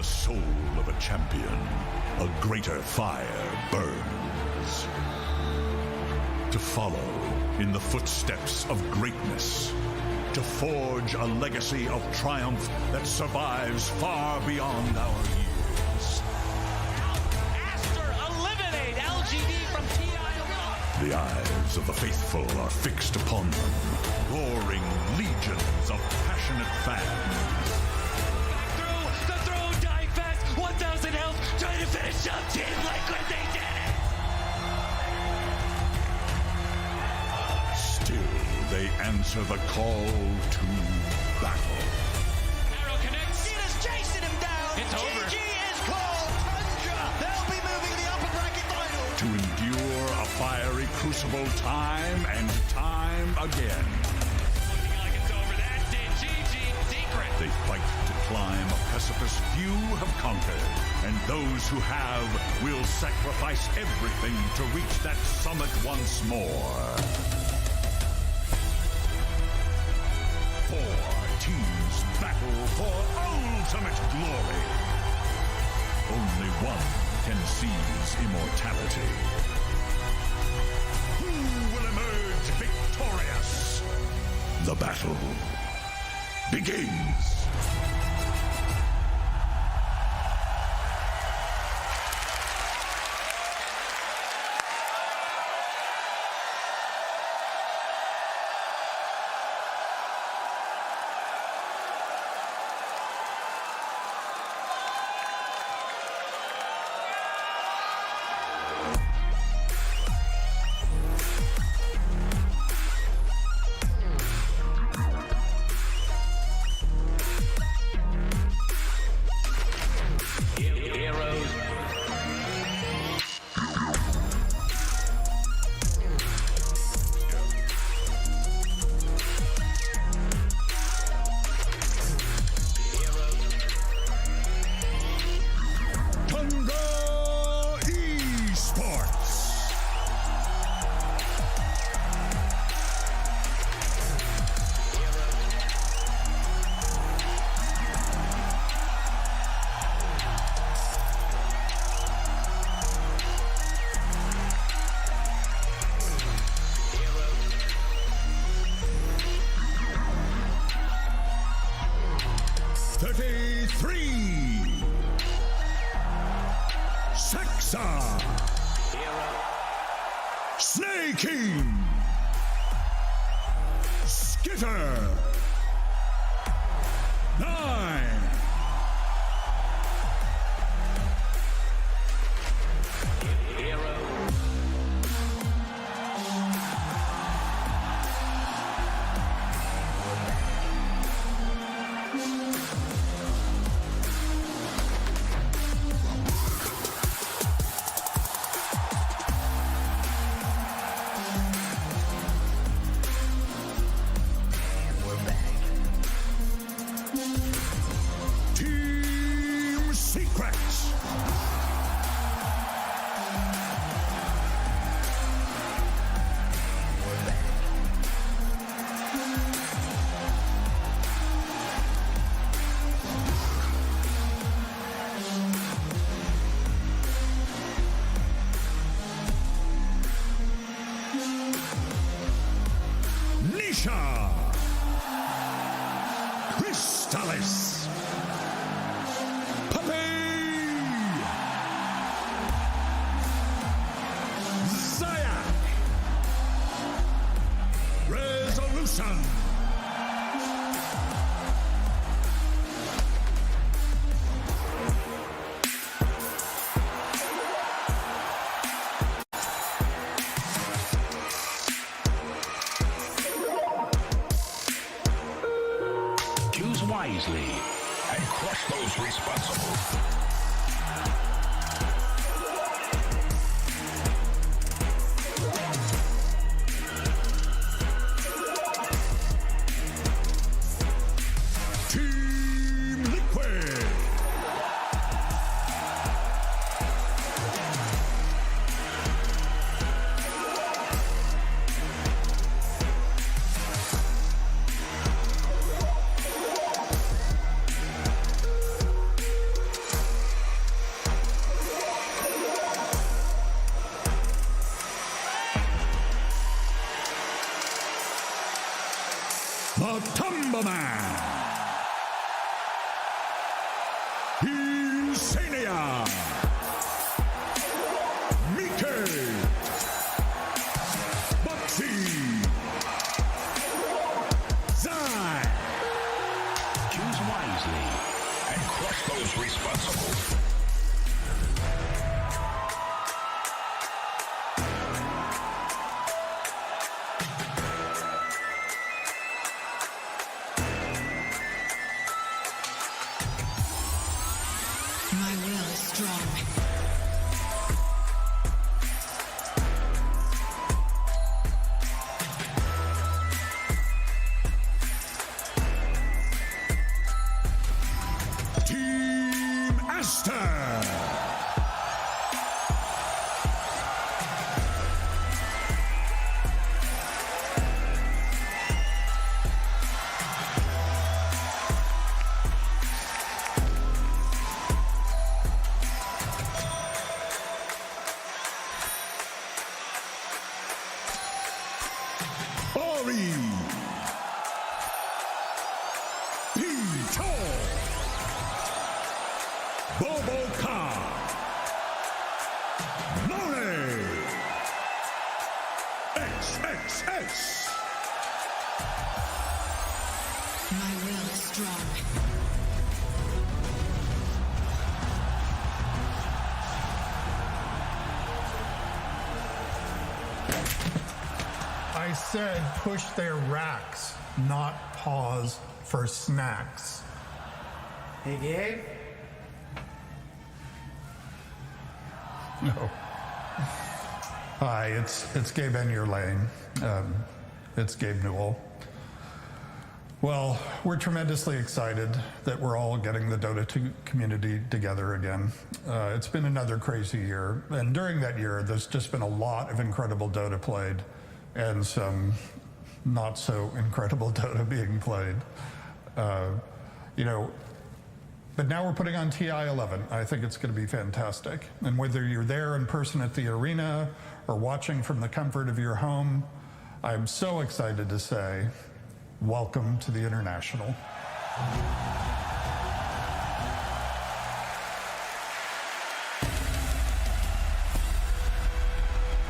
the soul of a champion, a greater fire burns. To follow in the footsteps of greatness, to forge a legacy of triumph that survives far beyond our years. Aster, eliminate LGD from TI. The eyes of the faithful are fixed upon them, roaring legions of passionate fans. Back through, the throw, die fast, 1,000 health, trying to finish up Team Liquid, they did it! Still, they answer the call to battle. Arrow connects. It is chasing him down. It's over. GG is called. Tundra. They'll be moving the upper bracket final. To endure a fiery crucible time and time again. Looking like it's over. That's it. GG secret. They fight to climb a precipice few have conquered, and those who have will sacrifice everything to reach that summit once more. 4 teams battle for ultimate glory. Only one can seize immortality. Who will emerge victorious? The battle begins. King, Skitter, 9, Crystallis, Puppy, Zayak, Resolution, wisely and crush those responsible. man, Insania, Mike, Buxy, Zai. Choose wisely and crush those responsible. My will is strong. Team Aster. Ori, P-Tor, Boboka, Mone, XXX. My will is strong. I said push their racks, not pause for snacks. Hey, Gabe? No. Hi, it's Gabe in your lane. It's Gabe Newell. Well, we're tremendously excited that we're all getting the Dota 2 community together again. It's been another crazy year, and during that year, there's just been a lot of incredible Dota played and some not so incredible Dota being played. But now we're putting on TI 11. I think it's going to be fantastic. And whether you're there in person at the arena or watching from the comfort of your home, I'm so excited to say, welcome to the International.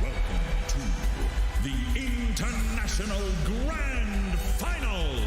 Welcome to the International Grand Finals.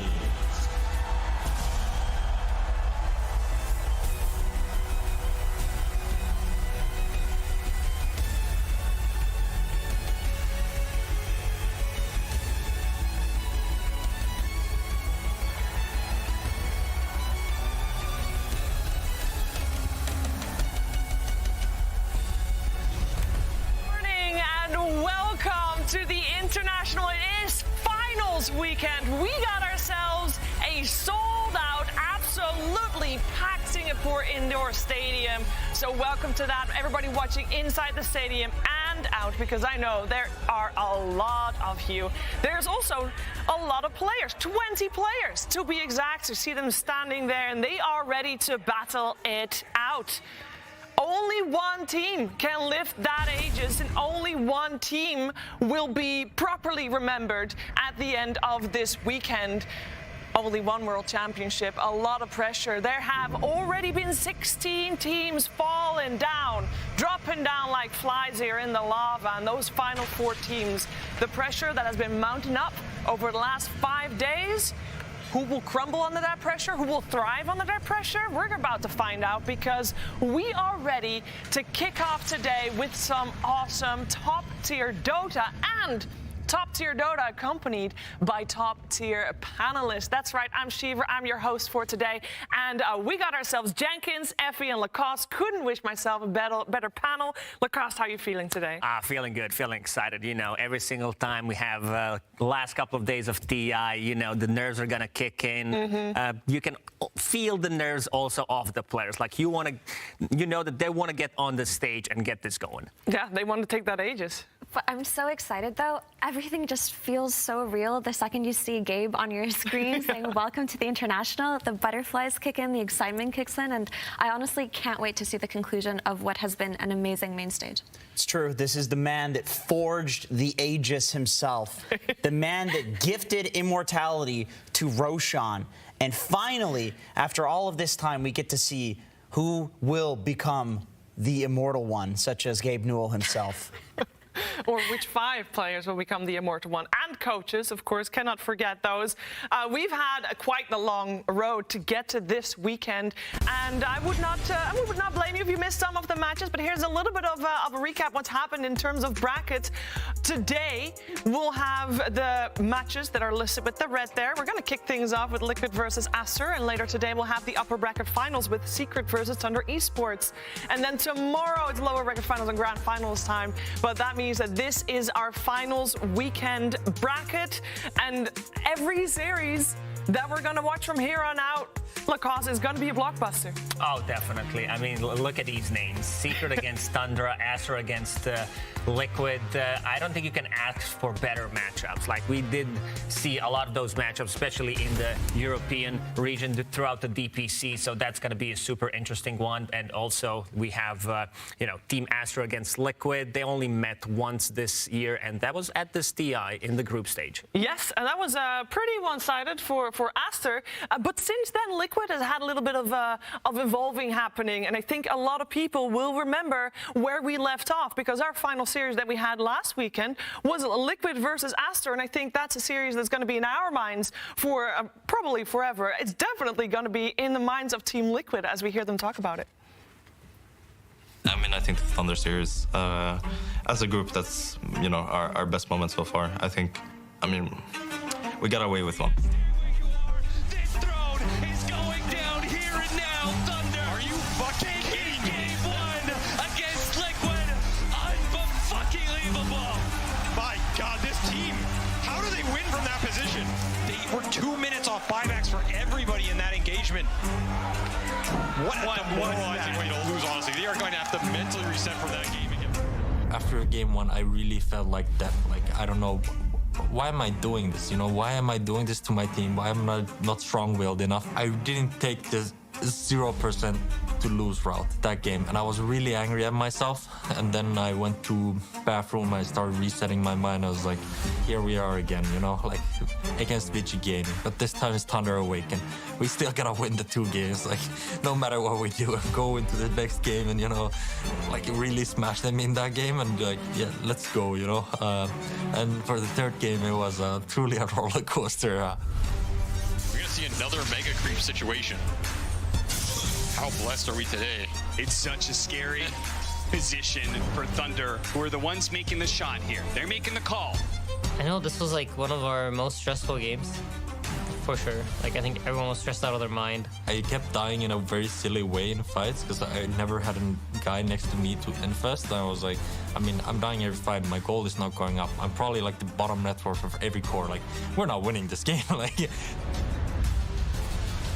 Morning and welcome to the International. It is finals weekend. We got ourselves a sold-out, absolutely packed Singapore Indoor Stadium. So welcome to that, everybody watching inside the stadium and out, because I know there are a lot of you. There's also a lot of players, 20 players to be exact. You see them standing there and they are ready to battle it out. Only one team can lift that Aegis, and only one team will be properly remembered at the end of this weekend. Only one World Championship, a lot of pressure. There have already been 16 teams falling down, dropping down like flies here in the lava. And those final 4 teams, the pressure that has been mounting up over the last 5 days, who will crumble under that pressure? Who will thrive under that pressure? We're about to find out, because we are ready to kick off today with some awesome top-tier Dota and top-tier Dota accompanied by top-tier panelists. That's right, I'm Shiva, I'm your host for today, and we got ourselves Jenkins, Effie, and Lacoste. Couldn't wish myself a better panel. Lacoste, how are you feeling today? Feeling good, feeling excited. You know, every single time we have the last couple of days of TI, you know, the nerves are gonna kick in. You can feel the nerves also of the players. Like you know that they want to get on the stage and get this going. Yeah, they want to take that Aegis. But I'm so excited, though. Everything just feels so real the second you see Gabe on your screen saying, welcome to the International. The butterflies kick in, the excitement kicks in, and I honestly can't wait to see the conclusion of what has been an amazing main stage. It's true. This is the man that forged the Aegis himself, the man that gifted immortality to Roshan. And finally, after all of this time, we get to see who will become the immortal one, such as Gabe Newell himself. Or which 5 players will become the immortal one. And coaches, of course, cannot forget those. We've had quite a long road to get to this weekend, and I would not blame you if you missed some of the matches, but here's a little bit of a recap what's happened in terms of brackets. Today, we'll have the matches that are listed with the red there. We're going to kick things off with Liquid versus Aster, and later today we'll have the upper bracket finals with Secret versus Thunder Esports. And then tomorrow it's lower bracket finals and grand finals time, but that means that this is our finals weekend bracket, and every series that we're going to watch from here on out, Lacoste, is going to be a blockbuster. Oh, definitely. I mean, look at these names. Secret against Thundra, Aster against Liquid. I don't think you can ask for better matchups. Like, we did see a lot of those matchups, especially in the European region throughout the DPC, so that's going to be a super interesting one. And also, we have, Team Aster against Liquid. They only met once this year, and that was at this TI in the group stage. Yes, and that was pretty one-sided for Aster. But since then, Liquid has had a little bit of evolving happening, and I think a lot of people will remember where we left off, because our final series that we had last weekend was Liquid versus Aster, and I think that's a series that's going to be in our minds for probably forever. It's definitely going to be in the minds of Team Liquid as we hear them talk about it. I mean, I think the Thunder series, as a group, that's, our best moment so far. We got away with one. This throne is going down here and now. Thunder, are you fucking kidding me? Game 1 against Liquid. Unfucking-believable. My God, this team, how do they win from that position? They were 2 minutes off buybacks for everybody in that engagement. What a demoralizing way to lose, honestly. They are going to have to mentally reset from that game again. After game 1, I really felt like that. Like, I don't know, why am I doing this? Why am I doing this to my team? Why am I not strong-willed enough? I didn't take the 0% to lose route that game, and I was really angry at myself. And then I went to bathroom, I started resetting my mind. I was like, here we are again, like against Vici Gaming, but this time it's Thunder Awaken. We still gotta win the 2 games, like no matter what we do, go into the next game and really smash them in that game, and yeah, let's go, and for the 3rd game it was truly a roller coaster. We're gonna see another mega creep situation. How blessed are we today? It's such a scary position for Thunder, who are the ones making the shot here. They're making the call. I know this was like one of our most stressful games, for sure. Like, I think everyone was stressed out of their mind. I kept dying in a very silly way in fights because I never had a guy next to me to infest. I was like, I'm dying every fight. My gold is not going up. I'm probably like the bottom network of every core. Like, we're not winning this game.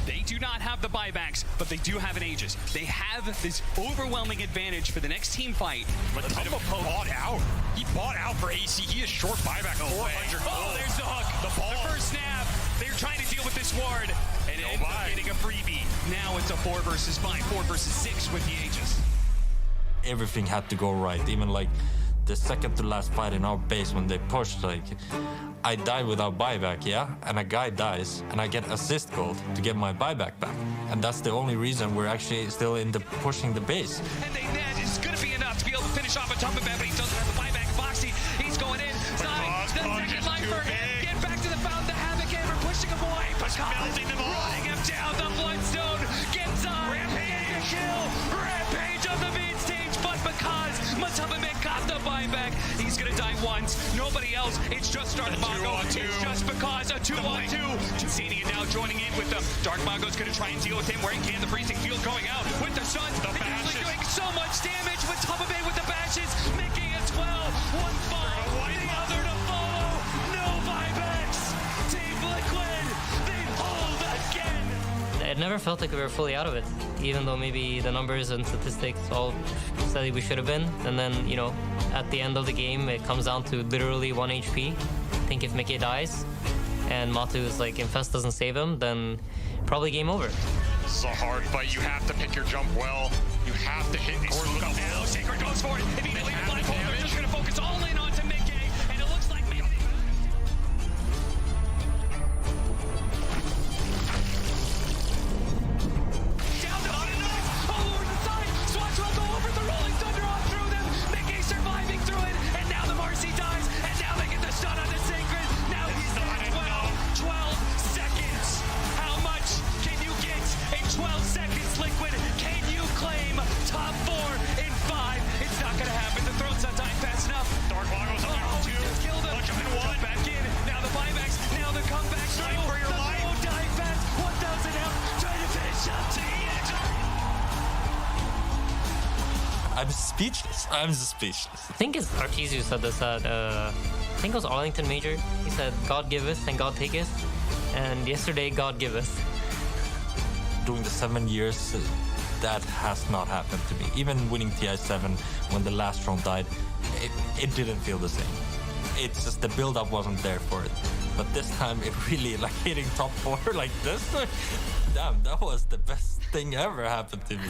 They do not have the buybacks, but they do have an Aegis. They have this overwhelming advantage for the next team fight. But Tumba bought out. He bought out for AC. He is short buyback. 400 gold. Oh, there's the hook. The first snap. They're trying to deal with this ward, and it ends up getting a freebie. Now it's a 4 versus 5, 4 versus 6 with the Aegis. Everything had to go right. Even like the second to last fight in our base when they pushed, like, I die without buyback, yeah? And a guy dies, and I get assist gold to get my buyback back. And that's the only reason we're actually still in the pushing the base. And that is going to be enough to be able to finish off a Tumba, but he doesn't have the buyback. Foxy, he's going in. Stein, the second life for him. Get back to the fountain, the Havoc Hammer, pushing him away. Melting them all. Running him down, the Bloodstone gets on. Rampage kill. Rampage on the mid stage, but because Matabamek got the buyback, he's going to die once. Nobody else. It's just Dark Mongo. It's just because a 2-on-2. Senia now joining in with them. Dark Mongo's going to try and deal with him where he can. The freezing field going out with the Suns. The bashes doing so much damage with Tumba with the bashes, making it 12. 1-5. The other to follow. No buybacks. Team Liquid, they hold again. It never felt like we were fully out of it. even though maybe the numbers and statistics all said we should have been. And then, you know, at the end of the game, it comes down to literally 1 HP. I think if Mickey dies and Matu's like, Infest doesn't save him, then probably game over. This is a hard fight. You have to pick your jump well. You have to hit these. Now, Secret goes for it. If he can leave it blind, they're just going to focus all in onto Mickey, and it looks like Mickey. Down to enough. All over the side. Swatch will go over the Rolling Thunder on through them. Mickey surviving through it, and now the Marcy dies, and now they get the stun on the Sacred. Now he's at 12 seconds. How much can you get in 12 seconds, Liquid? Can you claim top 4 in 5? It's not gonna happen. The throat's not dying fast enough. Dark Lago's up there too. Just killed him. Punch him in one. Back in. Now the buybacks. Now the comeback. Fight for your life. Won't die fast. 1,000 out. Trying to finish up to the edge. I'm speechless. I'm speechless. I think it's Artesiu said this at, I think it was Arlington Major. He said, God giveth and God taketh. And yesterday, God giveth. Doing the 7 years, that has not happened to me. Even winning TI7 when the last round died, it didn't feel the same. It's just the build-up wasn't there for it. But this time, it really, like hitting top 4 like this, damn, that was the best thing ever happened to me.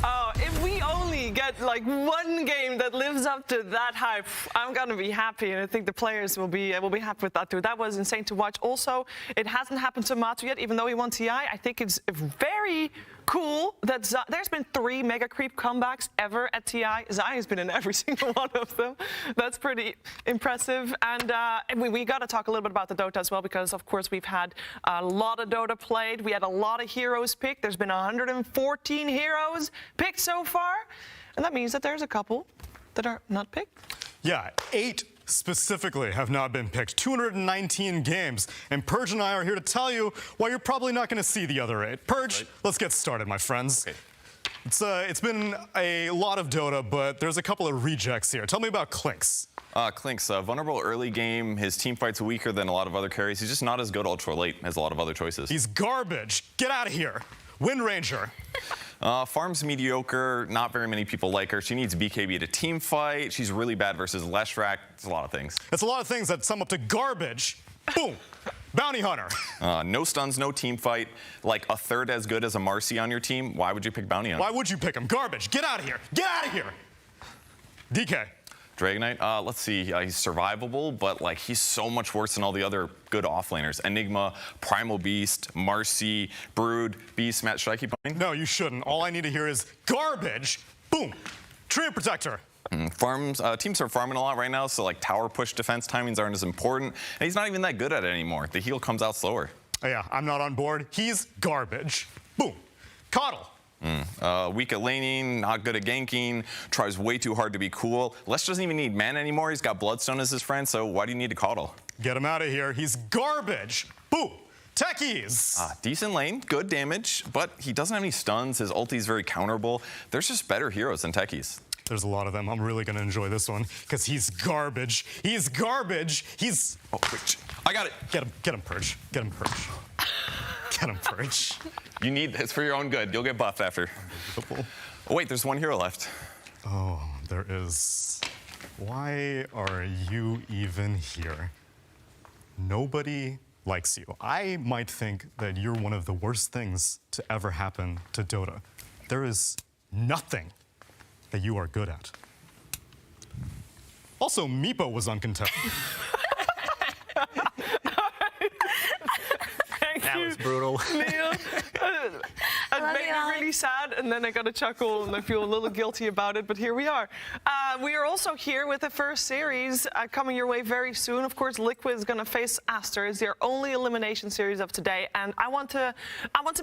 Oh, if we only get like one game that lives up to that hype, I'm gonna be happy, and I think the players will be happy with that too. That was insane to watch. Also, it hasn't happened to Matu yet, even though he won TI. I think it's very cool that there's been 3 Mega Creep comebacks ever at TI. Zai has been in every single one of them. That's pretty impressive. And we got to talk a little bit about the Dota as well, because of course we've had a lot of Dota played. We had a lot of heroes picked. There's been 114 heroes picked so far, and that means that there's a couple that are not picked. Yeah, 8 specifically have not been picked. 219 games. And Purge and I are here to tell you why you're probably not going to see the other 8. Purge, let's get started, my friends. Okay. It's been a lot of Dota, but there's a couple of rejects here. Tell me about Clinks. Clinks, vulnerable early game. His team fight's weaker than a lot of other carries. He's just not as good ultra late as a lot of other choices. He's garbage. Get out of here. Wind Ranger. Farm's mediocre. Not very many people like her. She needs BKB to team fight. She's really bad versus Leshrac. It's a lot of things. It's a lot of things that sum up to garbage. Boom. Bounty Hunter. No stuns, no team fight. Like a third as good as a Marcy on your team. Why would you pick Bounty Hunter? Why would you pick him? Garbage. Get out of here. Get out of here. DK. Dragonite, let's see, he's survivable, but like he's so much worse than all the other good offlaners. Enigma, Primal Beast, Marcy, Brood, Beast, Matt, should I keep going? No, you shouldn't. All I need to hear is garbage. Boom. Tree Protector. Teams are farming a lot right now, so like tower push defense timings aren't as important, and he's not even that good at it anymore. The heal comes out slower. Oh, yeah, I'm not on board. He's garbage. Boom. Coddle. Weak at laning, not good at ganking, tries way too hard to be cool. Lesh doesn't even need mana anymore. He's got Bloodstone as his friend, so why do you need to coddle? Get him out of here. He's garbage. Boom. Techies. Decent lane, good damage, but he doesn't have any stuns. His ulti's very counterable. There's just better heroes than Techies. There's a lot of them. I'm really going to enjoy this one because he's garbage. He's garbage. He's... Oh, wait. I got it. Get him, Purge. Get him, Purge. Get him, Purge. You need this for your own good. You'll get buffed after. Oh, wait, there's one hero left. Oh, there is. Why are you even here? Nobody likes you. I might think that you're one of the worst things to ever happen to Dota. There is nothing that you are good at. Also, Meepo was uncontested. That was brutal. Neil, it made me really sad, and then I got a chuckle, and I feel a little guilty about it, but here we are. We are also here with the first series coming your way very soon. Of course, Liquid is going to face Aster. It's their only elimination series of today, and I want to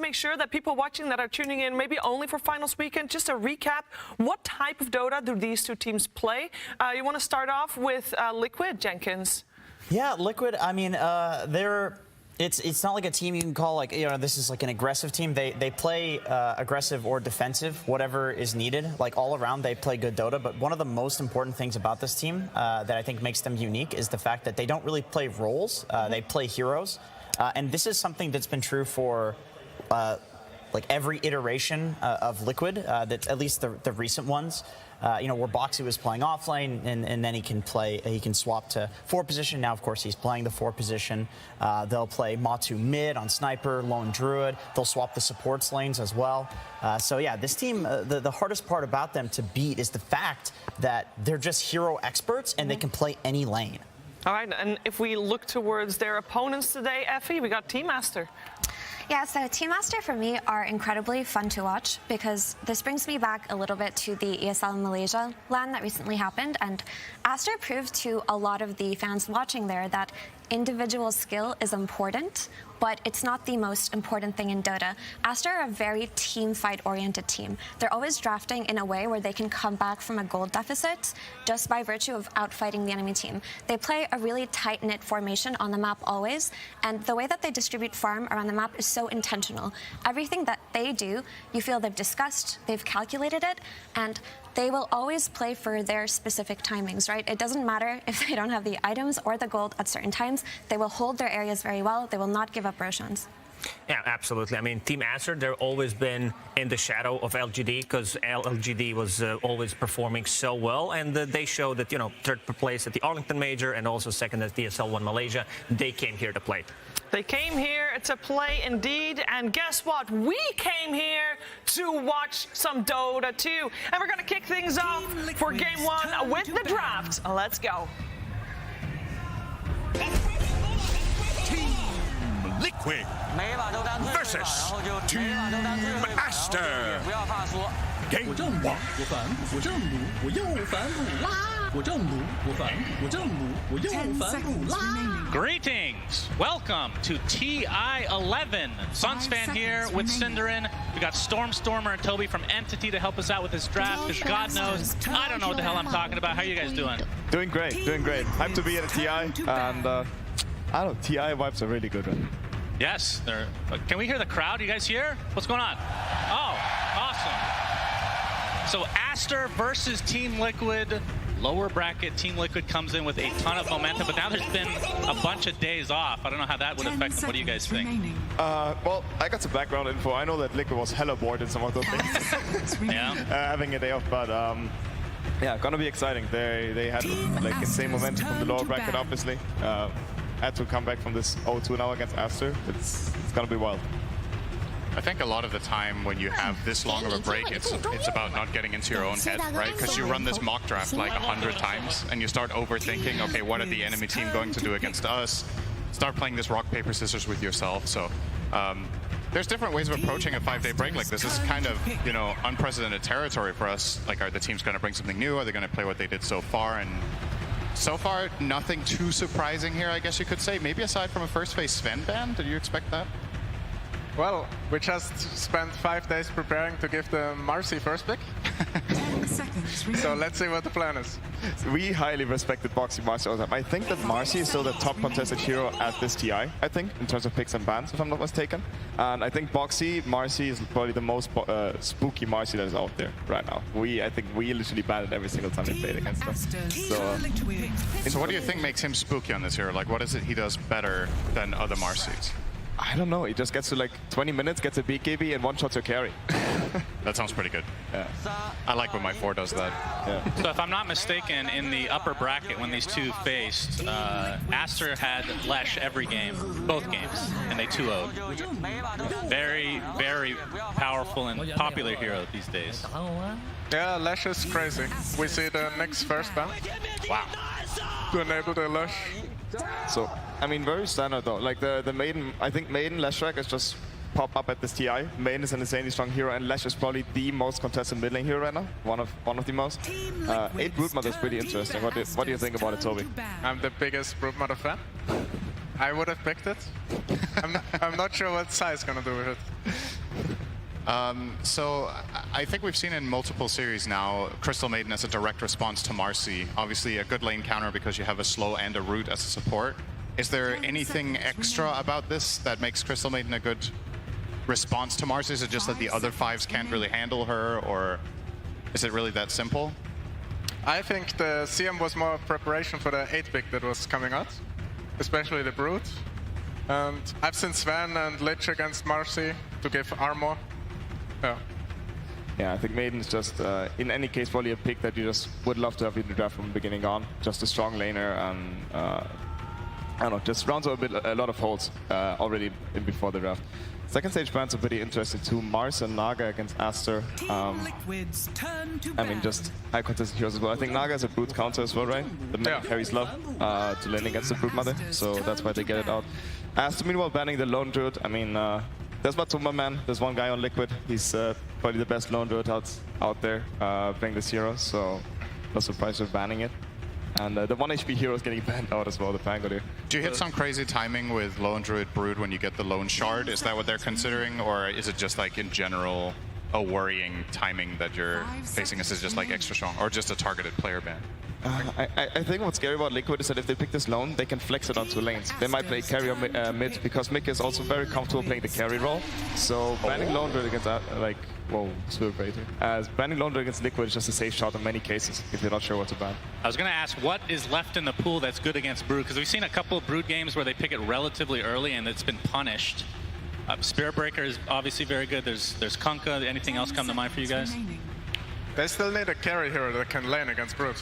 make sure that people watching that are tuning in maybe only for finals weekend, just a recap, what type of Dota do these two teams play? You want to start off with Liquid, Jenkins? Yeah, Liquid, I mean, it's not like a team you can call like, you know, this is like an aggressive team. They play aggressive or defensive, whatever is needed. Like all around, they play good Dota. But one of the most important things about this team that I think makes them unique is the fact that they don't really play roles. They play heroes. And this is something that's been true for like every iteration of Liquid, that at least the recent ones. Where Boxy was playing offlane, and then he can swap to 4 position. Now, of course, he's playing the 4 position. They'll play Matu mid on Sniper, Lone Druid. They'll swap the supports lanes as well. So yeah, this team, the hardest part about them to beat is the fact that they're just hero experts and they can play any lane. All right, and if we look towards their opponents today, Effie, we got Team Master. Yeah, so Team Master for me are incredibly fun to watch because this brings me back a little bit to the ESL Malaysia LAN that recently happened, and Aster proved to a lot of the fans watching there that individual skill is important, but it's not the most important thing in Dota. Aster are a very team fight-oriented team. They're always drafting in a way where they can come back from a gold deficit just by virtue of outfighting the enemy team. They play a really tight-knit formation on the map always, and the way that they distribute farm around the map is so intentional. Everything that they do, you feel they've discussed, they've calculated it, and they will always play for their specific timings, right? It doesn't matter if they don't have the items or the gold at certain times. They will hold their areas very well. They will not give up Roshans. Yeah, absolutely. I mean, Team Acer, they've always been in the shadow of LGD because LGD was always performing so well, and they showed that, third place at the Arlington Major and also second at DSL 1 Malaysia. They came here to play. They came here to play indeed, and guess what? We came here to watch some Dota 2. And we're going to kick things off for Game 1 with the draft. Let's go. Team Liquid versus Team Aster. Game 1. Greetings! Welcome to TI-11. Sunsfan here with Cinderin. We got Stormer and Toby from Entity to help us out with this draft, because God knows, I don't know what the hell I'm talking about. How are you guys doing? Doing great. Hyped to be at a TI, and I don't know, TI vibes are really good, right? Yes, can we hear the crowd? You guys hear? What's going on? Oh, awesome. So Aster versus Team Liquid. Lower bracket, Team Liquid comes in with a ton of momentum, but now there's been a bunch of days off. I don't know how that would affect them. What do you guys think? Well, I got some background info. I know that Liquid was hella bored in some of those things. Yeah. Having a day off, but yeah, gonna be exciting. They had like insane momentum from the lower bracket, obviously. Had to come back from this 0-2 now against Aster. It's gonna be wild. I think a lot of the time when you have this long of a break, it's about not getting into your own head, right? Because you run this mock draft like 100 times and you start overthinking, okay, what are the enemy team going to do against us? Start playing this rock, paper, scissors with yourself. So there's different ways of approaching a 5-day break like this. This is kind of, unprecedented territory for us. Like, are the teams going to bring something new? Are they going to play what they did so far? And so far, nothing too surprising here, I guess you could say. Maybe aside from a first phase Sven ban. Did you expect that? Well, we just spent 5 days preparing to give the Marcy first pick. So let's see what the plan is. We highly respected Boxy Marcy all the time. I think that Marcy is still the top contested hero at this TI, I think, in terms of picks and bans, if I'm not mistaken. And I think Marcy is probably the most spooky Marcy that is out there right now. I think we literally banned it every single time we played against them. So what do you think makes him spooky on this hero? Like, what is it he does better than other Marcys? I don't know. He just gets to like 20 minutes, gets a BKB, and one-shots your carry. That sounds pretty good. Yeah. I like when my 4 does that. Yeah. So if I'm not mistaken, in the upper bracket when these two faced, Aster had Lesh every game, both games, and they 2-0'd. Very, very powerful and popular hero these days. Yeah, Lesh is crazy. We see the next first ban. Wow. To enable the Lesh. So, I mean, very standard though. Like the Maiden, I think Maiden, Leshrac is just pop up at this TI. Maiden is an insanely strong hero, and Lesh is probably the most contested mid lane hero right now. One of the most. 8 Broodmother is pretty interesting. What do you think about it, Toby? I'm the biggest Broodmother fan. I would have picked it. I'm not sure what Sai's gonna do with it. So I think we've seen in multiple series now Crystal Maiden as a direct response to Marcy. Obviously a good lane counter because you have a slow and a root as a support. Is there anything extra about this that makes Crystal Maiden a good response to Marcy? Is it just that the other 5s can't really handle her, or is it really that simple? I think the CM was more preparation for the 8-pick that was coming out, especially the Brood. And I've seen Sven and Lich against Marcy to give armor Yeah, I think Maiden's just, in any case, probably a pick that you just would love to have in the draft from the beginning on. Just a strong laner and, I don't know, just rounds out a lot of holes already before the draft. Second stage bans are pretty interesting too. Mars and Naga against Aster. I mean, just high contested heroes as well. I think Naga is a brute counter as well, right? The many carries love to lane against the brute mother, so that's why they get it out. Aster, meanwhile, banning the lone druid. I mean, there's Matumba, man. There's one guy on Liquid. He's probably the best lone druid out there playing this hero, so no surprise with banning it. And the 1 HP hero is getting banned out as well, the Pango there. Do you hit some crazy timing with Lone Druid Brood when you get the Lone Shard? Is that what they're considering? Or is it just like in general a worrying timing that you're facing? Is it just like extra strong or just a targeted player ban? I think what's scary about Liquid is that if they pick this lone, they can flex it on 2 lanes. They might play carry or mid because Mick is also very comfortable playing the carry role. So banning Lone Druid against whoa, super great here. As banning Lone Druid against Liquid is just a safe shot in many cases if you're not sure what to ban. I was going to ask what is left in the pool that's good against Brood, because we've seen a couple of Brood games where they pick it relatively early and it's been punished. Spirit Breaker is obviously very good. There's Kunkka. Anything else come to mind for you guys? They still need a carry hero that can lane against Brood.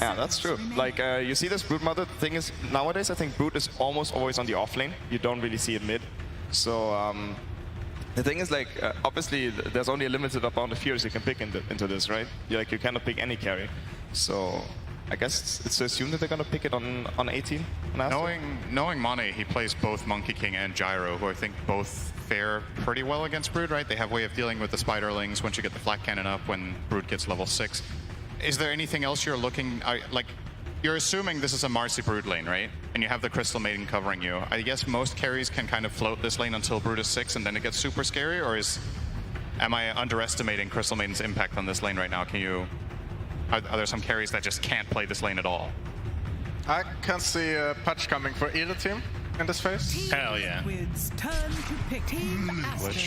Yeah, that's true. Like, you see this Brood mother. The thing is, nowadays I think Brood is almost always on the off lane. You don't really see it mid. So, the thing is, like, obviously there's only a limited amount of heroes you can pick into this, right? You cannot pick any carry. So, I guess it's to assume that they're gonna pick it on 18. Knowing Mane, he plays both Monkey King and Gyro, who I think both fare pretty well against Brood, right? They have a way of dealing with the Spiderlings once you get the Flak Cannon up when Brood gets level 6. Is there anything else you're looking, like, you're assuming this is a Marcy Brood lane, right? And you have the Crystal Maiden covering you. I guess most carries can kind of float this lane until Brood is 6 and then it gets super scary, or am I underestimating Crystal Maiden's impact on this lane right now? Are there some carries that just can't play this lane at all? I can see a patch coming for either team in this phase. Hell yeah. Which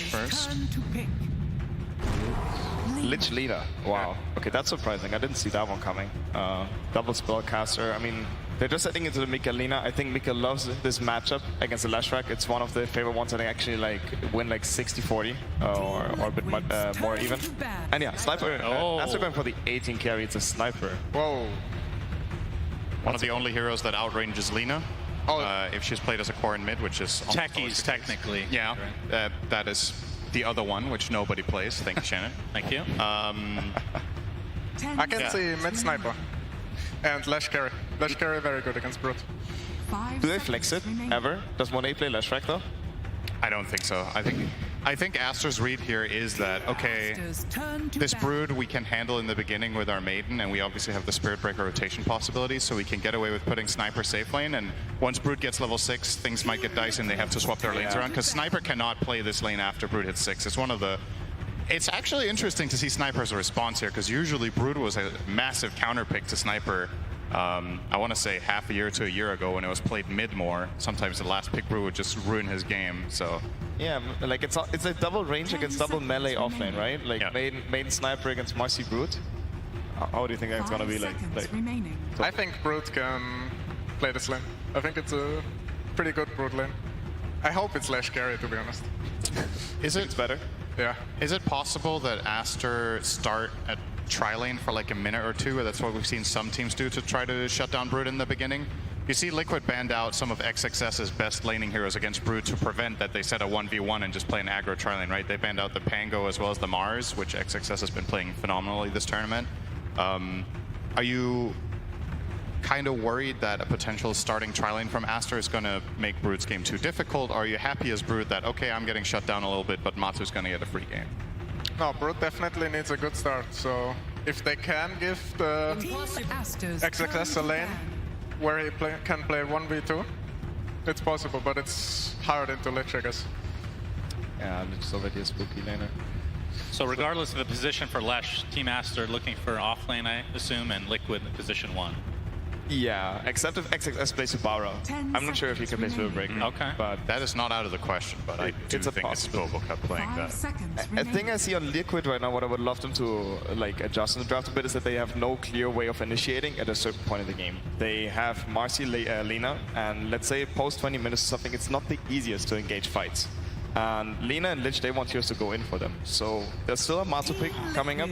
first? Lich Lina. Wow. Okay, that's surprising. I didn't see that one coming. Double Spellcaster. I mean, they're just setting into the Mika Lina. I think Mika loves this matchup against the Lashrak. It's one of the favorite ones that they actually win 60-40 or a bit more even. And yeah, Sniper. After going for the 18 carry, it's a Sniper. Whoa. One of the only heroes that outranges Lina. If she's played as a core in mid, which is techies technically. Yeah, that is the other one, which nobody plays. Thank you, Shannon. Thank you. I can see mid sniper and Lash carry. Lash carry very good against Brood. Do they flex it ever? Does Monet play Lashrak though? I don't think so. I think Aster's read here is that, okay, this Brood we can handle in the beginning with our Maiden, and we obviously have the Spirit Breaker rotation possibilities, so we can get away with putting Sniper safe lane, and once Brood gets level 6, things might get dicey and they have to swap their lanes around, because Sniper cannot play this lane after Brood hits 6. It's actually interesting to see Sniper as a response here, because usually Brood was a massive counter pick to Sniper. I want to say half a year to a year ago when it was played mid more. Sometimes the last pick Brood would just ruin his game. So yeah, like it's a double range against double melee offlane, right? Like main Sniper against Marcy Brood. How do you think that's gonna be like? I think Brood can play this lane. I think it's a pretty good Brood lane. I hope it's Lash carry, to be honest. It's better? Yeah. Is it possible that Aster start at tri-lane for like a minute or two? That's what we've seen some teams do to try to shut down Brood in the beginning. You see Liquid banned out some of XXS's best laning heroes against Brood to prevent that they set a 1v1 and just play an aggro tri-lane, right? They banned out the Pango as well as the Mars, which XXS has been playing phenomenally this tournament. Are you kind of worried that a potential starting tri-lane from Aster is going to make Brood's game too difficult? Or are you happy as Brood that, okay, I'm getting shut down a little bit, but Matu's going to get a free game? No, Brood definitely needs a good start, so if they can give the XXS a lane where he can play 1v2, it's possible, but it's hard into Lich, I guess. Yeah, Lich is already a spooky laner. So regardless of the position for Lesh, Team Aster looking for off lane, I assume, and Liquid in position 1. Yeah, except if XXS plays Subaru. I'm not sure if he can play Spirit Breaker. Okay. But that is not out of the question, but I do think it's Global Cup playing that. I think I see on Liquid right now what I would love them to adjust in the draft a bit is that they have no clear way of initiating at a certain point in the game. They have Marcy Lina, and let's say post 20 minutes or something, it's not the easiest to engage fights. And Lina and Lich, they want Heroes to go in for them. So there's still a Matsu pick coming up.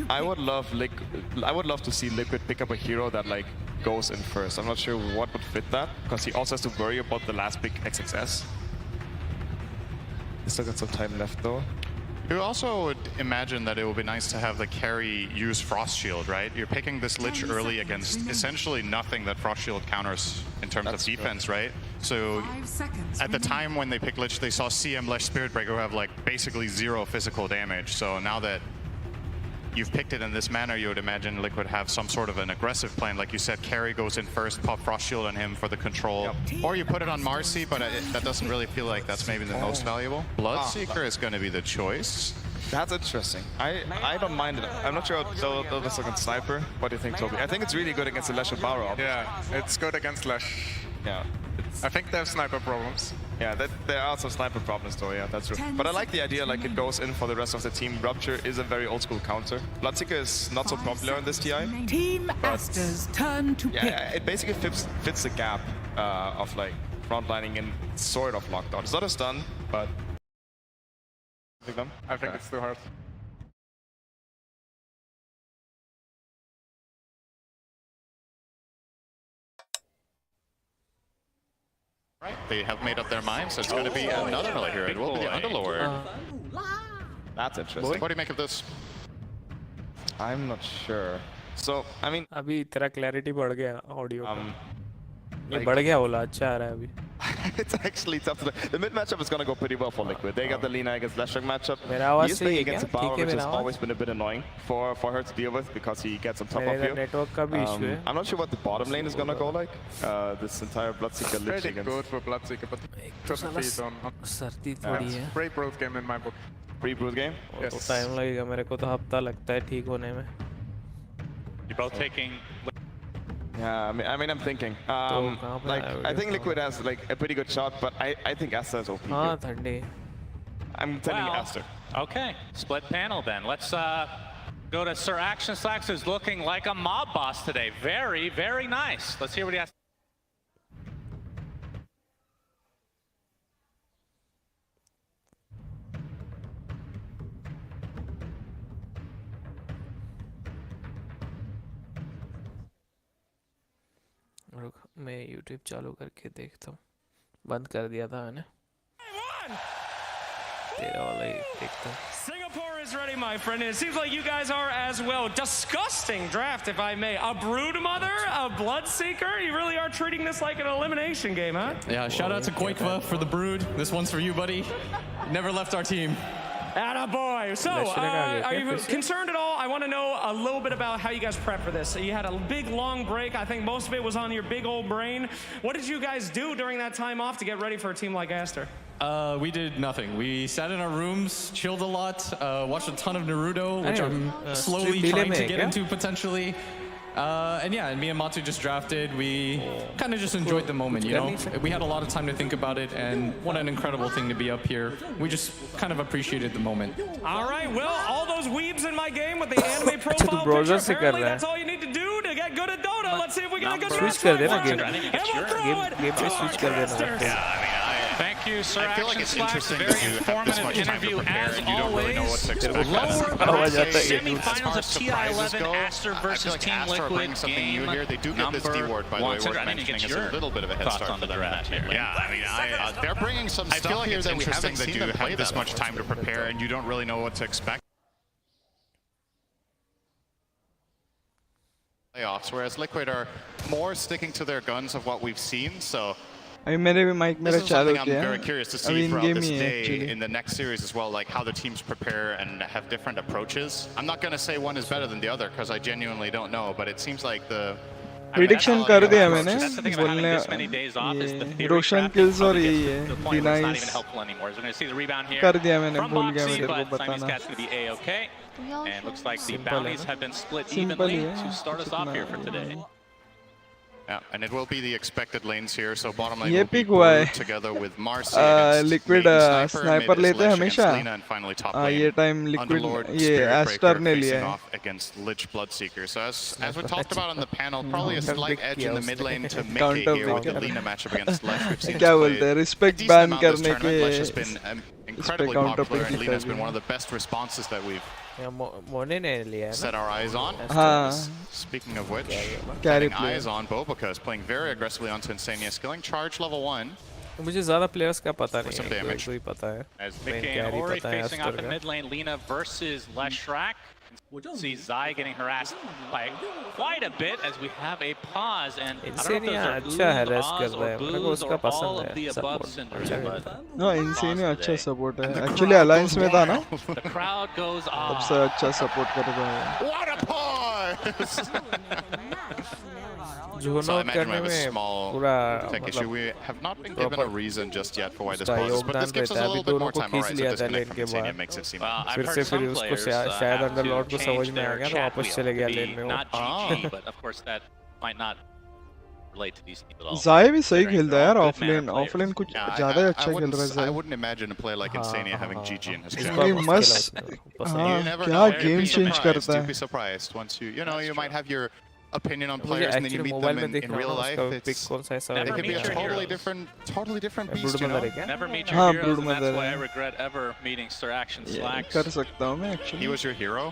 I would love to see Liquid pick up a hero that like goes in first. I'm not sure what would fit that, because he also has to worry about the last pick XXS. Still got some time left though. You also would imagine that it would be nice to have the carry use Frost Shield, right? You're picking this Lich early against essentially nothing that Frost Shield counters in terms of defense, right? So at the time when they picked Lich, they saw CM Lesh Spiritbreaker who have like basically 0 physical damage. So now that you've picked it in this manner, you would imagine Liquid have some sort of an aggressive plan. Like you said, carry goes in first, pop Frost Shield on him for the control. Yep. Or you put it on Marcy, but that doesn't really feel like that's maybe the most valuable. Bloodseeker is going to be the choice. That's interesting. I don't mind it. I'm not sure how Dota's against Sniper. What do you think, Toby? I think it's really good against the Lesh and Barrow. Yeah, it's good against Lesh. Yeah. I think they have sniper problems. Yeah, there are some sniper problems though, yeah, that's true. But I like the idea, like it goes in for the rest of the team. Rupture is a very old school counter. Bloodseeker is not so popular in this TI. Team Aster's turn to pick. Yeah, it basically fits the gap of like frontlining and sort of lockdown. It's not a stun, but... I think it's too hard. Right, they have made up their minds, so it's going to be another melee hero. It will be the Underlord. That's interesting. What do you make of this? I'm not sure. So, I mean... अभी तेरा clarity बढ़ गया audio का. ये बढ़ गया बोला अच्छा आ रहा है अभी. It's actually tough. The mid matchup is going to go pretty well for Liquid. They got the Lina against Leshrac matchup. He is playing against Power, which has always been a bit annoying for her to deal with because he gets on top of you. I'm not sure what the bottom lane is going to go like. This entire Bloodseeker Lich against... Pretty good for Bloodseeker, but doesn't feed on... सर्दी थोड़ी है. Pre-Brood game in my book. Pre-Brood game? Yes. तो time लगेगा मेरे को तो हफ्ता लगता है ठीक होने में. You're both taking... Yeah, I mean, I'm thinking. Like, I think Liquid has like a pretty good shot, but I think Aster is OP. I'm telling Aster. Okay, split panel then. Let's go to Sir Action Slacks, who's looking like a mob boss today. Very, very nice. Let's hear what he has. मैं YouTube चालू करके देखता हूँ. बंद कर दिया था मैंने. तेरा वाला ही देखता हूँ. Singapore is ready, my friend, and it seems like you guys are as well. Disgusting draft, if I may. A Broodmother, a Bloodseeker. You really are treating this like an elimination game, huh? Yeah, shout out to Koikva for the Brood. This one's for you, buddy. Never left our team. Attaboy. So, are you concerned at all? I want to know a little bit about how you guys prep for this. You had a big, long break. I think most of it was on your big old brain. What did you guys do during that time off to get ready for a team like Aster? We did nothing. We sat in our rooms, chilled a lot, watched a ton of Naruto, which I'm slowly trying to get into potentially. And yeah, me and Matsu just drafted. We kind of just enjoyed the moment, you know? We had a lot of time to think about it, and what an incredible thing to be up here. We just kind of appreciated the moment. All right, well, all those weebs in my game with the anime profile picture, apparently that's all you need to do to get good at Dota. Let's see if we get a good match. And we'll throw it to Aster. Thank you, Sir. I feel like it's interesting very to have this much time to prepare and you don't really know what to expect. Semifinals of TI11, Aster versus Team Liquid. Something new here. They do get this D-ward, by the way, worth mentioning as a little bit of a head start for them in that here. Yeah, I mean, they're bringing some stuff here that we haven't seen them play this much time to prepare, and you don't really know what to expect. Playoffs, whereas Liquid are more sticking to their guns of what we've seen, so अभी मेरे भी mic मेरा चालू किया है. I'm very curious to see throughout this day in the next series as well, like how the teams prepare and have different approaches. I'm not going to say one is better than the other because I genuinely don't know, but it seems like the prediction कर दिया मैंने. बोलने रोशन kills और यही है. डिनाइस कर दिया मैंने. भूल गया मेरे को बताना. And looks like the bounties have been split evenly to start us off here for today. Yeah, and it will be the expected lanes here. So bottom lane ये will be pick हुआ है together with Marcy against liquid sniper लेते हैं हमेशा and finally top lane. ये time liquid ये ester ने लिया है against Lich Bloodseeker. So as we talked about on the panel, probably a slight edge in the mid lane to Mickey here with the Lina matchup against Lesh. We've seen क्या बोलते हैं respect ban करने के Lesh has been incredibly popular and Lina has been one of the best responses that we've set our eyes on. Speaking of which, setting eyes on, Bobaka is playing very aggressively onto Insania, skilling charge level 1. मुझे ज़्यादा players का पता some नहीं है, damage. कोई पता है। As Mickey and Ori facing out the mid lane, Lina versus Leshrac. See Zai getting harassed by quite a bit as we have a pause, and I don't know if those are oohs, ahs, or boos, or all of the above, Cinder, but हाँ इनसेनिया अच्छा support है actually alliance में था ना the crowd goes तब से अच्छा support कर रहा है What a pause! So I imagine we have a small tech issue. We have not been given a reason just yet for why this pause is, but this gives us a little bit more time. Alright, so disconnect from Insania makes it seem फिर से फिर उसको शायद अंडरलॉर्ड को समझ में आ गया तो वापस चले गया लेन में वो not GG, but of course that might not relate to these teams at all. ज़ाय भी सही खेलता है यार ऑफलाइन कुछ ज़्यादा ही अच्छा खेल रहा है ज़ाय I wouldn't imagine a player like Insania having GG in his इसकी career. मस्त हाँ क्या गेम चेंज करता You'd है be surprised once you know you might have your opinion on players and then you meet them in real life. It can be a totally different beast, you know. Never meet your heroes, and that's why I regret ever meeting Sir Action Slacks. कर सकता हूँ मैं actually He was your hero.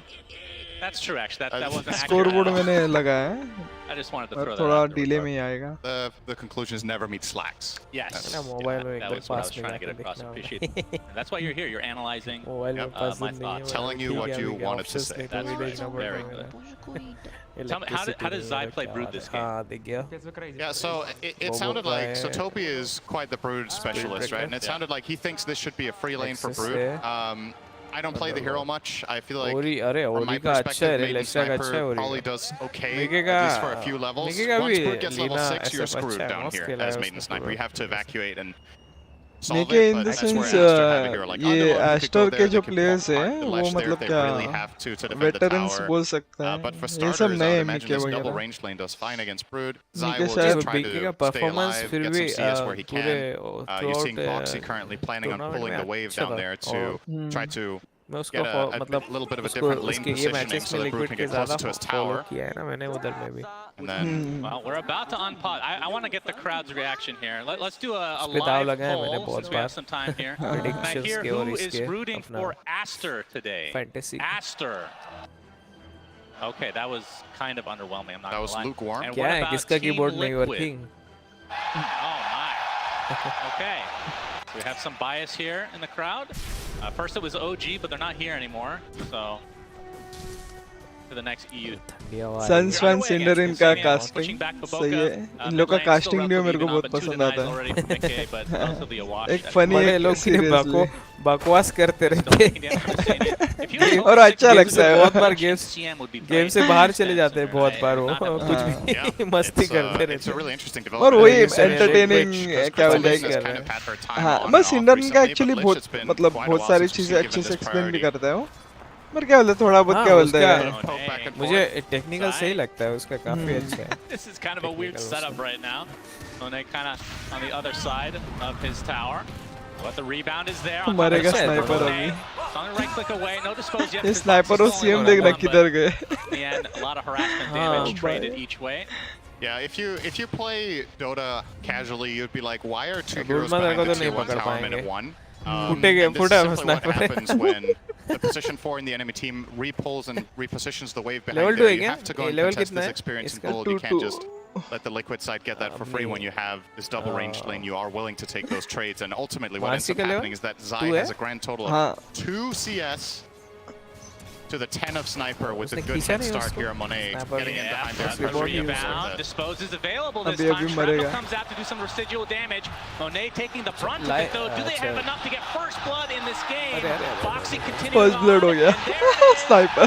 That's true, actually. That wasn't accurate. Scoreboard मैंने लगाया I just wanted to और throw that थोड़ा out there. Delay में ही आएगा The conclusion is never meet Slacks. Yes. That's- That was what I was trying to get across. Appreciate it. And that's why you're here. You're analyzing my thoughts. Telling you what you wanted to say. That's right. Very good. Tell me, how does Zai play Brood this game? Yeah, so it sounded like so Topi is quite the Brood specialist, right? And it sounded like he thinks this should be a free lane for Brood. I don't play the hero much. I feel like from my perspective, Maiden Sniper probably does okay, at least for a few levels. Once Brood gets level 6, you're screwed down here as Maiden Sniper. You have to evacuate and solve Nike it, in but the that's where sense Aster have a hero like ये Underlord who could go aster there, के they जो could players walk हैं the वो Lesh there मतलब if they क्या really have to defend the veterans tower. बोल सकता But for है ये starters, सब I नए would हैं imagine मिके this double वगैरह ranged lane does fine against Brood. Zai Nike will शायद just try Biggie का to stay performance alive, फिर get भी some CS where he can. पूरे You're seeing throughout Foxy currently planning on tournament pulling में the wave अच्छा down था there to try to मैं उसको get a little bit of a different lane उसके ये positioning मैचेस so में that Brood liquid can के get closer ज़्यादा to his फॉलो tower. किया है ना मैंने उधर में भी And then Well, we're about to unpause. I want to get the crowd's reaction here. Let's do a पे दाव live लगाया मैंने poll बहुत since we have bar some time here. And I predictions hear के और who is इसके rooting अपना for Aster today. fantasy Aster. Okay, that was kind of underwhelming. I'm not That was gonna lie. lukewarm. And क्या what है about किसका Team keyboard नहीं Liquid? Working Oh my. Okay. So we have some bias here in the crowd. First it was OG, but they're not here anymore. So to the next EU. सनस्वैन सिंडर इनका casting सही है इन लोग का casting भी मेरे को बहुत पसंद आता है एक फनी लोग सीरियसली बकवास करते रहते हैं और अच्छा लगता है बहुत बार गेम से बाहर चले जाते हैं बहुत बार वो कुछ भी मस्ती करते रहते हैं और वही एंटरटेनिंग क्या बोलते हैं हाँ बस सिंडर का एक्चुअली बहुत मतलब बहुत सारी चीजें अच्छे से एक्सप्लेन भी करता है वो पर क्या बोलते थोड़ा बहुत क्या बोलते हैं मुझे टेक्निकल सही लगता है उसका काफी अच्छा है This is kind of a weird setup right now. Monet kind of on the other side of his tower. But the rebound is there. मरेगा स्नाइपर अभी On the right click away, no dispose yet. ये sniper और CM देखना किधर गए In the end, a lot of harassment damage traded each way. Yeah, if you play Dota casually, you'd be like, why are two heroes behind the tier 1 tower minute 1? And this is simply what happens when the position 4 in the enemy team repulls and repositions the wave behind there. You have to go and contest this experience in gold. You can't just let the Liquid side get that for free when you have this double ranged lane. You are willing to take those trades, and ultimately what ends up happening is that Zai has a grand total of 2 CS to the 10 of Sniper with a good head start here. Monet getting in behind there. Rebound, dispose is available this time. Shrapnel comes out to do some residual damage. Monet taking the brunt of it though. Do they have enough to get first blood in this game? Foxy continues first blood हो गया sniper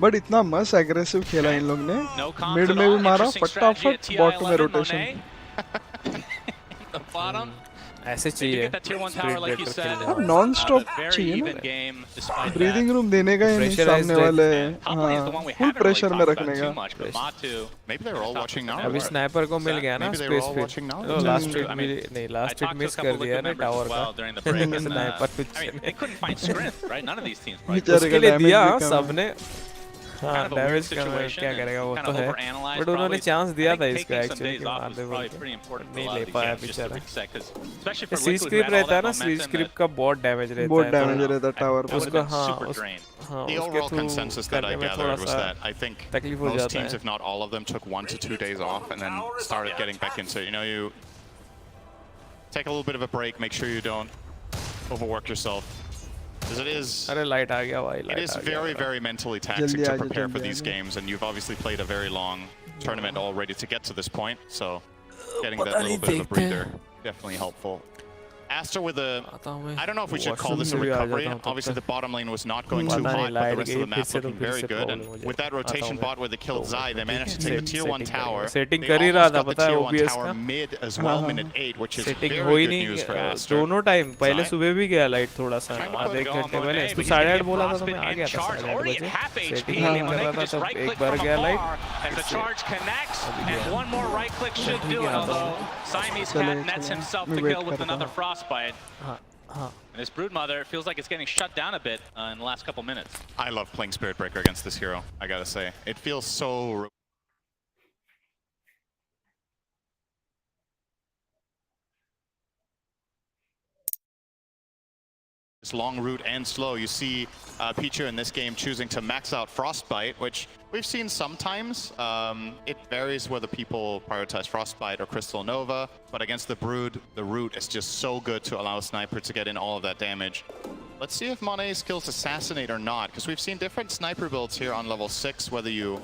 but इतना मस्त aggressive खेला इन लोग ने mid में भी मारा फटाफट बॉट में रोटेशन ऐसे चाहिए अब नॉन स्टॉप चाहिए ना ब्रीदिंग रूम देने का ही नहीं सामने वाले फुल प्रेशर में रखने का अभी स्नाइपर को मिल गया ना स्पेस पे लास्ट हिट नहीं लास्ट हिट मिस कर दिया ना टावर का स्नाइपर उसके लिए दिया सबने हाँ डैमेज क्या करेगा वो तो है बट उन्होंने चांस दिया था इसको एक्चुअली कि मार दे बोल के नहीं ले पाया बेचारा सीज क्रिप रहता है ना सीज क्रिप का बहुत डैमेज रहता है टावर पे उसको हाँ The overall consensus that I gathered was that I think most teams, if not all of them, took 1 to 2 days off and then started getting back into it. You know, you take a little bit of a break, make sure you don't overwork yourself. Because it is very, very mentally taxing to prepare for these games, and you've obviously played a very long tournament already to get to this point, so getting that little bit of a breather definitely helpful. Aster with a, I don't know if we should call this a recovery. Obviously, the bottom lane was not going too hot, but the rest of the map looking very good. And with that rotation bot where they killed Zai, they managed to take the tier 1 tower. They almost got the tier 1 tower mid as well, minute 8, which is very good news for Aster. दोनों time पहले सुबह भी गया light थोड़ा सा आधे एक घंटे पहले इसको 8:30 बोला था तो मैं आ गया था 8:30 बजे सेटिंग कर रहा था तब एक बार गया light and the charge connects and one more right click should do it, although Siamese Cat nets himself the kill with another frostbite. And this Broodmother feels like it's getting shut down a bit in the last couple minutes. I love playing Spirit Breaker against this hero, I gotta say. It feels so... This long route and slow. You see Pichu in this game choosing to max out Frostbite, which we've seen sometimes. It varies whether people prioritize Frostbite or Crystal Nova, but against the Brood, the route is just so good to allow a Sniper to get in all of that damage. Let's see if Monet skills Assassinate or not, because we've seen different Sniper builds here on level 6, whether you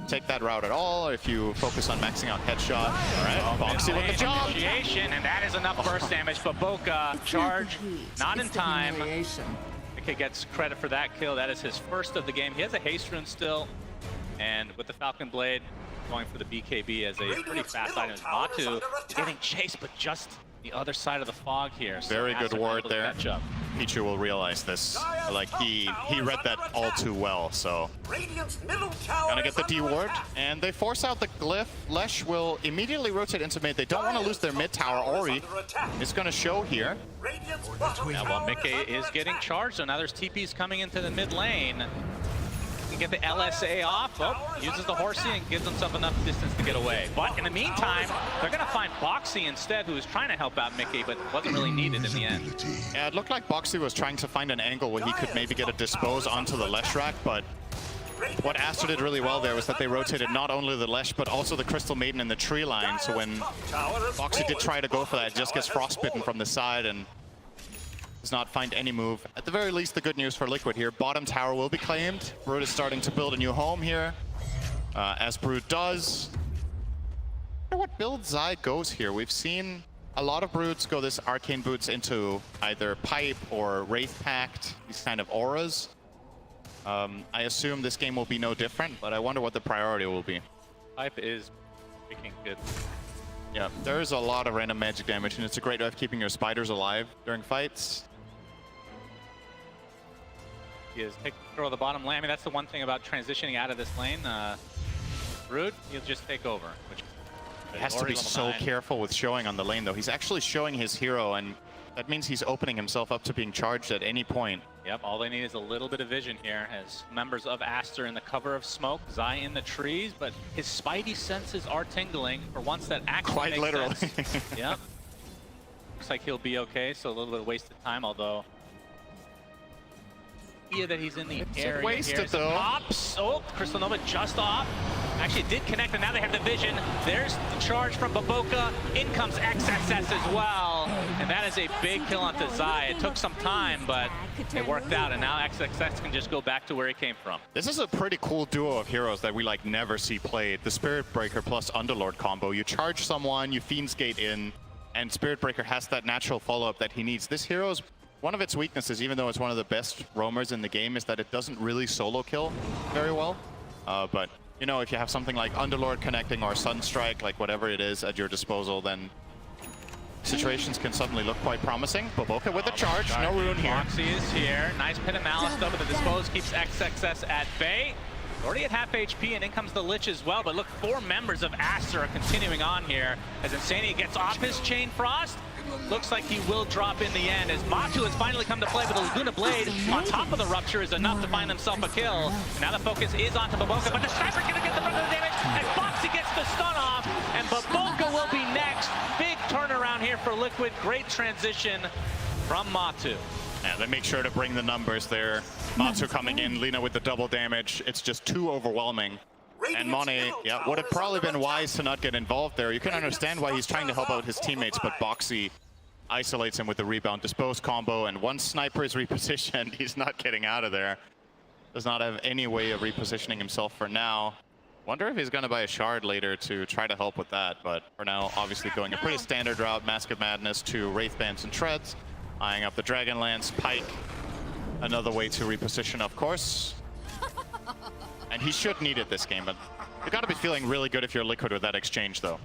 take that route at all, or if you focus on maxing out Headshot. All right, Boxy with the job. And that is enough burst damage. Baboka charge, not in time. Mika gets credit for that kill. That is his first of the game. He has a haste rune still, and with the Falcon Blade, going for the BKB as a pretty fast item. Matu getting chased, but just the other side of the fog here. So very good ward there. Pichu will realize this. Like he read that all too well. So gonna get the D ward, and they force out the glyph. Lesh will immediately rotate into mid. They don't want to lose their mid tower. Ori is gonna show here. Yeah, well, Mickey is getting charged, so now there's TPs coming into the mid lane. Get the LSA off. Oh, uses the horsey and gives himself enough distance to get away. But in the meantime, they're going to find Boxy instead, who was trying to help out Mickey, but wasn't really needed in the end. Yeah, it looked like Boxy was trying to find an angle where he could maybe get a dispose onto the Lesh rack, but what Aster did really well there was that they rotated not only the Lesh, but also the Crystal Maiden in the tree line. So when Boxy did try to go for that, it just gets frostbitten from the side and does not find any move. At the very least, the good news for Liquid here, bottom tower will be claimed. Brood is starting to build a new home here, as Brood does. I wonder what build Zai goes here. We've seen a lot of Broods go this Arcane Boots into either Pipe or Wraith Pact, these kind of auras. I assume this game will be no different, but I wonder what the priority will be. Pipe is making good. Yeah, there is a lot of random magic damage, and it's a great way of keeping your spiders alive during fights. He is taking control of the bottom lane. I mean, that's the one thing about transitioning out of this lane. Brood, he'll just take over. Which he has to be so careful with showing on the lane, though. He's actually showing his hero, and that means he's opening himself up to being charged at any point. Yep, all they need is a little bit of vision here as members of Aster in the cover of smoke, Zai in the trees, but his spidey senses are tingling for once that actually quite makes literally. Sense. Yep. Looks like he'll be okay, so a little bit of wasted time, although that he's in the area wasted here. though. Pops. Oh, Crystal Nova just off. Actually did connect, and now they have the vision. There's the charge from Baboka. In comes XXS as well. And that is a big kill onto Zai. It took some time, but it worked out, and now XXS can just go back to where he came from. This is a pretty cool duo of heroes that we like never see played. The Spirit Breaker plus Underlord combo. You charge someone, you Fiend's Gate in, and Spirit Breaker has that natural follow-up that he needs. This hero's one of its weaknesses, even though it's one of the best roamers in the game, is that it doesn't really solo kill very well. But, you know, if you have something like Underlord connecting or Sunstrike, like whatever it is at your disposal, then situations can suddenly look quite promising. Baboka with the charge, no rune here. Foxy is here. Nice pit of Malice though, but the dispose keeps XXS at bay. Already at half HP, and in comes the Lich as well. But look, 4 members of Aster are continuing on here as Insania gets off his Chain Frost. looks like he will drop in the end as Matu has finally come to play with the Laguna Blade on top of the Rupture is enough to find himself a kill. Now the focus is onto Baboka, but the Sniper's gonna get the brunt of the damage as Boxy gets the stun off, and Baboka will be next. Big turnaround here for Liquid. Great transition from Matu. Yeah, they make sure to bring the numbers there. Matu coming in, Lina with the double damage. It's just too overwhelming. And Mone, yeah, would have probably been wise to not get involved there. You can understand why he's trying to help out his teammates, but Boxy isolates him with the rebound dispose combo, and once Sniper is repositioned, he's not getting out of there. Does not have any way of repositioning himself for now. Wonder if he's going to buy a shard later to try to help with that, but for now, obviously going a pretty standard route, Mask of Madness to Wraith Bands and Treads, eyeing up the Dragonlance, Pike, another way to reposition, of course. And he should need it this game, but you got to be feeling really good if you're Liquid with that exchange, though.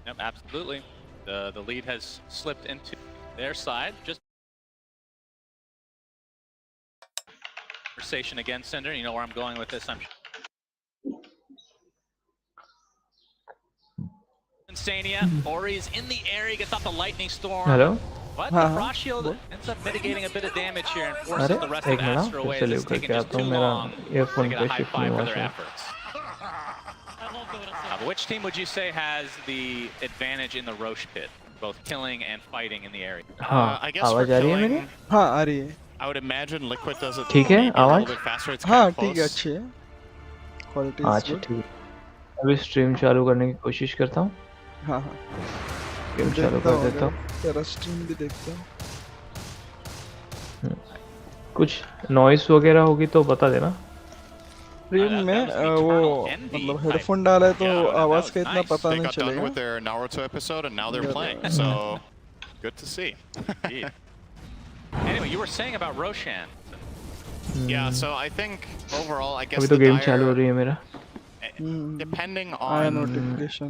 Yep, absolutely. The lead has slipped into their side. Just conversation again, Cinder. You know where I'm going with this, I'm sure. Insania, Ori is in the area, gets off the Lightning Storm. Hello? But the Frost Shield ends up mitigating a bit of damage here and forces the rest of Astra away. It's taken just too long to get a high five for their efforts. Which team would you say has the advantage in the Roche pit, both killing and fighting in the area? I guess for killing, I would imagine Liquid does it maybe a little bit faster. It's kind of close. ठीक है, अच्छी है. Quality is अच्छा good. ठीक. अभी stream चालू करने की कोशिश करता हूँ. हाँ. स्ट्रीम चालू कर देता हूँ. तेरा स्ट्रीम भी देखता हूँ. कुछ नॉइस वगैरह होगी तो बता देना. स्ट्रीम में वो मतलब हेडफोन डाला है तो आवाज का इतना पता नहीं चलेगा. They got done with चलेगा. their Naruto episode and now they're playing, so good to see. Anyway, you were saying about Roshan. Yeah, so I think overall, I guess अभी तो the गेम Dire, चालू हो रही है मेरा. depending on,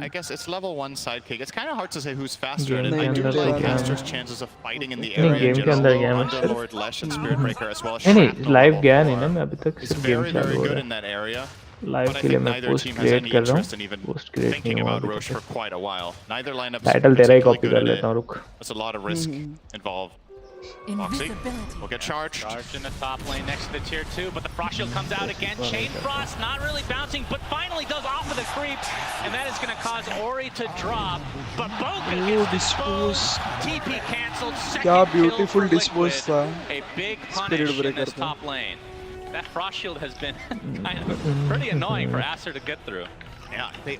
I guess it's level 1 sidekick. It's kind of hard to say who's faster at it. I do like Aster's chances of fighting in the area in general. Underlord, Lesh, and Spirit Breaker as well as नहीं Shrapnel. Live गया नहीं ना मैं अभी तक It's सिर्फ game very, चालू very हो good रहा in that area. है. लाइव But I के लिए think मैं neither post team has create any कर रहा interest in हूँ. even पोस्ट क्रिएट thinking नहीं हुआ about अभी Roche for तक. quite a while. Neither lineup is title तेरा ही particularly कॉपी good कर at लेता हूँ. it. रुक. There's a lot of risk involved. Boxy will get charged. Charged in the top lane next to the tier 2, but the Frost Shield comes out again. Chain Frost not really bouncing, but finally does off of the creep, and that is going to cause Ori to drop. But Boka gets disposed. TP cancelled. क्या Second kill for beautiful dispose Liquid. था. A big Spirit punish in Breaker this था. top lane. That Frost Shield has been kind of pretty annoying for Aster to get through. Yeah, they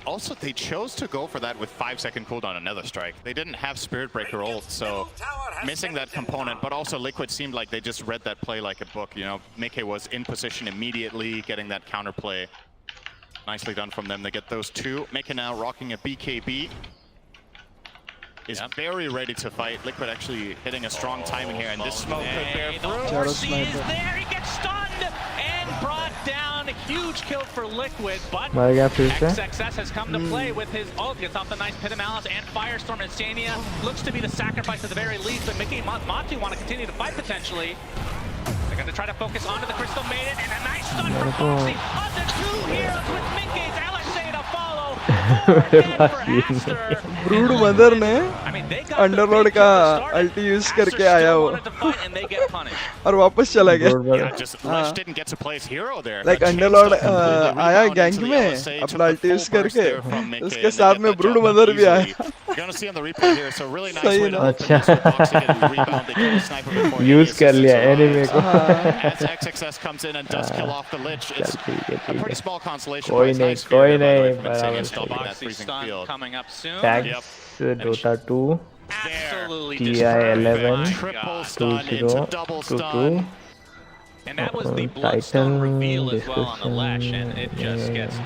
chose to go for that with 5-second cooldown another strike. They didn't have Spirit Breaker ult, so missing that component, but also Liquid seemed like they just read that play like a book. You know, Mickey was in position immediately, getting that counterplay. Nicely done from them. They get those two. Mickey now rocking a BKB. Is very ready to fight. Liquid actually hitting a strong timing here, and this smoke could bear fruit. Mercy is there, he gets stunned and brought down. Huge kill for Liquid, but मर गया फिर से. XXS has come to play with his ult. Gets off the nice Pit of Malice and Firestorm. And Stania looks to be the sacrifice at the very least, but Mickey and Matu want to continue to fight potentially. They're going to try to focus onto the Crystal Maiden, and a nice stun from Foxy on the two heroes with Mickey's LSA to follow. Brood mother ने अंडरलॉर्ड का अल्टी use करके आया वो और वापस चला गया. Like अंडरलॉर्ड आया गैंग में अपना अल्टी यूज करके, उसके साथ में ब्रूड मदर भी आया. सही ना. अच्छा यूज कर लिया एनिमे को. कोई नहीं कोई नहीं बराबर. Tags Dota 2 TI11 2022 and that was the Bloodstone reveal as well on the Lesh, and it just gets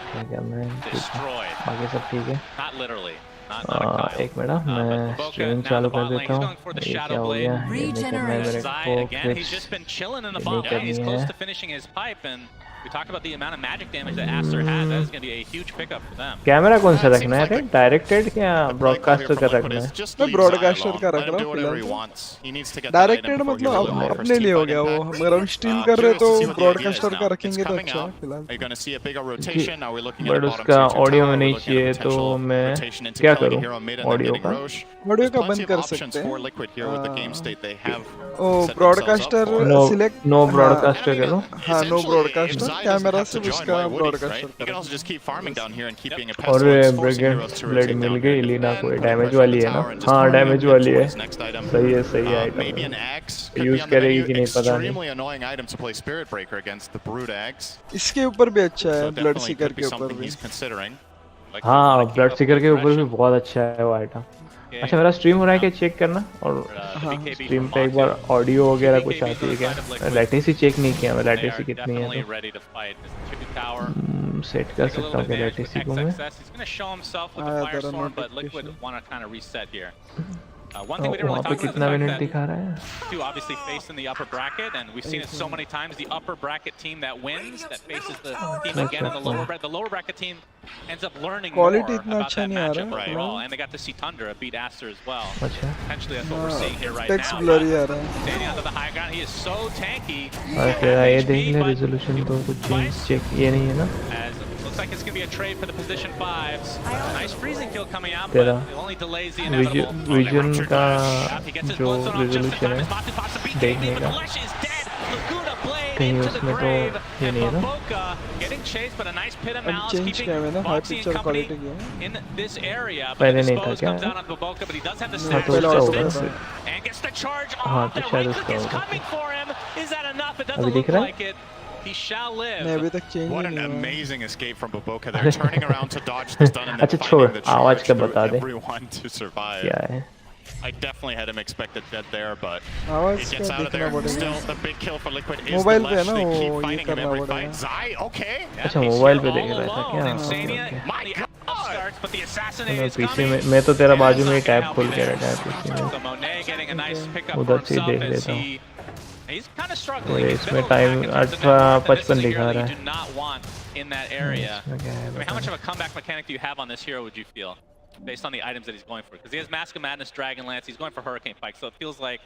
destroyed. बाकी सब ठीक है. Not literally. Not एक मिनट मैं स्ट्रीम चालू कर देता हूँ. ये क्या हो गया? ये नहीं करना है मेरे को. Again, he's just been chilling in the bottom lane. He's close to finishing his pipe, and We talked about the amount of magic damage that Aster has. That is going to be a huge pickup for them. Camera कौन सा रखना है? Directed क्या broadcaster का रखना है? मैं broadcaster का रख रहा हूँ फिलहाल। डायरेक्टेड मतलब अपने लिए हो गया वो। अगर हम स्ट्रीम कर रहे तो ब्रॉडकास्टर का रखेंगे तो अच्छा है फिलहाल। बट उसका ऑडियो में नहीं चाहिए तो मैं क्या करूँ ऑडियो का? ऑडियो का बंद कर सकते हैं। ओ ब्रॉडकास्टर सिलेक्ट नो ब्रॉडकास्टर करो। हाँ नो ब्रॉडकास्टर कैमरा से उसका ब्रॉडकास्टर करो। और ब्लेड मिल गई लीना को। डैमेज वाली है ना? हाँ डैमेज वाली है। सही है आइटम। यूज करेगी कि नहीं पता नहीं। इसके ऊपर भी अच्छा है ब्लड सीकर के ऊपर भी। हाँ ब्लड सीकर के ऊपर भी बहुत अच्छा है वो आइटम। अच्छा मेरा स्ट्रीम हो रहा है क्या चेक करना? और स्ट्रीम पे एक बार ऑडियो वगैरह कुछ आती है क्या? लैटेंसी चेक नहीं किया मैं, लैटेंसी कितनी है तो सेट कर सकता हूँ क्या लैटेंसी को मैं? One thing we didn't really talk about कितना मिनट दिखा रहा है? To obviously face in the upper bracket, and we've seen it so many times. The upper bracket team that wins, that faces the team again in the lower bracket. The lower bracket team ends up learning more about that matchup overall, and they got to see Tundra beat Aster as well. Potentially, that's what we're seeing here right now. Standing onto the high ground, he is so tanky. ये देख ले resolution तो कुछ check ये नहीं है ना? Looks like it's going to be a trade for the position 5s. Nice freezing kill coming out, but it only delays the inevitable. Vision का जो resolution है देखने का कहीं उसमें तो ये नहीं है ना? Getting chased, but a nice pit of malice keeping Boxy and company in this area. पहले नहीं था क्या? हाँ तो उसका होगा and gets the charge हाँ off. तो The शायद right click उसका is होगा। coming for him. Is that enough? It अभी doesn't दिख look रहा है? like it. He shall live. मैं अभी तक चेंज What नहीं an हुआ। amazing escape from Baboka there, turning around to dodge the stun and then अच्छा छोड़ finding the आवाज charge का through बता दे everyone to survive. क्या है? I definitely had him expected dead there, but आवाज he का gets out of देखना there. पड़ेगा। Still, the big kill for Liquid is the mobile पे है Lesh. ना They वो keep ये finding him करना every पड़ेगा। fight. Zai, okay. अच्छा मोबाइल पे देख रहा था क्या? मैं पीछे में मैं तो तेरा बाजू में टैब खोल के रखा है पीछे में उधर से देख लेता हूँ। और इसमें टाइम 18:55 दिखा रहा है। In that area. I mean, how much of a comeback mechanic do you have on this hero, would you feel? Based on the items that he's going for, because he has Mask of Madness, Dragon Lance, he's going for Hurricane Pike, so it feels like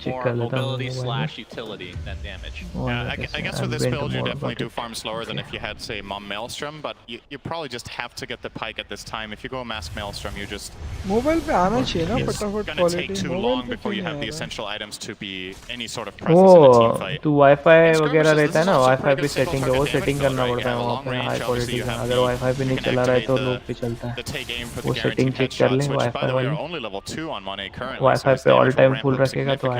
more mobility / utility than damage. Yeah, I guess with this build you definitely do farm slower than if you had, say, Mom Maelstrom, but you probably just have to get the Pike at this time. If you go Mask Maelstrom, you just mobile पे आना चाहिए ना फटाफट gonna quality. take too mobile long पे before क्यों you have नहीं the आ रहा? essential items to be any sort of presence in a team वो fight. तू वाईफाई वगैरह रहता है ना, वाईफाई पे सेटिंग है वो सेटिंग करना पड़ता है वहाँ पे हाई क्वालिटी का। अगर वाईफाई पे नहीं चला रहा है तो लोग पे चलता है। वो सेटिंग चेक कर ले वाईफाई वाली। वाईफाई पे ऑल टाइम फुल रखेगा तो आएगा।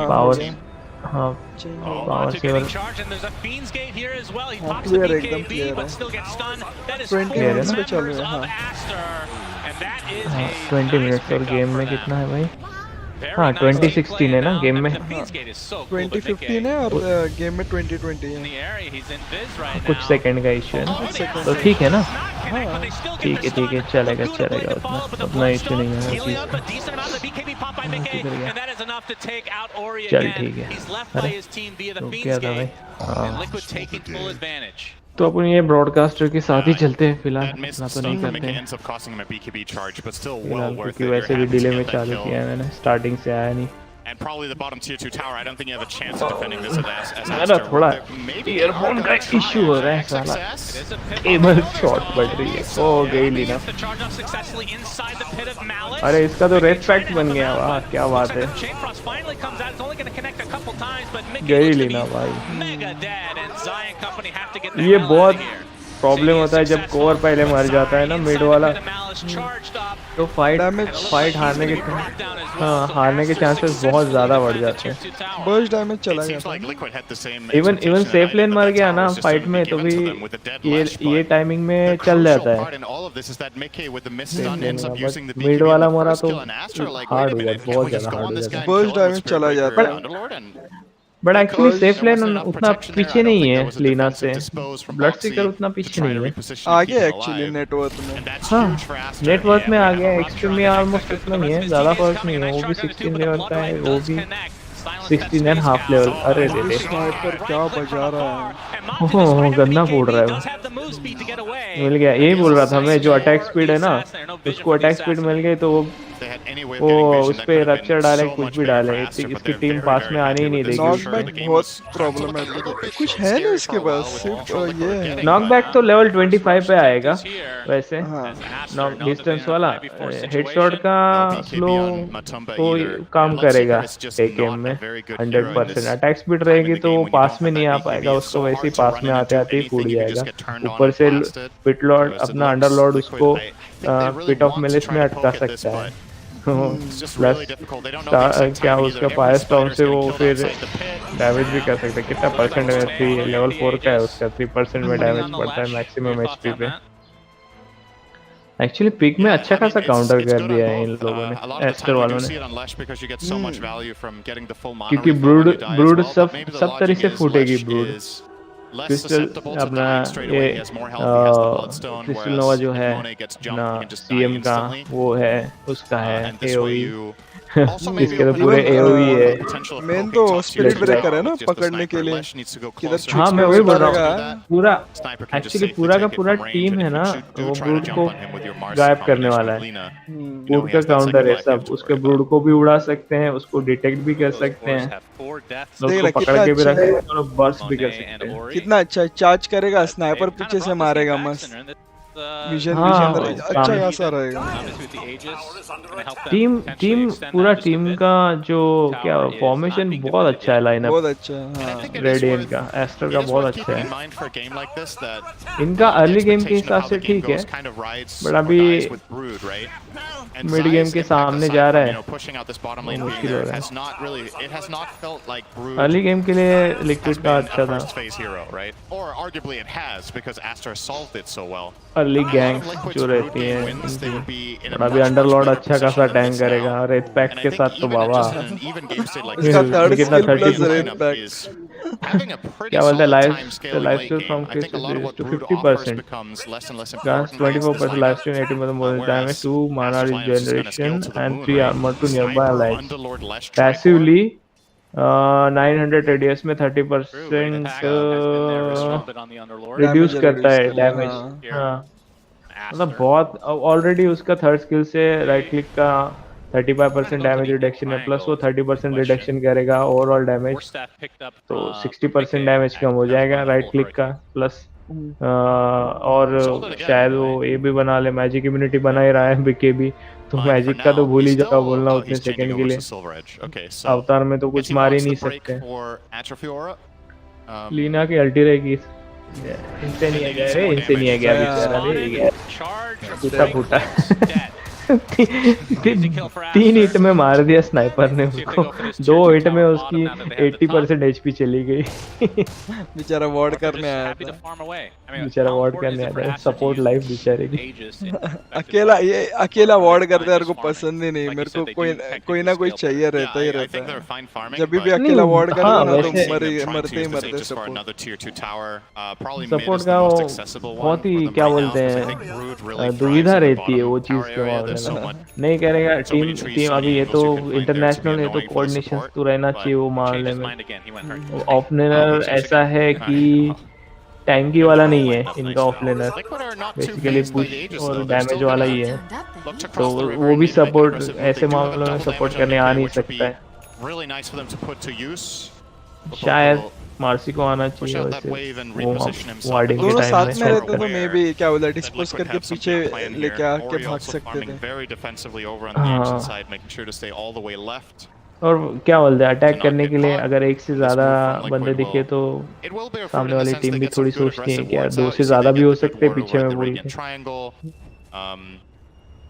पावर हाँ पावर सेवर क्लियर एकदम क्लियर है। 20 मिनट्स पे चल रहा है। हाँ 20 मिनट्स और गेम में कितना है भाई? हाँ 2016 है ना गेम में? 2015 है और गेम में 2020 है। कुछ सेकंड का इशू है ना, तो ठीक है ना? ठीक है चलेगा उतना इशू नहीं है। चल ठीक है। अरे तो क्या था भाई? तो अपन ये ब्रॉडकास्टर के साथ ही चलते हैं फिलहाल, इतना तो नहीं करते हैं फिलहाल क्योंकि वैसे भी डिले में चालू किया है मैंने, स्टार्टिंग से आया नहीं। And probably the bottom tier 2 tower. I don't think you have a chance of defending this as मेरा थोड़ा ईयरफोन का इशू हो रहा है साला, केबल शॉर्ट बढ़ रही है। ओ गई लीना। अरे इसका तो रेड फैक्ट बन गया, वाह क्या बात है। गई लीना भाई। ये बहुत प्रॉब्लम होता है जब कोर पहले मर जाता है ना मिड वाला, तो फाइट हारने के चांसेस बहुत ज्यादा बढ़ जाते हैं। बर्स्ट डैमेज चला गया। इवन सेफ लेन मर गया ना फाइट में तो भी ये टाइमिंग में चल जाता है। मिड वाला मरा तो हार्ड हो जाता, बहुत ज्यादा हार्ड हो जाता है। बर्स्ट डैमेज चला जाता है। बट एक्चुअली सेफ लेन उतना पीछे नहीं है लीना से, ब्लड सीकर उतना पीछे नहीं है, आगे एक्चुअली नेटवर्क में। हाँ नेटवर्क में आ गया, एक्सट्रीम में ऑलमोस्ट उतना नहीं है, ज़्यादा फर्क नहीं है। वो भी 16 लेवल का है, वो भी 16.5 लेवल, अरे दे दे। स्नाइपर क्या बजा रहा है। ओह गन्ना फोड़ रहा है वो। मिल गया, यही बोल रहा था मैं, जो अटैक स्पीड है ना, उसको अटैक स्पीड मिल गई तो वो उस पे रप्चर डाले कुछ भी डाले, इसकी टीम पास में आने ही नहीं देगी। नॉकबैक बहुत प्रॉब्लमेटिक है, कुछ है नहीं इसके पास, सिर्फ ये है। नॉकबैक तो लेवल 25 पे आएगा वैसे। नॉक डिस्टेंस वाला हेडशॉट का स्लो तो काम करेगा एक गेम में 100%। अटैक स्पीड रहेगी तो वो पास में नहीं आ पाएगा, उसको वैसे ही पास में आते आते ही फूट जाएगा। ऊपर से पिटलॉर्ड अपना अंडरलॉर्ड उसको पिट ऑफ मिलिस में अटका सकता है। प्लस क्या उसका फायर स्टॉर्म से वो फिर डैमेज भी कर सकता है। कितना परसेंट है? लेवल 4 का है उसका, 3% में डैमेज पड़ता है मैक्सिमम एचपी पे। एक्चुअली पिक में अच्छा खासा काउंटर कर दिया है इन लोगों ने, एस्टर वालों ने, क्योंकि ब्रूड सब तरह से फूटेगी। ब्रूड क्रिस्टल अपना ये क्रिस्टल नोवा जो है ना सीएम का, वो है उसका है एओई इसके तो पूरे एओई है। मेन तो स्पिरिट ब्रेकर है ना पकड़ने के लिए, किधर हाँ मैं वही बोल रहा हूँ, पूरा एक्चुअली पूरा का पूरा टीम है ना, वो ब्रूड को गायब करने वाला है। ब्रूड का काउंटर है सब, उसके ब्रूड को भी उड़ा सकते हैं, उसको डिटेक्ट भी कर सकते हैं, उसको पकड़ के भी रख सकते हैं और बर्स्ट भी कर सकते हैं। कितना अच्छा चार्ज करेगा, स्नाइपर पीछे से मारेगा, मस्त विजन अच्छा खासा रहेगा। टीम पूरा टीम का जो क्या फॉर्मेशन बहुत अच्छा है, लाइनअप बहुत अच्छा है। रेडियंट का, एस्टर का बहुत अच्छा है। इनका अर्ली गेम के हिसाब से ठीक है, बट अभी मिड गेम के सामने जा रहा है, मुश्किल हो रहा है। अर्ली गेम के लिए लिक्विड का अच्छा था। अर्ली गैंग्स जो रहती है इनकी, अभी अंडरलॉर्ड अच्छा खासा टैंक करेगा रेड पैक के साथ तो बाबा कितना 30 क्या बोलते हैं life steal from crystal to 50%, गांस 24% life steal 80% more damage, 2 mana regeneration and 3 armor to nearby allies. Passively 900 radius में 30% रिड्यूस करता है डैमेज। हाँ मतलब बहुत, ऑलरेडी उसका थर्ड स्किल से राइट क्लिक का 35% डैमेज रिडक्शन है, प्लस वो 30% रिडक्शन करेगा ओवरऑल डैमेज, तो 60% डैमेज कम हो जाएगा राइट क्लिक का। प्लस और शायद वो ये भी बना ले, मैजिक इम्यूनिटी बना ही रहा है बीके भी, तो मैजिक का तो भूल ही जाओ बोलना उतने सेकंड के लिए। अवतार में तो कुछ मार ही नहीं सकते। लीना की अल्टी रहेगी, इनसे नहीं आ गया रे, इनसे नहीं आ गया बेचारा रे, टूटा फूटा 3 हिट में मार दिया स्नाइपर ने उसको, 2 हिट में उसकी 80% एचपी चली गई। बेचारा वार्ड करने आया था, बेचारा वार्ड करने आया था, सपोर्ट लाइफ बेचारे की। अकेला वार्ड करते हैं, मेरे को पसंद ही नहीं, मेरे को कोई ना कोई चाहिए रहता ही रहता है। जब भी अकेला वार्ड करता ना तो मरते ही मरते सपोर्ट का बहुत ही क्या बोलते हैं दुविधा रहती है वो चीज के मामले में। नहीं करेगा टीम अभी ये तो इंटरनेशनल है तो कोऑर्डिनेशन तो रहना चाहिए वो मामले में। ऑफलाइनर ऐसा है कि टैंकी वाला नहीं है इनका, ऑफलाइनर बेसिकली पुश और डैमेज वाला ही है, तो वो भी सपोर्ट ऐसे मामलों में सपोर्ट करने आ नहीं सकता है। शायद मार्सी को आना चाहिए वैसे, वो वार्डिंग के टाइम में साथ में रहते तो मे बी क्या बोला डिस्पोज करके पीछे लेके आके भाग सकते थे। और क्या बोलते हैं अटैक करने के लिए अगर एक से ज्यादा बंदे दिखे तो सामने वाली टीम भी थोड़ी सोचती है कि यार 2 से ज्यादा भी हो सकते हैं पीछे में बोल के।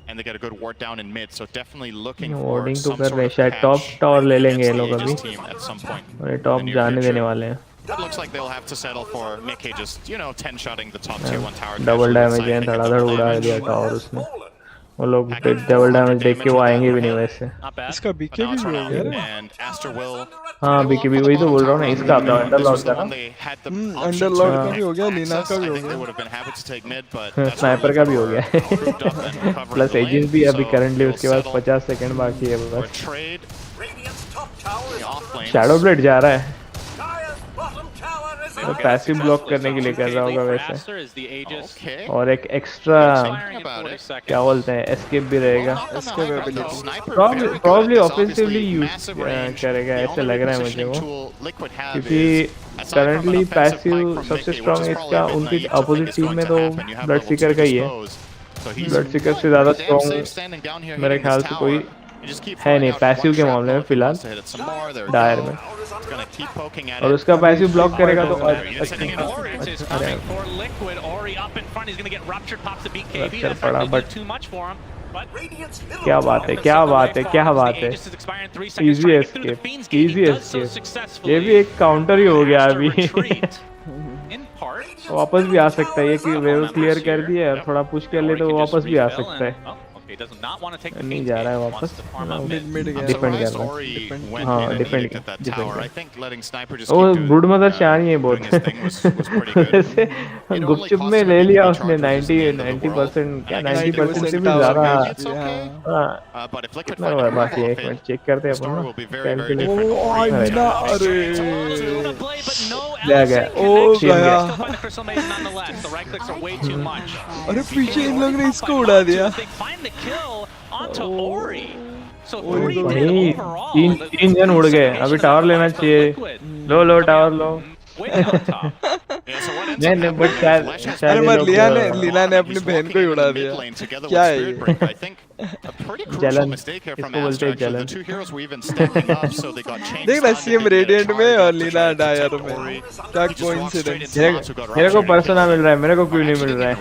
And they get a good ward down in mid, so definitely looking for wording तो some कर sort रहे of शायद टॉप टावर ले लेंगे ये लोग अभी, at some point. और ये टॉप जाने देने वाले हैं। It looks like they'll have to settle for Mickey just, you know, 10-shotting the top tier 1 tower. Double damage है, धड़ाधड़ उड़ा दिया टावर उसने। वो लोग डबल डैमेज देख के वो आएंगे भी नहीं वैसे। इसका बीके भी हो गया। हाँ बीके भी, वही तो बोल रहा हूँ ना, इसका अपना अंडरलॉर्ड का ना, अंडरलॉर्ड का भी हो गया, लीना का भी हो गया, स्नाइपर का भी हो गया प्लस एजेंट भी अभी करंटली उसके पास 50 सेकंड बाकी है बस। शैडो ब्लेड जा रहा है तो पैसिव ब्लॉक करने के लिए कर रहा होगा वैसे और एक एक्स्ट्रा क्या बोलते हैं एस्केप भी रहेगा प्रॉब्ली ऑफेंसिवली यूज करेगा ऐसे लग रहा है मुझे वो क्योंकि करंटली पैसिव सबसे स्ट्रॉन्ग इसका उनकी अपोजिट टीम में तो ब्लड सीकर का ही है ब्लड सीकर से ज़्यादा स्ट्रॉन्ग मेरे ख्याल से कोई है नहीं पैसिव के मामले में फिलहाल डायर में और उसका पैसिव ब्लॉक करेगा तो अच्छा पड़ा बट क्या बात है क्या बात है क्या बात है इजी एस्केप ये भी एक काउंटर ही हो गया अभी वापस भी आ सकता है ये कि वेव क्लियर कर दिया और थोड़ा पुश कर ले तो वापस भी आ सकता है नहीं जा रहा है वापस डिफेंड कर रहा है हाँ डिफेंड वो ब्रूड मदर शानी है बहुत जैसे गुपचुप में ले लिया उसने 90% क्या 90% से भी ज़्यादा हाँ कितना हुआ बाकी एक मिनट चेक करते हैं अपन ना ले गया ओ गया अरे पीछे इन लोग ने इसको उड़ा दिया तीन जन उड़ गए अभी टावर लेना चाहिए लो टावर लो नहीं बट शायद अरे लीना ने अपनी बहन को ही उड़ा दिया क्या है ये जलन इसको बोलते हैं जलन देख ना सीएम रेडिएंट में और लीना डायर में क्या कोइंसिडेंस मेरे को पर्सनल मिल रहा है मेरे को क्यों नहीं मिल रहा है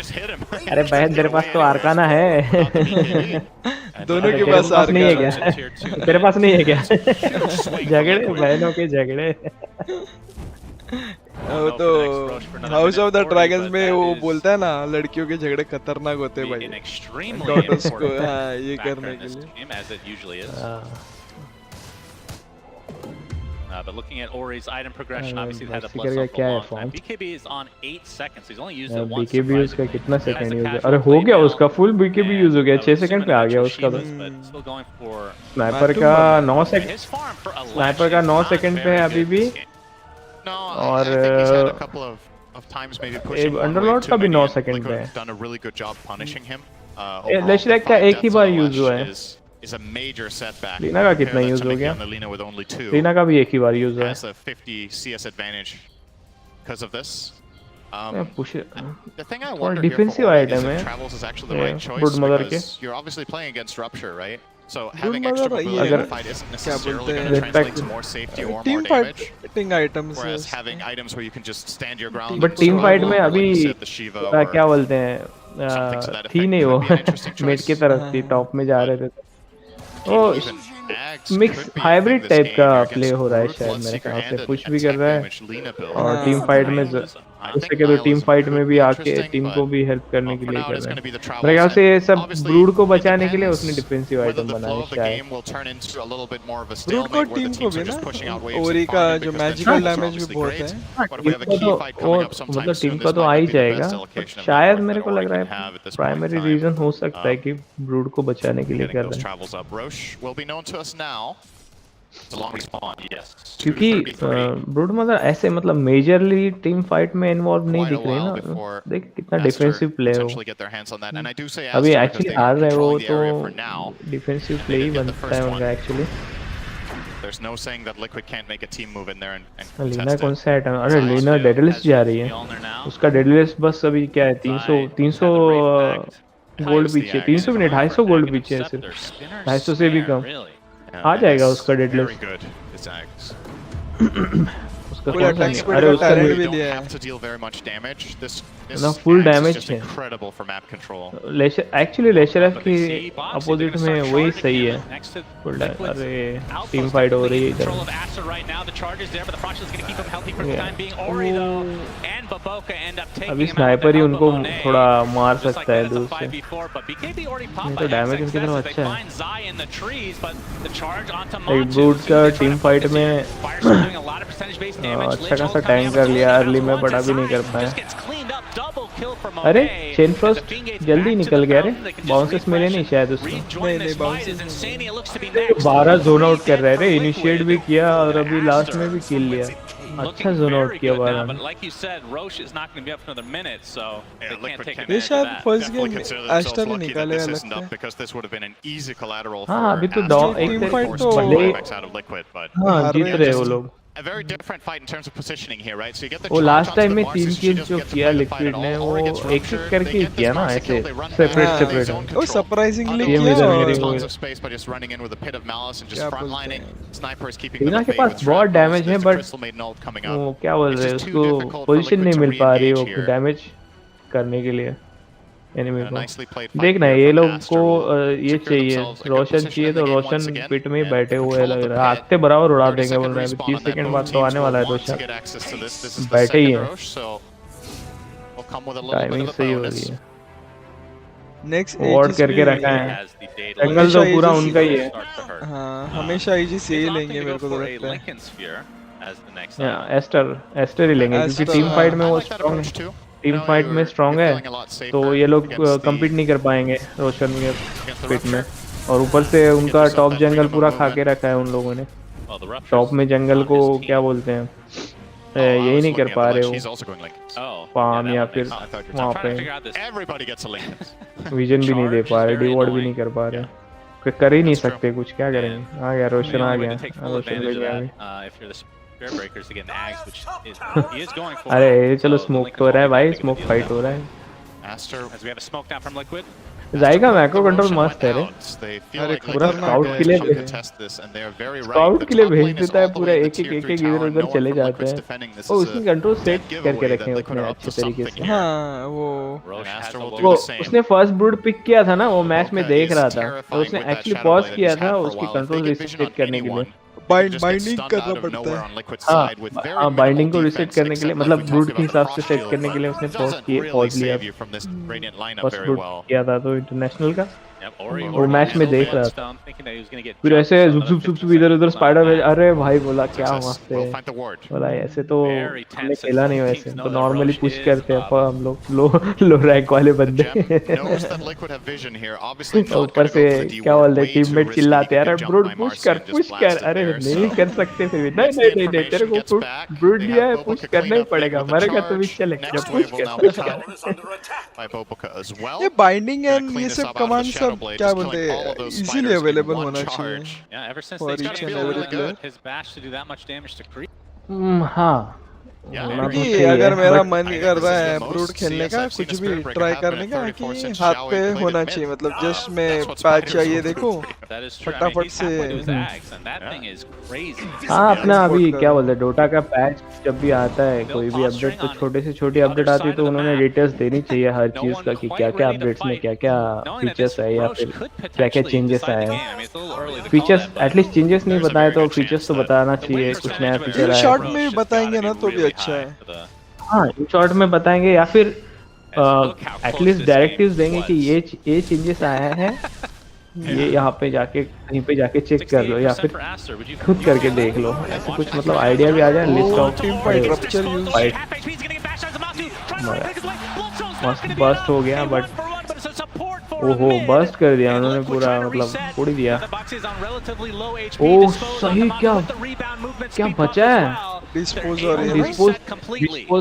अरे बहन तेरे पास तो आर्काना है दोनों के पास आर्काना नहीं है क्या तेरे पास नहीं है क्या झगड़े बहनों के झगड़े वो तो हाउस ऑफ द ड्रैगन्स में वो बोलता है ना लड़कियों के झगड़े खतरनाक होते हैं भाई डॉटर्स को हाँ ये करने के लिए but looking at Ori's item progression, obviously they had a plus up for long time. BKB is on 8 seconds. He's only used it once. BKB उसका कितना सेकंड यूज है अरे हो गया उसका फुल BKB यूज हो गया 6 सेकंड पे आ गया उसका तो स्नाइपर का 9 सेकंड स्नाइपर का 9 सेकंड पे है अभी भी और अंडरलॉर्ड का भी 9 सेकंड पे है लेशरैक का एक ही बार यूज हुआ है is a major setback. Leena का कितना यूज हो गया लीना का भी एक ही बार यूज हुआ है 50 CS advantage because of this. Push The thing I wonder defensive item है travels is actually the right choice because you're obviously playing against Rupture, right? So having extra mobility in the fight isn't necessarily going to translate to more safety or more damage. Fighting items. Whereas having items where you can just stand your ground. But team fight में अभी क्या बोलते हैं थी नहीं वो mid की तरफ थी टॉप में जा रहे थे वो मिक्स हाइब्रिड टाइप का प्ले हो रहा है शायद मेरे ख्याल से पुश भी कर रहा है और टीम फाइट में उससे के तो टीम फाइट में भी आके टीम को भी हेल्प करने के लिए कर रहा है मेरे ख्याल से ये सब ब्रूड को बचाने के लिए उसने डिफेंसिव आइटम बनाया शायद ब्रूड को टीम को भी ना ओरी का जो मैजिकल डैमेज भी बहुत है मतलब टीम का तो आ ही जाएगा शायद मेरे को लग रहा है प्राइमरी रीजन हो सकता है कि ब्रूड को बचाने के लिए कर रहा है क्योंकि ब्रूड मदर ऐसे मतलब मेजरली टीम फाइट में इन्वॉल्व नहीं दिख रही ना देख कितना डिफेंसिव प्ले हो अभी एक्चुअली हार रहे हो तो डिफेंसिव प्ले ही बनता है उनका एक्चुअली लीना कौन सा आइटम अरे लीना डेडलिस्ट जा रही है उसका डेडलिस्ट बस अभी क्या है 300 गोल्ड पीछे 300 भी नहीं 250 गोल्ड पीछे है सिर्फ 250 से भी कम आ जाएगा उसका डेडलिफ्ट उसका अरे उसका भी लिया है ना फुल डैमेज है लेशर एक्चुअली लेशर की अपोजिट में वही सही है फुल डैमेज अरे टीम फाइट हो रही है इधर अभी स्नाइपर ही उनको थोड़ा मार सकता है दूर से तो डैमेज उनकी तरफ अच्छा है एक ब्रूड का टीम फाइट में अच्छा खासा टैंक कर लिया अर्ली में बट अभी नहीं कर पाया अरे चेन फ्रॉस्ट जल्दी निकल गया रे, बाउंसेस मिले नहीं शायद उसको। नहीं बाउंसेस 12 जोन आउट कर रहे थे, इनिशिएट भी किया और अभी लास्ट में भी किल लिया। अच्छा जोन आउट किया 12 ने। ये शायद फर्स्ट गेम एस्टर ही निकालेगा लगता है। हाँ अभी तो एक हाँ जीत रहे वो लोग। A very different fight in terms of positioning here, right? So you get the वो लास्ट टाइम में 3 किल्स जो किया लिक्विड ने वो एक करके किया ना ऐसे सेपरेट। वो सरप्राइजिंगली किया। Tons of space by just running in with a pit of malice and just frontlining. Snipers keeping them के पास बहुत डैमेज है बट वो क्या बोल रहे हैं उसको पोजीशन नहीं मिल पा रही वो डैमेज करने के लिए एनिमी को। देखना ये लोग को ये चाहिए, रोशन चाहिए तो रोशन पिट में ही बैठे हुए लग रहा है, आगते बराबर उड़ा देंगे बोल रहे हैं। 30 सेकंड बाद तो आने वाला है रोशन, बैठे ही है, टाइमिंग सही हो रही है। नेक्स्ट वॉर्ड करके रखा है, जंगल तो पूरा उनका ही है। हाँ हमेशा एजिस यही लेंगे मेरे को तो लगता है। एस्टर ही लेंगे क्योंकि टीम फाइट में वो स्ट्रांग है, टीम फाइट में स्ट्रांग है तो ये लोग कम्पीट नहीं कर पाएंगे रोशन के पिट में। और ऊपर से उनका टॉप जंगल पूरा खा के रखा है उन लोगों ने, टॉप में जंगल को क्या बोलते हैं यही नहीं कर पा रहे हो फार्म या फिर वहाँ पे विजन भी नहीं दे पा रहे, डिवॉर्ड भी नहीं कर पा रहे, कर ही नहीं सकते कुछ, क्या करेंगे। आ गया रोशन, आ गया रोशन ले गया। अरे चलो स्मोक तो हो रहा है भाई, स्मोक फाइट हो रहा है। जाएगा मैक्रो कंट्रोल मस्त है रे, पूरा स्काउट के लिए भेज देता है, पूरा एक एक इधर उधर चले जाते हैं। और उसने कंट्रोल सेट करके रखे हैं उतने अच्छे तरीके से। हाँ वो उसने फर्स्ट ब्रूड पिक किया था ना, वो मैच में देख रहा था तो उसने एक्चुअली पॉज किया था उसकी कंट्रोल रिसेट करने के लिए। बाइंडिंग करना पड़ता है। हाँ बाइंडिंग को रिसेट करने के लिए, मतलब ब्रूड के हिसाब से सेट करने के लिए उसने पॉज लिया, फर्स्ट ब्रूड किया था तो इंटरनेशनल का वो मैच में देख रहा था। फिर ऐसे जुप जुप जुप जुप इधर उधर स्पाइडर भेज, अरे भाई बोला क्या मस्त है, बोला ऐसे तो हमने खेला नहीं, वैसे तो नॉर्मली पुश करते हैं हम लोग लो रैंक वाले बंदे। ऊपर से क्या बोलते हैं टीममेट चिल्लाते हैं, अरे ब्रूड पुश कर, अरे नहीं कर सकते फिर भी, नहीं तेरे को ब्रूड लिया है, पुश करना ही पड़ेगा, मरेगा तो भी चलेगा, पुश कर। ये बाइंडिंग एंड ये सब कमांड सब क्या बोलते हैं इजीली अवेलेबल होना चाहिए for each and every player. हाँ कि अगर मेरा मन कर रहा है ब्रूड खेलने का, कुछ भी ट्राई करने का, कि हाथ पे होना चाहिए, मतलब जस्ट मैं पैच चाहिए देखो फटाफट से। हाँ अपना अभी क्या बोलते हैं डोटा का पैच जब भी आता है कोई भी अपडेट तो छोटे से छोटी अपडेट आती है तो उन्होंने डिटेल्स देनी चाहिए हर चीज़ का कि क्या क्या अपडेट्स में क्या क्या फीचर्स है या फिर क्या क्या चेंजेस आए हैं। फीचर्स एटलीस्ट चेंजेस नहीं बताए तो फीचर्स तो बताना चाहिए, कुछ नया फीचर आया शॉर्ट में बताएंगे ना तो भी अच्छा है। हाँ इन शॉर्ट में बताएंगे या फिर एटलीस्ट डायरेक्टिव्स देंगे कि ये चेंजेस आया है, ये यहाँ पे जाके कहीं पे जाके चेक कर लो या फिर खुद करके देख लो, ऐसे कुछ मतलब आइडिया भी आ जाए। List of team fight rupture fight मस्त बस्ट हो गया, बट ओहो बस्ट कर दिया उन्होंने पूरा, मतलब फोड़ दिया। ओह सही, क्या बचा है, डिस्पोज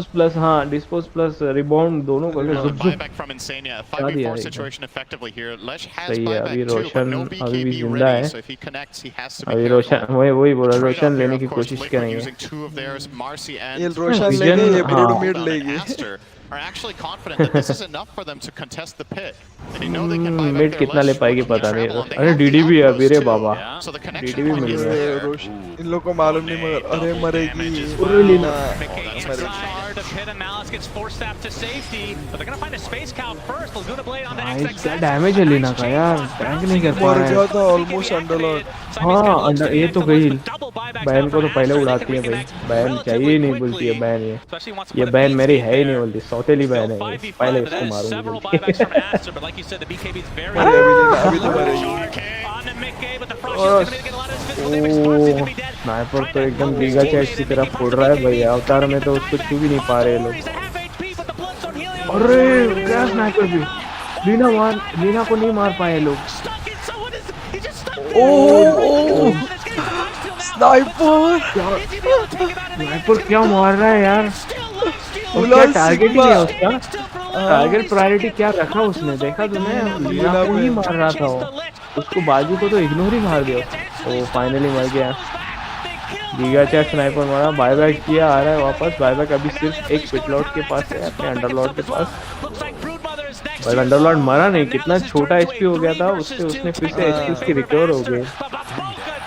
प्लस, हाँ डिस्पोज प्लस रिबाउंड दोनों करके जुप जुप क्या दिया है। सही है, अभी रोशन अभी भी जिंदा है, अभी रोशन वही बोला रोशन लेने की कोशिश करेंगे। ये रोशन लेंगे, ये ब्रूड मिड लेगी। are actually confident that this is enough for them to contest the pit. And you know they can buy back mid कितना ले पाएगी पता नहीं। अरे डीडीबी है अभी रे बाबा, डीडीबी मिल गया। इन लोगों को मालूम नहीं मगर अरे मरेगी लीना। क्या डैमेज है लीना का यार, टैंक नहीं कर पा रहा है। ऑलमोस्ट अंडरलॉर्ड। हाँ अंडर ये तो गई, बैन को तो पहले उड़ाती है भाई, बैन चाहिए ही नहीं बोलती है बैन, ये बैन मेरी है ही नहीं बोलती, सौतेली बैन है, पहले इसको मारूंगी। स्नाइपर तो एकदम गीगा चैट की तरफ फोड़ रहा है भाई, अवतार में तो उसको छू भी नहीं पा रहे लोग। अरे क्या स्नाइपर भी, लीना को नहीं मार पाए लोग। ओह स्नाइपर क्या मार रहा है यार, और क्या टारगेट ही है उसका, टारगेट प्रायोरिटी क्या रखा उसने, देखा तुमने, लीना को ही मार रहा था वो, उसको बाजू को तो इग्नोर ही मार दिया। वो फाइनली मर गया। गीगा चैट स्नाइपर मारा, बायबैक किया, आ रहा है वापस। बायबैक अभी सिर्फ एक पिटलॉर्ड के पास है, अपने अंडरलॉर्ड के पास, पर अंडरलॉर्ड मरा नहीं। कितना छोटा एचपी हो गया था उससे, उसने फिर से एचपी उसकी रिकवर हो गई।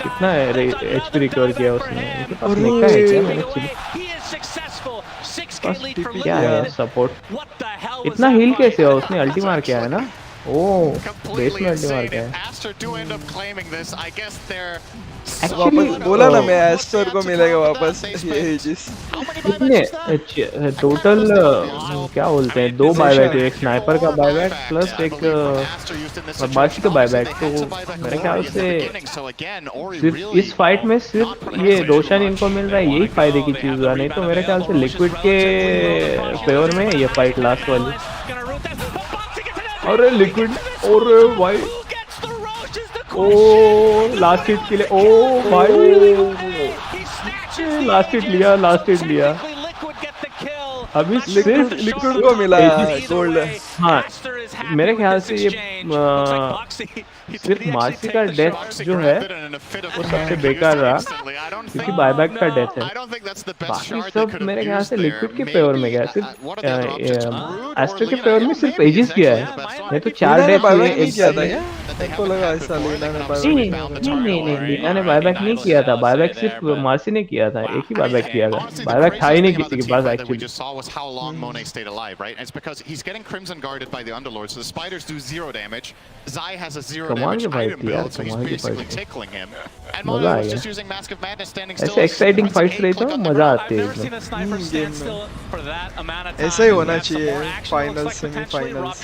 कितना एचपी रिकवर किया उसने, देखा है क्या मैंने क्या है सपोर्ट, इतना हील कैसे हुआ उसने, अल्टी मार के आया ना। ओह बेस में अल्टी मार के आया। वापस बोला ना मैं, एस्टर को मिलेगा वापस ये जिस कितने टोटल क्या बोलते हैं, 2 बायबैक, एक स्नाइपर का बायबैक प्लस एक बाशी का बायबैक। तो मेरे ख्याल से सिर्फ इस फाइट में सिर्फ ये रोशन इनको मिल रहा है, यही फायदे की चीज हुआ, नहीं तो मेरे ख्याल से लिक्विड के फेवर में ये फाइट लास्ट वाली। अरे लिक्विड, और भाई ओ लास्ट हिट के लिए, ओ भाई लास्ट हिट लिया। अभी सिर्फ लिक्विड को मिला गोल्ड। हाँ मेरे ख्याल से ये सिर्फ मार्सी का डेथ जो है वो सबसे बेकार रहा, क्योंकि बायबैक का डेथ है। बाकी सब मेरे ख्याल से लिक्विड के फेवर में गया, सिर्फ एस्टर के फेवर में सिर्फ एजिस किया है, नहीं तो 4 डेथ हुए। एक को लगा ऐसा लीना ने नहीं लीना ने बायबैक नहीं किया था, बायबैक सिर्फ मार्सी ने किया था, एक ही बायबैक किया था, बायबैक था ही नहीं किसी के पास actually. How long Monet stayed alive, right? And it's because he's getting Crimson guarded by the Underlord, so the spiders do 0 damage. Zai has a 0 damage item build, so he's basically tickling him. And Monet was just using Mask of Madness standing still. ऐसे exciting fights रही तो मजा आती है एकदम। ऐसा ही होना चाहिए फाइनल्स, सेमीफाइनल्स।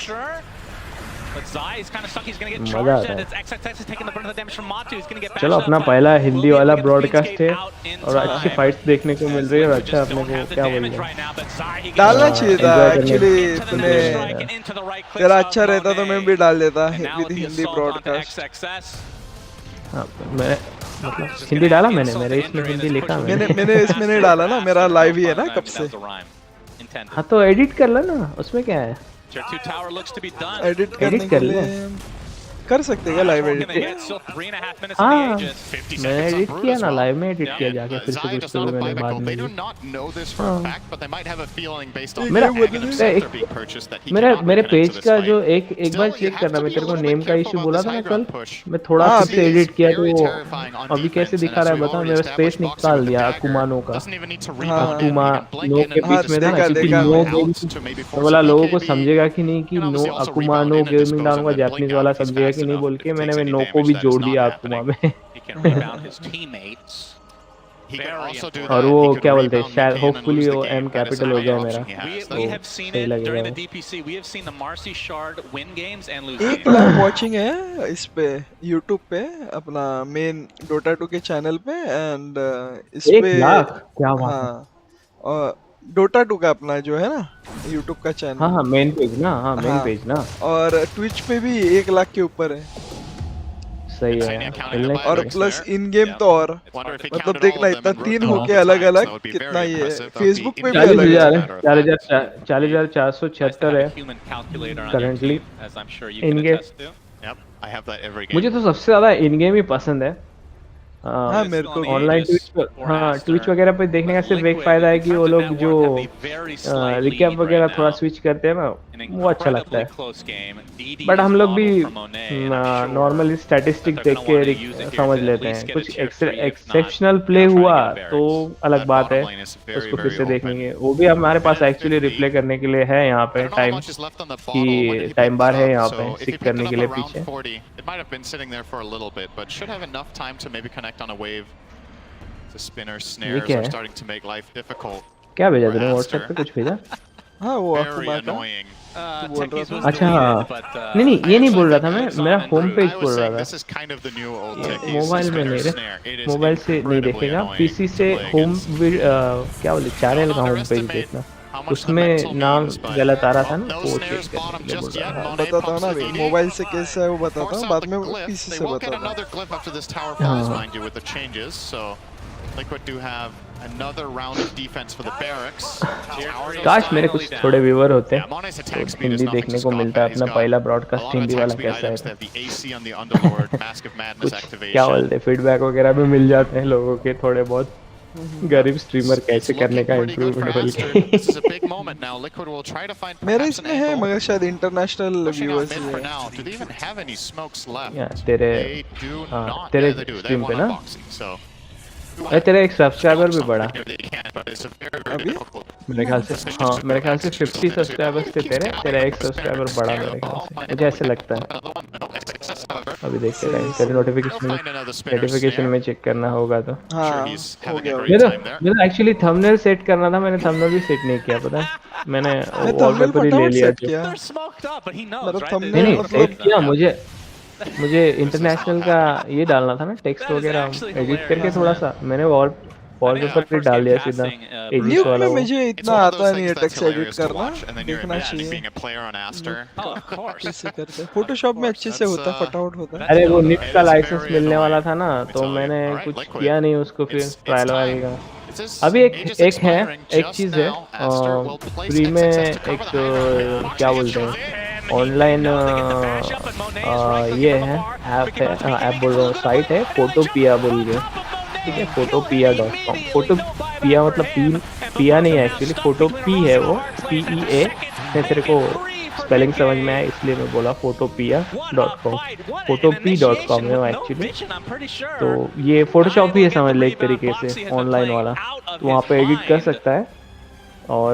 मजा आता है। चलो अपना पहला हिंदी वाला ब्रॉडकास्ट है और अच्छी फाइट्स देखने को मिल रही है, और अच्छा अपने को क्या बोल रहे हैं, डालना चाहिए था एक्चुअली। तूने तेरा अच्छा रहता तो मैं भी डाल देता विद हिंदी ब्रॉडकास्ट। मैं मतलब हिंदी डाला मैंने, मेरे इसमें हिंदी लिखा मैंने इसमें नहीं डाला ना, मेरा लाइव ही है ना कब से। हाँ तो एडिट कर लो ना, उसमें क्या है, एडिट करने के लिए कर सकते हैं लाइव एडिट। हाँ मैंने एडिट किया ना, लाइव में एडिट किया जाके, फिर से कुछ तो मैंने बाद में मेरे पेज का जो एक बार चेक करना, मैं तेरे को नेम का इशू बोला था ना कल, मैं थोड़ा से एडिट किया तो अभी कैसे दिखा रहा है बता, मेरा स्पेस निकाल दिया अकुमानो का, अकुमानो के बीच में था ना, क्योंकि नो वाला लोगों को समझेगा कि नहीं कि नो अकुमानो गेमिंग डालूंगा, जापानीज वाला समझेगा कि नहीं बोल के मैंने नो को भी जोड़ दिया अकुमा में। और वो क्या बोलते हैं, शायद होपफुली वो एम कैपिटल हो गया मेरा, सही लगेगा। 1 लाख वाचिंग है इस पे यूट्यूब पे, अपना मेन डोटा 2 के चैनल पे, एंड इस पे 1 लाख क्या बात है। और डोटा 2 का अपना जो है ना यूट्यूब का चैनल, हाँ मेन पेज ना, मेन पेज ना, और ट्विच पे भी 1 लाख के ऊपर है। सही है। और प्लस इन गेम तो और मतलब देखना इतना 3 होके अलग अलग कितना ये फेसबुक पे भी अलग है। 40,476 है करंटली इन गेम। मुझे तो सबसे ज्यादा इन गेम ही पसंद है। हाँ मेरे को ऑनलाइन ट्विच वगैरह पे देखने का सिर्फ एक फायदा है कि वो लोग जो रिकैप वगैरह थोड़ा स्विच करते हैं ना, वो अच्छा लगता है। बट हम लोग भी नॉर्मली स्टैटिस्टिक देख के समझ लेते हैं, कुछ एक्सेप्शनल प्ले हुआ तो अलग बात है, उसको फिर से देखेंगे। वो भी हमारे पास एक्चुअली रिप्ले करने के लिए है यहाँ पे टाइम बार है यहाँ पे सिक करने के लिए पीछे। On a wave, the spinner snares are starting to make life difficult. क्या भेजा तूने व्हाट्सएप पे, कुछ भेजा? हाँ वो आपको अच्छा नहीं ये नहीं बोल रहा था मैं, मेरा होम पेज बोल रहा था। मोबाइल में मेरे मोबाइल से नहीं देखेगा, पीसी से होम क्या बोले चैनल का होम पेज देखना। उसमें नाम गलत आ रहा था ना, वो चेक बताता हूँ ना अभी मोबाइल से कैसा है वो बताता हूँ, बाद में पीसी से बताता हूँ। Liquid do have another round of defense for the barracks. काश मेरे कुछ थोड़े व्यूअर होते तो हिंदी देखने को मिलता। अपना पहला ब्रॉडकास्ट हिंदी वाला कैसा है, कुछ क्या बोलते फीडबैक वगैरह भी मिल जाते हैं लोगों के थोड़े बहुत, गरीब स्ट्रीमर कैसे करने का इम्प्रूवमेंट बोल के। मेरे इसमें है मगर शायद इंटरनेशनल व्यूअर्स है तेरे स्ट्रीम पे ना। अरे तेरा एक सब्सक्राइबर भी बढ़ा अभी मेरे ख्याल से। हाँ मेरे ख्याल से 50 सब्सक्राइबर्स थे तेरा एक सब्सक्राइबर बढ़ा मेरे ख्याल से, मुझे ऐसे लगता है। अभी देखते टाइम तेरे नोटिफिकेशन में चेक करना होगा तो। हाँ हो गया। मेरा एक्चुअली थंबनेल सेट करना था, मैंने थंबनेल भी सेट नहीं किया पता है, मैंने वॉलपेपर ही ले लिया जो। नहीं सेट किया, मुझे इंटरनेशनल का ये डालना था ना टेक्स्ट वगैरह एडिट करके थोड़ा सा, मैंने वॉलपेपर पे डाल दिया सीधा एजिस वाला। मुझे इतना आता नहीं है टेक्स्ट एडिट करना, देखना चाहिए कैसे करते हैं। फोटोशॉप में अच्छे से होता है, फटाफट होता है। अरे वो निट का लाइसेंस मिलने वाला था ना, तो मैंने कुछ किया नहीं उसको, फिर ट्रायल वाले का। अभी एक चीज है फ्री में, एक क्या बोलते हैं ऑनलाइन ये है ऐप बोल रहा हूँ, साइट है फोटोपिया बोल के, ठीक है फोटोपिया.com। फोटोपिया मतलब पिया नहीं है एक्चुअली, फोटोपी है वो, PEA। मैं तेरे को स्पेलिंग समझ में आया इसलिए मैं बोला फोटोपिया.com, फोटोपी.com है वो एक्चुअली। तो ये फोटोशॉप भी है समझ ले एक तरीके से ऑनलाइन वाला, तो वहाँ पे एडिट कर सकता है और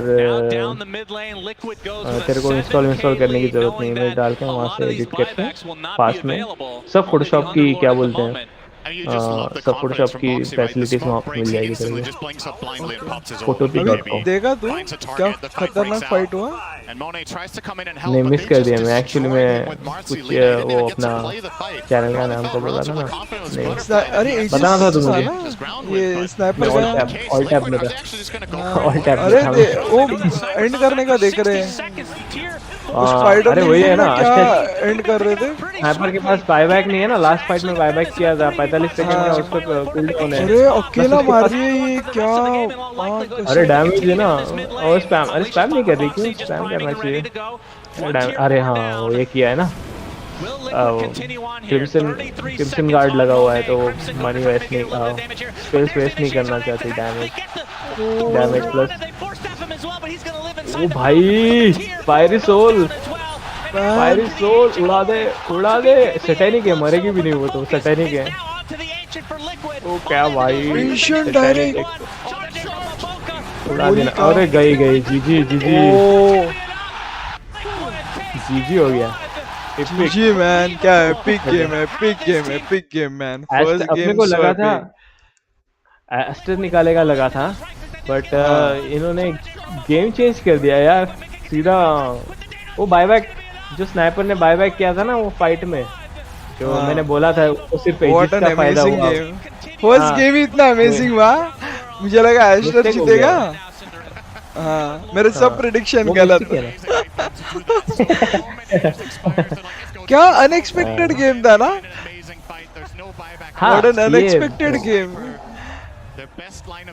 तेरे को इंस्टॉल करने की जरूरत नहीं, मैं डाल के वहाँ से एडिट करते हैं पास में। सब फोटोशॉप की क्या बोलते हैं सब फोटोशॉप की फैसिलिटीज वहाँ पर मिल जाएगी तेरे को। फोटोपी.com देगा तू क्या खतरनाक फाइट हुआ? नहीं मिस कर दिया मैं एक्चुअली, मैं कुछ वो अपना चैनल का नाम को बोला था ना, नहीं अरे बताना था तुम मुझे। ये स्नाइपर ऑल टैप में था, ऑल टैप में था। अरे वो एंड करने का देख रहे हैं उस फाइट। अरे वही है ना, क्या एंड कर रहे थे? स्नाइपर के पास बायबैक नहीं है ना, लास्ट फाइट में बायबैक किया था 45 सेकंड का उसको कूल डाउन है। अरे अकेला मार रही है ये क्या? अरे डैमेज है ना, और स्पैम, अरे स्पैम नहीं कर रही, क्यों स्पैम करना चाहिए। अरे हाँ वो ये किया है ना, क्रिम्सन गार्ड लगा हुआ है तो मनी वेस्ट नहीं, स्पेस वेस्ट नहीं करना चाहती। डैमेज प्लस ओ भाई फायरी सोल उड़ा दे। सैटेनिक है, मरेगी भी नहीं वो तो, सैटेनिक है ओ क्या भाई, उड़ा देना। अरे गई जीजी हो गया। जी मैन क्या epic game man. First game अपने को लगा था एस्टर निकालेगा लगा था, बट इन्होंने गेम चेंज कर दिया यार सीधा। वो बायबैक जो स्नाइपर ने बायबैक किया था ना वो फाइट में, जो मैंने बोला था वो सिर्फ एजिस का फायदा हुआ। फर्स्ट गेम ही इतना अमेजिंग हुआ, मुझे लगा एस्टर जीतेगा। हाँ मेरे सब प्रेडिक्शन गलत। क्या अनएक्सपेक्टेड गेम था ना, व्हाट एन अनएक्सपेक्टेड गेम।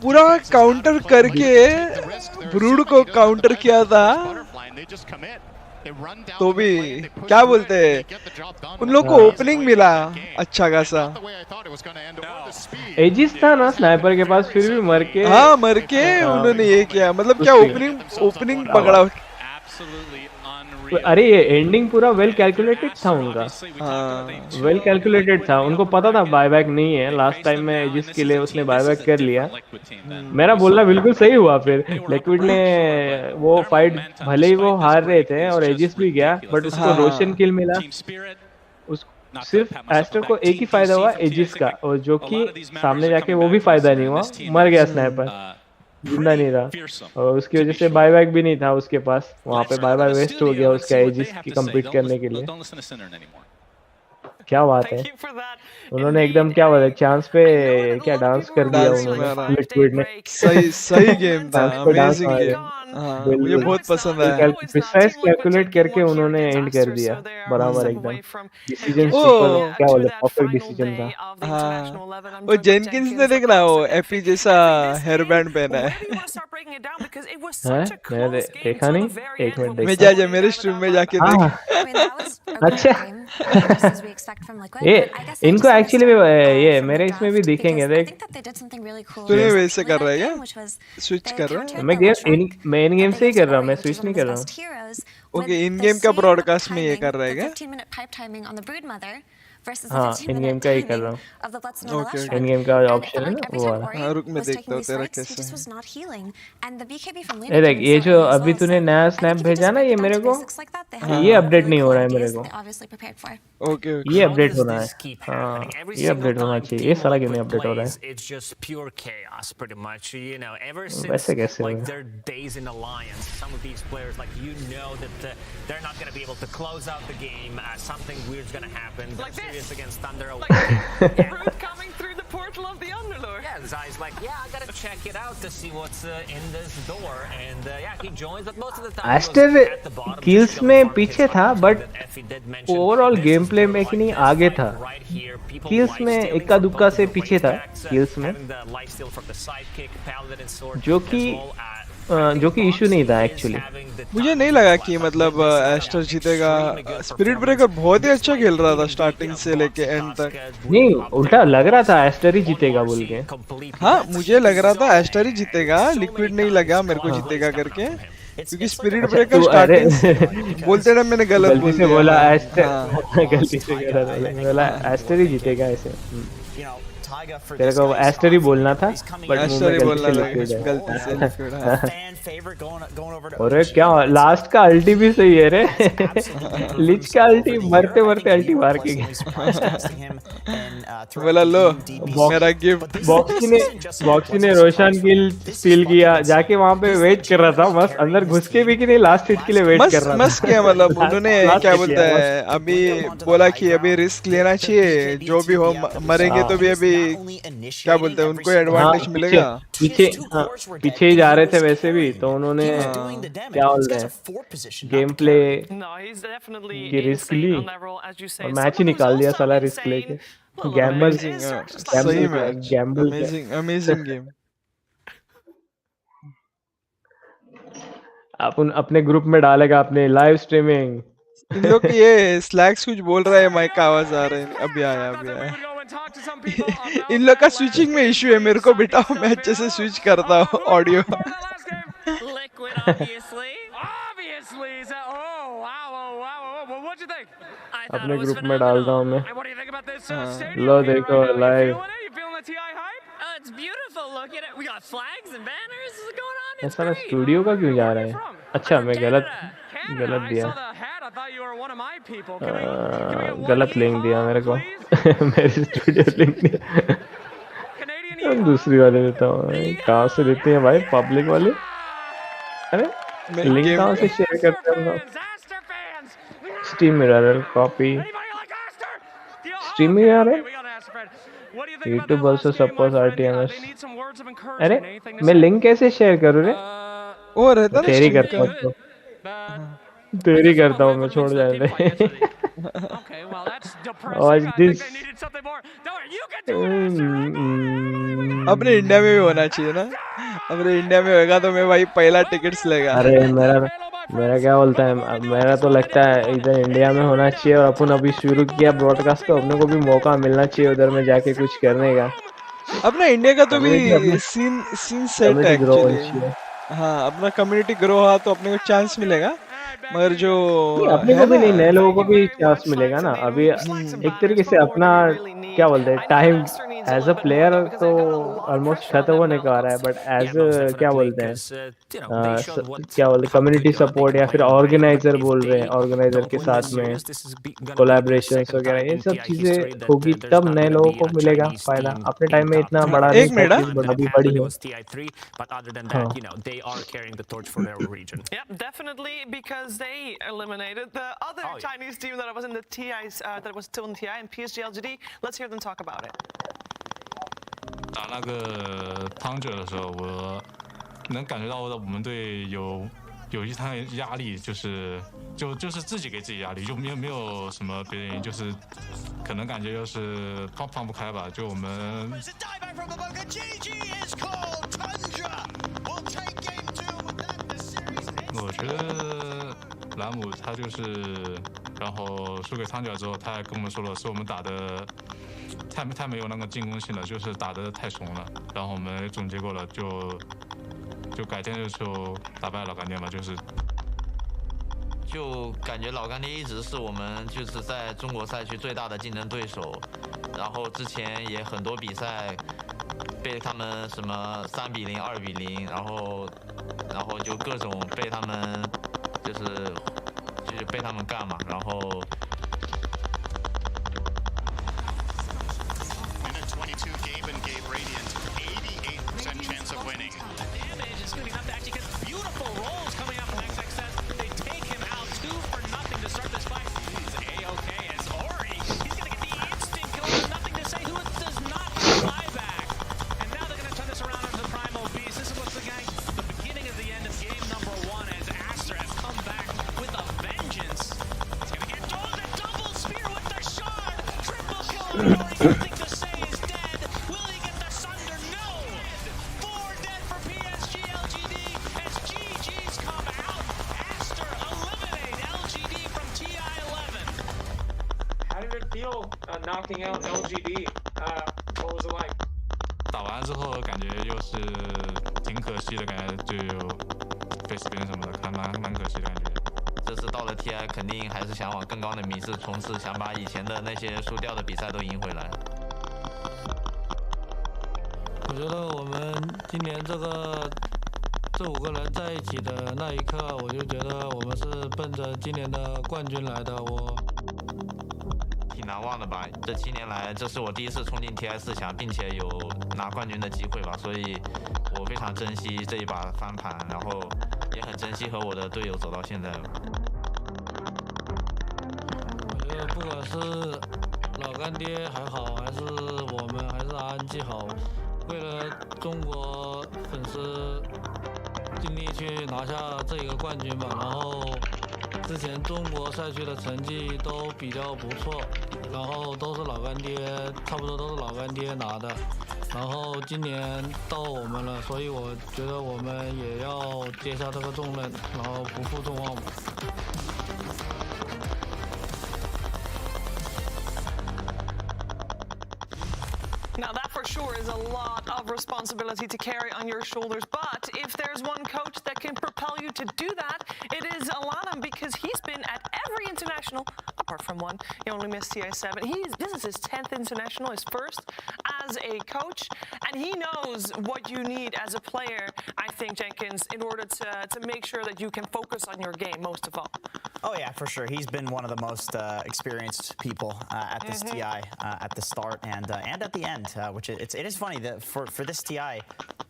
पूरा काउंटर करके ब्रूड को काउंटर किया था, तो भी क्या बोलते हैं उन लोग को ओपनिंग मिला अच्छा खासा। एजिस था ना स्नाइपर के पास, फिर भी मर के उन्होंने ये किया, मतलब क्या ओपनिंग पकड़ा। अरे ये एंडिंग पूरा वेल कैलकुलेटेड था उनका, वेल कैलकुलेटेड था। उनको पता था बायबैक नहीं है, लास्ट टाइम में जिसके लिए उसने बायबैक कर लिया। मेरा बोलना बिल्कुल सही हुआ। फिर लिक्विड ने वो फाइट भले ही वो हार रहे थे और एजिस भी गया, बट उसको रोशन किल मिला। सिर्फ एस्टर को एक ही फायदा हुआ एजिस का, और जो कि सामने जाके वो भी फायदा नहीं हुआ, मर गया स्नाइपर, जिंदा नहीं रहा। और उसकी वजह से बायबैक भी नहीं था उसके पास, वहाँ पे बायबैक वेस्ट हो गया उसका एजिस की कंप्लीट करने के लिए। क्या बात है, उन्होंने एकदम क्या बात है चांस पे क्या डांस कर दिया उन्होंने लिक्विड ने। सही गेम था, अमेजिंग गेम। हाँ मुझे बहुत पसंद आया प्रिसाइज कैलकुलेट करके उन्होंने एंड कर दिया बराबर एकदम डिसीजन सुपर ओ क्या बोलते परफेक्ट डिसीजन था हाँ वो जेनकिंस ने देखना वो एपी जैसा हेयर बैंड पहना है हैं मैंने देखा नहीं एक मिनट मैं देखता जा मेरे स्ट्रीम में जाके हाँ देख अच्छा ये इनको एक्चुअली ये मेरे इसमें भी दिखेंगे देख तूने वैसे कर रहा है क्या स्विच कर रहा है मैं गेम मेन गेम से ही कर रहा हूँ मैं स्विच नहीं कर रहा हूँ ओके इन गेम का ब्रॉडकास्ट में ये कर रहा है क्या हाँ इन गेम का ही कर रहा हूँ इन गेम का ऑप्शन है ना वो वाला हाँ रुक मैं देखता हूँ तेरा कैसे ये देख ये जो अभी तूने नया स्नैप भेजा ना ये मेरे को ये अपडेट नहीं हो रहा है मेरे को ओके ये अपडेट होना है हाँ ये अपडेट होना चाहिए ये सारा गेम अपडेट हो रहा है वैसे कैसे against Thunder. Brood coming through the portal of the Underlord. Yeah, Zai's like, yeah, I gotta check it out to see what's in this door, and yeah, he joins, but most of the time Aster kills में पीछे था, but overall gameplay में कि नहीं आगे था. Kills में इक्का दुक्का से पीछे था kills में, जो कि इशू नहीं था एक्चुअली. मुझे नहीं लगा कि मतलब एस्टर जीतेगा. स्पिरिट ब्रेकर बहुत ही अच्छा खेल रहा था स्टार्टिंग से लेके एंड तक. नहीं उल्टा लग रहा था एस्टर ही जीतेगा बोल के. हाँ मुझे लग रहा था एस्टर ही जीतेगा. लिक्विड नहीं लगा मेरे को जीतेगा करके, क्योंकि स्पिरिट ब्रेकर स्टार्टिंग बोलते ना मैंने गलत बोल दिया. बोला एस्टर गलती से बोला एस्टर ही जीतेगा ऐसे. तेरे को एस्टर ही बोलना था बट एस्टर ही बोलना गलती से. अरे क्या लास्ट का अल्टी भी सही है रे. लिच का अल्टी मरते मरते अल्टी मार के बोला लो मेरा गिफ्ट. बॉक्सी ने रोशन किल स्टील किया. जाके वहां पे वेट कर रहा था मस्त. अंदर घुस के भी कि नहीं लास्ट हिट के लिए वेट कर रहा था. मस्त किया मतलब उन्होंने क्या बोलता है अभी बोला कि अभी रिस्क लेना चाहिए. जो भी हो मरेंगे तो भी अभी क्या बोलते हैं उनको एडवांटेज मिलेगा. पीछे ही जा रहे थे वैसे भी तो उन्होंने क्या बोलते हैं गेम प्ले की रिस्क ली और मैच ही निकाल दिया साला रिस्क लेके. Gamble amazing game. अपन अपने ग्रुप में डालेगा अपने लाइव स्ट्रीमिंग. इन लोग ये स्लैक्स कुछ बोल रहा है माइक का आवाज आ रहा है. अभी आया इन लोग का स्विचिंग में इशू है. मेरे को बिठाओ मैं अच्छे से स्विच करता हूँ ऑडियो. अपने ग्रुप में डालता हूँ मैं. लो देखो लाइव. ऐसा ना स्टूडियो का क्यों जा रहा है. अच्छा मैं गलत दिया. गलत लिंक दिया मेरे को. मेरी स्टूडियो लिंक दिया. दूसरी वाले देता हूँ. कहाँ से देते हैं भाई पब्लिक वाले. अरे लिंक कहाँ से शेयर करते हैं. स्टीम मिरर कॉपी स्ट्रीम में आ रहा है. YouTube also supports RTMS. अरे मैं लिंक कैसे शेयर करूँ रे. वो रहता तेरी करता हूँ तेरी करता हूँ मैं. छोड़ जाए दे. और दिस अपने इंडिया में भी होना चाहिए ना. अपने इंडिया में होगा तो मैं भाई पहला टिकट्स लेगा. अरे मेरा क्या बोलता है. मेरा तो लगता है इधर इंडिया में होना चाहिए. और अपन अभी शुरू किया ब्रॉडकास्ट तो अपने को भी मौका मिलना चाहिए उधर में जाके कुछ करने का. अपना इंडिया का तो भी सीन सेट है एक्चुअली. हाँ अपना कम्युनिटी ग्रो हुआ तो अपने को चांस मिलेगा. मगर जो अपने को भी नहीं नए लोगों को भी चांस मिलेगा ना. अभी एक तरीके से अपना क्या बोलते हैं टाइम एज अ प्लेयर तो ऑलमोस्ट खत्म होने का आ रहा है. बट एज क्या बोलते हैं कम्युनिटी सपोर्ट या फिर ऑर्गेनाइजर बोल रहे हैं. ऑर्गेनाइजर के साथ में कोलैबोरेशंस वगैरह ये सब चीजें होगी तब नए लोगों को मिलेगा फायदा. अपने टाइम में इतना बड़ा एक मिनट अभी बड़ी है. Because they eliminated the other Chinese team that was in the TI, that was still in TI, and PSG LGD. Let's hear them talk about it. 打那个汤者的时候，我能感觉到我们队有一趟压力，就是自己给自己压力，就没有什么别的原因，就是可能感觉就是放不开吧，就我们。我觉得兰姆他就是，然后输给汤角之后，他还跟我们说了，是我们打的太没有那个进攻性了，就是打得太怂了。然后我们总结过了，就改天就打败老干爹嘛，就感觉老干爹一直是我们就是在中国赛区最大的竞争对手，然后之前也很多比赛被他们什么3比0、2比0，然后就各种被他们就是被他们干嘛，然后。knocking out LGD. What was it like? 打完之后感觉又是挺可惜的感觉，就有被死边什么的，还蛮可惜的感觉。这次到了 TI， 肯定还是想往更高的名次冲刺，想把以前的那些输掉的比赛都赢回来。我觉得我们今年这5个人在一起的那一刻，我就觉得我们是奔着今年的冠军来的。我挺难忘的吧？这7年来，这是我第一次冲进 TI 4强，并且有拿冠军的机会吧，所以我非常珍惜这一把翻盘，然后也很珍惜和我的队友走到现在。我觉得不管是老干爹还好，还是我们，还是RNG 好，为了中国粉丝，尽力去拿下这一个冠军吧。然后之前中国赛区的成绩都比较不错，然后都是老干爹，差不多都是老干爹拿的。然后今年到我们了，所以我觉得我们也要接下这个重任，然后不负众望吧。Now that for sure is a lot of responsibility to carry on your shoulders, but if there's one coach that can propel you to do that, it is Alanam, because he's been at every international, apart from one. He only missed TI7. This is his 10th international, his first as a coach, and he knows what you need as a player, I think, Jenkins, in order to make sure that you can focus on your game most of all. Oh yeah, for sure. He's been one of the most experienced people at this TI at the start and at the end, which it is funny that for this TI,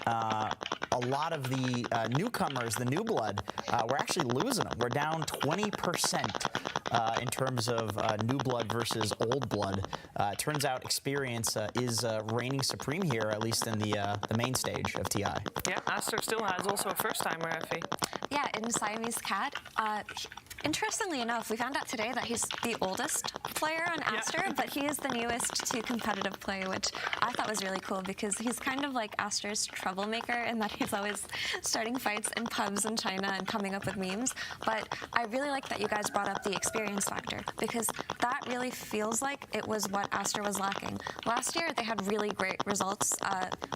a lot of the newcomers, the new blood, we're actually losing them. We're down 20% in terms of new blood versus old blood. Turns out experience is reigning supreme here, at least in the main stage of TI. Yeah, Aster still has also a first-timer, Effie. Yeah, in Siamese Cat. Interestingly enough, we found out today that he's the oldest player on Aster, but he is the newest to competitive play, which I thought was really cool because he's kind of like Aster's troublemaker in that he's always starting fights in pubs in China and coming up with memes. But I really like that you guys brought up the experience factor because that really feels like it was what Aster was lacking. Last year, they had really great results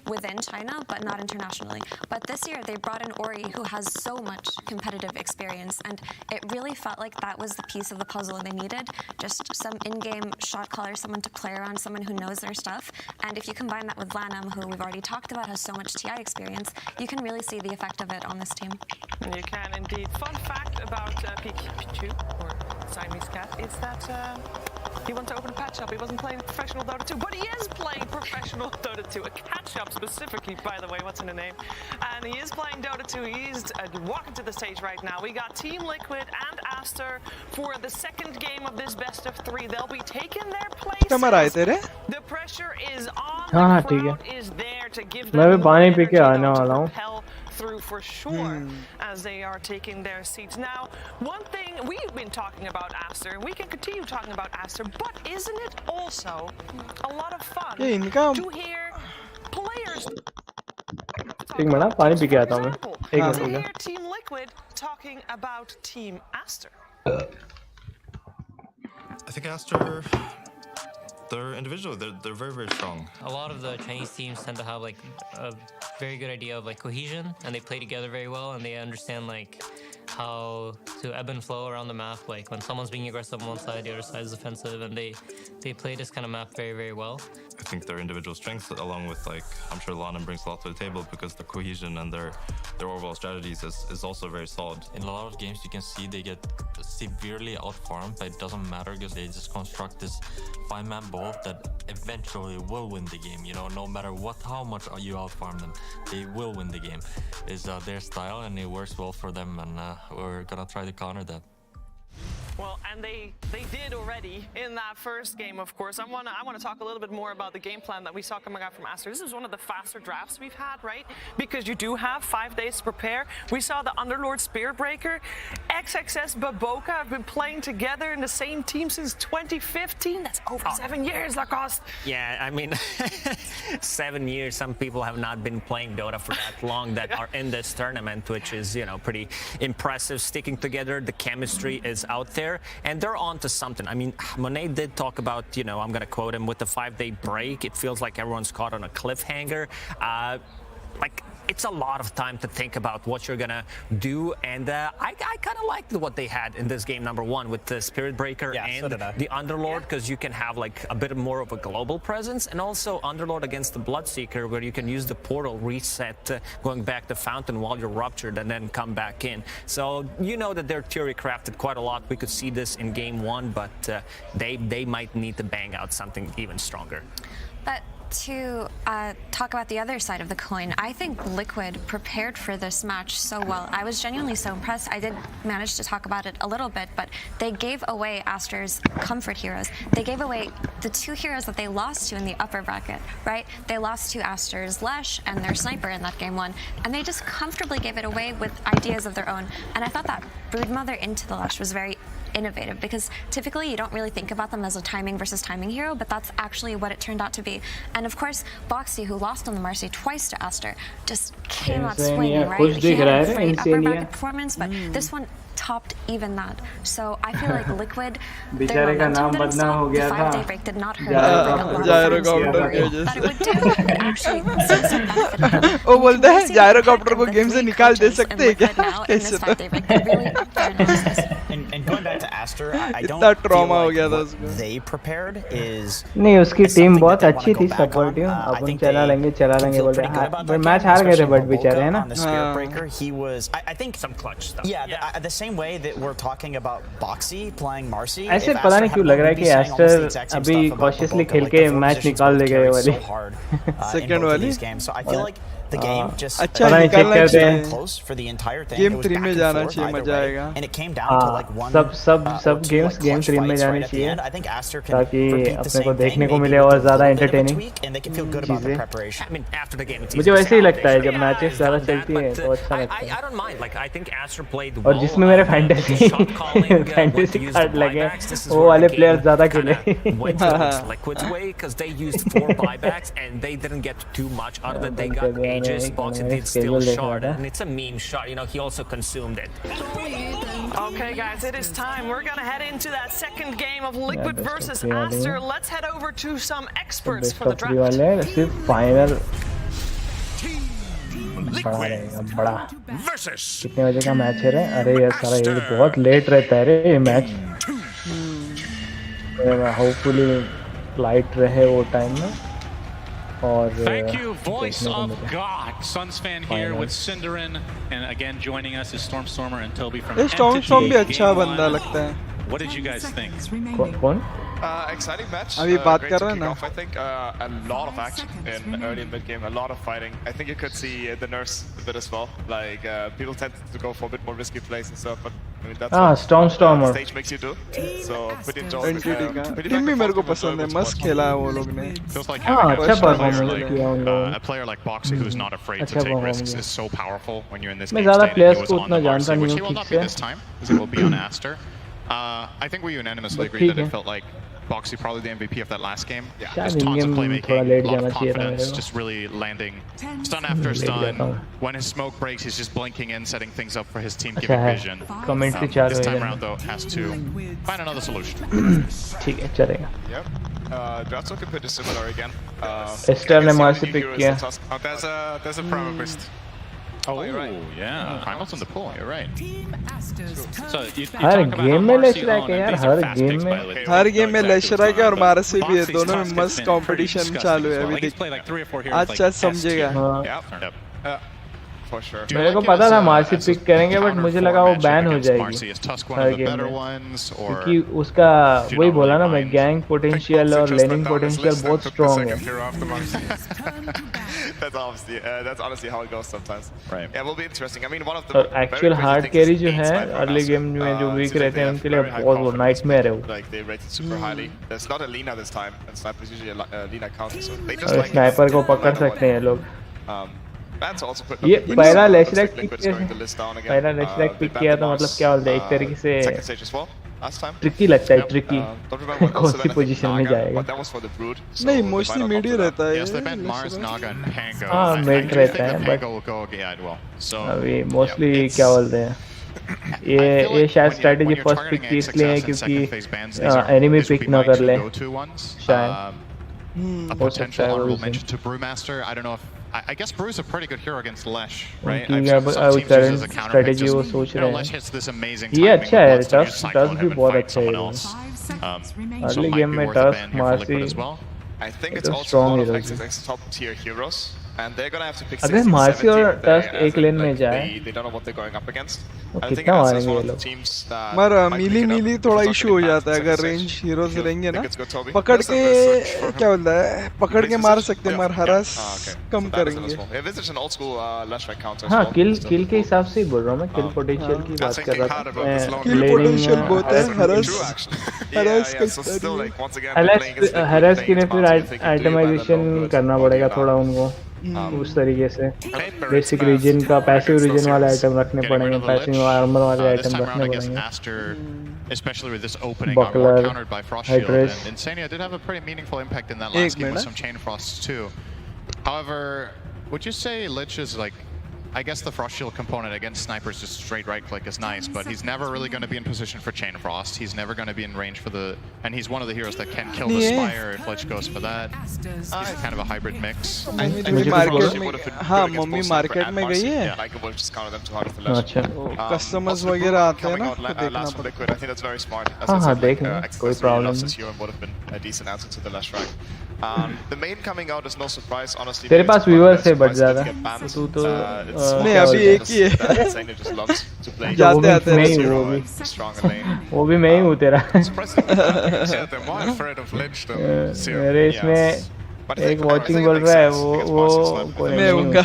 within China, but not internationally. But this year, they brought in Ori, who has so much competitive experience, and it really felt like that was the piece of the puzzle they needed. Just some in-game shot caller, someone to play around, someone who knows their stuff. And if you combine that with Lanham, who we've already talked about has so much TI experience, you can really see the effect of it on this team. You can indeed. Fun fact about Pikachu, or Siamese Cat, is that he went to open a pet shop. He wasn't playing professional Dota 2, but he is playing professional Dota 2. A cat shop specifically, by the way, what's in the name? And he is playing Dota 2. He's walking to the stage right now. We got Team Liquid and Aster for the second game of this best of 3. They'll be taking their places. The pressure is on. The crowd is there to give them the propel through for sure as they are taking their seats. Now, one thing we've been talking about Aster, and we can continue talking about Aster, but isn't it also a lot of fun to hear players एक minute पानी P के आता हूँ मैं एक minute हो गया Team Liquid talking about Team Aster? I think Aster, they're individual. They're very, very strong. A lot of the Chinese teams tend to have like a very good idea of like cohesion, and they play together very well, and they understand like how to ebb and flow around the map. Like when someone's being aggressive on one side, the other side is defensive, and they play this kind of map very, very well. I think their individual strengths, along with like I'm sure Lana brings a lot to the table because the cohesion and their overall strategies is also very solid. In a lot of games, you can see they get severely outfarmed, but it doesn't matter because they just construct this 5-man ball that eventually will win the game. You know, no matter how much you outfarm them, they will win the game. Is their style, and it works well for them, and we're gonna try to counter that. Well, and they did already in that first game, of course. I want to talk a little bit more about the game plan that we saw coming out from Aster. This is one of the faster drafts we've had, right? Because you do have 5 days to prepare. We saw the Underlord Spearbreaker, XXS Baboka have been playing together in the same team since 2015. That's over 7 years, Lacoste. Yeah, I mean, 7 years. Some people have not been playing Dota for that long that are in this tournament, which is, you know, pretty impressive. Sticking together, the chemistry is out there, and they're on to something. I mean, Monet did talk about, you know, I'm going to quote him, with the 5-day break, it feels like everyone's caught on a cliffhanger. Like, it's a lot of time to think about what you're gonna do, and I kind of liked what they had in this game number 1 with the Spirit Breaker and the Underlord, because you can have like a bit more of a global presence, and also Underlord against the Bloodseeker, where you can use the portal reset, going back to Fountain while you're ruptured and then come back in. So you know that they're theory crafted quite a lot. We could see this in game 1, but they might need to bang out something even stronger. But to talk about the other side of the coin, I think Liquid prepared for this match so well. I was genuinely so impressed. I did manage to talk about it a little bit, but they gave away Aster's comfort heroes. They gave away the 2 heroes that they lost to in the upper bracket, right? They lost to Aster's Lesh and their Sniper in that game 1, and they just comfortably gave it away with ideas of their own. And I thought that Broodmother into the Lesh was very innovative, because typically you don't really think about them as a timing versus timing hero, but that's actually what it turned out to be. And of course, Boxy, who lost on the Marcy twice to Aster, just came out swinging, right? He had a great upper bracket performance, but this one topped even that. So I feel like Liquid, their momentum didn't stop. The 5-day break did not hurt. That it would do. Actually, वो बोलता है gyrocopter को game से निकाल दे सकते हैं क्या? And going back to Aster, I don't feel like what they prepared is नहीं, उसकी टीम बहुत अच्छी थी, सपोर्टिव. अपन चला लेंगे बोल रहे. मैच हार गए थे बट बेचारे, है ना? On the Spearbreaker, he was, I think, some clutch stuff. Yeah, the same way that we're talking about Boxy playing Marcy. ऐसे पता नहीं क्यों लग रहा है कि एस्टर अभी cautiously खेल के मैच निकाल ले गए वाली. Second वाली. So I feel like the game just अच्छा निकालना चाहिए. close for the entire thing. Game 3 में जाना चाहिए, मजा आएगा. And it came down to like one. सब गेम्स गेम 3 में जाने चाहिए, ताकि अपने को देखने को मिले और ज़्यादा entertaining चीजें. मुझे वैसे ही लगता है जब मैचेस ज़्यादा चलती है तो अच्छा लगता है. I don't mind. Like I think Aster played well. और जिसमें मेरे फैंटेसी कार्ड लगे वो वाले प्लेयर ज़्यादा खेले. Liquid's way, because they used 4 buybacks and they didn't get too much out of it. They got Aegis, Boxy did steal shard, and it's a meme shot. You know, he also consumed it. Okay, guys, it is time. We're going to head into that second game of Liquid versus Aster. Let's head over to some experts for the draft. सिर्फ final बड़ा कितने बजे का match है रे? अरे यार सारा ये बहुत लेट रहता है रे ये मैच. होपफुली लाइट रहे वो टाइम में. Thank you, Voice of God. Suns fan here with Cinderin, and again joining us is Stormstormer and Toby from Storm भी अच्छा बंदा लगता है. What did you guys think? कौन? Exciting match. अभी बात कर रहे हैं ना. I think a lot of action in early and mid game, a lot of fighting. I think you could see the nerfs a bit as well. Like people tend to go for a bit more risky plays and stuff, but I mean, that's Stormer. Stage makes you do. So pretty enjoyable. Entity का team भी मेरे को पसंद है, मस्त खेला है वो लोग ने. Feels like having अच्छा परफॉर्मेंस like, किया उन लोगों ने. a player like Boxy who's not afraid to take risks is so powerful when you're in this मैं game ज़्यादा state. players He was को on उतना the जानता Marcy, नहीं which हूँ he will ठीक not be से. this time, because he will be on Aster. I think we unanimously agreed that it felt like Boxy probably the MVP of that last game. There's tons of playmaking, a lot of confidence, just really landing stun after stun. When his smoke breaks, he's just blinking in, setting things up for his team, giving vision. This time around, though, has to find another solution. ठीक है, चलेगा. Yep. Draft's looking pretty similar again. Esther ने Marcy pick किया. Oh, there's a promo beast. Oh, you're right. Yeah, Primal's in the pool. You're right. So you her game में लेशरा के यार, हर game में लेशरा के और मारसी भी है, दोनों में मस्त कंपटीशन चालू है अभी देख. आज शायद समझेगा. मेरे को पता था मार्सी पिक करेंगे, बट मुझे लगा वो बैन हो जाएगी हर गेम में, क्योंकि उसका वही बोला ना मैं, गैंग पोटेंशियल और लेनिंग पोटेंशियल बहुत स्ट्रॉन्ग है. That's honestly how it goes sometimes. Right. Yeah, it will be interesting. I mean, one of the actual hard carry जो है अर्ली गेम में जो वीक रहते हैं उनके लिए बहुत वो नाइटमेयर है वो. Like they rated super highly. There's not a Lina this time, and Sniper is usually a Lina counter, so they just like sniper को पकड़ सकते हैं लोग. ये पहला लेशरैक पिक किया तो मतलब क्या बोलते हैं, एक तरीके से ट्रिकी लगता है, ट्रिकी कौन सी पोजीशन में जाएगा. नहीं, मोस्टली मिड ही रहता है. हाँ मिड रहता है, बट अभी मोस्टली क्या बोलते हैं, ये शायद स्ट्रेटेजी फर्स्ट पिक की इसलिए है क्योंकि एनिमी पिक ना कर ले शायद. A potential honorable mention to Brewmaster. I don't know if I guess Brew's a pretty good hero against Lesh, right? I've seen some teams use as a counter pick. Just, Lesh hits this amazing timing. ये अच्छा है, टस टस भी बहुत अच्छा है. Early game में टस Marcy I think it's also one of XXX's top tier heroes, and they're gonna have to pick 6 अगर मार्सी और टस एक लेन में जाए they don't know what they're going up against. वो कितना मारेंगे ये लोग. मगर मिली थोड़ा इशू हो जाता है अगर रेंज हीरोज रहेंगे ना, पकड़ के क्या बोलता है, पकड़ के मार सकते हैं, मगर हरास कम करेंगे. हाँ किल के हिसाब से ही बोल रहा हूँ मैं, किल पोटेंशियल की बात कर रहा था. किल पोटेंशियल बहुत है, हरास के लिए फिर आइटमाइजेशन करना पड़ेगा थोड़ा उनको उस तरीके से. बेसिक रीजन का पैसिव रीजन वाले आइटम रखने पड़ेंगे, पैसिव आर्मर वाले आइटम रखने पड़ेंगे. Especially with this opening on more countered by Frost Shield, and Insania did have a pretty meaningful impact in that last game with some Chain Frosts too. However, would you say Lich is like, I guess the Frost Shield component against snipers just straight right click is nice, but he's never really going to be in position for Chain Frost. He's never going to be in range for the, and he's one of the heroes that can kill the Spire if Lich goes for that. Kind of a hybrid mix. हाँ mummy market में गई है. अच्छा customers वगैरह आते हैं ना, तो देखना पड़ता है. हाँ देखना, कोई प्रॉब्लम नहीं. The main coming out is no surprise, honestly. तेरे पास व्यूअर्स है बट ज़्यादा, तो नहीं अभी एक ही है. जाते आते हैं वो भी मैं ही हूँ तेरा. मेरे इसमें एक वॉचिंग बोल रहा है, वो कोई मैं हूँगा.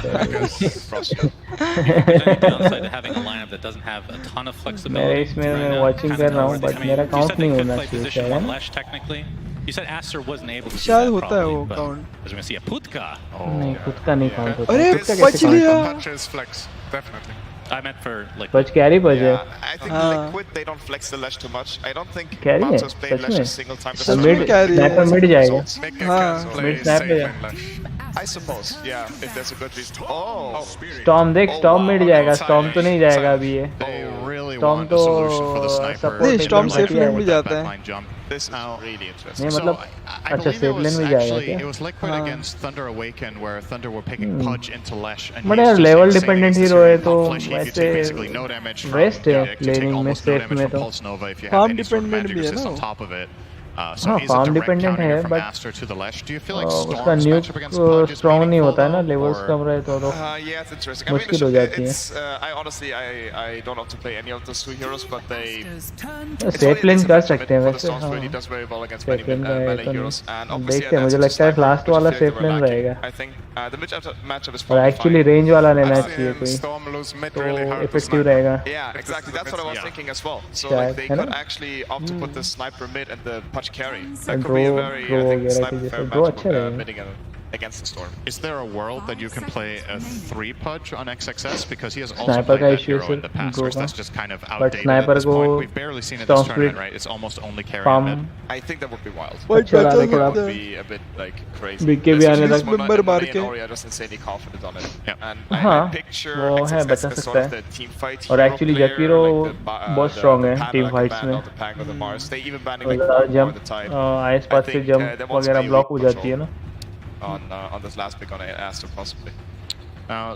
मेरे इसमें मैं वॉचिंग कर रहा हूँ, बट मेरा काउंट नहीं होना चाहिए शायद. You said Aster wasn't able to do शायद that होता है वो probably, but count. I was going to see a Putka. नहीं Putka नहीं काउंट होता. अरे बच लिया. Punches flex, definitely. I meant for like. बच कैरी बच है. I think Liquid they don't flex the Lesh too much. I don't think carry है played Lesh a single time. Mid snapper mid जाएगा. हाँ mid snapper. I suppose, yeah, if there's a good reason. Oh, Storm देख, Storm mid जाएगा, Storm तो नहीं जाएगा अभी ये. Storm तो नहीं, Storm सेफ लेन में जाता है. This is really interesting. नहीं मतलब अच्छा सेफ लेन में जाएगा क्या? It was Liquid against Thunder Awaken, where Thunder were picking Pudge into Lesh, and but यार लेवल डिपेंडेंट हीरो है तो वैसे no damage वेस्ट है लेनिंग में, सेफ में तो फार्म डिपेंडेंट भी है ना. So he's a farm direct dependent counter है, from but Aster to the Lesh. Do you feel like उसका Storm's nuke matchup against Pudge is strong नहीं meaningful होता है ना, though, levels or- कम रहे तो Yeah, it's interesting. I mean, मुश्किल हो जाती है. it's I honestly I don't have to play any of those two heroes, but they safe lane कर सकते हैं for the वैसे. Storms हाँ. really does very well against safe many लेन का है melee तो heroes, and नहीं. obviously देखते हैं, मुझे लगता है लास्ट वाला सेफ लेन रहेगा. I think the matchup is और probably एक्चुअली fine. रेंज वाला लेना चाहिए कोई, Storm lose mid तो really hard to effective snipe. रहेगा. Yeah, exactly. That's what I was thinking as well. So शायद, like they है could ना? actually opt to put the sniper mid and the Pudge carry. And That could be a draw- very draw I think वगैरह sniper की fair जैसे draw matchup अच्छा रहेगा. mid against the Storm. Is there a world that you can play a 3 Pudge on XXS? Because he has also Sniper played का that issue hero in है the past, draw whereas का. that's just kind of But outdated sniper at this को point. We've barely seen it Storm this tournament, Spirit right? It's almost only carry farm mid. I think that would be wild. अच्छा डालने के That बाद would be a bit like crazy. BK भी आने Especially तक when member मार Nani के. and Ori are just insanely confident on it. Yeah. And I हाँ, picture वो है, XXS बचा as सकता sort of है. the team fight और hero actually player, Jakiro like बहुत the strong है Panda team like the fights Panda में. or the Pang or the Mars. They even banning like और one more jump at a time. आइस पास से think, jump there wants to वगैरह be a block weak हो जाती है control ना. on this last pick on Aster possibly.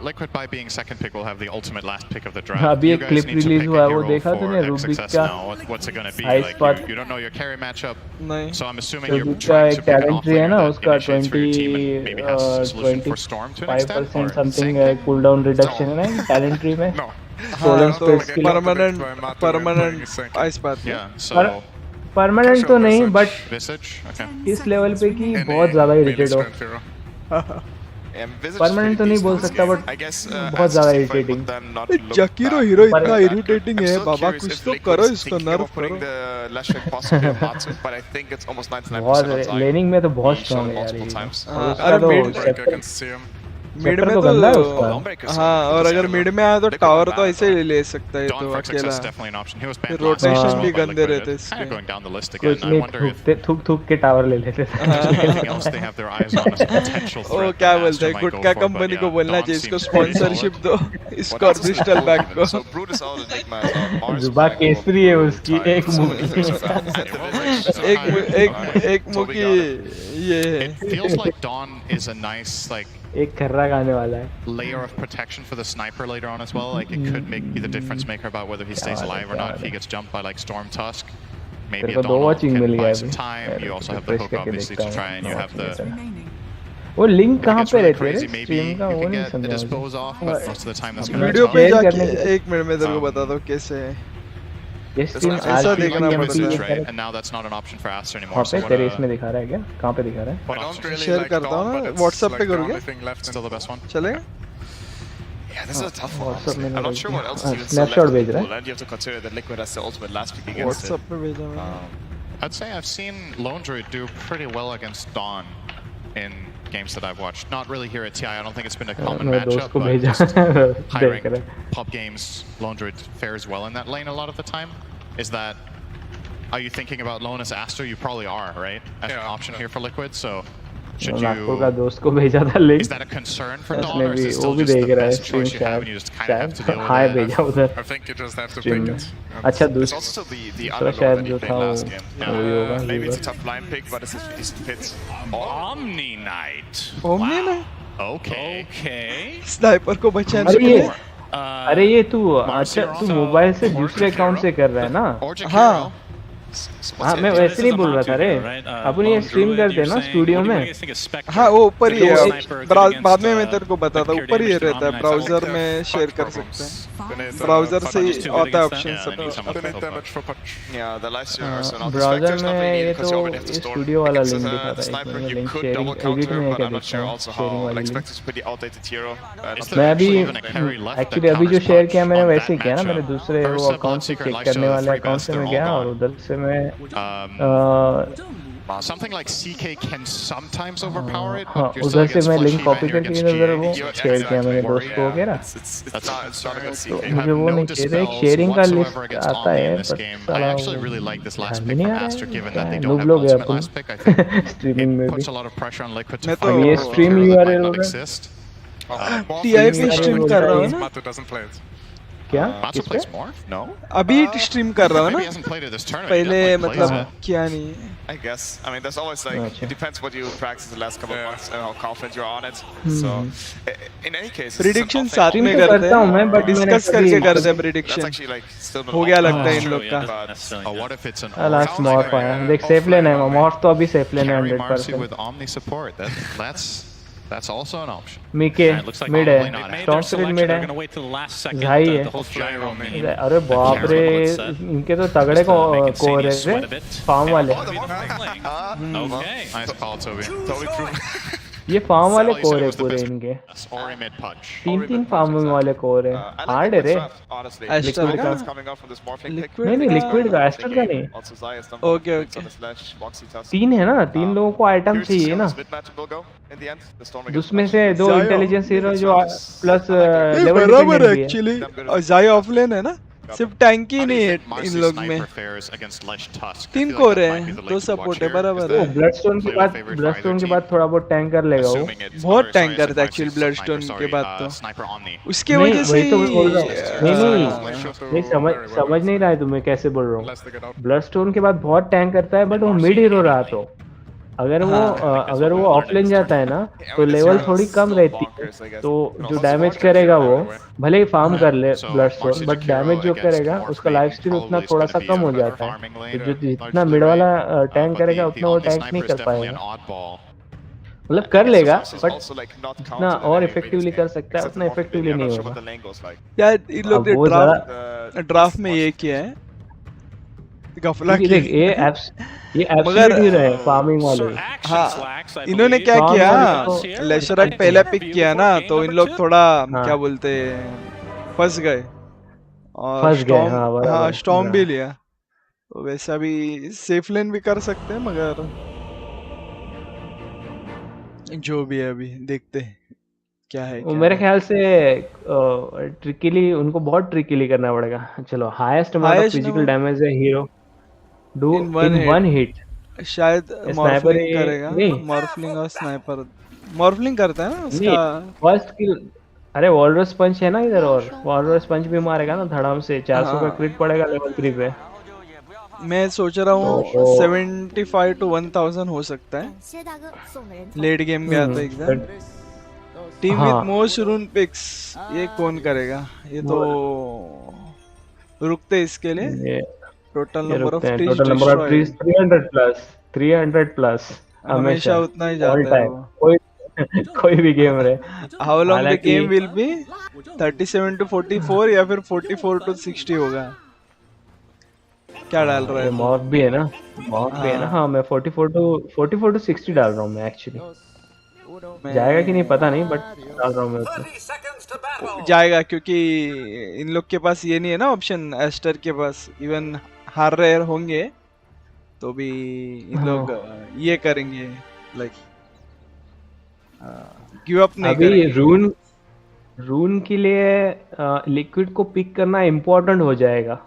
Liquid by being second pick will have the ultimate last pick of the draft. अभी You एक guys clip need to release pick हुआ a है, वो hero देखा for तूने Rubik XXS का? now. What's it going to be? Ice Like Path. you don't know your carry matchup. नहीं. So I'm assuming you're Rubik का trying to एक pick an talent tree है offlaner ना, that उसका initiates for your team and maybe has a solution for Storm to an extent, 25% or something same thing? Cooldown reduction है ना talent tree में. No. Stolen हाँ, तो space के लिए. permanent ice path. Yeah. So permanent तो नहीं, but Visage. Okay. इस लेवल पे की बहुत ज्यादा इरिटेट हो. परमानेंट तो नहीं बोल सकता, बट बहुत ज्यादा इरिटेटिंग. जकीरो हीरो इतना इरिटेटिंग है बाबा, कुछ तो करो इसको, नर्फ करो. बहुत लेनिंग में तो बहुत स्ट्रांग है यार ये. अरे मिड में तो हाँ, और अगर मिड में आया तो टावर तो ऐसे ही ले सकता है तो अकेला. रोटेशन भी गंदे रहते इसके. कुछ नहीं, थूक थूक के टावर ले लेते थे. ओ क्या बोलते हैं, गुटका कंपनी को बोलना चाहिए इसको स्पॉन्सरशिप दो, इसको और ब्रिस्टल बैक को. जुबा केसरी है उसकी एक मुक्की. एक मुक्की ये है. It feels like Dawn is a nice like एक खर्रा गाने वाला है. layer of protection for the sniper later on as well. Like it could be the difference maker about whether he stays alive or not if he gets jumped by like Storm Tusk. Maybe a Dawn can buy some time. You also have the hook obviously to try, and you have the. वो link कहाँ पे रहते हैं? Maybe stream का you वो can नहीं get समझा. dispose off, but most of the time that's going to video पे जाके एक मिनट में तेरे को बता दो कैसे है. ये स्ट्रीम ऐसा देखना पड़ता है. and now that's not an option for Aster anymore. वहाँ पे तेरे इसमें दिखा रहा है क्या? कहाँ पे दिखा रहा है? शेयर करता हूँ ना, व्हाट्सएप पे करोगे? Still the best one. चलेगा? Yeah, this is a tough one. WhatsApp में I'm not sure what else is even Snapshot still भेज left रहा in the pool, and you have to consider that Liquid has the ultimate last pick against WhatsApp it. पे भेजा मैंने. I'd say I've seen Lone Druid do pretty well against Dawn in games that I've watched. Not really here at TI. I don't think it's been a common मेरे दोस्त matchup, को but भेजा. just high देख रहा ranked pub games, Lone Druid fares well in that lane a lot of the time. Is that, are you thinking about Lone as Aster? You probably are, right? As an option here for Liquid, so should Nagpur you... का दोस्त को भेजा था link. Is that a concern for Dawn, उसने or is भी it वो still भी just देख the रहा है best stream choice you have and you just kind of have to deal with hi it? भेजा उधर. I think you just have to stream pick में. it. अच्छा There's दूसरा also the दूसरा underlord शायद that he जो played था last game. वही होगा. Maybe it's a tough line pick, but it's a decent fit. Omni Knight. Omni ना. Okay. स्नाइपर को बचाने अरे के ये लिए. अरे ये तू अच्छा तू मोबाइल से दूसरे अकाउंट से कर रहा है ना? हाँ. हाँ मैं वैसे नहीं बोल रहा था रे. अपन ये स्ट्रीम करते हैं ना स्टूडियो में. हाँ वो ऊपर ही है. बाद में मैं तेरे को बताता हूँ, ऊपर ही रहता है. ब्राउजर में शेयर कर सकते हैं. ब्राउजर से ही आता है ऑप्शन सब. ब्राउजर में ये तो ये स्टूडियो वाला लिंक दिखा रहा है. लिंक शेयरिंग एडिट में क्या दिखता है शेयरिंग वाली लिंक. मैं अभी एक्चुअली अभी जो शेयर किया मैंने वैसे किया ना. मैंने दूसरे वो अकाउंट से चेक करने वाले अकाउंट से मैं गया और उधर से मैं Something like CK can sometimes overpower it, हाँ but you're still उधर से against मैं flush link even copy here करके against इधर GA. वो शेयर किया मैंने दोस्त को वगैरह. तो मुझे वो नहीं चाहिए. शेयरिंग का लिस्ट आता है पर साला ध्यान नहीं आ रहा है. डूब लोग हैं अपन स्ट्रीमिंग में भी. अब ये स्ट्रीम यूआरएल होगा. टीआई पे स्ट्रीम कर रहा हूँ ना. क्या? Matsu plays Morph? No? अभी स्ट्रीम कर रहा हूँ ना, Maybe he hasn't played it this tournament. पहले He definitely plays मतलब it. क्या नहीं. I guess. I mean, there's always like, it depends what you practice the last couple of months and how confident you're on it. So, in any case, prediction साथ में करते हैं, but discuss करके करते हैं prediction. हो गया लगता है इन लोग का. What if it's an last morph आया. देख सेफ लेन है, मॉर्फ तो अभी सेफ लेन है 100%. with Omni support. That's also an option. मीके mid है, स्टॉर्म स्पिरिट मिड है, झाई है. अरे बाप रे, इनके तो तगड़े कोर है फार्म वाले. Nice call, Toby. ये फार्म वाले कोर है पूरे इनके. Ori mid punch. तीन फार्मिंग वाले कोर है. हार्ड है रे. एस्टर का नहीं लिक्विड का, एस्टर का नहीं. Okay okay. 3 है ना, 3 लोगों को आइटम चाहिए ना. उसमें से 2 इंटेलिजेंस हीरो जो प्लस लेवल बराबर है एक्चुअली. और जाई ऑफलाइन है ना, सिर्फ टैंक ही नहीं है इन लोग में. 3 कोर है, 2 सपोर्ट है, बराबर है. ब्लडस्टोन के बाद थोड़ा बहुत टैंक कर लेगा वो. बहुत टैंक करता है एक्चुअली ब्लडस्टोन के बाद तो. उसके वजह से नहीं समझ नहीं रहा है तुम्हें कैसे बोल रहा हूँ. ब्लडस्टोन के बाद बहुत टैंक करता है, बट वो मिड हीरो रहा तो अगर वो ऑफलाइन जाता है ना तो लेवल थोड़ी कम रहती है, तो जो डैमेज करेगा वो भले ही फार्म कर ले ब्लडस्टोन, बट डैमेज जो करेगा उसका लाइफ स्टील उतना थोड़ा सा कम हो जाता है. तो जो जितना मिड वाला टैंक करेगा उतना वो टैंक नहीं कर पाएगा. मतलब कर लेगा, बट जितना और इफेक्टिवली कर सकता है उतना इफेक्टिवली नहीं होगा. यार इन लोग ने ड्राफ्ट में ये किया है गफला की. देख ये एब्सोल्यूट ही रहे फार्मिंग वाले. हाँ, इन्होंने क्या किया, लेशरक पहले पिक किया ना, तो इन लोग थोड़ा क्या बोलते फंस गए. और स्टॉर्म भी लिया, तो वैसा भी सेफ लेन भी कर सकते हैं, मगर जो भी है अभी देखते हैं क्या है. मेरे ख्याल से ट्रिकीली उनको बहुत ट्रिकीली करना पड़ेगा. चलो highest amount of physical damage है hero do in one hit. शायद मॉर्फलिंग करेगा. मॉर्फलिंग और स्नाइपर मॉर्फलिंग करता है ना उसका फर्स्ट किल. अरे वॉलरस पंच है ना इधर, और वॉलरस पंच भी मारेगा ना धड़ाम से. 400 का क्रिट पड़ेगा लेवल 3 पे. मैं सोच रहा हूँ 75 to 1000 हो सकता है लेट गेम में आता एकदम. टीम विद मोस्ट रून पिक्स ये कौन करेगा? ये तो रुकते इसके लिए. Total number of trees 300 plus हमेशा उतना ही जाता है कोई भी गेम रहे. How long the game will be? 37 to 44 या फिर 44 to 60 होगा. क्या डाल रहा है? मॉर्फ भी है ना, मॉर्फ भी है ना. हाँ मैं 44 to 60 डाल रहा हूँ मैं एक्चुअली. जाएगा कि नहीं पता नहीं, बट डाल रहा हूँ मैं उसमें. जाएगा क्योंकि इन लोग के पास ये नहीं है ना ऑप्शन. एस्टर के पास इवन हार रहे होंगे तो भी इन लोग ये करेंगे, लाइक गिव अप नहीं करेंगे. अभी रून के लिए लिक्विड को पिक करना इम्पोर्टेंट हो जाएगा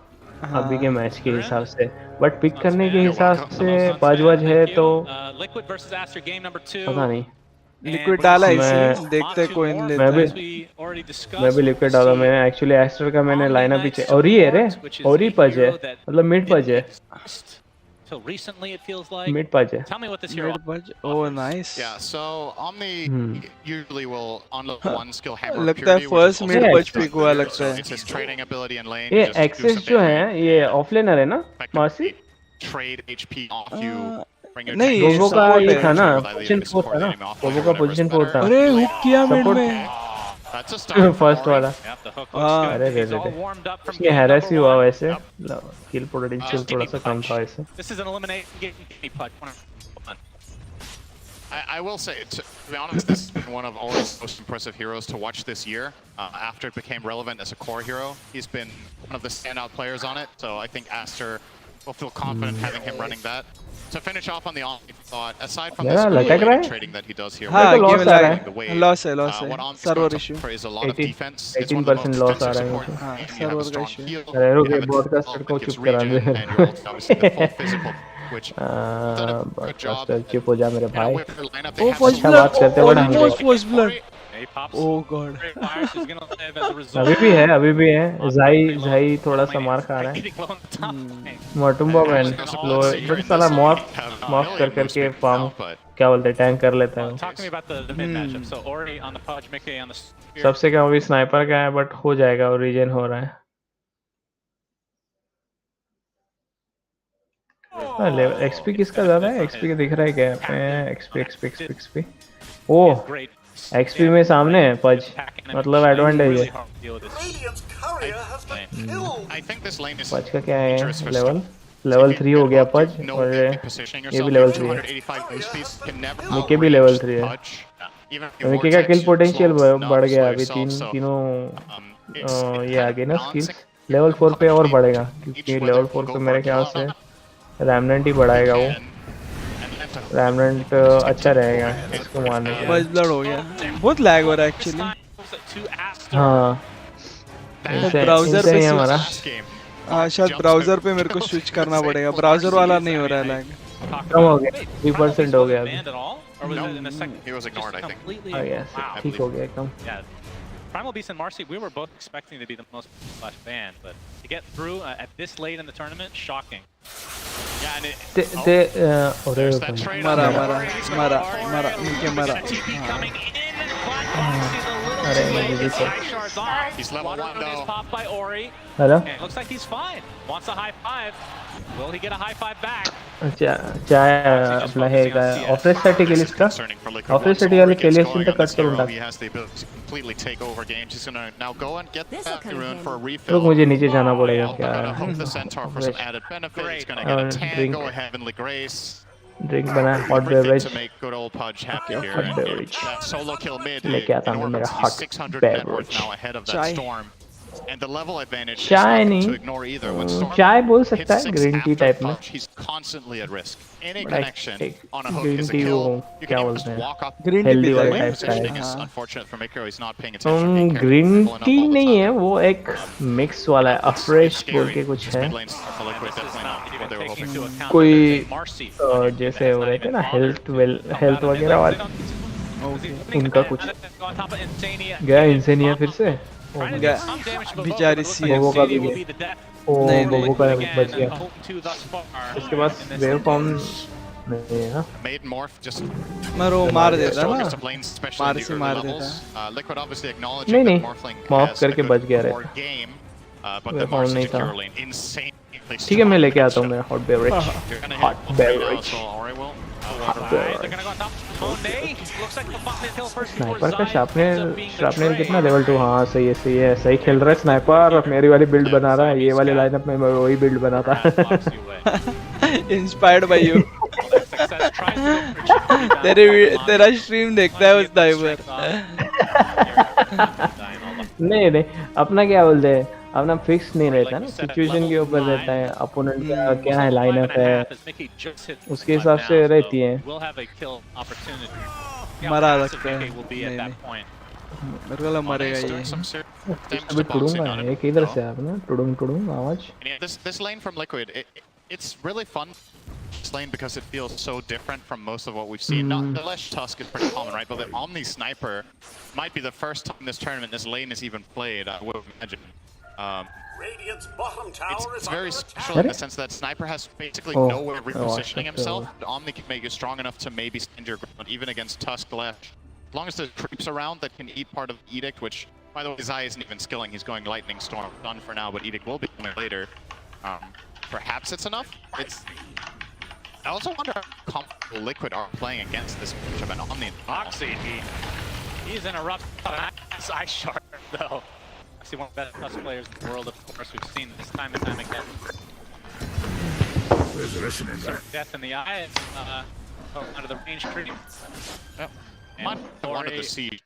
अभी के मैच के हिसाब से, बट पिक करने के हिसाब से पाजवाज है तो पता नहीं. लिक्विड डाला इसे, देखते हैं कोई लेता है. मैं भी लिक्विड डाला. मैंने एक्चुअली एस्टर का मैंने लाइनअप भी चेक. और ये रे और ही पज है, मतलब मिड पज है. Mid pudge. Tell me what this hero. Mid pudge. Oh, nice. Yeah. So Omni usually will unlock one skill hammer. लगता है first mid pudge pick हुआ लगता है. It's his trading ability in lane. ये access जो है ये ऑफलाइनर है ना Marcy? Trade HP off you. नहीं गोगो का ये था ना, पोजीशन 4 था ना. गोगो का पोजीशन 4 था. अरे हुक किया मिड में. फर्स्ट वाला. अरे रे रे ये हैरेस ही हुआ वैसे. किल पोटेंशियल थोड़ा सा कम था ऐसे. I will say, to be honest, this has been one of Ori's most impressive heroes to watch this year. After it became relevant as a core hero, he's been one of the standout players on it. So I think Aster will feel confident having him running that. To finish off on the Omni thought, aside from the trading that he does here, loss है. Server issue. Is a lot of defense. 18% loss आ रहा है. Server का issue. अरे रुक broadcaster को चुप करा दे. Broadcaster चुप हो जा मेरे भाई. वो first blood. Almost first blood. Oh god. अभी भी है ज़ाई थोड़ा सा मार खा रहा है मोटुम्बा मैन लो बट साला मॉफ करके फार्म क्या बोलते हैं टैंक कर लेता है सबसे क्या अभी स्नाइपर का है बट हो जाएगा और रीजन हो रहा है एक्सपी किसका ज्यादा है एक्सपी का दिख रहा है क्या एक्सपी ओह एक्सपी में सामने है पज मतलब एडवांटेज है पज का क्या है लेवल 3 हो गया पज और ये भी लेवल 3 है मिके भी लेवल 3 है मिके का किल पोटेंशियल बढ़ गया अभी तीनों ये आगे ना स्किल्स लेवल 4 पे और बढ़ेगा क्योंकि लेवल 4 पे मेरे ख्याल से रैमनेंट ही बढ़ाएगा वो रैमनेंट अच्छा रहेगा इसको मारने के बस ब्लड हो गया बहुत लैग हो रहा है एक्चुअली हाँ ब्राउजर पे हमारा शायद ब्राउजर पे मेरे को स्विच करना पड़ेगा ब्राउजर वाला नहीं हो रहा है लैग कम हो गया 3% हो गया अभी ठीक हो गया कम Primal Beast and Marcy, we were both expecting to be the most banned, but to get through at this late in the tournament, shocking. Yeah, and there's that train. Mara. He's level 1 though. Popped by Ori. Hello. And looks like he's fine. Wants a high five. Will he get a high five back? अच्छा अपना है office set के लिए इसका office set वाले के लिए इसका कट कर उठा तो मुझे नीचे जाना पड़ेगा क्या ड्रिंक बना हॉट बेवरेज लेके आता हूँ मेरा हॉट बेवरेज चाय And the level advantage चाय is नहीं to ignore either. When Storm चाय बोल सकता है hits green tea 6 type after में punch, he's constantly at risk. Any But connection on a hook green is a tea kill. वो You क्या can even बोलते just हैं walk up. हेल्दी वाला टाइप का Positioning is है unfortunate for Mikko. He's not paying attention. being careful, green pulling up T all the नहीं time. है वो एक मिक्स वाला है अफ्रेश बोल के कुछ है Mid lane for Liquid, definitely not what they were hoping. कोई जैसे हो रहे थे ना हेल्थ वगैरह वाले उनका कुछ गया इंसेनिया फिर से बेचारी सी बोबो का भी गया ओ बोबो का बच गया इसके पास वेव फॉर्म नहीं है मरो मार देता ना मार देता नहीं मॉफ करके बच गया रहता वेव फॉर्म नहीं था ठीक है मैं लेके आता हूँ मेरा हॉट बेवरेज स्नाइपर का शार्पनर कितना लेवल 2 हाँ सही है सही खेल रहा है स्नाइपर मेरी वाली बिल्ड बना रहा है ये वाले लाइनअप में मैं वही बिल्ड बनाता इंस्पायर्ड बाय यू तेरा स्ट्रीम देखता है वो स्नाइपर नहीं अपना क्या बोलते हैं अपना फिक्स नहीं रहता ना सिचुएशन के ऊपर रहता है अपोनेंट का क्या है लाइनअप है उसके हिसाब से रहती है मरा सकता है मेरे को मरेगा ये अभी टुडूंगा एक इधर से आपने टुडूंग आवाज This lane from Liquid, it's really fun this lane because it feels so different from most of what we've seen. Not the Lesh Tusk is pretty common, right? But the Omni Sniper might be the first time this tournament this lane is even played, I would imagine. It's very special in the sense that Sniper has basically no way of repositioning himself. Omni can make you strong enough to maybe stand your ground, even against Tusk Lesh. As long as there's creeps around that can eat part of Edict, which, by the way, Zai isn't even skilling. He's going Lightning Storm. Done for now, but Edict will be coming later. Perhaps it's enough. I also wonder how comfortable Liquid are playing against this matchup and Omni. Oxy, he's in a rough Eye Shard, though. One of the best Tusk players in the world, of course. We've seen this time and time again. Death in the eye, under the range tree. Yep. One of the siege.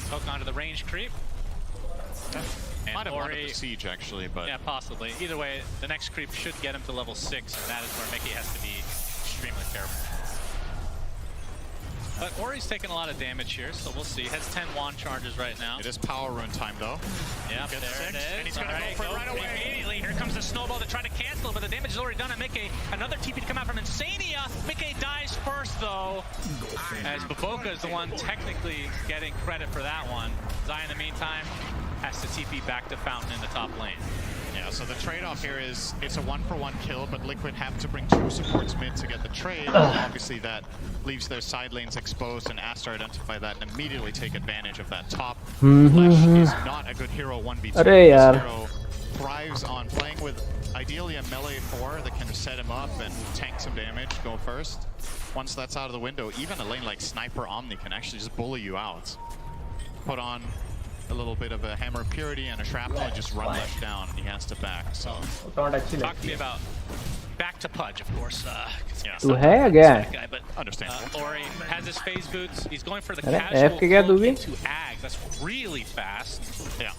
Poke onto the range creep. Might have wanted the siege actually, but yeah, possibly. Either way, the next creep should get him to level 6, and that is where Mickey has to be extremely careful. But Ori's taking a lot of damage here, so we'll see. Has 10 wand charges right now. It is power rune time though. Yeah, there it is. And he's gonna go for it right away. Immediately, here comes the snowball to try to cancel, but the damage is already done on Mickey. Another TP to come out from Insania. Mickey dies first, though, as Baboka is the one technically getting credit for that one. Zai, in the meantime, has to TP back to Fountain in the top lane. Yeah, so the trade-off here is it's a 1-for-1 kill, but Liquid have to bring 2 supports mid to get the trade. Obviously, that leaves their side lanes exposed, and Aster identify that and immediately take advantage of that top. Flesh is not a good hero 1v2. This hero thrives on playing with ideally a melee 4 that can set him up and tank some damage, go first. Once that's out of the window, even a lane like Sniper Omni can actually just bully you out. Put on a little bit of a Hammer of Purity and a Shrapnel and just run left down. He has to back, so... Talk to me about back to Pudge, of course. Tu hai again? But understandable. Ori has his phase boots. He's going for the casual float into Ag. That's really fast. Yeah.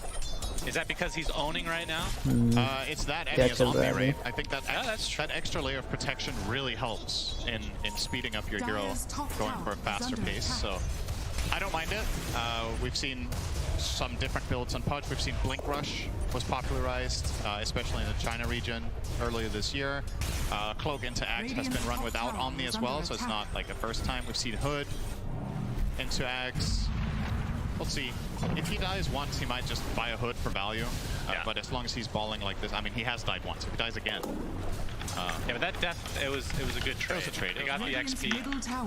Is that because he's owning right now? It's that and he has Omni, right? I think that that extra layer of protection really helps in speeding up your hero going for a faster pace, so I don't mind it. We've seen some different builds on Pudge. We've seen Blink Rush was popularized, especially in the China region earlier this year. Cloak into Axe has been run without Omni as well, so it's not like a first time. We've seen Hood into Axe. We'll see. If he dies once, he might just buy a Hood for value. But as long as he's balling like this, I mean, he has died once. If he dies again. Yeah, but that death, it was a good trade. It was a trade. He got the XP.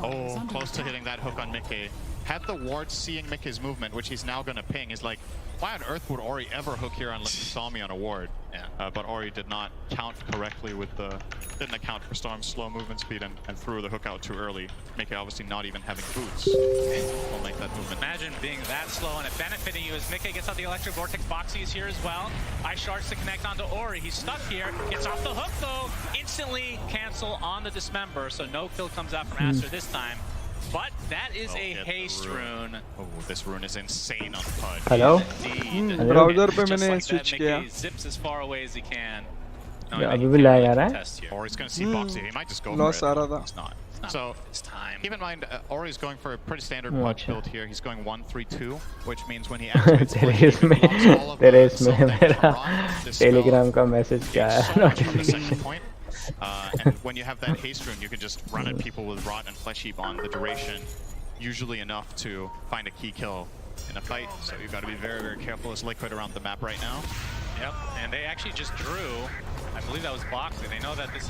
Oh, close to hitting that hook on Mickey. Had the ward seeing Mickey's movement, which he's now going to ping, is like, why on earth would Ori ever hook here unless he saw me on a ward? Yeah. But Ori did not count correctly with the... didn't account for Storm's slow movement speed and threw the hook out too early. Mickey obviously not even having boots will make that movement. Imagine being that slow and it benefiting you as Mickey gets out the Electric Vortex. Boxy is here as well. Ice Shards to connect onto Ori. He's stuck here. Gets off the hook though. Instantly cancel on the Dismember, so no kill comes out from Aster this time. But that is a haste rune. Oh, this rune is insane on Pudge. Hello? Browser पे मैंने switch किया. Zips as far away as he can. अभी भी lag आ रहा है? Or he's going to see Boxy. He might just go for it. It's not. So, keep in mind, Ori's going for a pretty standard Pudge build here. He's going 1-3-2, which means when he activates तेरे इसमें मेरा Telegram का message क्या है? Notification. And when you have that haste rune, you can just run at people with Rot and Flesh Heap on the duration, usually enough to find a key kill in a fight. So you've got to be very, very careful as Liquid around the map right now. Yep, and they actually just drew. I believe that was Boxy. They know that this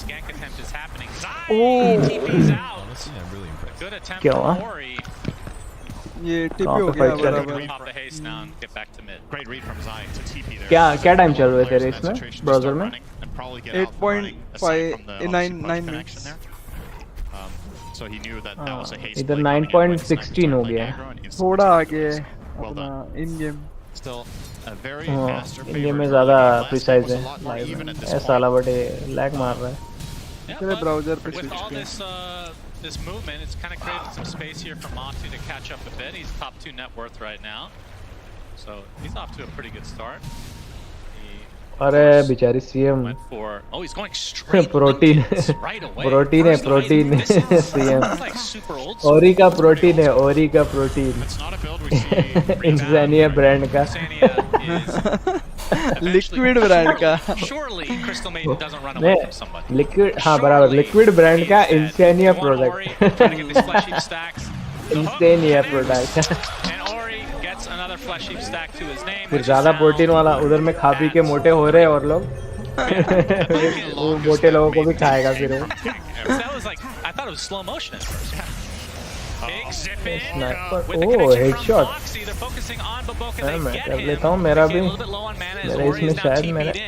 gank attempt is happening. Zai TP's out. Really impressive. Good attempt from Ori. ये TP हो गया बराबर. Pop the haste now and get back to mid. Great read from Zai to TP there. क्या time चल रहा है तेरे इसमें browser में? 8.59 minutes. So he knew that that was a haste. इधर 9.16 हो गया. थोड़ा आगे अपना in game. Still a very faster favorite. In game में ज़्यादा precise है. ऐसा वाला बड़े lag मार रहा है. तेरे browser पे with switch all किया. this movement, it's kind of created some space here for Matu to catch up a bit. He's top 2 net worth right now, so he's off to a pretty good start. अरे बेचारी CM. Oh, he's going straight protein. right away. protein है CM. Like super old school. Ori का protein है Ori का protein. It's not a build we see. Insania brand का. Liquid brand का. Surely Crystal Maiden doesn't run away from somebody. Liquid हाँ बराबर Liquid brand का Insania product. Insania product. And Ori gets another Flesh Heap stack to his name. फिर ज़्यादा protein वाला उधर में खा पी के मोटे हो रहे हैं और लोग वो मोटे लोगों को भी खाएगा फिर वो. That was like I thought it was slow motion at first. Big zip in with the oh, connection headshot. from Boxy. They're focusing on Baboka. They मैं get कर him. लेता हूँ मेरा भी. A little bit low on mana as मेरा Ori इसमें is now शायद TP'd मैंने in.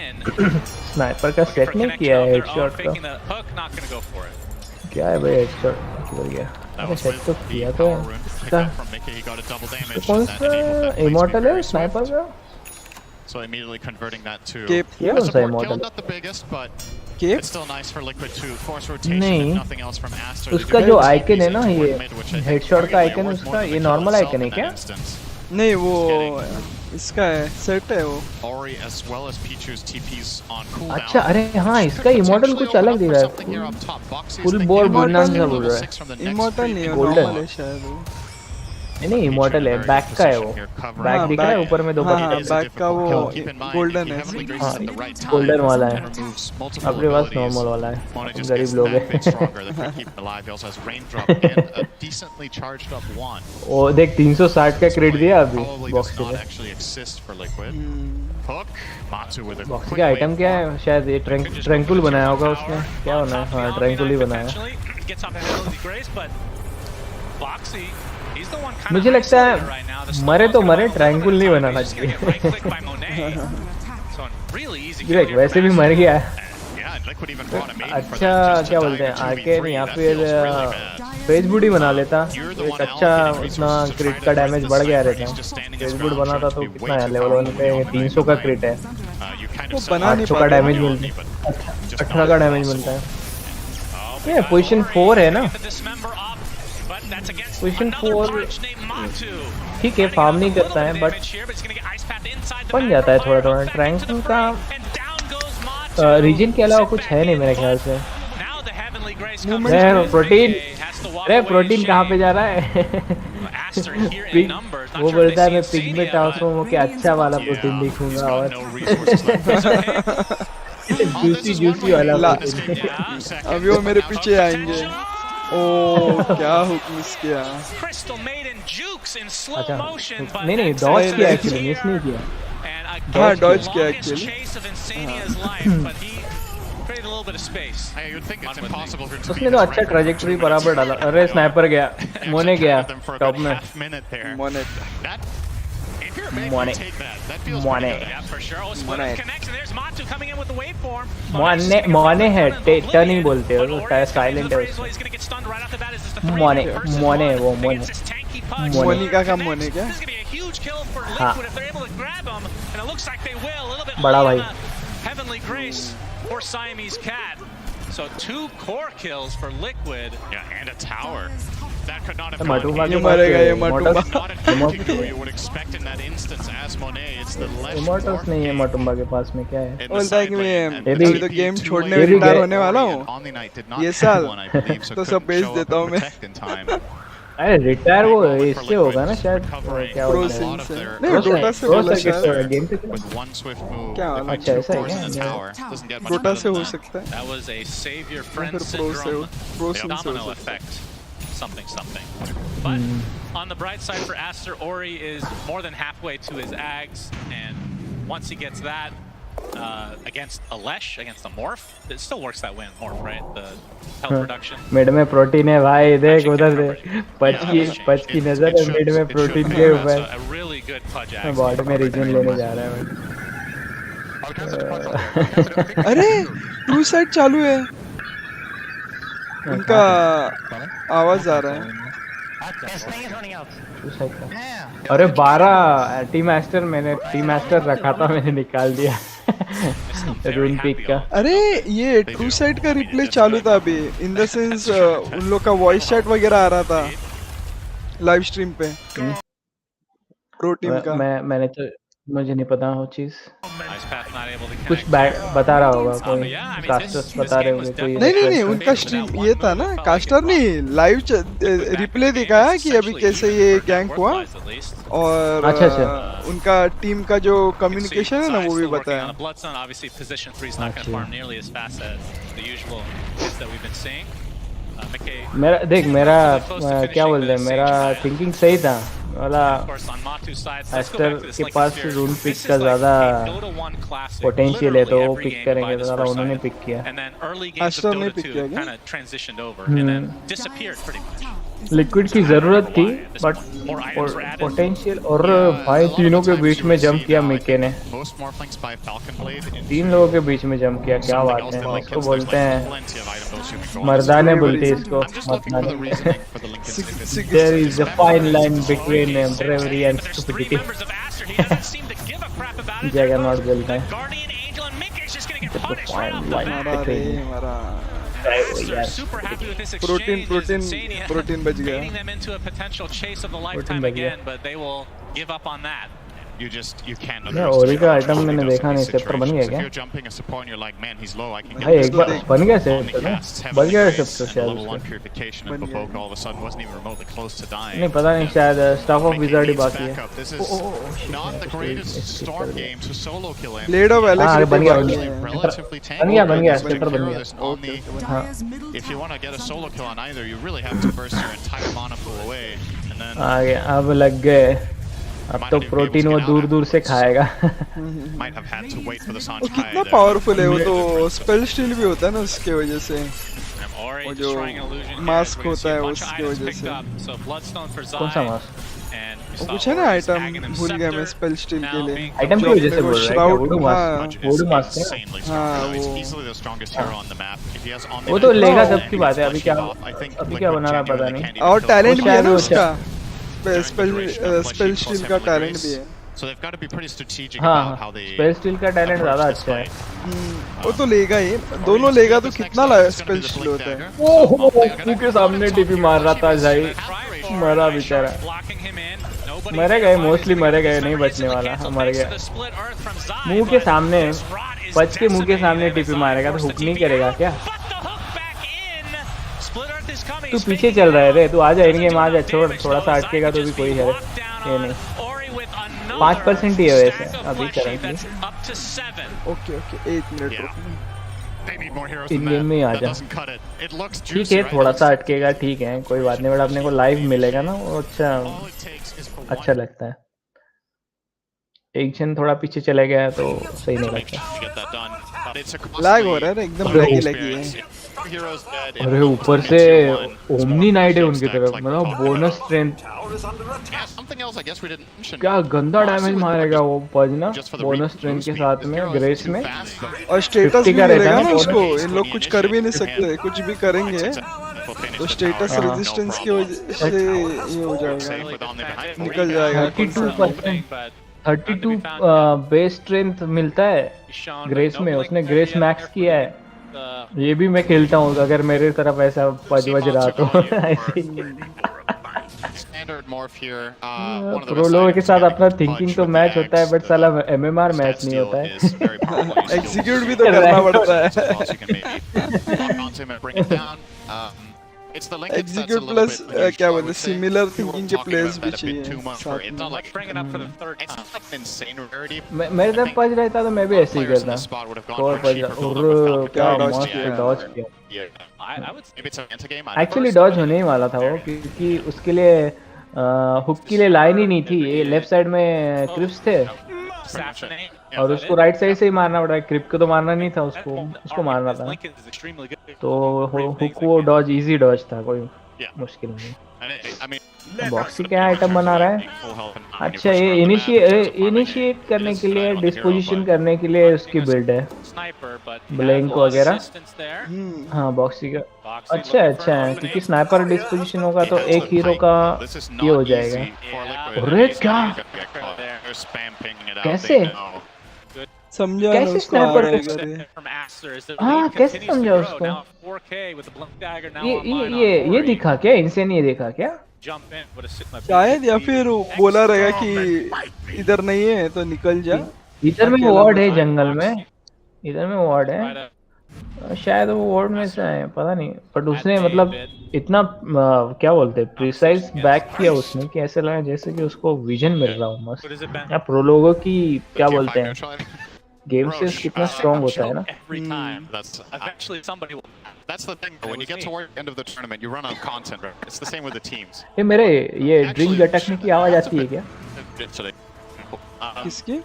स्नाइपर का सेट नहीं किया है हेडशॉट का. Faking the hook, not gonna go for it. क्या है भाई हेडशॉट किधर गया? अरे सेट तो किया तो इसका. कौन सा इमॉर्टल है स्नाइपर का? So immediately converting that to a support kill, not the biggest, but it's still nice for Liquid to force rotation नहीं. if nothing else from Aster. उसका जो आइकन है ना ये हेडशॉट का आइकन है उसका ये नॉर्मल आइकन है क्या? नहीं वो इसका है सेट है वो. Ori as well as Pichu's TPs on cooldown. अच्छा अरे हाँ इसका इमॉर्टल कुछ अलग दिख रहा है. फुल बॉल बोलना क्या बोल रहा है? इमॉर्टल नहीं है नॉर्मल है शायद वो. नहीं इमोर्टल है, बैक का है वो, बैक दिख रहा है ऊपर में 2 हाँ बैक का वो गोल्डन है, गोल्डन वाला है, अपने पास नॉर्मल वाला है, गरीब लोग हैं। ओ देख 360 का क्रेडिट दिया अभी बॉक्स के लिए। बॉक्स का आइटम क्या है, शायद ये ट्रैंकुल बनाया होगा उसने, क्या बनाया, हाँ ट्रैंकुल ही बनाया। मुझे लगता है मरे तो मरे, ट्रैंकुल नहीं बनाना चाहिए। वैसे भी मर गया है। अच्छा क्या बोलते हैं आर्केड, या फिर फेसबुड ही बना लेता तो एक अच्छा, उतना क्रिट का डैमेज बढ़ गया रहता। फेसबुड बनाता तो कितना है, लेवल 1 पे 300 का क्रिट है, 800 का डैमेज मिलता है, 18 का डैमेज मिलता है। ये पोजीशन 4 है ना, पोजीशन 4 ठीक है, फार्म नहीं करता है बट बन जाता है थोड़ा थोड़ा। ट्रैंकुल का रीजन के अलावा कुछ है नहीं मेरे ख्याल से। प्रोटीन, अरे प्रोटीन कहाँ पे जा रहा है? वो बोलता है मैं पिग में ट्रांसफॉर्म होके अच्छा वाला प्रोटीन दिखूंगा और जूसी वाला प्रोटीन। अभी वो मेरे पीछे आएंगे। ओ क्या हुक मिस किया। अच्छा नहीं डॉज किया एक्चुअली, मिस नहीं किया। हाँ डॉज किया एक्चुअली। उसने तो अच्छा ट्रैजेक्टरी बराबर डाला। अरे स्नाइपर गया, मोने गया टॉप में, मोने मोने है, टर्निंग बोलते हो, साइलेंट है मोने वो मोनिका का मोने क्या? हाँ बड़ा भाई। For Siamese Cat. So 2 core kills for Liquid. Yeah, and a tower. That could not have gone. You would expect in that instance as Monet, it's the legend. Immortals नहीं है मटुम्बा के पास में, क्या है? बोलता है कि मैं अभी तो गेम छोड़ने रिटायर होने वाला हूँ ये साल, तो सब बेच देता हूँ मैं। अरे रिटायर वो इससे होगा ना शायद, क्या बोलते हैं, नहीं डोटा से बोला शायद, गेम से क्या अच्छा ऐसा है क्या? डोटा से हो सकता है, That was a savior friend syndrome, domino effect, something. But on the bright side for Aster, Ori is more than halfway to his Ags, and once he gets that against a Lesh, against a Morph, it still works that way in Morph, right? The health reduction. Mid में protein है भाई, देख उधर से पच की नजर है मिड में प्रोटीन के ऊपर। बॉडी में रीजन लेने जा रहा है भाई। अरे टू साइड चालू है, उनका आवाज आ रहा है। अरे 12 टी मास्टर, मैंने टी मास्टर रखा था, मैंने निकाल दिया रून पिक का। अरे ये ट्रू साइड का रिप्ले चालू था अभी, इन द सेंस उन लोग का वॉइस चैट वगैरह आ रहा था लाइव स्ट्रीम पे प्रो टीम का। मैंने तो मुझे नहीं पता वो चीज, कुछ बता रहा होगा कोई, कास्टर्स बता रहे होंगे कोई। नहीं उनका स्ट्रीम ये था ना, कास्टर नहीं, लाइव रिप्ले दिखाया कि अभी कैसे ये गैंग हुआ, और अच्छा उनका टीम का जो कम्युनिकेशन है ना वो भी बताया। मेरा देख, मेरा क्या बोलते हैं, मेरा थिंकिंग सही था वाला। एस्टर के पास रून पिक का ज्यादा पोटेंशियल है, तो वो पिक करेंगे, तो ज्यादा उन्होंने पिक किया। एस्टर ने पिक किया क्या? लिक्विड की जरूरत थी बट पोटेंशियल, और भाई तीनों के बीच में जंप किया मिके ने, 3 लोगों के बीच में जंप किया, क्या बात है। इसको बोलते हैं मर्दाने, बोलते हैं इसको मर्दाने। There is a fine line between bravery and stupidity. Juggernaut बोलता है प्रोटीन बच गया। Getting them into a potential chase of the lifetime again, but they will give up on that. you can't. नहीं ओरी का आइटम मैंने देखा नहीं सेप्टर बन गया क्या? If you're jumping a support and you're like, man, he's low, I can get भाई this एक बार guy. बन गया Only सेप्टर ना? casts बन heavily गया grace सेप्टर and शायद level 1 उसका। purification and Bavok all of a sudden wasn't even remotely close to dying. नहीं पता नहीं शायद स्टाफ ऑफ विजार्ड ही बाकी है। This is not the greatest storm game to solo kill him. Blade of Alex हाँ बन गया Relatively बन गया सेप्टर बन गया। हाँ If you want to get a solo kill on either, you really have to burst your entire mana pool away, and then आ गया अब लग गए। अब तो प्रोटीन वो दूर दूर से खाएगा। might have had to wait for the Sanch Kai. कितना पावरफुल है वो तो स्पेल स्टील भी होता है ना उसके वजह से वो जो मास्क होता है उसकी वजह से कौन सा मास्क? वो कुछ है ना आइटम भूल गया मैं स्पेल स्टील के लिए आइटम की वजह से बोल रहा है क्या? वुडू मास्क है? हाँ वो तो लेगा तब की बात है अभी क्या बना रहा पता नहीं। और टैलेंट भी है ना उसका स्पेल स्टील का टैलेंट भी है। So they've got to be pretty strategic हाँ about how they spell steel का टैलेंट ज़्यादा अच्छा है। वो तो लेगा ही दोनों लेगा तो कितना स्पेल स्टील होता है। ओह के सामने टीपी मार रहा था भाई मरा बेचारा। मरे गए मोस्टली मरे गए नहीं बचने वाला मर गया। मुंह के सामने बच के मुंह के सामने टीपी मारेगा तो हुक नहीं करेगा क्या? तू पीछे चल रहा है रे तू आ जा इन गेम आ जा छोड़ थोड़ा सा अटकेगा तो भी कोई है ये नहीं 5% ही है वैसे अभी currently. Okay 1 minute in game में आ जा ठीक है थोड़ा सा अटकेगा ठीक है कोई बात नहीं बट अपने को लाइव मिलेगा ना वो अच्छा लगता है। एक जन थोड़ा पीछे चले गया तो सही नहीं लगता। लैग हो रहा है एकदम लगी है। अरे ऊपर से ओमनी नाइट है उनकी तरफ मतलब बोनस स्ट्रेंथ क्या गंदा डैमेज मारेगा वो पज ना बोनस स्ट्रेंथ के साथ में ग्रेस में और स्टेटस भी मिलेगा ना उसको। इन लोग कुछ कर भी नहीं सकते कुछ भी करेंगे तो स्टेटस रेजिस्टेंस की वजह से ये हो जाएगा निकल जाएगा। 32 बेस स्ट्रेंथ मिलता है ग्रेस में उसने ग्रेस मैक्स किया है। ये भी मैं खेलता हूँ अगर मेरे तरफ ऐसा पज बज रहा तो ऐसे प्रो लोगों के साथ अपना थिंकिंग तो मैच होता है बट साला एमएमआर मैच नहीं होता है। एग्जीक्यूट भी तो करना पड़ता है। एग्जीक्यूट प्लस क्या बोलते सिमिलर थिंकिंग के प्लेयर्स भी चाहिए साथ में। मेरे तरफ पज रहता तो मैं भी ऐसे ही करता और पज क्या मस्त डॉज किया। एक्चुअली डॉज होने ही वाला था वो क्योंकि उसके लिए हुक के लिए लाइन ही नहीं थी। ये लेफ्ट साइड में क्रिप्स थे और उसको राइट साइड से ही मारना पड़ा। क्रिप को तो मारना नहीं था उसको मारना था तो हुक वो डॉज इजी डॉज था कोई मुश्किल नहीं। बॉक्सी क्या आइटम बना रहा है? अच्छा ये इनिशिएट करने के लिए डिस्पोजिशन करने के लिए उसकी बिल्ड है ब्लैंक वगैरह। हाँ बॉक्सी का अच्छा है क्योंकि स्नाइपर डिस्पोजिशन होगा तो एक हीरो का ये हो जाएगा। अरे क्या कैसे समझा कैसे स्नाइपर हाँ कैसे समझा उसको? ये दिखा क्या इनसे नहीं देखा क्या? शायद या फिर बोला रहेगा कि इधर नहीं है तो निकल जा। इधर में वार्ड है जंगल में इधर में वार्ड है शायद वो वार्ड में से है पता नहीं बट उसने मतलब इतना क्या बोलते हैं प्रिसाइज बैक किया उसने कि ऐसे लगा जैसे कि उसको विजन मिल रहा हो मस्त। या प्रो लोगों की क्या बोलते हैं गेम से कितना स्ट्रांग होता है ना। That's the thing. When you get toward the end of the tournament, you run out of content. Right? It's the same with the teams. ये मेरे ये ड्रिंक गटकने की आवाज आती है क्या? किसकी?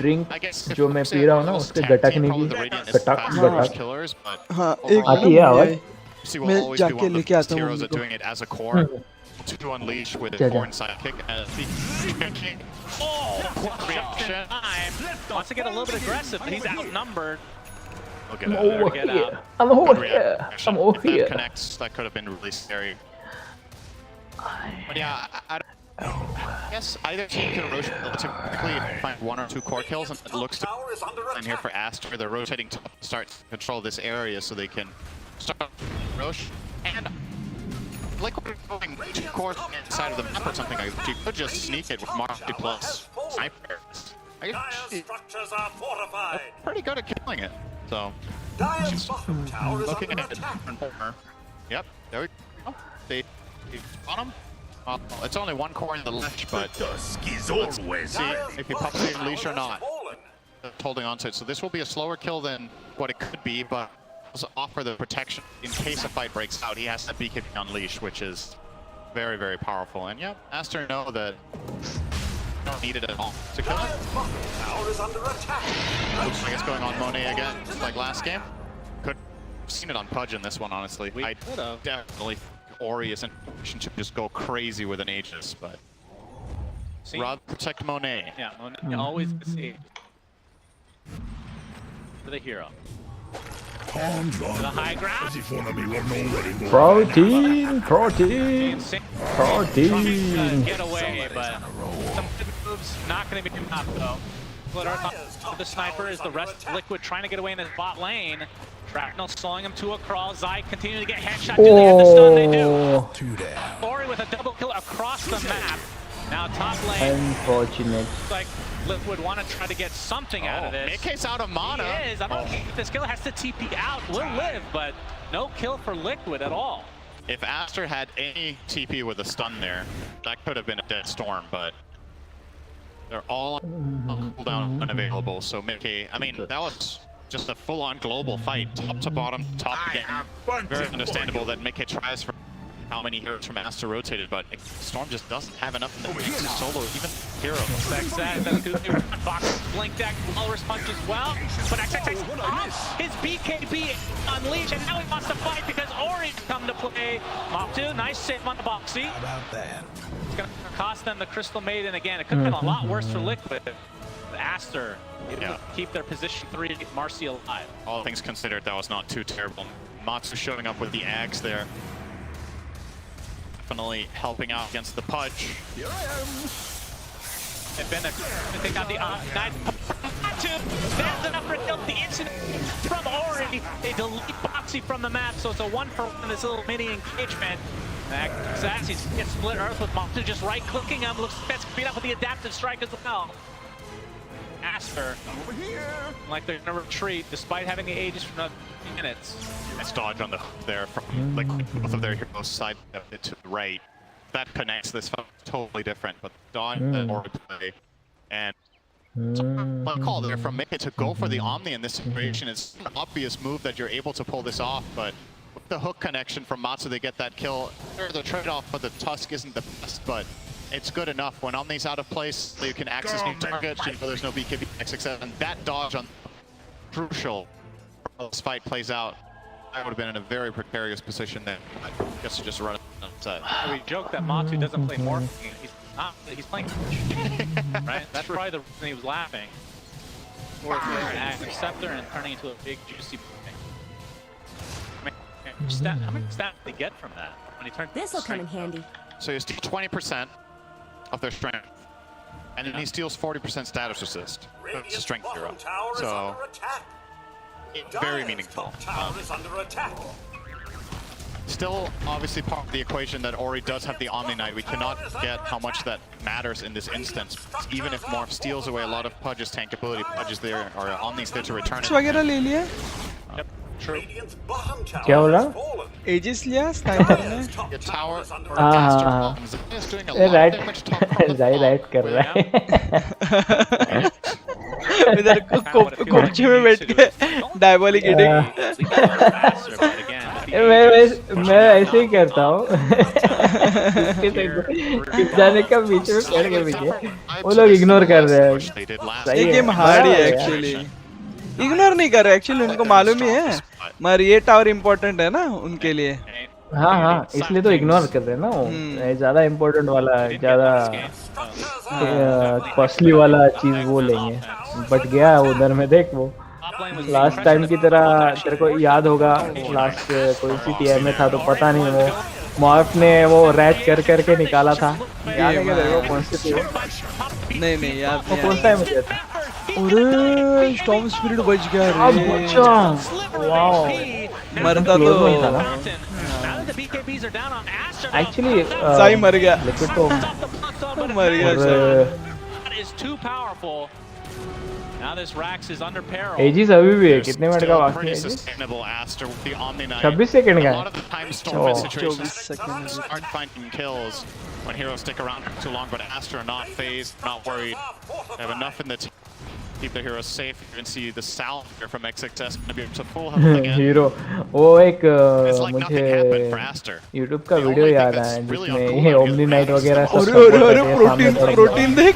ड्रिंक जो मैं पी रहा हूँ ना उसके गटकने की गटक हाँ आती है आवाज। मैं जाके लेके आता हूँ उनको। To unleash with his foreign sidekick as the reaction. Wants to get a little bit aggressive, but he's outnumbered. I'm over here. I'm over here. I'm over here. That connects. That could have been really scary. But yeah, I guess either team can rotate relatively and find 1 or 2 core kills, and it looks to be here for Aster. They're rotating to start to control this area so they can start Roche and Liquid going too core inside of the map or something like that, you could just sneak it with Marcy plus Sniper. I guess pretty good at killing it. So, looking at it. Yep, there we go. They on him. It's only one core in the left, but let's see if he pops the unleash or not. Holding on to it, so this will be a slower kill than what it could be, but also offer the protection in case a fight breaks out. He has that BKB unleash, which is very, very powerful. And yeah, Aster know that don't need it at all to kill it. Looks like it's going on Monet again, just like last game. Could have seen it on Pudge in this one, honestly. I definitely think Ori is in a position to just go crazy with an Aegis, but rather protect Monet. Yeah, Monet always gets Aegis. For the hero. To the high ground. Protein. Get away, but some good moves. Not going to be enough though. The sniper is the rest of Liquid trying to get away in his bot lane. Shrapnel slowing him to a crawl. Zai continuing to get headshot. Do they have the stun? They do. Ori with a double kill across the map. Now top lane. Unfortunate. Looks like Liquid want to try to get something out of this. Mickey's out of mana. He is. I don't think this kill has to TP out. Will live, but no kill for Liquid at all. If Aster had any TP with a stun there, that could have been a dead storm, but they're all on cooldown unavailable. So Mickey, I mean, that was just a full-on global fight, top to bottom, top to bottom. Very understandable that Mickey tries for how many heroes from Aster rotated, but Storm just doesn't have enough in the to solo even heroes. Fox blink deck, low response as well, but XX off his BKB unleashed, and now he wants to fight because Ori's come to play. Moptu, nice save on the Boxy. How about that? It's going to cost them the Crystal Maiden again. It could have been a lot worse for Liquid. Aster able to keep their position 3, Marcy alive. All things considered, that was not too terrible. Matsu showing up with the Ags there. Definitely helping out against the Pudge. Here I am. And Bennett, they got the knife. There's enough for kill. The incident from Ori. They delete Boxy from the map, so it's a 1-for-1 in this little mini engagement. Sassy gets split earth with Moptu just right-clicking him. Looks like that's beat up with the adaptive strike as well. Aster, like they're gonna retreat despite having the Aegis for another few minutes. Nice dodge on the hook there from like both of their heroes side to the right. That connects this fight totally different, but dodge that Ori play and one call there from Mickey to go for the Omni in this situation. It's an obvious move that you're able to pull this off, but with the hook connection from Matsu, they get that kill. There's a trade-off, but the Tusk isn't the best, but it's good enough. When Omni's out of place, you can access new targets, you know there's no BKB XX, and that dodge on crucial as this fight plays out. I would have been in a very precarious position there. I guess to just run it outside. We joke that Matsu doesn't play Morphine. He's not, he's playing right? That's probably the reason he was laughing. Or active scepter and turning into a big juicy thing. How many stats did they get from that? When he turned This'll come in handy. So you steal 20% of their strength, and then he steals 40% status assist. It's a strength hero. So very meaningful. Still, obviously, part of the equation that Ori does have the Omni Knight. We cannot get how much that matters in this instance. Even if Morph steals away a lot of Pudge's tank ability, Pudge is there, or Omni's there to return it. वगैरह ले लिया? Yep, true. क्या हो रहा? Aegis लिया sniper ने? Your tower is doing a right. lot of damage top from the right कर रहा है. इधर कोपचे में बैठ के डायबॉलिक हिटिंग. मैं ऐसे ही करता हूँ. जाने का बीच में पेड़ के पीछे वो लोग इग्नोर कर रहे हैं. ये गेम हार्ड ही है एक्चुअली. इग्नोर नहीं कर रहे एक्चुअली, उनको मालूम ही है मगर ये टावर इम्पोर्टेंट है ना उनके लिए. हाँ इसलिए तो इग्नोर कर रहे हैं ना वो. ज्यादा इम्पोर्टेंट वाला, ज्यादा कॉस्टली वाला चीज वो लेंगे. बट गया उधर में देख वो लास्ट टाइम की तरह. तेरे को याद होगा लास्ट कोई सी टीआई में था तो पता नहीं वो मॉर्फ ने वो रैच कर करके निकाला था. याद है क्या तेरे को कौन सी थी? नहीं याद नहीं. कौन सा है? अरे स्टॉर्म स्पिरिट बच गया रे. वाओ मरता तो the BKBs are down on Aster. Actually, Zai मर गया. Liquid तो मर गया Zai. That is too powerful. Now this Rax is under peril. Aegis अभी भी है. कितने मिनट का बाकी है? 26 सेकंड का है. 24 second. Start finding kills when heroes stick around for too long, but Aster are not phased, not worried. They have enough in the team. Keep the heroes safe. You can see the Sal here from XXS going to be able to full health again. Hero, वो एक मुझे YouTube का video याद आया जिसमें ये Omni Knight वगैरह सब प्रोटीन देख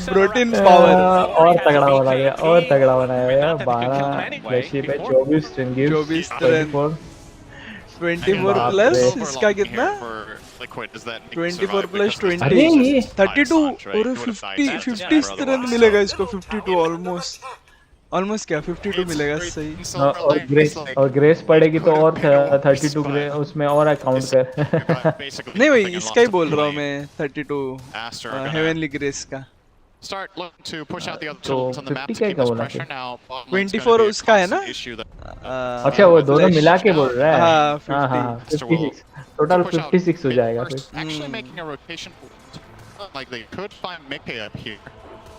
प्रोटीन पावर और तगड़ा बना गया और तगड़ा बनाया गया 12 फ्लैशी पे 24 स्ट्रिंग गिव्स 24 प्लस इसका कितना 24 प्लस 20 32 और 50 स्ट्रेंथ मिलेगा इसको 52 ऑलमोस्ट क्या 52 मिलेगा सही और ग्रेस पड़ेगी तो और 32 ग्रेस उसमें और अकाउंट कर नहीं भाई इसका ही बोल रहा हूँ मैं 32 हेवनली ग्रेस का Start looking to push out the other tools on the map to keep this pressure now. 24 उसका है ना? अच्छा वो दोनों मिला के बोल रहा है हाँ 56 टोटल 56 हो जाएगा फिर Actually making a rotation like they could find Mickey up here.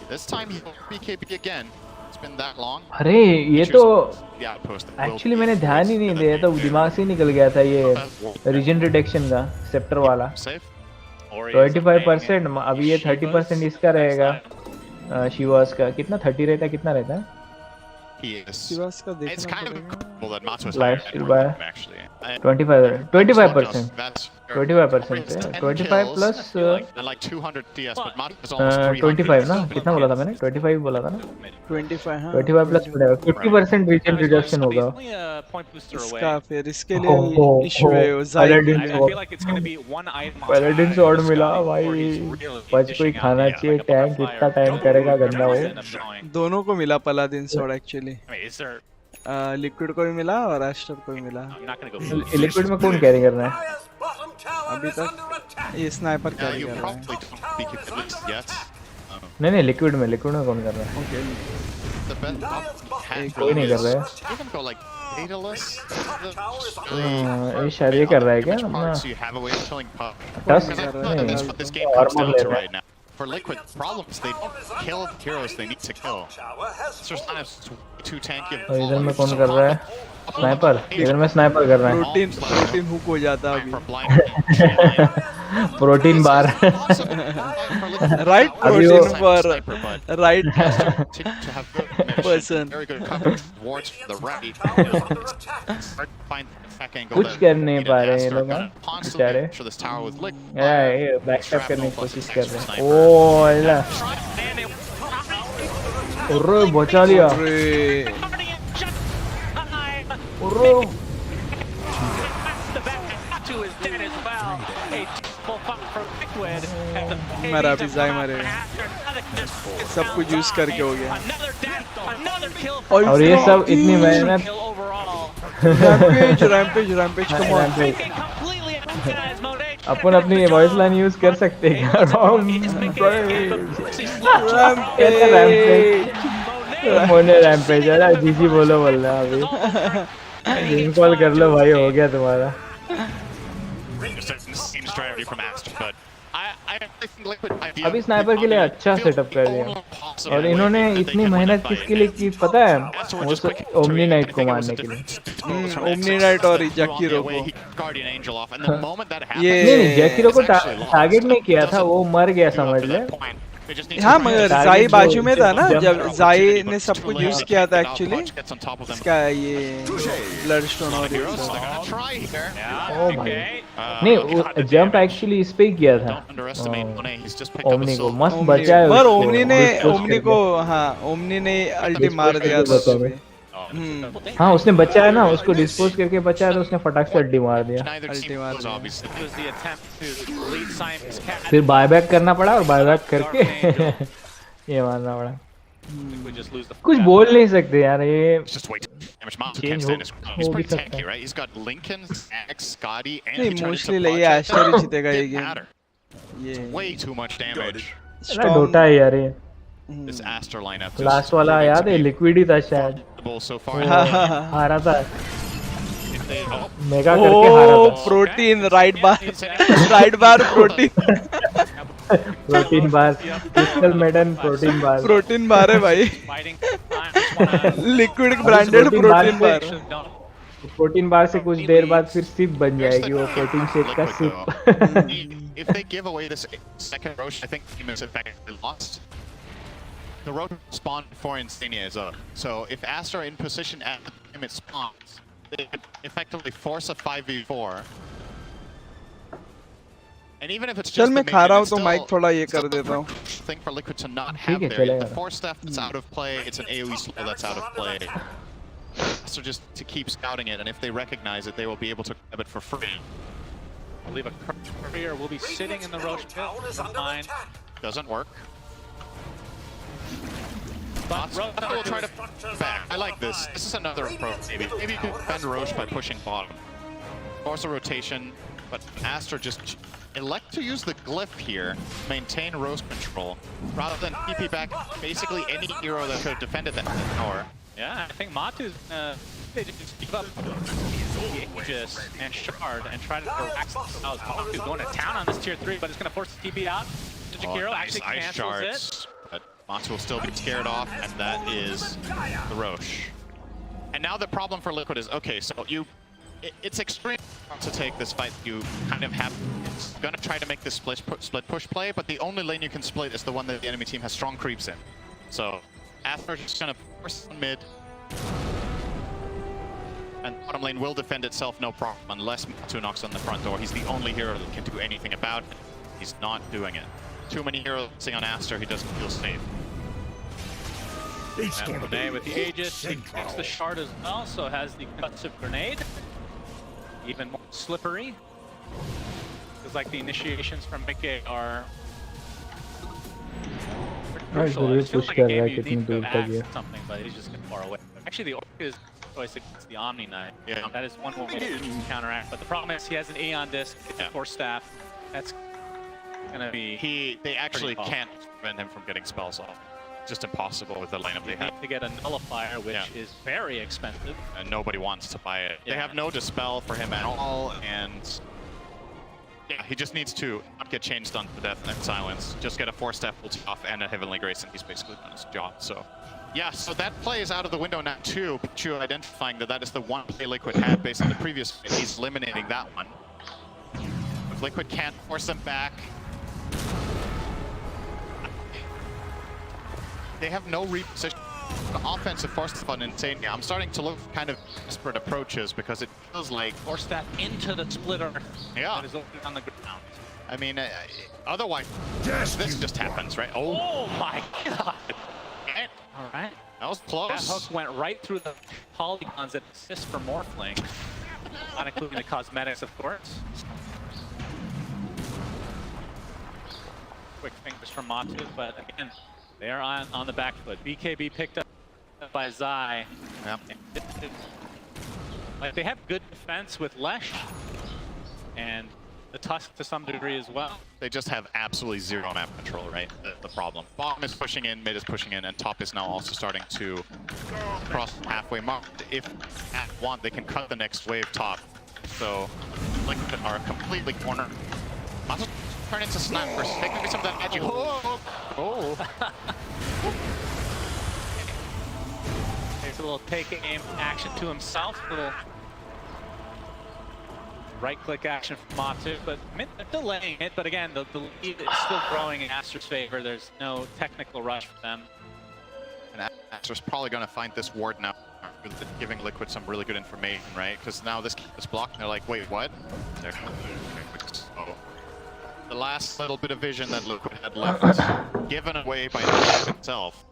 This time he will BKB again. It's been that long. अरे ये तो एक्चुअली मैंने ध्यान ही नहीं दिया तो दिमाग से निकल गया था ये रीजन डिटेक्शन का सेप्टर वाला 25% अभी ये 30% इसका रहेगा शिवास का कितना 30 रहता है कितना रहता है शिवास का देखना पड़ेगा लाइफस्टाइल बाय 25% 25 प्लस 25 ना कितना बोला था मैंने 25 बोला था ना 25 हाँ 25 प्लस 50% रीजन रिडक्शन होगा इसका फिर इसके लिए इशू है पैलेडिन स्वॉर्ड मिला भाई बच कोई खाना चाहिए टैंक कितना टाइम करेगा गंदा हो दोनों को मिला पालाडिन स्वॉर्ड एक्चुअली लिक्विड को भी मिला और एस्टर को भी मिला लिक्विड में कौन कैरी कर रहा है अभी तक ये स्नाइपर कैरी कर रहा है नहीं लिक्विड में कौन कर रहा है कोई नहीं कर रहा है ये शायद ये कर रहा है क्या अपना For Liquid problems, they don't kill the heroes they need to kill. So it's too tanky. इधर में कौन कर रहा है स्नाइपर इधर में स्नाइपर कर रहा है प्रोटीन हुक हो जाता अभी protein bar right protein for right person कुछ कर नहीं पा रहे हैं लोग बेचारे ये बैकअप करने की कोशिश कर रहे हैं ओ अल्लाह अरे बचा लिया अरे मरा पिज़्ज़ा मरे सब कुछ यूज करके हो गया और ये सब इतनी मेहनत रैम्पेज कम ऑन अपन अपनी वॉइस लाइन यूज कर सकते हैं मोने रैम्पेज है जीजी बोलो बोल रहा अभी जिम कॉल कर लो भाई हो गया तुम्हारा अभी स्नाइपर के लिए अच्छा सेटअप कर दिया और इन्होंने इतनी मेहनत किसके लिए की पता है वो ओमनी नाइट को मारने के लिए ओमनी नाइट और जैकिरो को ये नहीं जैकिरो को टारगेट नहीं किया था वो मर गया समझ ले हाँ मगर जाई बाजू में था ना जब जाई ने सब कुछ यूज किया था एक्चुअली इसका ये ब्लडस्टोन और ओ भाई नहीं जंप एक्चुअली इस पे ही किया था ओमनी को मस्त बचा है पर ओमनी को हाँ ओमनी ने अल्टी मार दिया था हाँ उसने बचाया ना उसको डिस्पोज करके बचाया तो उसने फटाक से अड्डी मार दिया फिर बायबैक करना पड़ा और बायबैक करके ये मारना पड़ा कुछ बोल नहीं सकते यार ये चेंज हो भी सकता है नहीं मोस्टली ये एस्टर ही जीतेगा ये गेम ये डोटा है यार ये This Aster lineup लास्ट वाला याद है लिक्विड ही था शायद so far. हारा था Oh, मेगा करके हारा था protein right bar protein protein bar crystal maiden protein bar है भाई liquid branded protein bar protein bar से कुछ देर बाद फिर सिप बन जाएगी वो प्रोटीन शेक का sip if they give away this second Roche, I think the team is effectively lost. The Roche spawned before Insania is up. So if Aster are in position at the time it spawns, they could effectively force a 5v4. And even if it's just the minion, it's still the thing for Liquid to not have there. The 4-step that's out of play, it's an AoE slow that's out of play. So just to keep scouting it, and if they recognize it, they will be able to grab it for free. I believe a courier will be sitting in the Roche pit. Doesn't work. But Roche will try to back. I like this. This is another approach, maybe. Maybe you can defend Roche by pushing bottom. Force a rotation, but Aster just elect to use the glyph here, maintain Roche control, rather than TP back basically any hero that could have defended that tower. Yeah, I think Matu's they just give up Aegis and Shard and try to relax themselves. Matu's going to town on this tier 3, but it's going to force the TP out. Jakiro actually cancels it. But Matu will still be scared off, and that is the Roche. And now the problem for Liquid is, okay, so it's extreme to take this fight. You kind of have, it's going to try to make this split push play, but the only lane you can split is the one that the enemy team has strong creeps in. So Aster is just going to force on mid, and bottom lane will defend itself no problem unless Matu knocks on the front door. He's the only hero that can do anything about it. He's not doing it. Too many heroes sitting on Aster, he doesn't feel safe. And Monet with the Aegis, he takes the shard as well, so has the concussive grenade. Even more slippery. It's like the initiations from Mickey are crucial. It feels like a game you need to ask something, but he's just getting far away. Actually, the Orc is choice against the Omni Knight. Yeah. That is one way to counteract, but the problem is he has an Aeon disc, it's a Force Staff. That's gonna be they actually can't prevent him from getting spells off. Just impossible with the lineup they have. To get a Nullifier, which is very expensive. And nobody wants to buy it. They have no Dispel for him at all, and yeah, he just needs to not get chain stunned to death and silence. Just get a 4-step ulti off and a Heavenly Grace, and he's basically done his job. So yeah, so that play is out of the window now too. Pichu identifying that is the one play Liquid had based on the previous fight. He's eliminating that one. If Liquid can't force them back, they have no reposition. The offensive force fun insane. Yeah, I'm starting to look kind of desperate approaches because it feels like force that into the splitter. Yeah, that is on the ground. I mean, otherwise this just happens, right? Oh my god! All right, that was close. That hook went right through the polygons that assist for morphling, not including the cosmetics, of course. Quick fingers from Matu, but again, they are on the back foot. BKB picked up by Zai. Yep. Like, they have good defense with Lesh and the Tusk to some degree as well. They just have absolutely zero map control, right? The problem. Bottom is pushing in, mid is pushing in, and top is now also starting to cross halfway mark. If at want, they can cut the next wave top. So Liquid are completely cornered. Also turn into snipers. Take maybe some of that magic. There's a little take aim action to himself. A little right-click action from Matu, but they're delaying it. But again, the lead is still growing in Aster's favor. There's no technical rush for them. And Aster's probably going to find this ward now, giving Liquid some really good information, right? Because now this is blocked, and they're like, wait, what? They're the last little bit of vision that Liquid had left, given away by the game itself.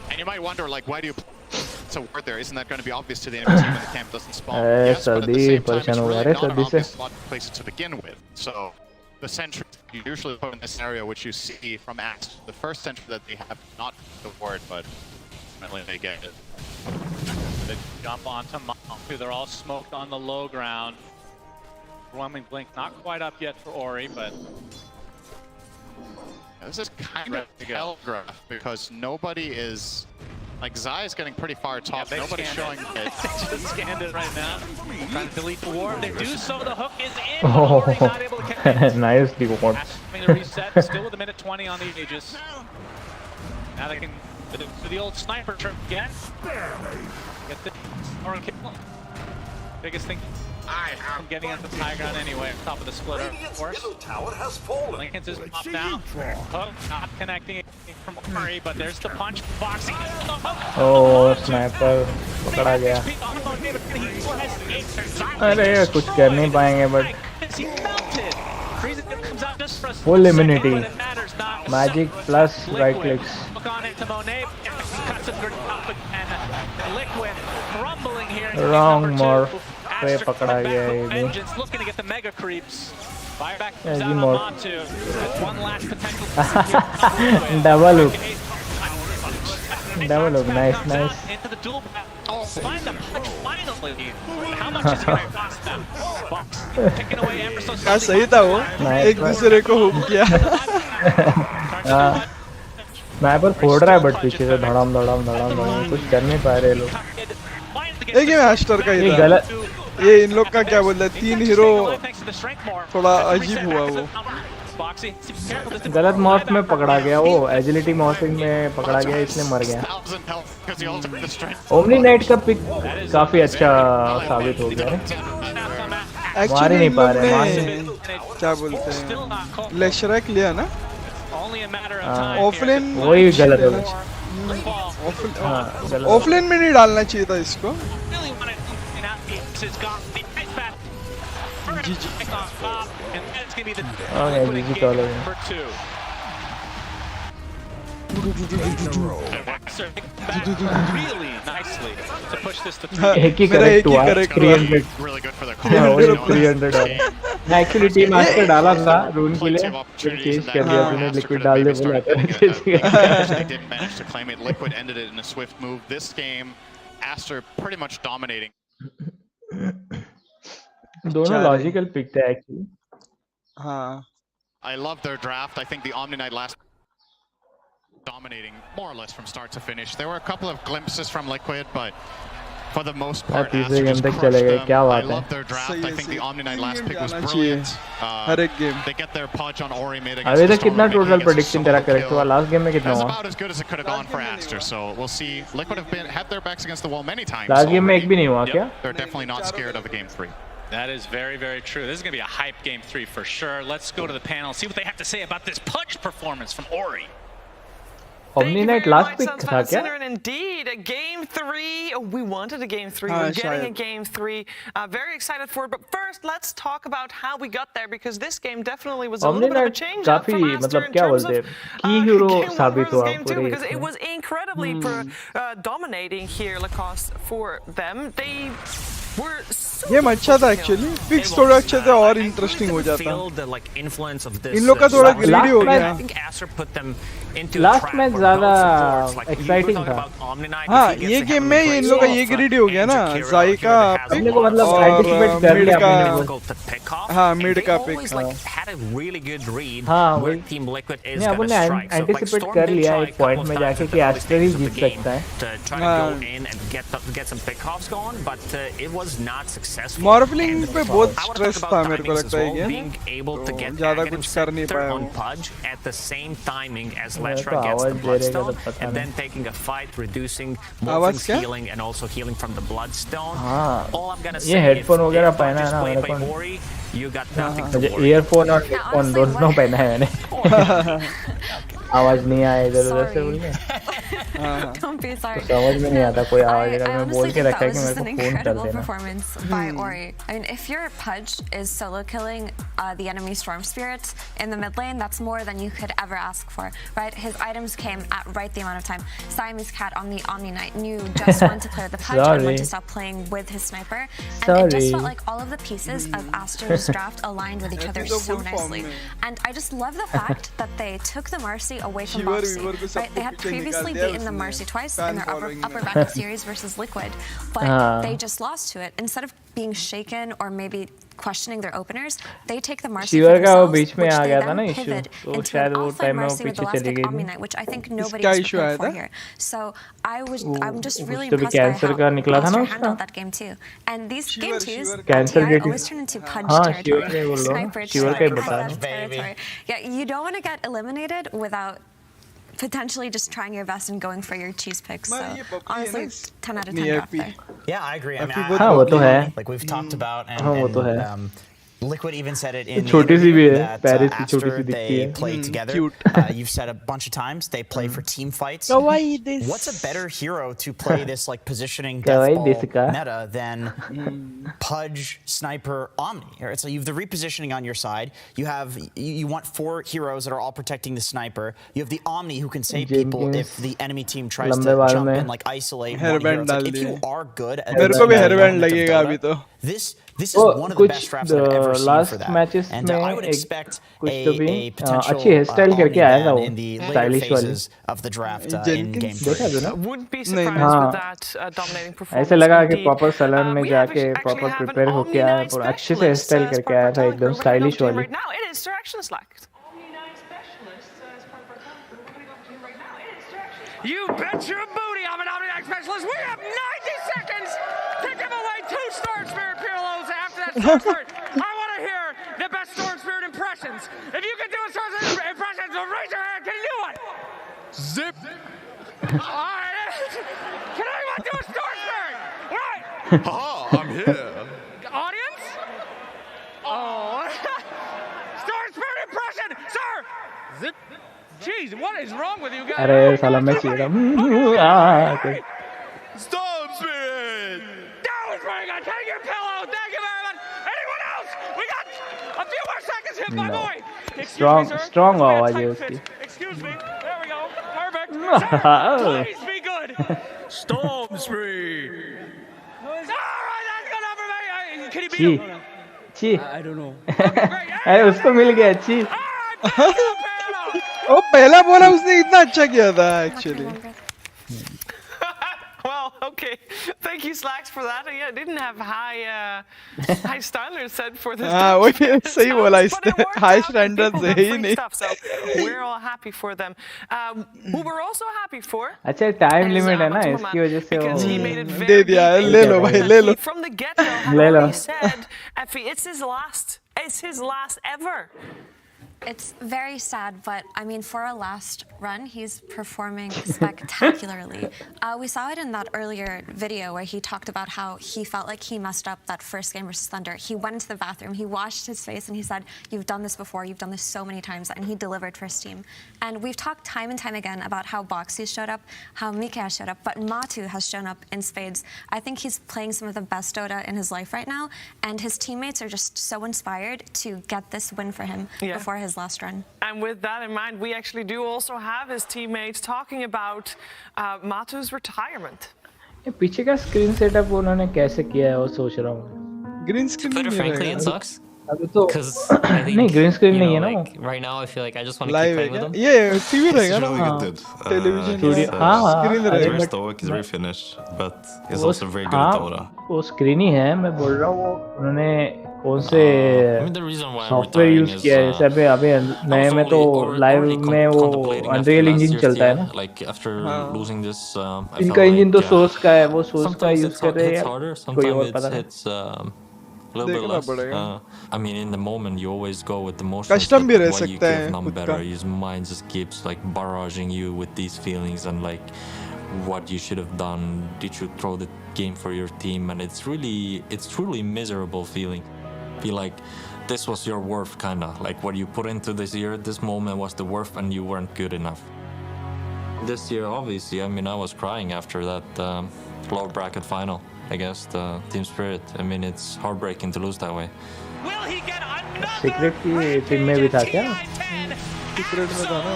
And you might wonder, like, why do you it's a ward there? Isn't that going to be obvious to the enemy team when the camp doesn't spawn? Yes, but at the same time, it's really not an obvious spot to place it to begin with. So the sentry you usually put in this area, which you see from Axe, the first sentry that they have, not the ward, but ultimately they get it. They jump onto Matu. They're all smoked on the low ground. Overwhelming blink, not quite up yet for Ori, but this is kind of telegraphed because nobody is Like, Zai is getting pretty far top. Yeah, Nobody's showing it. They just scanned it right now. Trying to delete the ward. They do so. The hook is in. Oh, But not able to connect. nicely ward. Having to reset. Still with a minute 20 on the Aegis. Now they can do the old sniper trick again. Get the or kill. Biggest thing from getting at the high ground anyway, on top of the splitter, of course. Lincoln's is up now. Hook not connecting from Ori, but there's the punch. Boxing. Oh, sniper पकड़ा गया. अरे कुछ कर नहीं पाएंगे but full immunity. Magic plus right clicks. Wrong morph. पे पकड़ा गया ये भी. Yeah, morph. Double hook. Double hook. Nice, nice. क्या सही था वो? एक दूसरे को हुक किया. स्नाइपर फोड़ रहा है बट पीछे से धड़ाम धड़ाम धड़ाम धड़ाम कुछ कर नहीं पा रहे लोग. एक गेम एस्टर का ही था. गलत. ये इन लोग का क्या बोलते हैं? 3 हीरो थोड़ा अजीब हुआ वो. गलत मॉर्फ में पकड़ा गया वो. एजिलिटी मॉर्फिंग में पकड़ा गया इसलिए मर गया. ओमनी नाइट का पिक काफी अच्छा साबित हो गया है. मार ही नहीं पा रहे. क्या बोलते हैं? लेशरैक लिया ना? ऑफलाइन वही गलत हो गया. ऑफलाइन में नहीं डालना चाहिए था इसको. GG कॉल हो गया. एक ही करेक्ट हुआ. 300. 300 एक्चुअली टीम मास्टर डाला था रून के लिए. चेंज कर दिया तूने. लिक्विड डाल दे बोला. Liquid ended it in a swift move. This game, Aster pretty much dominating. दोनों लॉजिकल पिक थे एक्चुअली. हाँ. I love their draft. I think the Omni Knight last dominating more or less from start to finish. There were a couple of glimpses from Liquid, but for the most part, Aster just crushed them. I love their draft. I think the Omni Knight last pick was brilliant. They get their pudge on Ori mid against अभी तक कितना total prediction तेरा correct हुआ? Last game में कितना हुआ? That's about as good as it could have gone for Aster. So we'll see. Liquid have had their backs against the wall many times. Last game में एक भी नहीं हुआ क्या? They're definitely not scared of a game 3. That is very, very true. This is going to be a hype game 3 for sure. Let's go to the panel, see what they have to say about this punch performance from Ori. Omni Knight last pick था क्या? Indeed, a game 3. We wanted a game 3. We're getting a game 3. Very excited for it. But first, let's talk about how we got there, because this game definitely was a little bit of a change up from Aster in terms of because it was incredibly dominating here, Lacoste, for them. They were game अच्छा था actually. Pics थोड़ा अच्छे थे और interesting हो जाता. इन लोग का थोड़ा ग्रीडी हो गया. लास्ट मैच ज्यादा एक्साइटिंग था. हाँ, ये गेम में इन लोग का ये ग्रीडी हो गया ना. जाई का पिक को मतलब एंटिसिपेट कर लिया अपने. हाँ, मिड का पिक. हाँ वही. नहीं अपन ने एंटिसिपेट कर लिया एक पॉइंट में जाके कि एस्टर ही जीत सकता है. मॉर्फलिंग पे बहुत स्ट्रेस था मेरे को लगता है ये. ज्यादा कुछ कर नहीं पाया वो. Letra gets the bloodstone and then taking a fight, reducing Morphin's healing and also healing from the bloodstone. All I'm gonna say, ये हेडफोन वगैरह पहना है ना मेरे को. You got nothing to worry. Earphone और हेडफोन दोनों पहना है मैंने. आवाज नहीं आए इधर उधर से बोलने. Don't be sorry. समझ में नहीं आता कोई आवाज अगर मैं बोल के रखा है कि मेरे को फोन कर देना. Performance by Ori. I mean, if your Pudge is solo killing the enemy Storm Spirits in the mid lane, that's more than you could ever ask for, right? His items came at right the amount of time. Siamese Cat on the Omni Knight knew just when to clear the Pudge and when to stop playing with his sniper, and it just felt like all of the pieces of Aster's draft aligned with each other so nicely. And I just love the fact that they took the Mercy away from Boxy, right? They had previously beaten the Marcy twice in their upper bracket series versus Liquid, but they just lost to it. Instead of being shaken or maybe questioning their openers, they take the Marcy for themselves, which they then pivot into an offline Marcy with Elastic Omni Knight, which I think nobody was prepared for here. So I'm just really impressed by how Aster handled that game too. And these game twos at TI always turn into Pudge territory, Sniper territory. Yeah, you don't want to get eliminated without potentially just trying your best and going for your cheese picks. So honestly, 10 out of 10 drop there. Yeah, I agree. I mean, like we've talked about, and Liquid even said it in the that Aster, they play together. You've said a bunch of times they play for team fights. What's a better hero to play this like positioning deathball meta than Pudge, Sniper, Omni? Right? So you have the repositioning on your side. You want 4 heroes that are all protecting the Sniper. You have the Omni who can save people if the enemy team tries to jump and like isolate one hero. Like, if you are good at Dota, this is one of the best drafts I've ever seen for that. And I would expect a potential in the later phases of the draft in game 3. Wouldn't be surprised with that dominating performance. ऐसे लगा कि proper salon में जाके proper prepare होके आया और अच्छे से hairstyle करके आया था एकदम stylish वाली. Right now it is direction select. You bet your booty I'm an Omni-Knight specialist. We have 90 seconds to give away 2 Storm Spirit Pillows after that Storm Spirit. I want to hear the best Storm Spirit impressions. If you can do a Storm Spirit impression, so raise your hand. Can you do it? Zip. All right. Can anyone do a Storm Spirit? Right. Haha, I'm here. Audience? Oh. Storm Spirit impression, sir. Zip. Jeez, what is wrong with you guys? अरे साला मैं चीरा. Storm Spirit! That was very good. Take your pillow. Thank you very much. Anyone else? We got a few more seconds here, my boy. Strong आवाज है उसकी. Excuse me. There we go. Perfect. Sir, please be good. Storm Spirit. All right, that's good enough for me. Can you beat him? ची. I don't know. अरे उसको मिल गया ची. वो पहला बोला उसने इतना अच्छा किया था actually. Well, okay. Thank you, Slacks, for that. Yeah, didn't have high standards set for this. वो सही बोला इसने. High standards है ही नहीं. So we're all happy for them. Who we're also happy for. अच्छा time limit है ना इसकी वजह से वो दे दिया. ले लो भाई ले लो. From the get-go, he said, it's his last ever. It's very sad, but I mean, for a last run, he's performing spectacularly. We saw it in that earlier video where he talked about how he felt like he messed up that first game versus Thunder. He went into the bathroom, he washed his face, and he said, "You've done this before, you've done this so many times," and he delivered for his team. And we've talked time and time again about how Boxy showed up, how Mika has showed up, but Matu has shown up in spades. I think he's playing some of the best Dota in his life right now, and his teammates are just so inspired to get this win for him before his last run. And with that in mind, we actually do also have his teammates talking about Matu's retirement. ये पीछे का screen setup उन्होंने कैसे किया है वो सोच रहा हूँ. Green screen But frankly, it sucks. Because नहीं green screen नहीं है ना. Right now, I feel like I just want to keep playing with them. Yeah, TV रहेगा ना. Television. Screen It's रहेगा. very stoic, it's very finished, but it's also very good at Dota. वो screen ही है. मैं बोल रहा हूँ वो उन्होंने कौन से सॉफ्टवेयर यूज किया है. जैसे अभी नए में तो लाइव में वो अनरियल इंजन चलता है ना. इनका इंजन तो सोर्स का है. वो सोर्स का यूज कर रहे हैं. कोई और पता नहीं. A little bit less. I mean, in the moment, you always go with the most. Custom भी रह सकता है. Not better. His mind just keeps like barraging you with these feelings and like what you should have done. Did you throw the game for your team? And it's truly miserable feeling. Feel like this was your worth, kinda like what you put into this year. This moment was the worth, and you weren't good enough. This year, obviously, I mean, I was crying after that lower bracket final against Team Spirit. I mean, it's heartbreaking to lose that way. Will he get another Secret की team में भी था क्या? Secret में था ना.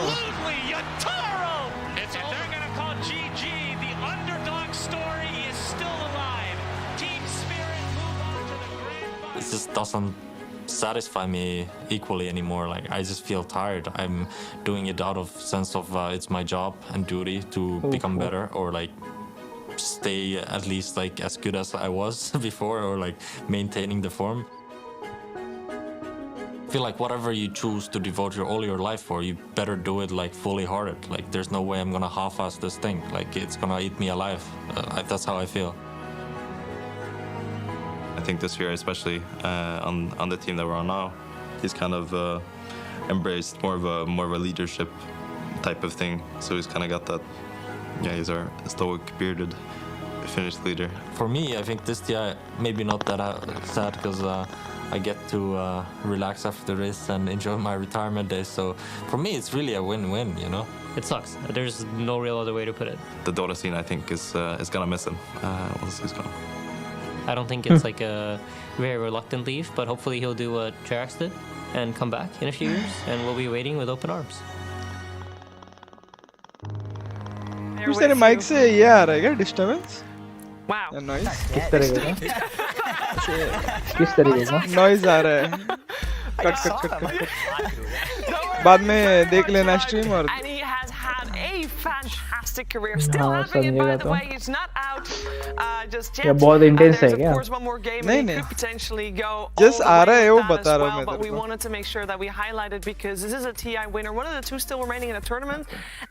It's a they're gonna call GG. The underdog story is still alive. Team Spirit move on to the grand final. It just doesn't satisfy me equally anymore. Like I just feel tired. I'm doing it out of sense of it's my job and duty to become better, or like stay at least like as good as I was before, or like maintaining the form. I feel like whatever you choose to devote all your life for, you better do it like fully hearted. Like there's no way I'm gonna half-ass this thing. Like it's gonna eat me alive. That's how I feel. I think this year, especially on the team that we're on now, he's kind of embraced more of a leadership type of thing. So he's kind of got that. Yeah, he's our stoic, bearded, Finnish leader. For me, I think this year maybe not that sad because I get to relax after this and enjoy my retirement days. So for me, it's really a win-win, you know? It sucks. There's no real other way to put it. The Dota scene, I think, is gonna miss him once he's gone. I don't think it's like a very reluctant leave, but hopefully he'll do what Jerax did and come back in a few years, and we'll be waiting with open arms. कुछ तेरे mic से ये आ रहा है क्या disturbance? Wow. Noise? किस तरीके का? किस तरीके का? नॉइज आ रहा है. कट. बाद में देख लेना स्ट्रीम और. And he has had a fantastic career. Still having it, by the way. He's not out just yet. ये बहुत इंटेंस है क्या? Of course, one more game. He could potentially go. Just आ रहा है वो बता रहा हूँ मैं. But we wanted to make sure that we highlighted because this is a TI winner, one of the two still remaining in the tournament,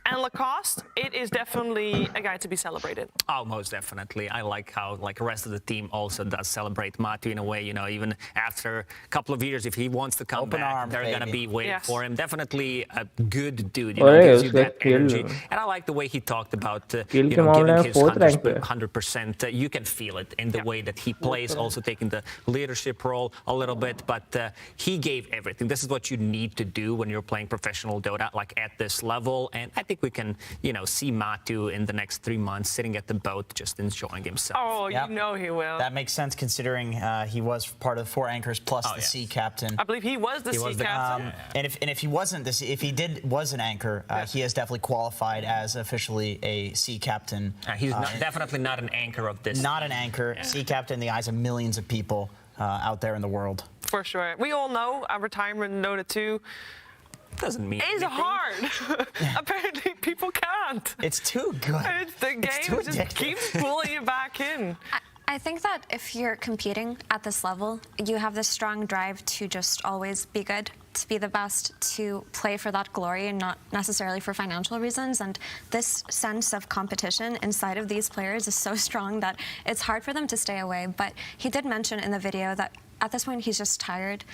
and Lacoste. It is definitely a guy to be celebrated. Oh, most definitely. I like how like the rest of the team also does celebrate Matu in a way. You know, even after a couple of years, if he wants to come back, they're gonna be waiting for him. Definitely a good dude. You know, gives you that energy. And I like the way he talked about you know, giving his 100%. You can feel it in the way that he plays, also taking the leadership role a little bit. But he gave everything. This is what you need to do when you're playing professional Dota, like at this level. And I think we can, you know, see Matu in the next 3 months sitting at the boat, just enjoying himself. Oh, you know he will. That makes sense considering he was part of 4 anchors plus the C captain. I believe he was the C captain. And if he wasn't this, if he was an anchor, he has definitely qualified as officially a C captain. He's definitely not an anchor of this. Not an anchor. C captain in the eyes of millions of people out there in the world. For sure. We all know a retirement in Dota 2 doesn't mean it's hard. Apparently people can't. It's too good. The game just keeps pulling you back in. I think that if you're competing at this level, you have this strong drive to just always be good, to be the best, to play for that glory and not necessarily for financial reasons. And this sense of competition inside of these players is so strong that it's hard for them to stay away. But he did mention in the video that at this point he's just tired.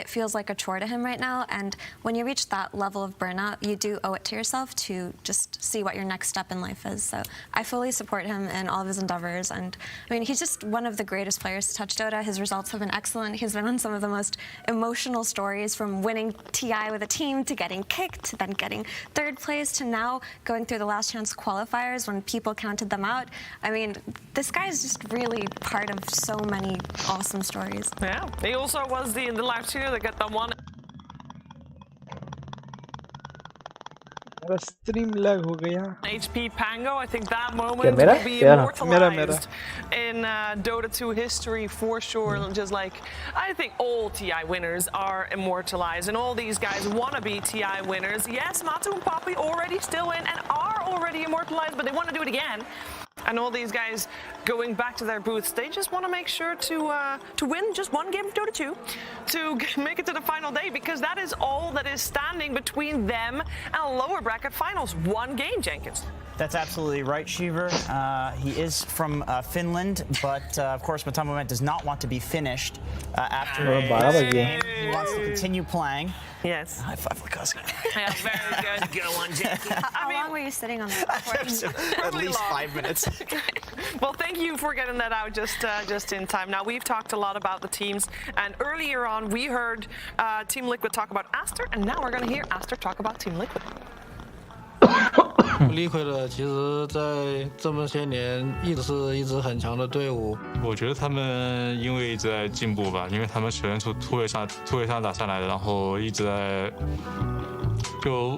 It feels like a chore to him right now, and when you reach that level of burnout, you do owe it to yourself to just see what your next step in life is. So I fully support him in all of his endeavors, and I mean, he's just one of the greatest players to touch Dota. His results have been excellent. He's been on some of the most emotional stories, from winning TI with a team to getting kicked, to then getting 3rd place, to now going through the last chance qualifiers when people counted them out. I mean, this guy is just really part of so many awesome stories. Yeah, he also was in the live that got the one. Stream lag हो गया. HP Pango, I think that moment will be immortalized in Dota 2 history for sure. Just like I think all TI winners are immortalized, and all these guys want to be TI winners. Yes, Matu and Poppy already still in and are already immortalized, but they want to do it again. And all these guys going back to their booths, they just want to make sure to win just one game of Dota 2 to make it to the final day, because that is all that is standing between them and lower bracket finals. One game, Jenkins. That's absolutely right, Shiver. He is from Finland, but of course Matamamet does not want to be finished after this game. He wants to continue playing. Yes. High five, Lacoste. Yeah, very good. Go on, Jackie. How long were you sitting on that? At least 5 minutes. Well, thank you for getting that out just in time. Now, we've talked a lot about the teams, and earlier on we heard Team Liquid talk about Aster, and now we're going to hear Aster talk about Team Liquid. Liquid 其实在这么些年一直是一支很强的队伍。我觉得他们因为一直在进步吧，因为他们球员从突围上打上来的，然后一直在就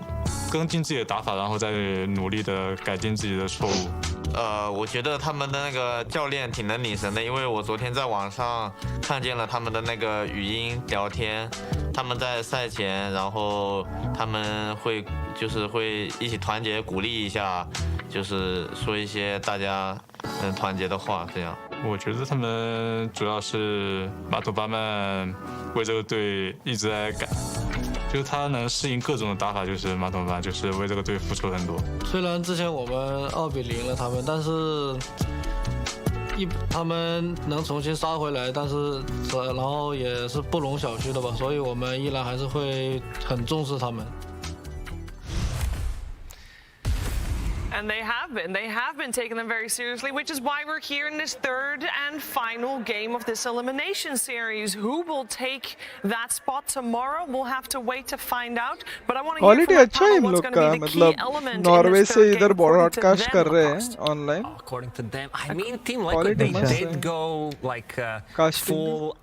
更新自己的打法，然后再努力的改进自己的错误。我觉得他们的那个教练挺能领神的，因为我昨天在网上看见了他们的那个语音聊天，他们在赛前，然后他们会一起团结鼓励一下，就是说一些大家能团结的话，这样。我觉得他们主要是马图巴曼为这个队一直在改，就是他能适应各种的打法，就是马图巴曼就是为这个队付出很多。虽然之前我们2比0了他们，但是他们能重新杀回来，但是然后也是不容小觑的吧，所以我们依然还是会很重视他们。And they have been taking them very seriously, which is why we're here in this third and final game of this elimination series. Who will take that spot tomorrow? We'll have to wait to find out. But I want to hear from my panel what's going to be the key element in this third game broadcast कर रहे हैं online. According to them, I mean, Team Liquid, they did go like full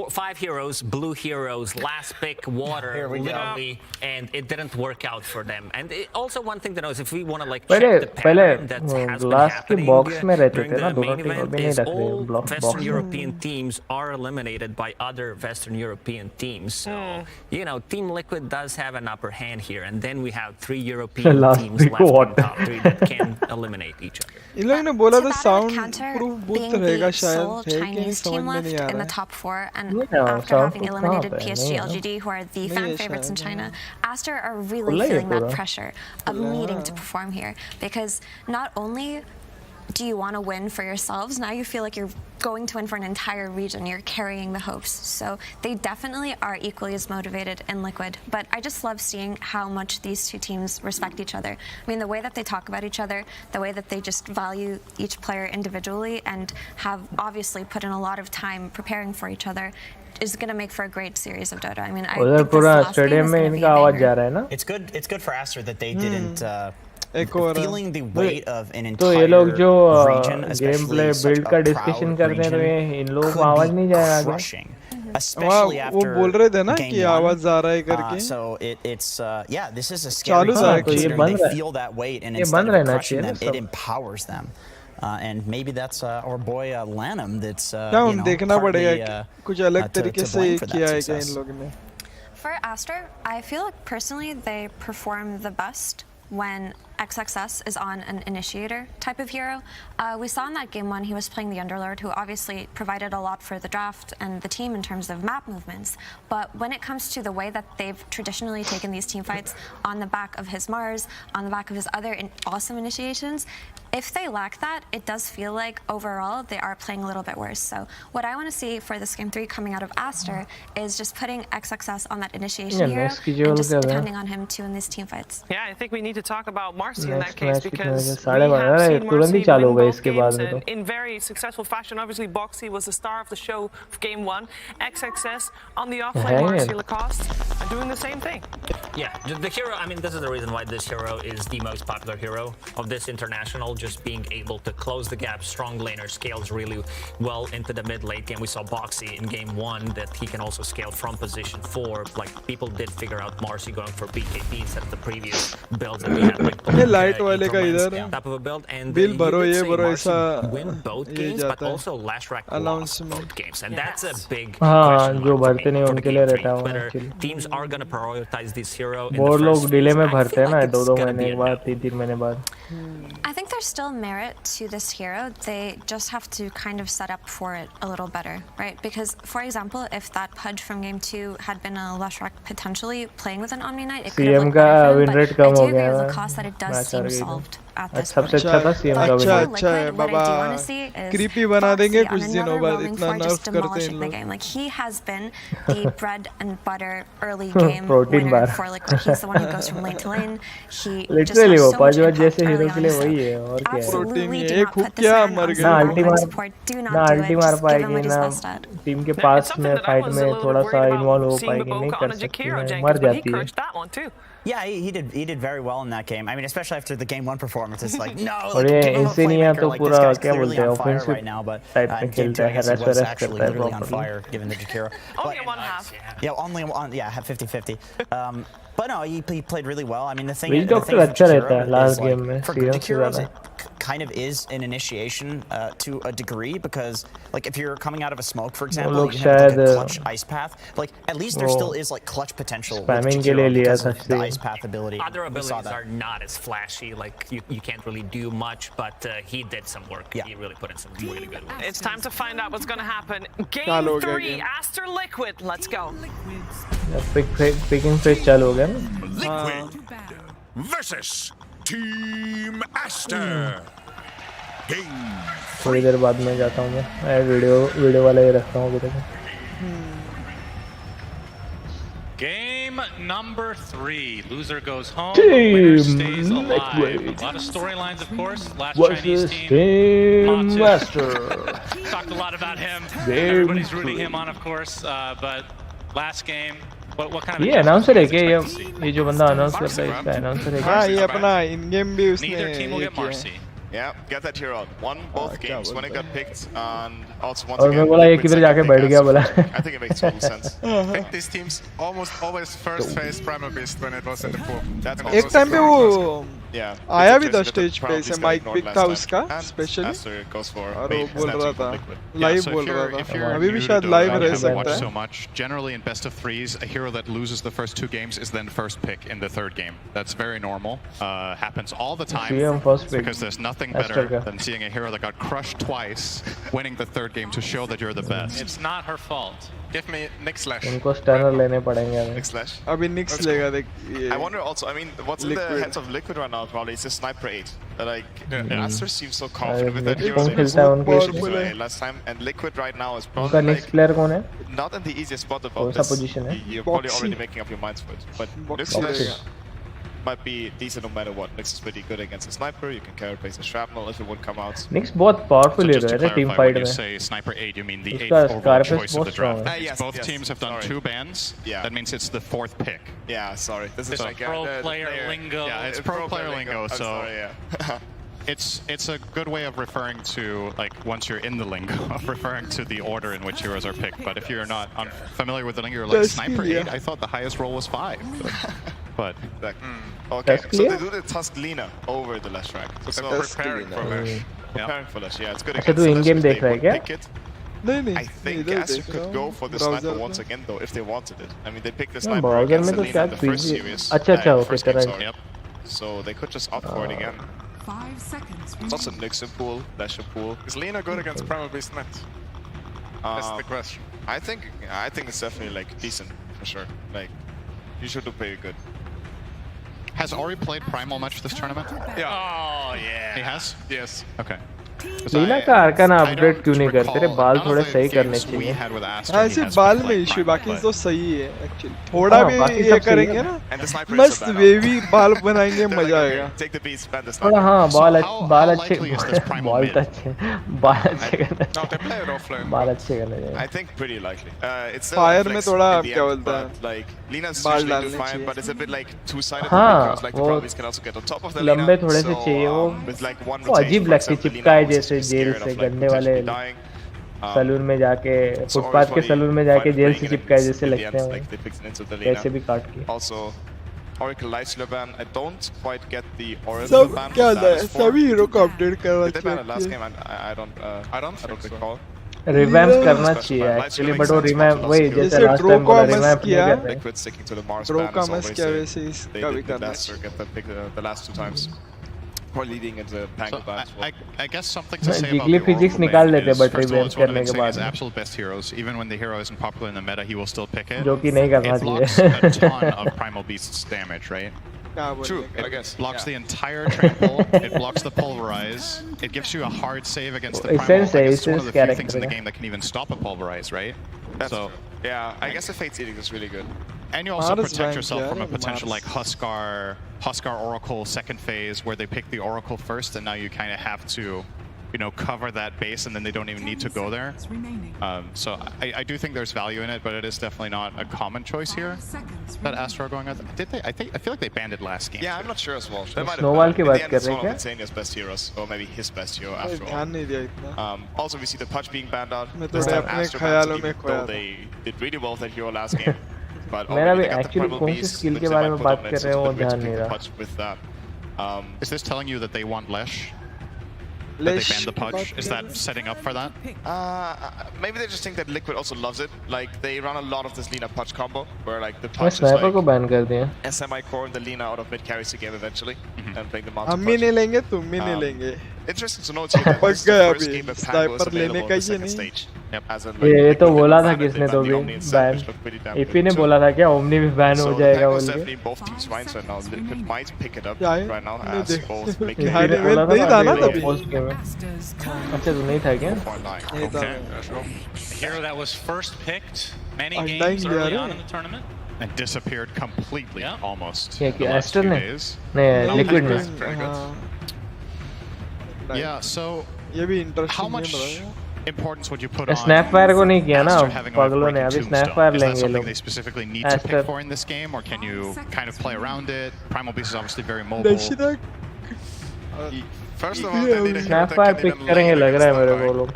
5 heroes, blue heroes, last pick, water, literally, and it didn't work out for them. And also one thing to know is if we want to like check the pattern that has been happening during the main event is all Western European teams are eliminated by other Western European teams. So, you know, Team Liquid does have an upper hand here, and then we have 3 European teams left in the top 3 that can eliminate each other. इन लोगों ने बोला था sound proof booth रहेगा शायद, है कि समझ में नहीं आ in the रहा top 4, and after having eliminated PSG, LGD, who are the fan favorites in China, Aster are really feeling that pressure of needing to perform here, because not only do you want to win for yourselves, now you feel like you're going to win for an entire region, you're carrying the hopes. So they definitely are equally as motivated in Liquid, but I just love seeing how much these two teams respect each other. I mean, the way that they talk about each other, the way that they just value each player individually and have obviously put in a lot of time preparing for each other is going to make for a great series of Dota. I mean, I think this last game is going to be a banger. It's good for Aster that they didn't feeling the weight of an तो ये entire लोग जो region, game play especially build का discussion करते हैं तो ये इन लोगों को आवाज नहीं जाएगा crushing, especially वो बोल रहे थे ना कि आवाज आ रहा है करके. So it's yeah, this is a scary thing considering they feel that weight, and instead of crushing them, it empowers them. And maybe that's our boy Lanham that's you know, देखना partly पड़ेगा कुछ अलग तरीके से किया है क्या इन लोगों ने. For Aster, I feel like personally they perform the best when XXS is on an initiator type of hero. We saw in that game 1 he was playing the Underlord, who obviously provided a lot for the draft and the team in terms of map movements. But when it comes to the way that they've traditionally taken these team fights on the back of his Mars, on the back of his other awesome initiations, if they lack that, it does feel like overall they are playing a little bit worse. So what I want to see for this game 3 coming out of Aster is just putting XXS on that initiation hero and just depending on him to win these team fights. Yeah, I think we need to talk about Marcy in that case, because we have seen Marcy win both games in very successful fashion. Obviously, Boxy was the star of the show for game 1. XXS on the offlane, Marcy Lacoste are doing the same thing. Yeah, the hero, I mean, this is the reason why this hero is the most popular hero of this international, just being able to close the gap. Strong laner scales really well into the mid-late game. We saw Boxy in game 1 that he can also scale from position 4. Like, people did figure out Marcy going for BKB instead of the previous builds that we had. Like, light वाले का इधर type of a build, and bill भरो ये भरो ऐसा win both games, but also last rack lost both games, and that's a big हाँ जो भरते नहीं उनके लिए रहता है whether teams are going to prioritize this hero. बहुत लोग डिले में भरते हैं ना 2 महीने के बाद 3 महीने बाद. I think there's still merit to this hero. They just have to kind of set up for it a little better, right? Because, for example, if that Pudge from game 2 had been a Leshrac potentially playing with an Omni Knight, it could have looked better for him, but I do agree with the cost that it does seem solved at this point. अच्छा है बाबा creepy बना देंगे कुछ दिनों बाद इतना nerf करते हैं लोग. Like, he has been the bread and butter early game winner for Liquid. He's the one who goes from lane to lane. He just has so much impact early on. So absolutely do not put this man on some support. Do not do it. Just give him what he's best at. Team के पास में fight में थोड़ा सा involve हो पाएगी नहीं कर सकती है मर जाती है. Yeah, he did very well in that game. I mean, especially after the game 1 performance, it's like no. और ये इंसिनिया तो पूरा क्या बोलते हैं offensive right now, but in game 2 I guess he was actually literally on fire given the Jakiro. Only one half. Yeah, only one. Yeah, 50-50. But no, he played really well. I mean, the thing. Doctor अच्छा रहता है last game में. For Jakiro, kind of is an initiation to a degree, because like if you're coming out of a smoke, for example, you can have like a clutch ice path. Like at least there still is like clutch potential with Chikiro because of the ice path ability. Other abilities are not as flashy. Like you can't really do much, but he did some work. Yeah. He really put in some really good work. It's time to find out what's going to happen. Game 3, Aster Liquid. Let's go. Picking phase चालू हो गया ना? Liquid versus Team Aster. Game. थोड़ी देर बाद में जाता हूँ मैं वीडियो वाला ही रखता हूँ अभी तक. Game number 3. Loser goes home. Team Winner stays alive. Liquid. A lot of storylines, of course. Last Versus Chinese team. Team Aster. Talked a lot about him. Game Everybody's rooting him on, of course. But last game, what kind of? ये announcer है क्या ये जो बंदा announce करता है इसका announcer है क्या? हाँ ये अपना in game भी उसने Neither team will get Marcy. Yeah, get that hero out. Won both games when it got picked, and also once और again. मैं बोला ये किधर जाके बैठ गया बोला. I think it makes total sense. I think these teams almost always first faced Primal Beast when it was in the pool. That's एक टाइम पे वो Yeah. आया भी था स्टेज पे से माइक पिक था उसका स्पेशली और वो बोल रहा था Yeah, लाइव so बोल if रहा you're- if था you're अभी भी new to शायद Dota लाइव and रह haven't watched सकता so है. much, generally in best of threes, a hero that loses the first 2 games is then first pick in the 3rd game. That's very normal. Happens all the time. CM first pick. Because there's nothing Aster better का. than seeing a hero that got crushed twice, winning the 3rd game to show that you're the best. It's not her fault. Give me Nick Slash. उनको strainer लेने पड़ेंगे अभी. Nick Slash. अभी निक्स लेगा देख ये. I wonder also. I mean, what's in the Liquid. heads of Liquid right now? Probably it's a Sniper 8. Like Aster seems so अरे confident with that hero. कौन खेलता है उनके इसमें? Last time, and Liquid right now is उनका probably next like player कौन है? not in the easiest spot कौन about सा this. पोजीशन है? You're probably Boxy. already making up your minds for it. But Nick Boxy. Slash might be decent no matter what. Nix is pretty good against a sniper. You can carry place a shrapnel if it would come out. निक्स बहुत powerful hero है team When fight you में. say Sniper 8, you mean the उसका 8th overall Scarface choice of बहुत the strong draft. है. Yes, Both yes, teams have done sorry. 2 bans. Yeah. That means it's the 4th pick. Yeah, sorry. This is It's like pro player lingo. Yeah, it's pro player lingo. I'm So sorry, yeah. it's a good way of referring to, like, once you're in the lingo, of referring to the order in which heroes are picked. But if you're not familiar with the lingo, you're like, That's Sniper clear. 8? I thought the highest roll was 5. But Okay, That's so clear? they do the Tusk Lina over the Lash track. So They're preparing for Lash. preparing for Lash, yeah, it's good अच्छा against तू Lash in game if they देख रहा है would क्या? pick it. नहीं नहीं I think इधर Aster देख could रहा go हूँ for the sniper browser once में. again though, if they wanted it. I mean, they picked the ना sniper ब्राउजर against में तो Selena क्या in the first PG series. अच्छा अच्छा in the okay first game, तेरा sorry. So they could just opt for it again. 5 seconds. It's also Nixon pool, Lash pool. Is Lina good against Primal Beast net? That's the question. I think it's definitely like decent for sure. Like you should do pretty good. has Ori played Primal much this tournament? Yeah. Oh, yeah. He has? Yes. Okay. Lina का arcana upgrade क्यों नहीं करते रे बाल थोड़े सही करने चाहिए ऐसे बाल में इशू बाकी तो सही है एक्चुअली थोड़ा भी ये करेंगे ना मस्त वेवी बाल बनाएंगे मजा आएगा थोड़ा हाँ बाल अच्छे बाल अच्छे बाल अच्छे करने चाहिए I think pretty likely. It's fire में थोड़ा at the क्या end, बोलता है but, like Lina's बाल usually do डालने fine, चाहिए but it's a bit like two-sided हाँ because like the वो Primal Beast can also get on top of the लंबे Lina, थोड़े से so, चाहिए वो with like one वो rotation, अजीब for लगती example, चिपकाए Lina was जैसे just जेल scared से of, like, गंदे वाले potentially dying. सलून में जाके फुटपाथ के सलून में जाके जेल से चिपकाए जैसे लगते हैं कैसे भी काट के Also, Oracle Light Stealer ban. I don't quite get the Oracle सब ban. क्या होता है सभी हीरो को अपडेट करना Did they ban it last चाहिए game? I don't recall. Revamp करना चाहिए एक्चुअली बट वो रिवैम्प वही जैसे लास्ट टाइम बोला रिवैम्प नहीं कर रहे Liquid sticking to the Mars Drow ban का is मस always क्या a- वैसे they इसका भी did the करना best or get the pick the last 2 times. Or leading into Pango ban as well. I guess something to say about जिगली the physics Oracle निकाल ban लेते is, but first of all, revamp it's one of करने के Xing's बाद absolute best heroes. Even when the hero isn't popular in the meta, he will still pick it. जो कि नहीं करना It blocks चाहिए a ton of Primal Beast's damage, right? True, It blocks the entire trample. It blocks the pulverize. It gives you a hard save against the primal. Essence है, Like, it's one of the few character things in the है। game that can even stop a pulverize, right? That's So, true. Yeah, I guess the Fate's Eating is really good. and you also Mars protect rank, yourself yeah, from a the potential Mars. like Huskar Oracle second phase where they pick the Oracle first, and now you kind of have to, you know, cover that base, and then they don't even need to go there. So I do think there's value in it, but it is definitely not a common choice here that Astra are going out. Did they? I feel like they banned it last game. Yeah, I'm not sure as well. They might Snowball have की banned it. बात In the कर end, it's रहे one हैं of Insania's best heroes, or maybe his best hero after all. ध्यान नहीं दिया इतना Also, we see the Pudge being banned out. मैं This थोड़े time अपने Astra ख्यालों bans में it, even खोया though था they did really well with that hero last game. But मेरा already भी they got the actually Primal कौन सी Beast, स्किल which के they बारे might में put बात on कर next, रहे हो but वो we have to ध्यान नहीं pick the रहा Pudge with that. Is this telling you that they want Lesh? that they banned the Pudge? Is that setting up for that? Maybe they just think that Liquid also loves it. Like they run a lot of this Lina Pudge combo, where like the Pudge is sniper को like ban कर दिया SMI core and the Lina out of mid carries the game eventually, and playing the mountain हम भी Pudge. नहीं लेंगे तुम भी नहीं लेंगे Interesting to note here that this is the first game that Pango is available on the second stage. As in, like, ये तो Liquid बोला था banned it, किसने they तो banned भी the Omni itself, ban which looked pretty damn iffy ने good. बोला था क्या ओमनी भी बैन हो So जाएगा Pango बोल is के definitely in both teams' minds right now. Liquid might pick it up Yeah, right now नहीं as देख- both make नहीं it. बोला था नहीं था ना तभी पोस्ट गेम में अच्छा तो नहीं था क्या नहीं था A hero that was first picked many Undying games भी आ early रहे on हैं। in the tournament. And disappeared completely, almost. क्या the क्या last एस्टर few ने days. नहीं लिक्विड ने Yeah, so ये भी how interesting much game importance would you put on स्नैपफायर को नहीं किया ना Aster having a पागलों ने breaking अभी tombstone? स्नैपफायर Is that लेंगे something लोग they specifically need to Aster pick for in this game, or can you kind of play around it? Primal Beast is obviously very mobile. First of all, they need a hero that Snapfire can pick even करेंगे lane लग रहा है against मेरे Undying. को लोग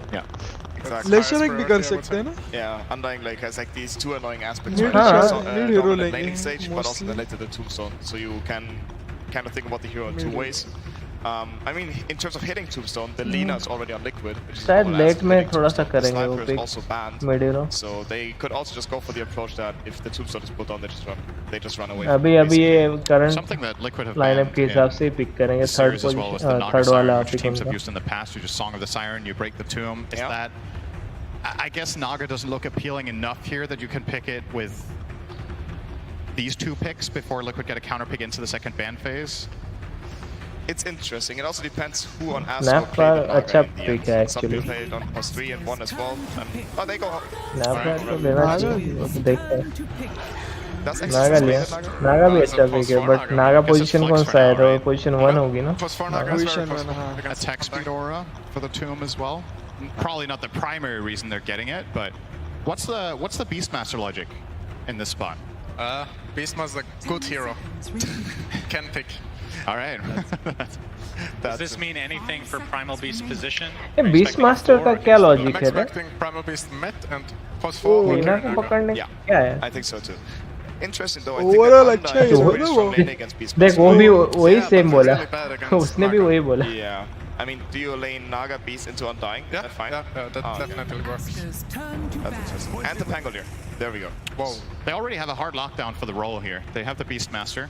Exactly. लेशरक भी कर सकते हैं ना Yeah, Undying like has like these two annoying aspects. Mid Right? hero- So, mid hero dominant lane, laning stage, but also mostly. related to the tombstone. So you can kind of think about the hero in two ways. I mean, in terms of hitting tombstone, the Lina is already on Liquid, which is शायद cool late as में hitting थोड़ा सा tombstone. करेंगे वो Sniper is pick also banned, mid hero so they could also just go for the approach that if the tombstone is put on, they just run away. अभी अभी ये Something that Liquid current have lineup के banned हिसाब in से pick करेंगे this third series as well as the position Naga third Siren, वाला which pick teams have उनका used in the past. You just Song of the Siren, you break the tomb. Is that? I guess Naga doesn't look appealing enough here that you can pick it with these two picks before Liquid get a counter pick into the second ban phase. It's interesting. It also depends who on Asco Snapfire played the अच्छा Naga in the pick end. है Some actually people played on +3 and 1 as well. And, they go. स्नैपफायर को लेना चाहिए वो तो देखते हैं That's Naga लिया नागा भी अच्छा पिक है बट नागा पोजीशन कौन सा है तो पोजीशन 1 होगी ना Position Attack speed aura for the tomb as well. Probably not the primary reason they're getting it, but what's the Beastmaster logic in this spot? Beastmaster, good hero. Can pick. All right. Does this mean anything for Primal Beast's position? ये बीस्टमास्टर का क्या I'm logic है रे expecting Primal Beast mid and +4 Leena को पकड़ने क्या है I think so too. Interesting though. I think Overall that अच्छा Undying is है very ना strong वो laning against Beastmaster. देख वो भी वही सेम बोला really bad against उसने भी वही बोला Yeah. I mean, do you lane Naga Beast into Undying? Yeah, That's fine. that definitely works. That's interesting. And the Pangolier. There we go. Whoa. They already have a hard lockdown for the role here. They have the Beastmaster.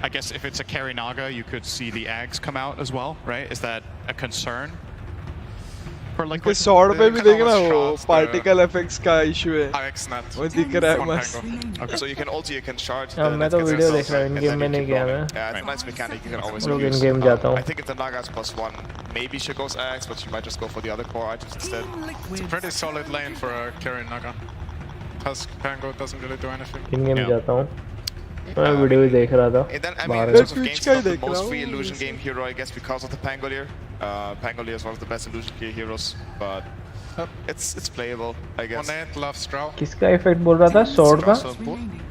I guess if it's a carry Naga, you could see the Ags come out as well, right? Is that a concern for Liquid? Sword पे भी देखना वो particle effects का issue है वो दिख रहा है बस Okay, so you can also you can charge. हाँ, मैं तो Netcats वीडियो themselves, देख रहा हूँ and इन गेम then में you नहीं keep गया rolling. मैं Yeah, it's a nice mechanic you can always लोग use. इन गेम जाता हूँ I think if the Naga's +1, maybe she goes Axe, but she might just go for the other core items instead. It's a pretty solid lane for a carry Naga. Tusk Pango doesn't really do anything. In game जाता हूँ मैं video भी देख रहा था And then, I mean, in बाहर terms of games, not the most free illusion game hero, I guess, because of the Pangolier. Pangolier is one of the best illusion gear heroes, but it's playable, I guess. Monet loves Drow. किसका effect बोल रहा था sword का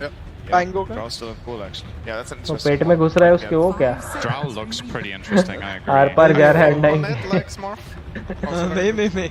Yep. Pango का Draw's still in pool, actually. Yeah, that's an वो interesting पेट में घुस रहा है उसके वो क्या Drow looks pretty interesting, I agree. आर पार जा रहा है अंडा Monet likes Morph. नहीं नहीं नहीं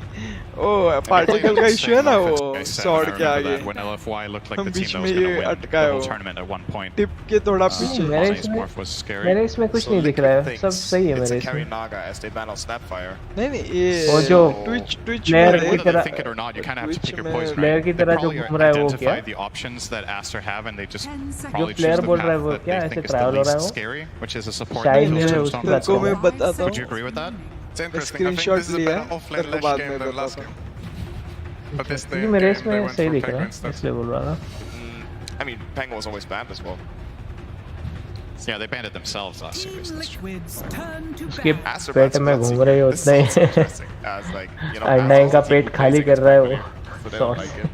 ओ पार्टिकल का इशू है ना वो स्वॉर्ड के आगे When LFY looked like हम the team बीच that में was going ये to win अटका the है whole वो tournament at one point. Tip के थोड़ा पीछे मेरे Monet इसमें Morph was scary. मेरे इसमें कुछ नहीं दिख रहा है सब सही है It's मेरे a carry इसमें Naga as they ban on Snapfire. नहीं नहीं ये वो जो ट्विच प्लेयर में की Whether they तरह think it or not, you kind of have to pick your Twitch poison. में प्लेयर की They तरह जो probably घूम रहा है वो क्या identified the options that Aster have, and they just जो probably choose प्लेयर the बोल रहा है path वो that क्या they ऐसे think is the ट्रायल हो रहा है least वो scary, which is a support शायद that मेरे kills उसको tombstones. को मैं बताता Would you हूँ agree with that? It's interesting. I think screenshot this is a लिया better offlane फिर तो lash बाद game में than last बताता game. हूँ But this क्योंकि game मेरे they इसमें went सही for दिख pick रहा है instead. इसलिए बोल रहा था I mean, Pango was always banned as well. Yeah, they banned it themselves last series. That's true. उसके Aster पेट bans में Bloodseeker. घूम रहे This होते sounds हैं interesting. As like, you know, अंडा Aster's का team पेट who खाली plays कर रहा है वो against Pangolier, so they don't sauce like it.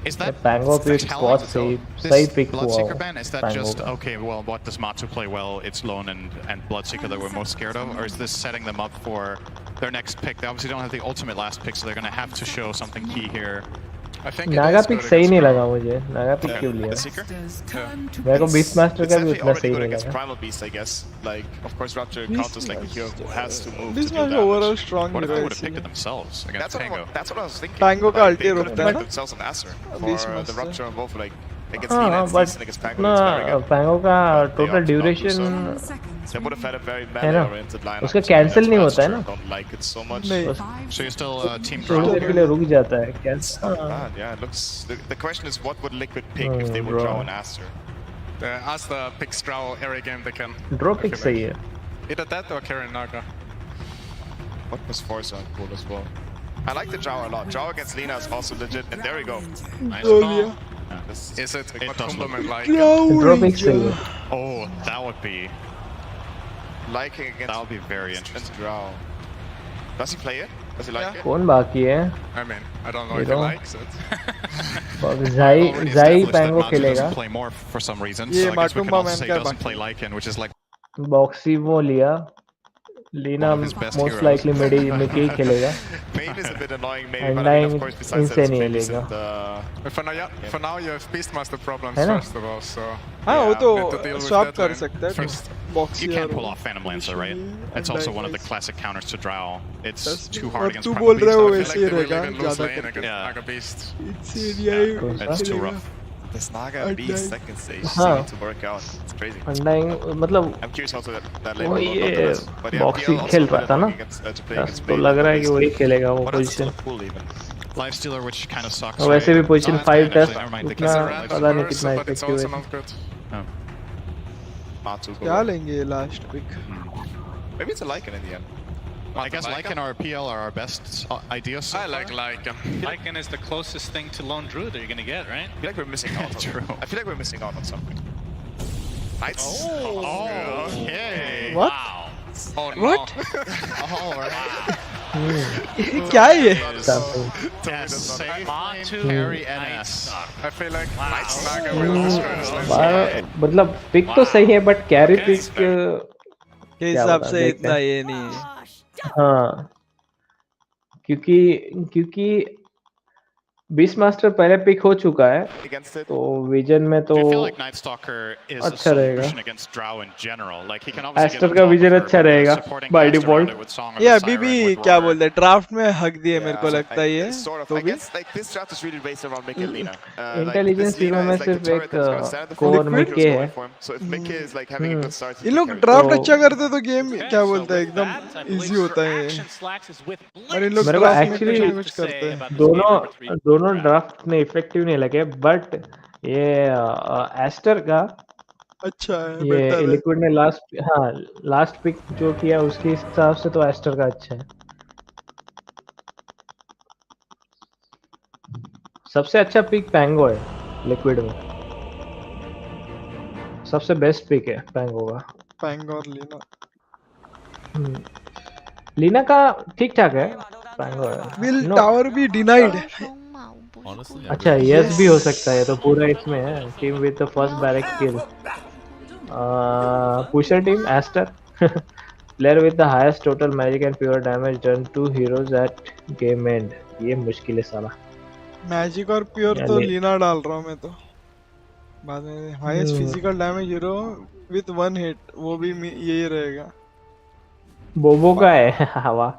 Is that Pango pick telling बहुत सही this सही पिक हुआ Bloodseeker वो ban? Is that Pango just का okay? Well, what does Matsu play well? It's Lone and Bloodseeker that we're most scared of, or is this setting them up for their next pick? They obviously don't have the ultimate last pick, so they're going to have to show something key here. I think it Naga is pick good सही against नहीं Drow. लगा मुझे Naga pick क्यों लिया The Seeker? मेरे को beast master It's का भी definitely उतना already सही good नहीं against लगा Primal Beast, I guess. Like, of course, Rapture Beast counters like the hero who has to move to Beast do Master damage. overall strong What if they hero would have picked it themselves against That's what, Pango? that's what I was thinking. Pango का Like, ulti they could रुकता have है put ना themselves on Aster Beast for the Master Rupture on both. Like, against Lina, it's but decent against Pango, it's very good. Pango का They total opted not to, duration so they would have had a very है ना, melee-oriented lineup. उसका so cancel that's नहीं why होता है ना, I don't like it so much. So you're still team थोड़ी draw देर के here? लिए रुक जाता है It's cancel. not bad, yeah. It looks. The question is, what would Liquid pick if they would draw. draw an Aster? Aster picks draw every game they can. Draw pick सही है. Either that or carry Naga. What was Forza cool as well? I like the Drow a lot. Drow against Lina is also legit, and there we go. Nice Oh, call. yeah. Is it What compliment like? Draw pick सही है. Oh, that would be... Liking against... That would be very interesting. Drow. Does he play it? Does he like it? कौन बाकी है? I mean, I don't know You if he don't? likes it. Zai Pango खेलेगा. Doesn't play more for some reason. ये So I guess we can Matumba also man say का he doesn't बाकी. play Lycan, which is like Boxy वो लिया. Lina one of his best most heroes. likely Mickey ही खेलेगा. Bane is a bit annoying, maybe, And but I mean, of Dying course, besides that, insane it's he Phoenix लेगा. and For now, you have Beastmaster problems है ना? first of all, so... हाँ वो need to deal तो with swap that कर lane सकता है first. Boxy you can't और pull off Phantom Lancer, right? It's also one of the classic counters to Drow. It's too और hard against तू Primal बोल रहे हो Beast. वैसे ही रहेगा Even lose ज़्यादा lane करके. against Naga Beast. It's area It's too rough. This Naga And Beast Dying. second stage हाँ. seems to work out. It's crazy. Undying मतलब I'm curious how that lane वो will ये look after this. But yeah, Boxy PL also खेल a bit रहा था ना. annoying to play against तो Bane लग रहा है and कि वही खेलेगा वो But that's still position. cool even. Lifestealer, which kind of sucks. और वैसे भी पोजीशन 5 टेस्ट Never mind. उतना पता नहीं कितना But it's इफेक्टिव also है. not good. Matu क्या लेंगे last pick? Maybe it's a Lycan in the end. I guess Lycan or PL are our best ideas. So I like Lycan. Lycan is the closest thing to Lone Druid that you're gonna get, right? I feel like we're missing out. True. I feel like we're missing out on something. Nice. Oh, okay. What? Wow. Oh no. What? All right. क्या है ये? Yes, safe Matu, carry nice NS. stuff. I feel like Naga will destroy this lane. मतलब pick तो सही है but carry pick के हिसाब से इतना ये नहीं है. हाँ क्योंकि बीस्टमास्टर पहले पिक हो चुका है Against it. तो विजन में तो I feel like Night Stalker is a अच्छा रहेगा. solution against Drow in general. Like he can obviously aster get का on top vision of her, अच्छा but रहेगा supporting by cast around default. it with Song of ये the अभी Siren, भी with क्या Roar. बोलते हैं ड्राफ्ट में हक दिए मेरे को so लगता है ये sort of. तो I भी guess like this draft is really based around Mick and Lina. Intelligence Lina team में is like the सिर्फ turret एक that's gonna stand at the core front, मिके Mikkel's है. going for him. So if Mick is like having a good start, he ये can लोग carry. Draft तो- अच्छा करते तो गेम क्या बोलते हैं एकदम इजी होता है ये. और इन लोग मेरे को ड्राफ्ट में एक्चुअली कुछ ना कुछ करते हैं. दोनों ड्राफ्ट में इफेक्टिव नहीं लगे बट ये एस्टर का अच्छा है ये बेटर है. लिक्विड ने लास्ट पिक जो किया उसके हिसाब से तो एस्टर का अच्छा है. सबसे अच्छा पिक पैंगो है लिक्विड में. सबसे बेस्ट पिक है पैंगो का. पैंगो और लीना. लीना का ठीक ठाक है. पैंगो है. Will No. Tower be denied. अच्छा यस भी हो सकता है तो पूरा इसमें है. Team with the first barrack kill. Pusher team aster. Player with the highest total magic and pure damage done to heroes at game end. ये मुश्किल है साला. मैजिक और प्योर तो लीना डाल रहा हूँ मैं तो. बाद में highest physical damage hero with 1 hit वो भी यही रहेगा. बोबो का है. हवा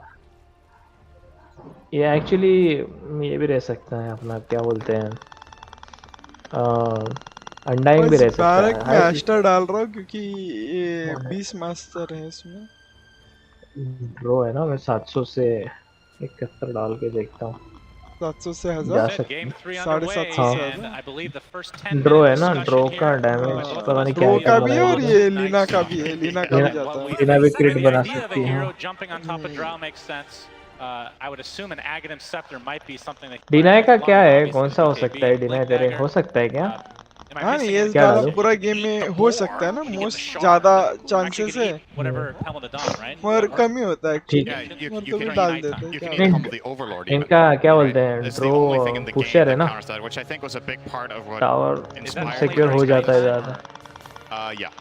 ये एक्चुअली ये भी रह सकता है अपना क्या बोलते हैं अंडाइंग भी रह सकता बैरक में है. एस्टर डाल रहा हूँ क्योंकि ये 20 मास्टर है इसमें. ड्रो है ना. मैं 700 से 71 डाल के देखता हूँ. 700 से जा 1000. सकते. 750 ड्रो है ना. ड्रो का डैमेज पता नहीं क्या ड्रो है. का भी है और ये लीना का भी है. लीना का भी जाता है. लीना भी क्रिट बना सकती है. डिनाई का क्या है. कौन सा हो सकता है डिनाई तेरे. हो सकता है क्या. हाँ ये क्या गाना डालूं? पूरा गेम में हो सकता है ना. मोस्ट ज्यादा चांसेस है मगर कम ही होता है ठीक एक्चुअली. You तो भी can डाल you देते हैं. can क्या even humble the Overlord even. इनका क्या बोलते हैं. It's the only thing in Drow the game pusher है that ना. counters that, which I think was a big part of what tower inspired secure the हो Great जाता है Games. ज्यादा. Yeah.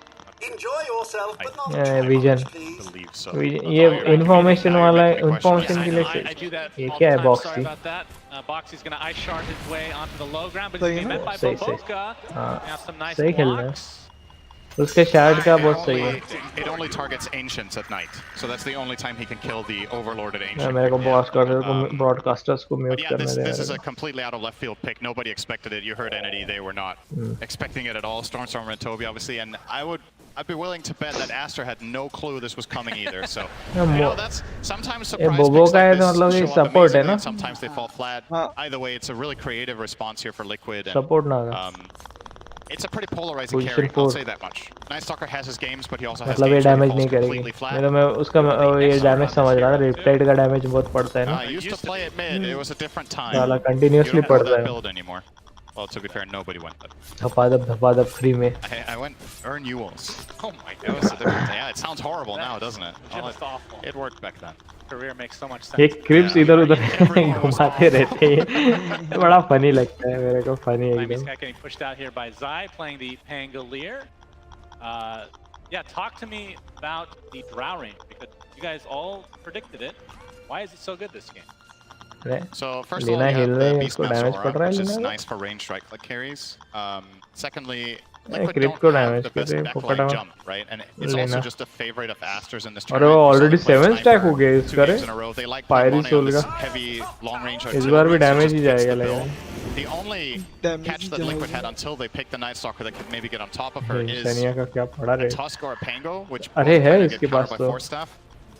Enjoy yourself, but not vision. Believe so. ये information वाला information के लिए ये क्या है boxy. Boxy's gonna ice shard his way onto the low ground, but सही he's है being ना? met by सही Boboka. हाँ Now some nice सही खेल रहे हैं. blocks. उसके शार्ट का बहुत सही है. It only targets ancients at night, so that's the only time he can kill the overlorded ancient. मेरे को broadcasters को mute Yeah, करने दे. this is a completely out of left field pick. Nobody expected it. You heard Entity; they were not expecting it at all. Stormstormer and Toby, obviously, and I'd be willing to bet that Aster had no clue this was coming either. So you know, that's sometimes surprise picks like this show up amazingly, and sometimes they fall flat. Either way, it's a really creative response here for Liquid. And, Support ना. it's a pretty polarizing carry. I'll say that much. Night Stalker has his games, but he also has मतलब ये games where he damage falls नहीं करेगी. completely flat. मैं तो मैं उसका ये डैमेज समझ रहा था. रिप्लाइड का डैमेज बहुत पड़ता है ना. I used to play at mid. It was a different time. साला continuously पड़ता that है. build anymore. Well, to be fair, nobody went that. धपाधप free में. I went earn Ewells. Oh my god. It was a different yeah, it sounds horrible now, doesn't it? Just awful. It worked back then. Career makes so much sense. ये Cripps इधर-उधर घुमाते रहते हैं. बड़ा funny लगता है मेरे को. Funny एकदम. Getting pushed out here by Zai, playing the Pangolier. Yeah, talk to me about the Drow range, because you guys all predicted it. Why is it so good this game? So first of all, you have the Beastmaster Aura, which is nice for range strike click carries. Secondly, Liquid don't have the best backline jump, right? And it's also just a favorite of Aster's in this tournament. और already 7 stack हो गए इसका रे. Pyri Soul का. Heavy long range. इस बार भी damage ही जाएगा लगा. The only catch that Liquid had until they picked the Night Stalker that could maybe get on top of her is सनिया का क्या पड़ा रे. a Tusk or a Pango, which अरे है both इसके get countered पास by तो. Force Staff.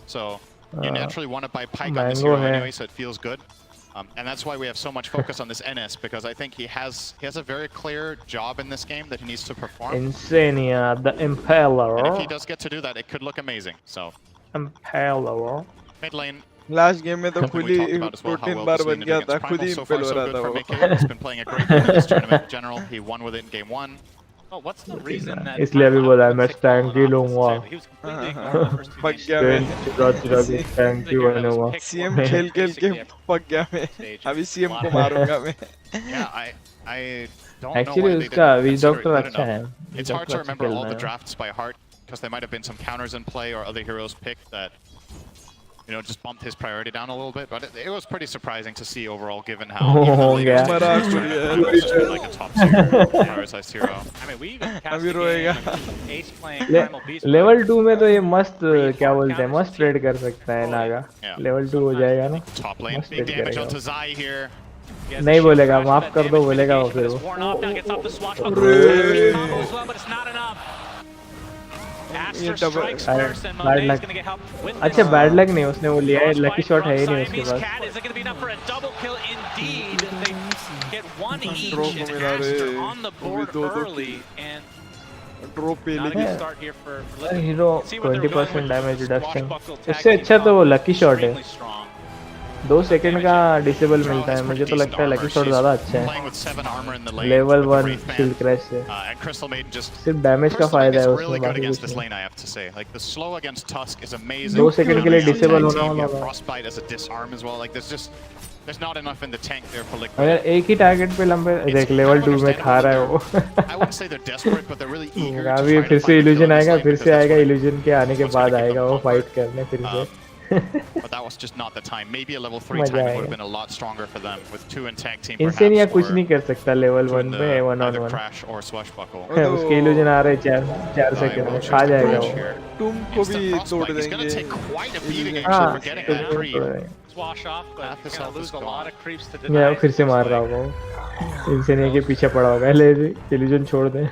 So you naturally want to buy Pike on this hero anyway, so it feels good. And that's why we have so much focus on this NS, because I think he has a very clear job in this game that he needs to perform. Insania, the Impaler. And if he does get to do that, it could look amazing. So Impaler. Mid lane. Last game में तो खुद ही 14 बार बन गया था. खुद ही impale हो रहा था वो. He's been playing a great game in this tournament in general. He won with it in game 1. Oh, what's the reason that? इसलिए अभी बोला मैं टैंक ही लूँगा. पक गया मैं. टैंक ही बनूँगा. CM खेल के पक गया मैं. अभी CM को मारूँगा मैं. Yeah, I don't Actually, know why उसका they Witch Doctor अच्छा है. It's hard to remember all the drafts by heart because there might have been some counters in play or other heroes picked that, you know, just bumped his priority down a little bit. But it was pretty surprising to see overall, given how like a top tier prioritized hero. I mean, we even cast the game, Ace playing Primal Beast. Level 2 में तो ये मस्त क्या बोलते हैं, मस्त trade कर सकता है नागा. Level 2 हो जाएगा ना. Top lane, big damage onto Zai here. नहीं बोलेगा, माफ कर दो बोलेगा वो फिर वो. Bad luck. अच्छा बैड लक नहीं, उसने वो लिया है. लकी शॉट है ही नहीं उसके पास. Hero 20% damage reduction. उससे अच्छा तो वो लकी शॉट है. 2 सेकंड का डिसेबल मिलता है. मुझे तो लगता है लकी शॉट ज्यादा अच्छा है लेवल 1 शील्ड क्रैश से. सिर्फ डैमेज का फायदा है उसमें, बाकी कुछ नहीं. 2 सेकंड के लिए डिसेबल होना होगा. There's not enough in the tank there for Liquid. अगर एक ही टारगेट पे लंबे देख लेवल 2 में खा रहा है वो. I wouldn't say they're desperate, but they're really eager. अभी फिर से इल्यूजन आएगा, फिर से आएगा. इल्यूजन के आने के बाद आएगा वो फाइट करने फिर से. But that was just not the time. Maybe a level 3 time would have been a lot stronger for them with 2 in tag team. Insania कुछ नहीं कर सकता लेवल 1 पे 1-on-1. Crash or swashbuckle. उसके इल्यूजन आ रहे 4 सेकंड में खा जाएगा वो. तुम को भी तोड़ देंगे. Swash off, but he's gonna lose a lot of creeps to deny. Yeah, फिर से मार रहा होगा वो. Insania के पीछे पड़ा होगा. ले इल्यूजन छोड़ दे.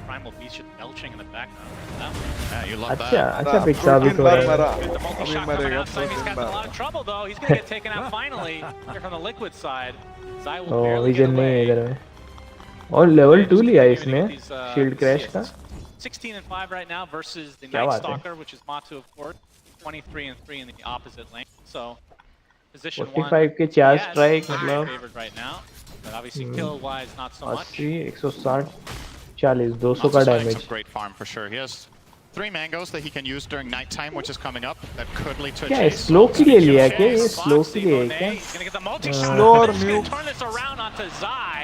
Primal Beast just belching in the background. Yeah, you love that. अच्छा पिक साबित हो रहा है. The multi-shot coming out, Simon's got a lot of trouble though. He's gonna get taken out finally. Here from the Liquid side. Zai will barely get away. इधर में. और level 2 लिया इसने शील्ड क्रैश का. 16-5 right now versus the Night Stalker, which is Matu of course. 23-3 in the opposite lane. So position 45 के 4 strike मतलब. Favored right now. But obviously kill wise not so much. 80 160 40 200 का damage. Great farm for sure. He has 3 mangoes that he can use during night time, which is coming up. That could lead to a क्या chase. Slow के लिए लिया क्या? ये slow के लिए है क्या? He's gonna get the multi-shot. He's gonna turn this around onto Zai.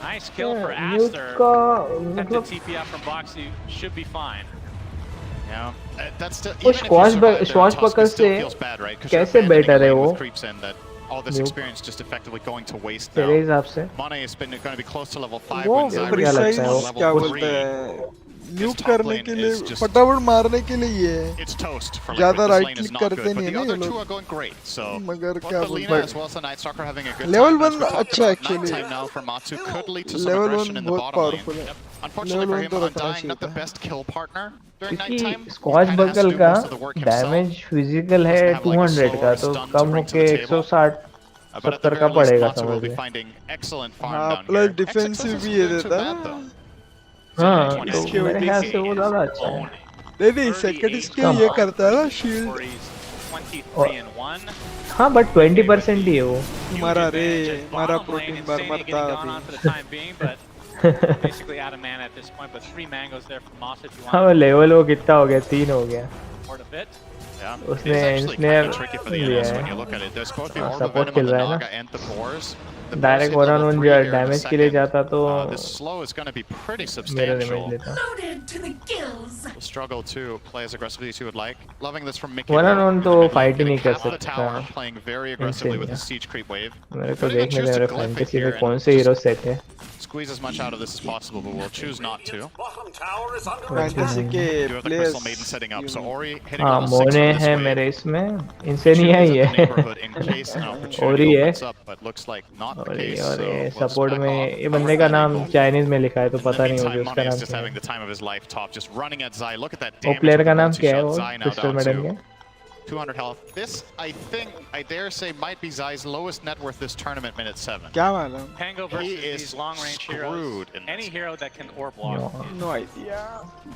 Nice kill for Aster. Attempted TP out from Boxy should be fine. Yeah, that's still. वो Swashbuckle से कैसे बेटर है वो? all this experience just effectively going to waste now. तेरे हिसाब से Monet has been going to be close to level 5 वो when Zyra precise is on क्या level बोलते 3. हैं न्यूक करने के लिए फटाफट मारने के लिए ये है It's toast for ज़्यादा Liquid. This right lane is click not करते good, but नहीं the है ना other ये two are लोग going great. So मगर both क्या for Lina as बोलते well as the Night Stalker having a good level time. As 1 we talked अच्छा about, actually nighttime now for Matsu could lead to some level aggression 1 in the बहुत bottom lane. Powerful है Unfortunately level for 1 him, तो रखना Undying चाहिए not the था best kill partner during क्योंकि nighttime. स्क्वाच Kind of has to बगल do का most of the work himself. Damage physical है Doesn't have like a 200 slow का or a तो stun to come bring to होके the table. 160 But at the 70 का very least, पड़ेगा Matsu will समझ be ले finding excellent farm हाँ down plus here. Defensive भी ये देता है ना हाँ तो मेरे ख्याल से वो ज़्यादा अच्छा है नहीं सेकंड स्किल ये करता है ना शील्ड हाँ बट 20% ही है वो मारा रे मारा प्रोटीन बार मरता अभी Basically out of mana at this point, but 3 mangoes there for Moss if you want. हाँ लेवल वो कितना हो गया 3 हो गया More to bit. Yeah, उसने it's actually kind इंस्नेयर of tricky for the लिया NS when है you look at it. There's both the Orb of support Venom खेल on the रहा है Naga ना and the Boars. The Boars direct hit level 3 1-on-1 here in a damage के लिए second. जाता तो This slow is going to be pretty मेरा substantial. Damage लेता Will struggle to play as aggressively as he would like. Loving this from Mickey. 1-on-1 तो fight ही नहीं कर Half the tower, सकता playing very aggressively with the siege creep wave. मेरे को Putting a देखने choose they to मेरे glyph it fantasy here में कौन and से हीरो just सेट है squeeze as much out of this as possible, but we'll choose not to. Fantasy के You have the Crystal Maiden players setting up, so Ori hitting हाँ level 6 मोने for this है wave. मेरे इसमें इनसे नहीं है Choose ये in the neighborhood in case an opportunity ओरी है opens up, but looks like not the case. और So ये we'll just सपोर्ट back में off. ये बंदे का नाम चाइनीज में लिखा है तो In the पता नहीं मुझे meantime, उसका Money is नाम just क्या है having the time of his life top, just running at Zai. Look at that वो damage. प्लेयर with का the नाम क्या है multi-shot. वो Zai now crystal down medal to के 200 health. This, I think, I dare say, might be Zai's lowest net worth this tournament, minute 7. क्या मालूम Pango He versus is these long range screwed heroes. in Any this. hero that can orb block. No idea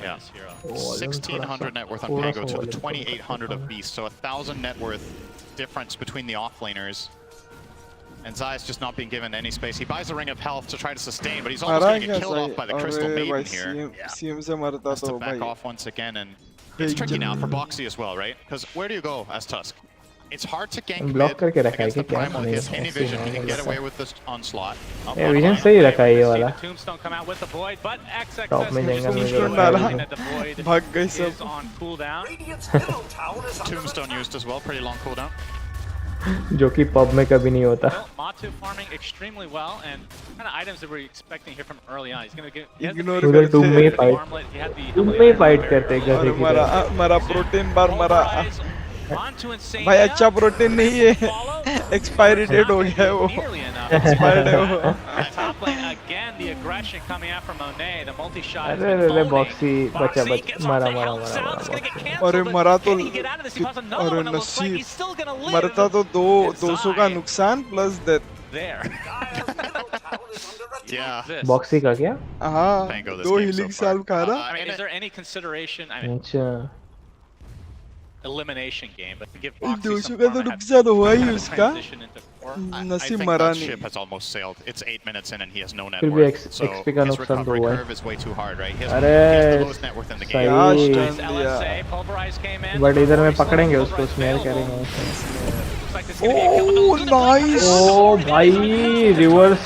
Yeah. Hero. 1,600 net worth on थोड़ा Pango सा to the volume 2,800 of Beast, so 1,000 net worth difference between the offlaners. And Zai is just not being given any space. He buys a ring of health to try to sustain, but he's almost मारा going to क्या get killed off by the Crystal अरे भाई Maiden here. CM से मरता Has तो to back भाई off once again, and it's tricky now for Boxy as well, right? Because where do you go as Tusk? It's hard to gank block mid करके रखा है against the क्या primal. He has नहीं any ऐसे vision. He नहीं can get लगता away with this onslaught. Up ये on vision line. सही रखा है ये वाला Tombstone come out with the void, but XXS top में जाएगा मुझे Tombstone लगता डाला है that the void भाग गए is सब on cooldown. Tombstone used as well, pretty long cooldown. जो कि पब में कभी नहीं होता Well, Matu farming extremely well, and kind of items that we're expecting here from early on. He's going to get. He has the Ignore big करते तुम में हैं। Fight armlet, he had the तुम ability में to fight very करते early. गधे और की मरा तरह मरा प्रोटीन बार मरा Pulverize onto Insania. भाई अच्छा प्रोटीन नहीं है एक्सपायरी डेट हो गया है वो Nearly enough. एक्सपायर्ड है वो Top lane again, the aggression coming out from Monet. The multi-shot has अरे been अरे phoning. बॉक्सी बचा Boxy बच gets off मरा the मरा health मरा sound. मरा It's gonna get boxy canceled, अरे but मरा तो can he get out of this? He caused another अरे one. It looks like नसीब he's still gonna live. मरता तो 200 का नुकसान plus death There. Yeah. This. Boxy का क्या हाँ Pango this दो game so हीलिंग far. साल्व खा रहा I mean, is there any consideration? I mean, अच्छा elimination game, but to give Boxy 200 some का तो fun, I have नुकसान हुआ ही kind of उसका transition into core. I नसीब think मरा that नहीं ship has almost sailed. It's 8 minutes in and he has no net फिर भी worth. So XP का his नुकसान तो recovery हुआ है curve is way too hard, right? He has, अरे he has the lowest net worth in the game. क्या सही स्टन Nice दिया LSA, Pulverize came in. But इधर में Pulverize पकड़ेंगे slow, उसको Pulverize स्मेल available. करेंगे Looks like this is gonna get killed with oh the nice oh भाई reverse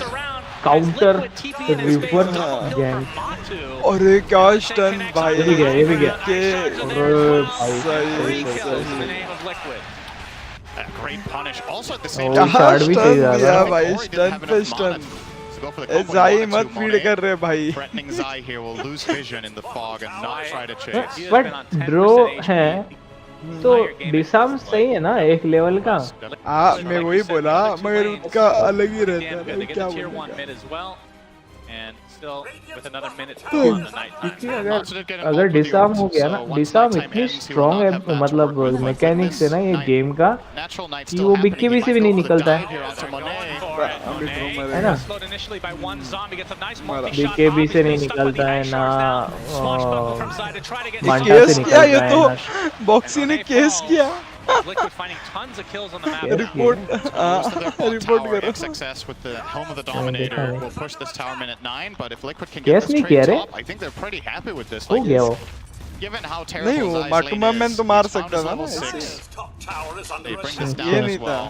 counter Liquid TP in his face, reverse double kill gang from Matu. अरे क्या stun भाई ये भी गया ये भी गया के अरे भाई सही Three kills in the सही name of Liquid. A great punish. Also at the same Oh, time, क्या shard भी सही स्टन डाला। दिया I think भाई Ori didn't स्टन have पे enough stun mana to go for the ए combo. जाई He मत wanted to फीड Monet. कर रहे भाई Threatening Zai here will lose vision in the fog and not try to chase. He has but been on 10% Drow HP. है तो डिसाम सही है ना एक लेवल का हाँ मैं वही बोला मगर उनका अलग ही रहता Again, है they get क्या the tier 1 बोलेगा mid as well. And still with another minute to go on the night time. क्योंकि अगर डिसाम हो गया ना डिसाम इतनी स्ट्रॉन्ग है मतलब मैकेनिक्स है ना ये गेम का कि वो बिक्की भी से भी नहीं निकलता है है ना बिक्की भी से नहीं निकलता है ना मांटा से केस निकलता किया ये है तो ना बॉक्सी ने केस किया Liquid finding tons of kills on the map. Report report Tower करो XXS with the helm of the Dominator will push this tower minute 9, but if Liquid can Yes, get this नहीं trade किया रे। top, I think they're pretty happy with this. हो Like, गया वो given how नहीं terrible वो Zai's माटुमा lane man is, तो मार he's found सकता his था ना level ऐसे 6. They bring this ये down नहीं as था well.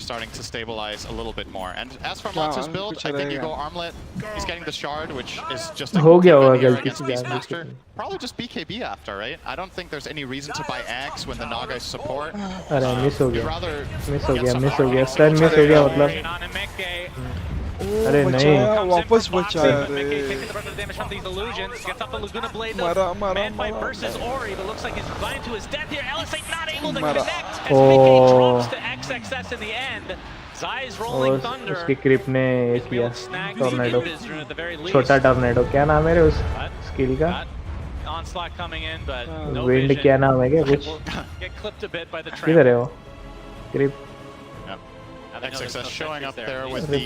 starting to stabilize a little bit more. And as for Matsu's build, I think you go armlet. He's getting the shard, which is just a against Beastmaster. Probably just BKB after, right? I don't think there's any reason to buy Axe when the Naga is support. अरे miss हो गया stun miss हो गया मतलब अरे नहीं वापस बचा उसकी क्रिप ने किया टॉर्नेडो छोटा टॉर्नेडो क्या नाम है रे उस स्किल का विंड क्या नाम है क्या कुछ किधर है वो क्रिप XXS showing up there with the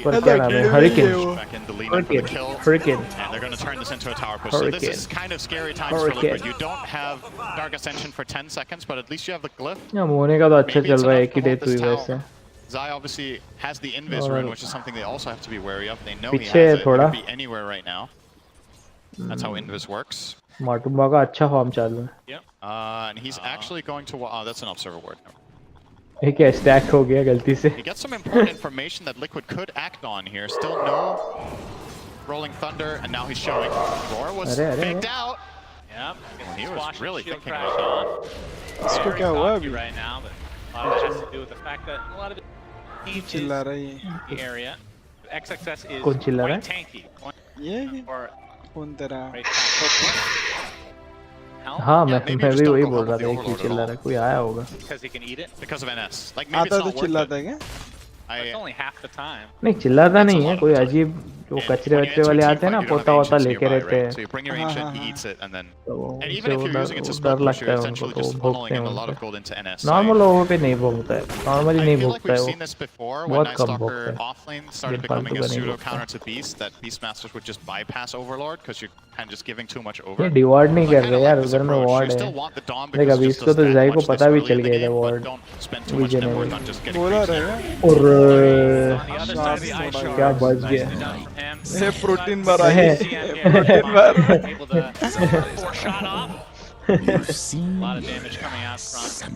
Hurricane. Back in the lead for the kill. Hurricane. And they're going to turn this into a tower push. So this is kind of scary times for Liquid. You don't have Dark Ascension for 10 seconds, but at least you have the glyph. Yeah, मोने का तो अच्छा चल रहा है एक ही death हुई वैसे. Zai obviously has the invis rune, which is something they also have to be wary of. They know he has it. He could be anywhere right now. That's how invis works. माटुम्बा का अच्छा form चालू है. Yeah. And he's actually going to. Oh, that's an observer ward. ये क्या stack हो गया गलती से. He gets some important information that Liquid could act on here. Still no rolling thunder, and now he's showing. Roar was faked out. Yep. He was really thinking about that. इसको क्या हुआ अभी? Right now, but a lot of it has to do with the fact that a lot of it चिल्ला रही है. the area. XXS is कौन चिल्ला रहा है? quite tanky. ये Or कौन तेरा? हाँ मैं भी वही बोल रहा था एक ही चिल्ला रहा कोई आया होगा. Because he can eat it. Because of NS. Like maybe it's not worth it. चिल्लाता है क्या? It's only half the time. नहीं चिल्लाता नहीं है कोई अजीब जो कचरे वचरे वाले आते हैं ना पोता वोता लेके रहते हैं. So you bring your ancient, he eats it, and then and even उसे if you're using it to डर spell push, लगता you're है essentially उनको just तो funneling भोगते हैं in a lot of उनको. gold into NS. नॉर्मल लोगों पे नहीं भोगता है. नॉर्मली नहीं भोगता है We've वो. seen this before when बहुत Night कम Stalker भोगता है. offlane started becoming a pseudo counter to Beast, that Beastmasters would just bypass Overlord because you're kind of just giving too much over. ये डिवार्ड नहीं कर रहे यार उधर में वार्ड है. देख अभी इसको तो जाई को पता भी चल गया था वार्ड. विजय ने बोला रहेगा. और क्या बच गया. ये protein bar I. Protein bar. A lot of damage coming out from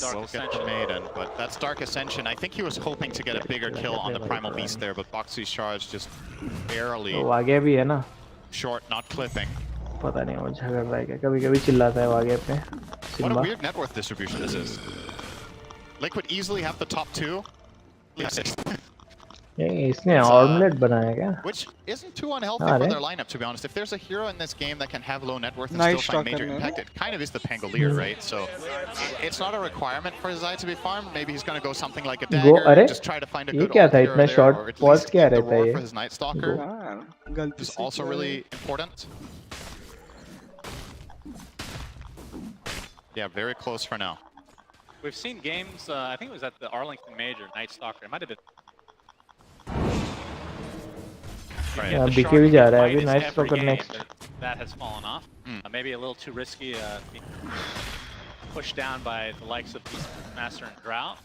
Dark Ascension. But that's Dark Ascension. I think he was hoping to get a bigger kill on the Primal Beast there, but Boxy's shards just barely तो आगे भी है ना. short, not clipping. पता नहीं वो झगड़ रहा है क्या. कभी-कभी चिल्लाता है वो आगे पे. What a weird net worth distribution this is. Liquid easily have the top two. इसने ऑर्मलेट बनाया क्या? Which isn't too unhealthy for their lineup, to be honest. If there's a hero in this game that can have low net worth and still find major impact, it kind of is the Pangolier, right? So it's not a requirement for Zai to be farmed. Maybe he's going to go something like a dagger and just try to find a good क्या था hero इतना there, short or at pause least क्या keep the रहता है roar ये? for his Night Stalker, which is also really important. Yeah, very close for now. We've seen games, I think it was at the Arlington Major, Night Stalker. It might have been. Yeah, BKB जा रहा है अभी. Night Stalker next. That has fallen off. Maybe a little too risky. Pushed down by the likes of Beastmaster and Drought.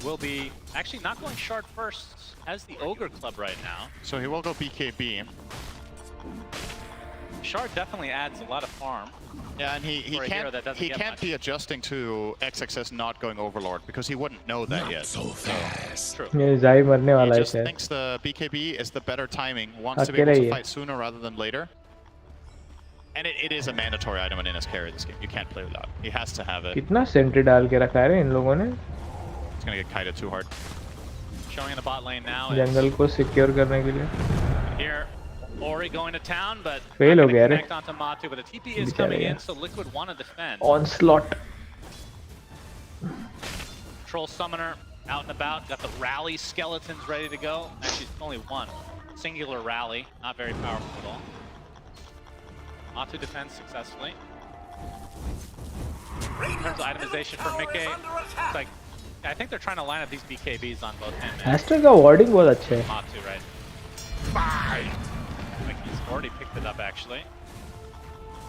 Will be actually not going shard first as the Ogre Club right now. So he will go BKB. Shard definitely adds a lot of farm. Yeah, and he can't be adjusting to XXS not going Overlord because he wouldn't know that yet. So fast. True. ये जाई मरने वाला है. He just thinks the BKB is the better timing. Wants to be able to fight sooner rather than later. And it is a mandatory item in NS carry this game. You can't play without. He has to have it. कितना Sentry डाल के रखा है इन लोगों ने? It's gonna get kited too hard. Showing in the bot lane now. जंगल को secure करने के लिए. Here, Ori going to town, but fail हो गया रे. Connect onto Matu, but the TP is coming in, so Liquid want to defend. Onslaught. Troll Summoner out and about, got the rally skeletons ready to go. Actually, it's only one singular rally, not very powerful at all. Matu defends successfully. In terms of itemization for Mickey, it's like I think they're trying to line up these BKBs on both ends. Aster का warding बहुत अच्छा है. Matu, right? Mickey's already picked it up actually.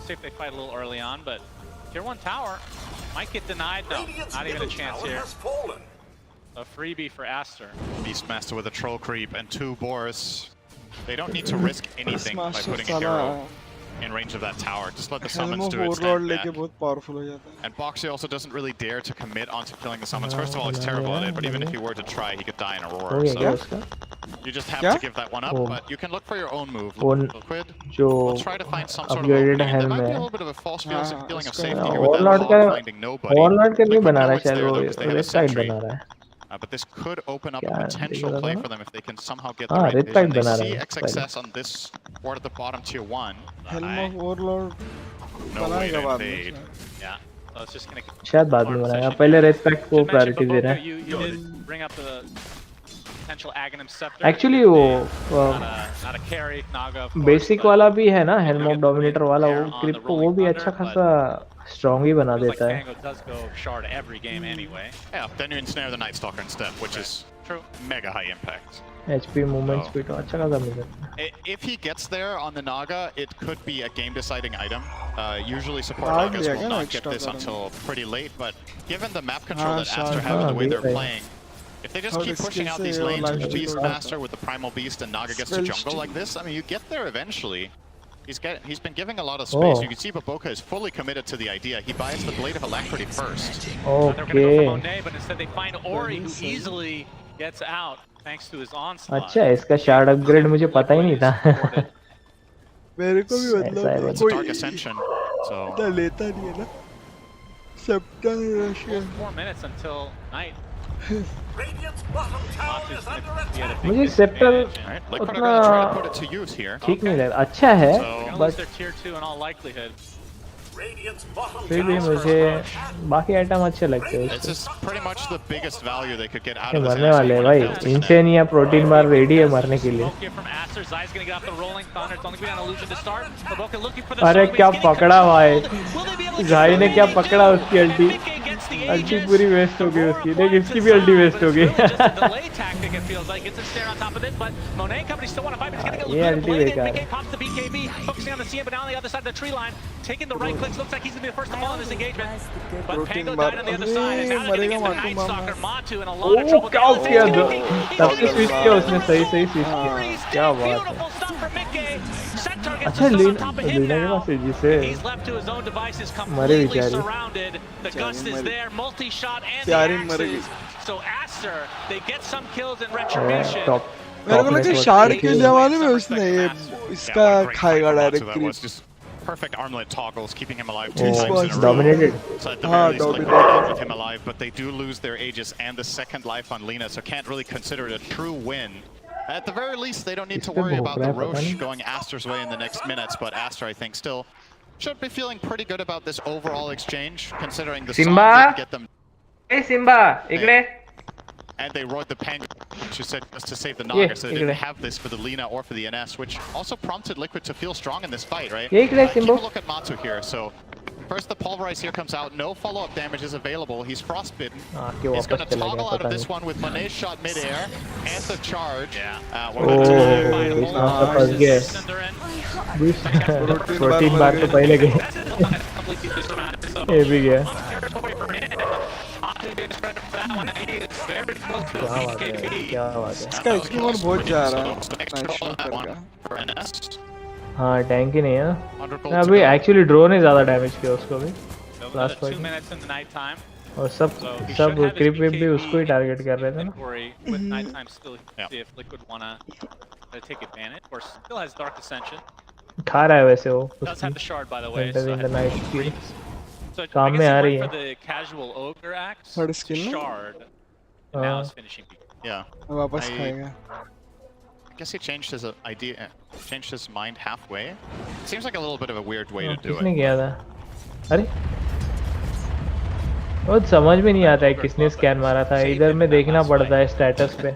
See if they fight a little early on, but Tier 1 tower might get denied. No, not even a chance here. A freebie for Aster. Beastmaster with a troll creep and 2 Boris. They don't need to risk anything by putting a hero. in range of that tower. Just let the summons do its overlord thing. लेके बहुत powerful हो जाता है. And Boxy also doesn't really dare to commit onto killing the summons. First of all, he's terrible at it, but even if he were to try, he could die in Aurora. So you just have to give that one up, but you can look for your own move. Liquid, we'll try to find some sort of opening. There might be a little bit of a false feeling of safety here with that Hog finding nobody. Warlord के नहीं बना रहा है Liquid शायद know वो it's there because they have a red side sentry. बना रहा है. But this could open up a potential play for them if they can somehow get the हाँ right red vision. side They बना see रहा है. XXS on this ward at the bottom tier 1. Helm of Warlord No way to बनाएगा बाद invade. में. Yeah. So it's just gonna शायद बाद में बनाएगा. पहले red pack को priority दे रहा है. you did bring up the potential Aghanim Scepter. Actually वो not a carry Naga of course, basic वाला भी है ना Helm of Dominator वाला वो क्रिप को वो भी अच्छा खासा strong ही बना देता है. Pango does go shard every game anyway. Yeah, then you ensnare the Night Stalker instead, which is true. Mega high impact. HP movement speed तो अच्छा खासा मिल जाता है. If he gets there on the Naga, it could be a game-deciding item. Usually support Hard Nagas लिया will क्या not get extra this करा? until pretty late, but given the map control that Aster have and the way they're playing, if they just Hard keep pushing out skills these से lanes और with life Beastmaster, with the Primal Beast, and Naga gets to Spell jungle steal. like this, I mean, you get there eventually. He's been giving a lot of space. Oh. You can see Baboka is fully committed to the idea. He buys the Blade of Alacrity first. They're going to go for Okay. Monet, but instead they find Ori, who easily gets out thanks to his onslaught. अच्छा इसका shard upgrade मुझे पता ही नहीं था. मेरे को भी ऐसा है मतलब बस. It's a Dark Ascension, so इतना लेता नहीं है ना. Scepter rush. 4 minutes until night. मुझे scepter Alright, Liquid are उतना going to try to put it to use here. ठीक नहीं लगा. अच्छा है They're going to lose but their tier 2 in all likelihood. फिर भी मुझे बाकी आइटम अच्छे लगते हैं This उसके. is pretty much the biggest value they could get out ये of this. मरने वाले हैं भाई. इंसेनिया प्रोटीन बार रेडी है मरने के लिए. Here from Aster, Zai's going to get off the rolling thunder. It's only going to illusion to start. Baboka looking for the अरे shot, क्या but he's getting पकड़ा भाई. controlled. जाई ने क्या पकड़ा उसकी अल्टी. अल्टी पूरी वेस्ट हो गई उसकी. देख इसकी भी अल्टी वेस्ट हो गई. Delay tactic, it feels like. Gets a stare on top of this, but Monet Company still want to fight, but he's going to get ये a अल्टी blade in. बेकार. Mickey pops the BKB, focusing on the CM, but now on the other side of the tree line, taking the right clicks. Looks like he's going to be the first to fall in this engagement. But Pango died on the other side, and now they're going to get the Night Stalker. Matu in a lot of trouble. क्या किया तब से switch किया उसने सही switch किया. क्या बात है. अच्छा लीना के पास है जिसे He's left to his own devices, मरे completely बेचारी. surrounded. The gust is there, multi-shot and the प्यारी मर गई. axes. So Aster, they get some kills in retribution. Top मेरे को लगा शार्ड के जमाने में उसने ये इसका खाएगा direct That creep. was just perfect armlet toggles, keeping him alive Oh, 2 times in a row. dominated. So at the हाँ, very least, Liquid dominated. kept with him alive, but they do lose their Aegis and the second life on Lina, so can't really consider it a true win. At the very least, they don't need to worry about the Roche going Aster's way in the next minutes, but Aster, I think, still should be feeling pretty good about this overall exchange, considering the Simba? song didn't get them. ए सिम्बा इकडे. And they rode the Pango, which you said, just to save the Naga, so they didn't have this for the Lina or for the NS, which also prompted Liquid to feel strong in this fight, right? Yeah, Keep a Simbo. look at Matu here. So first the Pulverize here comes out, no follow-up damage is available. He's frostbitten. क्यों He's going वापस to चला toggle गया out of पता this नहीं. one with Monet's shot mid-air and the charge. ओह फंस गए. Protein bar तो पहले गए. ये भी गया. क्या बात है. इसका एचपी मोड बहुत जा रहा है. नाइस शॉट का. हाँ टैंक ही नहीं है ना. अभी एक्चुअली ड्रोन ही ज्यादा डैमेज किया उसको भी last 2 fight. minutes in the night time. और सब क्रिप वेब भी उसको ही टारगेट कर रहे थे ना. With nighttime still, see if Liquid wanna take advantage. Of course, still has Dark Ascension. खा रहा है वैसे वो. Does have the shard, by the way. Enter in the night speed. So काम में आ रही है. for the casual ogre axe, Third skin ना? shard. And now it's finishing people. Yeah. वापस खाएगा. I guess he changed his idea, changed his mind halfway. Seems like a little bit of a weird way to do किसने it. किया था? अरे वो समझ में नहीं आता है किसने स्कैन मारा था. इधर में देखना पड़ता है स्टेटस पे.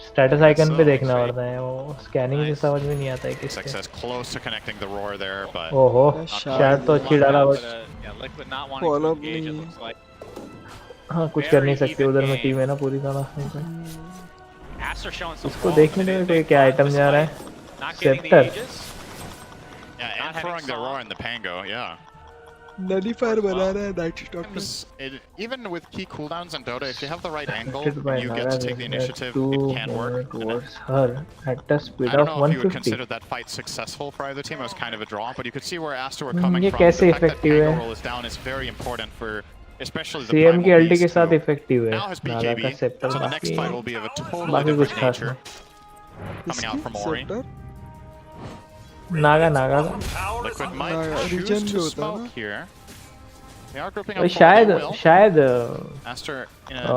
स्टेटस आइकन पे देखना पड़ता है. वो स्कैनिंग से समझ में नहीं आता है किसने. Success close to connecting the roar there, but ओहो शायद तो अच्छी डाला but Liquid not wanting to engage, it looks like. हाँ कुछ कर नहीं सकते. उधर में टीम है ना पूरी तरह. Aster showing some इसको देखने दो क्या आइटम जा रहा है. not getting the sceptre. Aegis. yeah, and throwing the roar in the Pango, yeah. Nullifier बना रहा है Night Stalker. Even with key cooldowns in Dota, if you have the right angle, you get to take the initiative, it can work. Towards her at a speed I don't of know if you would 150. consider that fight successful for either team. It was kind of a draw, but you could see where Aster were coming ये from. कैसे The fact that effective Pango है? roll is down is very important for especially the CM की Primal ulti के Beast, साथ who effective है. now has Naga BKB, का scepter so the next fight will be of a totally बाकी कुछ different खास nature coming out from Ori. Naga Naga Liquid might choose to smoke here. They are grouping up का for शायद will. शायद Aster in a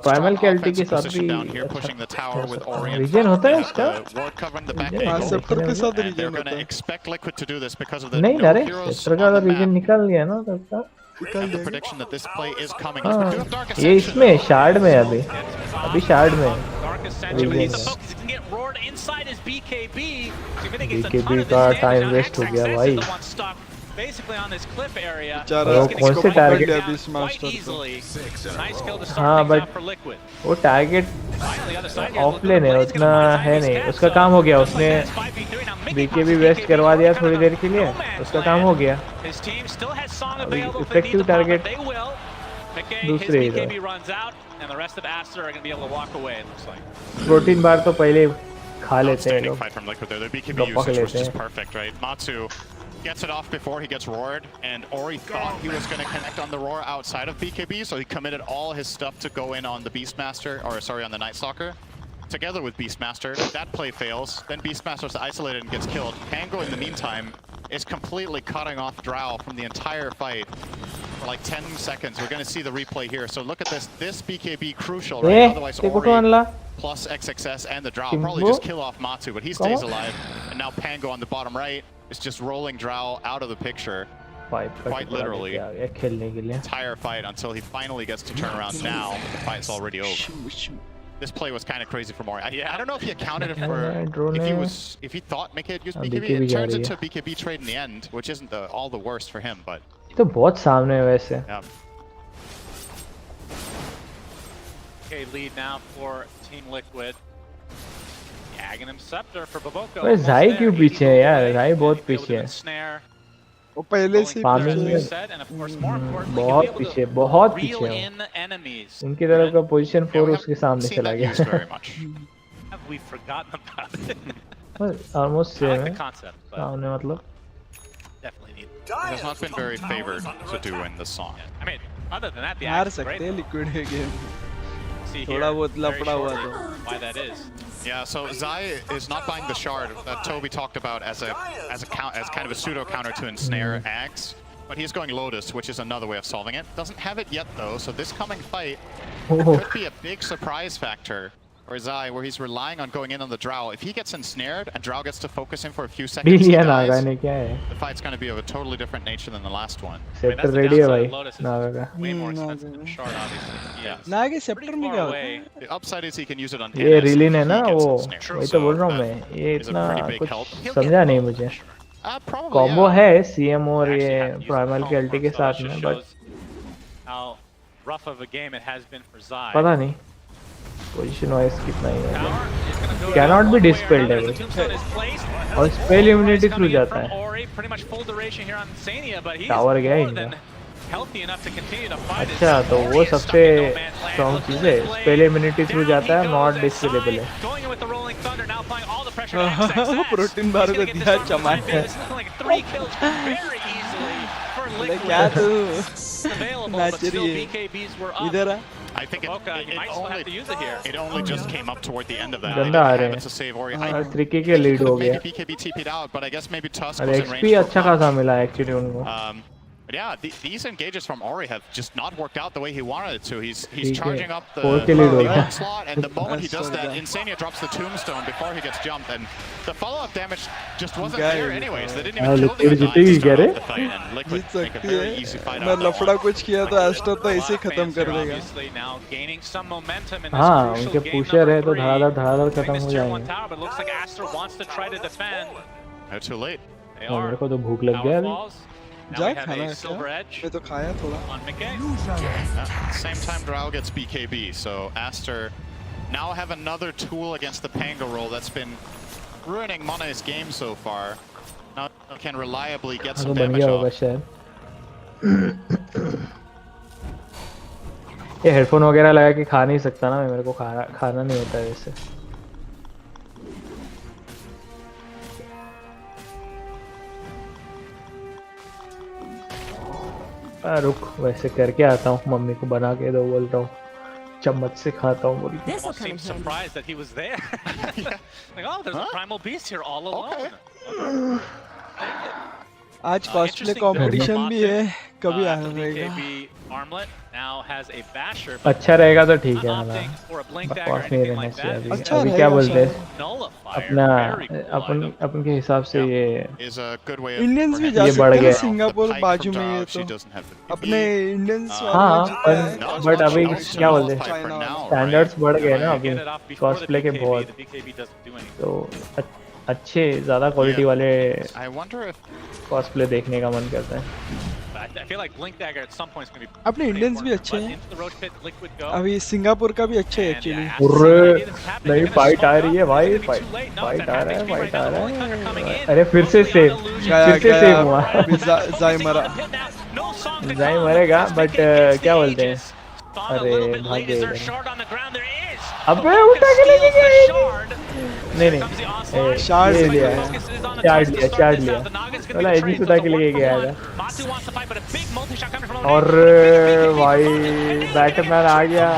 primal strong के ulti के offensive साथ position भी down here, pushing the tower with Ori in reason front. होता है They have उसका the ward covering the back reason angle. Scepter के साथ And they're region going होता to है. expect Liquid to do this because of the नहीं no अरे heroes sector का on the रीजन map. निकल गया ना तब का And the prediction that this play is coming. हाँ We do have Dark ये Ascension. इसमें शार्ड में है अभी शार्ड में Dark Ascension, but needs to reason focus. He can get roared inside his BKB. So he mitigates a BKB ton of का this time damage. Now waste हो गया XXS भाई. is the one stuck basically on this cliff area. बेचारा वो कौन से target down quite easily. Nice kill to start हाँ things but out for Liquid. वो target Finally, the other side here, off lane है उतना है नहीं उसका काम हो गया उसने BKB वेस्ट करवा दिया थोड़ी देर के लिए उसका काम हो गया His team still has Song अभी available if they need effective the bomb, target but they will. McKay, his दूसरे इधर BKB runs out, and the rest of Aster are going to be able to walk away, it looks like. Protein bar तो पहले खा लेते हैं Outstanding लोग fight from Liquid there. Their BKB गप्पा usage was लेते just हैं perfect, right? Matsu gets it off before he gets roared, and Ori thought he was going to connect on the roar outside of BKB, so he committed all his stuff to go in on the Beastmaster, or sorry, on the Night Stalker, together with Beastmaster. That play fails, then Beastmaster's isolated and gets killed. Pango, in the meantime, is completely cutting off Drow from the entire fight for like 10 seconds. We're going to see the replay here. So look at this. This BKB crucial, right? Otherwise, Ori plus XXS and the Drow probably just kill off Matsu, but he stays alive. And now Pango on the bottom right is just rolling Drow out of the picture. Quite literally. Entire fight until he finally gets to turn around now. The fight's already over. This play was kind of crazy for Mori. I don't know if he accounted it for if he thought Mickey had used BKB. It turns into a BKB trade in the end, which isn't all the worst for him, but तो बहुत सामने है वैसे Okay, lead now for Team Liquid. Aghanim Scepter for Baboko. अरे Zai क्यों पीछे है यार Zai बहुत पीछे है वो पहले से फार्मिंग में बहुत पीछे है उनकी तरफ का पोजीशन 4 उसके सामने चला गया We've forgotten about it. Almost same है concept, but सामने मतलब definitely need. It has not been very favored to do in this song. I mean, other than that, the हार action's great. सकते हैं Liquid है गेम See थोड़ा here, बहुत very लफड़ा हुआ shortly, तो why that is. Yeah, so Zai is not buying the shard that Toby talked about as kind of a pseudo counter to ensnare Axe, but he's going Lotus, which is another way of solving it. Doesn't have it yet though, so this coming fight could be a big surprise factor for Zai, where he's relying on going in on the Drow. If he gets ensnared and Drow gets to focus him for a few seconds, he dies, the fight's going to be of a totally different nature than the last one. Sector ready है भाई नागा का Way more expensive than Shard, obviously. Yeah. नागे sector में क्या होता है The upside is he can use it on ये NS रिलीन है if ना he gets वो ensnared. वही तो बोल रहा हूँ मैं ये इतना कुछ समझा नहीं मुझे कॉम्बो है सीएम और ये प्राइमल के अल्टी के साथ में but How rough of a game it has been for Zai. पता नहीं पोजीशन वाइज कितना ही है कैनॉट बी डिस्पेल्ड है और स्पेल इम्यूनिटी थ्रू जाता है टावर गया इनका अच्छा तो वो सबसे स्ट्रॉन्ग चीज है स्पेल इम्यूनिटी थ्रू जाता है नॉट डिस्पेलेबल है प्रोटीन बार को दिया चमाट क्या तू नाचरी इधर आ I think it only just came up toward the end of that. गंदा आ रहे हैं त्रिकी के लीड हो गया BKB TP'd out, but I guess maybe Tusk और was in XP range. अच्छा खासा मिला एक्चुअली उनको But yeah, these engages from Ori have just not worked out the way he wanted it to. He's charging up the onslaught, and the moment he does that, Insania drops the tombstone before he gets jumped, and the follow-up damage just wasn't there anyways. They didn't even kill the guy to start off the fight, and Liquid make a very easy fight out मैं of that लफड़ा one. कुछ किया तो ester तो ऐसे खत्म कर देगा हाँ उनके पुशर है तो धड़ाधड़ खत्म हो जाएंगे Too late. मेरे को तो भूख लग गया अभी जा खाना है क्या मैं तो खाया थोड़ा Same time Drow gets BKB, so Aster now have another tool against the Pango roll that's been ruining Mona's game so far. Now can reliably get some damage off. ये हेडफोन वगैरह लगा के खा नहीं सकता ना मैं, मेरे को खाना नहीं होता है वैसे। रुक वैसे करके आता हूँ, मम्मी को बना के दो बोलता हूँ, चम्मच से खाता हूँ बोल। Seemed surprised that he was there. Like, oh, there's a primal beast here all alone. आज कॉस्प्ले कंपटीशन भी है, कभी आना रहेगा। अच्छा रहेगा तो ठीक है ना, बकवास नहीं रहना चाहिए अभी। अच्छा अभी क्या बोलते हैं अपना अपन के हिसाब से ये इंडियंस भी जा सकते हैं, सिंगापुर बाजू में है तो अपने इंडियंस। हाँ बट अभी क्या बोलते हैं स्टैंडर्ड्स बढ़ गए ना अभी कॉस्प्ले के बहुत, तो अच्छे ज़्यादा क्वालिटी वाले कॉस्प्ले देखने का मन करता है। अपने इंडियंस भी अच्छे हैं, अभी सिंगापुर का भी अच्छा है एक्चुअली। नहीं फाइट आ रही है भाई, फाइट आ रहा है, फाइट आ रहा है। अरे फिर से सेम हुआ। जाई मरेगा बट क्या बोलते हैं, अरे भाग गए। अबे उठा के लेके गए। नहीं शार्ड लिया, चार्ज लिया बोला एजी उठा के लेके गया था। और भाई बैटमैन आ गया,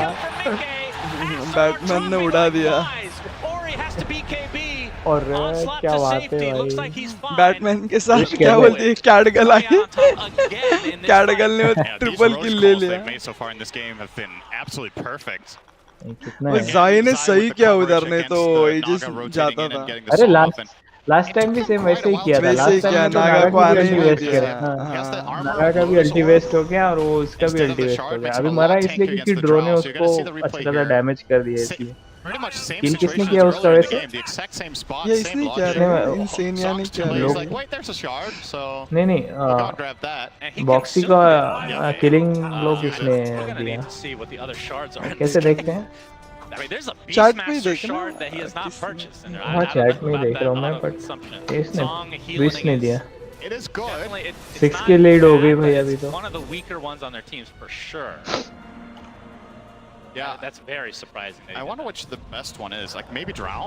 बैटमैन ने उड़ा दिया। और क्या बात है भाई, बैटमैन के साथ क्या बोलती है कैडगल आई, कैडगल ने ट्रिपल किल ले लिया। जाई ने सही किया उधर ने तो एजिस जाता था। अरे लास्ट टाइम भी सेम वैसे ही किया था। लास्ट टाइम नागा को अल्टी वेस्ट किया, नागा का भी अल्टी वेस्ट हो गया और वो उसका भी अल्टी वेस्ट हो गया। अभी मरा इसलिए क्योंकि ड्रोन ने उसको अच्छी तरह डैमेज कर दिया इसलिए। किल किसने किया उसका वैसे? ये इसने किया, इंसेनिया ने किया। नहीं बॉक्सी का किलिंग लोग किसने दिया, कैसे देखते हैं? चैट में देख रहा हूँ। हाँ चैट में देख रहा हूँ मैं, बट इसने ट्विस्ट नहीं दिया। 6 की लीड हो गई भाई अभी तो। Yeah, that's very surprising. I wonder which the best one is. Like maybe Drow?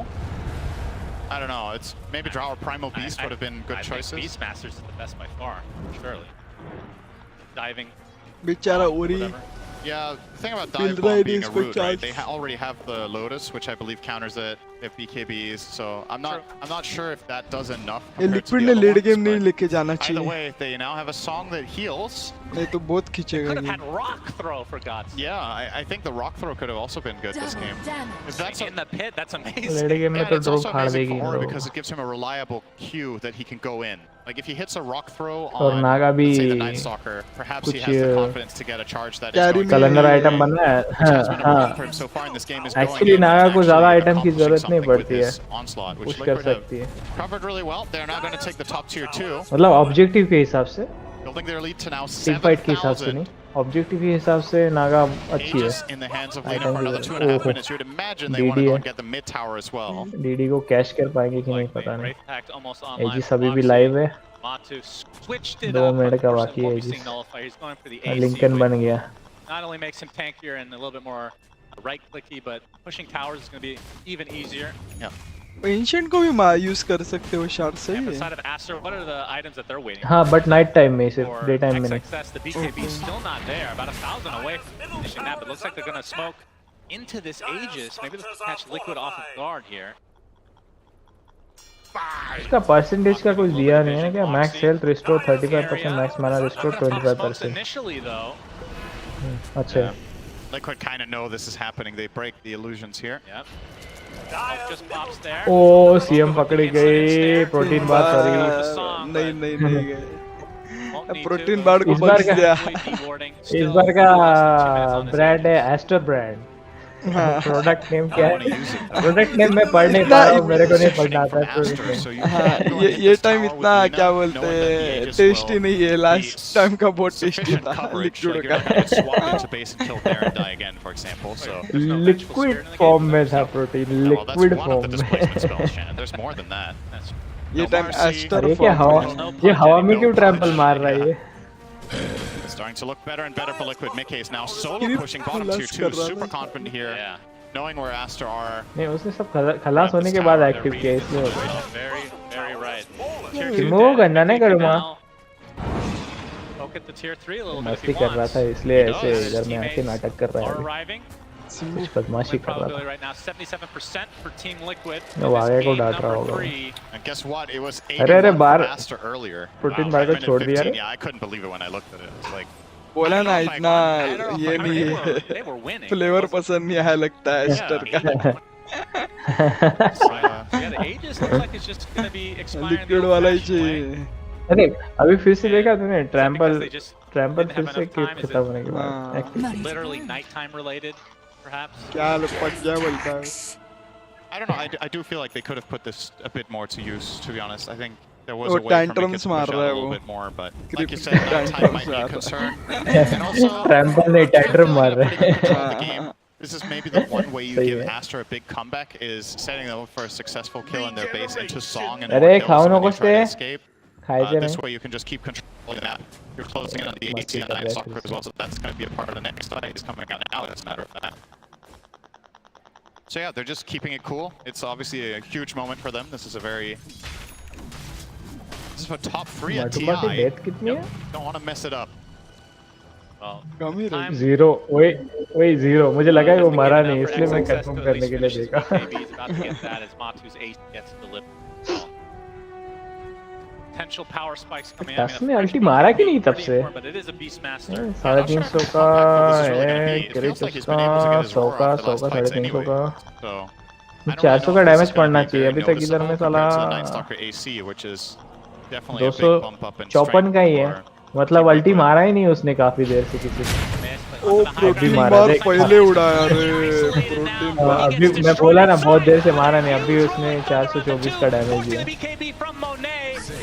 I don't know. It's maybe Drow or Primal Beast would have been good choices. Beastmasters is the best by far, surely. Diving. Bichara Uri. Yeah, the thing about dive bomb being a root, right? They already have the Lotus, which I believe counters it if BKBs. So I'm not sure if that does enough. Liquid ने late game नहीं लेके जाना चाहिए. Either way, they now have a song that heals. नहीं तो बहुत खींचेगा. Could have had rock throw for God's sake. Yeah, I think the rock throw could have also been good this game. If that's in the pit, that's amazing. Late game में तो drop खाड़ देगी because it gives him a reliable cue that he can go in. Like if he hits a rock throw और नागा भी say the Night Stalker, perhaps he has the confidence to get a charge that is going Qalandar item बनना है। हाँ actually Naga को ज़्यादा item की जरूरत नहीं पड़ती है, कुछ कर सकती है। Covered really well. They're now going to take the top tier 2. मतलब ऑब्जेक्टिव के हिसाब से, building their lead to now team fight के हिसाब से नहीं, ऑब्जेक्टिव के हिसाब से नागा अच्छी है। डीडी को कैश कर पाएंगे कि नहीं पता नहीं। एजिस अभी भी लाइव है, 2 मिनट का बाकी है। एजिस लिंकन बन गया। Not only makes him tankier and a little bit more right clicky, but pushing towers is going to be even easier. Yeah. Ancient को भी यूज कर सकते हो शार्ट से ही। What are the items that they're waiting? हाँ but night time में, सिर्फ day time में नहीं। The BKB is still not there, about 1,000 away from finishing that, but looks like they're going to smoke into this Aegis. Maybe they'll catch Liquid off of guard here. इसका percentage का कुछ दिया नहीं है क्या? Max health restore 35%, max माना restore 25%। अच्छा। Liquid kind of know this is happening. They break the illusions here. Yep. Just pops there. ओ सीएम पकड़ी गई, प्रोटीन बार सॉरी। नहीं गए। प्रोटीन बार को बच गया। इस बार का ब्रांड है एस्टर ब्रांड। प्रोडक्ट नेम क्या है? प्रोडक्ट नेम मैं पढ़ नहीं पा रहा हूँ, मेरे को नहीं पढ़ना आता। ये टाइम इतना क्या बोलते हैं टेस्टी नहीं है, लास्ट टाइम का बहुत टेस्टी था लिक्विड का। लिक्विड फॉर्म में था प्रोटीन, लिक्विड फॉर्म में। ये टाइम एस्टर ये क्या हवा, ये हवा में क्यों ट्रैम्पल मार रहा है ये? Starting to look better and better for Liquid. Mickey is now solo pushing bottom tier 2. Super confident here. Yeah. Knowing where Aster are. नहीं उसने सब खलास होने के बाद एक्टिव किया इसलिए होता है. Very right. वो गंदा नहीं करूँगा. Poke at the tier 3 a little bit if मस्ती he कर रहा wants. था इसलिए ऐसे इधर में आके नाटक कर रहा है. Arriving. कुछ बदमाशी कर रहा था. Right now 77% for Team Liquid. वो आगे को डांट रहा होगा. And guess what? It was 81 for Aster earlier. Protein bar को छोड़ दिया रे. Yeah, I couldn't believe it when I looked at it. It's like बोला ना इतना ये नहीं फ्लेवर पसंद नहीं आया लगता है एस्टर का. लिक्विड वाला ही चाहिए. अरे अभी फिर से देखा तूने ट्रैम्पल फिर से खत्म होने के बाद. Literally nighttime related, perhaps. क्या लपट गया बोलता है. I don't know. I do feel like they could have put this a bit more to use. To be honest, I think there was a way for Mickey to push out a little bit more, but like you said, nighttime might be a concern. And also, trample ने tantrum मार रहा है. This is maybe the one way you give Aster a big comeback is setting them up for a successful kill in their base into Song and more kills when they try to escape. This way you can just keep controlling that. You're closing in on the 18 and 9 soccer as well, so that's going to be a part of the next fight. It's coming out now, as a matter of fact. So yeah, they're just keeping it cool. It's obviously a huge moment for them. This is a very... This is for top 3 at TI. Don't want to mess it up. Well, zero. Wait, zero. मुझे लगा वो मरा नहीं इसलिए मैं confirm करने के लिए देखा. Potential power spikes coming in. ने अल्टी मारा कि नहीं तब से? 350 का है, क्रिटिस का 100 का 350 का. 400 का डैमेज पड़ना चाहिए अभी तक इधर में साला 254 का ही है. मतलब अल्टी मारा ही नहीं उसने काफी देर से किसी ओ प्रोटीन बार पहले उड़ाया रे. प्रोटीन बार अभी मैं बोला ना बहुत देर से मारा नहीं. अभी उसने 424 का डैमेज दिया.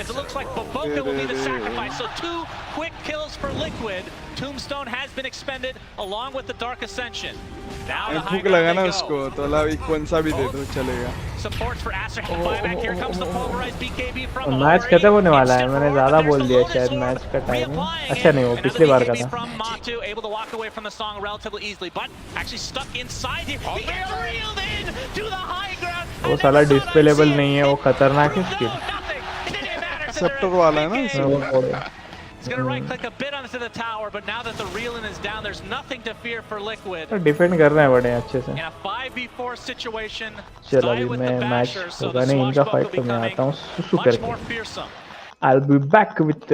As it looks like Boboka will be the sacrifice. So 2 quick kills for Liquid. Tombstone has been expended along with the Dark Ascension. Now the high ground लगा ना उसको तो लाभ एक कौन सा भी दे दो चलेगा. Supports for Aster can buy back. Here comes the polarized BKB from match खत्म होने वाला है. मैंने ज़्यादा बोल दिया शायद मैच का टाइम. अच्छा नहीं वो पिछली बार का था. From Matu able to walk away from the song relatively easily, but actually stuck inside here. He gets reeled in to the high ground. वो साला डिस्प्ले लेवल नहीं है. वो खतरनाक है स्किल. सेप्टर वाला है ना. He's going to right click a bit onto the tower, but now that the reeling is down, there's nothing to fear for Liquid. Defend कर रहे हैं बड़े अच्छे से. In a 5v4 situation, चलो अभी मैं मैच होगा नहीं इनका फाइट तो मैं आता हूँ सुसु करके. I'll be back with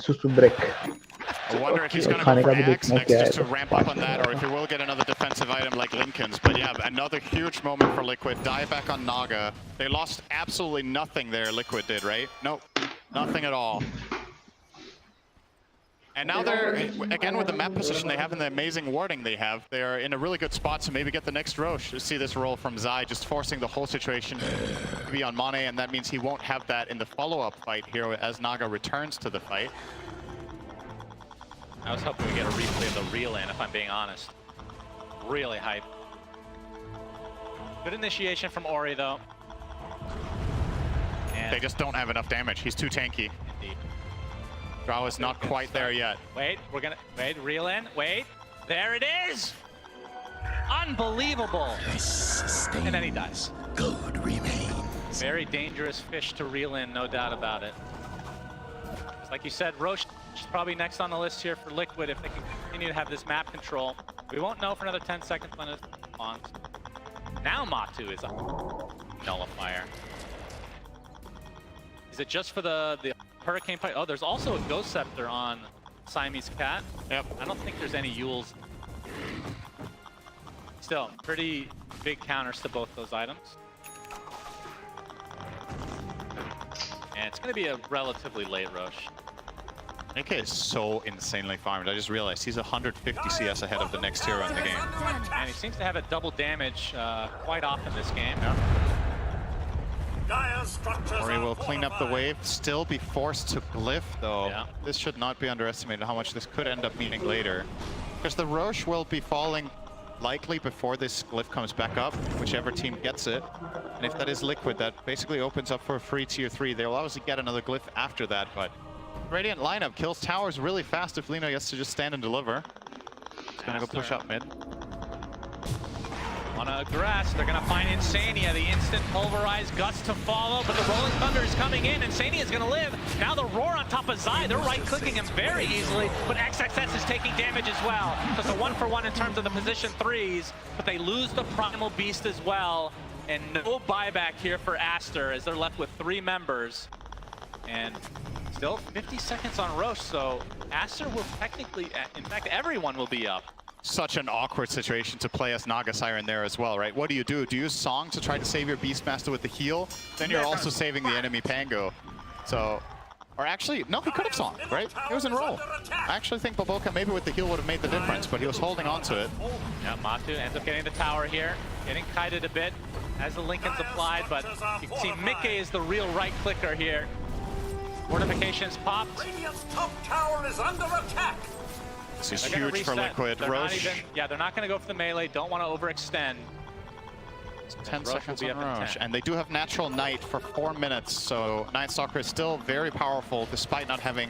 सुसु break. I wonder if he's going to go for Axe next just to ramp up on that, or if he will get another defensive item like Lincoln's. But yeah, another huge moment for Liquid. Dive back on Naga. They lost absolutely nothing there, Liquid did, right? Nope, nothing at all. And now they're, again with the map position they have and the amazing warding they have, they are in a really good spot to maybe get the next Roche. You see this roll from Zai, just forcing the whole situation to be on Mane, and that means he won't have that in the follow-up fight here as Naga returns to the fight. I was hoping we get a replay of the reel in, if I'm being honest. Really hype. Good initiation from Ori, though. And they just don't have enough damage. He's too tanky. Indeed. Drow is not quite there yet. Wait, we're gonna... Wait, reel in. Wait. There it is! Unbelievable! And then he dies. Gold remains. Very dangerous fish to reel in, no doubt about it. Like you said, Roche is probably next on the list here for Liquid if they can continue to have this map control. We won't know for another 10 seconds when it spawns. Now Matu is a nullifier. Is it just for the Hurricane Pipe? Oh, there's also a Ghost Scepter on Siamese Cat. Yep. I don't think there's any Yules. Still, pretty big counters to both those items. And it's going to be a relatively late rush. AK is so insanely farmed. I just realized he's 150 CS ahead of the next hero in the game. And he seems to have a double damage quite often this game. Ori will clean up the wave, still be forced to glyph though. Yeah. This should not be underestimated how much this could end up meaning later. Because the Roche will be falling likely before this glyph comes back up, whichever team gets it. And if that is Liquid, that basically opens up for a free tier 3. They'll obviously get another glyph after that, but Radiant lineup kills towers really fast if Lina gets to just stand and deliver. It's gonna go push up mid. Wanna aggress, they're gonna find Insania, the instant pulverized guts to follow, but the Rolling Thunder is coming in, Insania's gonna live. Now the Roar on top of Zai, they're right-clicking him very easily, but XXS is taking damage as well. So it's a 1-for-1 in terms of the position 3s, but they lose the Primal Beast as well, and no buyback here for Aster as they're left with 3 members. And still 50 seconds on Roche, so Aster will technically, in fact, everyone will be up. Such an awkward situation to play as Naga Siren there as well, right? What do? Do you use Song to try to save your Beastmaster with the heal? Then you're also saving the enemy Pango. So, or actually, no, he could have Song, right? He was in roll. I actually think Boboka maybe with the heal would have made the difference, but he was holding on to it. Yeah, Matu ends up getting the tower here, getting kited a bit as the Linken's applied, but you can see Mickey is the real right clicker here. Fortifications popped. Radiant's top tower is under attack. This is huge for Liquid. Roche. They're not going to go for the melee. Don't want to overextend. 10 seconds on Roche. And they do have Natural Night for 4 minutes, so Night Stalker is still very powerful despite not having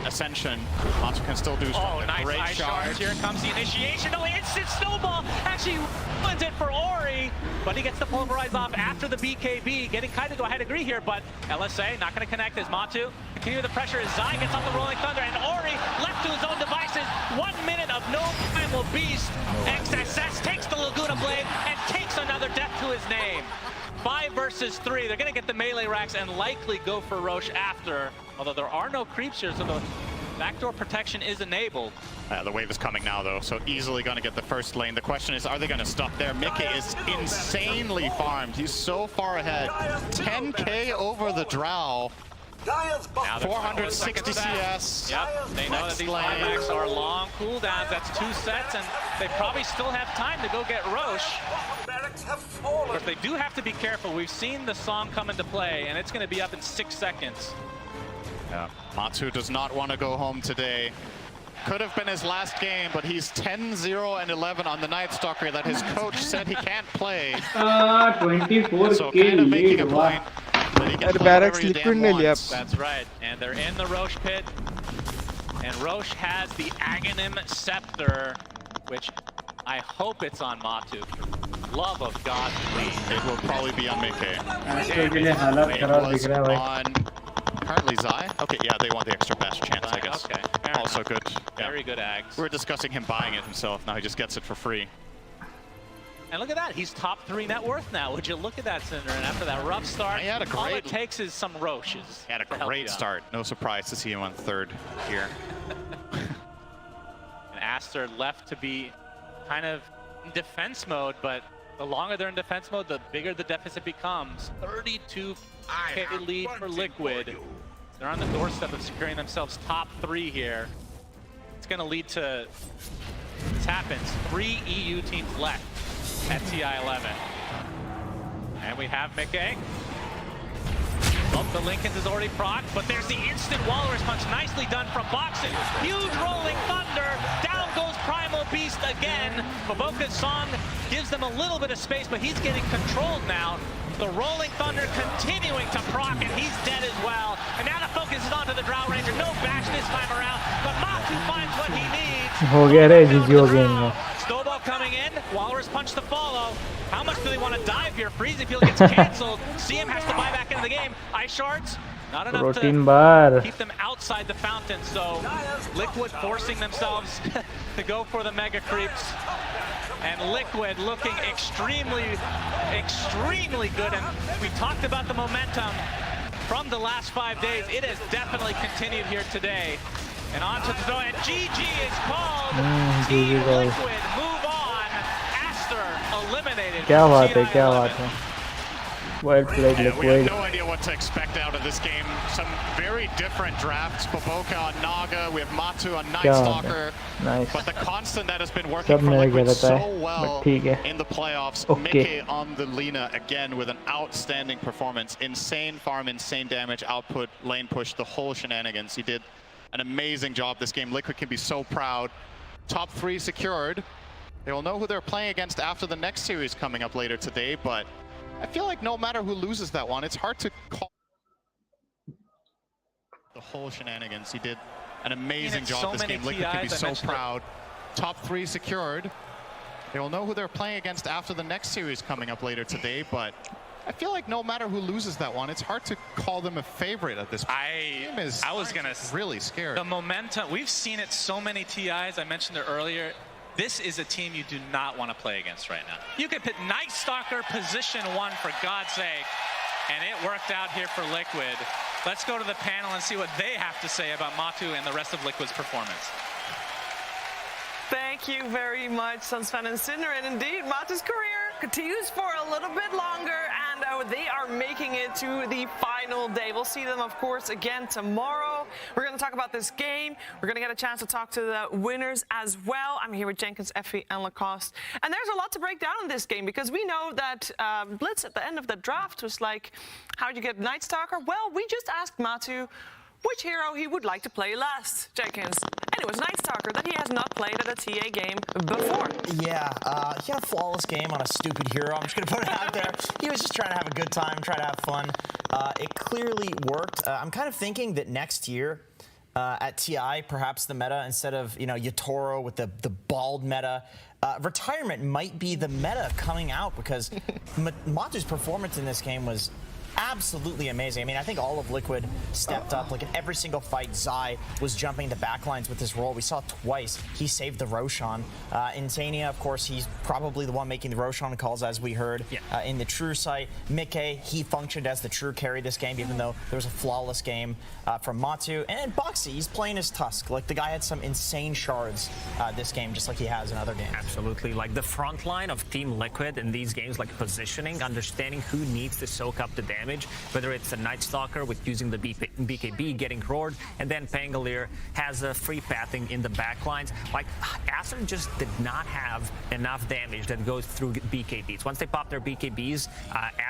Ascension. Matu can still do a nice great ice charge. shards. Here comes the initiation. Oh, instant snowball. Actually ruins it for Ori, but he gets the pulverize off after the BKB. Getting kind of to a high degree here, but LSA not going to connect as Matu. Continue the pressure as Zai gets off the Rolling Thunder, and Ori left to his own devices. 1 minute of no Primal Beast. XSS takes the Laguna Blade and takes another death to his name. 5 versus 3. They're going to get the melee racks and likely go for Roche after. Although there are no creeps here, so the backdoor protection is enabled. The wave is coming now, though, so easily going to get the first lane. The question is, are they going to stop there? Mickey is insanely farmed. He's so far ahead. 10k over the Drow. 460 CS. Yep, they know that these buybacks are long cooldowns. That's 2 sets, and they probably still have time to go get Roche. But they do have to be careful. We've seen the Song come into play, and it's going to be up in 6 seconds. Yeah, Matu does not want to go home today. Could have been his last game, but he's 10-0 and 11 on the Night Stalker that his coach said he can't play. 24 so kind of making a point. Barracks Liquid ne liya. That's right, and they're in the Roche pit, and Roche has the Aghanim Scepter, which I hope it's on Matu. For love of God, please. It will probably be on Mickey. It was on currently Zai. Okay, yeah, they want the extra best chance, I guess. Okay, also good. Very good Ags. We were discussing him buying it himself. Now he just gets it for free. And look at that, he's top 3 net worth now. Would you look at that, Cinder? And after that rough start, all it takes is some Roches. He had a great start. No surprise to see him on 3rd here. And Aster left to be kind of in defense mode, but the longer they're in defense mode, the bigger the deficit becomes. 32k lead for Liquid. They're on the doorstep of securing themselves top 3 here. It's going to lead to, this happens, 3 EU teams left at TI11. And we have Mickey. Oh, the Linken's is already procced, but there's the instant Walrus Punch. Nicely done from Boxen. Huge Rolling Thunder. Down goes Primal Beast again. Boboka's Song gives them a little bit of space, but he's getting controlled now. The Rolling Thunder continuing to proc, and he's dead as well. And now the focus is onto the Drow Ranger. No bash this time around, but Matu finds what he needs. हो गया रे GG हो गया. Snowball coming in, Walrus Punch to follow. How much do they want to dive here? Freezing Field gets canceled. CM has to buy back into the game. Ice Shards, not enough to keep them outside the fountain. So Liquid forcing themselves to go for the Mega Creeps. And Liquid looking extremely, extremely good. And we talked about the momentum from the last 5 days. It has definitely continued here today. And on to the throw, and GG is called. Team Liquid move on. Aster eliminated. क्या बात है, क्या बात है. Well played, We have Liquid. no idea what to expect out of this game. Some very different drafts. Boboka on Naga. We have Matu on Night Stalker. Nice. But the constant that has been working for Liquid so well in the playoffs. Okay. Mickey on the Lina again with an outstanding performance. Insane farm, insane damage, output, lane push, the whole shenanigans. He did an amazing job this game. Liquid can be so proud. Top 3 secured. They will know who they're playing against after the next series coming up later today, but I feel like no matter who loses that one, it's hard to call the the whole shenanigans. He did an amazing job this game. Liquid can be so proud. Top 3 secured. They will know who they're playing against after the next series coming up later today, but I feel like no matter who loses that one, it's hard to call them a favorite at this point. I was gonna really scared. The momentum, we've seen it so many TIs. I mentioned it earlier. This is a team you do not want to play against right now. You could put Night Stalker position 1 for God's sake, and it worked out here for Liquid. Let's go to the panel and see what they have to say about Matu and the rest of Liquid's performance. Thank you very much, Sunsfan and Cinder. And indeed, Matu's career continues for a little bit longer, and they are making it to the final day. We'll see them, of course, again tomorrow. We're going to talk about this game. We're going to get a chance to talk to the winners as well. I'm here with Jenkins, Effie, and Lacoste. And there's a lot to break down in this game, because we know that Blitz at the end of the draft was like, how'd you get Night Stalker? Well, we just asked Matu which hero he would like to play last, Jenkins. And it was Night Stalker that he has not played at a TA game before. Yeah, he had a flawless game on a stupid hero. I'm just going to put it out there. He was just trying to have a good time, trying to have fun. It clearly worked. I'm kind of thinking that next year at TI, perhaps the meta, instead of, Yatoro with the bald meta, retirement might be the meta coming out, because Matu's performance in this game was absolutely amazing. I mean, I think all of Liquid stepped up. Like in every single fight, Zai was jumping the backlines with his role. We saw twice he saved the Roshan. Insania, of course, he's probably the one making the Roshan calls, as we heard in the True site. Mickey, he functioned as the true carry this game, even though there was a flawless game from Matu. And Boxy, he's playing his Tusk. Like, the guy had some insane shards this game, just like he has in other games. Absolutely. Like, the front line of Team Liquid in these games, like positioning, understanding who needs to soak up the damage, whether it's a Night Stalker with using the BKB, getting roared, and then Pangolier has a free pathing in the backlines. Like, Acer just did not have enough damage that goes through BKBs. Once they pop their BKBs,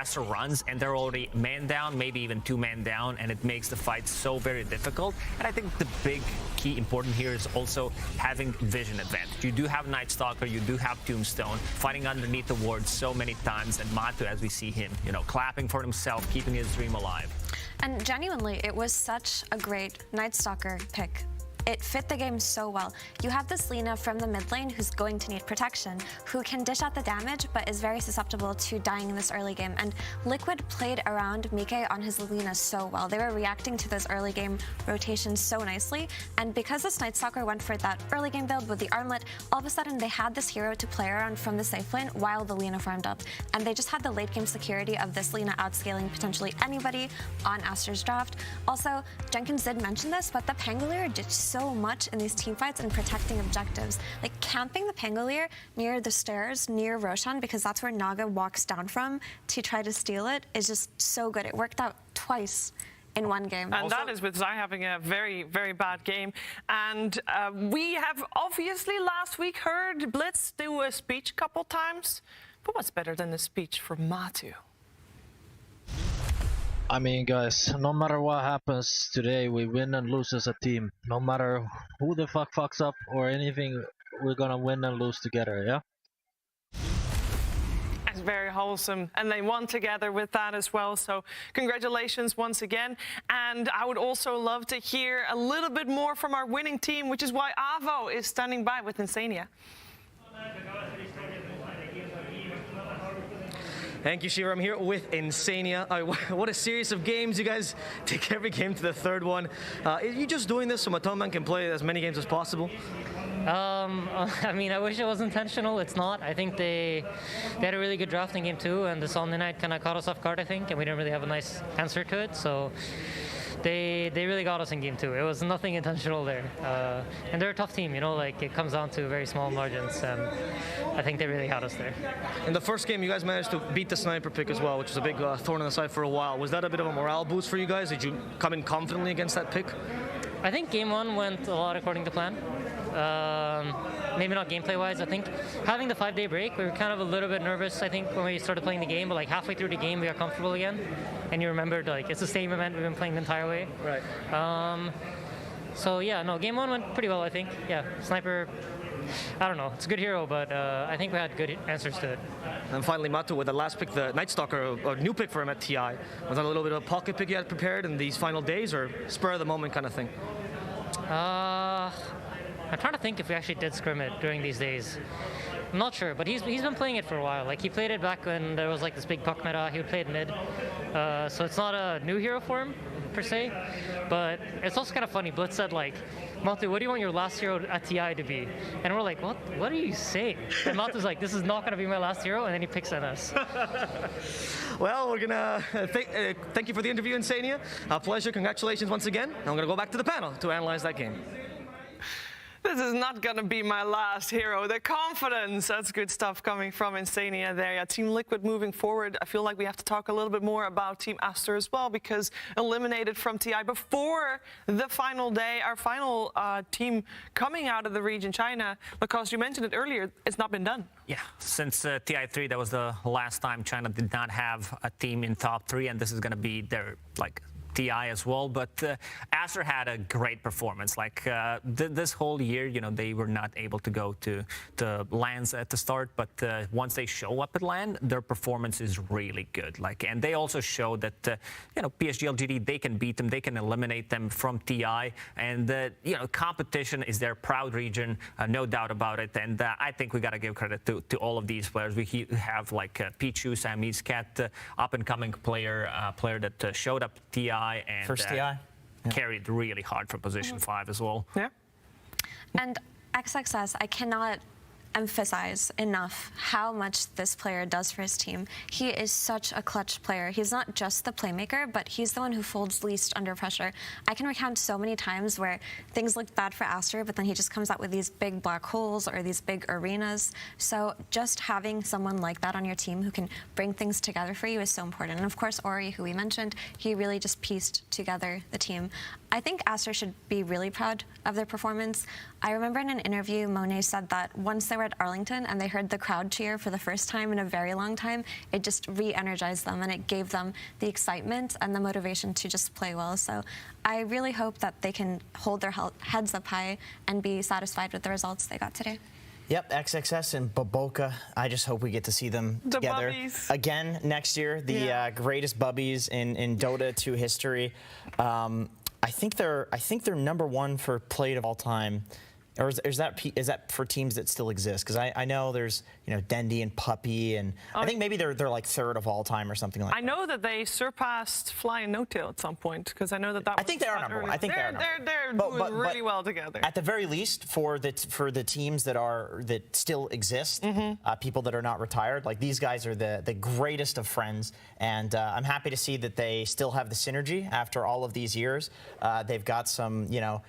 Acer runs, and they're already man down, maybe even 2 man down, and it makes the fight so very difficult. And I think the big key important here is also having vision advantage. You do have Night Stalker, you do have Tombstone, fighting underneath the ward so many times, and Matu, as we see him, clapping for himself, keeping his dream alive. And genuinely, it was such a great Night Stalker pick. It fit the game so well. You have this Lina from the mid lane who's going to need protection, who can dish out the damage, but is very susceptible to dying in this early game. And Liquid played around Mike on his Lina so well. They were reacting to those early game rotations so nicely. And because this Night Stalker went for that early game build with the armlet, all of a sudden they had this hero to play around from the safe lane while the Lina farmed up. And they just had the late game security of this Lina outscaling potentially anybody on Aster's draft. Also, Jenkins did mention this, but the Pangolier did so much in these teamfights and protecting objectives. Like camping the Pangolier near the stairs, near Roshan, because that's where Naga walks down from to try to steal it, is just so good. It worked out twice in one game. And that is with Zai having a very, very bad game. And we have obviously last week heard Blitz do a speech a couple times. But what's better than the speech from Matu? I mean, guys, no matter what happens today, we win and lose as a team. No matter who the fuck fucks up or anything, we're gonna win and lose together, yeah? It's very wholesome, and they won together with that as well. So congratulations once again. And I would also love to hear a little bit more from our winning team, which is why Avo is standing by with Insania. Thank you, Shiva. I'm here with Insania. What a series of games. You guys take every game to the third one. Are you just doing this so Matoman can play as many games as possible? I mean, I wish it was intentional. It's not. I think they had a really good drafting game too, and the Sunday night kind of caught us off guard, I think, and we didn't really have a nice answer to it. So they really got us in game 2. It was nothing intentional there. And they're a tough team, like it comes down to very small margins, and I think they really got us there. In the first game, you guys managed to beat the sniper pick as well, which was a big thorn in the side for a while. Was that a bit of a morale boost for you guys? Did you come in confidently against that pick? I think game 1 went a lot according to plan. Maybe not gameplay-wise. I think having the 5-day break, we were kind of a little bit nervous, I think, when we started playing the game, but like halfway through the game, we got comfortable again. And you remembered, like, it's the same event we've been playing the entire way. Right. So yeah, no, game 1 went pretty well, I think. Yeah, Sniper, I don't know, it's a good hero, but I think we had good answers to it. And finally, Matu, with the last pick, the Night Stalker, a new pick for him at TI. Was that a little bit of a pocket pick you had prepared in these final days, or spur of the moment kind of thing? I'm trying to think if we actually did scrim it during these days. I'm not sure, but he's been playing it for a while. Like, he played it back when there was like this big puck meta. He would play it mid. So it's not a new hero for him, per se. But it's also kind of funny. Blitz said, like, Matu, what do you want your last hero at TI to be? And we're like, what are you saying? And Matu's like, this is not going to be my last hero. And then he picks NS. Well, we're going to thank you for the interview, Insania. A pleasure. Congratulations once again. And I'm going to go back to the panel to analyze that game. This is not going to be my last hero. The confidence, that's good stuff coming from Insania there. Yeah, Team Liquid moving forward. I feel like we have to talk a little bit more about Team Aster as well, because eliminated from TI before the final day, our final team coming out of the region, China. Because you mentioned it earlier, it's not been done. Yeah, since TI3, that was the last time China did not have a team in top 3, and this is going to be their, like, TI as well, but Aster had a great performance. Like this whole year, you know, they were not able to go to LANs at the start, but once they show up at LAN, their performance is really good. Like, and they also show that you know, PSG LGD, they can beat them, they can eliminate them from TI, and you know, competition is their proud region, no doubt about it. And I think we got to give credit to all of these players. We have like Pichu, Sammy's Cat, up and coming player that showed up at TI. And first TI carried really hard from position 5 as well. Yeah. And XXS, I cannot emphasize enough how much this player does for his team. He is such a clutch player. He's not just the playmaker, but he's the one who folds least under pressure. I can recount so many times where things look bad for Aster, but then he just comes out with these big black holes or these big arenas. So just having someone like that on your team who can bring things together for you is so important. And of course, Ori, who we mentioned, he really just pieced together the team. I think Aster should be really proud of their performance. I remember in an interview, Monet said that once they were at Arlington and they heard the crowd cheer for the first time in a very long time, it just re-energized them and it gave them the excitement and the motivation to just play well. So I really hope that they can hold their heads up high and be satisfied with the results they got today. Yep, XXS and Baboka. I just hope we get to see them together again next year. The greatest bubbies in Dota 2 history. I think they're #1 for played of all time. Or is that for teams that still exist? Because I know there's, you know, Dendi and Puppy, and I think maybe they're like 3rd of all time or something like that. I know that they surpassed Fly and No Tail at some point, because I know that I think they are #1. I think they're doing really well together. At the very least, for the teams that still exist, people that are not retired, like these guys are the greatest of friends, and I'm happy to see that they still have the synergy after all of these years. They've got some, you know,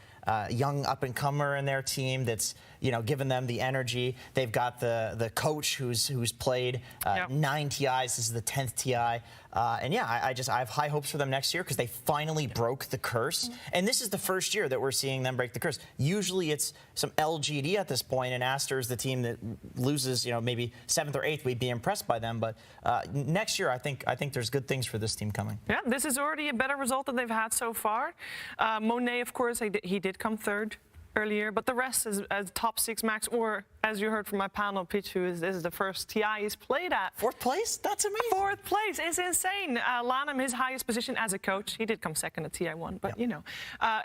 young up-and-comer in their team that's, you know, giving them the energy. They've got the coach who's played 9 TIs. This is the 10th TI. And yeah, I have high hopes for them next year because they finally broke the curse. And this is the first year that we're seeing them break the curse. Usually it's some LGD at this point, and Aster is the team that loses, you know, maybe 7th or 8th. We'd be impressed by them. But next year, I think there's good things for this team coming. Yeah, this is already a better result than they've had so far. Monet, of course, he did come 3rd earlier, but the rest is top 6 max, or as you heard from my panel, Pichu, this is the first TI he's played at. 4th place? That's amazing. 4th place is insane. Lanham, his highest position as a coach. He did come 2nd at TI1, but you know,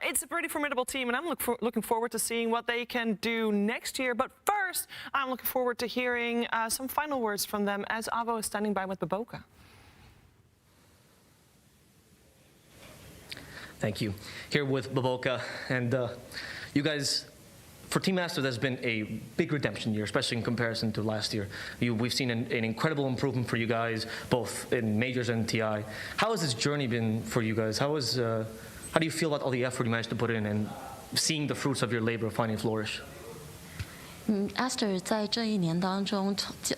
it's a pretty formidable team, and I'm looking forward to seeing what they can do next year. But first, I'm looking forward to hearing some final words from them as Avo is standing by with Baboka. Thank you. Here with Baboka, and you guys, for Team Aster, there's been a big redemption year, especially in comparison to last year. We've seen an incredible improvement for you guys, both in majors and TI. How has this journey been for you guys? How do you feel about all the effort you managed to put in and seeing the fruits of your labor finally flourish? Aster 在这一年当中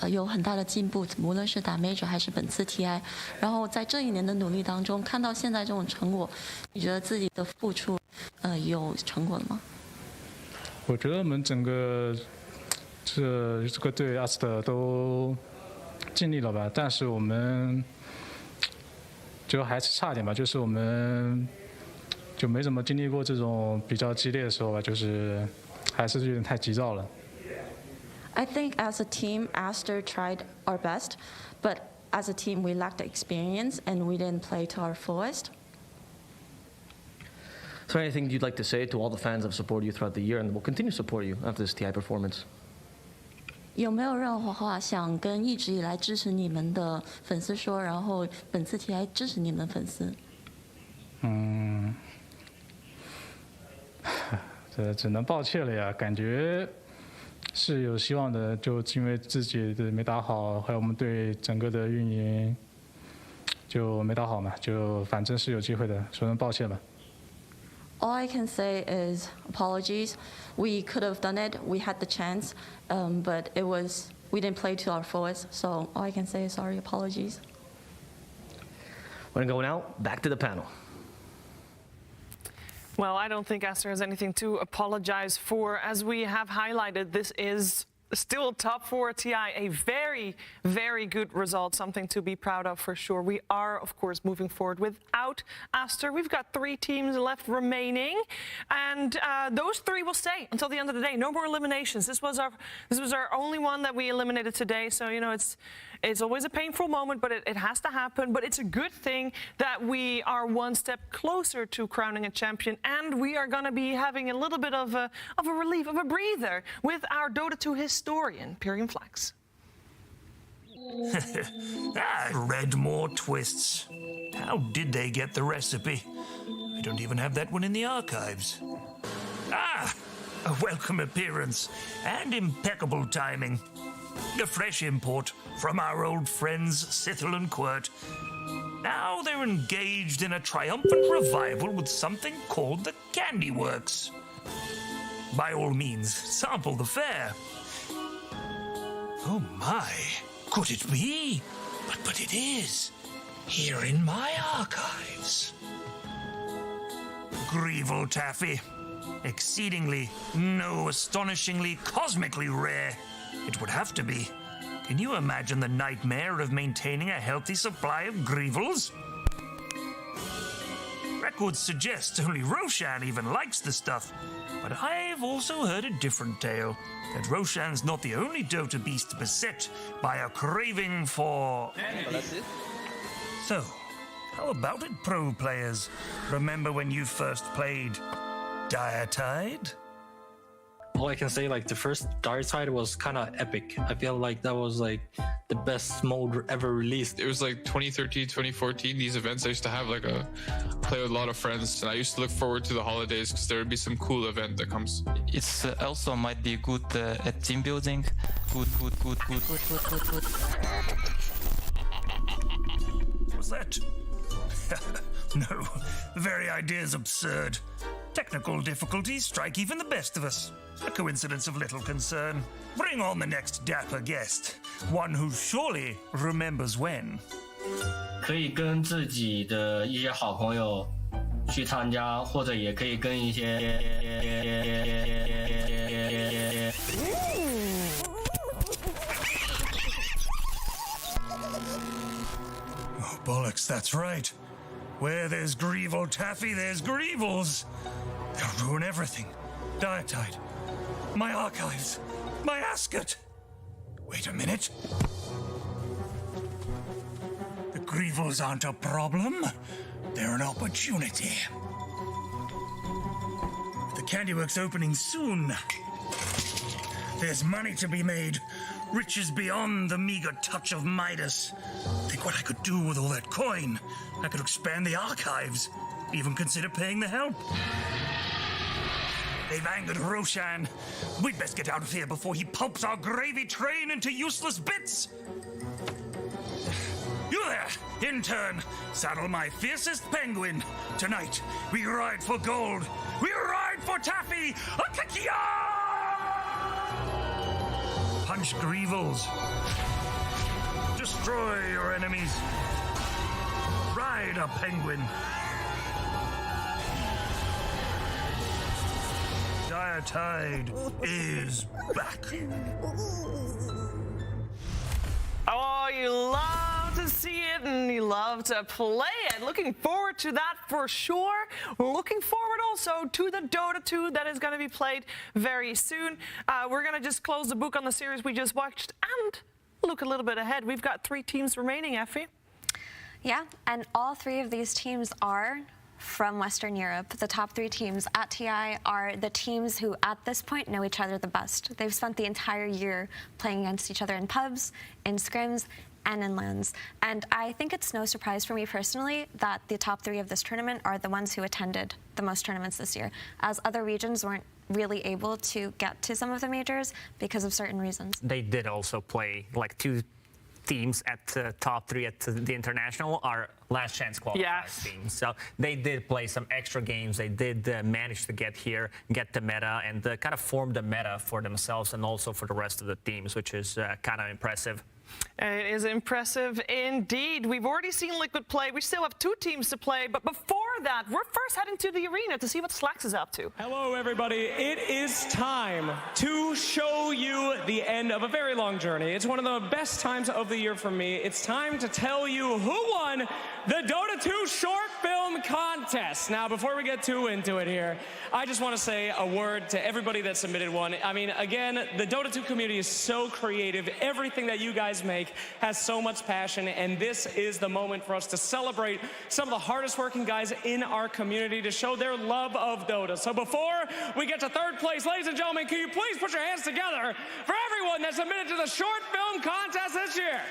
有很大的进步，无论是打 Major 还是本次 TI。然后在这一年的努力当中，看到现在这种成果，你觉得自己的付出有成果了吗？我觉得我们整个这个队 Aster 都尽力了吧，但是我们就还是差点吧，就是我们就没怎么经历过这种比较激烈的时候吧，就是还是有点太急躁了。I think as a team, Aster tried our best, but as a team, we lacked experience and we didn't play to our fullest. Is there anything you'd like to say to all the fans that have supported you throughout the year and will continue to support you after this TI performance? 有没有任何话想跟一直以来支持你们的粉丝说，然后本次 TI 支持你们的粉丝？这只能抱歉了呀，感觉是有希望的，就因为自己的没打好，还有我们队整个的运营就没打好嘛，就反正是有机会的，说声抱歉吧。All I can say is apologies. We could have done it. We had the chance, but we didn't play to our fullest. So all I can say is sorry, apologies. We're gonna go now back to the panel. Well, I don't think Aster has anything to apologize for. As we have highlighted, this is still top 4 TI, a very, very good result, something to be proud of for sure. We are, of course, moving forward without Aster. We've got 3 teams left remaining, and those 3 will stay until the end of the day. No more eliminations. This was our only one that we eliminated today, so you know it's always a painful moment, but it has to happen. But it's a good thing that we are one step closer to crowning a champion, and we are going to be having a little bit of a relief, of a breather, with our Dota 2 historian, Pyrian Flax. I read more twists. How did they get the recipe? I don't even have that one in the archives. Ah! A welcome appearance and impeccable timing. A fresh import from our old friends Sithel and Quirt. Now they're engaged in a triumphant revival with something called the Candy Works. By all means, sample the fare. Oh my, could it be? But it is. Here in my archives. Greevil Taffy. Exceedingly, no, astonishingly, cosmically rare. It would have to be. Can you imagine the nightmare of maintaining a healthy supply of Greevils? Records suggest only Roshan even likes the stuff. But I've also heard a different tale. That Roshan's not the only Dota beast beset by a craving for... So, how about it, pro players? Remember when you first played Diatide? All I can say, like, the first Diatide was kind of epic. I feel like that was like the best mode ever released. It was like 2013, 2014. These events I used to have like play with a lot of friends, and I used to look forward to the holidays because there would be some cool event that comes. It's also might be good at team building. Good. Was that? No, the very idea is absurd. Technical difficulties strike even the best of us. A coincidence of little concern. Bring on the next dapper guest, one who surely remembers when. 可以跟自己的一些好朋友去参加，或者也可以跟一些。Oh, bollocks, that's right. Where there's Greevil Taffy, there's Greevils. They'll ruin everything. Diatide. My archives. My Ascot. Wait a minute. The Greevils aren't a problem. They're an opportunity. The Candyworks opening soon. There's money to be made. Riches beyond the meager touch of Midas. Think what I could do with all that coin. I could expand the archives. Even consider paying the help. They've angered Roshan. We'd best get out of here before he pulps our gravy train into useless bits. You there, intern. Saddle my fiercest penguin. Tonight, we ride for gold. We ride for Taffy. Punch Greevils. Destroy your enemies. Ride a penguin. Diatide is back. Oh, you love to see it and you love to play it. Looking forward to that for sure. Looking forward also to the Dota 2 that is going to be played very soon. We're going to just close the book on the series we just watched and look a little bit ahead. We've got 3 teams remaining, Effie. Yeah, and all 3 of these teams are from Western Europe. The top 3 teams at TI are the teams who, at this point, know each other the best. They've spent the entire year playing against each other in pubs, in scrims, and in LANs. And I think it's no surprise for me personally that the top 3 of this tournament are the ones who attended the most tournaments this year, as other regions weren't really able to get to some of the majors because of certain reasons. They did also play like 2 teams at the top 3 at the international are last chance qualifiers teams. So they did play some extra games. They did manage to get here, get the meta, and kind of form the meta for themselves and also for the rest of the teams, which is kind of impressive. It is impressive indeed. We've already seen Liquid play. We still have 2 teams to play, but before that, we're first heading to the arena to see what Slacks is up to. Hello, everybody. It is time to show you the end of a very long journey. It's one of the best times of the year for me. It's time to tell you who won the Dota 2 short film contest. Now, before we get too into it here, I just want to say a word to everybody that submitted one. I mean, again, the Dota 2 community is so creative. Everything that you guys make has so much passion, and this is the moment for us to celebrate some of the hardest working guys in our community to show their love of Dota. So before we get to 3rd place, ladies and gentlemen, can you please put your hands together for everyone that submitted to the short film contest this year?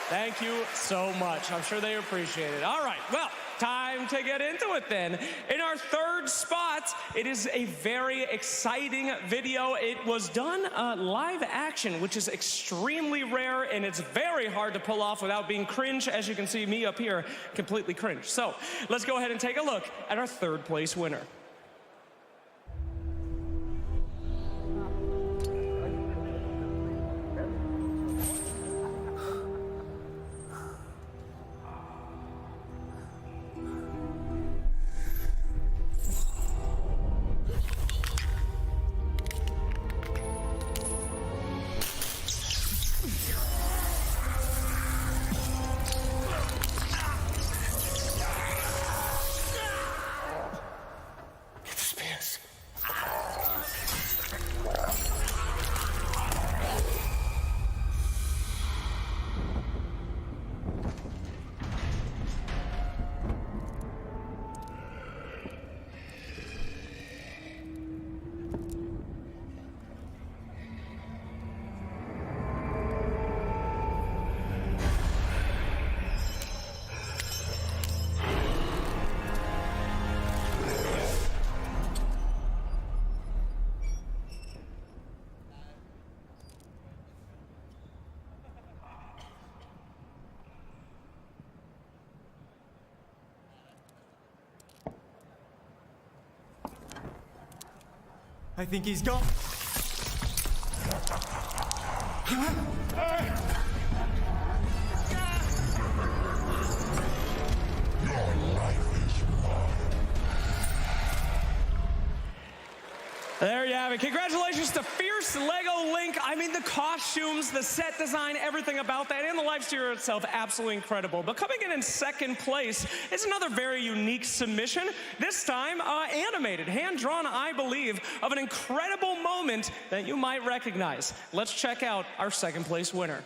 Thank you so much. I'm sure they appreciate it. All right, well, time to get into it then. In our 3rd spot, it is a very exciting video. It was done live action, which is extremely rare, and it's very hard to pull off without being cringe. As you can see, me up here, completely cringe. So let's go ahead and take a look at our 3rd place winner. I think he's gone. There you have it. Congratulations to Fierce Lego Link. I mean, the costumes, the set design, everything about that, and the live steer itself, absolutely incredible. But coming in 2nd place is another very unique submission. This time, animated, hand-drawn, I believe, of an incredible moment that you might recognize. Let's check out our 2nd place winner.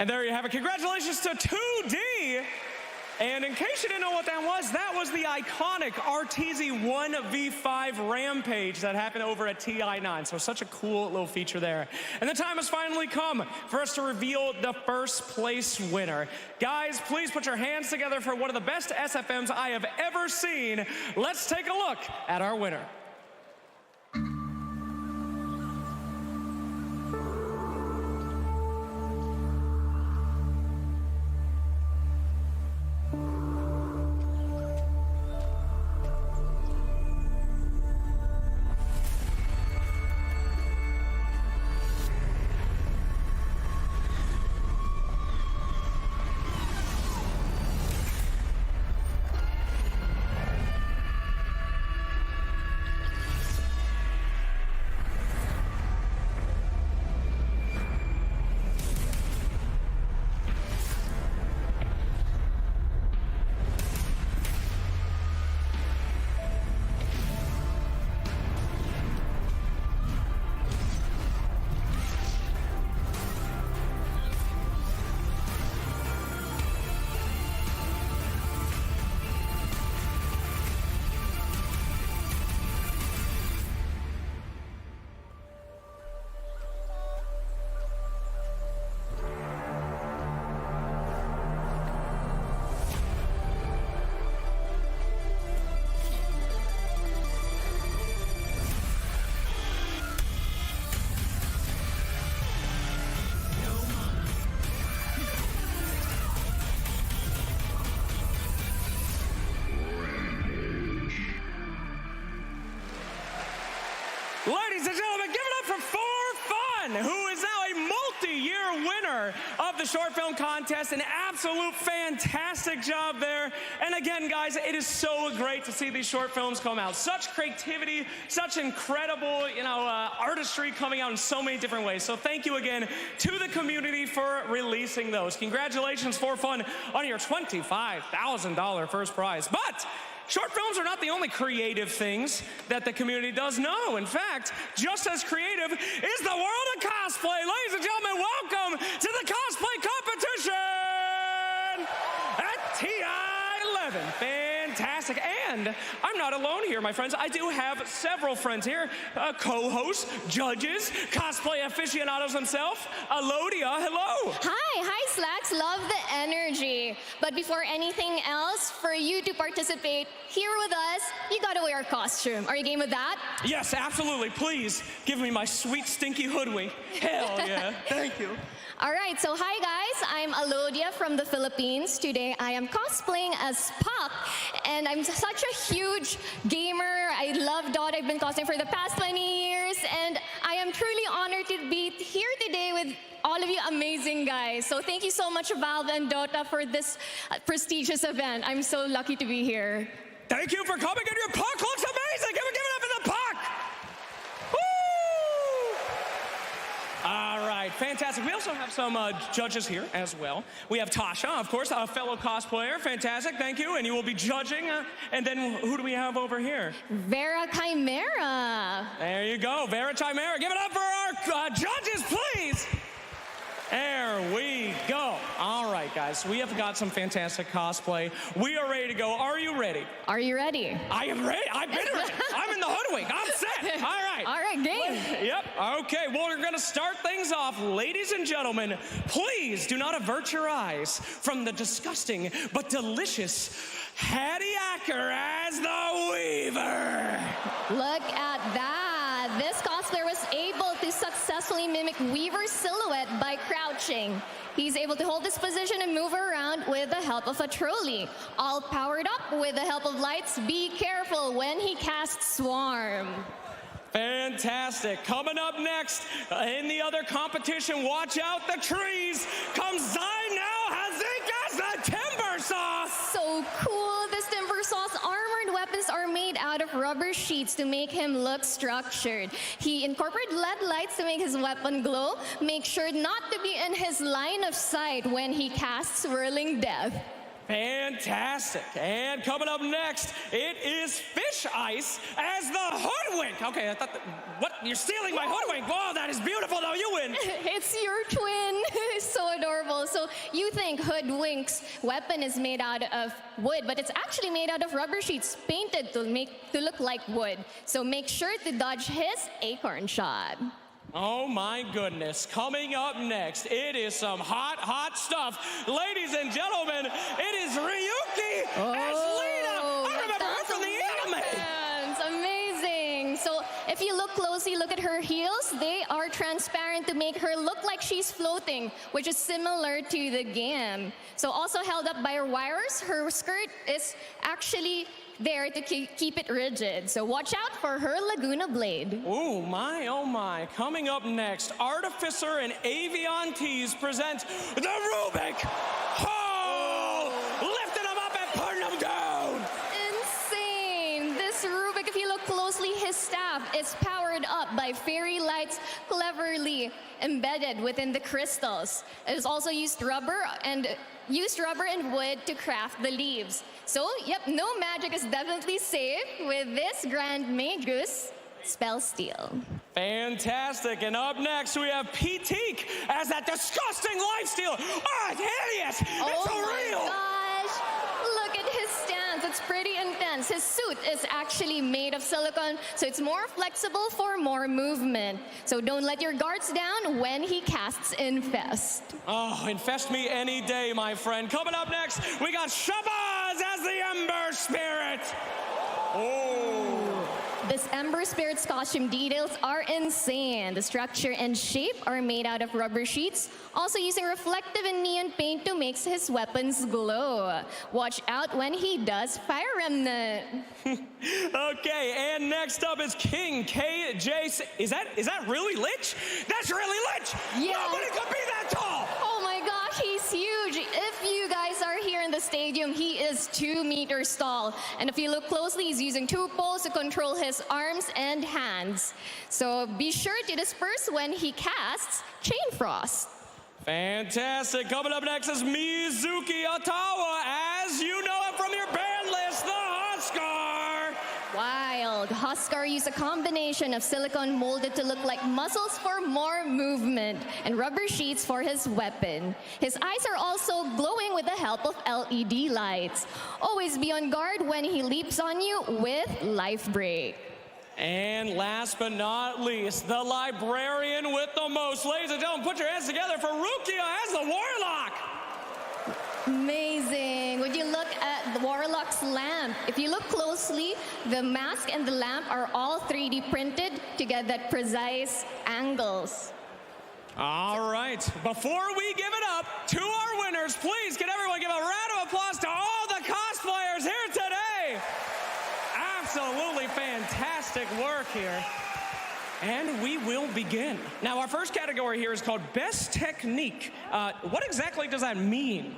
And there you have it. Congratulations to 2D. And in case you didn't know what that was the iconic RTZ 1v5 Rampage that happened over at TI9. So such a cool little feature there. And the time has finally come for us to reveal the first place winner. Guys, please put your hands together for one of the best SFMs I have ever seen. Let's take a look at our winner. Ladies and gentlemen, give it up for For Fun, who is now a multi-year winner of the short film contest. An absolute fantastic job there. And again, guys, it is so great to see these short films come out. Such creativity, such incredible, artistry coming out in so many different ways. So thank you again to the community for releasing those. Congratulations, For Fun, on your $25,000 first prize. But short films are not the only creative things that the community does. No, in fact, just as creative is the world of cosplay. Ladies and gentlemen, welcome to the cosplay competition at TI11. Fantastic. And I'm not alone here, my friends. I do have several friends here, co-hosts, judges, cosplay aficionados themselves. Alodia, hello. Hi, Slacks. Love the energy. But before anything else, for you to participate here with us, you gotta wear a costume. Are you game with that? Yes, absolutely. Please give me my sweet, stinky hoodwink. Hell yeah. Thank you. All right, so hi guys, I'm Alodia from the Philippines. Today I am cosplaying as Puck, and I'm such a huge gamer. I love Dota. I've been cosplaying for the past 20 years, and I am truly honored to be here today with all of you amazing guys. So thank you so much, Valve and Dota, for this prestigious event. I'm so lucky to be here. Thank you for coming, and your Puck looks amazing. Give it up for the Puck. Woo! All right, fantastic. We also have some judges here as well. We have Tasha, of course, a fellow cosplayer. Fantastic, thank you. And you will be judging. And then who do we have over here? Vera Chimera. There you go, Vera Chimera. Give it up for our judges, please. There we go. All right, guys, we have got some fantastic cosplay. We are ready to go. Are you ready? Are you ready? I am ready. I've been ready. I'm in the hoodwink. I'm set. All right. All right, game. Yep. Okay, well, we're going to start things off. Ladies and gentlemen, please do not avert your eyes from the disgusting but delicious Hattie Acker as the Weaver. Look at that. This cosplayer was able to successfully mimic Weaver's silhouette by crouching. He's able to hold this position and move around with the help of a trolley. All powered up with the help of lights. Be careful when he casts Swarm. Fantastic. Coming up next in the other competition, watch out the trees, comes Zainal Haziq as the Timber Sauce. So cool. This Timber Sauce armored weapons are made out of rubber sheets to make him look structured. He incorporated LED lights to make his weapon glow. Make sure not to be in his line of sight when he casts Swirling Death. Fantastic. And coming up next, it is Fish Ice as the Hoodwink. Okay, I thought, what? You're stealing my Hoodwink. Whoa, that is beautiful, though. You win. It's your twin. So adorable. So you think Hoodwink's weapon is made out of wood, but it's actually made out of rubber sheets painted to look like wood. So make sure to dodge his acorn shot. Oh my goodness. Coming up next, it is some hot, hot stuff. Ladies and gentlemen, it is Ryuki as Lina. I remember her from the anime. It's amazing. So if you look closely, look at her heels. They are transparent to make her look like she's floating, which is similar to the game. So also held up by her wires, her skirt is actually there to keep it rigid. So watch out for her Laguna blade. Oh my. Coming up next, Artificer and Avion Tees present the Rubik. Oh! Lifting them up and putting them down. Insane. This Rubik, if you look closely, his staff is powered up by fairy lights cleverly embedded within the crystals. It has also used rubber and wood to craft the leaves. So, yep, no magic is definitely safe with this Grand Magus Spell Steal. Fantastic. And up next, we have P-Teak as that disgusting lifesteal. Oh, it's hideous. It's so real. Gosh. Look at his stance. It's pretty intense. His suit is actually made of silicone, so it's more flexible for more movement. So don't let your guards down when he casts Infest. Oh, infest me any day, my friend. Coming up next, we got Shabazz as the Ember Spirit. Oh. This Ember Spirit's costume details are insane. The structure and shape are made out of rubber sheets, also using reflective and neon paint to make his weapons glow. Watch out when he does Fire Remnant. Okay, and next up is King KJ. Is that really Lich? That's really Lich! Yeah. Nobody could be that tall! Oh my gosh, he's huge. If you guys are here in the stadium, he is 2 meters tall. And if you look closely, he's using 2 poles to control his arms and hands. So be sure to disperse when he casts Chain Frost. Fantastic. Coming up next is Mizuki Ottawa, as you know him from your band list, the Huskar. Wild. Huskar used a combination of silicone molded to look like muscles for more movement and rubber sheets for his weapon. His eyes are also glowing with the help of LED lights. Always be on guard when he leaps on you with Life Break. And last but not least, the librarian with the most. Ladies and gentlemen, put your hands together for Rukia as the Warlock. Amazing. Would you look at the Warlock's lamp? If you look closely, the mask and the lamp are all 3D printed to get that precise angles. All right, before we give it up to our winners, please can everyone give a round of applause to all the cosplayers here today. Absolutely fantastic work here. And we will begin. Now, our first category here is called Best Technique. What exactly does that mean?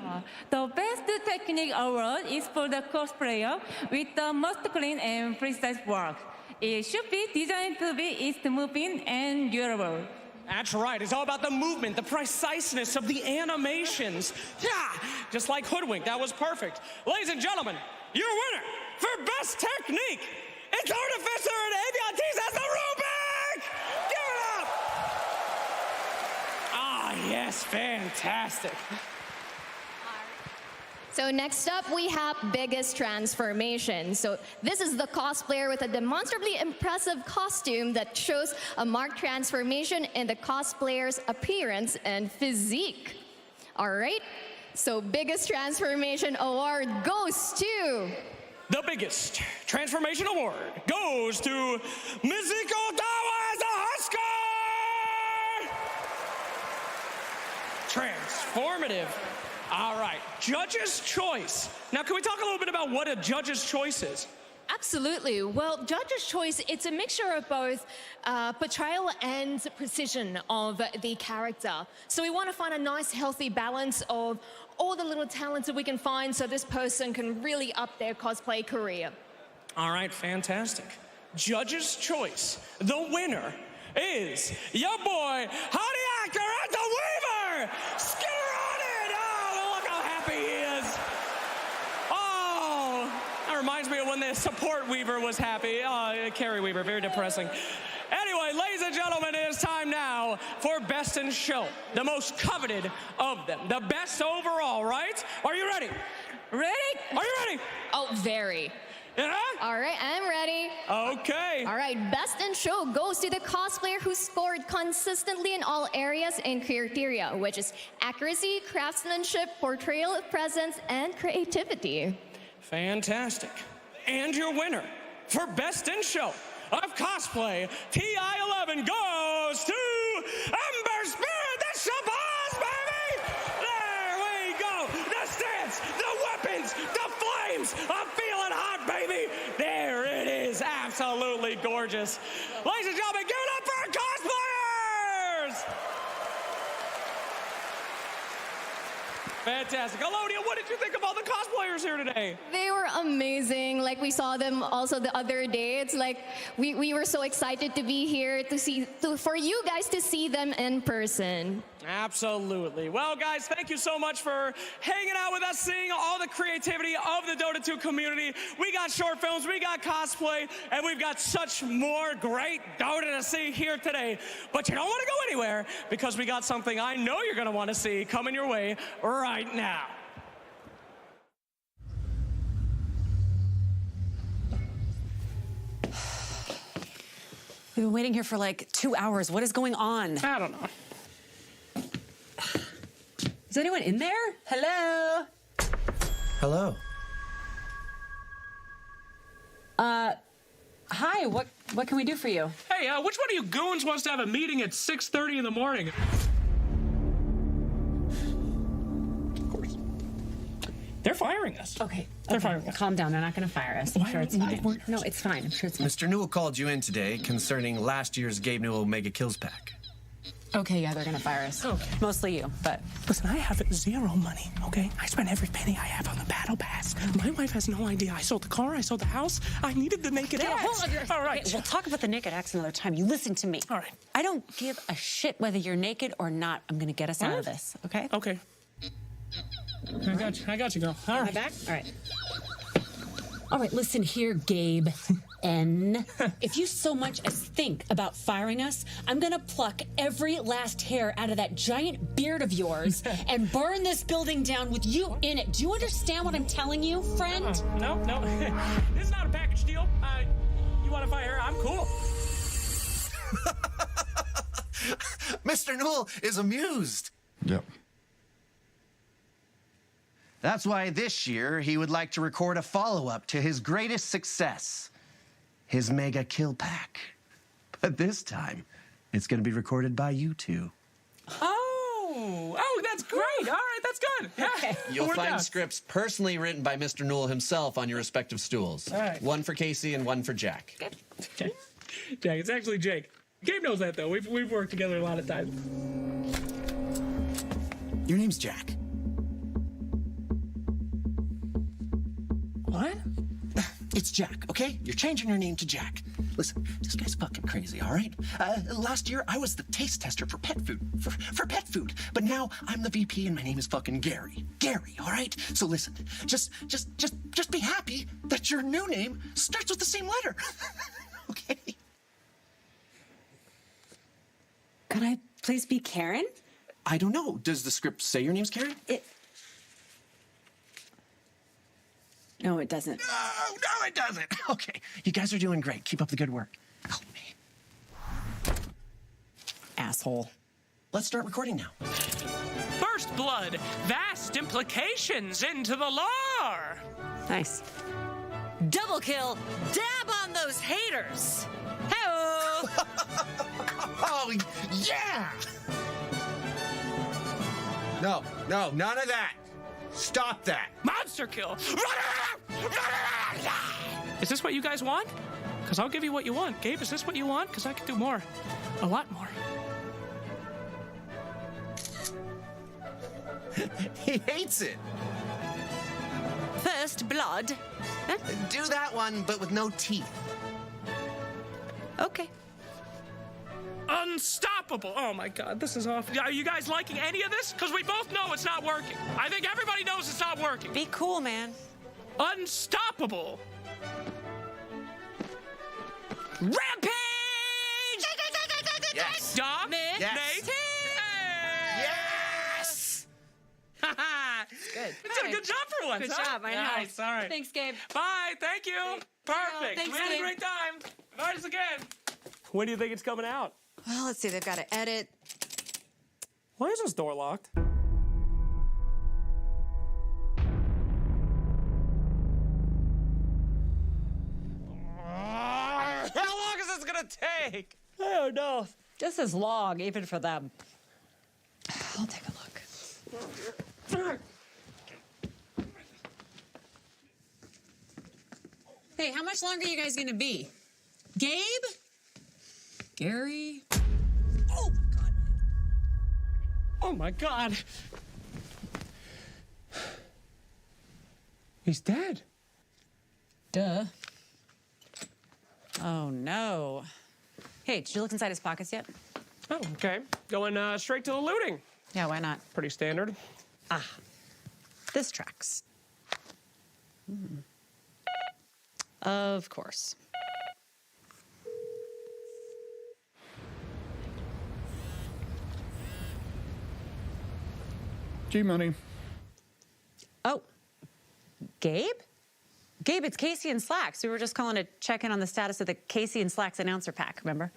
The Best Technique Award is for the cosplayer with the most clean and precise work. It should be designed to be easy moving and durable. That's right. It's all about the movement, the preciseness of the animations. Yeah, just like Hoodwink. That was perfect. Ladies and gentlemen, your winner for Best Technique, it's Artificer and Avion Tees as the Rubik! Give it up! Ah, yes, fantastic. So next up, we have Biggest Transformation. So this is the cosplayer with a demonstrably impressive costume that shows a marked transformation in the cosplayer's appearance and physique. All right, so Biggest Transformation Award goes to... The Biggest Transformation Award goes to Mizuki Ottawa as a Huskar! Transformative. All right, judge's choice. Now, can we talk a little bit about what a judge's choice is? Absolutely. Well, judge's choice, it's a mixture of both portrayal and precision of the character. So we want to find a nice, healthy balance of all the little talents that we can find so this person can really up their cosplay career. All right, fantastic. Judge's choice. The winner is your boy, Hadiaker at the Weaver! Skitteroni! Oh, look how happy he is. me of when the support Weaver was happy. Carrie Weaver, very depressing. Anyway, ladies and gentlemen, it is time now for Best in Show, the most coveted of them, the best overall, right? Are you ready? Ready? Are you ready? Oh, very. Yeah? All right, I'm ready. Okay. All right, Best in Show goes to the cosplayer who scored consistently in all areas and criteria, which is accuracy, craftsmanship, portrayal, presence, and creativity. Fantastic. And your winner for Best in Show of Cosplay TI-11 goes to Ember Spirit, the Shabazz, baby! There we go! The stance, the weapons, the flames! I'm feeling hot, baby! There it is, absolutely gorgeous. Ladies and gentlemen, give it up for our cosplayers! Fantastic. Alodia, what did you think of all the cosplayers here today? They were amazing. Like, we saw them also the other day. It's like we were so excited to be here for you guys to see them in person. Absolutely. Well, guys, thank you so much for hanging out with us, seeing all the creativity of the Dota 2 community. We got short films, we got cosplay, and we've got such more great Dota to see here today. But you don't want to go anywhere, because we got something I know you're going to want to see coming your way right now. We've been waiting here for like 2 hours. What is going on? I don't know. Is anyone in there? Hello? Hello. Hi, what can we do for you? Hey, which one of you goons wants to have a meeting at 6:30 in the morning? Of course. They're firing us. Okay. They're firing us. Calm down. They're not going to fire us. I'm sure it's fine. No, it's fine. I'm sure it's fine. Mr. Newell called you in today concerning last year's Gabe Newell Mega Kills pack. Okay, yeah, they're going to fire us. Okay. Mostly you, but... Listen, I have zero money, okay? I spent every penny I have on the battle pass. My wife has no idea. I sold the car, I sold the house. I needed the naked ass. All right. Okay, we'll talk about the naked axe another time. You listen to me. All right. I don't give a shit whether you're naked or not. I'm going to get us out of this, okay? Okay. I got you, girl. All right. Am I back? All right. All right, listen here, Gabe N. If you so much as think about firing us, I'm gonna pluck every last hair out of that giant beard of yours and burn this building down with you in it. Do you understand what I'm telling you, friend? No. This is not a package deal. You want to fire her? I'm cool. Mr. Newell is amused. Yep. That's why this year he would like to record a follow-up to his greatest success, his Mega Kill Pack. But this time, it's going to be recorded by you two. Oh, that's great. All right, that's good. Yeah. Okay. You'll find scripts personally written by Mr. Newell himself on your respective stools. All right. One for Casey and one for Jack. Okay. Jack, it's actually Jake. Gabe knows that, though. We've worked together a lot of times. Your name's Jack. What? It's Jack, okay? You're changing your name to Jack. Listen, this guy's fucking crazy, all right? Last year, I was the taste tester for pet food, for pet food. But now, I'm the VP and my name is fucking Gary. Gary, all right? So listen, just be happy that your new name starts with the same letter. Okay? Could I please be Karen? I don't know. Does the script say your name's Karen? No, it doesn't. No, it doesn't. Okay, you guys are doing great. Keep up the good work. Help me. Asshole. Let's start recording now. First blood, vast implications into the lore. Nice. Double kill, dab on those haters. Hello. Oh, yeah! No, none of that. Stop that. Monster kill. Is this what you guys want? Because I'll give you what you want. Gabe, is this what you want? Because I can do more. A lot more. He hates it. First blood. Huh? Do that one, but with no teeth. Okay. Unstoppable. Oh my God, this is awful. Are you guys liking any of this? Because we both know it's not working. I think everybody knows it's not working. Be cool, man. Unstoppable. Rampage! Yes. Dominate! Yes. Yes! Good. You did a good job for once, Good huh? job, I know. Nice, all right. Thanks, Gabe. Bye, thank you. Perfect. Thanks, We had a Gabe. great time. Invite us again. When do you think it's coming out? Well, let's see. They've got to edit. Why is this door locked? How long is this gonna take? I don't know. This is long, even for them. I'll take a look. Hey, how much longer are you guys gonna be? Gabe? Gary? Oh my god. Oh my god. He's dead. Duh. Oh no. Hey, did you look inside his pockets yet? Oh, okay. Going straight to the looting. Yeah, why not? Pretty standard. Ah, this tracks. Of course. G-Money. Oh, Gabe? Gabe, it's Casey and Slacks. We were just calling to check in on the status of the Casey and Slacks announcer pack, remember?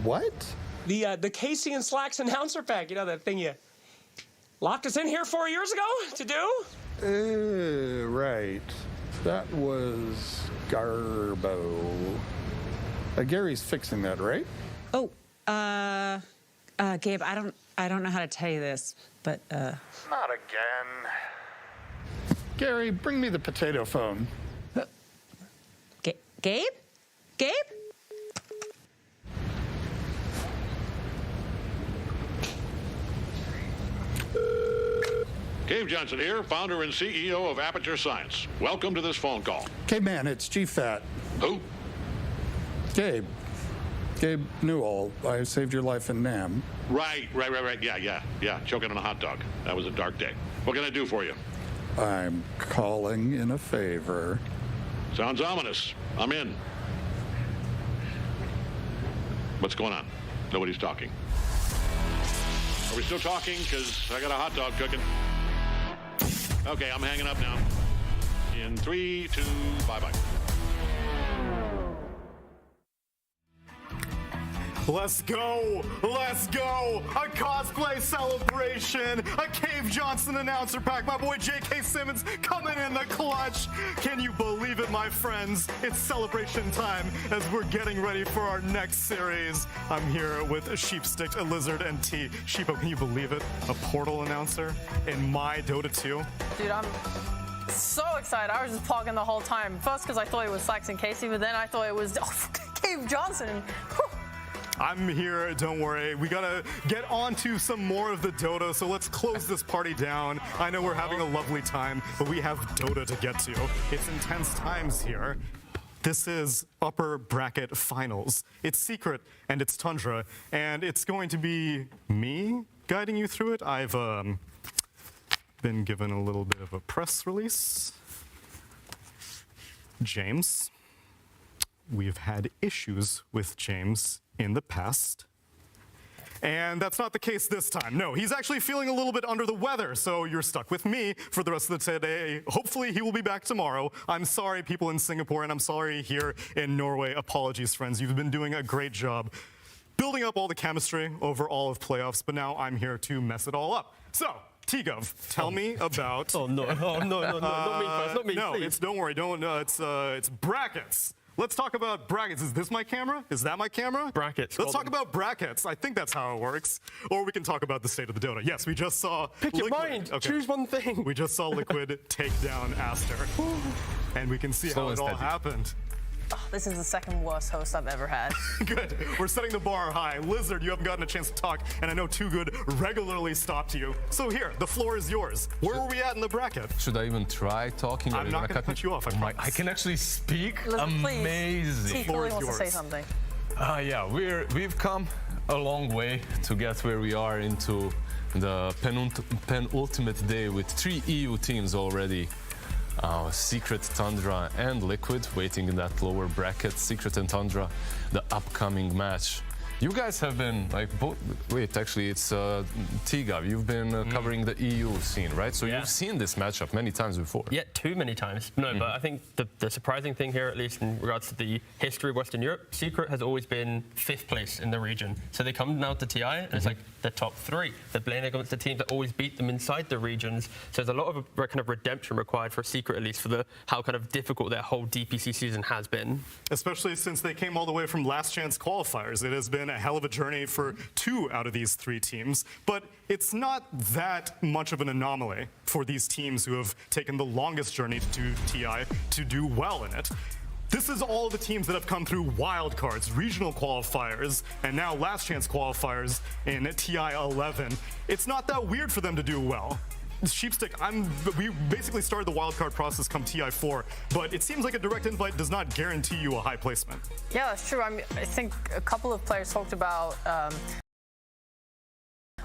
What? The Casey and Slacks announcer pack. You know, that thing you locked us in here 4 years ago to do? Right. That was Garbo. Gary's fixing that, right? Oh, Gabe, I don't know how to tell you this, but Not again. Gary, bring me the potato phone. Gabe? Gabe? Gabe Johnson here, founder and CEO of Aperture Science. Welcome to this phone call. K-Man, it's G-Fat. Who? Gabe. Gabe Newell. I saved your life in Nam. Right. Yeah, choking on a hot dog. That was a dark day. What can I do for you? I'm calling in a favor. Sounds ominous. I'm in. What's going on? Nobody's talking. Are we still talking? Because I got a hot dog cooking. Okay, I'm hanging up now. In 3, 2, bye-bye. Let's go! Let's go! A cosplay celebration! A Cave Johnson announcer pack! My boy J.K. Simmons coming in the clutch! Can you believe it, my friends? It's celebration time as we're getting ready for our next series. I'm here with Sheepstick, a Lizard, and T. Sheepo, can you believe it? A Portal announcer in my Dota 2? Dude, I'm so excited. I was just talking the whole time. First because I thought it was Slacks and Casey, but then I thought it was Cave Johnson. Whew. I'm here, don't worry. We gotta get on to some more of the Dota, so let's close this party down. I know we're having a lovely time, but we have Dota to get to. It's intense times here. This is Upper Bracket Finals. It's secret, and it's Tundra, and it's going to be me guiding you through it. I've been given a little bit of a press release. James. We've had issues with James in the past. And that's not the case this time. No, he's actually feeling a little bit under the weather, so you're stuck with me for the rest of the day. Hopefully he will be back tomorrow. I'm sorry, people in Singapore, and I'm sorry here in Norway. Apologies, friends. You've been doing a great job building up all the chemistry over all of playoffs, but now I'm here to mess it all up. So, T-Gov, tell me about... no, not me first, not me, No, please. don't worry, it's brackets. Let's talk about brackets. Is this my camera? Is that my camera? Brackets. Let's talk about brackets. I think that's how it works. Or we can talk about the state of the Dota. Yes, we just saw Pick your Liquid. mind. Okay. Choose one thing. We just saw Liquid take down Aster. And we can see Slow how and it all steady. happened. Oh, this is the second worst host I've ever had. Good. We're setting the bar high. Lizard, you haven't gotten a chance to talk, and I know Too Good regularly stopped you. So here, the floor is yours. Where were we at in the bracket? Should I even try talking? Or I'm are not gonna going to cut you off. I can actually speak. Listen, please. Amazing. T clearly wants to say something. Yeah, we've come a long way to get where we are into the penultimate day with 3 EU teams already. Secret, Tundra, and Liquid waiting in that lower bracket. Secret and Tundra, the upcoming match. You guys have been like both. Wait, actually, it's Tiga. You've been covering the EU scene, right? So you've seen this matchup many times before. Yeah, too many times. No, but I think the surprising thing here, at least in regards to the history of Western Europe, Secret has always been 5th place in the region. So they come now to TI, and it's like the top 3. They're playing against the teams that always beat them inside the regions. So there's a lot of kind of redemption required for Secret, at least for how kind of difficult their whole DPC season has been. Especially since they came all the way from last chance qualifiers. It has been a hell of a journey for 2 out of these 3 teams, but it's not that much of an anomaly for these teams who have taken the longest journey to TI to do well in it. This is all the teams that have come through wildcards, regional qualifiers, and now last chance qualifiers in TI 11. It's not that weird for them to do well. Sheepstick, we basically started the wildcard process come TI4, but it seems like a direct invite does not guarantee you a high placement. Yeah, that's true. I think a couple of players talked about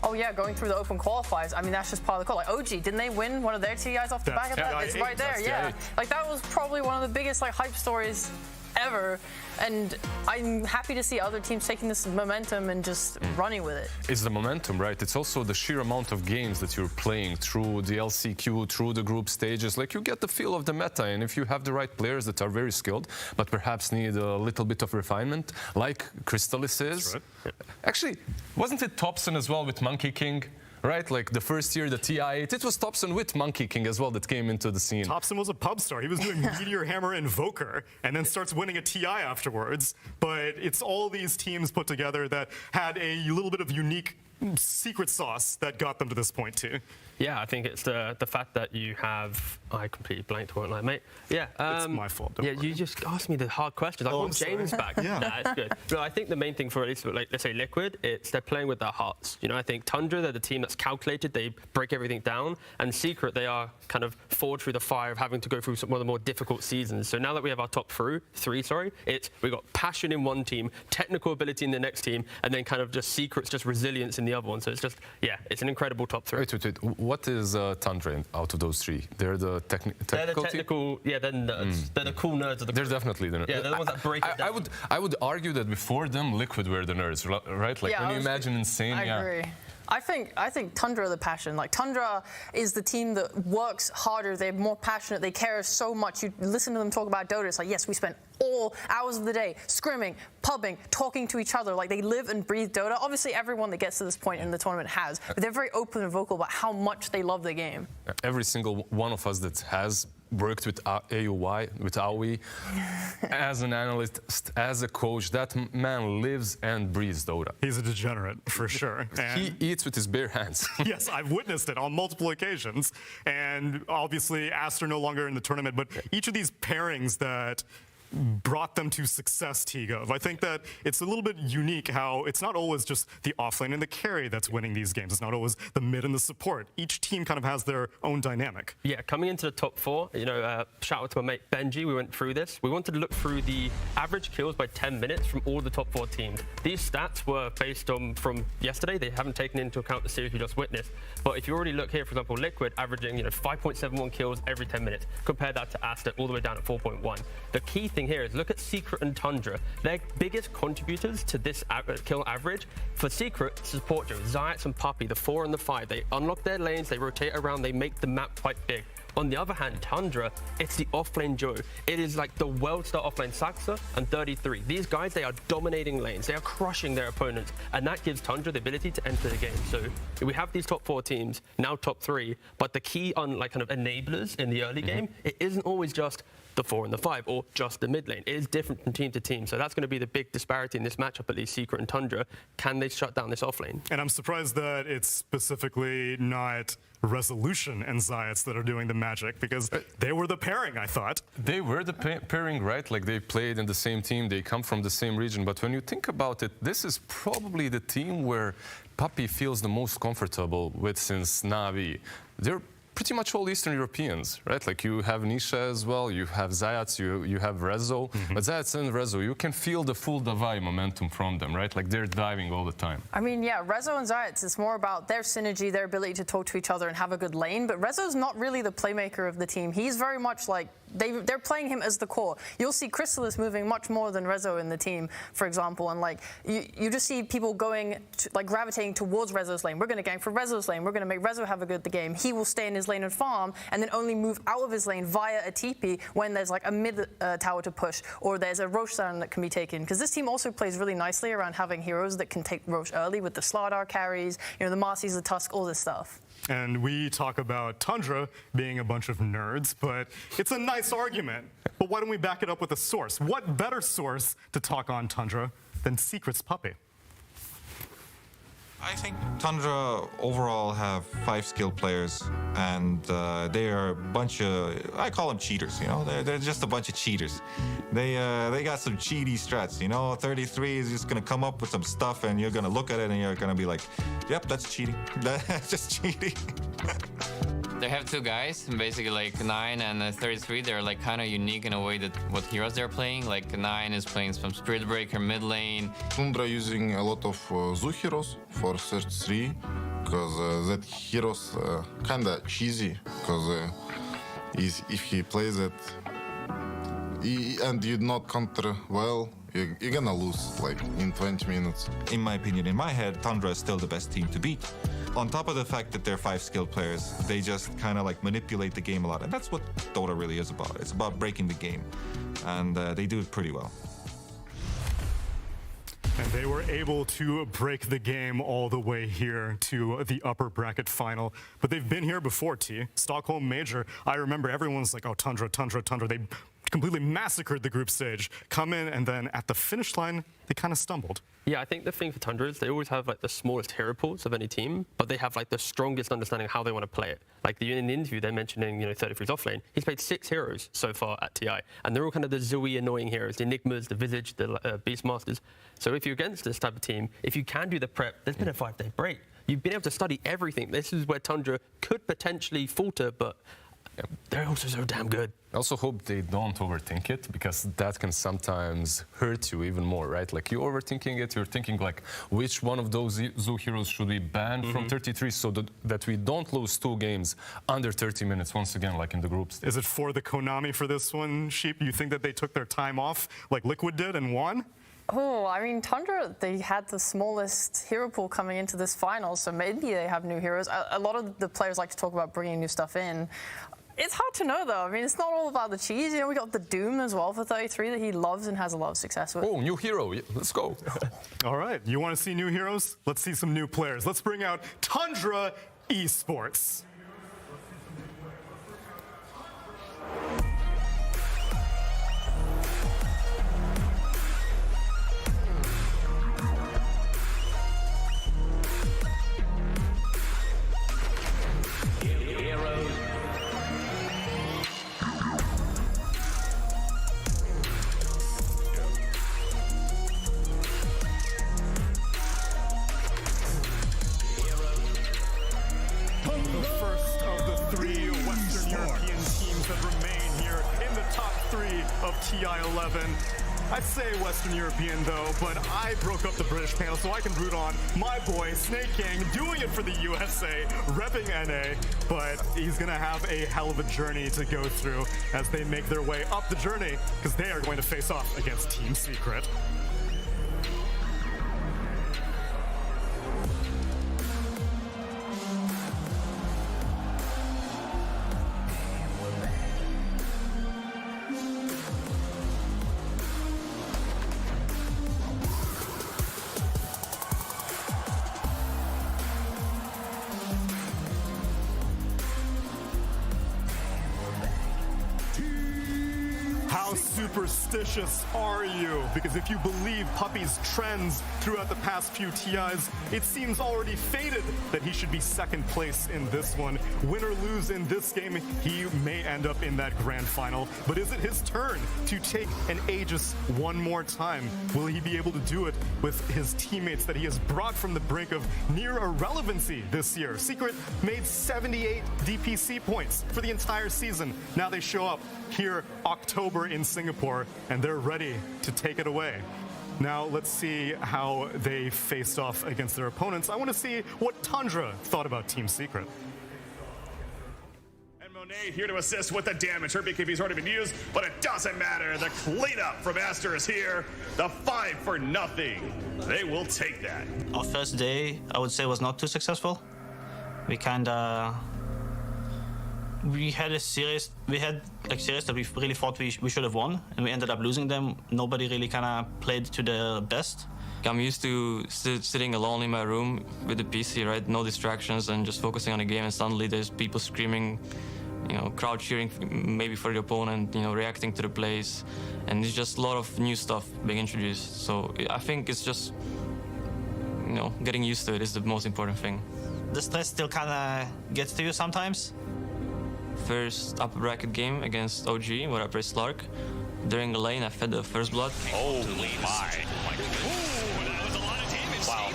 oh yeah, going through the open qualifiers. I mean, that's just part of the call. Like OG, didn't they win one of their TIs off the back of that? It's right there, yeah. Like that was probably one of the biggest like hype stories ever, and I'm happy to see other teams taking this momentum and just running with it. It's the momentum, right? It's also the sheer amount of games that you're playing through the LCQ, through the group stages. Like you get the feel of the meta, and if you have the right players that are very skilled, but perhaps need a little bit of refinement, like Crystalis is. Right. Actually, wasn't it Thompson as well with Monkey King? Right, like the first year, the TI8, it was Thompson with Monkey King as well that came into the scene. Thompson was a pub star. He was doing Meteor Hammer Invoker and then starts winning a TI afterwards. But it's all these teams put together that had a little bit of unique secret sauce that got them to this point too. Yeah, I think it's the fact that you have... I completely blanked, won't I, mate? Yeah. It's my fault. Don't worry. You just asked me the hard questions. I want James back. Yeah. Nah, it's good. No, I think the main thing for at least, like, let's say Liquid, it's they're playing with their hearts. You know, I think Tundra, they're the team that's calculated. They break everything down. And Secret, they are kind of forged through the fire of having to go through one of the more difficult seasons. So now that we have our top three, we've got passion in one team, technical ability in the next team, and then kind of just Secret's just resilience in the other one. So it's just, yeah, it's an incredible top 3. Wait. What is Tundra out of those 3? They're the technical They're the technical, yeah, they're nerds. They're the cool nerds of the group. They're definitely the nerds. Yeah, they're the ones that break it down. I would argue that before them, Liquid were the nerds, right? Like, when you imagine Insane, I agree. I think Tundra are the passion. Like, Tundra is the team that works harder. They're more passionate. They care so much. You listen to them talk about Dota. It's like, yes, we spent all hours of the day scrimming, pubbing, talking to each other. Like, they live and breathe Dota. Obviously, everyone that gets to this point in the tournament has, but they're very open and vocal about how much they love the game. Every single one of us that has worked with AOI, with AOE, as an analyst, as a coach, that man lives and breathes Dota. He's a degenerate, for sure. And he eats with his bare hands. Yes, I've witnessed it on multiple occasions. And obviously, Aster no longer in the tournament, but each of these pairings that brought them to success, Tigov. I think that it's a little bit unique how it's not always just the offlane and the carry that's winning these games. It's not always the mid and the support. Each team kind of has their own dynamic. Yeah, coming into the top 4, you know, shout out to my mate Benji. We went through this. We wanted to look through the average kills by 10 minutes from all the top 4 teams. These stats were based on from yesterday. They haven't taken into account the series we just witnessed. But if you already look here, for example, Liquid averaging 5.71 kills every 10 minutes. Compare that to Aster all the way down at 4.1. The key thing here is look at Secret and Tundra. Their biggest contributors to this kill average for Secret, support Joe, Zayats and Puppey, the 4 and the 5. They unlock their lanes, they rotate around, they make the map quite big. On the other hand, Tundra, it's the offlane Joe. It is like the world star offlane Saxa and 33. These guys, they are dominating lanes. They are crushing their opponents. And that gives Tundra the ability to enter the game. So we have these top 4 teams, now top 3. But the key on like kind of enablers in the early game, it isn't always just the 4 and the 5 or just the mid lane. It is different from team to team. So that's going to be the big disparity in this matchup, at least Secret and Tundra. Can they shut down this offlane? And I'm surprised that it's specifically not Resolution and Zayats that are doing the magic, because they were the pairing, I thought. They were the pairing, right? Like, they played in the same team, they come from the same region. But when you think about it, this is probably the team where Puppey feels the most comfortable with since Na'Vi. They're pretty much all Eastern Europeans, right? Like you have Nisha as well, you have Zayats, you have Rezo. But Zayats and Rezo, you can feel the full Davai momentum from them, right? Like they're diving all the time. I mean, yeah, Rezo and Zayats, it's more about their synergy, their ability to talk to each other and have a good lane. But Rezo's not really the playmaker of the team. He's very much like, they're playing him as the core. You'll see Chrysalis moving much more than Rezo in the team, for example. And like, you just see people going, like gravitating towards Rezo's lane. We're going to gank for Rezo's lane. We're going to make Rezo have a good game. He will stay in his lane and farm, and then only move out of his lane via a TP when there's like a mid tower to push, or there's a Roche down that can be taken. Because this team also plays really nicely around having heroes that can take Roche early with the Slardar carries, you know, the Marcy's, the Tusk, all this stuff. And we talk about Tundra being a bunch of nerds, but it's a nice argument. But why don't we back it up with a source? What better source to talk on Tundra than Secret's puppy? I think Tundra overall have 5 skilled players, and they are a bunch of, I call them cheaters, you know? They're just a bunch of cheaters. They got some cheaty strats, you know? 33 is just gonna come up with some stuff, and you're gonna look at it and you're gonna be like, yep, that's cheating. That's just cheating. They have 2 guys, basically like 9 and 33. They're like kind of unique in a way that what heroes they're playing. Like 9 is playing some Spirit Breaker mid lane. Tundra using a lot of Zoo heroes for Search 3, because that heroes kinda cheesy, because if he plays it and you not counter well, you're gonna lose like in 20 minutes. In my opinion, in my head, Tundra is still the best team to beat. On top of the fact that they're 5 skilled players, they just kind of like manipulate the game a lot. And that's what Dota really is about. It's about breaking the game. And they do it pretty well. And they were able to break the game all the way here to the upper bracket final. But they've been here before, T. Stockholm Major. I remember everyone's like, oh, Tundra, Tundra, Tundra. They completely massacred the group stage, come in, and then at the finish line, they kind of stumbled. Yeah, I think the thing for Tundra is they always have like the smallest hero pools of any team, but they have like the strongest understanding of how they want to play it. Like in the interview, they're mentioning, 33's offlane. He's played 6 heroes so far at TI, and they're all kind of the Zoe annoying heroes, the Enigmas, the Visage, the Beastmasters. So if you're against this type of team, if you can do the prep, there's been a 5-day break. You've been able to study everything. This is where Tundra could potentially falter, but they're also so damn good. I also hope they don't overthink it, because that can sometimes hurt you even more, right? Like you're overthinking it, you're thinking like, which one of those Zoo heroes should we ban from 33 so that we don't lose 2 games under 30 minutes once again, like in the groups. Is it for the Konami for this one, Sheep? You think that they took their time off like Liquid did and won? Oh, I mean, Tundra, they had the smallest hero pool coming into this final, so maybe they have new heroes. A lot of the players like to talk about bringing new stuff in. It's hard to know, though. I mean, it's not all about the cheese. You know, we got the Doom as well for 33 that he loves and has a lot of success with. Oh, new hero. Let's go. All right. You want to see new heroes? Let's see some new players. Let's bring out Tundra Esports. TI11. I'd say Western European though, but I broke up the British panel so I can root on my boy Snake King, doing it for the USA, repping NA, but he's gonna have a hell of a journey to go through as they make their way up the journey, because they are going to face off against Team Secret. superstitious are you? Because if you believe Puppy's trends throughout the past few TIs, it seems already fated that he should be second place in this one. Win or lose in this game, he may end up in that grand final. But is it his turn to take an Aegis one more time? Will he be able to do it with his teammates that he has brought from the brink of near irrelevancy this year? Secret made 78 DPC points for the entire season. Now they show up here October in Singapore, and they're ready to take it away. Now let's see how they faced off against their opponents. I want to see what Tundra thought about Team Secret. And Monet here to assist with the damage. Her BKB's already been used, but it doesn't matter. The cleanup from Aster is here. The 5 for nothing. They will take that. Our first day, I would say, was not too successful. We had a series, series that we really thought we should have won, and we ended up losing them. Nobody really kind of played to their best. I'm used to sitting alone in my room with the PC, right? No distractions and just focusing on the game, and suddenly there's people screaming, crowd cheering maybe for the opponent, reacting to the plays, and it's just a lot of new stuff being introduced. So I think it's just, getting used to it is the most important thing. The stress still kind of gets to you sometimes. First upper bracket game against OG, where I played Slark. During the lane, I fed the first blood. Oh my! Wow,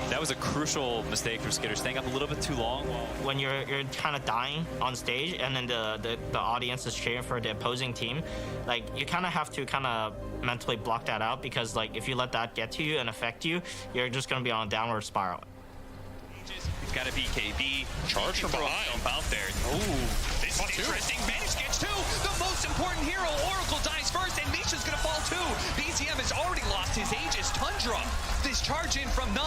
that was a crucial mistake from Skitter, staying up a little bit too long. When you're kind of dying on stage, and then the audience is cheering for the opposing team, you kind of have to mentally block that out, because if you let that get to you and affect you, you're just gonna be on a downward spiral. He's got a BKB. Charge from behind. Jump out there. Ooh. This is interesting. Manage gets 2. The most important hero, Oracle, dies first, and Misha's going to fall too. BZM has already lost his Aegis. Tundra, this charge in from 9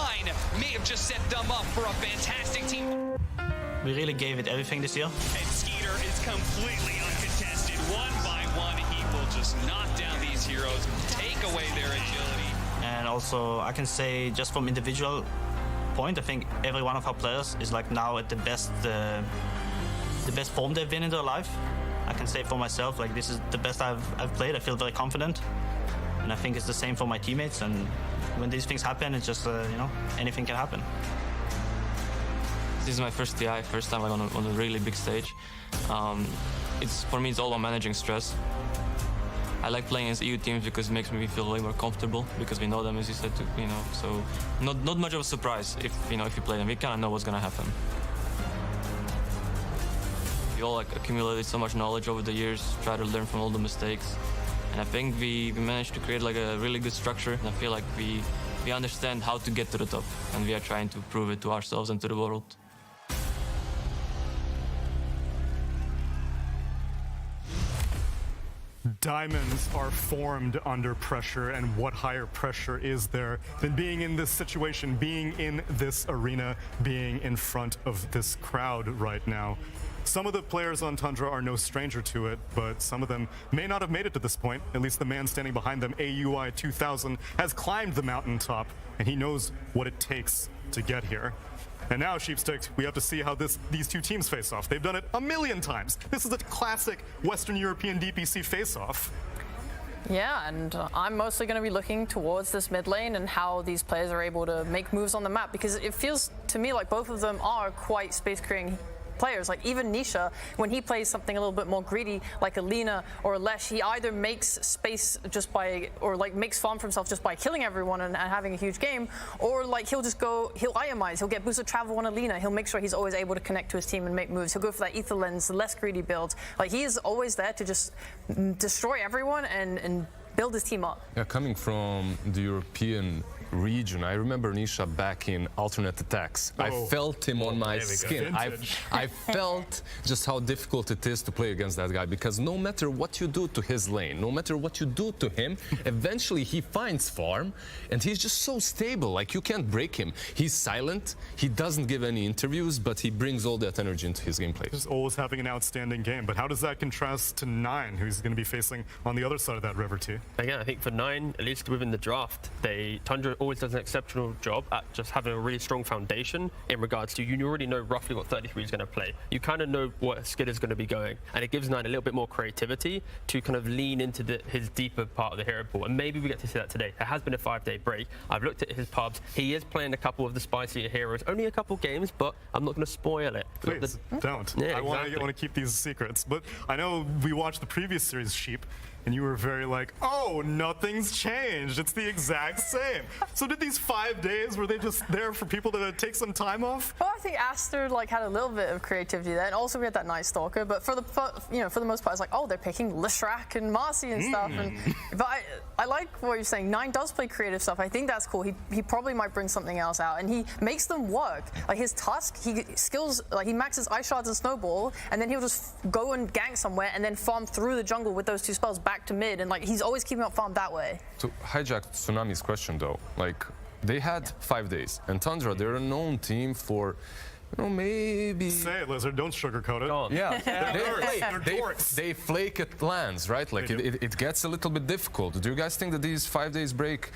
may have just set them up for a fantastic team. We really gave it everything this year. And Skeeter is completely uncontested. One by one, he will just knock down these heroes, take away their agility. And also, I can say, just from individual point, I think every one of our players is now at the best form they've been in their life. I can say for myself, this is the best I've played. I feel very confident, and I think it's the same for my teammates. And when these things happen, it's just anything can happen. This is my first TI, first time on a really big stage. For me, it's all about managing stress. I like playing against EU teams because it makes me feel way more comfortable, because we know them, as you said, so not much of a surprise if you play them. We kind of know what's gonna happen. We all accumulated so much knowledge over the years, try to learn from all the mistakes, and I think we managed to create a really good structure. And I feel like we understand how to get to the top, and we are trying to prove it to ourselves and to the world. Diamonds are formed under pressure, and what higher pressure is there than being in this situation, being in this arena, being in front of this crowd right now? Some of the players on Tundra are no stranger to it, but some of them may not have made it to this point. At least the man standing behind them, AUI 2000, has climbed the mountaintop, and he knows what it takes to get here. And now, Sheepstick, we have to see how these two teams face off. They've done it a million times. This is a classic Western European DPC face-off. Yeah, and I'm mostly going to be looking towards this mid lane and how these players are able to make moves on the map, because it feels to me like both of them are quite space-creating players. Even Nisha, when he plays something a little bit more greedy, like a Lina or a Lesh, he either makes space just by, or makes farm for himself just by killing everyone and having a huge game, or he'll Iamize, he'll get boosted travel on a Lina, he'll make sure he's always able to connect to his team and make moves. He'll go for that ether lens, the less greedy build. He is always there to just destroy everyone and build his team up. Yeah, coming from the European region, I remember Nisha back in alternate attacks. I felt him on my skin. I felt just how difficult it is to play against that guy, because no matter what you do to his lane, no matter what you do to him, eventually he finds farm, and he's just so stable. You can't break him. He's silent, he doesn't give any interviews, but he brings all that energy into his gameplay. He's always having an outstanding game, but how does that contrast to 9, who's going to be facing on the other side of that river too? Again, I think for 9, at least within the draft, Tundra always does an exceptional job at just having a really strong foundation in regards to you already know roughly what 33 is going to play. You kind of know what Skid is going to be going, and it gives Nine a little bit more creativity to kind of lean into his deeper part of the hero pool. And maybe we get to see that today. It has been a 5-day break. I've looked at his pubs. He is playing a couple of the spicier heroes. Only a couple games, but I'm not going to spoil it. Please, don't. Yeah, I want exactly. to keep these secrets. But I know we watched the previous series, Sheep, and you were very like, oh, nothing's changed. It's the exact same. So did these 5 days, were they just there for people to take some time off? Well, I think Aster had a little bit of creativity there, and also we had that Night Stalker. But for the most part, it's like, oh, they're picking Leshrac and Marcy and stuff. But I like what you're saying. Nine does play creative stuff. I think that's cool. He probably might bring something else out, and he makes them work. Like his Tusk, he maxes Ice Shards and Snowball, and then he'll just go and gank somewhere, and then farm through the jungle with those two spells back to mid, and he's always keeping up farm that way. To hijack Tsunami's question though, they had 5 days, and Tundra, they're a known team for, maybe... Say it, Lizard, don't sugarcoat it. Yeah, they flake at lands, right? It gets a little bit difficult. Do you guys think that these 5 days break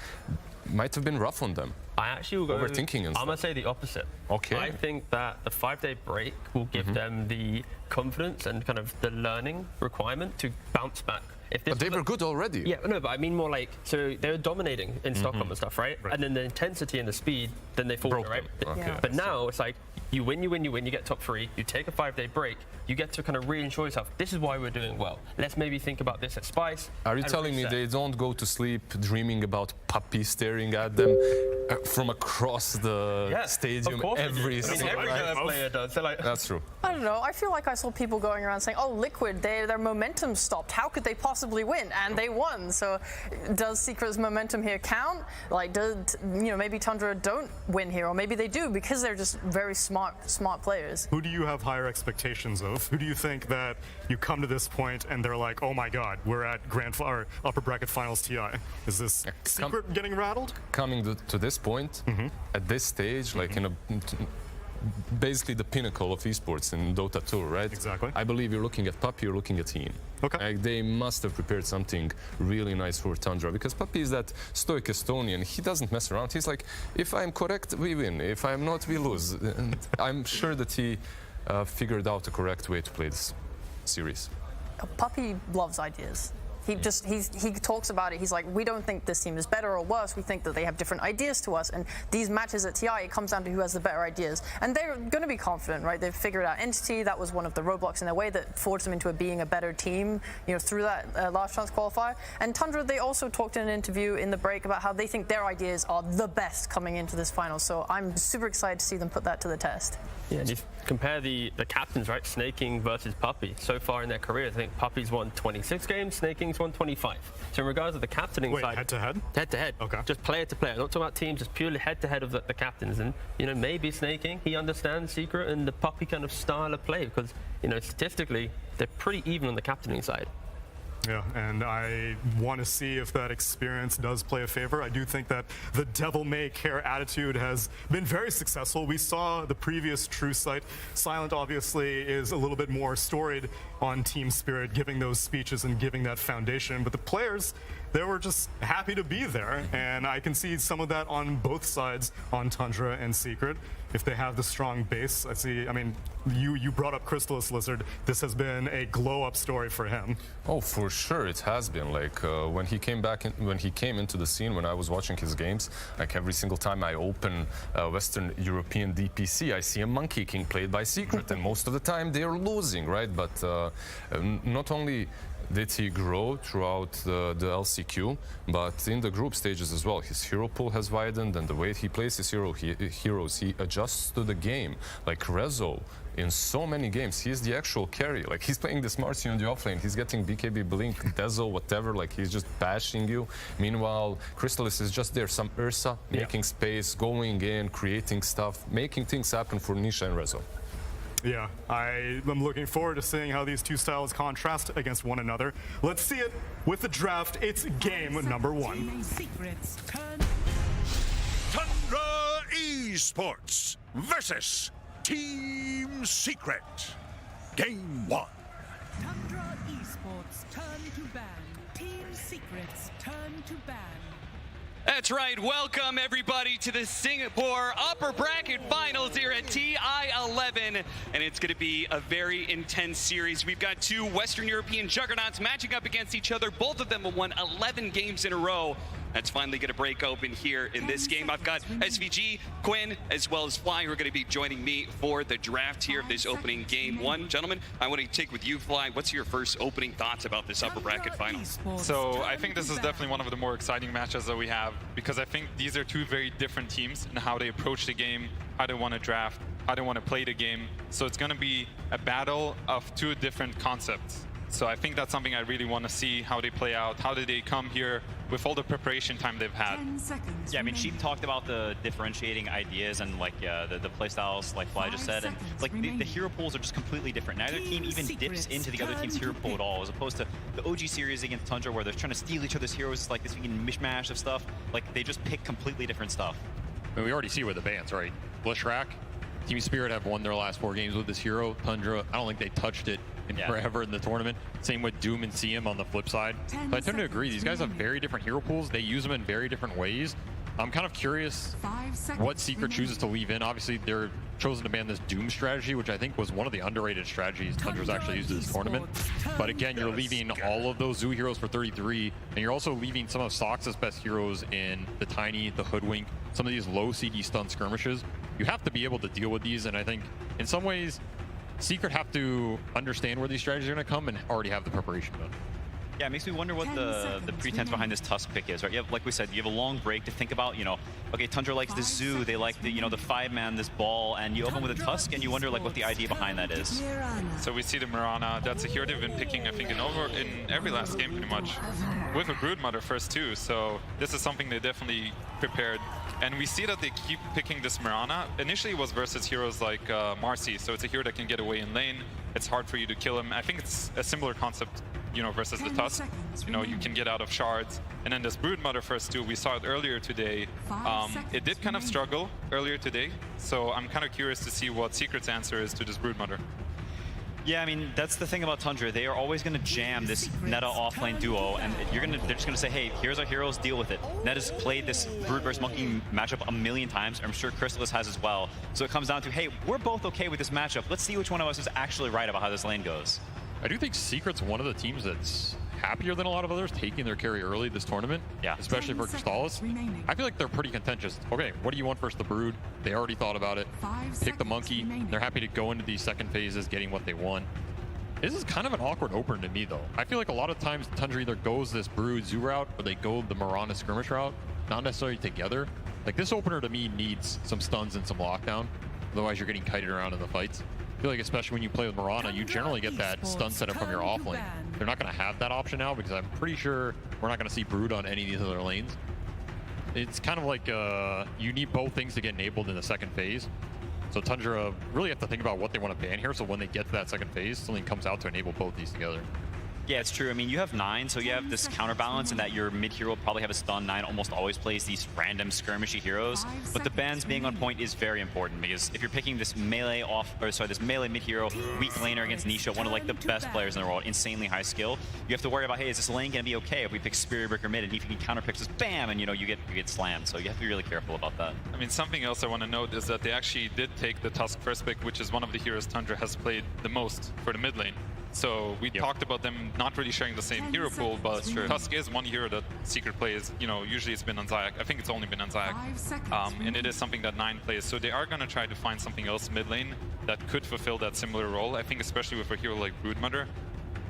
might have been rough on them? I actually will go. Overthinking and I'm going to say the opposite. Okay. I think that the 5-day break will give them the confidence and kind of the learning requirement to bounce back. But they were good already. Yeah, no, but I mean more so they were dominating in Stockholm and stuff, right? And then the intensity and the speed, then they falter, right? Okay. But now it's like, you win, you get top 3, you take a 5-day break, you get to kind of reassure yourself, this is why we're doing well. Let's maybe think about this at Spice. Are you telling me they don't go to sleep dreaming about Puppy staring at them from across the stadium every single night? Player does. That's true. I don't know. I feel like I saw people going around saying, oh, Liquid, their momentum stopped. How could they possibly win? And they won. So does Secret's momentum here count? Maybe Tundra don't win here, or maybe they do because they're just very smart players. Who do you have higher expectations of? Who do you think that you come to this point and they're like, oh my god, we're at upper bracket finals TI? Is this Secret getting rattled? Coming to this point, at this stage, basically the pinnacle of esports in Dota 2, right? Exactly. I believe you're looking at Puppy, you're looking at Heen. Okay. They must have prepared something really nice for Tundra, because Puppy is that stoic Estonian. He doesn't mess around. He's like, if I'm correct, we win. If I'm not, we lose. And I'm sure that he figured out the correct way to play this series. Puppy loves ideas. He talks about it. He's like, we don't think this team is better or worse. We think that they have different ideas to us. And these matches at TI, it comes down to who has the better ideas. And they're going to be confident, right? They've figured out Entity. That was one of the roadblocks in their way that forged them into being a better team, through that last chance qualifier. And Tundra, they also talked in an interview in the break about how they think their ideas are the best coming into this final. So I'm super excited to see them put that to the test. Yeah, and you compare the captains, right? Snaking versus Puppy. So far in their careers, I think Puppy's won 26 games, Snaking's won 25. So in regards to the captaining side... head-to-head? Head-to-head. Okay. Just player to player. Not talking about teams, just purely head-to-head of the captains. And, maybe Snaking, he understands Secret and the Puppy kind of style of play because, statistically, they're pretty even on the captaining side. Yeah, and I want to see if that experience does play a favor. I do think that the devil may care attitude has been very successful. We saw the previous True Sight. Silent obviously is a little bit more storied on team spirit, giving those speeches and giving that foundation. But the players, they were just happy to be there. And I can see some of that on both sides, on Tundra and Secret. If they have the strong base, you brought up Crystallis Lizard. This has been a glow-up story for him. Oh, for sure it has been. When he came into the scene, when I was watching his games, every single time I open Western European DPC, I see a Monkey King played by Secret, and most of the time they are losing, right? But not only did he grow throughout the LCQ, but in the group stages as well. His hero pool has widened, and the way he plays his heroes, he adjusts to the game. Like Rezo, in so many games, he's the actual carry. He's playing this Marcy on the offlane, he's getting BKB, Blink, Dezo, whatever, he's just bashing you. Meanwhile, Crystallis is just there, some Ursa, making space, going in, creating stuff, making things happen for Nisha and Rezo. Yeah, I am looking forward to seeing how these two styles contrast against one another. Let's see it with the draft. It's game number 1. Tundra Esports versus Team Secret. Game 1. Tundra Esports turn to ban. Team Secret's turn to ban. That's right. Welcome, everybody, to the Singapore Upper Bracket Finals here at TI-11. And it's going to be a very intense series. We've got two Western European juggernauts matching up against each other. Both of them have won 11 games in a row. That's finally going to break open here in this game. I've got SVG, Quinn, as well as Fly, who are going to be joining me for the draft here of this opening game one. Gentlemen, I want to take with you, Fly. What's your first opening thoughts about this upper bracket final? So I think this is definitely one of the more exciting matches that we have, because I think these are two very different teams in how they approach the game, how they want to draft, how they want to play the game. So it's going to be a battle of two different concepts. So I think that's something I really want to see, how they play out. How did they come here with all the preparation time they've had? Yeah, I mean, she talked about the differentiating ideas and like the play styles, like Fly just said, and like the hero pools are just completely different. Neither team even dips into the other team's hero pool at all, as opposed to the OG series against Tundra, where they're trying to steal each other's heroes. It's like this mishmash of stuff. Like they just pick completely different stuff. I mean, we already see where the bans, right? Blishrak, Team Spirit have won their last 4 games with this hero. Tundra, I don't think they touched it in forever in the tournament. Same with Doom and CM on the flip side. So I tend to agree. These guys have very different hero pools. They use them in very different ways. I'm kind of curious what Secret chooses to leave in. Obviously, they're chosen to ban this Doom strategy, which I think was one of the underrated strategies Tundra's actually used in this tournament. But again, you're leaving all of those Zoo heroes for 33, and you're also leaving some of Sox's best heroes in the Tiny, the Hoodwink, some of these low CD stun skirmishes. You have to be able to deal with these, and I think in some ways, Secret have to understand where these strategies are going to come and already have the preparation done. Yeah, it makes me wonder what the pretense behind this Tusk pick is, right? You have, like we said, you have a long break to think about, you know, okay, Tundra likes the Zoo, they like the, you know, the 5-man, this ball, and you open with a Tusk and you wonder like what the idea behind that is. So we see the Mirana. That's a hero they've been picking, I think, in every last game pretty much, with a Broodmother first too. So this is something they definitely prepared. And we see that they keep picking this Mirana. Initially it was versus heroes like Marcy, so it's a hero that can get away in lane. It's hard for you to kill him. I think it's a similar concept, you know, versus the Tusk. You know, you can get out of shards. And then this Broodmother first too, we saw it earlier today. It did kind of struggle earlier today, so I'm kind of curious to see what Secret's answer is to this Broodmother. Yeah, I mean, that's the thing about Tundra. They are always going to jam this Netta offlane duo, and they're just going to say, hey, here's our heroes, deal with it. Netta's played this Brood vs. Monkey matchup a million times. I'm sure Chrysalis has as well. So it comes down to, hey, we're both okay with this matchup. Let's see which one of us is actually right about how this lane goes. I do think Secret's one of the teams that's happier than a lot of others taking their carry early this tournament. Yeah. Especially for Crystallis. I feel like they're pretty contentious. Okay, what do you want versus the Brood? They already thought about it. Pick the Monkey. They're happy to go into these second phases, getting what they want. This is kind of an awkward opener to me, though. I feel like a lot of times Tundra either goes this Brood Zoo route or they go the Mirana skirmish route, not necessarily together. Like, this opener to me needs some stuns and some lockdown. Otherwise, you're getting kited around in the fights. I feel like especially when you play with Mirana, you generally get that stun setup from your off lane. They're not going to have that option now because I'm pretty sure we're not going to see Brood on any of these other lanes. It's kind of like you need both things to get enabled in the second phase. So Tundra really have to think about what they want to ban here, so when they get to that second phase, something comes out to enable both these together. Yeah, it's true. I mean, you have 9, so you have this counterbalance in that your mid-hero will probably have a stun. 9 almost always plays these random skirmishy heroes, but the bans being on point is very important, because if you're picking this melee this melee mid-hero, weak laner against Nisha, one of like the best players in the world, insanely high skill, you have to worry about, hey, is this lane gonna be okay if we pick Spirit Breaker mid, and if you can counterpick this, bam, and you know, you get slammed, so you have to be really careful about that. I mean, something else I want to note is that they actually did take the Tusk first pick, which is one of the heroes Tundra has played the most for the mid lane. So we talked about them not really sharing the same hero pool, but Tusk is one hero that Secret plays. You know, usually it's been on Zayak. I think it's only been on Zayak. And it is something that 9 plays. So they are going to try to find something else mid lane that could fulfill that similar role. I think especially with a hero like Broodmother.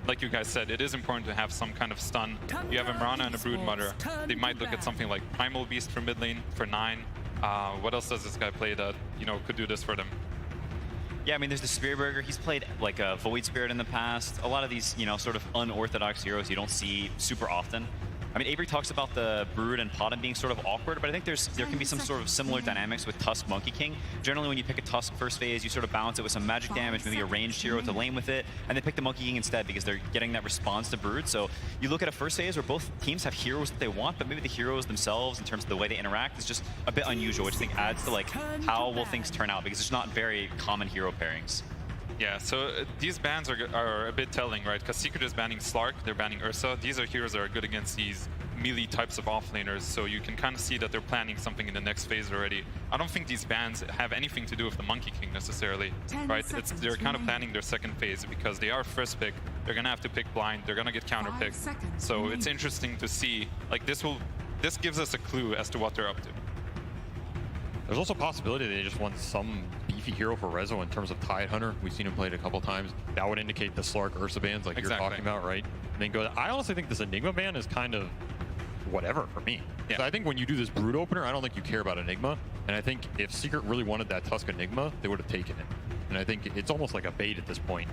Like you guys said, it is important to have some kind of stun. You have a Mirana and a Broodmother. They might look at something like Primal Beast for mid lane for 9. What else does this guy play that, you know, could do this for them? Yeah, I mean, there's the Spirit Burger. He's played like a Void Spirit in the past. A lot of these, you know, sort of unorthodox heroes you don't see super often. I mean, Avery talks about the Brood and Potem being sort of awkward, but I think there can be some sort of similar dynamics with Tusk Monkey King. Generally, when you pick a Tusk first phase, you sort of balance it with some magic damage, maybe a ranged hero to lane with it, and then pick the Monkey King instead because they're getting that response to Brood. So you look at a first phase where both teams have heroes that they want, but maybe the heroes themselves, in terms of the way they interact, is just a bit unusual, which I think adds to like how will things turn out, because it's not very common hero pairings. Yeah, so these bans are a bit telling, right? Because Secret is banning Slark, they're banning Ursa. These are heroes that are good against these melee types of offlaners, so you can kind of see that they're planning something in the next phase already. I don't think these bans have anything to do with the Monkey King necessarily, right? They're kind of planning their second phase because they are first pick. They're gonna have to pick blind. They're gonna get counter picked. So it's interesting to see. Like this gives us a clue as to what they're up to. There's also a possibility they just want some beefy hero for Rezo in terms of Tide Hunter. We've seen him played a couple times. That would indicate the Slark Ursa bans like you're talking about, right? And then go. I honestly think this Enigma ban is kind of whatever for me. Yeah. I think when you do this Brood opener, I don't think you care about Enigma. And I think if Secret really wanted that Tusk Enigma, they would have taken it. And I think it's almost like a bait at this point.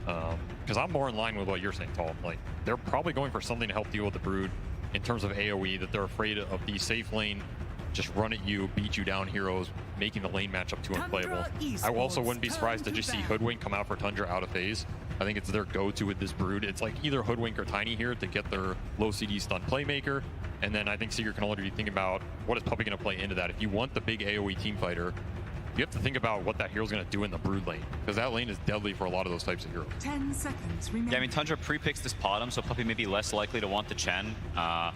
Because I'm more in line with what you're saying, Tal. Like, they're probably going for something to help deal with the Brood in terms of AoE, that they're afraid of the safe lane, just run at you, beat you down heroes, making the lane matchup too unplayable. I also wouldn't be surprised to just see Hoodwink come out for Tundra out of phase. I think it's their go-to with this Brood. It's like either Hoodwink or Tiny here to get their low CD stun playmaker, and then I think Secret can already think about what is Puppey going to play into that. If you want the big AoE team fighter, you have to think about what that hero's going to do in the Brood lane, because that lane is deadly for a lot of those types of heroes. 10 seconds remaining. Yeah, I mean, Tundra pre-picks this bottom, so Puppey may be less likely to want the Chen. I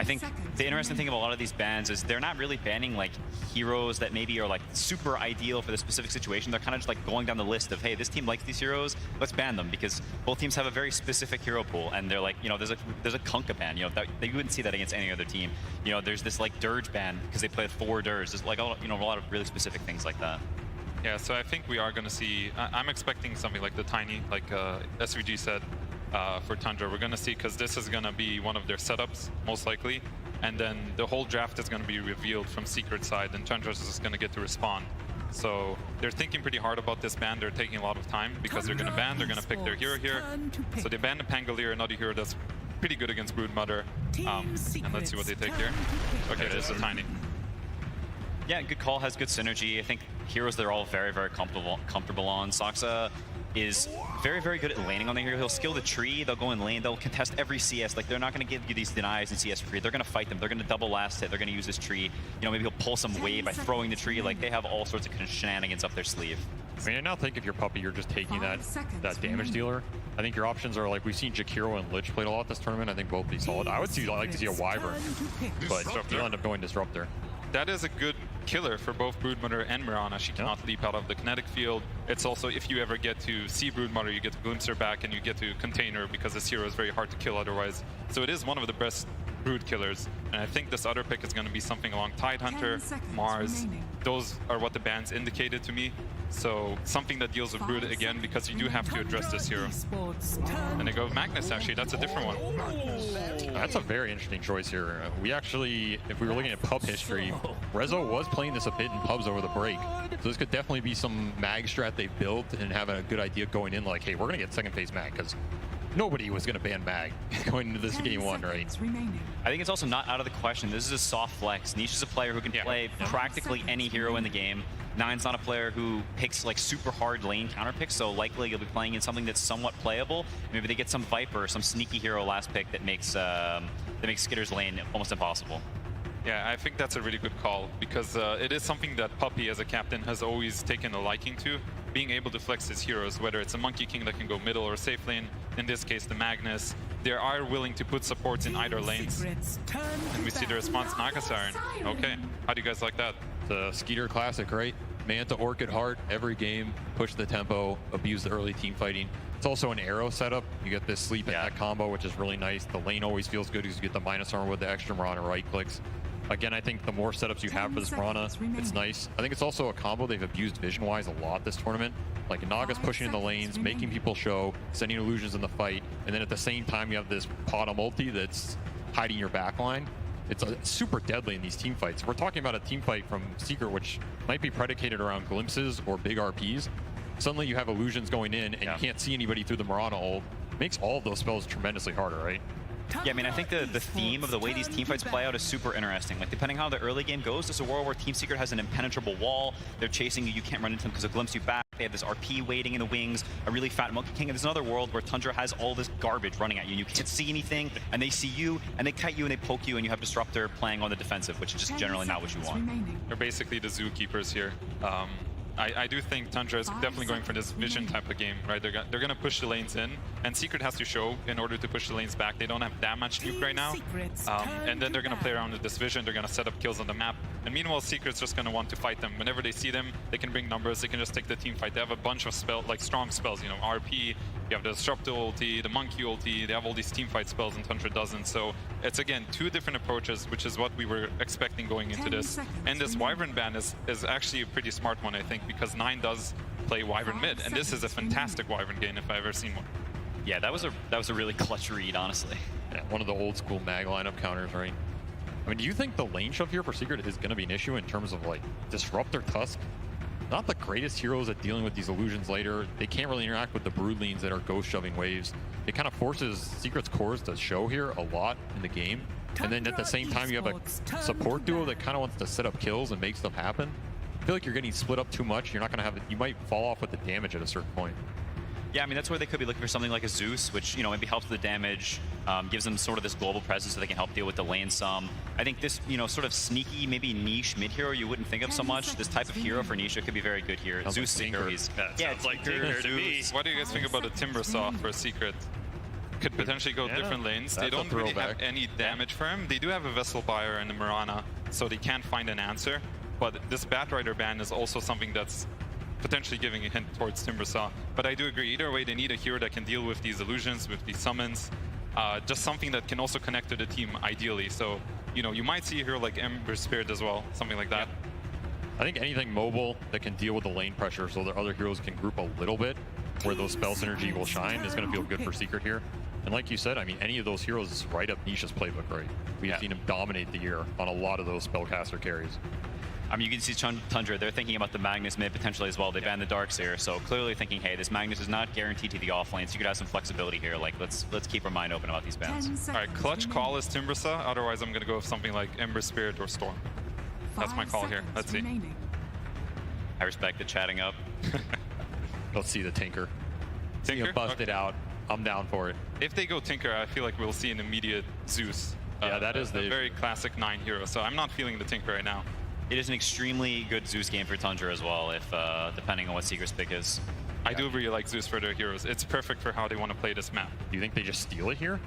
think the interesting thing about a lot of these bans is they're not really banning like heroes that maybe are like super ideal for the specific situation. They're kind of just like going down the list of, hey, this team likes these heroes, let's ban them, because both teams have a very specific hero pool, and they're like, you know, there's a Kunkka ban, you know, that you wouldn't see that against any other team. You know, there's this like Dirge ban because they play with 4 Dirge. There's like a lot of really specific things like that. Yeah, so I think we are going to see, I'm expecting something like the Tiny, like SVG said, for Tundra. We're going to see, because this is going to be one of their setups, most likely. And then the whole draft is going to be revealed from Secret side, and Tundra is just going to get to respond. So they're thinking pretty hard about this ban. They're taking a lot of time, because they're going to ban, they're going to pick their hero here. So they banned the Pangolier, another hero that's pretty good against Brood Mother. And let's see what they take here. Okay, this is a Tiny. Yeah, good call, has good synergy. I think heroes they're all very, very comfortable on. Soxa is very, very good at laning on the hero. He'll skill the tree, they'll go in lane, they'll contest every CS. Like, they're not going to give you these denies in CS free. They're going to fight them. They're going to double last hit. They're going to use this tree. You know, maybe he'll pull some wave by throwing the tree. Like, they have all sorts of shenanigans up their sleeve. I mean, I now think if you're Puppey, you're just taking that damage dealer. I think your options are like, we've seen Jakiro and Lich played a lot this tournament. I think both be solid. I would like to see a Wyvern, but you'll end up going Disruptor. That is a good killer for both Broodmother and Mirana. She cannot leap out of the kinetic field. It's also, if you ever get to see Broodmother, you get to glimpse her back and you get to contain her, because this hero is very hard to kill otherwise. So it is one of the best Brood killers. And I think this other pick is going to be something along Tidehunter, Mars. Those are what the bans indicated to me. So something that deals with Brood again, because you do have to address this hero. And they go Magnus, actually. That's a different one. That's a very interesting choice here. We actually, if we were looking at pub history, Rezo was playing this a bit in pubs over the break. So this could definitely be some mag strat they built and having a good idea going in, like, hey, we're going to get second phase mag, because nobody was going to ban mag going into this game 1, right? I think it's also not out of the question. This is a soft flex. Niche is a player who can play practically any hero in the game. Nine's not a player who picks like super hard lane counter picks, so likely you'll be playing in something that's somewhat playable. Maybe they get some Viper, some sneaky hero last pick that makes Skitter's lane almost impossible. Yeah, I think that's a really good call, because it is something that Puppey as a captain has always taken a liking to, being able to flex his heroes, whether it's a Monkey King that can go middle or safe lane, in this case the Magnus. They are willing to put supports in either lanes. And we see the response, Naga Siren. Okay, how do you guys like that? The Skeeter classic, right? Manta Orchid Heart every game, push the tempo, abuse the early team fighting. It's also an arrow setup. You get this sleep and that combo, which is really nice. The lane always feels good because you get the minus armor with the extra Mirana right clicks. Again, I think the more setups you have for this Mirana, it's nice. I think it's also a combo they've abused vision-wise a lot this tournament. Like Naga's pushing in the lanes, making people show, sending illusions in the fight, and then at the same time you have this Pada multi that's hiding your backline. It's super deadly in these team fights. We're talking about a team fight from Secret, which might be predicated around glimpses or big RPs. Suddenly you have illusions going in, and you can't see anybody through the Mirana ult. Makes all of those spells tremendously harder, right? Yeah, I mean, I think the theme of the way these team fights play out is super interesting. Like, depending how the early game goes, there's a world where Team Secret has an impenetrable wall. They're chasing you. You can't run into them because they'll glimpse you back. They have this RP waiting in the wings, a really fat Monkey King. And there's another world where Tundra has all this garbage running at you, and you can't see anything, and they see you, and they kite you, and they poke you, and you have Disruptor playing on the defensive, which is just generally not what you want. They're basically the zookeepers here. I do think Tundra is definitely going for this vision type of game, right? They're going to push the lanes in, and Secret has to show in order to push the lanes back. They don't have that much nuke right now. And then they're going to play around with this vision. They're going to set up kills on the map. And meanwhile, Secret's just going to want to fight them. Whenever they see them, they can bring numbers. They can just take the team fight. They have a bunch of strong spells, you know, RP, you have the Disruptor ulti, the Monkey ulti. They have all these team fight spells and Tundra doesn't. So it's, again, two different approaches, which is what we were expecting going into this. And this Wyvern ban is actually a pretty smart one, I think, because 9 does play Wyvern mid, and this is a fantastic Wyvern game if I've ever seen one. Yeah, that was a really clutch read, honestly. Yeah, one of the old school mag lineup counters, right? I mean, do you think the lane shove here for Secret is going to be an issue in terms of like Disruptor Tusk? Not the greatest heroes at dealing with these illusions later. They can't really interact with the brood lanes that are ghost shoving waves. It kind of forces Secret's cores to show here a lot in the game. And then at the same time, you have a support duo that kind of wants to set up kills and make stuff happen. I feel like you're getting split up too much. You're not going to have it. You might fall off with the damage at a certain point. Yeah, I mean, that's where they could be looking for something like a Zeus, which, you know, maybe helps with the damage, gives them sort of this global presence so they can help deal with the lane some. I think this, you know, sort of sneaky, maybe niche mid hero you wouldn't think of so much. This type of hero for Nisha could be very good here. Sounds Zeus like Tinker, he's... Yeah, sounds like Tinker to me. What do you guys think about a Timber Saw for Secret? Could potentially go different lanes. They don't really have any damage for him. They do have a Vessel Buyer and a Mirana, so they can't find an answer. But this Batrider ban is also something that's potentially giving a hint towards Timbersaw. But I do agree, either way, they need a hero that can deal with these illusions, with these summons. Just something that can also connect to the team, ideally. So, you know, you might see a hero like Ember Spirit as well, something like that. I think anything mobile that can deal with the lane pressure so that other heroes can group a little bit where those spell synergy will shine is going to feel good for Secret here. And like you said, I mean, any of those heroes is right up Nisha's playbook, right? We've seen him dominate the year on a lot of those spellcaster carries. I mean, you can see Tundra, they're thinking about the Magnus mid potentially as well. They banned the Darkseer, so clearly thinking, hey, this Magnus is not guaranteed to the off lane, so you could have some flexibility here. Like, let's keep our mind open about these bans. All right, clutch call is Timbersaw. Otherwise, I'm going to go with something like Ember Spirit or Storm. That's my call here. Let's see. I respect the chatting up. Let's see the Tinker. Tinker? Bust it out. I'm down for it. If they go Tinker, I feel like we'll see an immediate Zeus. Yeah, that is the very classic 9 hero, so I'm not feeling the Tinker right now. It is an extremely good Zeus game for Tundra as well, if depending on what Secret's pick is. I do really like Zeus for their heroes. It's perfect for how they want to play this map. Do you think they just steal it here?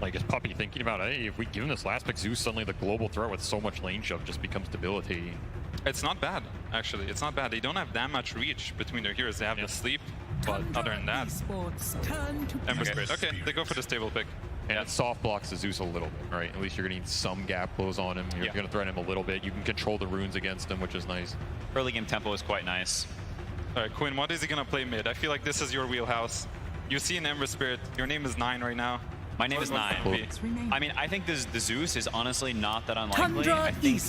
Like, is Puppy thinking about, hey, if we give him this last pick Zeus, suddenly the global threat with so much lane shove just becomes debilitating? It's not bad, actually. It's not bad. They don't have that much reach between their heroes. They have the sleep, but other than that... Ember Spirit. Okay, they go for the stable pick. And it soft blocks the Zeus a little bit, right? At least you're getting some gap close on him. You're going to threaten him a little bit. You can control the runes against him, which is nice. Early game tempo is quite nice. All right, Quinn, what is he going to play mid? I feel like this is your wheelhouse. You see an Ember Spirit. Your name is 9 right now. My name is 9. I mean, I think the Zeus is honestly not that unlikely. Tundra I think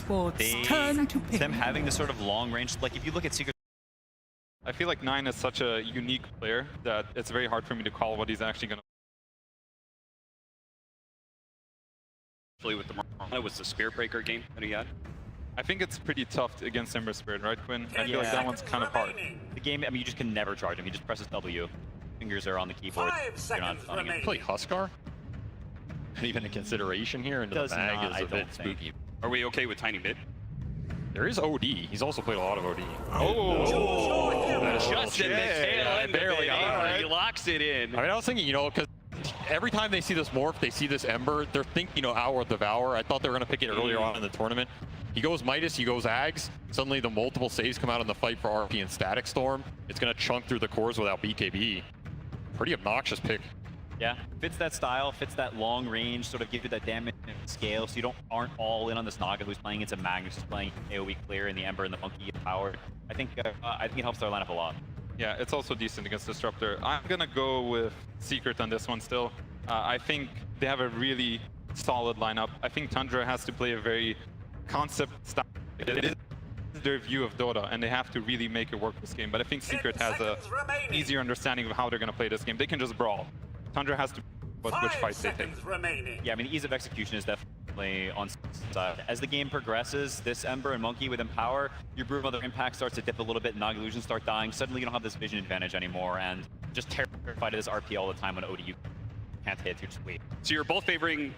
them having this sort of long range, like if you look at Secret. I feel like 9 is such a unique player that it's very hard for me to call what he's actually going to. With the Mirana was the Spirit Breaker game that he had. I think it's pretty tough against Ember Spirit, right, Quinn? I feel like that one's kind of hard. The game, I mean, you just can never charge him. He just presses W. Fingers are on the keyboard. You're not stunning him. Play Huskar? Not even a consideration here into the bag is a bit spooky. Are we okay with Tiny Mid? There is OD. He's also played a lot of OD. That is just in the tail end barely of he locks it in. I mean, I was thinking, you know, because every time they see this morph, they see this Ember, they're thinking, you know, Hour of Devour. I thought they were going to pick it earlier on in the tournament. He goes Midas, he goes Ags. Suddenly the multiple saves come out in the fight for RP and Static Storm. It's going to chunk through the cores without BKB. Pretty obnoxious pick. Yeah, fits that style, fits that long range, sort of gives you that damage scale, so you aren't all in on this Naga who's playing into Magnus, who's playing AoE clear, and the Ember and the Monkey powered. I think it helps their lineup a lot. Yeah, it's also decent against Disruptor. I'm gonna go with Secret on this one still. I think they have a really solid lineup. I think Tundra has to play a very concept style. It is their view of Dota, and they have to really make it work this game. But I think Secret has a easier understanding of how they're gonna play this game. They can just brawl. Tundra has to which fights they take. Yeah, I mean, ease of execution is definitely on side. As the game progresses, this Ember and Monkey with Empower, your Brood Mother impact starts to dip a little bit, Naga Illusions start dying. Suddenly you don't have this vision advantage anymore, and just terrified of this RP all the time on OD. You can't hit, you just wait. So you're both favoring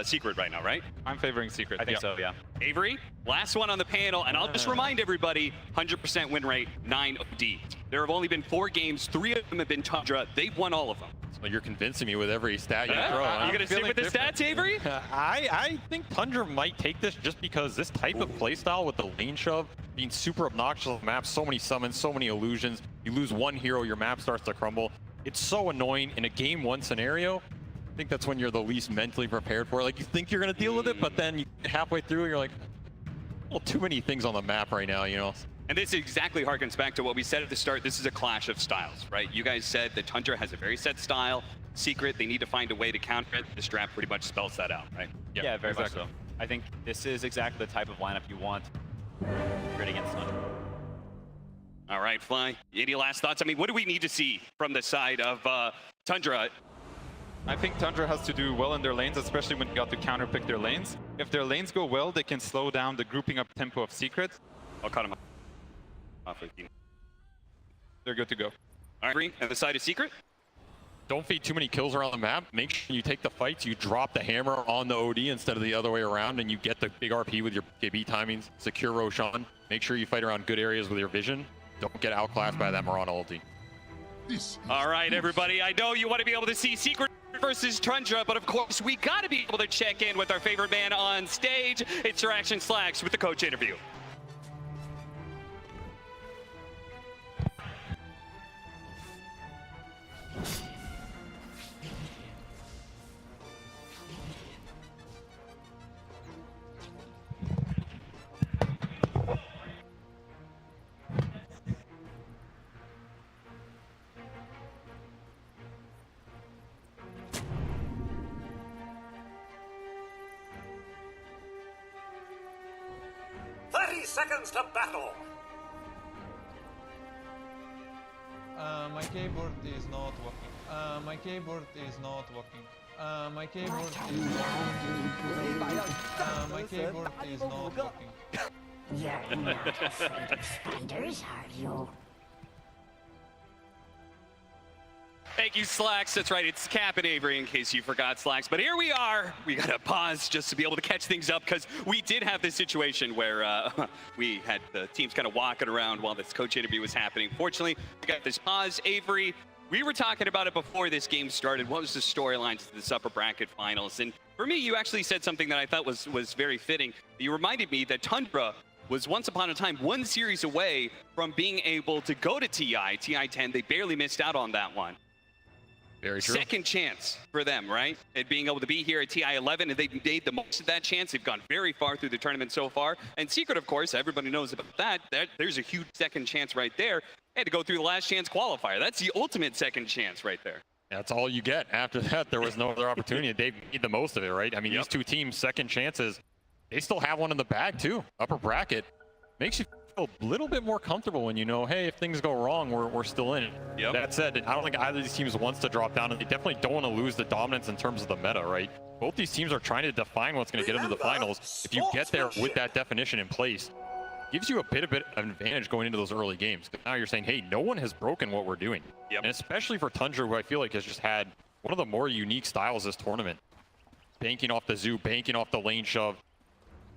Secret right now, right? I'm favoring Secret. I think so, yeah. Avery, last one on the panel, and I'll just remind everybody, 100% win rate, 9 OD. There have only been 4 games, 3 of them have been Tundra. They've won all of them. So you're convincing me with every stat you throw. You gonna stick with the stats, Avery? I think Tundra might take this just because this type of playstyle with the lane shove being super obnoxious on the map, so many summons, so many illusions. You lose one hero, your map starts to crumble. It's so annoying in a game 1 scenario. I think that's when you're the least mentally prepared for it. Like, you think you're gonna deal with it, but then you get halfway through and you're like, well, too many things on the map right now, you know? And this exactly harkens back to what we said at the start. This is a clash of styles, right? You guys said that Tundra has a very set style. Secret, they need to find a way to counter it. This draft pretty much spells that out, right? Yeah, very much so. I think this is exactly the type of lineup you want grid against Tundra. All right, Fly, any last thoughts? I mean, what do we need to see from the side of Tundra? I think Tundra has to do well in their lanes, especially when you got to counterpick their lanes. If their lanes go well, they can slow down the grouping up tempo of Secret. I'll cut him off. They're good to go. All right, and the side of Secret? Don't feed too many kills around the map. Make sure you take the fights, you drop the hammer on the OD instead of the other way around, and you get the big RP with your KB timings. Secure Roshan. Make sure you fight around good areas with your vision. Don't get outclassed by that Mirana ulti. All right, everybody. I know you want to be able to see Secret versus Tundra, but of course, we got to be able to check in with our favorite man on stage. It's your Action Slacks with the coach interview. Seconds to battle. My keyboard is not working. My keyboard is not working. My keyboard is not working. My keyboard is not working. You're not afraid of spiders, are you? Thank you, Slacks. That's right, it's Cap and Avery in case you forgot, Slacks. But here we are. We got to pause just to be able to catch things up because we did have this situation where we had the teams kind of walking around while this coach interview was happening. Fortunately, we got this pause. Avery, we were talking about it before this game started. What was the storyline to this upper bracket finals? And for me, you actually said something that I thought was very fitting. You reminded me that Tundra was once upon a time 1 series away from being able to go to TI 10. They barely missed out on that one. Very true. Second chance for them, right? At being able to be here at TI 11, and they've made the most of that chance. They've gone very far through the tournament so far. And Secret, of course, everybody knows about that. There's a huge second chance right there. They had to go through the last chance qualifier. That's the ultimate second chance right there. That's all you get. After that, there was no other opportunity. They made the most of it, right? I mean, these two teams, second chances, they still have one in the bag, too. Upper bracket. Makes you feel a little bit more comfortable when you know, hey, if things go wrong, we're still in it. Yep. That said, I don't think either of these teams wants to drop down, and they definitely don't want to lose the dominance in terms of the meta, right? Both these teams are trying to define what's going to get into the finals. If you get there with that definition in place, gives you a bit of an advantage going into those early games. Now you're saying, hey, no one has broken what we're doing. Yep. And especially for Tundra, who I feel like has just had one of the more unique styles this tournament. Banking off the zoo, banking off the lane shove.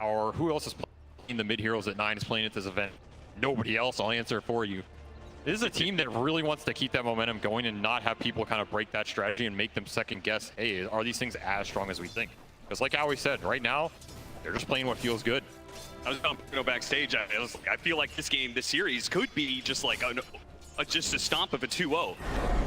Or who else is playing the mid heroes at 9 is playing at this event? Nobody else. I'll answer it for you. This is a team that really wants to keep that momentum going and not have people kind of break that strategy and make them second guess, hey, are these things as strong as we think? Because like I always said, right now, they're just playing what feels good. I was going to go backstage. I feel like this game, this series, could be just like just a stomp of a 2-0.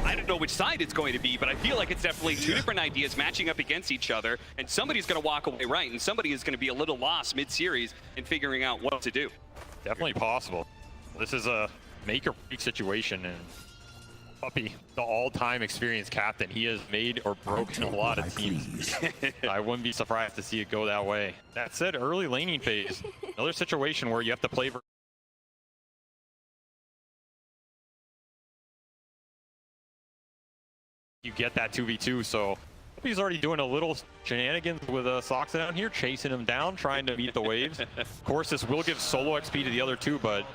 I don't know which side it's going to be, but I feel like it's definitely two different ideas matching up against each other, and somebody's going to walk away right, and somebody is going to be a little lost mid-series in figuring out what to do. Definitely possible. This is a make or break situation, and Puppy, the all-time experienced captain, he has made or broken a lot of teams. I wouldn't be surprised to see it go that way. That said, early laning phase, another situation where you have to play for you get that 2v2, so he's already doing a little shenanigans with Soxa down here, chasing him down, trying to beat the waves. Of course, this will give solo XP to the other two, but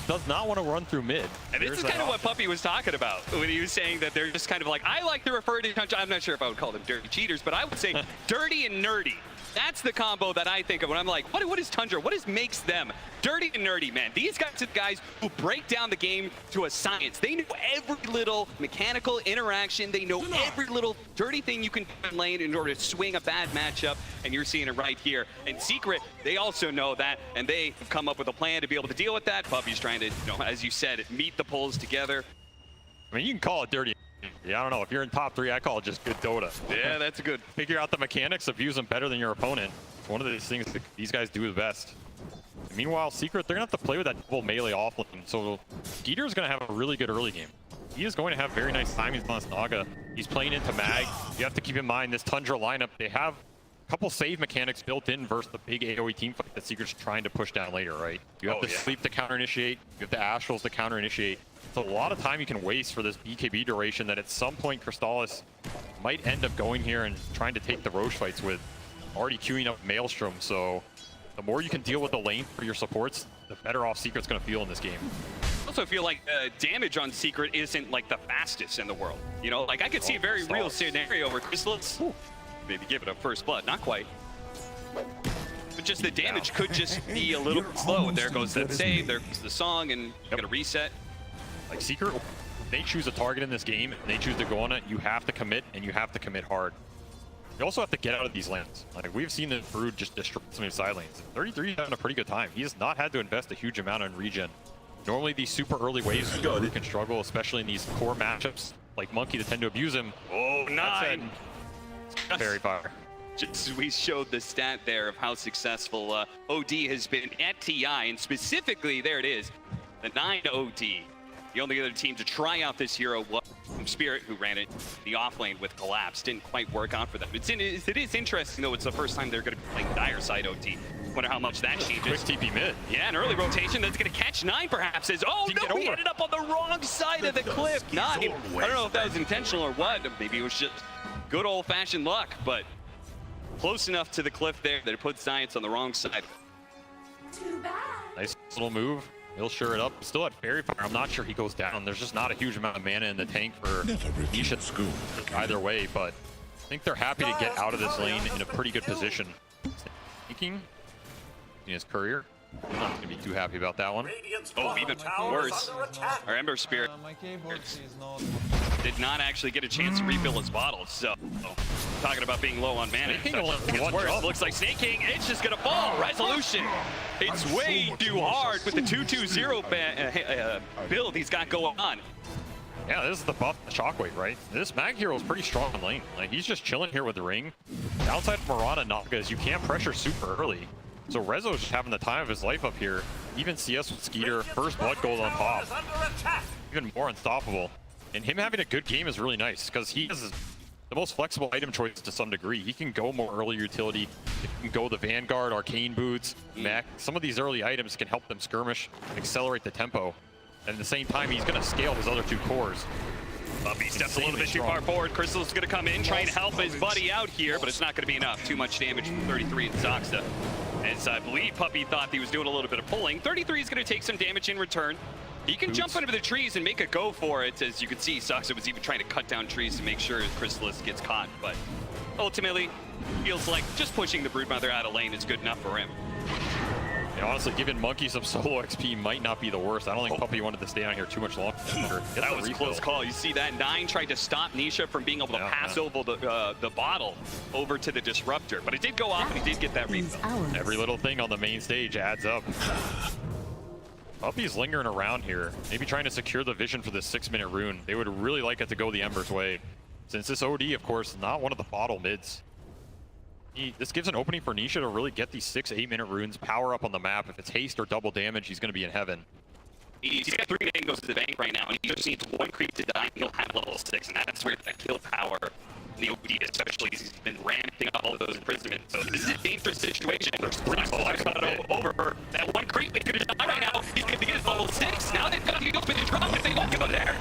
does not want to run through mid. And this is kind of what Puppy was talking about when he was saying that they're just kind of like, I like to refer to Tundra. I'm not sure if I would call them dirty cheaters, but I would say dirty and nerdy. That's the combo that I think of when I'm like, what is Tundra? What makes them dirty and nerdy, man? These guys are the guys who break down the game to a science. They know every little mechanical interaction. They know every little dirty thing you can do in lane in order to swing a bad matchup, and you're seeing it right here. In Secret, they also know that, and they have come up with a plan to be able to deal with that. Puppy's trying to, you know, as you said, meet the pulls together. I mean, you can call it dirty. Yeah, I don't know. If you're in top 3, I call it just good Dota. Yeah, that's a good. Figure out the mechanics of using better than your opponent. It's one of these things that these guys do the best. And meanwhile, Secret, they're going to have to play with that double melee offlane. So Skeeter's going to have a really good early game. He is going to have very nice timings on this Naga. He's playing into Mag. You have to keep in mind this Tundra lineup, they have a couple save mechanics built in versus the big AoE team fight that Secret's trying to push down later, right? You have the Sleep to counter-initiate. You have the Astrals to counter-initiate. So a lot of time you can waste for this BKB duration that at some point Crystallis might end up going here and trying to take the Roche fights with. Already queuing up Maelstrom, so the more you can deal with the lane for your supports, the better off Secret's going to feel in this game. I also feel like damage on Secret isn't like the fastest in the world. You know, like I could see a very real scenario where Crystallis maybe give it a first blood, not quite. But just the damage could just be a little slow. There goes that save, there goes the song, and you're going to reset. Like Secret, they choose a target in this game, and they choose to go on it, you have to commit, and you have to commit hard. You also have to get out of these lanes. Like, we've seen the Brood just destroy some of these side lanes. 33 is having a pretty good time. He has not had to invest a huge amount on regen. Normally, these super early waves can struggle, especially in these core matchups. Like Monkey, that tend to abuse him. Oh, 9! Fairy Fire. Just, we showed the stat there of how successful OD has been at TI, and specifically, there it is, the 9 OD. The only other team to try out this hero was Spirit, who ran it the offlane with Collapse. Didn't quite work out for them. It is interesting, though. It's the first time they're going to be playing Dire side OT. Wonder how much that changes. Quick TP mid. Yeah, an early rotation that's going to catch 9, perhaps. Oh, no, he ended up on the wrong side of the cliff. 9. I don't know if that was intentional or what. Maybe it was just good old-fashioned luck, but close enough to the cliff there that it put Science on the wrong side. Too bad. Nice little move. He'll sure it up. Still at Fairy Fire. I'm not sure he goes down. There's just not a huge amount of mana in the tank for Nisha either way, but I think they're happy to get out of this lane in a pretty good position. Thinking in his career. I'm not going to be too happy about that one. Oh, even worse. Our Ember Spirit did not actually get a chance to refill his bottle, so talking about being low on mana. It's worse. Looks like Snake King, it's just going to fall. Resolution. It's way too hard with the 2-2-0 build he's got going on. Yeah, this is the buff, the Shockwave, right? This Mag hero is pretty strong in lane. Like, he's just chilling here with the ring. Downside of Mirana Naga is you can't pressure super early. So Rezo's just having the time of his life up here. Even CS with Skeeter, first blood gold on top. Even more unstoppable. And him having a good game is really nice because he has the most flexible item choices to some degree. He can go more early utility. He can go the Vanguard, Arcane Boots, Mech. Some of these early items can help them skirmish and accelerate the tempo. And at the same time, he's going to scale his other 2 cores. He steps a little bit too far forward. Crystal's going to come in, trying to help his buddy out here, but it's not going to be enough. Too much damage from 33 and Zoxa. As I believe Puppy thought he was doing a little bit of pulling. 33 is going to take some damage in return. He can jump under the trees and make a go for it. As you can see, Zoxa was even trying to cut down trees to make sure Crystallis gets caught. But ultimately, feels like just pushing the Broodmother out of lane is good enough for him. And honestly, giving Monkey some solo XP might not be the worst. I don't think Puppy wanted to stay on here too much longer. That was a close call. You see that 9 tried to stop Nisha from being able to pass over the bottle over to the Disruptor. But it did go off and he did get that refill. Every little thing on the main stage adds up. Puppy's lingering around here, maybe trying to secure the vision for this 6-minute rune. They would really like it to go the Ember's way. Since this OD, of course, not one of the bottle mids. This gives an opening for Nisha to really get these 6-8-minute runes, power up on the map. If it's haste or double damage, he's going to be in heaven. He's got 3 angles to the bank right now, and he just needs 1 creep to die, and he'll have level 6, and that's where that kill power, the OD especially, he's been ramping up all of those imprisonments. So this is a dangerous situation. There's 3 over. That 1 creep, they could die right now. He's going to get his level 6. Now they've got to open and drop it. They won't go there.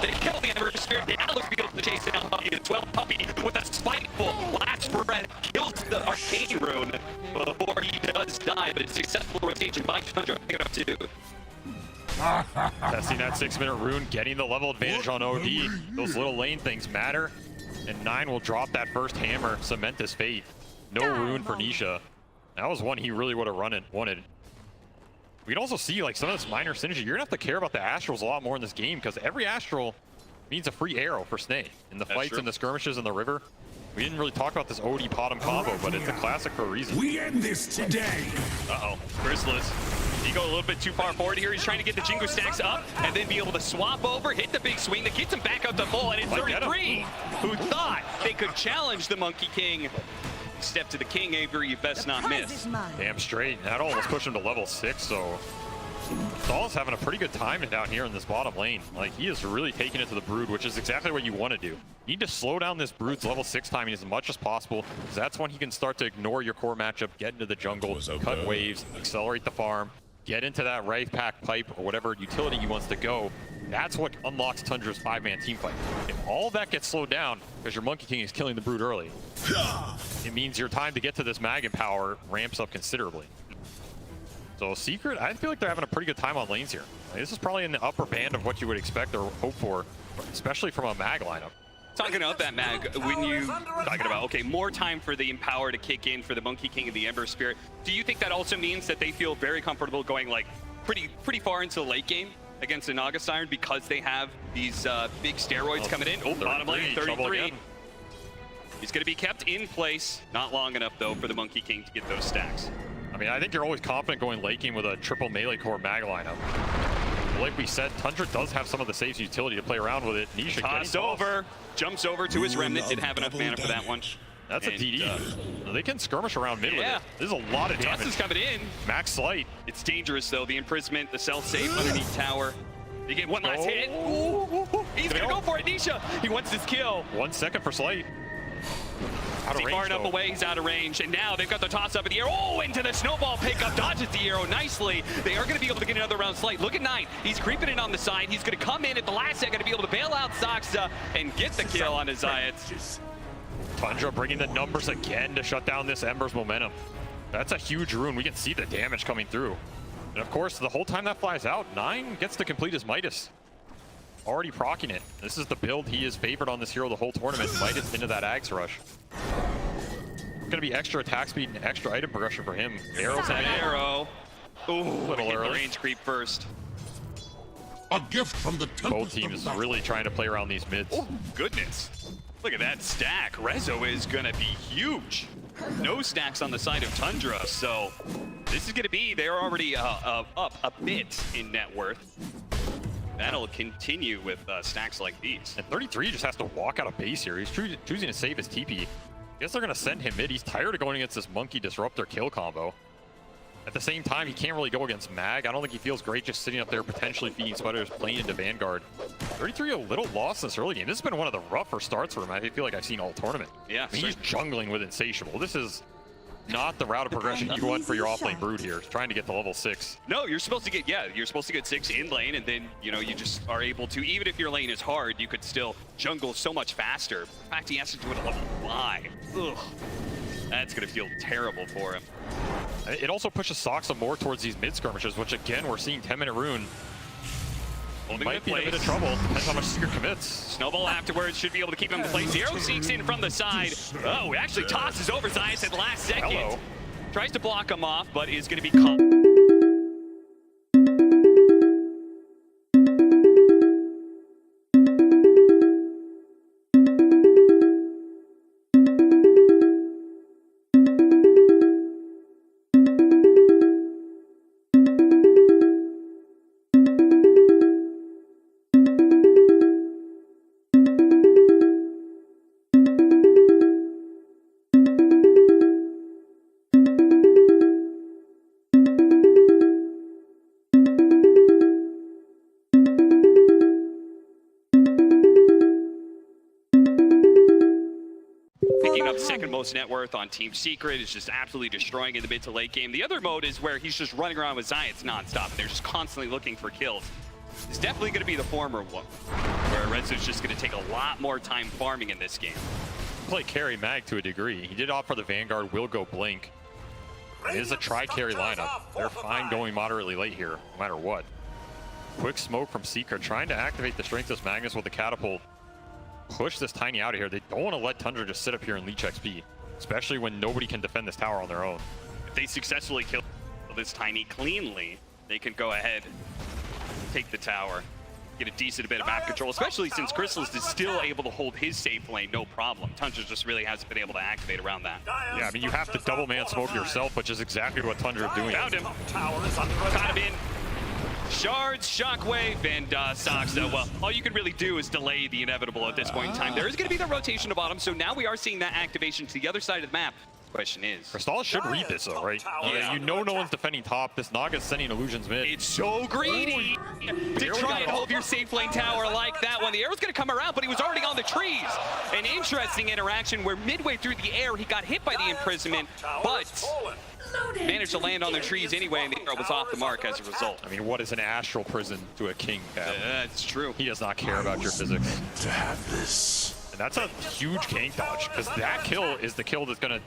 They kill the Ember Spirit. The Atlas begins to chase down Puppy as well. Puppy, with a spiteful last breath, kills the Arcane Rune before he does die, but it's successful rotation by Tundra. Pick it up 2. Testing that 6-minute rune, getting the level advantage on OD. Those little lane things matter. And 9 will drop that first hammer, cement his fate. No rune for Nisha. That was one he really would have wanted. We can also see like some of this minor synergy. You're gonna have to care about the Astrals a lot more in this game because every Astral means a free arrow for Snake. In the fights and the skirmishes in the river, we didn't really talk about this OD Potom combo, but it's a classic for a reason. We end this today. Uh-oh, Chrysalis. He go a little bit too far forward here. He's trying to get the Jingu stacks up and then be able to swap over, hit the big swing that gets him back up the full, and it's 33. Who thought they could challenge the Monkey King? Step to the king, Avery, you best not miss. Damn straight. That almost pushed him to level 6, so Stahl's having a pretty good time down here in this bottom lane. Like, he is really taking it to the Brood, which is exactly what you want to do. You need to slow down this Brood's level 6 timing as much as possible, because that's when he can start to ignore your core matchup, get into the jungle, cut waves, accelerate the farm, get into that Wraith Pack pipe or whatever utility he wants to go. That's what unlocks Tundra's 5-man team fight. If all that gets slowed down because your Monkey King is killing the Brood early, it means your time to get to this Mag and power ramps up considerably. So Secret, I feel like they're having a pretty good time on lanes here. This is probably in the upper band of what you would expect or hope for, especially from a Mag lineup. Talking about that, Mag, when you talking about, okay, more time for the Empower to kick in for the Monkey King and the Ember Spirit, do you think that also means that they feel very comfortable going like pretty far into the late game against the Naga Siren because they have these big steroids coming in? Oh, bottom lane, 33. He's going to be kept in place. Not long enough, though, for the Monkey King to get those stacks. I mean, I think you're always confident going late game with a triple melee core Mag lineup. Like we said, Tundra does have some of the saves utility to play around with it. Nisha tossed over, jumps over to his Remnant. Didn't have enough mana for that one. That's a DD. They can skirmish around mid with it. This is a lot of damage. Dust is coming in. Max Slight. It's dangerous, though. The imprisonment, the self-save underneath tower. You get one last hit. Ooh. He's going to go for it, Nisha. He wants his kill. 1 second for Slight. Out of range, far enough away, he's out of range. And now they've got the toss up in the air. Oh, into the snowball pickup. Dodges the arrow nicely. They are going to be able to get another round Slight. Look at 9. He's creeping in on the side. He's going to come in at the last second to be able to bail out Saxa and get the kill on his Zayat. Tundra bringing the numbers again to shut down this Ember's momentum. That's a huge rune. We can see the damage coming through. And of course, the whole time that flies out, 9 gets to complete his Midas. Already proccing it. This is the build he is favored on this hero the whole tournament. Midas into that Axe Rush. It's gonna be extra attack speed and extra item progression for him. Arrows and arrow. Ooh, little early. Range creep first. A gift from the Both teams really trying to play around these mids. Oh, goodness. Look at that stack. Rezo is gonna be huge. No stacks on the side of Tundra, so this is gonna be, they're already up a bit in net worth. That'll continue with stacks like these. And 33 just has to walk out of base here. He's choosing to save his TP. Guess they're gonna send him mid. He's tired of going against this Monkey Disruptor kill combo. At the same time, he can't really go against Mag. I don't think he feels great just sitting up there potentially feeding Spiders playing into Vanguard. 33 a little lost this early game. This has been one of the rougher starts for him. I feel like I've seen all tournament. Yeah, I mean, he's jungling with Insatiable. This is not the route of progression you want for your off-lane Brood here. Trying to get to level 6. No, you're supposed to get, you're supposed to get 6 in lane, and then, you know, you just are able to, even if your lane is hard, you could still jungle so much faster. In fact, he has to do it at level 5. Ugh. That's going to feel terrible for him. It also pushes Saxa more towards these mid-skirmishes, which again, we're seeing 10-minute rune. Might be in a bit of trouble. Depends how much Secret commits. Snowball afterwards should be able to keep him in place. Zero sneaks in from the side. Oh, actually tosses over Zayas at the last second. Hello. Tries to block him off, but is going to be caught. Picking up second most net worth on Team Secret is just absolutely destroying in the mid to late game. The other mode is where he's just running around with Zayats nonstop. They're just constantly looking for kills. It's definitely going to be the former one, where Rezo's just going to take a lot more time farming in this game. Play carry Mag to a degree. He did opt for the Vanguard, will go Blink. It is a tri-carry lineup. They're fine going moderately late here, no matter what. quick smoke from Secret, trying to activate the Strengthless Magnus with the catapult. Push this Tiny out of here. They don't want to let Tundra just sit up here and leech XP, especially when nobody can defend this tower on their own. If they successfully kill this Tiny cleanly, they can go ahead, take the tower, get a decent bit of map control, especially since Crystallis is still able to hold his safe lane, no problem. Tundra just really hasn't been able to activate around that. Yeah, I mean, you have to double man smoke yourself, which is exactly what Tundra is doing. Found him. Caught him in. Shards, Shockwave, and Soxa. Well, all you can really do is delay the inevitable at this point in time. There is going to be the rotation to bottom, so now we are seeing that activation to the other side of the map. Question is, Crystallis should read this though, right? Yeah. You know no one's defending top. This Naga's sending illusions mid. It's so greedy to try and hold your safe lane tower like that one. The arrow's going to come around, but he was already on the trees. An interesting interaction where midway through the air, he got hit by the imprisonment, but managed to land on the trees anyway, and the arrow was off the mark as a result. I mean, what is an astral prison to a king, Cap? That's true. He does not care about your physics. To have this. And that's a huge gank dodge, because that kill is the kill that's going to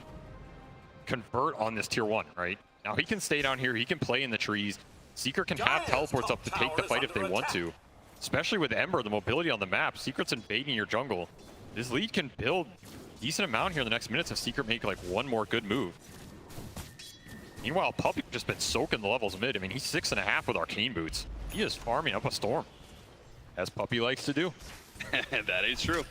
convert on this tier 1, right? Now he can stay down here, he can play in the trees. Secret can have teleports up to take the fight if they want to. Especially with Ember, the mobility on the map. Secret's invading your jungle. This lead can build a decent amount here in the next minutes if Secret make like one more good move. Meanwhile, Puppy just been soaking the levels mid. I mean, he's 6.5 with Arcane Boots. He is farming up a storm, as Puppy likes to do. That is true.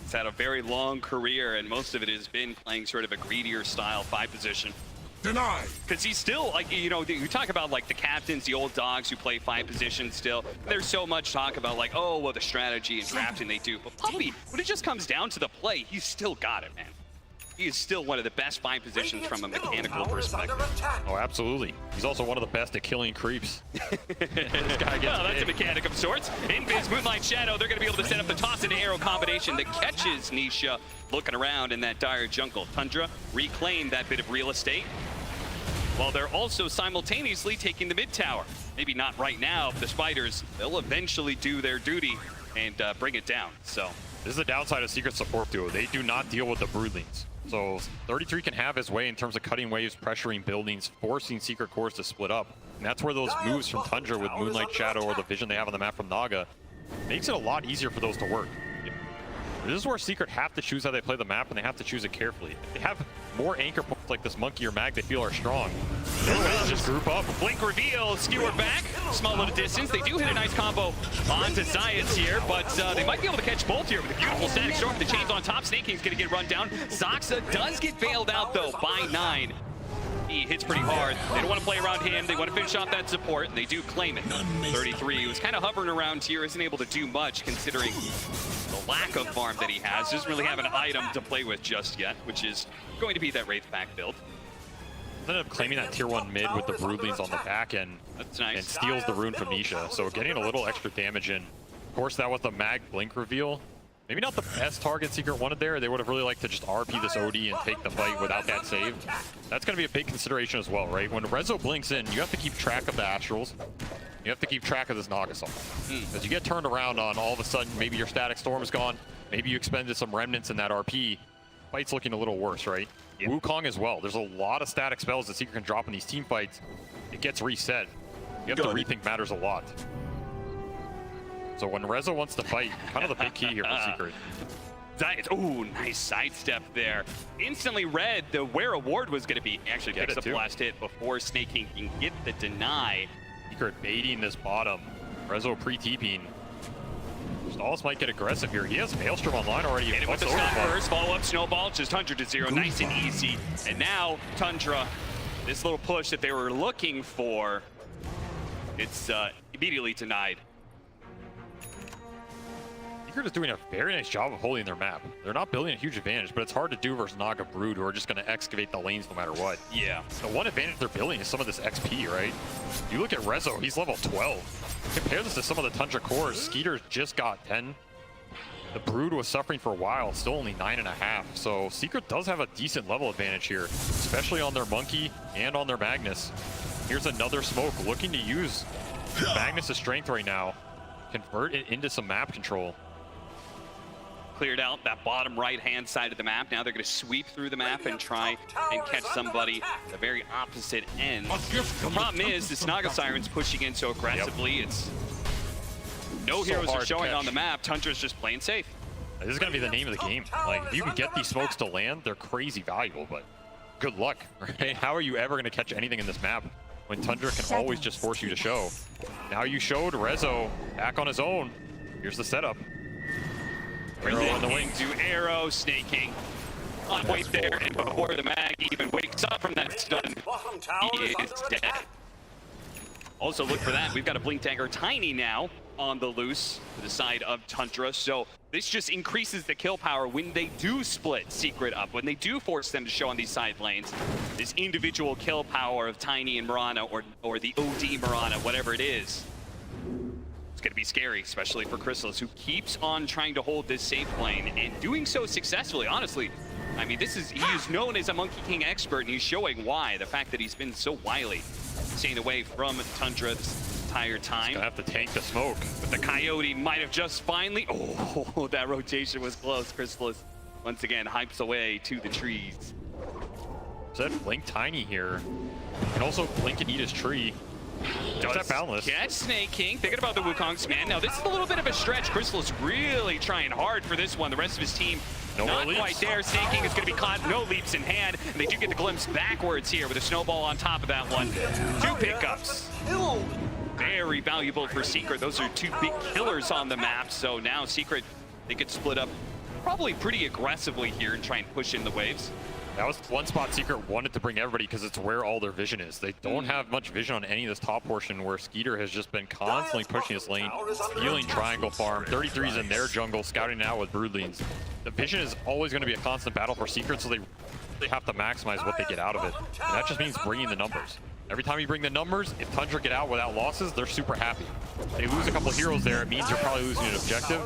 He's had a very long career, and most of it has been playing sort of a greedier style 5 position. Denied. Because he's still, like, you know, you talk about, like, the captains, the old dogs who play 5 positions still. There's so much talk about, like, oh, well, the strategy and drafting they do. But Puppy, when it just comes down to the play, he's still got it, man. He is still one of the best 5 positions from a mechanical perspective. Oh, absolutely. He's also one of the best at killing creeps. This guy gets that's a mechanic of sorts. Invis, Moonlight Shadow, they're going to be able to set up the toss into arrow combination that catches Nisha looking around in that dire jungle. Tundra reclaim that bit of real estate, while they're also simultaneously taking the mid tower. Maybe not right now, but the Spiders, they'll eventually do their duty and bring it down. So this is the downside of Secret support duo. They do not deal with the Broodlings. So 33 can have his way in terms of cutting waves, pressuring buildings, forcing Secret cores to split up. And that's where those moves from Tundra with Moonlight Shadow or the vision they have on the map from Naga makes it a lot easier for those to work. This is where Secret have to choose how they play the map, and they have to choose it carefully. If they have more anchor points like this Monkey or Mag they feel are strong, they just group up. Blink reveal, skewered back, small little distance. They do hit a nice combo onto Zayas here, but they might be able to catch both here with a beautiful static storm. The chains on top, Snake King's gonna get run down. Zoxa does get bailed out though by 9. He hits pretty hard. They don't want to play around him. They want to finish off that support, and they do claim it. 33, he was kind of hovering around here, isn't able to do much considering the lack of farm that he has. Doesn't really have an item to play with just yet, which is going to be that Wraith Pack build. Ended up claiming that tier 1 mid with the Broodlings on the back end. That's nice. And steals the rune from Nisha. So getting a little extra damage in. Of course, that was the Mag Blink reveal. Maybe not the best target Secret wanted there. They would have really liked to just RP this OD and take the fight without that save. That's going to be a big consideration as well, right? When Rezo blinks in, you have to keep track of the Astrals. You have to keep track of this Nagasol. As you get turned around on, all of a sudden, maybe your Static Storm is gone. Maybe you expended some remnants in that RP. Fight's looking a little worse, right? Yep. Wukong as well. There's a lot of static spells that Secret can drop in these team fights. It gets reset. You have to rethink matters a lot. So when Rezo wants to fight, kind of the big key here for Secret. Ooh, nice sidestep there. Instantly read the where award was going to be. He actually picks up the last hit before Snake King can get the deny. Secret baiting this bottom. Rezo pre-TPing. Crystallis might get aggressive here. He has Maelstrom online already. Hit it with the stun first, follow-up snowball, just 100 to 0, nice and easy. And now Tundra, this little push that they were looking for, it's immediately denied. Secret is doing a very nice job of holding their map. They're not building a huge advantage, but it's hard to do versus Naga Brood, who are just going to excavate the lanes no matter what. Yeah. The one advantage they're building is some of this XP, right? You look at Rezo, he's level 12. Compare this to some of the Tundra cores. Skeeter just got 10. The Brood was suffering for a while, still only 9.5. So Secret does have a decent level advantage here, especially on their Monkey and on their Magnus. Here's another smoke, looking to use Magnus' strength right now. Convert it into some map control. cleared out that bottom right-hand side of the map. Now they're going to sweep through the map and try and catch somebody at the very opposite end. The problem is this Naga Siren's pushing in so aggressively. It's no heroes are showing on the map. Tundra's just playing safe. This is going to be the name of the game. Like, if you can get these smokes to land, they're crazy valuable, but good luck, right? How are you ever going to catch anything in this map when Tundra can always just force you to show? Now you showed Rezo back on his own. Here's the setup. Arrow on the wing. To Arrow, snaking. On wait there, and before the mag even wakes up from that stun, he is dead. Also look for that. We've got a Blink Dagger Tiny now on the loose to the side of Tundra. So this just increases the kill power when they do split Secret up, when they do force them to show on these side lanes. This individual kill power of Tiny and Mirana, or the OD Mirana, whatever it is. It's going to be scary, especially for Chrysalis, who keeps on trying to hold this safe lane and doing so successfully, honestly. I mean, he is known as a Monkey King expert, and he's showing why. The fact that he's been so wily, staying away from Tundra this entire time. He's gonna have to tank the smoke. But the Coyote might have just finally... Oh, that rotation was close. Chrysalis, once again, hypes away to the trees. So that Blink Tiny here. And also Blink and eat his tree. Does that Boundless. Catch Snake King, thinking about the Wukong's man. Now, this is a little bit of a stretch. Chrysalis really trying hard for this one. The rest of his team not quite there. Snake King is going to be caught. No leaps in hand. And they do get the glimpse backwards here with a snowball on top of that one. 2 pickups. Very valuable for Secret. Those are 2 big killers on the map. So now Secret, they could split up probably pretty aggressively here and try and push in the waves. That was one spot Secret wanted to bring everybody because it's where all their vision is. They don't have much vision on any of this top portion where Skeeter has just been constantly pushing his lane, stealing triangle farm. 33's in their jungle, scouting out with broodlings. The vision is always going to be a constant battle for Secret, so they have to maximize what they get out of it. And that just means bringing the numbers. Every time you bring the numbers, if Tundra get out without losses, they're super happy. They lose a couple of heroes there, it means you're probably losing an objective.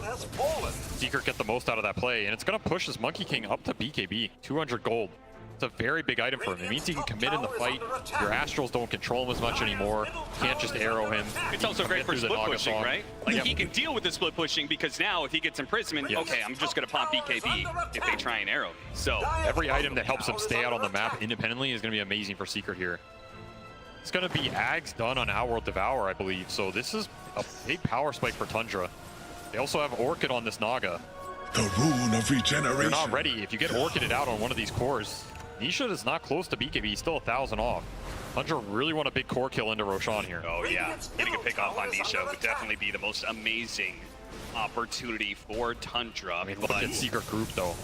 Secret get the most out of that play, and it's going to push this Monkey King up to BKB, 200 gold. It's a very big item for him. It means he can commit in the fight. Your Astrals don't control him as much anymore. Can't just arrow him. It's also great for split pushing, right? Like he can deal with the split pushing because now if he gets imprisonment, okay, I'm just going to pop BKB if they try and arrow me. So every item that helps him stay out on the map independently is going to be amazing for Secret here. It's going to be Ags done on Outworld Devour, I believe. So this is a big power spike for Tundra. They also have Orchid on this Naga. The rune of regeneration. You're not ready. If you get Orchided out on one of these cores, Nisha is not close to BKB. He's still 1,000 off. Tundra really want a big core kill into Roshan here. Oh yeah, getting a pick off on Nisha would definitely be the most amazing opportunity for Tundra. I mean, look at Secret group though.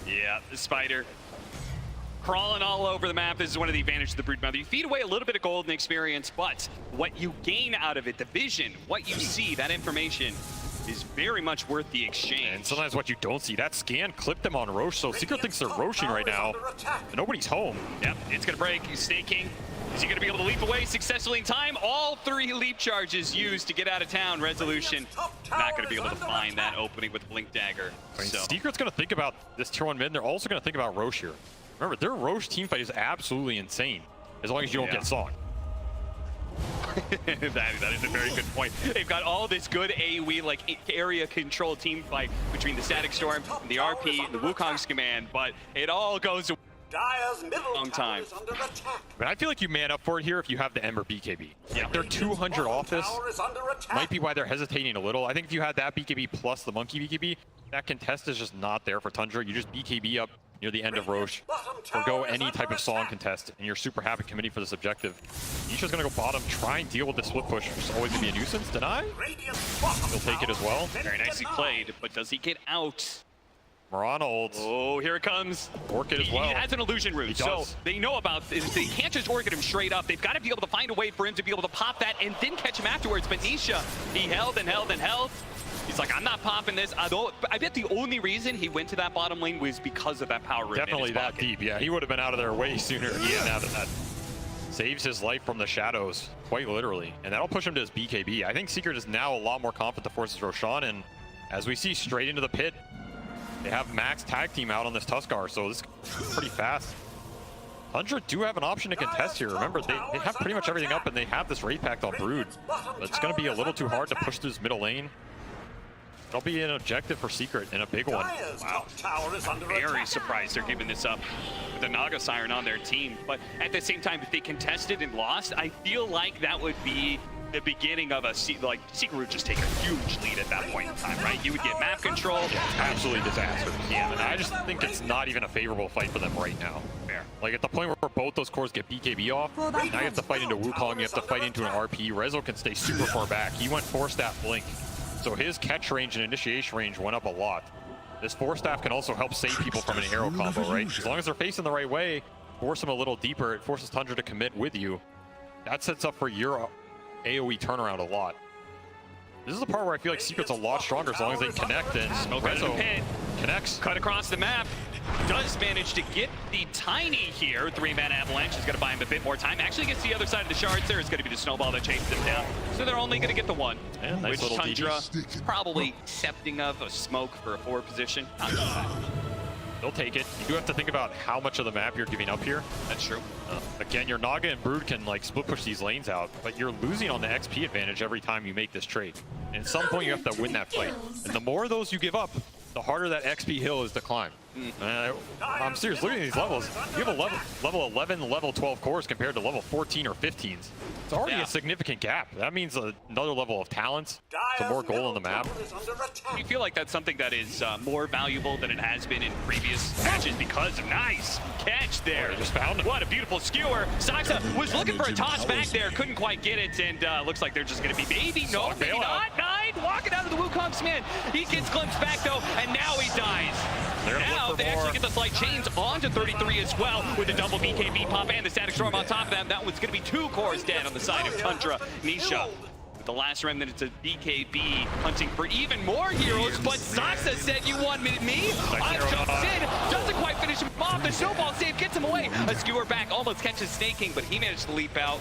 Yeah, the Spider crawling all over the map. This is one of the advantages of the Broodmother. You feed away a little bit of gold and experience, but what you gain out of it, the vision, what you see, that information is very much worth the exchange. And sometimes what you don't see, that scan clipped them on Roche, so Secret thinks they're roaching right now. And nobody's home. Yep, it's gonna break. He's staking. Is he gonna be able to leap away successfully in time? All 3 leap charges used to get out of town. Resolution not gonna be able to find that opening with Blink Dagger. I mean, Secret's gonna think about this tier 1 mid, and they're also gonna think about Roche here. Remember, their Roche teamfight is absolutely insane, as long as you don't get Song. that is a very good point. They've got all this good AoE, like area control team fight between the Static Storm, and the RP, and the Wukong's command, but it all goes a long time. But I feel like you man up for it here if you have the Ember BKB. Yeah. They're 200 off this. Might be why they're hesitating a little. I think if you had that BKB plus the Monkey BKB, that contest is just not there for Tundra. You just BKB up near the end of Roche, or go any type of Song contest, and you're super happy committing for this objective. Nisha's gonna go bottom, try and deal with the split push, which is always gonna be a nuisance. Deny? He'll take it as well. Very nicely played, but does he get out? Mirana ults. Oh, here it comes. Orchid as well. He has an illusion root, so they know about this. They can't just Orchid him straight up. They've got to be able to find a way for him to be able to pop that and then catch him afterwards. But Nisha, he held and held and held. He's like, I'm not popping this. I bet the only reason he went to that bottom lane was because of that power root. Definitely that deep, yeah. He would have been out of there way sooner. Yeah, out of that. Saves his life from the shadows, quite literally. And that'll push him to his BKB. I think Secret is now a lot more confident to force his Roshan, and as we see, straight into the pit. They have max tag team out on this Tuskar, so this is pretty fast. Tundra do have an option to contest here. Remember, they have pretty much everything up, and they have this Wraith Pact on Brood. But it's going to be a little too hard to push through this middle lane. It'll be an objective for Secret and a big one. Wow. Very surprised they're giving this up with the Naga Siren on their team. But at the same time, if they contested and lost, I feel like that would be the beginning of a Secret would just take a huge lead at that point in time, right? You would get map control. Absolutely disaster. Yeah, and I just think it's not even a favorable fight for them right now. Fair. Like at the point where both those cores get BKB off, now you have to fight into Wukong, you have to fight into an RP. Rezo can stay super far back. He went 4-staff Blink, so his catch range and initiation range went up a lot. This 4-staff can also help save people from an arrow combo, right? As long as they're facing the right way, force them a little deeper, it forces Tundra to commit with you. That sets up for your AoE turnaround a lot. This is the part where I feel like Secret's a lot stronger as long as they connect, and Rezo connects. Cut across the map. Does manage to get the Tiny here. 3-man Avalanche is going to buy him a bit more time. Actually gets the other side of the shards there. It's going to be the snowball that chases him down. So they're only going to get the one. Yeah, nice which little Tundra DD. probably accepting of a smoke for a forward position. Not too bad. They'll take it. You do have to think about how much of the map you're giving up here. That's true. Again, your Naga and Brood can like split push these lanes out, but you're losing on the XP advantage every time you make this trade. And at some point you have to win that fight. And the more of those you give up, the harder that XP hill is to climb. I'm serious, look at these levels. You have a level 11, level 12 cores compared to level 14 or 15s. It's already a significant gap. That means another level of talents, some more goal on the map. You feel like that's something that is more valuable than it has been in previous matches because of nice catch there. Just found him. What a beautiful skewer. Saxa was looking for a toss back there, couldn't quite get it, and looks like they're just going to be maybe not. Nine walking out of the Wukong's man. He gets glimpsed back though, and now he dies. Now they actually get the slight chains onto 33 as well with the double BKB pop and the static storm on top of them. That one's going to be 2 cores dead on the side of Tundra. Nisha with the last remnant, it's a BKB hunting for even more heroes, but Saxa said, you wanted me? I jumped in, doesn't quite finish him off. The snowball save gets him away. A skewer back almost catches Snake King, but he managed to leap out.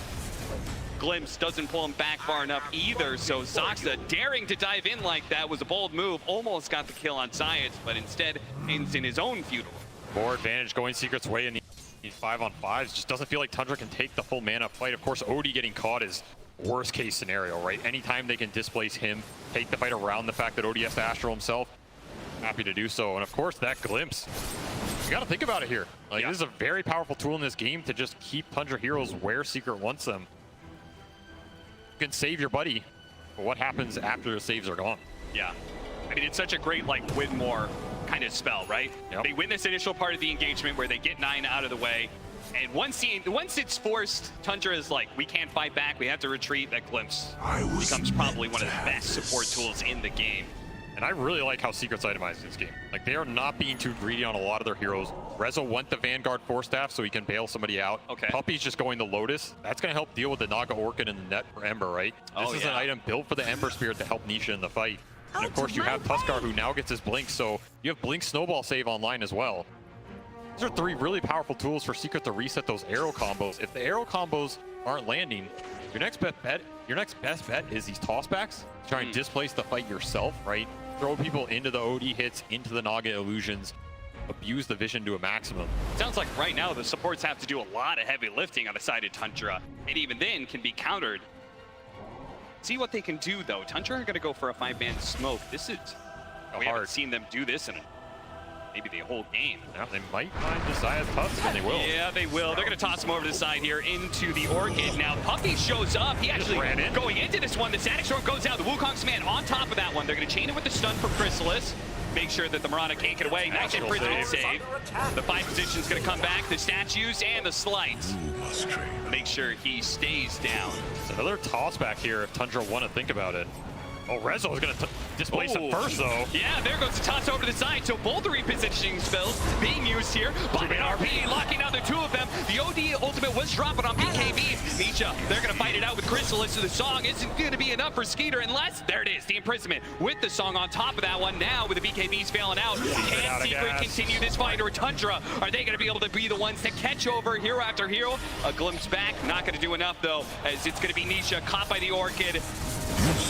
Glimpse doesn't pull him back far enough either, so Saxa daring to dive in like that was a bold move. Almost got the kill on Science, but instead ends in his own feudal. More advantage going Secret's way in the 5-on-5s. Just doesn't feel like Tundra can take the full mana fight. Of course, Odie getting caught is worst case scenario, right? Anytime they can displace him, take the fight around the fact that Odie has to Astral himself, happy to do so. And of course, that Glimpse. You gotta think about it here. Like, this is a very powerful tool in this game to just keep Tundra heroes where Secret wants them. You can save your buddy, but what happens after the saves are gone? Yeah. I mean, it's such a great, like, win more kind of spell, right? Yep. They win this initial part of the engagement where they get 9 out of the way. And once it's forced, Tundra is like, we can't fight back, we have to retreat. That Glimpse becomes probably one of the best support tools in the game. And I really like how Secret's itemized this game. Like, they are not being too greedy on a lot of their heroes. Rezo went the Vanguard 4-staff so he can bail somebody out. Okay. Puppy's just going the Lotus. That's going to help deal with the Naga Orchid and the net for Ember, right? This is an item built for the Ember Spirit to help Nisha in the fight. And of course, you have Tuskar who now gets his Blink, so you have Blink Snowball save online as well. These are 3 really powerful tools for Secret to reset those arrow combos. If the arrow combos aren't landing, your next best bet is these tossbacks. Try and displace the fight yourself, right? Throw people into the OD hits, into the Naga illusions, abuse the vision to a maximum. Sounds like right now the supports have to do a lot of heavy lifting on the side of Tundra, and even then can be countered. See what they can do though. Tundra are going to go for a 5-man smoke. This is, we haven't seen them do this in maybe the whole game. Yeah, they might find Desai's Tusk, and they will. Yeah, they will. They're going to toss him over to the side here into the Orchid. Now, Puppy shows up. He actually ran in. Going into this one. The Static Storm goes down. The Wukong's man on top of that one. They're going to chain it with the stun from Chrysalis. Make sure that the Mirana can't get away. Nice imprisonment save. The 5 position's going to come back. The statues and the slides. Make sure he stays down. It's another toss back here if Tundra want to think about it. Oh, Rezo is going to displace him first, though. Yeah, there goes the toss over to the side. So both the repositioning spells being used here by RP, locking out the 2 of them. The OD ultimate was dropping on BKB. Nisha, they're going to fight it out with Chrysalis, so the song isn't going to be enough for Skeeter unless, there it is, the imprisonment with the song on top of that one. Now with the BKBs failing out, can Secret continue this fight, or Tundra? Are they going to be able to be the ones to catch over hero after hero? A glimpse back, not going to do enough though, as it's going to be Nisha caught by the Orchid.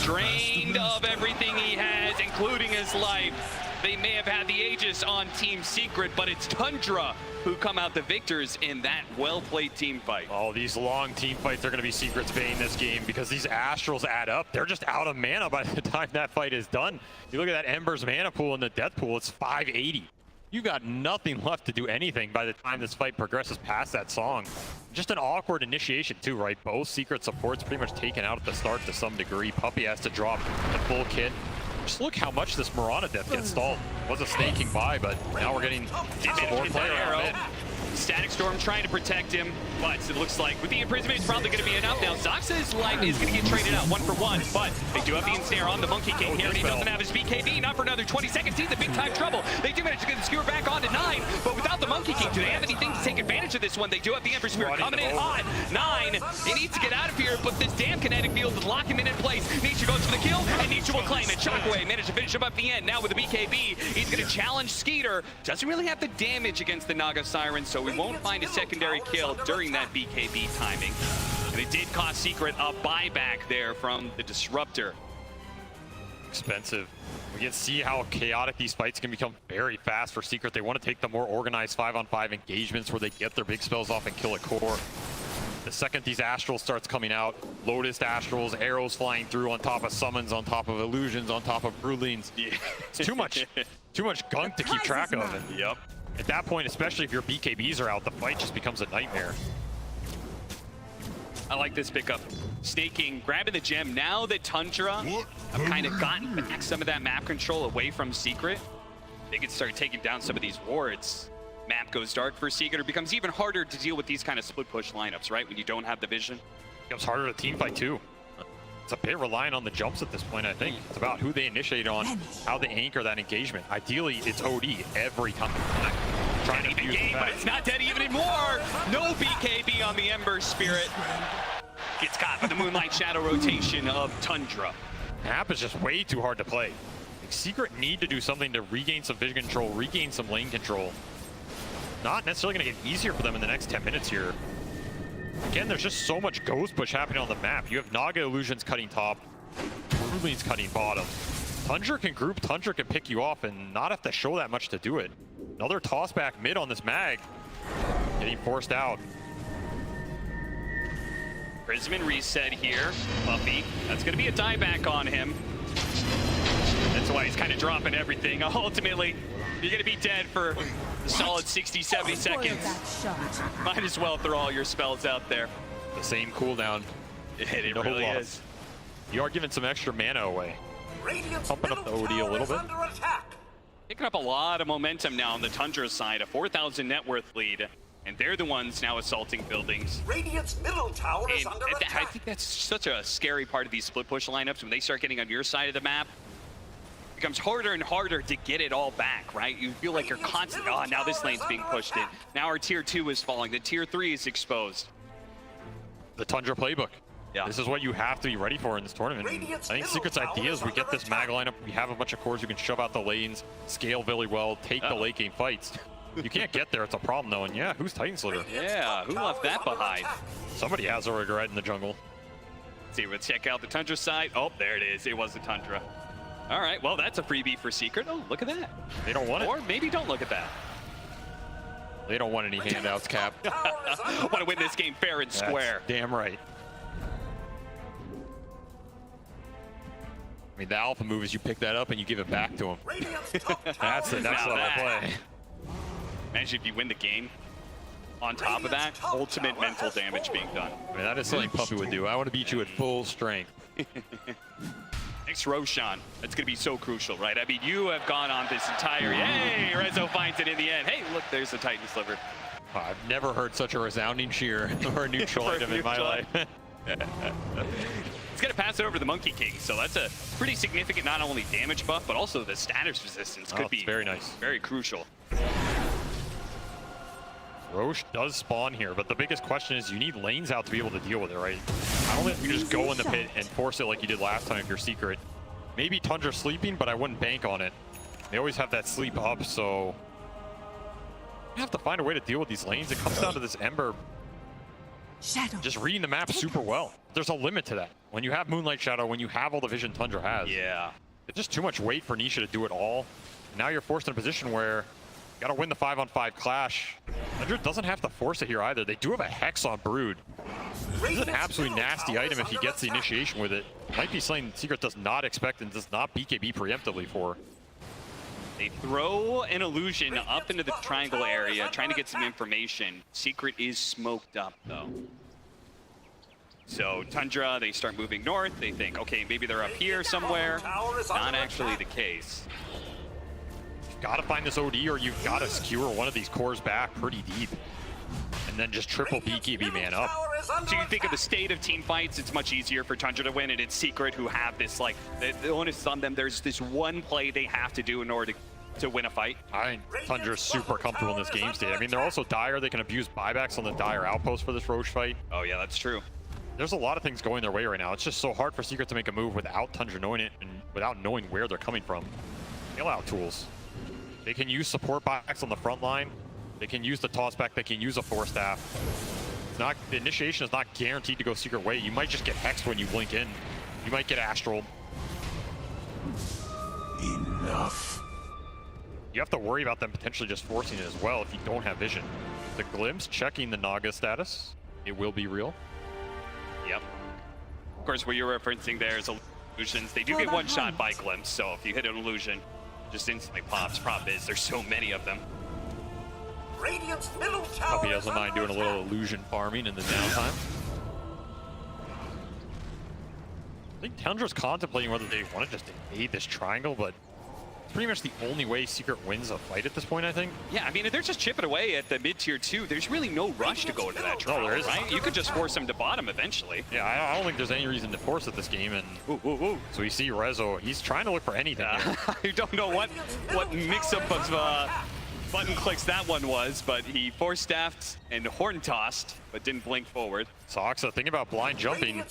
Drain drained of everything he has, including his life. They may have had the Aegis on Team Secret, but it's Tundra who come out the victors in that well-played team fight. Oh, these long team fights are going to be Secret's bane this game because these Astrals add up. They're just out of mana by the time that fight is done. You look at that Ember's mana pool and the death pool, it's 580. You got nothing left to do anything by the time this fight progresses past that song. Just an awkward initiation too, right? Both Secret supports pretty much taken out at the start to some degree. Puppey has to drop the full kit. Just look how much this Mirana death gets stalled. Was a snaking by, but now we're getting more player arrow. mid. Static Storm trying to protect him, but it looks like with the imprisonment, it's probably going to be enough. Now, Zox's life is going to get traded out 1-for-1, but they do have the ensnare on the Monkey King here, and he doesn't have his BKB, not for another 20 seconds. He's in big time trouble. They do manage to get the skewer back onto 9, but without the Monkey King, do they have anything to take advantage of this one? They do have the Ember Spirit coming in hot. 9, he needs to get out of here, but this damn kinetic field is locking him in place. Nisha goes for the kill, and Nisha will claim it. Shockwave managed to finish him up at the end. Now with the BKB, he's going to challenge Skeeter. Doesn't really have the damage against the Naga Siren, so we won't find a secondary kill during that BKB timing. And it did cost Secret a buyback there from the Disruptor. Expensive. We can see how chaotic these fights can become very fast for Secret. They want to take the more organized 5-on-5 engagements where they get their big spells off and kill a core. The second these Astrals starts coming out, Lotus Astrals, arrows flying through on top of summons, on top of illusions, on top of Brulines. It's too much gunk to keep track of. Yep. At that point, especially if your BKBs are out, the fight just becomes a nightmare. I like this pickup. Snaking, grabbing the gem. Now that Tundra have kind of gotten back some of that map control away from Secret, they can start taking down some of these wards. Map goes dark for Secret. It becomes even harder to deal with these kind of split push lineups, right? When you don't have the vision. It becomes harder to team fight too. It's a bit reliant on the jumps at this point, I think. It's about who they initiate on, how they anchor that engagement. Ideally, it's OD every time. Trying to even game, but it's not dead even anymore. No BKB on the Ember Spirit. Gets caught by the Moonlight Shadow rotation of Tundra. Map is just way too hard to play. Secret need to do something to regain some vision control, regain some lane control. Not necessarily going to get easier for them in the next 10 minutes here. Again, there's just so much ghost push happening on the map. You have Naga Illusions cutting top, Rulines cutting bottom. Tundra can group, Tundra can pick you off and not have to show that much to do it. Another toss back mid on this mag. Getting forced out. Prisman reset here. Puppey. That's going to be a dieback on him. That's why he's kind of dropping everything. Ultimately, you're going to be dead for a solid 60, 70 seconds. Might as well throw all your spells out there. The same cooldown. It no really loss. is. You are giving some extra mana away. Pumping up the OD a little bit. Picking up a lot of momentum now on the Tundra side, a 4,000 net worth lead. And they're the ones now assaulting buildings. Radiant's middle tower is under attack. I think that's such a scary part of these split push lineups. When they start getting on your side of the map, it becomes harder and harder to get it all back, right? You feel like you're constantly, oh, now this lane's being pushed in. Now our tier 2 is falling. The tier 3 is exposed. The Tundra playbook. Yeah. This is what you have to be ready for in this tournament. I think Secret's idea is we get this mag lineup, we have a bunch of cores who can shove out the lanes, scale really well, take the late game fights. You can't get there, it's a problem though, and yeah, who's Titan Sliver? Yeah, who left that behind? Somebody has a regret in the jungle. Let's see, let's check out the Tundra side. Oh, there it is, it was the Tundra. All right, well, that's a freebie for Secret. Oh, look at that. They don't want it. Or maybe don't look at that. They don't want any handouts, Cap. Want to win this game fair and square. That's damn right. I mean, the alpha move is you pick that up and you give it back to him. That's the next level play. Imagine if you win the game. On top of that, ultimate mental damage being done. I mean, that is something Puppey would do. I want to beat you at full strength. Next, Roshan. That's going to be so crucial, right? I mean, you have gone on this entire... Yay! Rezo finds it in the end. Hey, look, there's the Titan Sliver. I've never heard such a resounding cheer for a neutral item in my life. It's going to pass it over to the Monkey King, so that's a pretty significant not only damage buff, but also the status resistance could be very nice. Very crucial. Roche does spawn here, but the biggest question is you need lanes out to be able to deal with it, right? I don't think you just go in the pit and force it like you did last time if you're Secret. Maybe Tundra sleeping, but I wouldn't bank on it. They always have that sleep up, so you have to find a way to deal with these lanes. It comes down to this Ember just reading the map super well. there's a limit to that. When you have Moonlight Shadow, when you have all the vision Tundra has, yeah, it's just too much weight for Nisha to do it all. Now you're forced in a position where you gotta win the 5-on-5 clash. Tundra doesn't have to force it here either. They do have a Hex on Brood. This is an absolutely nasty item if he gets the initiation with it. Might be something Secret does not expect and does not BKB preemptively for. They throw an illusion up into the triangle area, trying to get some information. Secret is smoked up, though. So Tundra, they start moving north. They think, okay, maybe they're up here somewhere. Not actually the case. You've got to find this OD, or you've got to skewer one of these cores back pretty deep. And then just triple BKB man up. So you think of the state of team fights, it's much easier for Tundra to win, and it's Secret who have this, like, the onus is on them. There's this one play they have to do in order to win a fight. I think Tundra's super comfortable in this game state. I mean, they're also Dire. They can abuse buybacks on the Dire outpost for this Roche fight. Oh yeah, that's true. There's a lot of things going their way right now. It's just so hard for Secret to make a move without Tundra knowing it and without knowing where they're coming from. Bailout tools. They can use support backs on the front line. They can use the toss back. They can use a Force Staff. It's not, the initiation is not guaranteed to go Secret way. You might just get hexed when you blink in. You might get Astral. Enough. You have to worry about them potentially just forcing it as well if you don't have vision. The Glimpse checking the Naga status. It will be real. Yep. Of course, what you're referencing there is illusions. They do get one shot by Glimpse, so if you hit an illusion, just instantly pops. Problem is, there's so many of them. Radiant's middle tower. Hope he doesn't mind doing a little illusion farming in the downtime. I think Tundra's contemplating whether they want to just invade this triangle, but it's pretty much the only way Secret wins a fight at this point, I think. Yeah, I mean, if they're just chipping away at the mid-tier 2, there's really no rush to go into that triangle, there isn't. right? You could just force them to bottom eventually. Yeah, I don't think there's any reason to force it this game, and so we see Rezo, he's trying to look for anything here. I don't know what mix-up of button clicks that one was, but he Force Staffed and Horn Tossed, but didn't blink forward. Soxa thinking about blind jumping,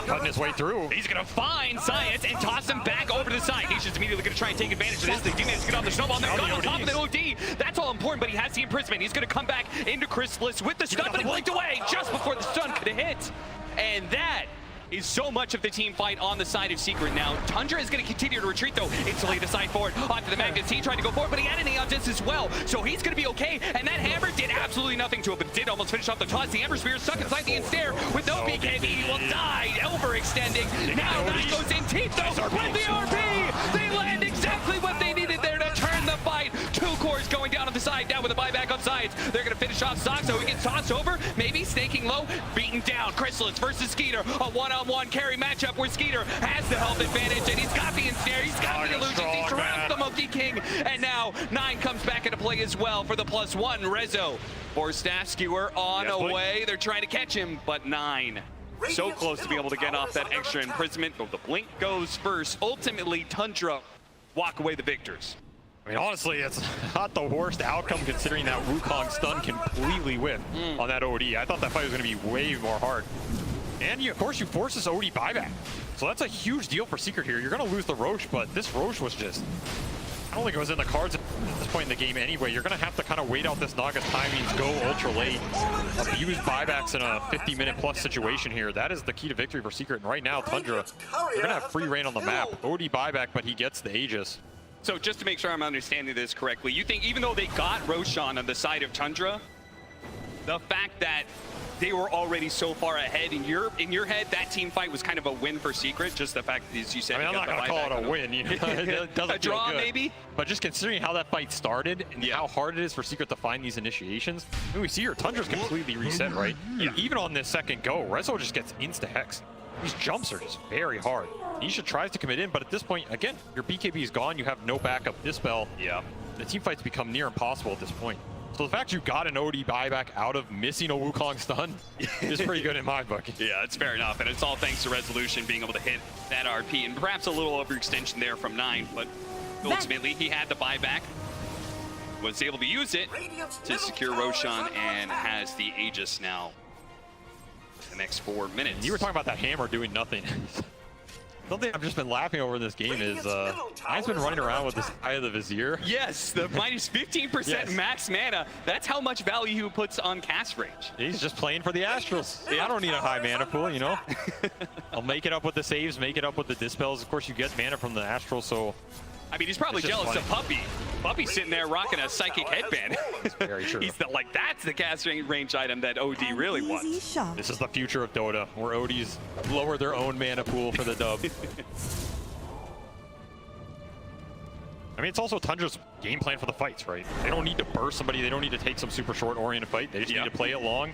cutting his way through. He's gonna find Science and toss him back over to the side. He's just immediately gonna try and take advantage of this. They do manage to get off the snowball, and they're gone on top of the OD. That's all important, but he has the imprisonment. He's gonna come back into Chrysalis with the stun, but he blinked away just before the stun could have hit. And that is so much of the team fight on the side of Secret now. Tundra is going to continue to retreat, though. Instantly the side forward onto the Magnus. He tried to go forward, but he had an Aeon Disc as well, so he's going to be okay. And that hammer did absolutely nothing to him, but it did almost finish off the toss. The Ember Spear stuck inside the ensnare with no BKB. He will die, overextending. Now Nine goes in teeth, though, with the RP. They land exactly what they needed there to turn the fight. 2 cores going down on the side, down with a buyback on sides. They're going to finish off Soxo. He gets tossed over, maybe snaking low, beaten down. Chrysalis versus Skeeter, a one-on-one carry matchup where Skeeter has the health advantage, and he's got the ensnare, he's got the illusions, he surrounds the Monkey King, and now Nine comes back into play as well for the +1. Rezo for Staff Skewer on the way. They're trying to catch him, but Nine so close to be able to get off that extra imprisonment. But the blink goes first. Ultimately, Tundra walk away the victors. I mean, honestly, it's not the worst outcome considering that Wukong stun completely whiffed on that OD. I thought that fight was going to be way more hard. And of course, you force this OD buyback. So that's a huge deal for Secret here. You're going to lose the Roche, but this Roche was just... I don't think it was in the cards at this point in the game anyway. You're going to have to kind of wait out this Naga's timings, go ultra late, abuse buybacks in a 50-minute plus situation here. That is the key to victory for Secret. And right now, Tundra, they're going to have free reign on the map. OD buyback, but he gets the Aegis. So just to make sure I'm understanding this correctly, you think even though they got Roshan on the side of Tundra, the fact that they were already so far ahead in your head, that team fight was kind of a win for Secret? Just the fact that, as you said, I mean, I'm not going to call it a win. You know? It doesn't a draw, feel good. maybe? But just considering how that fight started and how hard it is for Secret to find these initiations, I mean, we see here Tundra's completely reset, right? Even on this second go, Rezo just gets insta-hex. These jumps are just very hard. Nisha tries to commit in, but at this point, again, your BKB is gone. You have no backup dispel. Yeah. The team fights become near impossible at this point. So the fact you got an OD buyback out of missing a Wukong stun is pretty good in my book. Yeah, it's fair enough. And it's all thanks to Resolution being able to hit that RP. And perhaps a little overextension there from Nine, but ultimately he had the buyback, was able to use it to secure Roshan, and has the Aegis now for the next 4 minutes. You were talking about that hammer doing nothing. Something I've just been laughing over in this game is I've been running around with this Eye of the Vizier. Yes, the minus 15% Yes. max mana. That's how much value he puts on cast range. He's just playing for the Astrals. I don't need a high mana pool, you know? I'll make it up with the saves, make it up with the dispels. Of course, you get mana from the Astral, so... I mean, he's probably it's just jealous funny. of Puppy. Puppy's sitting there rocking a psychic headband. Very true. He's like, that's the cast range item that OD really wants. This is the future of Dota, where ODs lower their own mana pool for the dub. I mean, it's also Tundra's game plan for the fights, right? They don't need to burst somebody. They don't need to take some super short-oriented fight. They just need to play it long,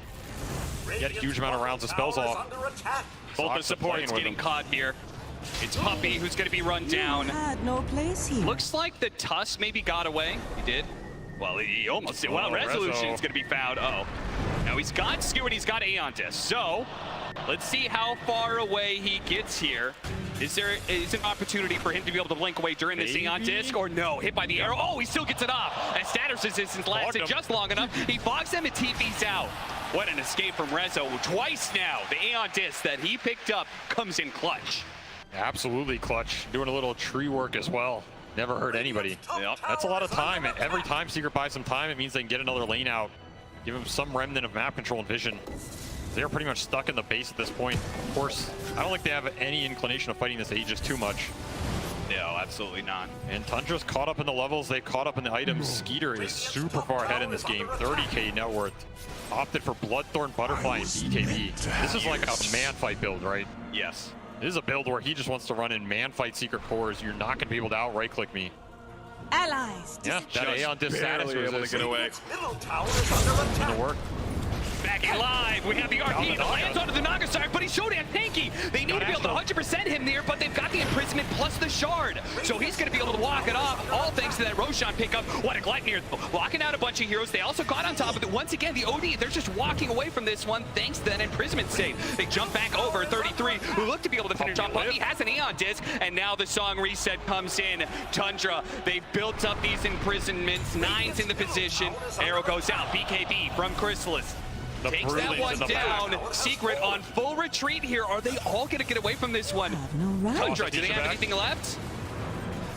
get a huge amount of rounds of spells off. Both the supports getting caught here. It's Puppy who's going to be run down. No place here. Looks like the Tusk maybe got away. He did. Well, he almost did. Well, Resolution is going to be found. Uh-oh. Now he's got Skew and he's got Aeon Disc. So let's see how far away he gets here. Is an opportunity for him to be able to blink away during this Aeon Disc, or no? Hit by the arrow. Oh, he still gets it off. As status resistance lasted just long enough. He fogs him and TP's out. What an escape from Rezo. Twice now, the Aeon Disc that he picked up comes in clutch. Absolutely clutch. Doing a little tree work as well. Never hurt anybody. Yep. That's a lot of time. Every time Secret buys some time, it means they can get another lane out. Give him some remnant of map control and vision. They're pretty much stuck in the base at this point. Of course, I don't think they have any inclination of fighting this Aegis too much. No, absolutely not. And Tundra's caught up in the levels. They caught up in the items. Skeeter is super far ahead in this game. 30k net worth. Opted for Bloodthorn, Butterfly, and BKB. This is like a man fight build, right? Yes. This is a build where he just wants to run in man fight secret cores. You're not going to be able to out right click me. Allies. Yeah, that Aeon Disc status barely able to get away. Gonna work. Back in live, we have the RP, and lands onto the Naga side, but he's so damn tanky. They need to be able to 100% him there, but they've got the imprisonment plus the shard. So he's going to be able to walk it off, all thanks to that Roshan pickup. What a Gleipnir, locking out a bunch of heroes. They also got on top of it. Once again, the OD, they're just walking away from this one thanks to that imprisonment save. They jump back over 33, who look to be able to finish off, but he has an Aeon Disc, and now the song reset comes in. Tundra, they've built up these imprisonments. Nine's in the position. Arrow goes out. BKB from Chrysalis. Takes that one down. Secret on full retreat here. Are they all going to get away from this one? Tundra, do they have anything left?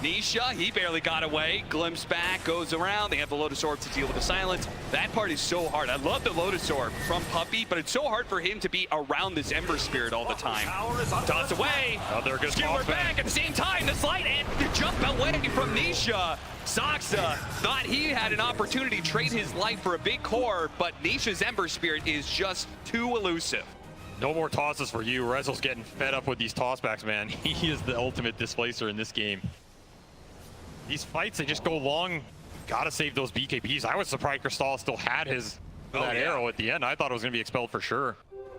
Nisha, he barely got away. Glimpse back, goes around. They have the Lotus Orb to deal with the silence. That part is so hard. I love the Lotus Orb from Puppy, but it's so hard for him to be around this Ember Spirit all the time. Toss away. Skewer back at the same time. The slide and the jump away from Nisha. Saksa thought he had an opportunity to trade his life for a big core, but Nisha's Ember Spirit is just too elusive. No more tosses for you. Rezo's getting fed up with these tossbacks, man. He is the ultimate displacer in this game. These fights, they just go long. Gotta save those BKBs. I was surprised Cristal still had his arrow at the end. I thought it was going to be expelled for sure.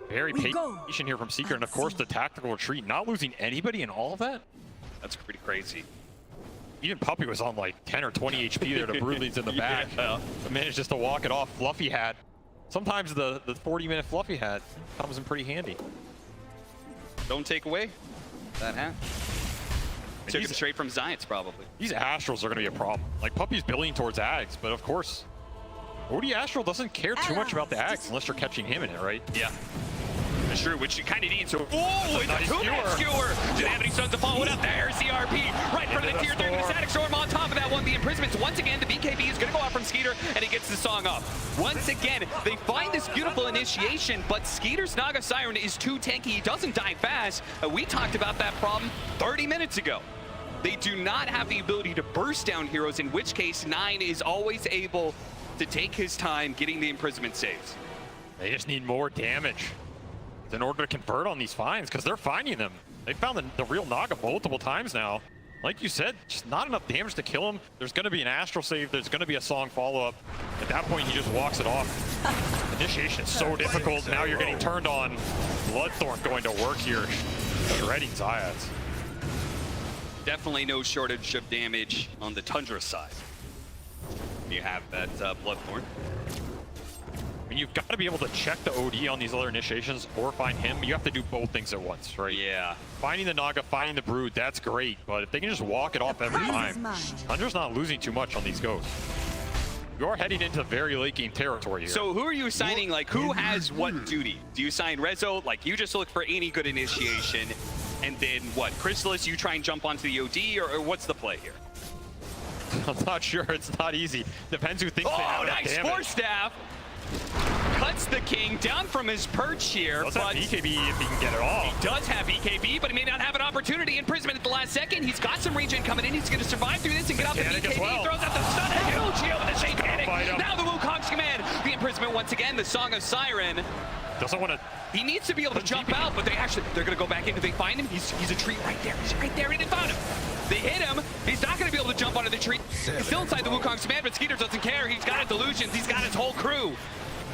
Very patient here from Seeker, and of course the tactical retreat. Not losing anybody in all of that? That's pretty crazy. Even Puppy was on like 10 or 20 HP there to Broodlings in the back. Yeah. Managed just to walk it off. Fluffy hat. Sometimes the 40-minute Fluffy hat comes in pretty handy. Don't take away that hat. Took him straight from Zayt's probably. These Astrals are going to be a problem. Like, Puppy's building towards Ags, but of course, OD Astral doesn't care too much about the Ags unless you're catching him in it, right? Yeah. That's true, which you kind of need. So, oh, it's a two-man skewer. Do they have any sons to follow it up? There's the RP. Right in front of the tier 3 with the static storm on top of that one. The imprisonments, once again, the BKB is going to go out from Skeeter, and he gets the song up. Once again, they find this beautiful initiation, but Skeeter's Naga Siren is too tanky. He doesn't die fast. We talked about that problem 30 minutes ago. They do not have the ability to burst down heroes, in which case 9 is always able to take his time getting the imprisonment saves. They just need more damage in order to convert on these finds, because they're finding them. They found the real Naga multiple times now. Like you said, just not enough damage to kill him. There's going to be an Astral save. There's going to be a song follow-up. At that point, he just walks it off. Initiation is so difficult. Now you're getting turned on. Bloodthorn going to work here, shredding Zayats. Definitely no shortage of damage on the Tundra side. You have that Bloodthorn. I mean, you've got to be able to check the OD on these other initiations or find him. You have to do both things at once, right? Yeah. Finding the Naga, finding the Brood, that's great. But if they can just walk it off every time, Tundra's not losing too much on these ghosts. You're heading into very late game territory here. So who are you assigning, like, who has what duty? Do you assign Rezo? Like, you just look for any good initiation. And then what? Chrysalis, you try and jump onto the OD, or what's the play here? I'm not sure. It's not easy. Depends who thinks they have enough nice damage. Force Staff! Cuts the king down from his perch here. Does have BKB if he can get it off. He does have BKB, but he may not have an opportunity. Imprisonment at the last second. He's got some regen coming in. He's going to survive through this and get out the BKB. Throws out the stun. Huge shield with the Satanic. Now the Wukong's command. The Imprisonment once again. The Song of Siren. Doesn't want to. He needs to be able to jump out, but they're going to go back in. Do they find him? He's a tree right there. He's right there. They found him. They hit him. He's not going to be able to jump onto the tree. He's still inside the Wukong's command, but Skeeter doesn't care. He's got his illusions. He's got his whole crew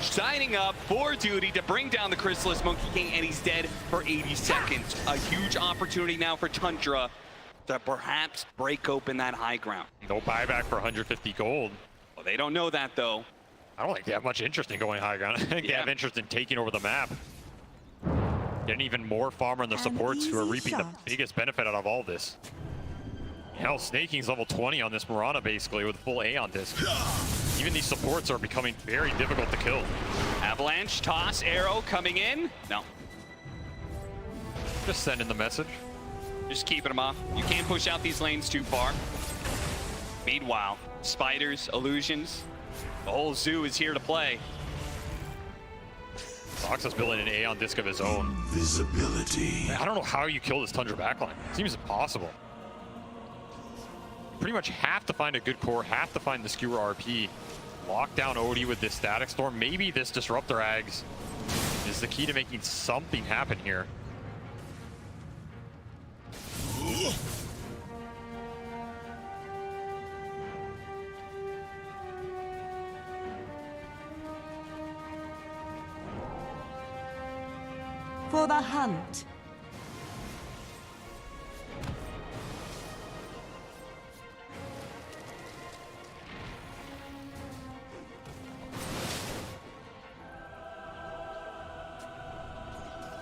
signing up for duty to bring down the Chrysalis Monkey King, and he's dead for 80 seconds. A huge opportunity now for Tundra to perhaps break open that high ground. No buyback for 150 gold. Well, they don't know that, though. I don't think they have much interest in going high ground. I think they have interest in taking over the map. Getting even more farmer and the supports who are reaping the biggest benefit out of all this. Hell, Snaking's level 20 on this Mirana, basically, with full Aeon disc. Even these supports are becoming very difficult to kill. Avalanche, toss, arrow coming in. No. Just sending the message. Just keeping them off. You can't push out these lanes too far. Meanwhile, spiders, illusions, the whole zoo is here to play. Fox building an Aeon disc of his own. Visibility. I don't know how you kill this Tundra backline. It seems impossible. Pretty much have to find a good core, have to find the Skewer RP. Lock down Odie with this Static Storm. Maybe this Disruptor Ags is the key to making something happen here. For the hunt.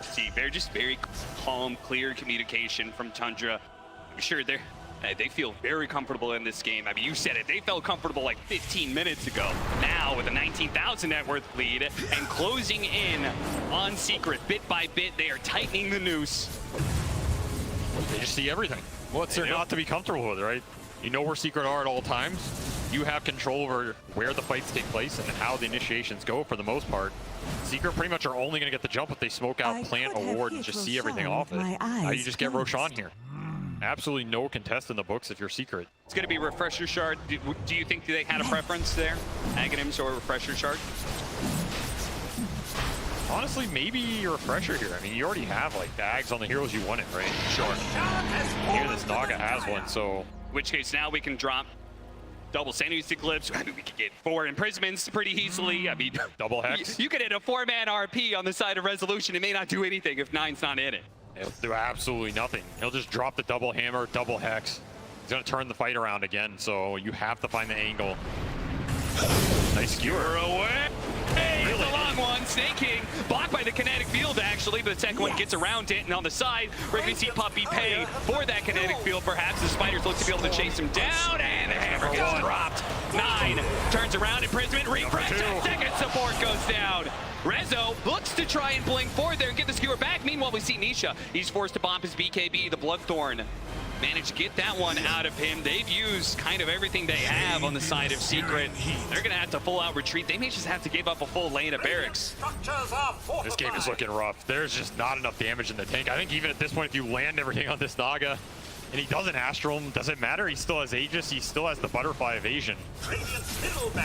See, they're just very calm, clear communication from Tundra. I'm sure they feel very comfortable in this game. I mean, you said it. They felt comfortable like 15 minutes ago. Now, with a 19,000 net worth lead and closing in on Secret bit by bit, they are tightening the noose. They just see everything. What's there not to be comfortable with, right? You know where Secret are at all times. You have control over where the fights take place and how the initiations go for the most part. Secret pretty much are only going to get the jump if they smoke out, plant a ward, and just see everything off it. Now you just get Roshan here. Absolutely no contest in the books if you're Secret. It's going to be Refresher Shard. Do you think they had a preference there? Aghanims or Refresher Shard? Honestly, maybe a Refresher here. I mean, you already have like Dags on the heroes you wanted, right? Sure. Here this Naga has one, so... In which case now we can drop double Sandy's Eclipse. I mean, we could get 4 imprisonments pretty easily. I mean, double Hex. You could hit a 4-man RP on the side of Resolution. It may not do anything if 9's not in it. He'll do absolutely nothing. He'll just drop the double hammer, double Hex. He's going to turn the fight around again, so you have to find the angle. Nice skewer. Away. Hey, it's a long one. Snake King blocked by the kinetic field, actually, but the second one gets around it, and on the side, we're going to see Puppy pay for that kinetic field. Perhaps the Spiders look to be able to chase him down, and the hammer gets dropped. 9 turns around, imprisonment, refresh, and second support goes down. Rezo looks to try and blink forward there and get the skewer back. Meanwhile, we see Nisha. He's forced to bomb his BKB, the Bloodthorn. Managed to get that one out of him. They've used kind of everything they have on the side of Secret. They're going to have to full out retreat. They may just have to give up a full lane of barracks. This game is looking rough. There's just not enough damage in the tank. I think even at this point, if you land everything on this Naga, and he doesn't Astral him, doesn't matter. He still has Aegis. He still has the Butterfly Evasion.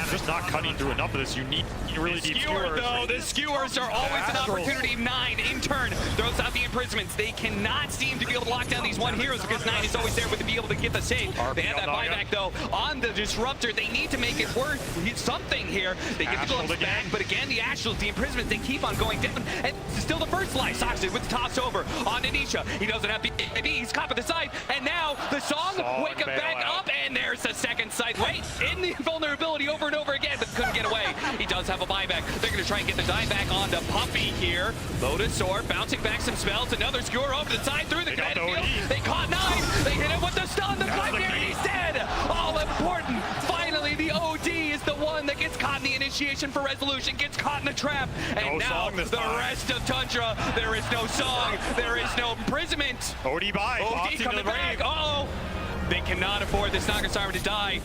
Just not cutting through enough of this. You really need skewers. Though, the skewers are always an opportunity. 9 in turn throws out the imprisonments. They cannot seem to be able to lock down these one heroes because 9 is always there to be able to get the save. They have that buyback though on the Disruptor. They need to make it worth something here. They get the gloves back, but again the Astral, the imprisonments, they keep on going down. And still the first life. Soxy with the toss over on Anisha. He doesn't have BKB. He's caught by the side. And now the song wake him back up, and there's the second sight. Wait, in the vulnerability over and over again, but couldn't get away. He does have a buyback. They're going to try and get the dive back onto Puppy here. Lotus Sword bouncing back some spells. Another skewer over the side through the kinetic field. They caught 9. They hit him with the stun. The climb here, and he's dead. All important. Finally, the OD is the one that gets caught in the initiation for Resolution, gets caught in the trap, and now the rest of Tundra, there is no song, there is no imprisonment. OD by, OD coming back, uh-oh. They cannot afford this Naga Siren to die.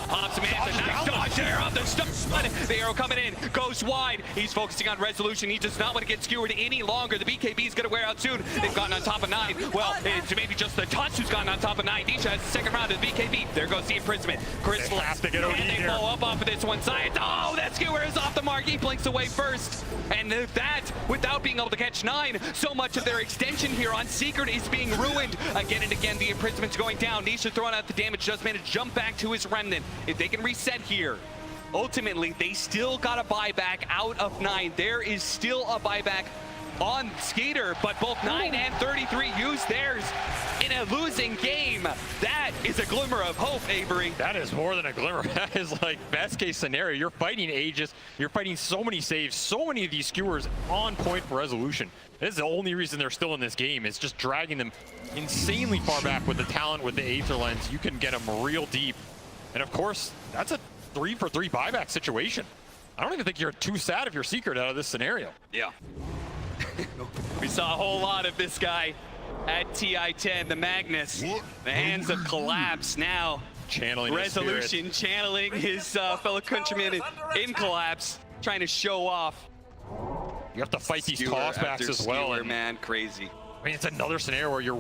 Pops him in, the nice dodge there off the stun. The arrow coming in, goes wide. He's focusing on Resolution. He does not want to get skewered any longer. The BKB is going to wear out soon. They've gotten on top of 9. Well, it's maybe just the Tusk who's gotten on top of 9. Nisha has the second round of the BKB. There goes the imprisonment. Crystal has to get OD here. They blow up off of this one side. Oh, that skewer is off the mark. He blinks away first. And that, without being able to catch 9, so much of their extension here on Secret is being ruined. Again and again, the imprisoment's going down. Nisha throwing out the damage, just managed to jump back to his remnant. If they can reset here, ultimately, they still got a buyback out of 9. There is still a buyback on Skeeter, but both 9 and 33 use theirs in a losing game. That is a glimmer of hope, Avery. That is more than a glimmer. That is like best case scenario. You're fighting Aegis. You're fighting so many saves, so many of these skewers on point for Resolution. This is the only reason they're still in this game. It's just dragging them insanely far back with the talent, with the Aether Lens. You can get them real deep. And of course, that's a 3-for-3 buyback situation. I don't even think you're too sad if you're Secret out of this scenario. Yeah. We saw a whole lot of this guy at TI-10, the Magnus. The hands of Collapse now. Channeling Resolution, channeling his fellow countrymen in Collapse, trying to show off. You have to fight these tossbacks as well. Skewer, man, crazy. I mean, it's another scenario where your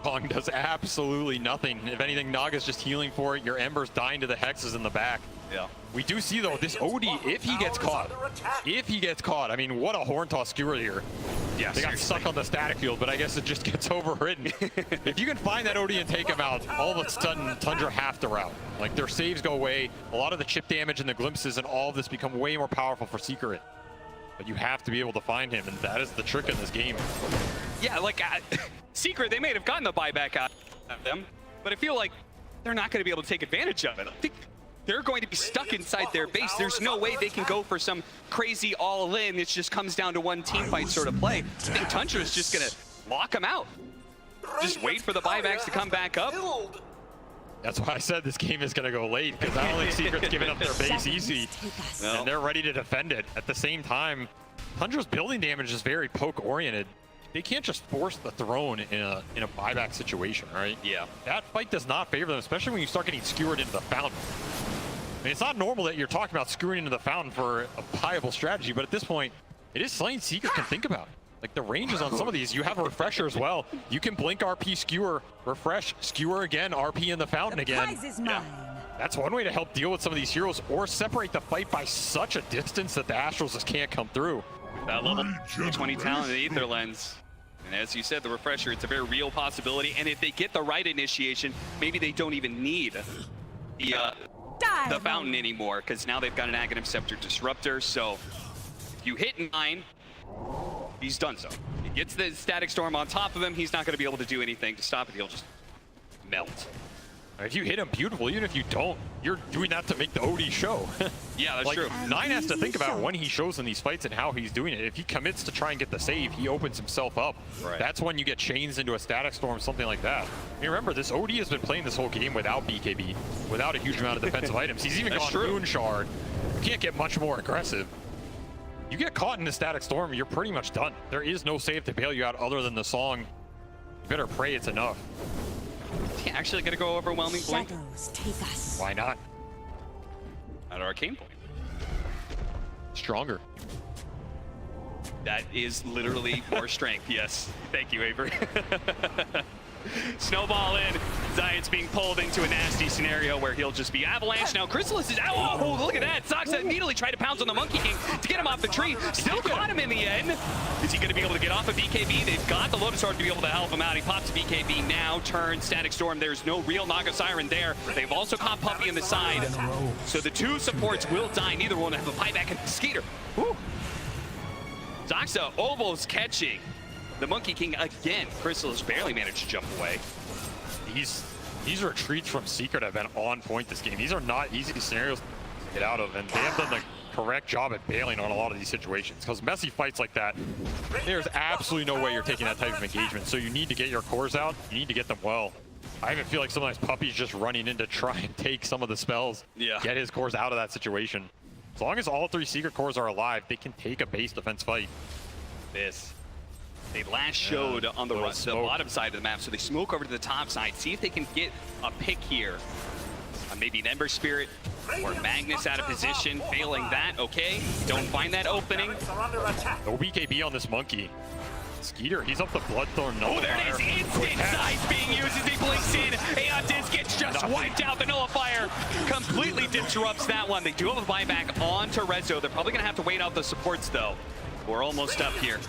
Wukong does absolutely nothing. If anything, Naga's just healing for it. Your Ember's dying to the hexes in the back. Yeah. We do see, though, this OD, if he gets caught, I mean, what a horn toss skewer here. Yeah, they got stuck on the static field, but I guess it just gets overridden. If you can find that OD and take him out, all of a sudden, Tundra have to route. Like, their saves go away, a lot of the chip damage and the glimpses and all of this become way more powerful for Secret. But you have to be able to find him, and that is the trick in this game. Yeah, like, Secret, they may have gotten the buyback out of them, but I feel like they're not going to be able to take advantage of it. I think they're going to be stuck inside their base. There's no way they can go for some crazy all-in. It just comes down to one team fight sort of play. I think Tundra is just going to lock them out. Just wait for the buybacks to come back up. That's why I said this game is going to go late, because I don't think Secret's giving up their base easy, and they're ready to defend it. At the same time, Tundra's building damage is very poke-oriented. They can't just force the throne in a buyback situation, right? Yeah. That fight does not favor them, especially when you start getting skewered into the fountain. I mean, it's not normal that you're talking about skewering into the fountain for a viable strategy, but at this point, it is something Secret can think about. Like, the ranges on some of these, you have a refresher as well. You can blink RP, skewer, refresh, skewer again, RP in the fountain again. Yeah. That's one way to help deal with some of these heroes, or separate the fight by such a distance that the Astrals just can't come through. That level 20 talent in the Aether Lens. And as you said, the refresher, it's a very real possibility. And if they get the right initiation, maybe they don't even need the fountain anymore, because now they've got an Aghanim Scepter Disruptor. So if you hit 9, he's done so. He gets the Static Storm on top of him, he's not going to be able to do anything to stop it. He'll just melt. If you hit him, beautiful. Even if you don't, you're doing that to make the OD show. Yeah, that's like, true. 9 has to think about when he shows in these fights and how he's doing it. If he commits to try and get the save, he opens himself up. Right. That's when you get chains into a Static Storm, something like that. I mean, remember, this OD has been playing this whole game without BKB, without a huge amount of defensive items. He's even gone Moon Shard. You can't get much more aggressive. You get caught in the Static Storm, you're pretty much done. There is no save to bail you out other than the song. You better pray it's enough. Yeah, actually gonna go overwhelming blink. Take us. Why not? At Arcane Point. Stronger. That is literally more strength, yes. Thank you, Avery. Snowball in. Zayat's being pulled into a nasty scenario where he'll just be avalanche. Now Chrysalis is out. Oh, look at that. Soxa immediately tried to pounce on the Monkey King to get him off the tree. Still caught him in the end. Is he going to be able to get off of BKB? They've got the Lotus Sword to be able to help him out. He pops BKB now, turns Static Storm. There's no real Naga Siren there. They've also caught Puppy in the side. So the two supports will die. Neither one will have a buyback in Skeeter. Woo. Soxa almost catching the Monkey King again. Crystal has barely managed to jump away. These retreats from Secret have been on point this game. These are not easy scenarios to get out of, and they have done the correct job at bailing on a lot of these situations. Because messy fights like that, there's absolutely no way you're taking that type of engagement. So you need to get your cores out. You need to get them well. I even feel like sometimes Puppy's just running in to try and take some of the spells, get his cores out of that situation. As long as all 3 secret cores are alive, they can take a base defense fight. They last showed on the bottom side of the map, so they smoke over to the top side, see if they can get a pick here. Maybe an Ember Spirit or Magnus out of position. Failing that, okay. Don't find that opening. No BKB on this monkey. Skeeter, he's up the Bloodthorn Nullifier. Oh, there it is. Instant size being used as he blinks in. Aeon Disc gets just wiped out. The Nullifier completely disrupts that one. They do have a buyback onto Rezo. They're probably going to have to wait out the supports, though. We're almost up here.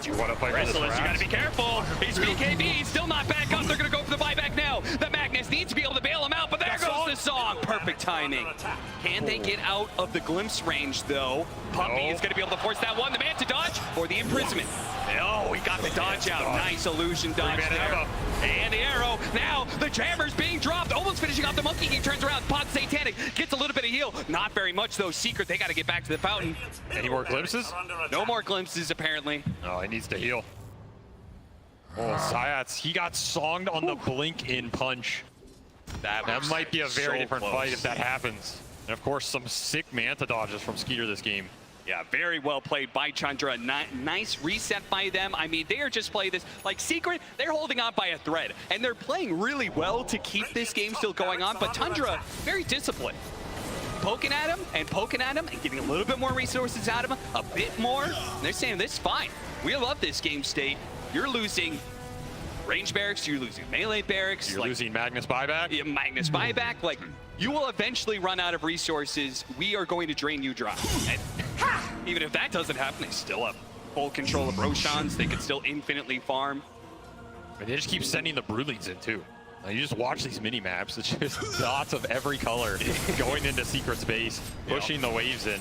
Do you want to play Restless, you got to be careful. He's BKB. He's still not back up. They're going to go for the buyback now. The Magnus needs to be able to bail him out, but there goes the song. Perfect timing. Can they get out of the glimpse range, though? Puppy is going to be able to force that one. The man to dodge or the imprisonment. Oh, he got the dodge out. Nice illusion dodge there. And the arrow. Now the jammer's being dropped. Almost finishing off the monkey. He turns around. Pot Satanic gets a little bit of heal. Not very much, though. Secret, they got to get back to the fountain. Any more glimpses? No more glimpses, apparently. Oh, he needs to heal. Oh, Sayats, he got songed on the blink in punch. That might be a very different fight if that happens. And of course, some sick Manta dodges from Skeeter this game. Yeah, very well played by Chandra. Nice reset by them. I mean, they are just playing this like Secret. They're holding on by a thread, and they're playing really well to keep this game still going on. But Tundra, very disciplined. Poking at him and getting a little bit more resources out of him, a bit more. And they're saying, this is fine. We love this game state. You're losing range barracks, you're losing melee barracks. You're losing Magnus buyback? Yeah, Magnus buyback. Like, you will eventually run out of resources. We are going to drain you dry. And even if that doesn't happen, they still have full control of Roshans. They can still infinitely farm. But they just keep sending the Broodlings in, too. Now, you just watch these mini-maps. It's just dots of every color going into Secret space, pushing the waves in.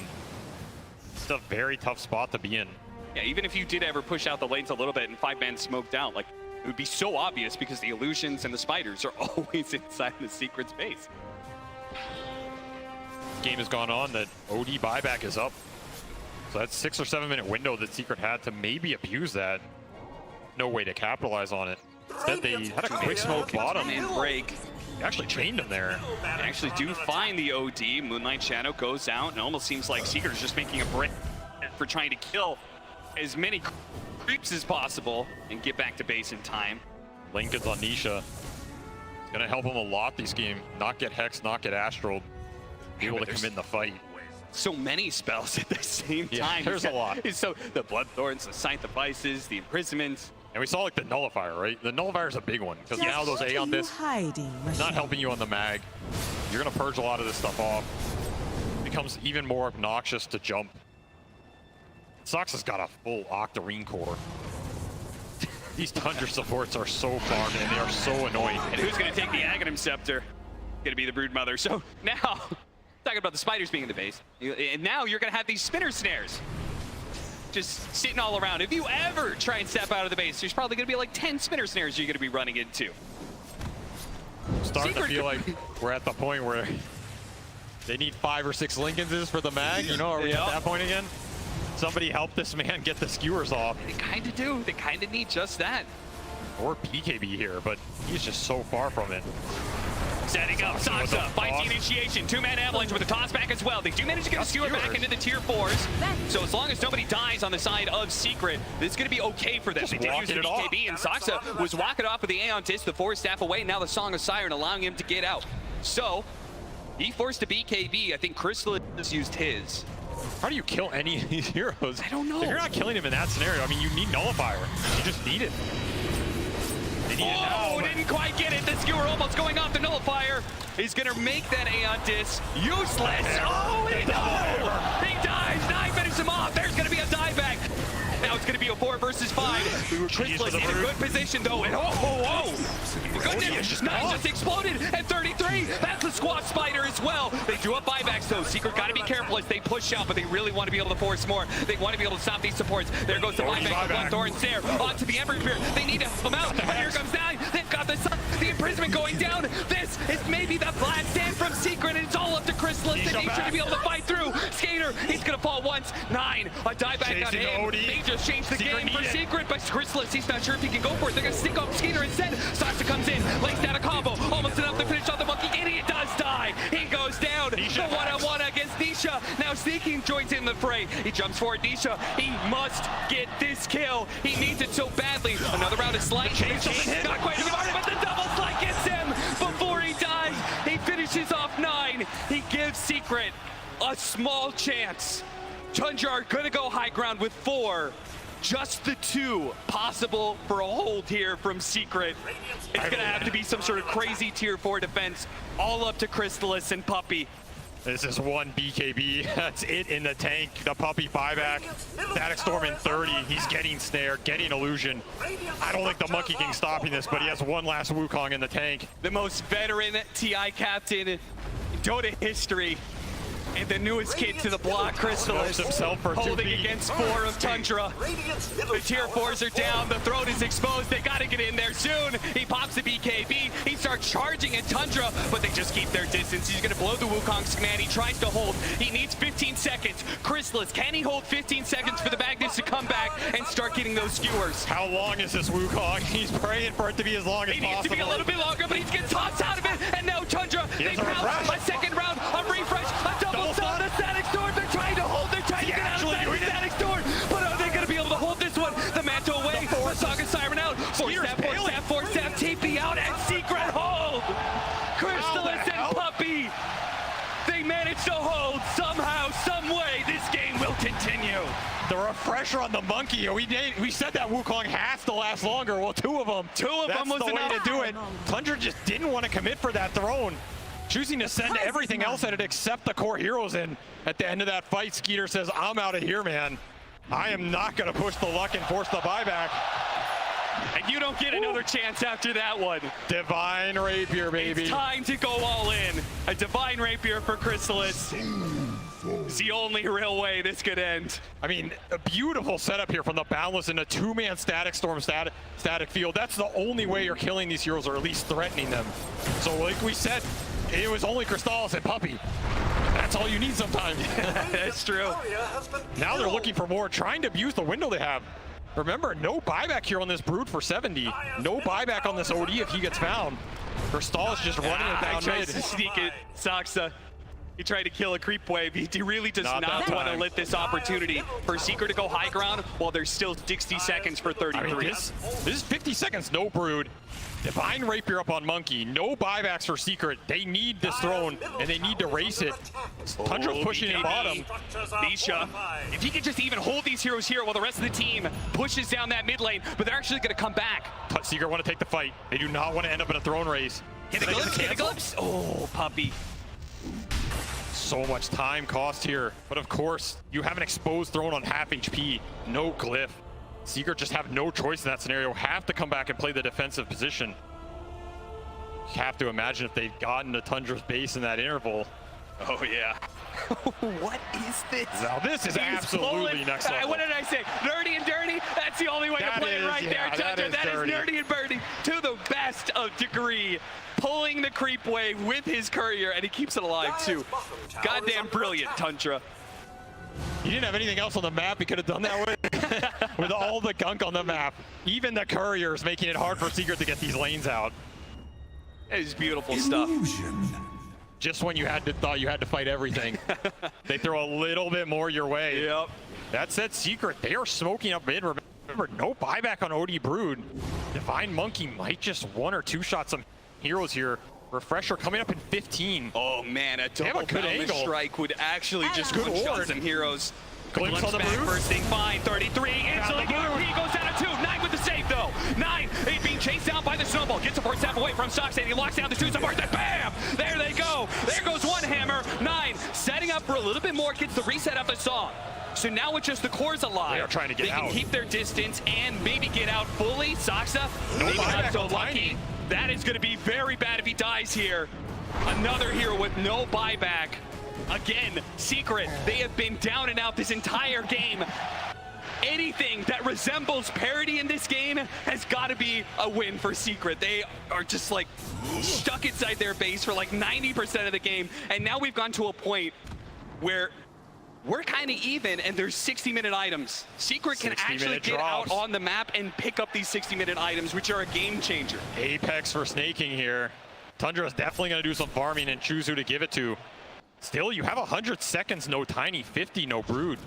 It's a very tough spot to be in. Yeah, even if you did ever push out the lanes a little bit and 5-man smoked out, like, it would be so obvious because the illusions and the spiders are always inside the Secret space. Game has gone on that OD buyback is up. So that's 6 or 7 minute window that Secret had to maybe abuse that. No way to capitalize on it. Instead, they had a quick smoke bottom and break. They actually chained him there. They actually do find the OD. Moonlight Shadow goes out, and it almost seems like Secret is just making a break for trying to kill as many creeps as possible and get back to base in time. Lincoln's on Nisha. It's gonna help him a lot this game. Not get Hex, not get Astral. Be able to come in the fight. So many spells at the same time. There's a lot. So the Bloodthorns, the Scythe of Vices, the Imprisonments. And we saw like the Nullifier, right? The Nullifier is a big one because now those Aeon Discs not helping you on the mag. You're gonna purge a lot of this stuff off. It becomes even more obnoxious to jump. Sox has got a full Octarine core. These Tundra supports are so farmed and they are so annoying. And who's gonna take the Aghanim Scepter? Gonna be the Broodmother. So now, talking about the spiders being in the base, and now you're gonna have these spinner snares just sitting all around. If you ever try and step out of the base, there's probably gonna be like 10 spinner snares you're gonna be running into. Starting to feel like we're at the point where they need 5 or 6 Lincolnses for the mag. You know, are we at that point again? Somebody help this man get the skewers off. They kind of do. They kind of need just that. Or PKB here, but he's just so far from it. Setting up Sansa, finds the initiation. 2-man avalanche with a toss back as well. They do manage to get a skewer back into the tier 4s. So as long as nobody dies on the side of Secret, this is going to be okay for them. They did use the BKB, and Saksa was walking off with the Aeon Disc, the Forest Staff away, and now the Song of Siren allowing him to get out. So he forced a BKB. I think Crystal has used his. How do you kill any of these heroes? I don't know. If you're not killing him in that scenario, I mean, you need Nullifier. You just need it. Oh, didn't quite get it. The skewer almost going off the Nullifier. He's going to make that Aeon Disc useless. Oh, he dies. 9 minutes him off. There's going to be a dieback. Now it's going to be a 4 versus 5. Crystal's in a good position, though. And goodness, 9 just exploded at 33. That's the Squat Spider as well. They do up buybacks, though. Secret got to be careful as they push out, but they really want to be able to force more. They want to be able to stop these supports. There goes the buyback. Bloodthorns there. Onto the Ember Spear. They need to help them out. And here comes 9. They've got the imprisonment going down. This is maybe the last stand from Secret, and it's all up to Crystallis. They need to be able to fight through. Skater, he's going to fall once. 9, a dieback on him. They just changed the game for Secret, but Crystallis, he's not sure if he can go for it. They're going to stick up Skater instead. Sasha comes in, lays down a combo, almost enough to finish off the monkey, and he does die. He goes down. The one-on-one against Nisha. now sneaking joins in the fray. He jumps forward, Nisha. He must get this kill. He needs it so badly. Another round of slide. Not quite smart, but the double slide gets him before he dies. He finishes off 9. He gives Secret a small chance. Tundra are gonna go high ground with 4. Just the 2 possible for a hold here from Secret. It's gonna have to be some sort of crazy tier 4 defense, all up to Crystallis and Puppey. This is one BKB. That's it in the tank. The Puppey buyback. Static Storm in 30. He's getting Snare, getting Illusion. I don't think the Monkey King's stopping this, but he has one last Wukong in the tank. The most veteran TI captain in Dota history. And the newest kid to the block, Crystallis, himself for holding against 4 of Tundra. The tier 4s are down, the throat is exposed, they gotta get in there soon. He pops the BKB, he starts charging at Tundra, but they just keep their distance. He's gonna blow the Wukong's command, he tries to hold, he needs 15 seconds. Crystallis, can he hold 15 seconds for the Magnus to come back and start getting those skewers? How long is this Wukong? He's praying for it to be as long as possible. He needs to be a little bit longer, but he's getting tossed out of it, and now Tundra, they pounce a second round of refresh, a double stun, the Static Storm, they're trying to hold, they're trying to get outside the Static Storm, but are they going to be able to hold this one? The Mantle away, the Saga Siren out, force step, TP out, and Secret hold! Crystallis and Puppey, they managed to hold somehow, some way, this game will continue. The refresher on the Monkey, we said that Wukong has to last longer. Well, 2 of them. That's was the the way way to do it. Tundra just didn't want to commit for that throne. Choosing to send everything else at it except the core heroes in. At the end of that fight, Skeeter says, I'm out of here, man. I am not going to push the luck and force the buyback. And you don't get another chance after that one. Divine Rapier, baby. It's time to go all in. A Divine Rapier for Crystallis. It's the only real way this could end. I mean, a beautiful setup here from the Boundless in a 2-man Static Storm static field. That's the only way you're killing these heroes, or at least threatening them. So like we said, it was only Crystallis and Puppey. That's all you need sometimes. That's true. Now they're looking for more, trying to abuse the window they have. Remember, no buyback here on this Brood for 70. No buyback on this OD if he gets found. Crystallis just running it down tries mid. to sneak it, Saxa. He tried to kill a creep wave. He really does not want to let this opportunity for Secret to go high ground while there's still 60 seconds for 33. I mean, this is 50 seconds, no Brood. Divine Rapier up on Monkey. No buybacks for Secret. They need this throne, and they need to race it. Tundra's pushing it bottom. Nisha, if he could just even hold these heroes here while the rest of the team pushes down that mid lane, but they're actually going to come back. Secret want to take the fight. They do not want to end up in a throne race. Hit the glimpse. Oh, Puppey. So much time cost here. But of course, you have an exposed throne on half HP. No glyph. Secret just have no choice in that scenario. Have to come back and play the defensive position. You have to imagine if they'd gotten to Tundra's base in that interval. Oh, yeah. What is this? Now, this is absolutely next level. What did I say? Nerdy and dirty? That's the only way to play it right there, Tundra. That is nerdy and dirty to the best of degree. Pulling the creep wave with his courier, and he keeps it alive, too. Goddamn brilliant, Tundra. He didn't have anything else on the map he could have done that with. With all the gunk on the map. Even the couriers making it hard for Secret to get these lanes out. It is beautiful stuff. Just when you thought you had to fight everything, they throw a little bit more your way. Yep. That said, Secret, they are smoking up mid. Remember, no buyback on OD Brood. Divine Monkey might just 1 or 2 shot some heroes here. Refresher coming up in 15. Oh man, a double Boundless strike would actually just one-shot some heroes. Glimpse on the back Brood. first thing, fine, 33, instantly he goes down to 2, 9 with the save though. 9, he's being chased down by the snowball, gets the first half away from Stockstead, he locks down the 2 supports, and bam! There they go, there goes one hammer. 9, setting up for a little bit more, gets the reset of the song. So now with just the cores alive, they are trying to get out. They can keep their distance and maybe get out fully. Saxa, no maybe buyback not so on lucky. Tiny. That is going to be very bad if he dies here. Another hero with no buyback. Again, Secret, they have been down and out this entire game. Anything that resembles parity in this game has got to be a win for Secret. They are just like stuck inside their base for like 90% of the game. And now we've gone to a point where we're kind of even, and there's 60-minute items. Secret can actually get out on the map and pick up these 60-minute items, which are a game changer. Apex for snaking here. Tundra is definitely going to do some farming and choose who to give it to. Still, you have 100 seconds, no Tiny, 50, no Brood.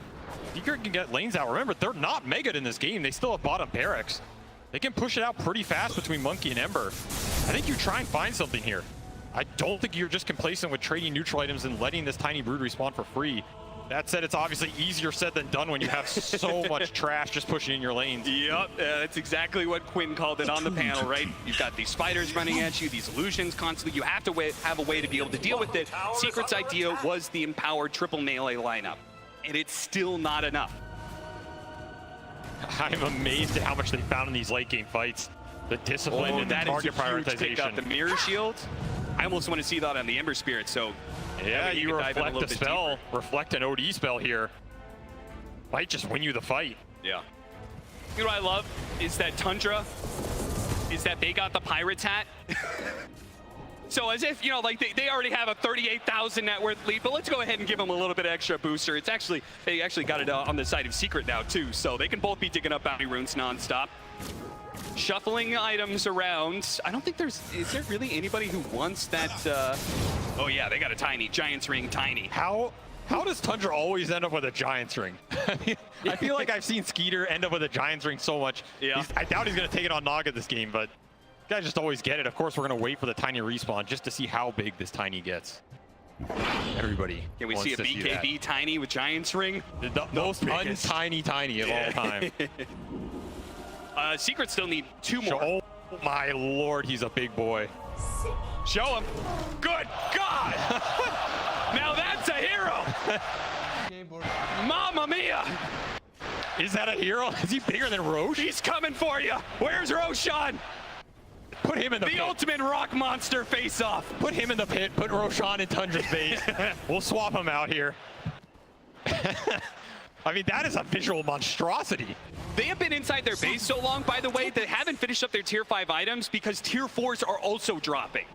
Secret can get lanes out. Remember, they're not Mega'd in this game. They still have bottom barracks. They can push it out pretty fast between Monkey and Ember. I think you try and find something here. I don't think you're just complacent with trading neutral items and letting this Tiny Brood respawn for free. That said, it's obviously easier said than done when you have so much trash just pushing in your lanes. Yep, that's exactly what Quinn called it on the panel, right? You've got these spiders running at you, these illusions constantly. You have to have a way to be able to deal with it. Secret's idea was the empowered triple melee lineup, and it's still not enough. I'm amazed at how much they found in these late game fights. The discipline and the target prioritization. The mirror shield. I almost want to see that on the Ember Spirit, so yeah, you reflect a spell, deeper. reflect an OD spell here. Might just win you the fight. Yeah. You know what I love is that Tundra, is that they got the Pirates hat. So as if, you know, like they already have a 38,000 net worth lead, but let's go ahead and give them a little bit of extra booster. It's actually, they actually got it on the side of Secret now too, so they can both be digging up bounty runes nonstop. Shuffling items around. I don't think is there really anybody who wants that? Oh yeah, they got a Tiny, Giant's Ring Tiny. How does Tundra always end up with a Giant's Ring? I feel like I've seen Skeeter end up with a Giant's Ring so much. Yeah. I doubt he's going to take it on Naga this game, but guys just always get it. Of course, we're going to wait for the Tiny respawn just to see how big this Tiny gets. Everybody Can we wants see a to BKB Tiny with Giant's Ring? The most un-tiny of all time. Secret still need 2 more. Oh my lord, he's a big boy. Show him. Good God! Now that's a hero! Mamma mia! Is that a hero? Is he bigger than Roche? He's coming for you! Where's Roshan? Put him in the pit. Ultimate rock monster face-off. Put him in the pit. Put Roshan in Tundra's base. We'll swap him out here. I mean, that is a visual monstrosity. They have been inside their base so long, by the way, they haven't finished up their tier 5 items because tier 4s are also dropping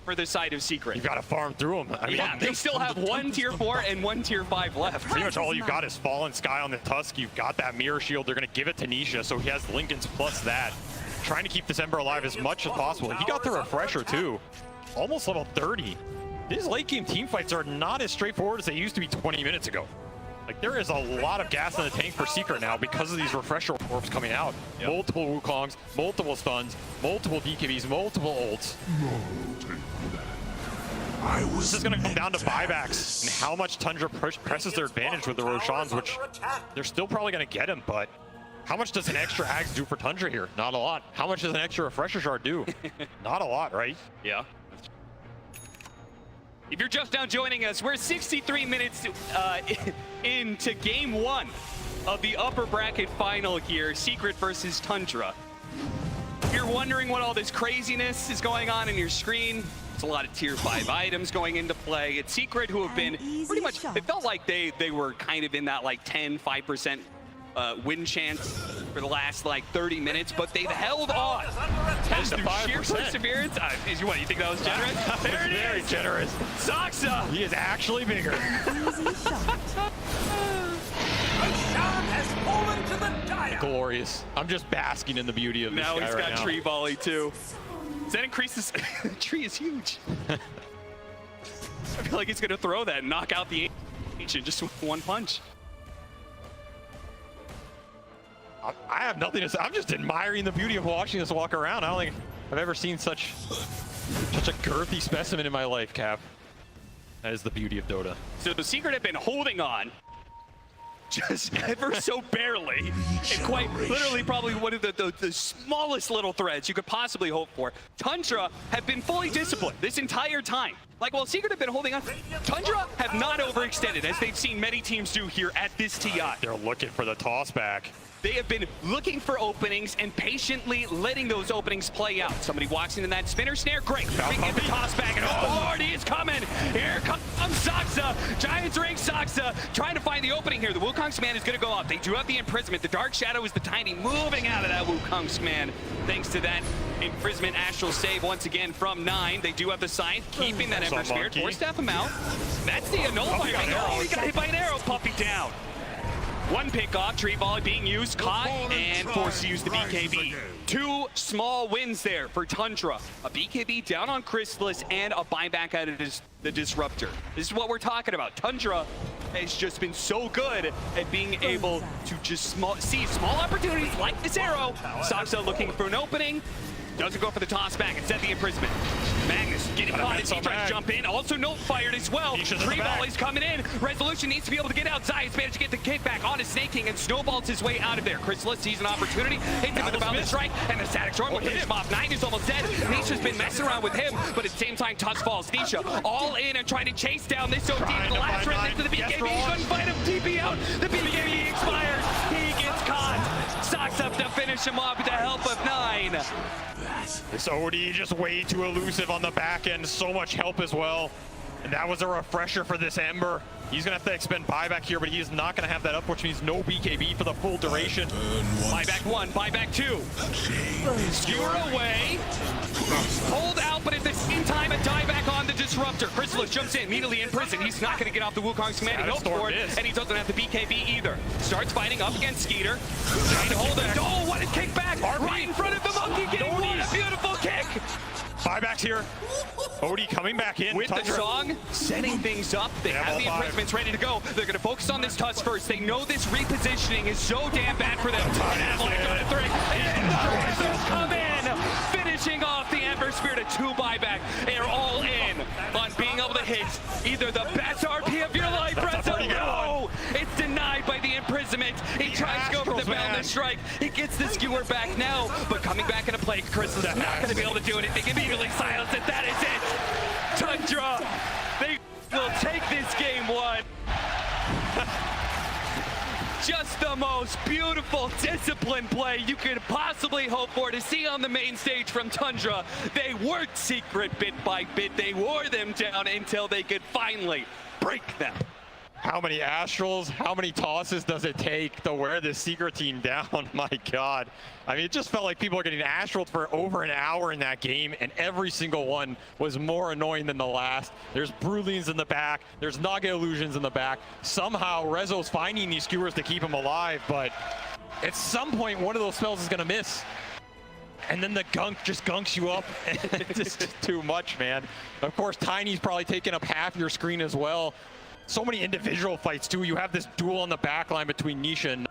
for the side of Secret. You got to farm through them. I mean, yeah, they still have 1 tier 4 and 1 tier 5 left. Pretty much all you got is Fallen Sky on the Tusk. You've got that Mirror Shield. They're going to give it to Nisha, so he has Lincoln's plus that. Trying to keep this Ember alive as much as possible. He got the Refresher, too. Almost level 30. These late game team fights are not as straightforward as they used to be 20 minutes ago. Like, there is a lot of gas in the tank for Secret now because of these Refresher orbs coming out. Yep. Multiple Wukongs, multiple stuns, multiple DKBs, multiple ults. This is going to come down to buybacks and how much Tundra presses their advantage with the Roshans, which they're still probably going to get him, but how much does an extra Axe do for Tundra here? Not a lot. How much does an extra Refresher Shard do? Not a lot, right? Yeah. If you're just now joining us, we're 63 minutes into game 1 of the upper bracket final here, Secret versus Tundra. If you're wondering what all this craziness is going on in your screen, it's a lot of tier 5 items going into play. It's Secret who have been pretty much, it felt like they were kind of in that like 5% win chance for the last like 30 minutes, but they've held on. Has through sheer perseverance. What, you think that was generous? There it Very is. generous. Saxa! He is actually bigger. has fallen to the dire. Glorious. I'm just basking in the beauty of this Now guy he's right got now. tree volley too. Does that increase this? The tree is huge. I feel like he's gonna throw that and knock out the ancient just with 1 punch. I have nothing to say. I'm just admiring the beauty of watching this walk around. I don't think I've ever seen such a girthy specimen in my life, Cap. That is the beauty of Dota. So the Secret have been holding on just ever so barely, and quite literally probably one of the smallest little threads you could possibly hope for. Tundra have been fully disciplined this entire time. Like, while Secret have been holding on, Tundra have not overextended, as they've seen many teams do here at this TI. They're looking for the toss back. They have been looking for openings and patiently letting those openings play out. Somebody walks into that spinner snare, great. They get the toss back, and Hardy is coming. Here comes Saxa. Giant's Ring Saxa trying to find the opening here. The Wukong's man is going to go up. They do have the imprisonment. The Dark Shadow is the Tiny moving out of that Wukong's man. Thanks to that imprisonment astral save once again from 9. They do have the Scythe, keeping that Ember Spirit. Force staff him out. That's the nullifying. Oh, he got hit by an arrow. Puppy down. One pick off, tree volley being used, caught, and forced to use the BKB. 2 small wins there for Tundra. A BKB down on Chrysalis and a buyback out of the Disruptor. This is what we're talking about. Tundra has just been so good at being able to just see small opportunities like this arrow. Saksa looking for an opening. Doesn't go for the toss back, instead the imprisonment. Magnus getting caught as he tries to jump in. Also note fired as well. Tree volleys coming in. Resolution needs to be able to get out. Zayas managed to get the kickback on his Snake King and snowballs his way out of there. Chrysalis sees an opportunity, hits him with the Boundless Strike, and the Static Storm will finish him off. 9 is almost dead. Nisha's been messing around with him, but at the same time, Tusk falls. Nisha all in and trying to chase down this OD. The last red into the BKB. Couldn't fight him. TP out. The BKB expires. He gets caught. Socks up to finish him off with the help of 9. This OD just way too elusive on the back end. So much help as well. And that was a refresher for this Ember. He's going to have to expend buyback here, but he is not going to have that up, which means no BKB for the full duration. Buyback 1, buyback 2. Skewer away. Pulled out, but at the same time, a dieback on the Disruptor. Chrysalis jumps in, immediately in prison. He's not going to get off the Wukong's command. He hopes for it, and he doesn't have the BKB either. Starts fighting up against Skeeter. Trying to hold it. Oh, what a kickback! Right in front of the Monkey King. What a beautiful kick! Buybacks here. Odie coming back in. With the song, setting things up. They have the imprisonments ready to go. They're going to focus on this Tusk first. They know this repositioning is so damn bad for them. And Avalanche on a 3. And the Razors come in, finishing off the Ember Spirit. A 2 buyback. They're all in on being able to hit either the best RP of your life, Rezo. No! It's denied by the imprisonment. He tries to go for the Boundless Strike. He gets the skewer back now, but coming back into play, Chris is not going to be able to do anything. Immediately silence it. That is it. Tundra, they will take this game 1. Just the most beautiful, disciplined play you could possibly hope for to see on the main stage from Tundra. They worked Secret bit by bit. They wore them down until they could finally break them. How many Astrals, how many tosses does it take to wear this Secret team down? My God. I mean, it just felt like people are getting Astrals for over an hour in that game, and every single one was more annoying than the last. There's Brulines in the back, there's Naga Illusions in the back. Somehow, Rezo's finding these skewers to keep him alive, but at some point, one of those spells is gonna miss. And then the gunk just gunks you up. It's just too much, man. Of course, Tiny's probably taking up half your screen as well. So many individual fights too. You have this duel on the backline between Nisha and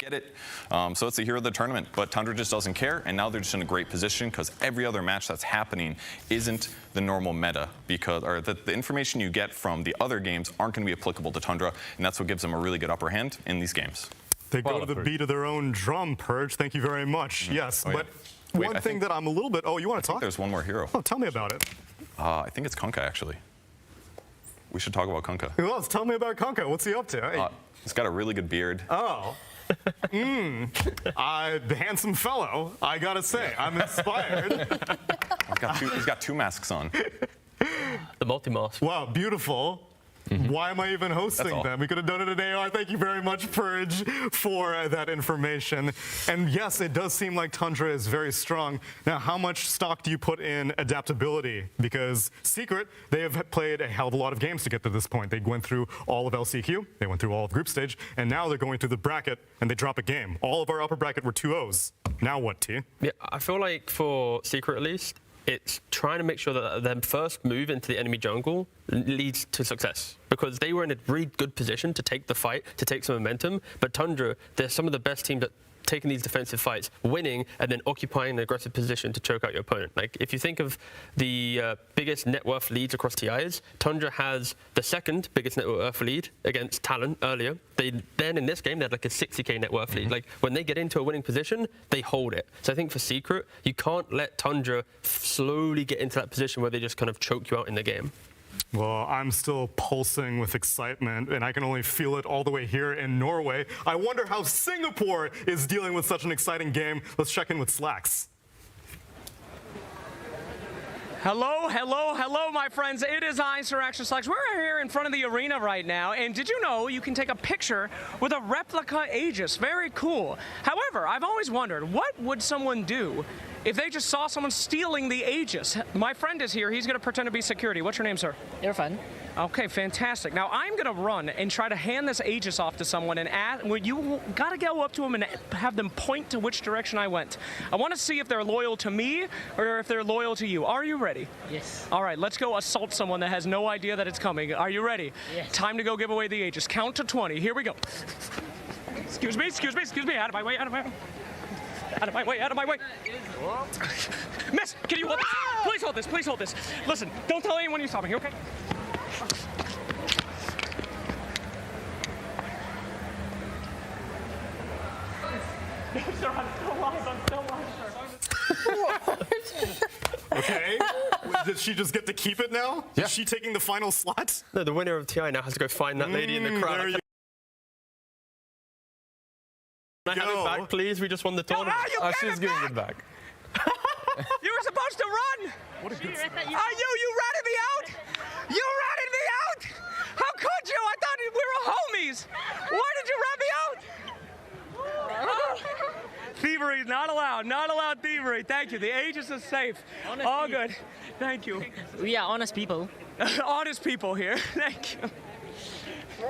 get it. So it's a hero of the tournament, but Tundra just doesn't care, and now they're just in a great position because every other match that's happening isn't the normal meta, because the information you get from the other games aren't going to be applicable to Tundra, and that's what gives them a really good upper hand in these games. They go to the beat of their own drum, Purge. Thank you very much. Yes, but one thing that I'm a little bit... Oh, you want to talk? There's one more hero. Oh, tell me about it. I think it's Kunkka, actually. We should talk about Kunkka. Well, tell me about Kunkka. What's he up to? He's got a really good beard. Oh. Handsome fellow, I gotta say. I'm inspired. He's got two masks on. The multi-mask. Wow, beautiful. Why am I even hosting them? We could have done it in AR. Thank you very much, Purge, for that information. And yes, it does seem like Tundra is very strong. Now, how much stock do you put in adaptability? Because Secret, they have played a hell of a lot of games to get to this point. They went through all of LCQ, they went through all of group stage, and now they're going through the bracket, and they drop a game. All of our upper bracket were 2-0s. Now what, T? Yeah, I feel like for Secret at least, it's trying to make sure that their first move into the enemy jungle leads to success, because they were in a really good position to take the fight, to take some momentum. But Tundra, they're some of the best teams at taking these defensive fights, winning, and then occupying an aggressive position to choke out your opponent. Like, if you think of the biggest net worth leads across TIs, Tundra has the second biggest net worth lead against Talon earlier. Then in this game, they had like a 60k net worth lead. Like, when they get into a winning position, they hold it. So I think for Secret, you can't let Tundra slowly get into that position where they just kind of choke you out in the game. Well, I'm still pulsing with excitement, and I can only feel it all the way here in Norway. I wonder how Singapore is dealing with such an exciting game. Let's check in with Slacks. Hello, hello, hello, my friends. It is I, Sir Action Slacks. We're here in front of the arena right now, and did you know you can take a picture with a replica Aegis? Very cool. However, I've always wondered, what would someone do if they just saw someone stealing the Aegis? My friend is here. He's going to pretend to be security. What's your name, sir? Irfan. Okay, fantastic. Now, I'm going to run and try to hand this Aegis off to someone, and you got to go up to them and have them point to which direction I went. I want to see if they're loyal to me or if they're loyal to you. Are you ready? Yes. All right, let's go assault someone that has no idea that it's coming. Are you ready? Yes. Time to go give away the Aegis. Count to 20. Here we go. Excuse me, excuse me, excuse me. Out of my way, out of my way. Out of my way, out of my way. Miss, can you hold this? Please hold this, please hold this. Listen, don't tell anyone you saw me, okay? No, sir, I'm still alive, I'm still alive, sir. Okay. Did she just get to keep it now? Yeah. Is she taking the final slot? No, the winner of TI now has to go find that lady in the crowd. There you Can I have it back, please? We just won the tournament. She's giving it back. You were supposed to run. What a good you ratted me out? You ratted me out? How could you? I thought we were homies. Why did you rat me out? Thievery, not allowed. Not allowed thievery. Thank you. The Aegis is safe. Honestly. All good. Thank you. We are honest people. Honest people here. Thank you. Oh,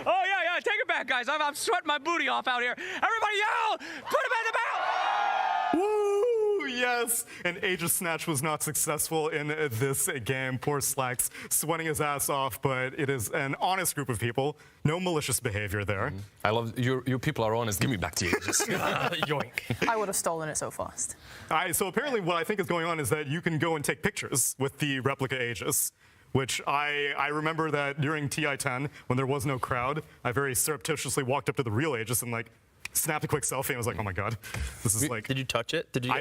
yeah, take it back, guys. I'm sweating my booty off out here. Everybody yell! Put him in the mouth! Woo! Yes! And Aegis Snatch was not successful in this game. Poor Slacks sweating his ass off, but it is an honest group of people. No malicious behavior there. I love you people are honest. Give me back the Aegis. Yoink. I would have stolen it so fast. So apparently what I think is going on is that you can go and take pictures with the replica Aegis, which I remember that during TI-10, when there was no crowd, I very surreptitiously walked up to the real Aegis and like snapped a quick selfie and I was like, oh my god, this is like... Did you touch it? Did you?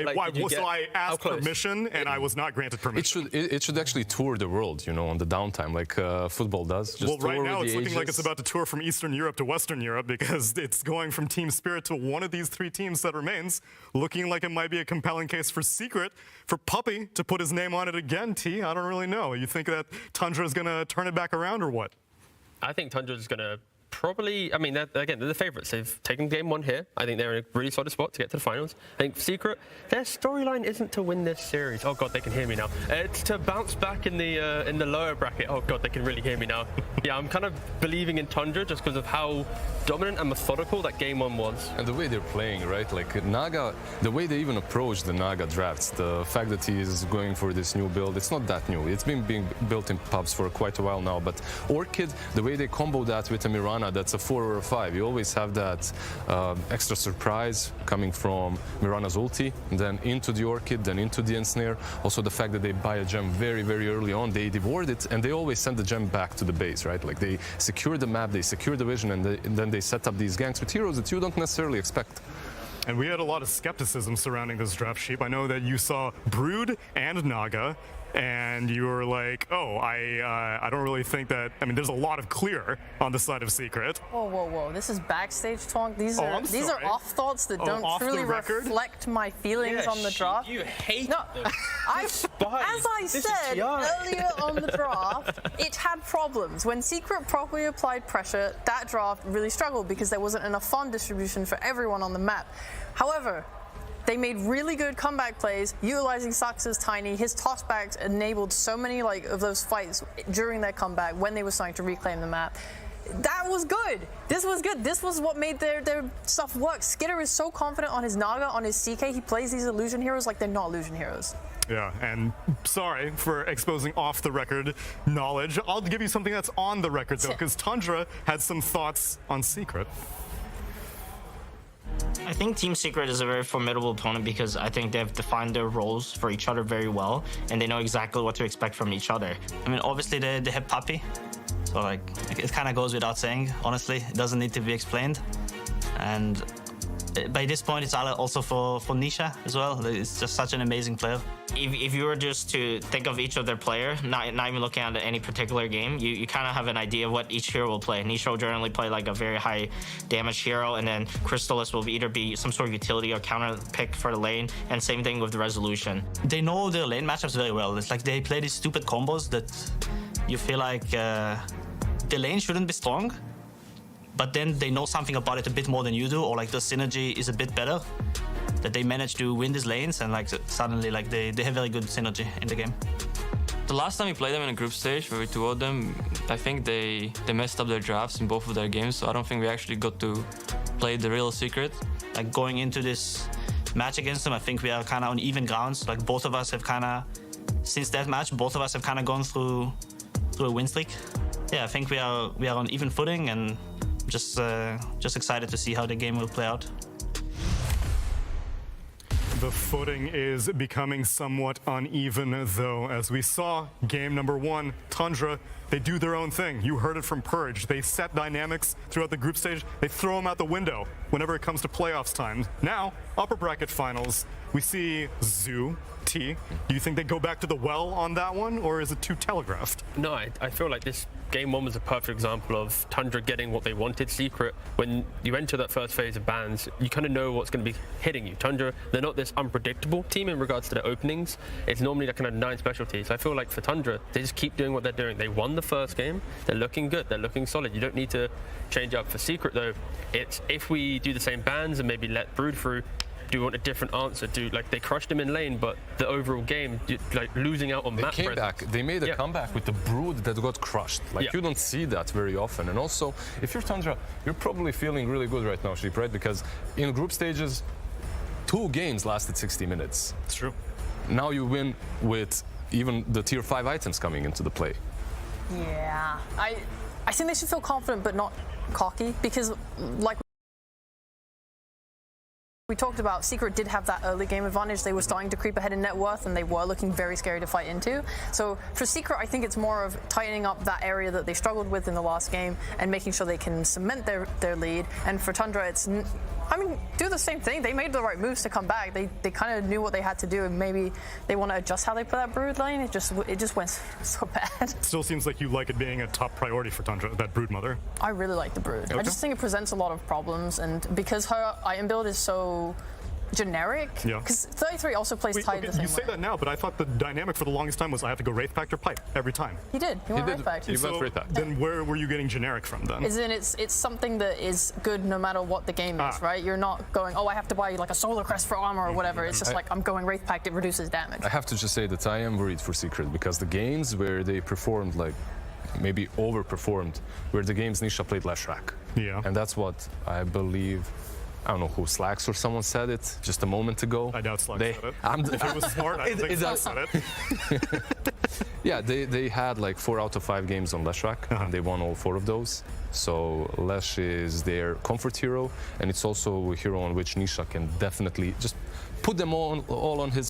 So I asked permission and I was not granted permission. It should actually tour the world, you know, on the downtime, like football does. Just well, right now it's looking like it's about to tour from Eastern Europe to Western Europe because it's going from Team Spirit to one of these three teams that remains, looking like it might be a compelling case for Secret, for Puppy to put his name on it again, T. I don't really know. You think that Tundra is going to turn it back around or what? I think Tundra is going to probably, I mean, they're the favourites. They've taken game one here. I think they're in a really solid spot to get to the finals. I think Secret, their storyline isn't to win this series. Oh god, they can hear me now. It's to bounce back in the lower bracket. Oh god, they can really hear me now. Yeah, I'm kind of believing in Tundra just because of how dominant and methodical that game one was. And the way they're playing, right? Like Naga, the way they even approach the Naga drafts, the fact that he is going for this new build, it's not that new. It's been being built in pubs for quite a while now. But Orchid, the way they combo that with a Mirana Mirana that's a 4 or a 5. You always have that extra surprise coming from Mirana's ulti, and then into the Orchid, then into the Ensnare. Also the fact that they buy a gem very, very early on, they devoured it, and they always send the gem back to the base, right? Like they secure the map, they secure the vision, and then they set up these ganks with heroes that you don't necessarily expect. And we had a lot of skepticism surrounding this draft, Sheep. I know that you saw Brood and Naga, and you were like, oh, I don't really think that, I mean, there's a lot of clear on the side of Secret. Whoa, whoa, whoa. This is backstage talk. These are off thoughts that don't truly reflect my feelings on the draft. You hate them. As I said earlier on the draft, it had problems. When Secret properly applied pressure, that draft really struggled because there wasn't enough farm distribution for everyone on the map. However, they made really good comeback plays, utilizing Sax's Tiny. His tossbacks enabled so many of those fights during their comeback when they were starting to reclaim the map. That was good. This was good. This was what made their stuff work. Skitter is so confident on his Naga, on his CK. He plays these illusion heroes like they're not illusion heroes. Yeah, and sorry for exposing off-the-record knowledge. I'll give you something that's on the record, though, because Tundra had some thoughts on Secret. I think Team Secret is a very formidable opponent because I think they've defined their roles for each other very well, and they know exactly what to expect from each other. I mean, obviously they have Puppy, so it kind of goes without saying, honestly. It doesn't need to be explained. And by this point, it's also for Nisha as well. It's just such an amazing player. If you were just to think of each of their player, not even looking at any particular game, you kind of have an idea of what each hero will play. Nisha will generally play like a very high damage hero, and then Crystallis will either be some sort of utility or counter pick for the lane, and same thing with the Resolution. They know their lane matchups very well. It's like they play these stupid combos that you feel like the lane shouldn't be strong, but then they know something about it a bit more than you do, or like the synergy is a bit better, that they manage to win these lanes, and suddenly they have very good synergy in the game. The last time we played them in a group stage where we 2-0'd them, I think they messed up their drafts in both of their games, so I don't think we actually got to play the real Secret. Like going into this match against them, I think we are kind of on even grounds. Like both of us have kind of, since that match, both of us have kind of gone through a win streak. Yeah, I think we are on even footing, and just excited to see how the game will play out. The footing is becoming somewhat uneven, though. As we saw, game number 1, Tundra, they do their own thing. You heard it from Purge. They set dynamics throughout the group stage. They throw them out the window whenever it comes to playoffs time. Now, upper bracket finals, we see Zoo, T. Do you think they go back to the well on that one, or is it too telegraphed? No, I feel like this game 1 was a perfect example of Tundra getting what they wanted. Secret, when you enter that first phase of bans, you kind of know what's going to be hitting you. Tundra, they're not this unpredictable team in regards to their openings. It's normally like kind of 9 specialties. I feel like for Tundra, they just keep doing what they're doing. They won the first game. They're looking good. They're looking solid. You don't need to change up. For Secret, though, it's if we do the same bans and maybe let Brood through, do you want a different answer? They crushed him in lane, but the overall game, losing out on map They came presence. back. They made a comeback with the Brood that got crushed. You don't see that very often. And also, if you're Tundra, you're probably feeling really good right now, Sheep, right? Because in group stages, 2 games lasted 60 minutes. It's true. Now you win with even the tier 5 items coming into the play. Yeah, I think they should feel confident but not cocky, because like we talked about, Secret did have that early game advantage. They were starting to creep ahead in net worth, and they were looking very scary to fight into. So for Secret, I think it's more of tightening up that area that they struggled with in the last game and making sure they can cement their lead. And for Tundra, it's, do the same thing. They made the right moves to come back. They kind of knew what they had to do, and maybe they want to adjust how they play that Brood lane. It just went so bad. Still seems like you like it being a top priority for Tundra, that Brood mother. I really like the Brood. Okay. I just think it presents a lot of problems, and because her item build is so generic, because 33 also plays Tide the same way. You say that now, but I thought the dynamic for the longest time was I have to go Wraith Pact or Pipe every time. He did. He went Wraith Pact. Then where were you getting generic from then? It's something that is good no matter what the game is, right? You're not going, oh, I have to buy like a Solar Crest for armor or whatever. It's just I'm going Wraith Pact, it reduces damage. I have to just say that I am worried for Secret, because the games where they performed maybe overperformed were the games Nisha played Leshrac. Yeah. And that's what I believe. I don't know who, Slacks or someone said it just a moment ago. I doubt Slacks said it. If it was smart, I don't think Slacks said it. Yeah, they had 4 out of 5 games on Leshrac, and they won all 4 of those. So Lesh is their comfort hero, and it's also a hero on which Nisha can definitely just put them all on his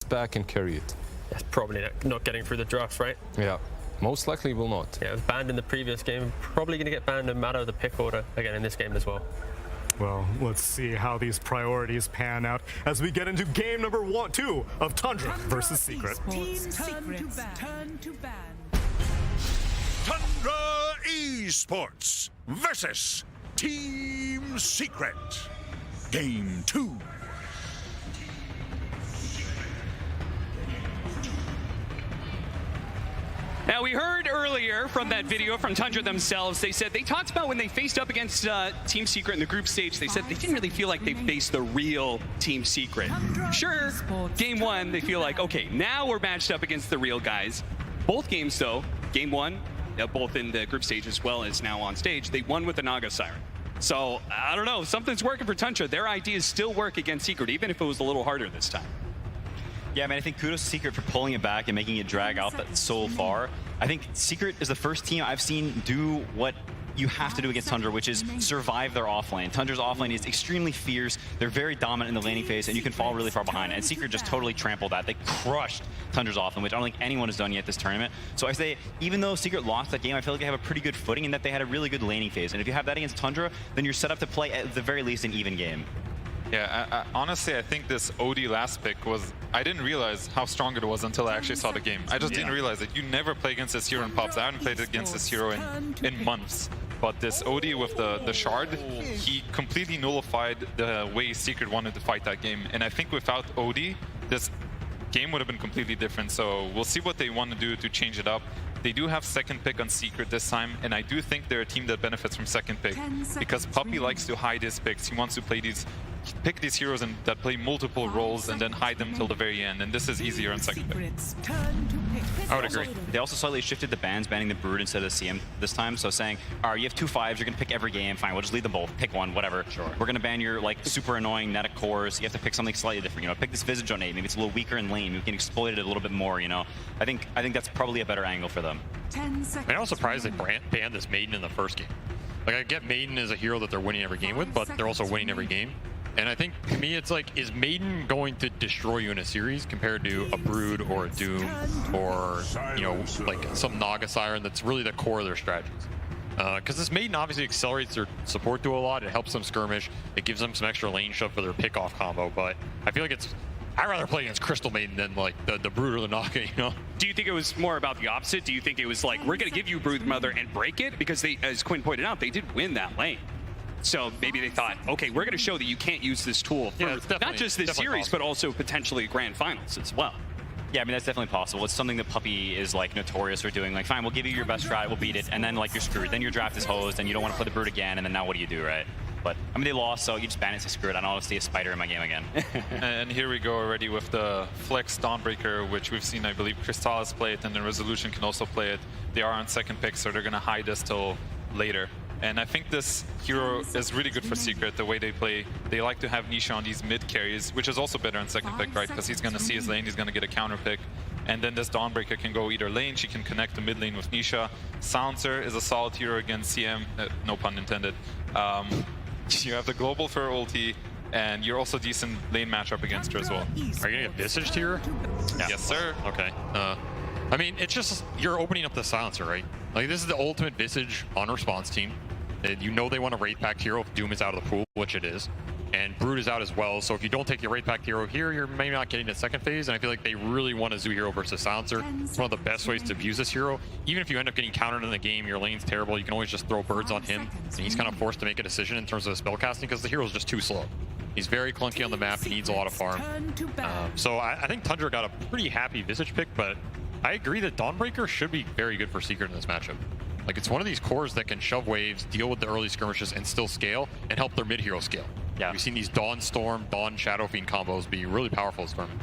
back and carry it. That's probably not getting through the draft, right? Yeah, most likely will not. Yeah, it was banned in the previous game. Probably going to get banned no matter the pick order again in this game as well. Well, let's see how these priorities pan out as we get into game number 2 of Tundra versus Secret. Team Secret's turn to ban. Tundra Esports versus Team Secret. Game 2. Now, we heard earlier from that video from Tundra themselves, they said they talked about when they faced up against Team Secret in the group stage, they said they didn't really feel like they faced the real Team Secret. Sure, game 1, they feel like, okay, now we're matched up against the real guys. Both games, though, game 1, both in the group stage as well as now on stage, they won with the Naga Siren. So, I don't know, something's working for Tundra. Their ideas still work against Secret, even if it was a little harder this time. Yeah, I mean, I think kudos to Secret for pulling it back and making it drag out that so far. I think Secret is the first team I've seen do what you have to do against Tundra, which is survive their offlane. Tundra's offlane is extremely fierce. They're very dominant in the laning phase, and you can fall really far behind. And Secret just totally trampled that. They crushed Tundra's offlane, which I don't think anyone has done yet this tournament. So I say, even though Secret lost that game, I feel like they have a pretty good footing in that they had a really good laning phase. And if you have that against Tundra, then you're set up to play at the very least an even game. Yeah, honestly, I think this OD last pick was... I didn't realize how strong it was until I actually saw the game. I just didn't realize that you never play against this hero in Pops. I haven't played against this hero in months. But this OD with the Shard, he completely nullified the way Secret wanted to fight that game. And I think without OD, this game would have been completely different. So we'll see what they want to do to change it up. They do have second pick on Secret this time, and I do think they're a team that benefits from second pick because Puppy likes to hide his picks. He wants to play pick these heroes that play multiple roles and then hide them till the very end, and this is easier on second pick. I would agree. They also slightly shifted the bans, banning the Brood instead of the CM this time, so saying, all right, you have 2 5s, you're going to pick every game, fine, we'll just lead them both, pick one, whatever. Sure. We're going to ban your like super annoying Neta cores, you have to pick something slightly different, you know, pick this Visage on 8, maybe it's a little weaker in lane, you can exploit it a little bit more, you know. I think that's probably a better angle for them. 10 seconds. I was surprised they banned this Maiden in the first game. Like, I get Maiden as a hero that they're winning every game with, but they're also winning every game. And I think, to me, it's like, is Maiden going to destroy you in a series compared to a Brood or a Doom or, you know, like some Naga Siren that's really the core of their strategies? Because this Maiden obviously accelerates their support duo a lot. It helps them skirmish. It gives them some extra lane shove for their pick-off combo. But I feel like I'd rather play against Crystal Maiden than like the Brood or the Naga, you know? Do you think it was more about the opposite? Do you think it was like, we're going to give you Brood Mother and break it? Because they, as Quinn pointed out, they did win that lane. So maybe they thought, okay, we're going to show that you can't use this tool for not just this series, but also potentially grand finals as well. Yeah, I mean, that's definitely possible. It's something that Puppy is like notorious for doing. Like, fine, we'll give you your best try, we'll beat it, and then like you're screwed. Then your draft is hosed, and you don't want to play the Brood again, and then now what do you do, right? But I mean, they lost, so you just ban it to screw it. I don't want to see a spider in my game again. And here we go already with the Flex Dawnbreaker, which we've seen, I believe, Crystallis play it, and then Resolution can also play it. They are on second pick, so they're going to hide this till later. And I think this hero is really good for Secret, the way they play. They like to have Nisha on these mid carries, which is also better on second pick, right? Because he's going to see his lane, he's going to get a counter pick. And then this Dawnbreaker can go either lane, she can connect the mid lane with Nisha. Silencer is a solid hero against CM, no pun intended. You have the global for ulti, and you're also decent lane matchup against her as well. Are you going to get Visaged here? Yeah. Yes, sir. Okay. I mean, it's just, you're opening up the Silencer, right? Like, this is the ultimate Visage on response team. You know they want a Wraith Pact hero if Doom is out of the pool, which it is. And Brood is out as well, so if you don't take the Wraith Pact hero here, you're maybe not getting the second phase, and I feel like they really want a Zoo hero versus Silencer. It's one of the best ways to abuse this hero. Even if you end up getting countered in the game, your lane's terrible, you can always just throw birds on him, and he's kind of forced to make a decision in terms of spellcasting because the hero's just too slow. He's very clunky on the map, he needs a lot of farm. So I think Tundra got a pretty happy Visage pick, but I agree that Dawnbreaker should be very good for Secret in this matchup. Like, it's one of these cores that can shove waves, deal with the early skirmishes, and still scale, and help their mid-hero scale. Yeah. We've seen these Dawn Storm, Dawn Shadow Fiend combos be really powerful this tournament.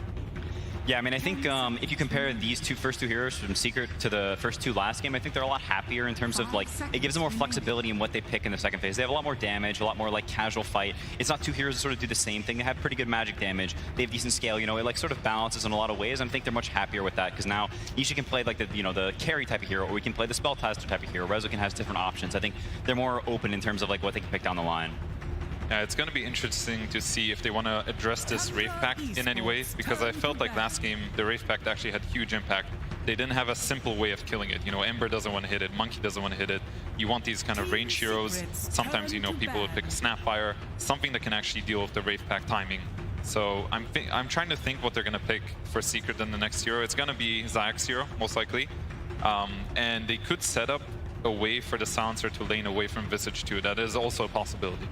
Yeah, I mean, I think if you compare these first two heroes from Secret to the first two last game, I think they're a lot happier in terms of, like, it gives them more flexibility in what they pick in the second phase. They have a lot more damage, a lot more, like, casual fight. It's not two heroes that sort of do the same thing. They have pretty good magic damage. They have decent scale, you know, it, like, sort of balances in a lot of ways. I think they're much happier with that, because now Nisha can play, like, the, you know, the carry type of hero, or we can play the spellcaster type of hero. Rezokin has different options. I think they're more open in terms of, like, what they can pick down the line. Yeah, it's going to be interesting to see if they want to address this Wraith Pact in any way, because I felt like last game the Wraith Pact actually had huge impact. They didn't have a simple way of killing it. You know, Ember doesn't want to hit it, Monkey doesn't want to hit it. You want these kind of range heroes. Sometimes, you know, people would pick a Snapfire, something that can actually deal with the Wraith Pact timing. So I'm trying to think what they're going to pick for Secret in the next hero. It's going to be Zayak's hero, most likely. And they could set up a way for the Silencer to lane away from Visage too. That is also a possibility.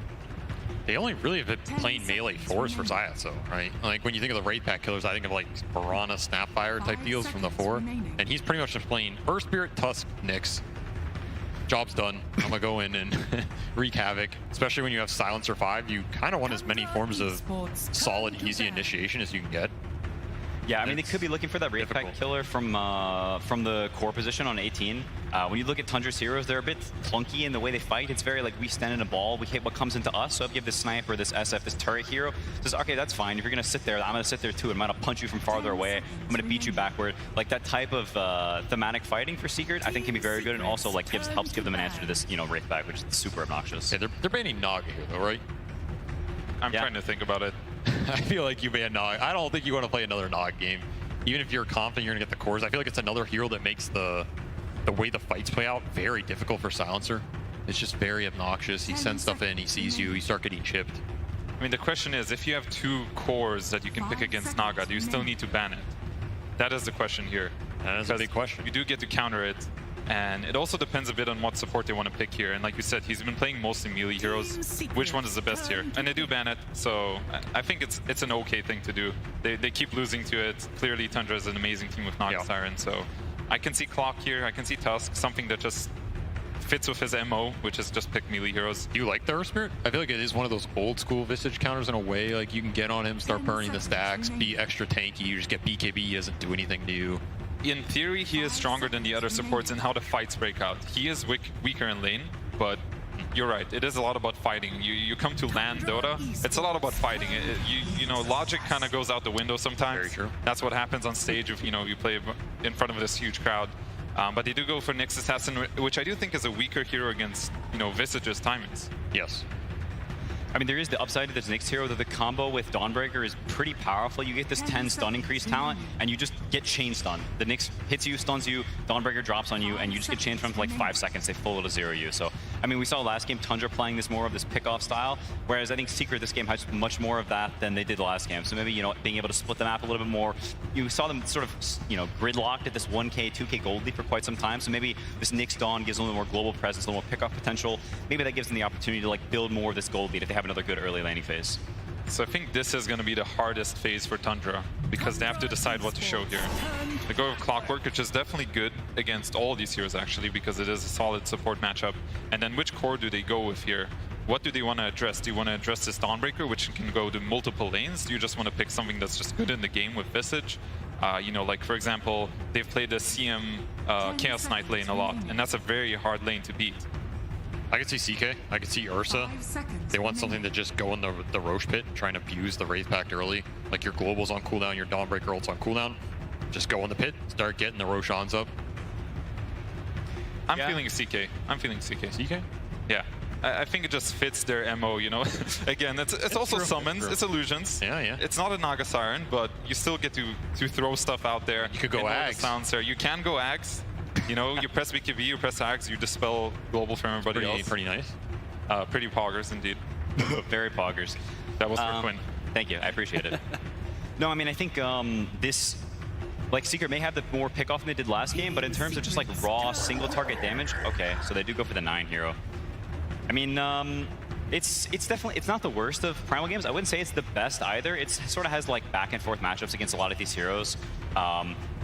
They only really have been playing melee fours for Zayat, though, right? Like, when you think of the Wraith Pact killers, I think of, like, Piranha, Snapfire type deals from the 4. And he's pretty much just playing Earth Spirit, Tusk, Nyx. Job's done. I'm gonna go in and wreak havoc. Especially when you have Silencer 5, you kind of want as many forms of solid, easy initiation as you can get. Yeah, I mean, they could be looking for that Wraith Pact killer from the core position on 18. When you look at Tundra's heroes, they're a bit clunky in the way they fight. It's very like, we stand in a ball, we hit what comes into us. So if you have this sniper, this SF, this turret hero, says, okay, that's fine. If you're gonna sit there, I'm gonna sit there too. I'm gonna punch you from farther away. I'm gonna beat you backward. Like, that type of thematic fighting for Secret, I think can be very good, and also like helps give them an answer to this, you know, Wraith Pact, which is super obnoxious. Yeah, they're banning Naga here, though, right? I'm trying to think about it. I feel like you ban Nog. I don't think you want to play another Nog game. Even if you're confident you're going to get the cores, I feel like it's another hero that makes the way the fights play out very difficult for Silencer. It's just very obnoxious. He sends stuff in, he sees you, you start getting chipped. I mean, the question is, if you have 2 cores that you can pick against Naga, do you still need to ban it? That is the question here. That is a big question. You do get to counter it, and it also depends a bit on what support they want to pick here. And like you said, he's been playing mostly melee heroes. Which one is the best here? And they do ban it, so I think it's an okay thing to do. They keep losing to it. Clearly, Tundra is an amazing team with Naga Siren, so I can see Clock here, I can see Tusk, something that just fits with his MO, which is just pick melee heroes. Do you like the Earth Spirit? I feel like it is one of those old school Visage counters in a way. Like, you can get on him, start burning the stacks, be extra tanky, you just get BKB, he doesn't do anything to you. In theory, he is stronger than the other supports in how the fights break out. He is weaker in lane, but you're right. It is a lot about fighting. You come to LAN Dota, it's a lot about fighting. You know, logic kind of goes out the window sometimes. Very true. That's what happens on stage if, you know, you play in front of this huge crowd. But they do go for Nyx Assassin, which I do think is a weaker hero against, you know, Visage's timings. Yes. I mean, there is the upside to this Nyx hero that the combo with Dawnbreaker is pretty powerful. You get this 10 stun increase talent, and you just get chain stun. The Nyx hits you, stuns you, Dawnbreaker drops on you, and you just get chain stun for like 5 seconds. They full to zero you. So, I mean, we saw last game Tundra playing this more of this pickoff style, whereas I think Secret this game has much more of that than they did last game. So maybe, you know, being able to split the map a little bit more. You saw them sort of, you know, gridlocked at this 1K, 2K gold lead for quite some time. So maybe this Nyx Dawn gives them a little more global presence, a little more pickoff potential. Maybe that gives them the opportunity to like build more of this gold lead if they have another good early laning phase. So I think this is going to be the hardest phase for Tundra, because they have to decide what to show here. They go with Clockwork, which is definitely good against all these heroes actually, because it is a solid support matchup. And then which core do they go with here? What do they want to address? Do you want to address this Dawnbreaker, which can go to multiple lanes? Do you just want to pick something that's just good in the game with Visage? You know, like for example, they've played the CM Chaos Knight lane a lot, and that's a very hard lane to beat. I could see CK, I could see Ursa. They want something to just go in the Roche pit, try and abuse the Wraith Pact early. Like, your Global's on cooldown, your Dawnbreaker ult's on cooldown. Just go in the pit, start getting the Roshans up. I'm feeling CK. I'm feeling CK. CK? Yeah. I think it just fits their MO, you know? Again, it's also true. summons, it's illusions. Yeah, yeah. It's not a Naga Siren, but you still get to throw stuff out there. You could go Ags. You can go Ags. You know, you press BKB, you press Ags, you dispel global from everybody else. Pretty nice. Pretty poggers indeed. Very poggers. That was for Quinn. Thank you, I appreciate it. No, I mean, I think this, like, Secret may have the more pickoff than they did last game, but in terms of just like raw single target damage, okay, so they do go for the 9 hero. I mean, it's definitely, it's not the worst of Primal games. I wouldn't say it's the best either. It sort of has like back and forth matchups against a lot of these heroes.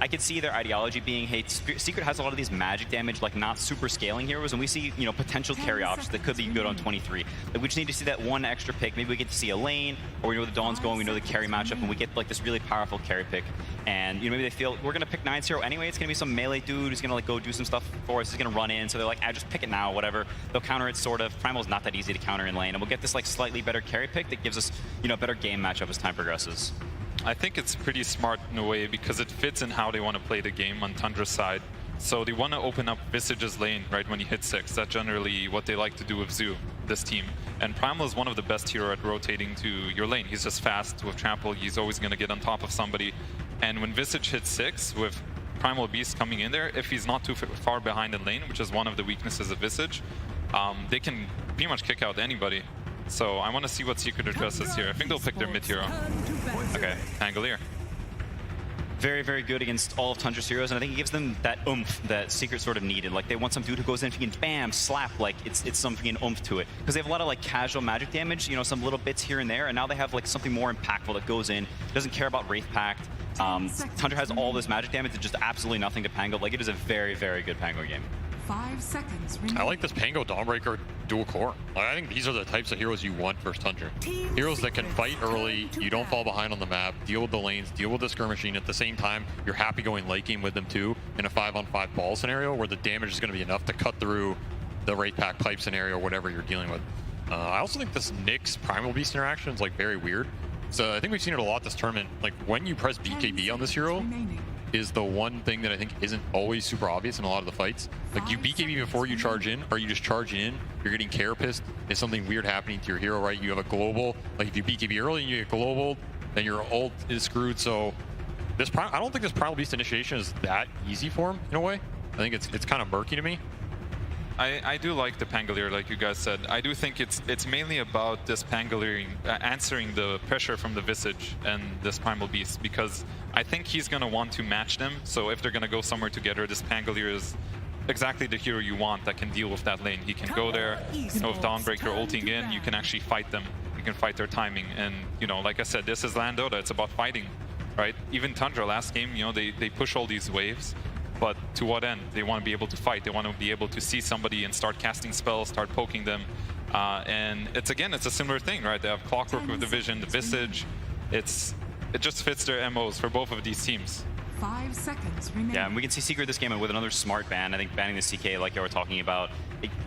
I could see their ideology being, hey, Secret has a lot of these magic damage, like not super scaling heroes, and we see, you know, potential carry options that could be good on 23. Like, we just need to see that one extra pick. Maybe we get to see a lane, or we know the Dawn's going, we know the carry matchup, and we get like this really powerful carry pick. And you know, maybe they feel we're gonna pick 9-0 anyway. It's gonna be some melee dude who's gonna like go do some stuff for us. He's gonna run in, so they're like, just pick it now, whatever. They'll counter it sort of. Primal's not that easy to counter in lane, and we'll get this like slightly better carry pick that gives us, you know, a better game matchup as time progresses. I think it's pretty smart in a way because it fits in how they want to play the game on Tundra's side. So they want to open up Visage's lane right when you hit 6. That's generally what they like to do with Zoo, this team. And Primal is one of the best hero at rotating to your lane. He's just fast with trample. He's always going to get on top of somebody. And when Visage hits 6 with Primal Beast coming in there, if he's not too far behind in lane, which is one of the weaknesses of Visage, they can pretty much kick out anybody. So I want to see what Secret addresses here. I think they'll pick their mid hero. Okay. Pangolier. Very, very good against all of Tundra's heroes, and I think it gives them that oomph that Secret sort of needed. Like, they want some dude who goes in and bam, slap, like it's something oomph to it. Because they have a lot of like casual magic damage, you know, some little bits here and there, and now they have like something more impactful that goes in, doesn't care about Wraith Pact. Tundra has all this magic damage, it's just absolutely nothing to Pango. Like, it is a very, very good Pango game. 5 seconds remaining. I like this Pango Dawnbreaker dual core. Like, I think these are the types of heroes you want versus Tundra. Heroes that can fight early, you don't fall behind on the map, deal with the lanes, deal with the skirmishing. At the same time, you're happy going late game with them too in a 5-on-5 ball scenario where the damage is going to be enough to cut through the Wraith Pack pipe scenario or whatever you're dealing with. I also think this Nyx Primal Beast interaction is like very weird. So I think we've seen it a lot this tournament. Like, when you press BKB on this hero is the one thing that I think isn't always super obvious in a lot of the fights. Like, you BKB before you charge in, or you just charge in, you're getting Carapissed, is something weird happening to your hero, right? You have a global, like if you BKB early and you get global, then your ult is screwed. So this I don't think this Primal Beast initiation is that easy for him in a way. I think it's kind of murky to me. I do like the Pangolier, like you guys said. I do think it's mainly about this Pangolier answering the pressure from the Visage and this Primal Beast, because I think he's going to want to match them. So if they're going to go somewhere together, this Pangolier is exactly the hero you want that can deal with that lane. He can go there, you know, with Dawnbreaker ulting in, you can actually fight them. You can fight their timing. And, you know, like I said, this is LAN Dota. It's about fighting, right? Even Tundra last game, you know, they push all these waves. But to what end? They want to be able to fight. They want to be able to see somebody and start casting spells, start poking them. And it's a similar thing, right? They have Clockwork with the Vision, the Visage. It just fits their MOs for both of these teams. 5 seconds remaining. Yeah, and we can see Secret this game with another smart ban. I think banning the CK, like you were talking about,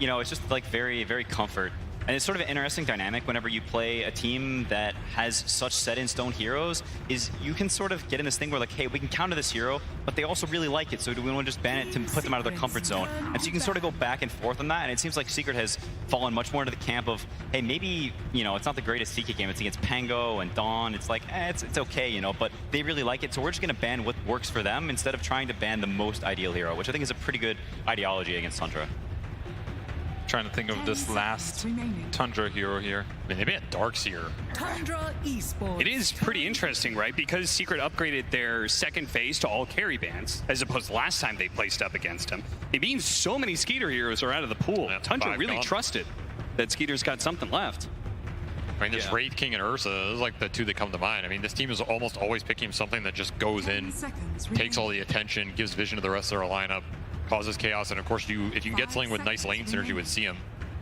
you know, it's just like very, very comfort. And it's sort of an interesting dynamic whenever you play a team that has such set-in-stone heroes, is you can sort of get in this thing where like, hey, we can counter this hero, but they also really like it, so do we want to just ban it to put them out of their comfort zone? And so you can sort of go back and forth on that, and it seems like Secret has fallen much more into the camp of, hey, maybe, you know, it's not the greatest CK game, it's against Pango and Dawn, it's like, it's okay, you know, but they really like it, so we're just going to ban what works for them instead of trying to ban the most ideal hero, which I think is a pretty good ideology against Tundra. Trying to think of this last Tundra hero here. I mean, maybe a Darkseer. Tundra Esports. It is pretty interesting, right? Because Secret upgraded their second phase to all carry bans, as opposed to last time they placed up against him. It means so many Skeeter heroes are out of the pool. Yeah, Tundra really trusted that Skeeter's got something left. I mean, this Wraith King and Ursa, those are like the two that come to mind. I mean, this team is almost always picking something that just goes in, takes all the attention, gives vision to the rest of their lineup, causes chaos, and of course, if you can get something with nice lane synergy with CM,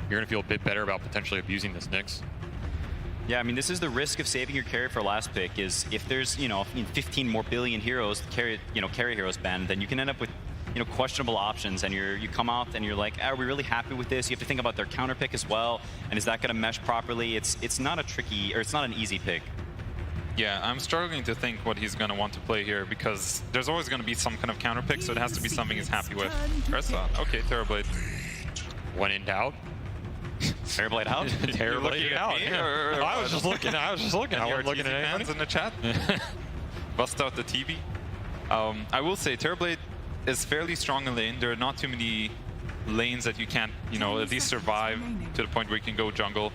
you're going to feel a bit better about potentially abusing this Nyx. Yeah, I mean, this is the risk of saving your carry for last pick, is if there's, you know, 15 more billion heroes, carry heroes banned, then you can end up with, you know, questionable options, and you come out and you're like, are we really happy with this? You have to think about their counter pick as well, and is that going to mesh properly? It's not a tricky, or it's not an easy pick. Yeah, I'm struggling to think what he's going to want to play here, because there's always going to be some kind of counter pick, so it has to be something he's happy with. Ursa, okay, Terrorblade. When in doubt. Terrorblade out? Terrorblade out. Yeah. I was just looking. I wasn't looking at anything in the chat. Bust out the TV. I will say Terrorblade is fairly strong in lane. There are not too many lanes that you can't, you know, at least survive to the point where you can go jungle.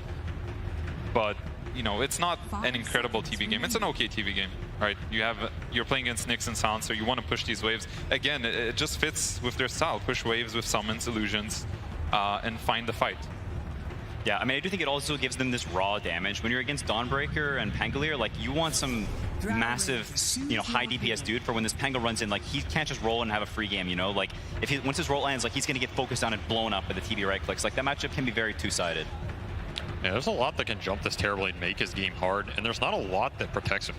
But you know, it's not an incredible TV game. It's an okay TV game, right? You're playing against Nyx and Silencer. You want to push these waves. Again, it just fits with their style. Push waves with summons, illusions, and find the fight. Yeah, I mean, I do think it also gives them this raw damage. When you're against Dawnbreaker and Pangolier, like, you want some massive, you know, high DPS dude for when this Pango runs in. Like, he can't just roll and have a free game, you know? Like, if he, once his roll ends, like, he's going to get focused on it, blown up with the TB right clicks. Like, that matchup can be very two-sided. Yeah, there's a lot that can jump this Terrorblade and make his game hard, and there's not a lot that protects him.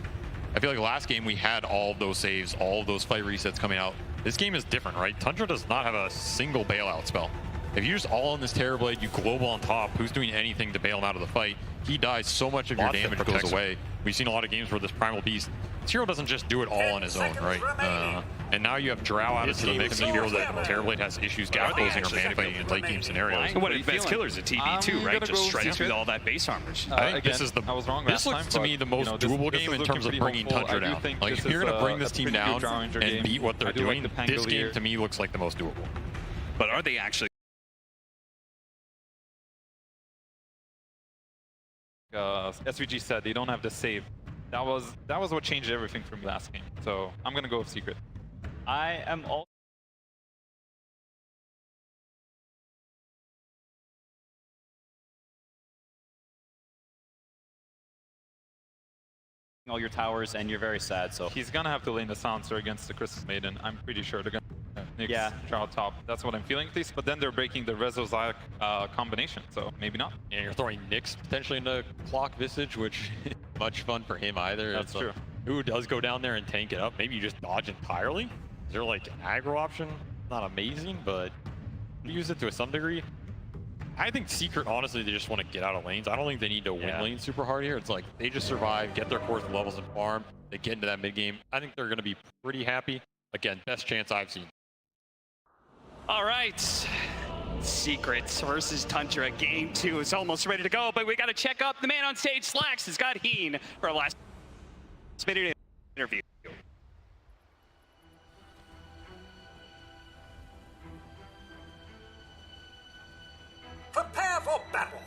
I feel like last game we had all of those saves, all of those fight resets coming out. This game is different, right? Tundra does not have a single bailout spell. If you just all on this Terrorblade, you global on top, who's doing anything to bail him out of the fight? He dies, so much of your damage goes away. We've seen a lot of games where this Primal Beast, this hero doesn't just do it all on his own, right? And now you have Drow out into the mix, and you feel that Terrorblade has issues gap closing or mana fighting in late game scenarios. One of the best killers at TB too, right? Just shreds through all that base armor. I think this is the. This looks to me the most doable game in terms of bringing Tundra down. Like, if you're going to bring this team down and beat what they're doing, this game to me looks like the most doable. But are they actually? SVG said they don't have the save. That was what changed everything from last game. So I'm gonna go with Secret. I am all. All your towers, and you're very sad. So he's gonna have to lane the Silencer against the Christmas Maiden. I'm pretty sure they're gonna Nyx, Drow top. That's what I'm feeling at least. But then they're breaking the Rezo-Zayak combination, so maybe not. Yeah, you're throwing Nyx potentially into Clock Visage, which is much fun for him either. That's true. Who does go down there and tank it up? Maybe you just dodge entirely. Is there like an aggro option? Not amazing, but you use it to some degree. I think Secret, honestly, they just want to get out of lanes. I don't think they need to win lanes super hard here. It's like they just survive, get their core levels and farm. They get into that mid game. I think they're going to be pretty happy. Again, best chance I've seen. All right. Secrets versus Tundra. Game 2 is almost ready to go, but we got to check up. The man on stage, Slacks, has got Heen for our last minute interview. Prepare for battle.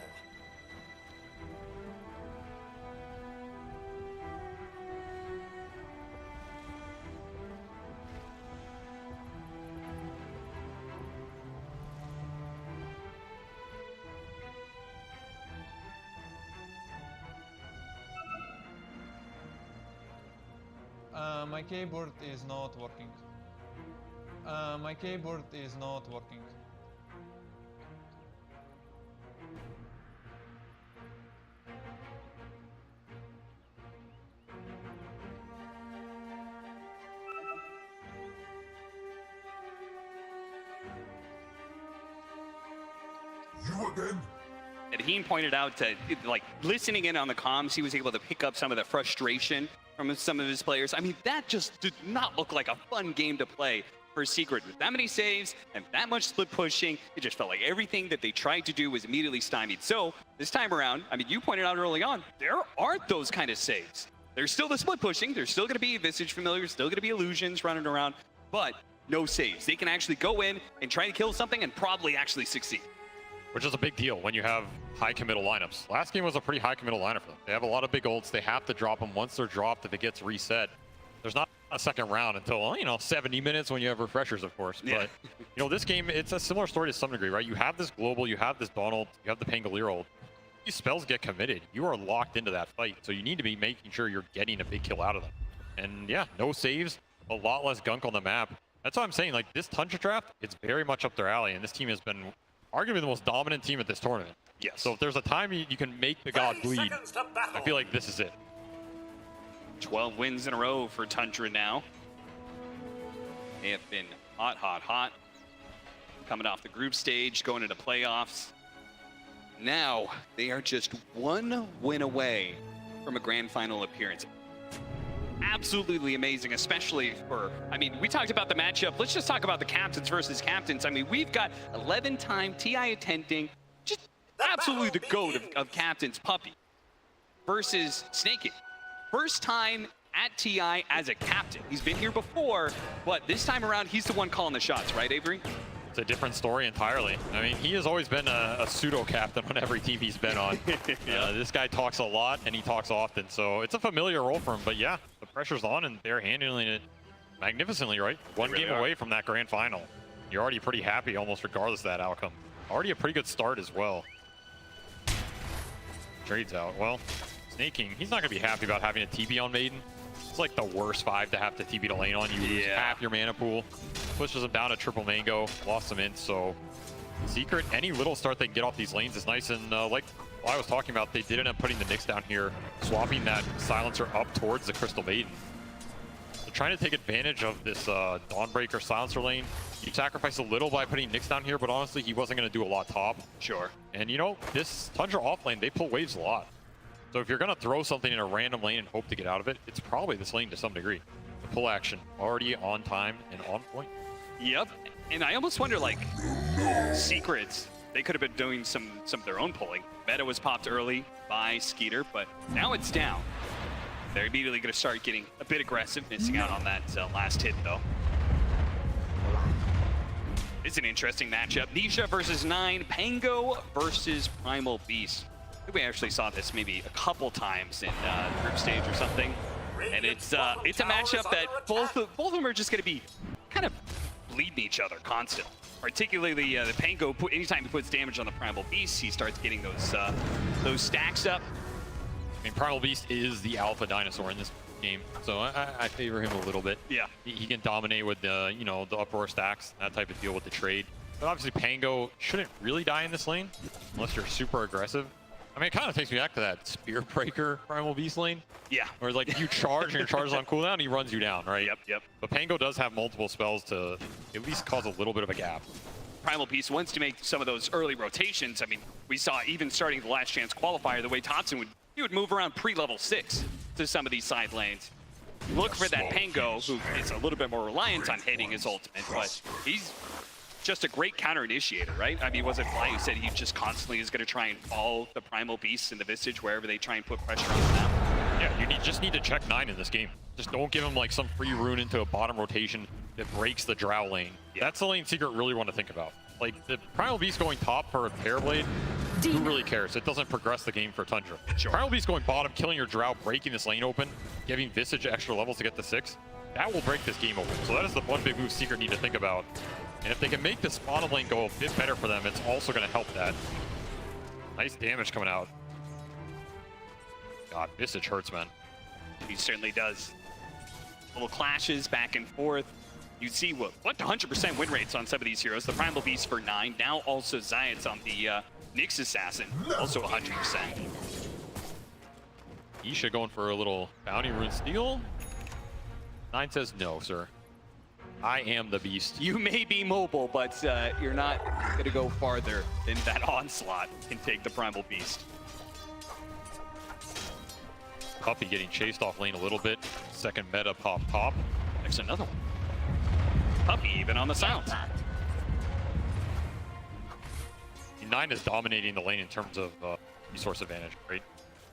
My keyboard is not working. My keyboard is not working. You again? And Heen pointed out that, like, listening in on the comms, he was able to pick up some of the frustration from some of his players. I mean, that just did not look like a fun game to play for Secret. With that many saves and that much split pushing, it just felt like everything that they tried to do was immediately stymied. So this time around, I mean, you pointed out early on, there aren't those kind of saves. There's still the split pushing. There's still going to be Visage Familiars, still going to be illusions running around, but no saves. They can actually go in and try to kill something and probably actually succeed. Which is a big deal when you have high committal lineups. Last game was a pretty high committal lineup for them. They have a lot of big ults. They have to drop them. Once they're dropped, if it gets reset, there's not a second round until, 70 minutes when you have refreshers, of course. Yeah. But, this game, it's a similar story to some degree, right? You have this global, you have this Donald, you have the Pangolier ult. These spells get committed. You are locked into that fight. So you need to be making sure you're getting a big kill out of them. And yeah, no saves, a lot less gunk on the map. That's why I'm saying, like, this Tundra draft, it's very much up their alley. And this team has been arguably the most dominant team at this tournament. Yes. So if there's a time you can make the god bleed, I feel like this is it. 12 wins in a row for Tundra now. They have been hot, hot, hot. Coming off the group stage, going into playoffs. Now, they are just one win away from a grand final appearance. Absolutely amazing, especially for, I mean, we talked about the matchup. Let's just talk about the captains versus captains. I mean, we've got 11-time TI attending, just absolutely the GOAT of captains, Puppy, versus Snakey. First time at TI as a captain. He's been here before, but this time around, he's the one calling the shots, right, Avery? It's a different story entirely. I mean, he has always been a pseudo-captain on every team he's been on. This guy talks a lot, and he talks often, so it's a familiar role for him. But yeah, the pressure's on, and they're handling it magnificently, right? One game away from that grand final. You're already pretty happy, almost regardless of that outcome. Already a pretty good start as well. trades out. Well, Snaking, he's not going to be happy about having a TP on Maiden. It's like the worst 5 to have to TP to lane on. You lose half your mana pool. Pushes him down to triple mango. Lost some int, so Secret, any little start they can get off these lanes is nice. And like I was talking about, they did end up putting the Nyx down here, swapping that Silencer up towards the Crystal Maiden. They're trying to take advantage of this Dawnbreaker Silencer lane. You sacrifice a little by putting Nyx down here, but honestly, he wasn't going to do a lot top. Sure. And you know, this Tundra off lane, they pull waves a lot. So if you're going to throw something in a random lane and hope to get out of it, it's probably this lane to some degree. The pull action already on time and on point. Yep. And I almost wonder, like, Secrets, they could have been doing some of their own pulling. Meta was popped early by Skeeter, but now it's down. They're immediately going to start getting a bit aggressive, missing out on that last hit, though. It's an interesting matchup. Nisha versus 9, Pango versus Primal Beast. I think we actually saw this maybe a couple times in group stage or something. And it's a matchup that both of them are just going to be kind of bleeding each other constantly. Particularly the Pango, anytime he puts damage on the Primal Beast, he starts getting those stacks up. I mean, Primal Beast is the alpha dinosaur in this game, so I favor him a little bit. Yeah. He can dominate with the, you know, the uproar stacks, that type of deal with the trade. But obviously Pango shouldn't really die in this lane unless you're super aggressive. I mean, it kind of takes me back to that Spear Breaker Primal Beast lane. Yeah. Where like you charge and your charge is on cooldown and he runs you down, right? Yep. But Pango does have multiple spells to at least cause a little bit of a gap. Primal Beast wants to make some of those early rotations. I mean, we saw even starting the last chance qualifier, the way Thompson would move around pre-level 6 to some of these side lanes. Look for that Pango, who is a little bit more reliant on hitting his ultimate, but he's just a great counter initiator, right? I mean, was it Fly who said he just constantly is going to try and follow the Primal Beasts in the Visage wherever they try and put pressure on the map? Yeah, you just need to check 9 in this game. Just don't give him like some free rune into a bottom rotation that breaks the Drow lane. Yeah. That's the lane Secret really want to think about. Like, the Primal Beast going top for a Terrorblade, who really cares? It doesn't progress the game for Tundra. Sure. Primal Beast going bottom, killing your Drow, breaking this lane open, giving Visage extra levels to get to 6, that will break this game open. So that is the one big move Secret need to think about. And if they can make this bottom lane go a bit better for them, it's also going to help that. Nice damage coming out. God, Visage hurts, man. He certainly does. Little clashes back and forth. You see what 100% win rates on some of these heroes. The Primal Beast for 9. Now also Zayat's on the Nyx Assassin, also 100%. Isha going for a little bounty rune steal. 9 says no, sir. I am the beast. You may be mobile, but you're not going to go farther than that onslaught can take the Primal Beast. Puppy getting chased off lane a little bit. Second meta pop top. There's another one. Puppy even on the silence. 9 is dominating the lane in terms of resource advantage, right?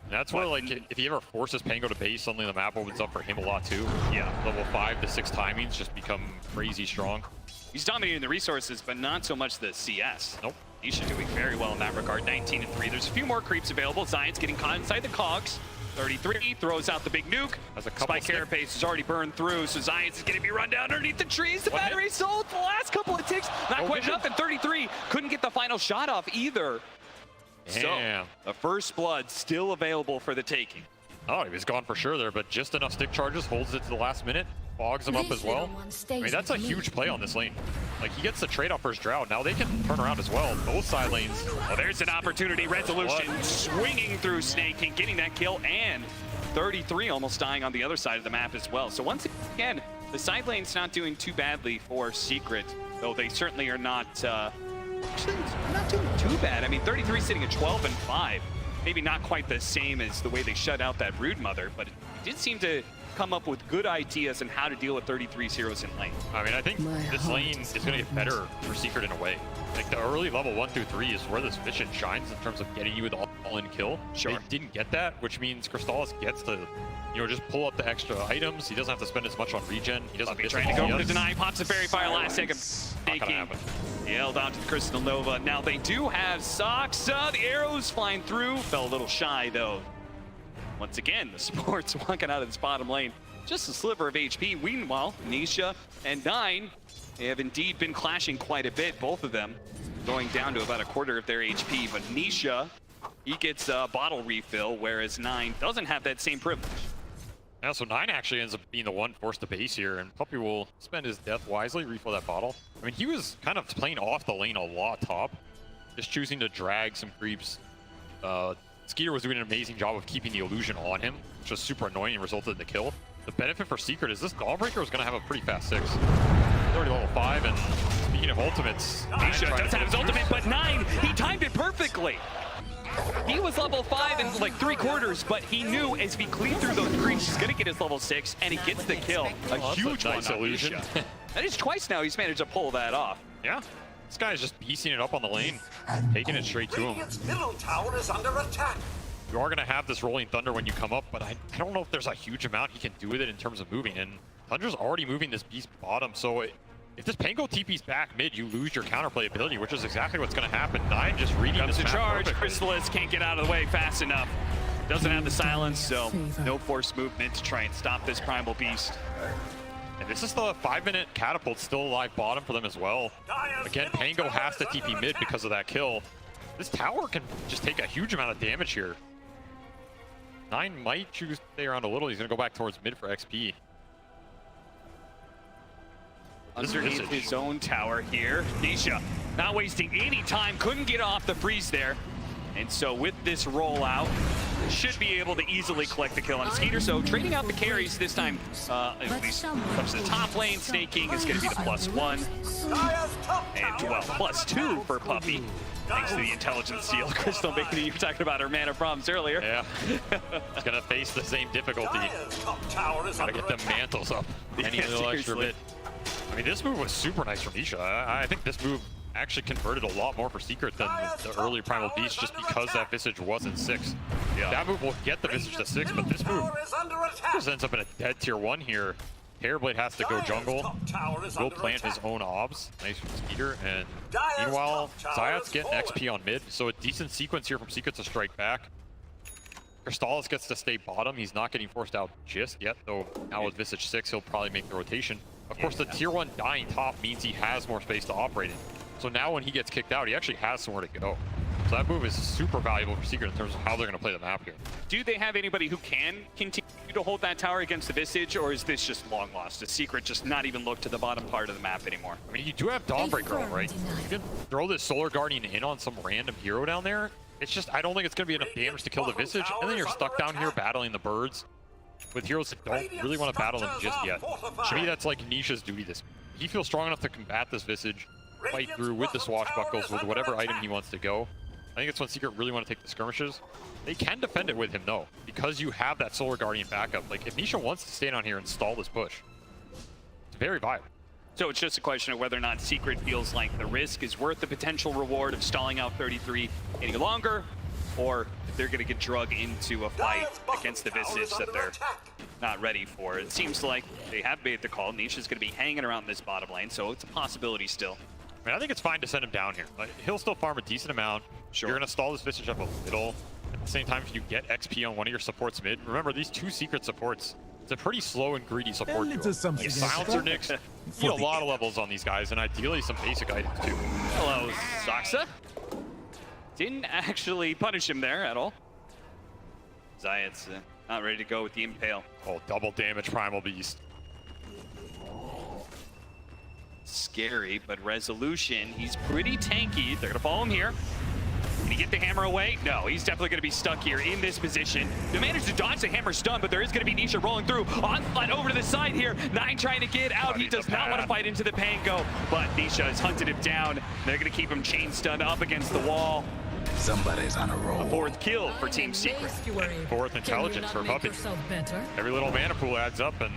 And that's where, like, if he ever forces Pango to base, suddenly the map opens up for him a lot too. Yeah. Level 5 to 6 timings just become crazy strong. He's dominating the resources, but not so much the CS. Nope. Isha doing very well in that regard, 19 and 3. There's a few more creeps available. Zion's getting caught inside the cogs. 33 throws out the big nuke. Spike Carapace is already burned through, so Zion's is going to be run down underneath the trees. The battery sold the last couple of ticks. Not quite enough, and 33 couldn't get the final shot off either. Damn. So, the first blood still available for the taking. Oh, he was gone for sure there, but just enough stick charges, holds it to the last minute, fogs him up as well. I mean, that's a huge play on this lane. Like, he gets the trade-off for his Drow. Now they can turn around as well. Both side lanes. Well, there's an opportunity. Resolution swinging through Snake and getting that kill, and 33 almost dying on the other side of the map as well. So once again, the side lane's not doing too badly for Secret, though they certainly are not, actually, not doing too bad. I mean, 33 sitting at 12 and 5. Maybe not quite the same as the way they shut out that Brood Mother, but it did seem to come up with good ideas on how to deal with 33's heroes in lane. I mean, I think this lane is going to get better for Secret in a way. Like, the early level 1 through 3 is where this vision shines in terms of getting you with all-in kill. Sure. They didn't get that, which means Crystallis gets to, you know, just pull up the extra items. He doesn't have to spend as much on regen. He doesn't miss trying to go for the deny, pops a fairy fire last second. Not gonna happen. He held on to the Crystal Nova. Now they do have Soxa. The arrows flying through. Fell a little shy, though. Once again, the Sports walking out of this bottom lane. Just a sliver of HP. Meanwhile, Nisha and 9 have indeed been clashing quite a bit, both of them going down to about a quarter of their HP. But Nisha He gets a bottle refill, whereas 9 doesn't have that same privilege. Yeah, so 9 actually ends up being the one forced to base here, and Puppey will spend his death wisely, refill that bottle. I mean, he was kind of playing off the lane a lot top, just choosing to drag some creeps. Skeeter was doing an amazing job of keeping the illusion on him, which was super annoying and resulted in the kill. The benefit for Secret is this Dawnbreaker is going to have a pretty fast 6. He's already level 5, and speaking of ultimates, Nisha does have his ultimate, but 9, he timed it perfectly. He was level 5 in like 3/4, but he knew as he cleaved through those creeps, he's going to get his level 6, and he gets the kill. A huge nice one on illusion. Nisha. That is twice now he's managed to pull that off. Yeah, this guy is just beasting it up on the lane, taking it straight to him. Radiant's middle tower is under attack. You are going to have this Rolling Thunder when you come up, but I don't know if there's a huge amount he can do with it in terms of moving. And Thunder's already moving this beast bottom, so if this Pango TP's back mid, you lose your counterplay ability, which is exactly what's going to happen. 9 just reading Comes this to map charge. perfectly. Chrysalis can't get out of the way fast enough. Doesn't have the silence, so no forced movement to try and stop this Primal Beast. And this is the 5-minute catapult still alive bottom for them as well. Again, Pango has to TP mid because of that kill. This tower can just take a huge amount of damage here. 9 might choose to stay around a little. He's going to go back towards mid for XP. Underneath his own tower here, Nisha not wasting any time, couldn't get off the freeze there. And so with this rollout, should be able to easily collect the kill on Skeeter. So trading out the carries this time, at least comes to the top lane. Snake King is going to be the +1. And well, +2 for Puppey. Thanks to the intelligence seal. Crystal Baby, you were talking about her mana problems earlier. Yeah. He's going to face the same difficulty. Gotta get the mantles up any little extra bit. I mean, this move was super nice from Nisha. I think this move actually converted a lot more for Secret than the early Primal Beast just because that Visage wasn't 6. Yeah. That move will get the Visage to 6, but this move just ends up in a dead tier 1 here. Hairblade has to go jungle. Will plant his own obs. Nice from Skeeter. And meanwhile, Zayat's getting XP on mid, so a decent sequence here from Secret to strike back. Crystallis gets to stay bottom. He's not getting forced out just yet, though now with Visage 6, he'll probably make the rotation. Of course, the tier 1 dying top means he has more space to operate in. So now when he gets kicked out, he actually has somewhere to go. So that move is super valuable for Secret in terms of how they're going to play the map here. Do they have anybody who can continue to hold that tower against the Visage, or is this just long lost? Does Secret just not even look to the bottom part of the map anymore? I mean, you do have Dawnbreaker, right? You can throw this Solar Guardian in on some random hero down there. It's just, I don't think it's going to be enough damage to kill the Visage, and then you're stuck down here battling the birds with heroes that don't really want to battle them just yet. To me, that's like Nisha's duty this. He feels strong enough to combat this Visage, fight through with the swashbuckles, with whatever item he wants to go. I think it's when Secret really want to take the skirmishes. They can defend it with him, though, because you have that Solar Guardian backup. Like, if Nisha wants to stay down here and stall this push, it's very viable. So it's just a question of whether or not Secret feels like the risk is worth the potential reward of stalling out 33 any longer, or if they're going to get drugged into a fight against the Visage that they're not ready for. It seems like they have made the call. Nisha's going to be hanging around this bottom lane, so it's a possibility still. I mean, I think it's fine to send him down here. Like, he'll still farm a decent amount. Sure. You're going to stall this Visage up a little. At the same time, if you get XP on one of your supports mid, remember these 2 Secret supports, it's a pretty slow and greedy support duo. Like Silencer Nyx, you need a lot of levels on these guys, and ideally some basic items too. Hello, Saxa. Didn't actually punish him there at all. Zayat's not ready to go with the Impale. Oh, double damage Primal Beast. Scary, but Resolution, he's pretty tanky. They're gonna follow him here. Can he get the hammer away? No, he's definitely gonna be stuck here in this position. They managed to dodge the hammer stun, but there is gonna be Nisha rolling through. Onslaught over to the side here. 9 trying to get out. He does not want to fight into the Pango, but Nisha has hunted him down. They're gonna keep him chain stunned up against the wall. Somebody's on a roll. A 4th kill for Team Secret. 4th intelligence for Puppey. Every little mana pool adds up, and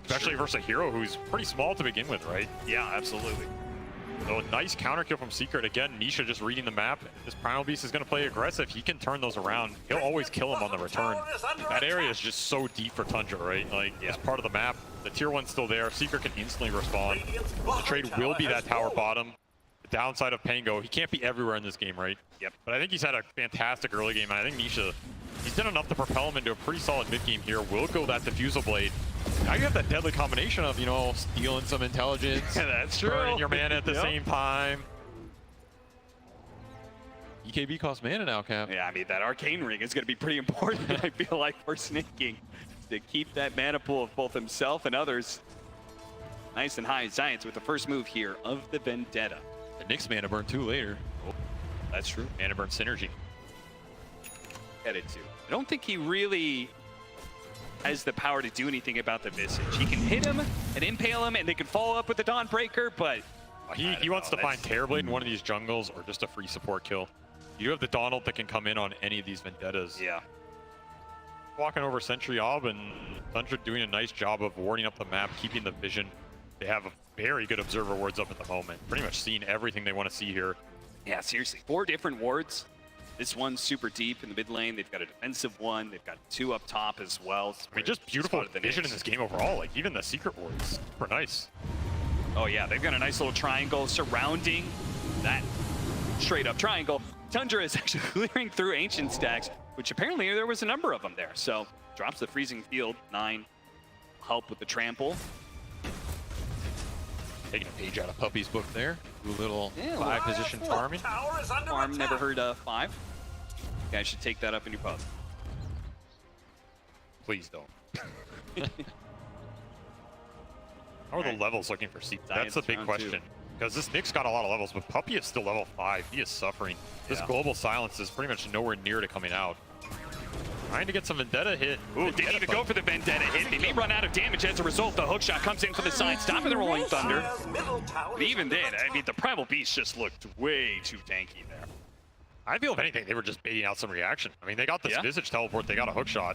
especially versus a hero who's pretty small to begin with, right? Yeah, absolutely. So a nice counter kill from Secret. Again, Nisha just reading the map. This Primal Beast is going to play aggressive. He can turn those around. He'll always kill him on the return. That area is just so deep for Tundra, right? Like, it's part of the map. The tier 1's still there. Secret can instantly respond. The trade will be that tower bottom. The downside of Pango, he can't be everywhere in this game, right? Yep. But I think he's had a fantastic early game, and I think Nisha, he's done enough to propel him into a pretty solid mid game here. Will go that Diffusal Blade. Now you have that deadly combination of, you know, stealing some intelligence. That's true. Burning your mana at the same time. EKB costs mana now, Cap. Yeah, I mean, that arcane ring is going to be pretty important, I feel like, for Snaking to keep that mana pool of both himself and others nice and high. Giants with the first move here of the Vendetta. The Nyx mana burn 2 later. Oh, that's true. Mana burn synergy. Headed to. I don't think he really has the power to do anything about the Visage. He can hit him and impale him, and they can follow up with the Dawnbreaker, but he wants to find Terrorblade in one of these jungles or just a free support kill. You have the Donald that can come in on any of these Vendettas. Yeah. Walking over Sentry Ob, and Tundra doing a nice job of warding up the map, keeping the vision. They have a very good observer wards up at the moment. Pretty much seeing everything they want to see here. Yeah, seriously. 4 different wards. This one's super deep in the mid lane. They've got a defensive one. They've got 2 up top as well. I mean, just beautiful vision in this game overall. Like, even the secret wards, super nice. Oh yeah, they've got a nice little triangle surrounding that straight up triangle. Tundra is actually clearing through ancient stacks, which apparently there was a number of them there. So drops the freezing field, 9, help with the trample. Taking a page out of Puppy's book there. A little 5 position farming. Farm never heard of 5. You guys should take that up in your pub. Please don't. How are the levels looking for Seep? That's the big question. Because this Nyx got a lot of levels, but Puppy is still level 5. He is suffering. This global silence is pretty much nowhere near to coming out. Trying to get some Vendetta hit. Ooh, didn't even go for the Vendetta hit. They may run out of damage as a result. The hookshot comes in for the side, stopping the Rolling Thunder. But even then, I mean, the Primal Beast just looked way too tanky there. I feel if anything, they were just baiting out some reaction. I mean, they got this Visage teleport. They got a hookshot.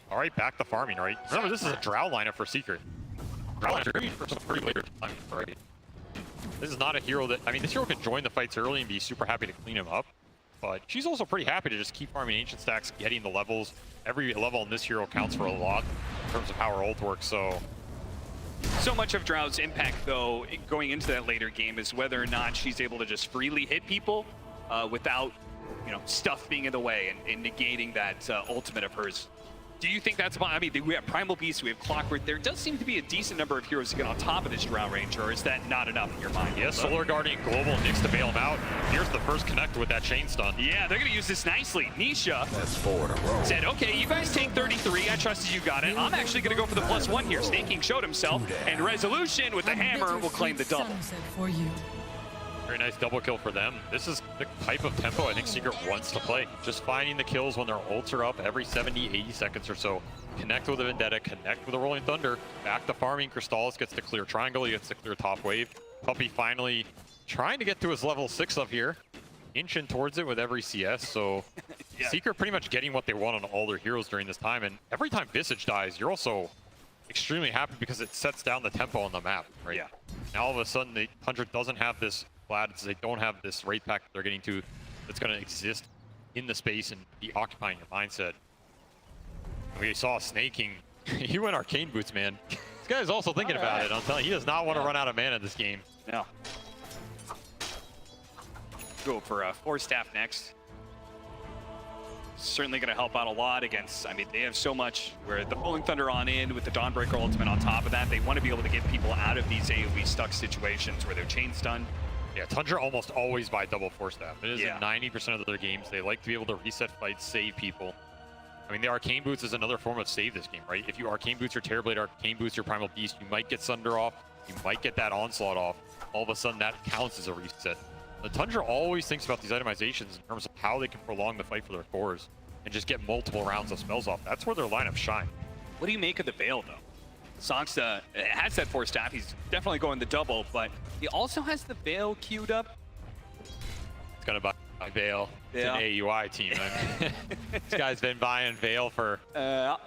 All right, back to farming, right? Remember, this is a Drow lineup for Secret. Drow lineup for some pretty later time, right? This is not a hero that... I mean, this hero can join the fights early and be super happy to clean him up. But she's also pretty happy to just keep farming ancient stacks, getting the levels. Every level in this hero counts for a lot in terms of how her ult works, so much of Drow's impact, though, going into that later game is whether or not she's able to just freely hit people without, you know, stuff being in the way and negating that ultimate of hers. Do you think that's... I mean, we have Primal Beast, we have Clockwork. There does seem to be a decent number of heroes to get on top of this Drow range, or is that not enough in your mind? Yes, Solar Guardian Global Nyx to bail him out. Here's the first connect with that chain stun. Yeah, they're going to use this nicely. Nisha That's said, okay, you guys take 33. I trusted you got it. I'm actually going to go for the +1 here. Snaking showed himself, and Resolution with the hammer will claim the double. For you. Very nice double kill for them. This is the type of tempo I think Secret wants to play. Just finding the kills when their ults are up every 70, 80 seconds or so. Connect with a Vendetta, connect with a Rolling Thunder. Back to farming. Crystallis gets to clear triangle. He gets to clear top wave. Puppy finally trying to get to his level 6 up here. Inching towards it with every CS. So Secret pretty much getting what they want on all their heroes during this time. And every time Visage dies, you're also extremely happy because it sets down the tempo on the map, right? Yeah. Now all of a sudden, the 100 doesn't have this they don't have this rate pack that they're getting to that's going to exist in the space and be occupying your mindset. And we saw Snaking. He went Arcane Boots, man. This guy is also thinking about it. I'm telling you, he does not want to run out of mana this game. No. Go for 4 staff next. Certainly going to help out a lot against... I mean, they have so much where the Rolling Thunder on in with the Dawnbreaker ultimate on top of that. They want to be able to get people out of these AoE stuck situations where they're chain stunned. Yeah, Tundra almost always buy double 4 staff. It is in 90% of their games. They like to be able to reset fights, save people. I mean, the Arcane Boots is another form of save this game, right? If you Arcane Boots your Terrorblade, Arcane Boots your Primal Beast, you might get Sunder off, you might get that Onslaught off. All of a sudden, that counts as a reset. The Tundra always thinks about these itemizations in terms of how they can prolong the fight for their cores and just get multiple rounds of spells off. That's where their lineups shine. What do you make of the Veil, though? Songsta has that 4 staff. He's definitely going the double, but he also has the Veil queued up. It's gonna buy Veil. It's an AUI team. I mean, this guy's been buying Veil for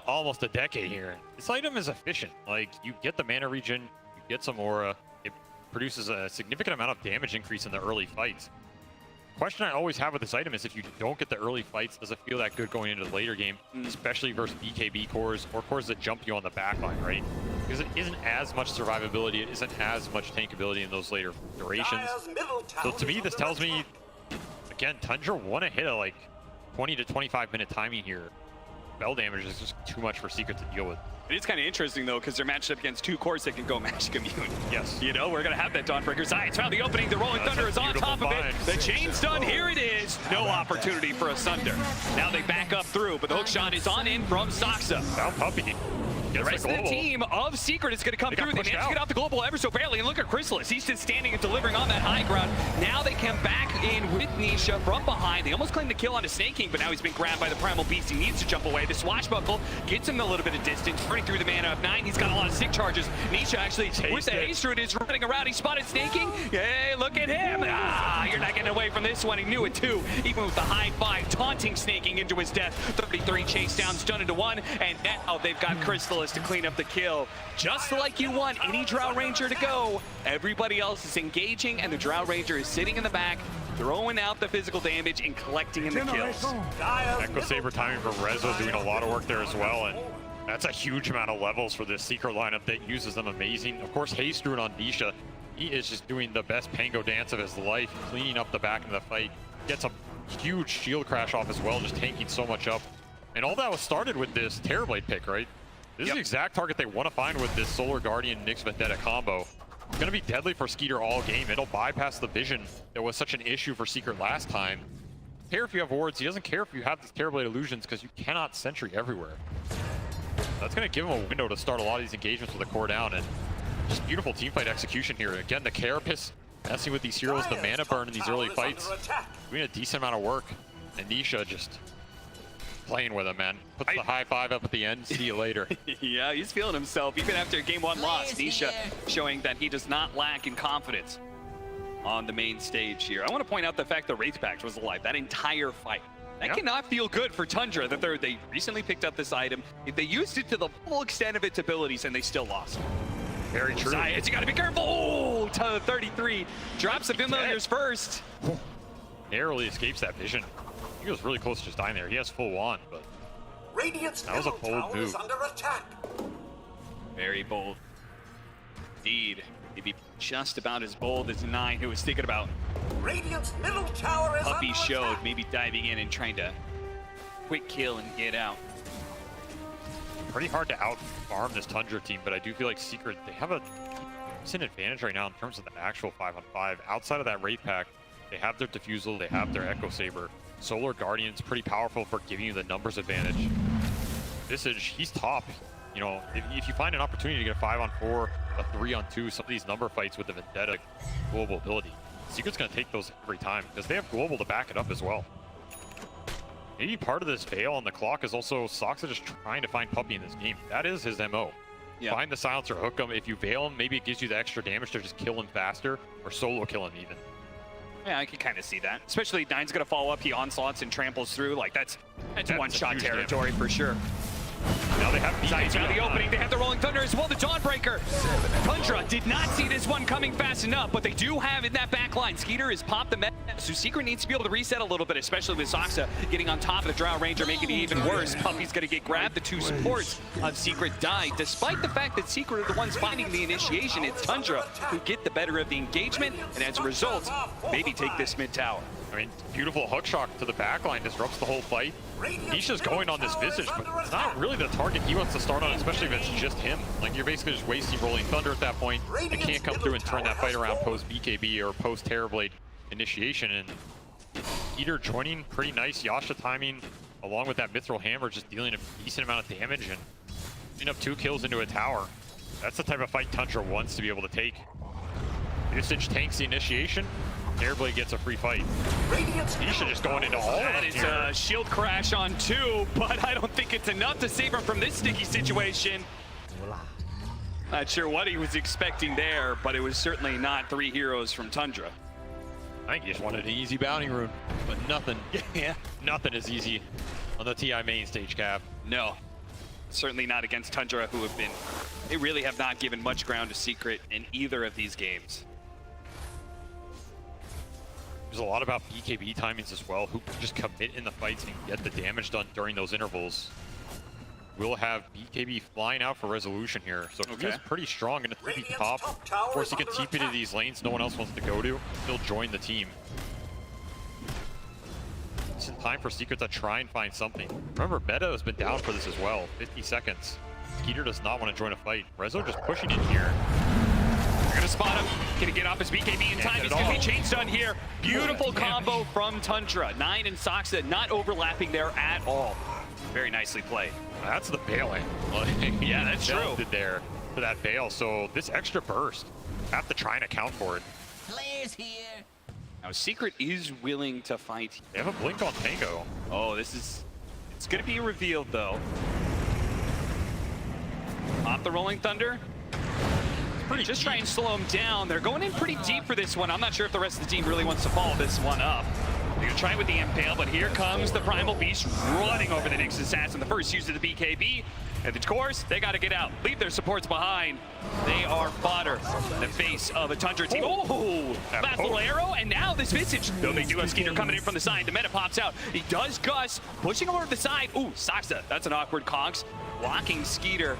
almost a decade here. This item is efficient. Like, you get the mana regen, you get some aura. It produces a significant amount of damage increase in the early fights. Question I always have with this item is if you don't get the early fights, does it feel that good going into the later game, especially versus BKB cores or cores that jump you on the backline, right? Because it isn't as much survivability, it isn't as much tankability in those later durations. So to me, this tells me, again, Tundra want to hit a like 20 to 25 minute timing here. Spell damage is just too much for Secret to deal with. It is kind of interesting, though, because they're matched up against two cores that can go Magic Immune. Yes. You know, we're going to have that Dawnbreaker. Zions found the opening. The Rolling Thunder is on top of it. The chain's done. Here it is. No opportunity for a Sunder. Now they back up through, but the hook shot is on in from Soxa. Now Puppey. The rest of the team of Secret is going to come through. They managed to get out the global ever so barely. And look at Chrysalis. He's just standing and delivering on that high ground. Now they come back in with Nisha from behind. They almost claimed the kill on a Snake King, but now he's been grabbed by the Primal Beast. He needs to jump away. The Swashbuckle gets him a little bit of distance, burning through the mana of 9. He's got a lot of stick charges. Nisha actually, with the haste root, is running around. He spotted Snake King. Hey, look at him. You're not getting away from this one. He knew it too, even with the high 5, taunting Snake King into his death. 33 chase down, stunned into 1, and now they've got Chrysalis to clean up the kill. Just like you want any Drow Ranger to go. Everybody else is engaging, and the Drow Ranger is sitting in the back, throwing out the physical damage and collecting in the kills. Echo Saber timing for Rezo doing a lot of work there as well, and that's a huge amount of levels for this Secret lineup that uses them amazing. Of course, Haste Rune on Nisha. He is just doing the best Pango dance of his life, cleaning up the back of the fight. Gets a huge shield crash off as well, just tanking so much up. And all that was started with this Terrorblade pick, right? This is the exact target they want to find with this Solar Guardian Nyx Vendetta combo. It's going to be deadly for Skeeter all game. It'll bypass the vision that was such an issue for Secret last time. Doesn't care if you have wards. He doesn't care if you have these Terrorblade illusions because you cannot sentry everywhere. That's going to give him a window to start a lot of these engagements with the core down, and just beautiful teamfight execution here. Again, the Carapace messing with these heroes, the mana burn in these early fights, doing a decent amount of work, and Nisha just playing with him, man. Puts the high 5 up at the end. See you later. Yeah, he's feeling himself even after a game 1 loss. Nisha showing that he does not lack in confidence on the main stage here. I want to point out the fact that Wraith Pact was alive that entire fight. That cannot feel good for Tundra that they recently picked up this item. If they used it to the full extent of its abilities and they still lost. Very true. Zions, you got to be careful. Oh, 33 drops the familiars first. Narrowly escapes that vision. He was really close to just dying there. He has full wand, but that was a bold move. Very bold. Indeed. Maybe just about as bold as 9, who was thinking about Radiant's middle tower is Puppey under showed, attack. maybe diving in and trying to quick kill and get out. Pretty hard to out-farm this Tundra team, but I do feel like Secret, they have it's an advantage right now in terms of the actual 5-on-5. Outside of that Wraith Pact, they have their Diffusal, they have their Echo Saber. Solar Guardian's pretty powerful for giving you the numbers advantage. Visage, he's top. You know, if you find an opportunity to get a 5-on-4, a 3-on-2, some of these number fights with the Vendetta global ability, Secret's going to take those every time because they have global to back it up as well. Maybe part of this Veil on the clock is also Soxa just trying to find Puppey in this game. That is his MO. Yeah. Find the silencer, hook him. If you Veil him, maybe it gives you the extra damage to just kill him faster or solo kill him even. Yeah, I can kind of see that. Especially 9's going to follow up. He onslaughts and tramples through. Like, that's one-shot territory for sure. Now they have Zions found the opening. They have the Rolling Thunder as well. The Dawnbreaker. Tundra did not see this one coming fast enough, but they do have in that back line. Skeeter has popped the meta, so Secret needs to be able to reset a little bit, especially with Soxa getting on top of the Drow Ranger, making it even worse. Puppey's going to get grabbed. The 2 supports of Secret die. Despite the fact that Secret are the ones finding the initiation, it's Tundra who get the better of the engagement, and as a result, maybe take this mid tower. I mean, beautiful hook shock to the backline disrupts the whole fight. Nisha's going on this Visage, but it's not really the target he wants to start on, especially if it's just him. Like, you're basically just wasting Rolling Thunder at that point. They can't come through and turn that fight around post-BKB or post-Terrorblade initiation. And Eater joining, pretty nice Yasha timing, along with that Mithril Hammer, just dealing a decent amount of damage and putting up 2 kills into a tower. That's the type of fight Tundra wants to be able to take. Visage tanks the initiation. Terrorblade gets a free fight. Nisha just going into all that of is a shield crash on 2, but I don't think it's enough to save him from this sticky situation. Not sure what he was expecting there, but it was certainly not 3 heroes from Tundra. I think he just wanted an easy bounty rune, but nothing. Nothing is easy on the TI main stage, Cap. No, certainly not against Tundra, who have been, they really have not given much ground to Secret in either of these games. There's a lot about BKB timings as well, who can just commit in the fights and get the damage done during those intervals. We'll have BKB flying out for resolution here, so he is pretty strong in the 3 top. Of course, he can TP to these lanes no one else wants to go to, still join the team. It's in time for Secret to try and find something. Remember, meta has been down for this as well, 50 seconds. Skeeter does not want to join a fight. Rezo just pushing in here. They're gonna spot him. Gonna get off his BKB in time. He's gonna be chain stun here. Beautiful combo from Tundra. Nine and Soxa not overlapping there at all. Very nicely played. That's the bailing. Yeah, that's true. Did there for that bail. So this extra burst, have to try and account for it. Players here. Now Secret is willing to fight. They have a blink on Tango. Oh, it's gonna be revealed though. Off the Rolling Thunder. Just try and slow him down. They're going in pretty deep for this one. I'm not sure if the rest of the team really wants to follow this one up. They're gonna try with the Impale, but here comes the Primal Beast running over the Nyx Assassin. The first use of the BKB. And of course, they gotta get out. Leave their supports behind. They are fodder in the face of a Tundra team. Oh, fast little arrow, and now this Visage. Though they do have Skeeter coming in from the side. The meta pops out. He does Gus, pushing over to the side. Ooh, Soxa, that's an awkward conks. Blocking Skeeter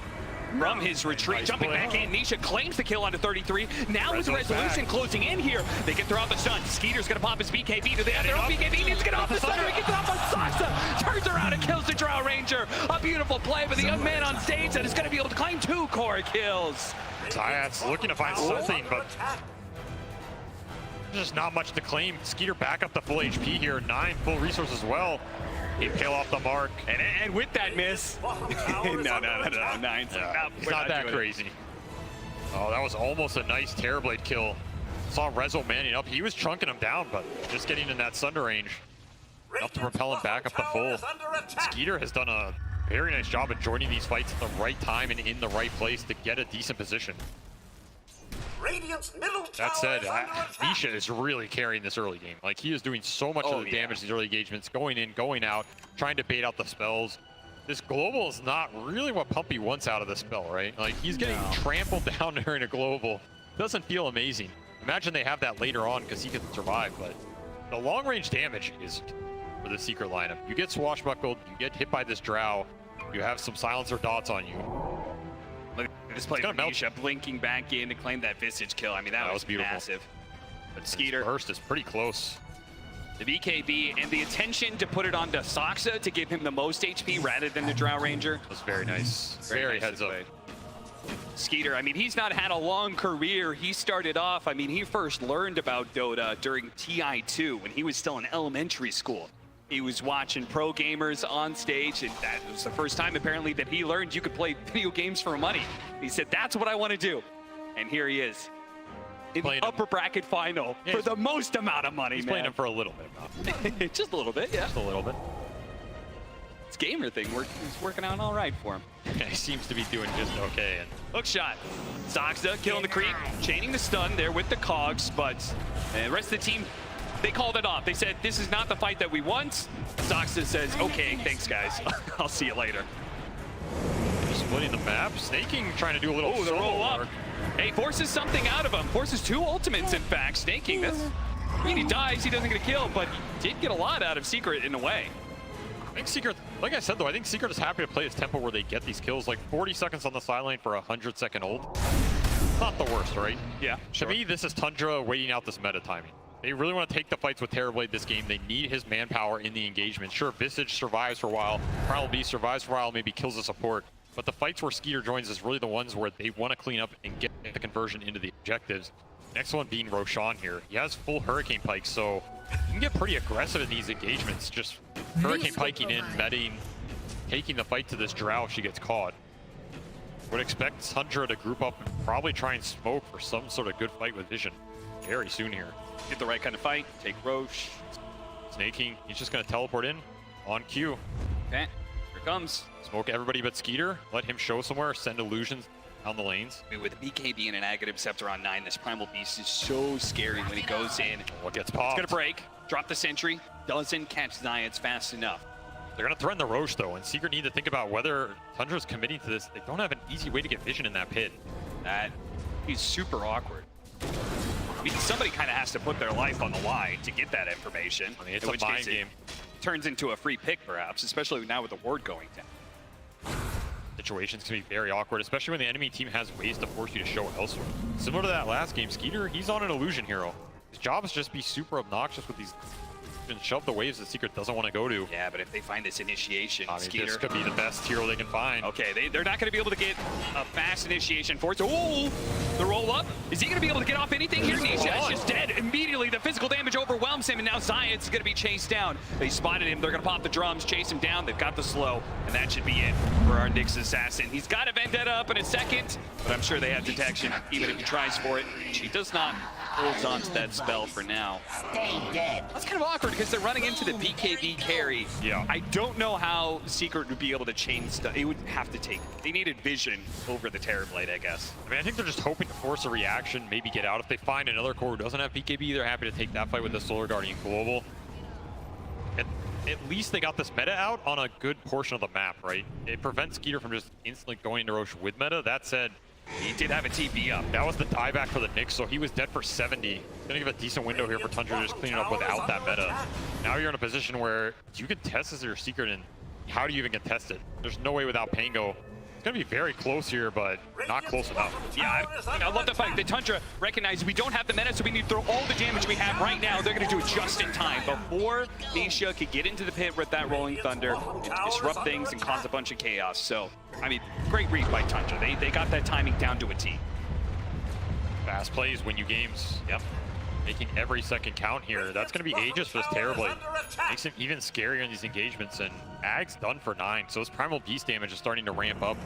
from his retreat. Jumping back in, Nisha claims the kill onto 33. Now with the resolution closing in here, they can throw out the stun. Skeeter's gonna pop his BKB to the other. BKB needs to get off the stun. He gets it off on Soxa. Turns around and kills the Drow Ranger. A beautiful play by the young man on stage that is gonna be able to claim 2 core kills. Zayat's looking to find something, but there's just not much to claim. Skeeter back up to full HP here. 9 full resources as well. Impale off the mark. And with that miss. no. 9. It's not that crazy. Oh, that was almost a nice Terrorblade kill. Saw Rezo manning up. He was chunking him down, but just getting in that Sunder range. Enough to propel him back up to full. Skeeter has done a very nice job of joining these fights at the right time and in the right place to get a decent position. That said, Nisha is really carrying this early game. Like, he is doing so much of the damage these early engagements, going in, going out, trying to bait out the spells. This global is not really what Pumpy wants out of the spell, right? Like, he's getting trampled down during a global. Doesn't feel amazing. Imagine they have that later on because he can survive, but the long-range damage is for the Secret lineup. You get swashbuckled, you get hit by this Drow, you have some silencer dots on you. Look at this play from Nisha blinking back in to claim that Visage kill. I mean, that was beautiful. Massive. But Skeeter burst is pretty close. The BKB and the attention to put it onto Soxa to give him the most HP rather than the Drow Ranger. Was very nice. Very heads up. Skeeter, I mean, he's not had a long career. He started off, I mean, he first learned about Dota during TI2 when he was still in elementary school. He was watching pro gamers on stage, and that was the first time apparently that he learned you could play video games for money. He said, that's what I want to do. And here he is in the upper bracket final for the most amount of money, He's playing him for a little bit. Just a little bit, yeah. Just a little bit. This gamer thing is working out all right for him. He seems to be doing just okay. And hook shot. Soxa killing the creep, chaining the stun there with the cogs, but the rest of the team, they called it off. They said, this is not the fight that we want. Soxa says, okay, thanks guys. I'll see you later. Splitting the map. Snaking trying to do a little the roll up. Work. Hey, forces something out of him. Forces 2 ultimates, in fact. Snaking, I mean, he dies, he doesn't get a kill, but he did get a lot out of Secret in a way. I think Secret, like I said though, I think Secret is happy to play his tempo where they get these kills. Like 40 seconds on the sideline for a 100-second ult. Not the worst, right? Yeah, sure. To me, this is Tundra waiting out this meta timing. They really want to take the fights with Terrorblade this game. They need his manpower in the engagement. Sure, Visage survives for a while. Primal Beast survives for a while, maybe kills the support. But the fights where Skeeter joins is really the ones where they want to clean up and get the conversion into the objectives. Next one being Roshan here. He has full Hurricane Pike, so you can get pretty aggressive in these engagements. Just Hurricane Piking in, meting, taking the fight to this Drow if she gets caught. Would expect Tundra to group up and probably try and smoke for some sort of good fight with Vision very soon here. Get the right kind of fight, take Roche. Snaking, he's just going to teleport in on cue. Okay, here comes. Smoke everybody but Skeeter, let him show somewhere, send illusions down the lanes. I mean, with BKB and an Aghanim Scepter on 9, this Primal Beast is so scary when he goes in. What gets popped? It's going to break, drop the sentry, doesn't catch Zayats fast enough. They're going to threaten the Roche though, and Secret need to think about whether Tundra's committing to this. They don't have an easy way to get Vision in that pit. That is super awkward. I mean, somebody kind of has to put their life on the line to get that information. I mean, it's a mind game. Turns into a free pick, perhaps, especially now with the ward going down. Situations can be very awkward, especially when the enemy team has ways to force you to show elsewhere. Similar to that last game, Skeeter, he's on an illusion hero. His job is just be super obnoxious with these been shoved the waves that Secret doesn't want to go to. Yeah, but if they find this initiation, I mean, Skeeter, this could be the best hero they can find. Okay, they're not going to be able to get a fast initiation for it. Oh, the roll up. Is he going to be able to get off anything here? Nisha is just dead immediately. The physical damage overwhelms him, and now Zayat's going to be chased down. They spotted him. They're going to pop the drums, chase him down. They've got the slow, and that should be it for our Nyx assassin. He's got a Vendetta up in a second, but I'm sure they have detection, even if he tries for it. She does not hold on to that spell for now. Stay dead. That's kind of awkward because they're running into the BKB carry. Yeah. I don't know how Secret would be able to chain stuff. It would have to take. They needed vision over the Terrorblade, I guess. I mean, I think they're just hoping to force a reaction, maybe get out. If they find another core who doesn't have BKB, they're happy to take that fight with the Solar Guardian Global. At least they got this meta out on a good portion of the map, right? It prevents Skeeter from just instantly going into Roche with meta. That said, he did have a TP up. That was the dieback for the Nyx, so he was dead for 70. Gonna give a decent window here for Tundra to just clean it up without that meta. Now you're in a position where you can test as your Secret, and how do you even contest it? There's no way without Pango. It's gonna be very close here, but not close enough. Yeah, I love the fact that Tundra recognizes we don't have the meta, so we need to throw all the damage we have right now. They're gonna do it just in time before Nisha could get into the pit with that Rolling Thunder and disrupt things and cause a bunch of chaos. So, I mean, great read by Tundra. They got that timing down to a T. Fast plays win you games. Yep. Making every second count here. That's going to be Aegis for this Terrorblade. Makes him even scarier in these engagements, and Ag's done for 9, so his Primal Beast damage is starting to ramp up.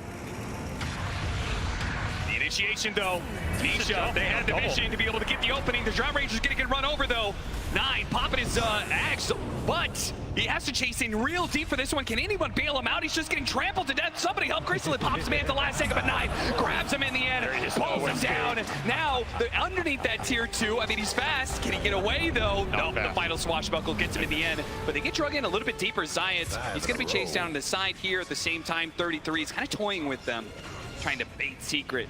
The initiation, though. Nisha, they had the vision to be able to get the opening. The Drum Ranger's going to get run over, though. 9 popping his axe, but he has to chase in real deep for this one. Can anyone bail him out? He's just getting trampled to death. Somebody help Crystal. It pops him in at the last second, but 9 grabs him in the end, pulls him down. Now, underneath that tier 2, I mean, he's fast. Can he get away, though? No, the final swashbuckle gets him in the end. But they get drug in a little bit deeper. Zayat, he's going to be chased down on the side here at the same time. 33 is kind of toying with them, trying to bait Secret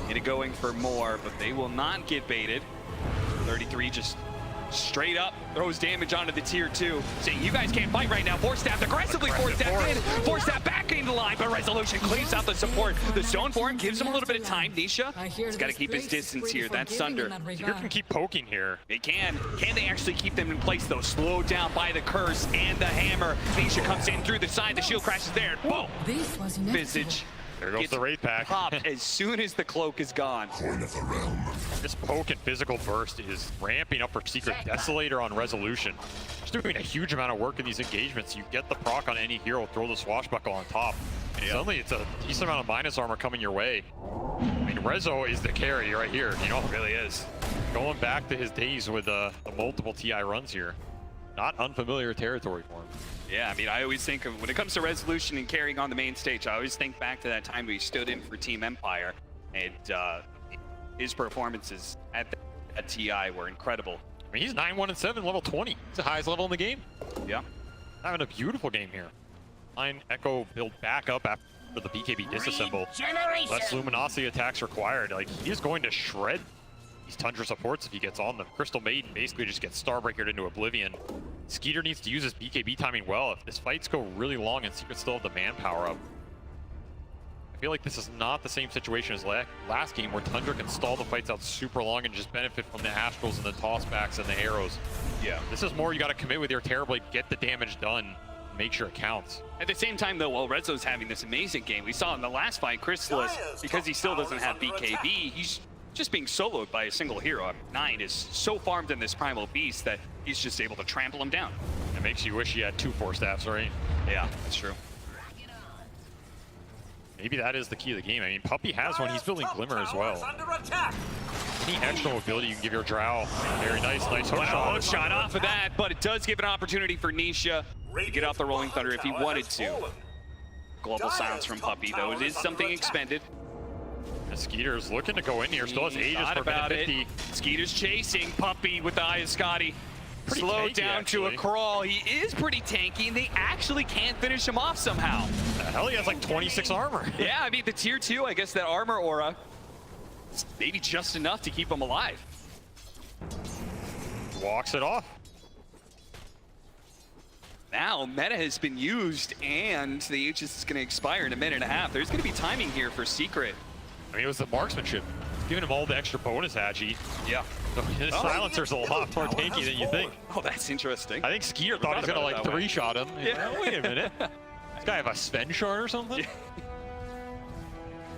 into going for more, but they will not get baited. 33 just straight up throws damage onto the tier 2, saying you guys can't fight right now. Force staff aggressively, force staff in, force staff back into line, but Resolution cleaves out the support. The stone form gives him a little bit of time. Nisha has got to keep his distance here. That's Thunder. Secret can keep poking here. They can. Can they actually keep them in place though? Slowed down by the curse and the hammer. Nisha comes in through the side. The shield crashes there. Boom. Visage. There goes the Wraith Pack. Popped as soon as the cloak is gone. This poke and physical burst is ramping up for Secret. Desolator on Resolution. Just doing a huge amount of work in these engagements. You get the proc on any hero, throw the swashbuckle on top. And suddenly it's a decent amount of minus armor coming your way. I mean, Rezo is the carry right here. You know, it really is. Going back to his days with the multiple TI runs here. Not unfamiliar territory for him. Yeah, I mean, I always think of, when it comes to Resolution and carrying on the main stage, I always think back to that time we stood in for Team Empire, and his performances at TI were incredible. I mean, he's 9-1-7, level 20. He's the highest level in the game. Yeah. Having a beautiful game here. 9 Echo build back up after the BKB disassemble. Less Luminosity attacks required. Like, he is going to shred these Tundra supports if he gets on them. Crystal Maiden basically just gets Starbreakered into oblivion. Skeeter needs to use his BKB timing well. If this fights go really long and Secret still have the manpower up, I feel like this is not the same situation as last game where Tundra can stall the fights out super long and just benefit from the Astrals and the tossbacks and the arrows. Yeah. This is more you got to commit with your Terrorblade, get the damage done, make sure it counts. At the same time, though, while Rezo's having this amazing game, we saw in the last fight, Chrysalis, because he still doesn't have BKB, he's just being soloed by a single hero. 9 is so farmed in this Primal Beast that he's just able to trample him down. It makes you wish he had 2 Force Staffs, right? Yeah, that's true. Maybe that is the key of the game. I mean, Puppey has one. He's building Glimmer as well. Any extra mobility you can give your Drow. Very nice hook shot. Hook shot off of that, but it does give an opportunity for Nisha to get out the Rolling Thunder if he wanted to. Global silence from Puppey, though. It is something expended. Skeeter's looking to go in here. Still has Aegis for about 50. Skeeter's chasing Puppey with the Eye of Scotty. Slowed down to a crawl. He is pretty tanky, and they actually can't finish him off somehow. The hell, he has like 26 armor. Yeah, I mean, the tier 2, I guess that armor aura is maybe just enough to keep him alive. Walks it off. Now, meta has been used, and the Aegis is going to expire in a minute and a half. There's going to be timing here for Secret. I mean, it was the marksmanship. giving him all the extra bonus agi. Yeah. So his silencer's a lot more tanky than you think. Oh, that's interesting. I think Skier thought he was gonna like 3-shot him. Yeah. Wait a minute. This guy have a Sven shard or something?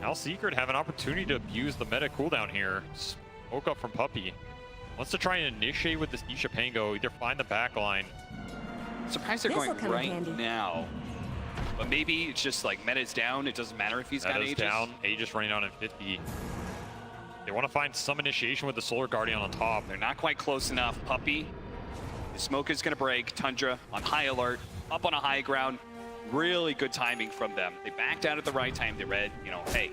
Now Secret have an opportunity to abuse the meta cooldown here. Smoke up from Puppey. Wants to try and initiate with this Nisha Pango, either find the back line. Surprised they're going right now. But maybe it's just like meta's down. It doesn't matter if he's got Aegis. Down. Aegis running on at 50. They want to find some initiation with the Solar Guardian on top. They're not quite close enough. Puppey. The smoke is going to break. Tundra on high alert. Up on a high ground. Really good timing from them. They backed out at the right time. They read, you know, hey,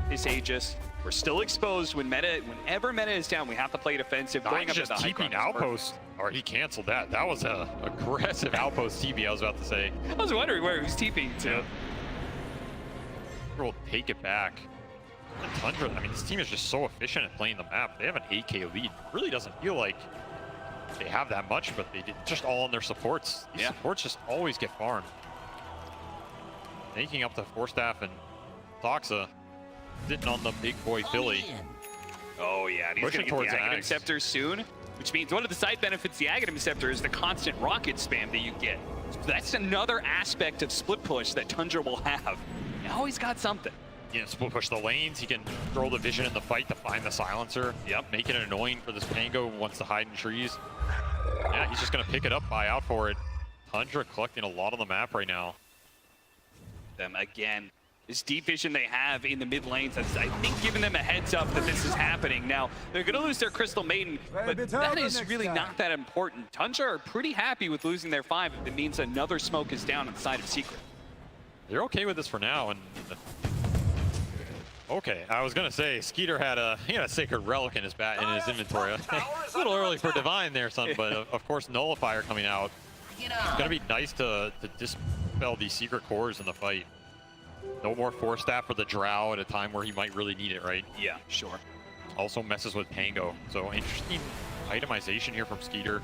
this Aegis, we're still exposed whenever meta is down. We have to play defensive. Going up just keeping outpost. Or he canceled that. That was a aggressive outpost TP, I was about to say. I was wondering where he was TPing to. We'll take it back. And Tundra, I mean, this team is just so efficient at playing the map. They have an 8K lead. It really doesn't feel like they have that much, but they did just all on their supports. These supports just always get farmed. Making up to Forstaff and Toxa, sitting on the big boy Philly. Oh yeah, and he's going to get the Aghanim Scepter soon, which means one of the side benefits of the Aghanim Scepter is the constant rocket spam that you get. So that's another aspect of split push that Tundra will have. He always got something. You know, split push the lanes. He can throw the vision in the fight to find the silencer. Yep. Make it annoying for this Pango who wants to hide in trees. Yeah, he's just going to pick it up, buy out for it. Tundra collecting a lot on the map right now. Them again. This deep vision they have in the mid lanes, that's, I think, giving them a heads up that this is happening. Now, they're going to lose their Crystal Maiden, but that is really not that important. Tundra are pretty happy with losing their 5 if it means another smoke is down on the side of Secret. They're okay with this for now. And okay, I was going to say, Skeeter had a Sacred Relic in his inventory. A little early for Divine there, son, but of course, Nullifier coming out. It's going to be nice to dispel these Secret cores in the fight. No more Force Staff for the Drow at a time where he might really need it, right? Yeah, sure. Also messes with Pango. So interesting itemization here from Skeeter.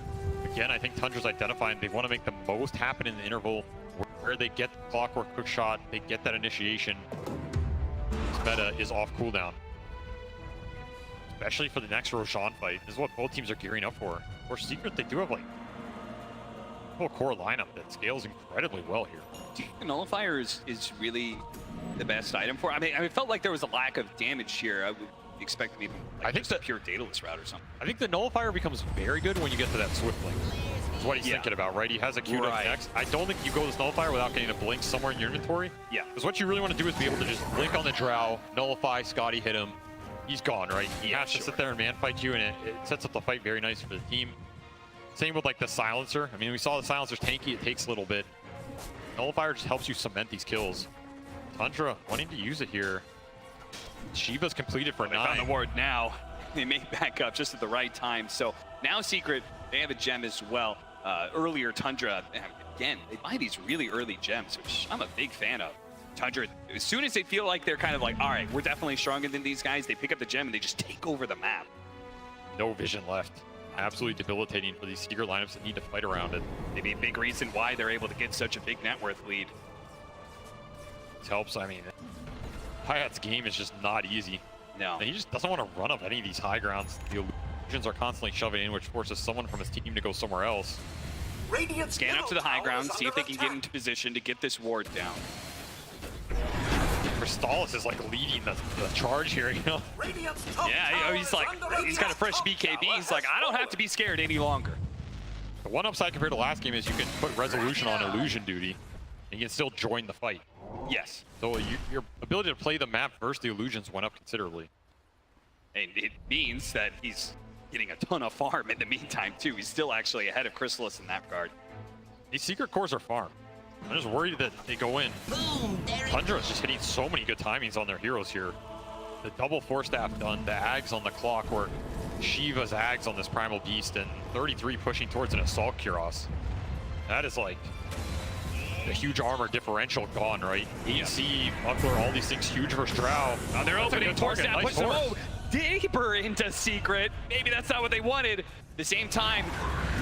Again, I think Tundra's identifying they want to make the most happen in the interval where they get the Clockwork Hook Shot, they get that initiation. This meta is off cooldown. Especially for the next Roshan fight. This is what both teams are gearing up for. For Secret, they do have like a whole core lineup that scales incredibly well here. Do you think Nullifier is really the best item for it? I mean, it felt like there was a lack of damage here. I would expect maybe like just a pure Daedalus route or something. I think the Nullifier becomes very good when you get to that Swift Blink. That's what he's thinking about, right? He has a queued up next. I don't think you go this Nullifier without getting a Blink somewhere in your inventory. Yeah. Because what you really want to do is be able to just Blink on the Drow, Nullify, Scotty hit him. He's gone, right? He has to sit there and man fight you, and it sets up the fight very nice for the team. Same with like the Silencer. I mean, we saw the Silencer's tanky, it takes a little bit. Nullifier just helps you cement these kills. Tundra wanting to use it here. Shiva's completed for 9. They found the ward now. They make back up just at the right time. So now Secret, they have a gem as well. Earlier Tundra, again, they buy these really early gems, which I'm a big fan of. Tundra, as soon as they feel like they're kind of like, all right, we're definitely stronger than these guys, they pick up the gem and they just take over the map. No vision left. Absolutely debilitating for these Secret lineups that need to fight around it. Maybe a big reason why they're able to get such a big net worth lead. This helps, I mean, Hayat's game is just not easy. No. And he just doesn't want to run up any of these high grounds. The illusions are constantly shoving in, which forces someone from his team to go somewhere else. Scan up to the high ground, see if they can get into position to get this ward down. Crystallis is like leading the charge here, you know? Yeah, he's like, he's got a fresh BKB. He's like, I don't have to be scared any longer. The one upside compared to last game is you can put resolution on illusion duty, and you can still join the fight. Yes. So your ability to play the map versus the illusions went up considerably. And it means that he's getting a ton of farm in the meantime, too. He's still actually ahead of Crystallis in that regard. These Secret cores are farm. I'm just worried that they go in. Tundra is just hitting so many good timings on their heroes here. The double Force Staff done, the Ags on the Clockwork, Shiva's Ags on this Primal Beast, and 33 pushing towards an Assault Kuros. That is like the huge armor differential gone, right? AC, Buckler, all these things huge versus Drow. They're opening Force Staff, push them over. deeper into Secret. Maybe that's not what they wanted. At the same time,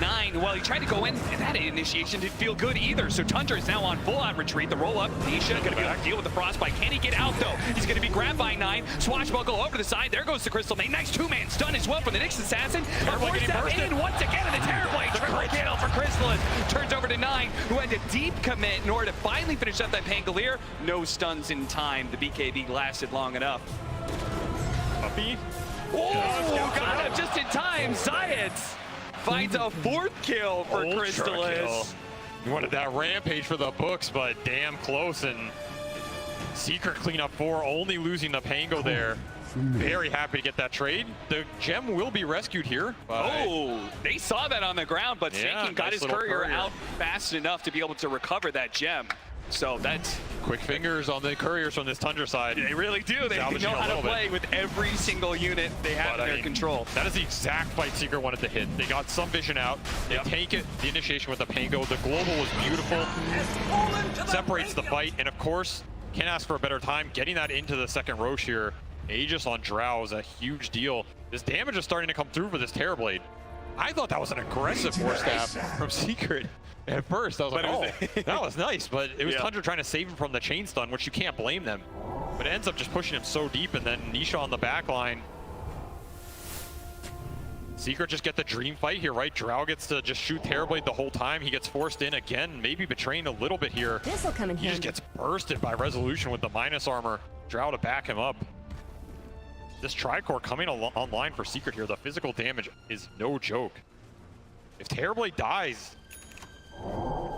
9, well, he tried to go in, and that initiation didn't feel good either. So Tundra is now on full-out retreat. The roll-up, Nisha gonna be able to deal with the frostbite. Can he get out, though? He's gonna be grabbed by 9. Swashbuckle over to the side. There goes the Crystal Maid. Nice two-man stun as well from the Nyx Assassin. Force that in once again, and the Terrorblade. Triple kill for Crystallis. Turns over to 9, who had to deep commit in order to finally finish up that Pangolier. No stuns in time. The BKB lasted long enough. Puppy. Oh, got him just in time. Zayats finds a 4th kill for Crystallis. You wanted that rampage for the books, but damn close. And Secret cleanup 4, only losing the Pango there. Very happy to get that trade. The gem will be rescued here. Oh, they saw that on the ground, but Sinking got nice his courier out fast enough to be able to recover that gem. So that's quick fingers on the couriers from this Tundra side. They really do. They know how to play with every single unit they have in their control. That is the exact fight Secret wanted to hit. They got some vision out. They take it, the initiation with the Pango. The global was beautiful. Separates the fight, and of course, can't ask for a better time. Getting that into the second Roche here. Aegis on Drow is a huge deal. This damage is starting to come through for this Terrorblade. I thought that was an aggressive Force Staff from Secret. At first, I was like, oh, that was nice, but it was Tundra trying to save him from the chain stun, which you can't blame them. But it ends up just pushing him so deep, and then Nisha on the back line. Secret just get the dream fight here, right? Drow gets to just shoot Terrorblade the whole time. He gets forced in again, maybe betraying a little bit here. This'll come in he just gets bursted by Resolution with the minus armor. Drow to back him up. This Tricore coming online for Secret here. The physical damage is no joke. If Terrorblade dies,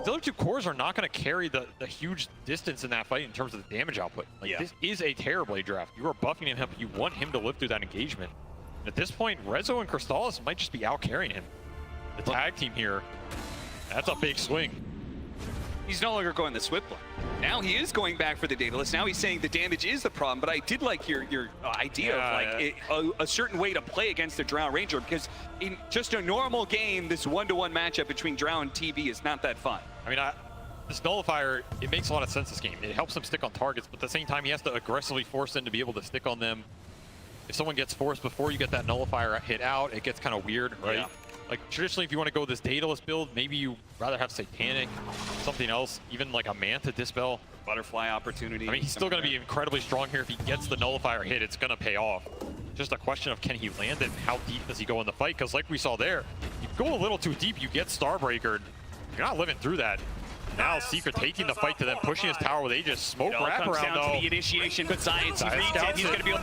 the other 2 cores are not going to carry the huge distance in that fight in terms of the damage output. Like, this is a Terrorblade draft. You are buffing him. You want him to live through that engagement. And at this point, Rezo and Crystallis might just be out carrying him. The tag team here, that's a big swing. He's no longer going the Swift line. Now he is going back for the Daedalus. Now he's saying the damage is the problem, but I did like your idea of like a certain way to play against the Drow Ranger, because in just a normal game, this 1-to-1 matchup between Drow and TB is not that fun. I mean, this Nullifier, it makes a lot of sense this game. It helps him stick on targets, but at the same time, he has to aggressively force them to be able to stick on them. If someone gets forced before you get that Nullifier hit out, it gets kind of weird, right? Yeah. Like, traditionally, if you want to go this Daedalus build, maybe you rather have Satanic, something else, even like a Manta Dispel. Butterfly opportunity. I mean, he's still going to be incredibly strong here. If he gets the Nullifier hit, it's going to pay off. Just a question of can he land it and how deep does he go in the fight? Because like we saw there, you go a little too deep, you get Starbreakered. You're not living through that. Now Secret taking the fight to them, pushing his tower with Aegis. Smoke wraparound though. To the initiation, but Science reads it. He's going to be able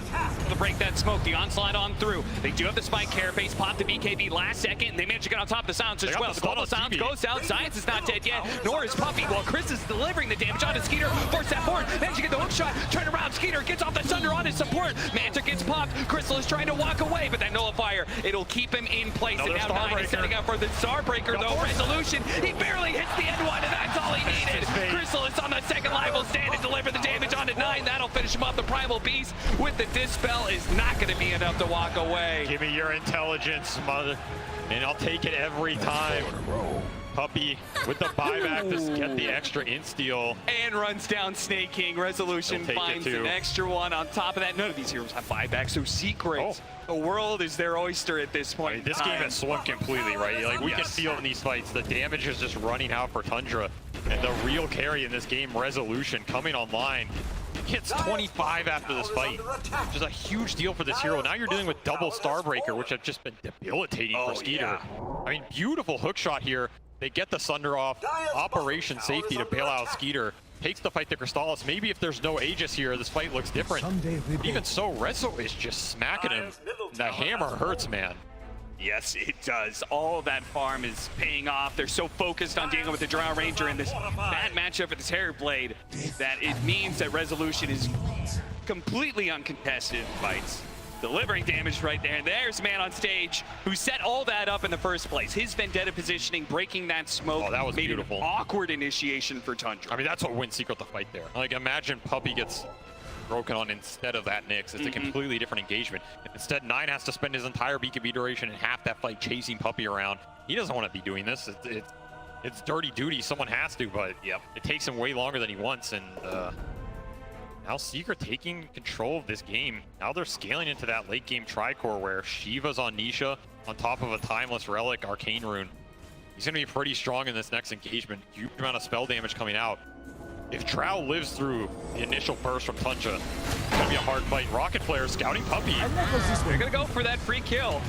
to break that smoke. The onslaught on through. They do have the spike carapace, pop the BKB last second. They manage to get on top of the Silence as well. The global Silence goes out. Science is not dead yet, nor is Puppy. While Chris is delivering the damage onto Skeeter. Force that forward. Manage to get the hook shot. Turn around. Skeeter gets off the Thunder on his support. Manta gets popped. Crystal is trying to walk away, but that Nullifier, it'll keep him in place. And now 9 is setting up for the Starbreaker though. Resolution. He barely hits the end one, and that's all he needed. Crystal is on the second line, will stand and deliver the damage onto 9. That'll finish him off. The Primal Beast with the Dispel is not going to be enough to walk away. Give me your intelligence, mother, and I'll take it every time. Puppy with the buyback to get the extra insteal. And runs down Snake King. Resolution finds an extra one on top of that. None of these heroes have buyback, so Secret. The world is their oyster at this point. I mean, this game has swung completely, right? Like, we can feel in these fights, the damage is just running out for Tundra. And the real carry in this game, Resolution, coming online. Hits 25 after this fight, which is a huge deal for this hero. Now you're dealing with double Starbreaker, which have just been debilitating for Skeeter. I mean, beautiful hook shot here. They get the Sunder off, Operation Safety to bail out Skeeter. Takes the fight to Crystallis. Maybe if there's no Aegis here, this fight looks different. Even so, Rezo is just smacking him. The hammer hurts, man. Yes, it does. All of that farm is paying off. They're so focused on dealing with the Drow Ranger in this bad matchup with the Terrorblade that it means that Resolution is completely uncontested in fights. Delivering damage right there. And there's a man on stage who set all that up in the first place. His Vendetta positioning, breaking that smoke. Oh, that was made beautiful. An awkward initiation for Tundra. I mean, that's what wins Secret the fight there. Like, imagine Puppy gets broken on instead of that Nyx. It's a completely different engagement. Instead, 9 has to spend his entire BKB duration and half that fight chasing Puppy around. He doesn't want to be doing this. It's dirty duty. Someone has to, but it takes him way longer than he wants. And Now Secret taking control of this game. Now they're scaling into that late game tricore where Shiva's on Nisha on top of a Timeless Relic Arcane Rune. He's going to be pretty strong in this next engagement. Huge amount of spell damage coming out. If Drow lives through the initial burst from Tundra, it's going to be a hard fight. Rocket Flare scouting Puppey. They're going to go for that free kill.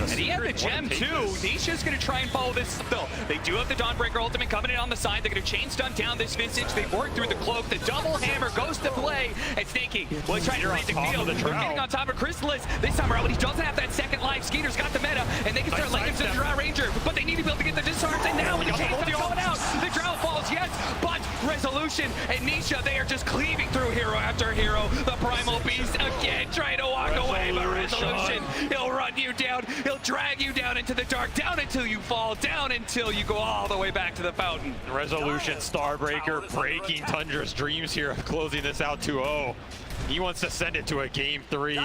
And he had the gem too. Nisha's going to try and follow this though. They do have the Dawnbreaker ultimate coming in on the side. They're going to chain stun down this Visage. They've worked through the cloak. The double hammer goes to play. And Snaky will try to read the field. They're getting on top of Chrysalis. This time around, when he doesn't have that second life, Skeeter's got the meta, and they can start laying into the Drow Ranger. But they need to be able to get the disarms. And now with the chain stun going out, the Drow falls, yes, but Resolution and Nisha, they are just cleaving through hero after hero. The Primal Beast again trying to walk away, but Resolution, he'll run you down. He'll drag you down into the dark, down until you fall, down until you go all the way back to the fountain. Resolution Starbreaker breaking Tundra's dreams here of closing this out 2-0. He wants to send it to a game 3.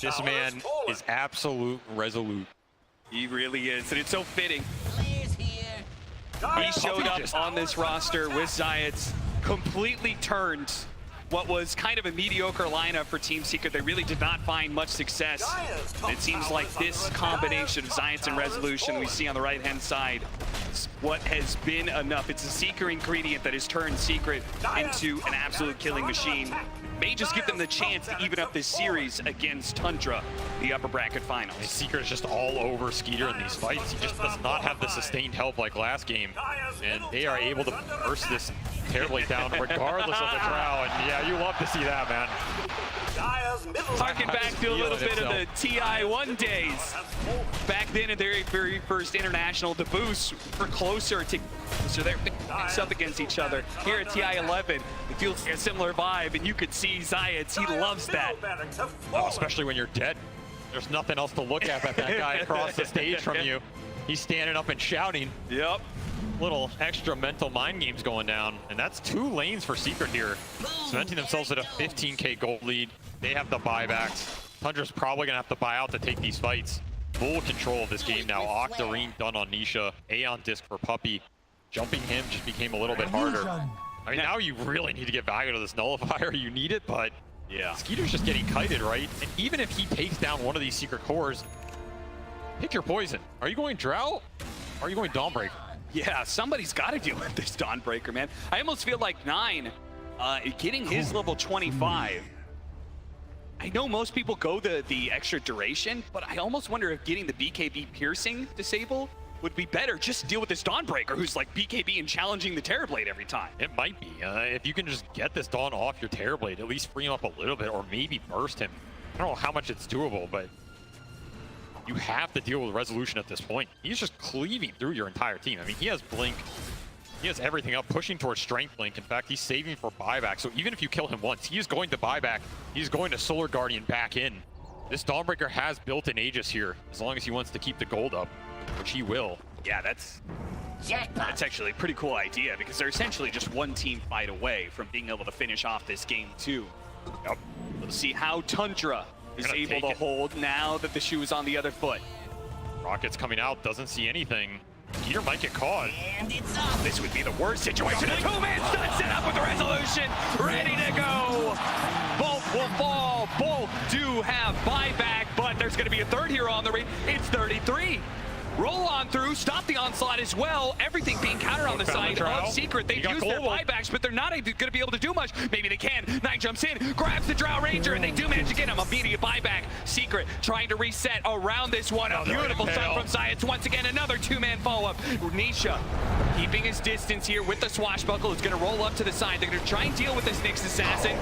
This man is absolute resolute. He really is, and it's so fitting. He showed up on this roster with Zayats, completely turned what was kind of a mediocre lineup for Team Secret. They really did not find much success. And it seems like this combination of Zayats and Resolution we see on the right-hand side is what has been enough. It's a Seeker ingredient that has turned Secret into an absolute killing machine. May just give them the chance to even up this series against Tundra, the upper bracket finals. Secret is just all over Skeeter in these fights. He just does not have the sustained help like last game. And they are able to burst this terribly down regardless of the Drow. And yeah, you love to see that, man. Harking back to a little bit of the TI1 days. Back then in their very first international, the boosts were closer to, so they're mixed up against each other. Here at TI11, it feels like a similar vibe, and you could see Zayats, he loves that. Oh, especially when you're dead. There's nothing else to look at but that guy across the stage from you. He's standing up and shouting. Yep. Little extra mental mind games going down, and that's 2 lanes for Secret here, cementing themselves at a 15k gold lead. They have the buybacks. Tundra's probably gonna have to buy out to take these fights. Full control of this game now. Octarine done on Nisha, Aeon Disc for Puppey. Jumping him just became a little bit harder. I mean, now you really need to get value to this nullifier. You need it, but yeah, Skeeter's just getting kited, right? And even if he takes down one of these Secret cores, pick your poison. Are you going Drow? Or are you going Dawnbreaker? Yeah, somebody's got to deal with this Dawnbreaker, man. I almost feel like 9 getting his level 25. I know most people go the extra duration, but I almost wonder if getting the BKB piercing disable would be better. Just deal with this Dawnbreaker, who's like BKB and challenging the Terrorblade every time. It might be. If you can just get this Dawn off your Terrorblade, at least free him up a little bit, or maybe burst him. I don't know how much it's doable, but you have to deal with Resolution at this point. He's just cleaving through your entire team. I mean, he has Blink. He has everything up, pushing towards Strength Blink. In fact, he's saving for buyback. So even if you kill him once, he is going to buyback. He's going to Solar Guardian back in. This Dawnbreaker has built-in Aegis here, as long as he wants to keep the gold up, which he will. Yeah, that's actually a pretty cool idea, because they're essentially just one team fight away from being able to finish off this game too. Yep. We'll see how Tundra is able to hold now that the shoe is on the other foot. Rocket's coming out, doesn't see anything. Skeeter might get caught. And it's up. This would be the worst situation. A 2-man stun set up with the Resolution, ready to go. Both will fall. Both do have buyback, but there's going to be a third hero on the ring. It's 33. Roll on through, stop the onslaught as well. Everything being countered on the side of Secret. They've used their buybacks, but they're not going to be able to do much. Maybe they can. 9 jumps in, grabs the Drow Ranger, and they do manage to get him. Immediate buyback. Secret trying to reset around this one. A beautiful stun from Zayats. Once again, another 2-man follow-up. Nisha keeping his distance here with the swashbuckle. Is going to roll up to the side. They're going to try and deal with this Nyx Assassin.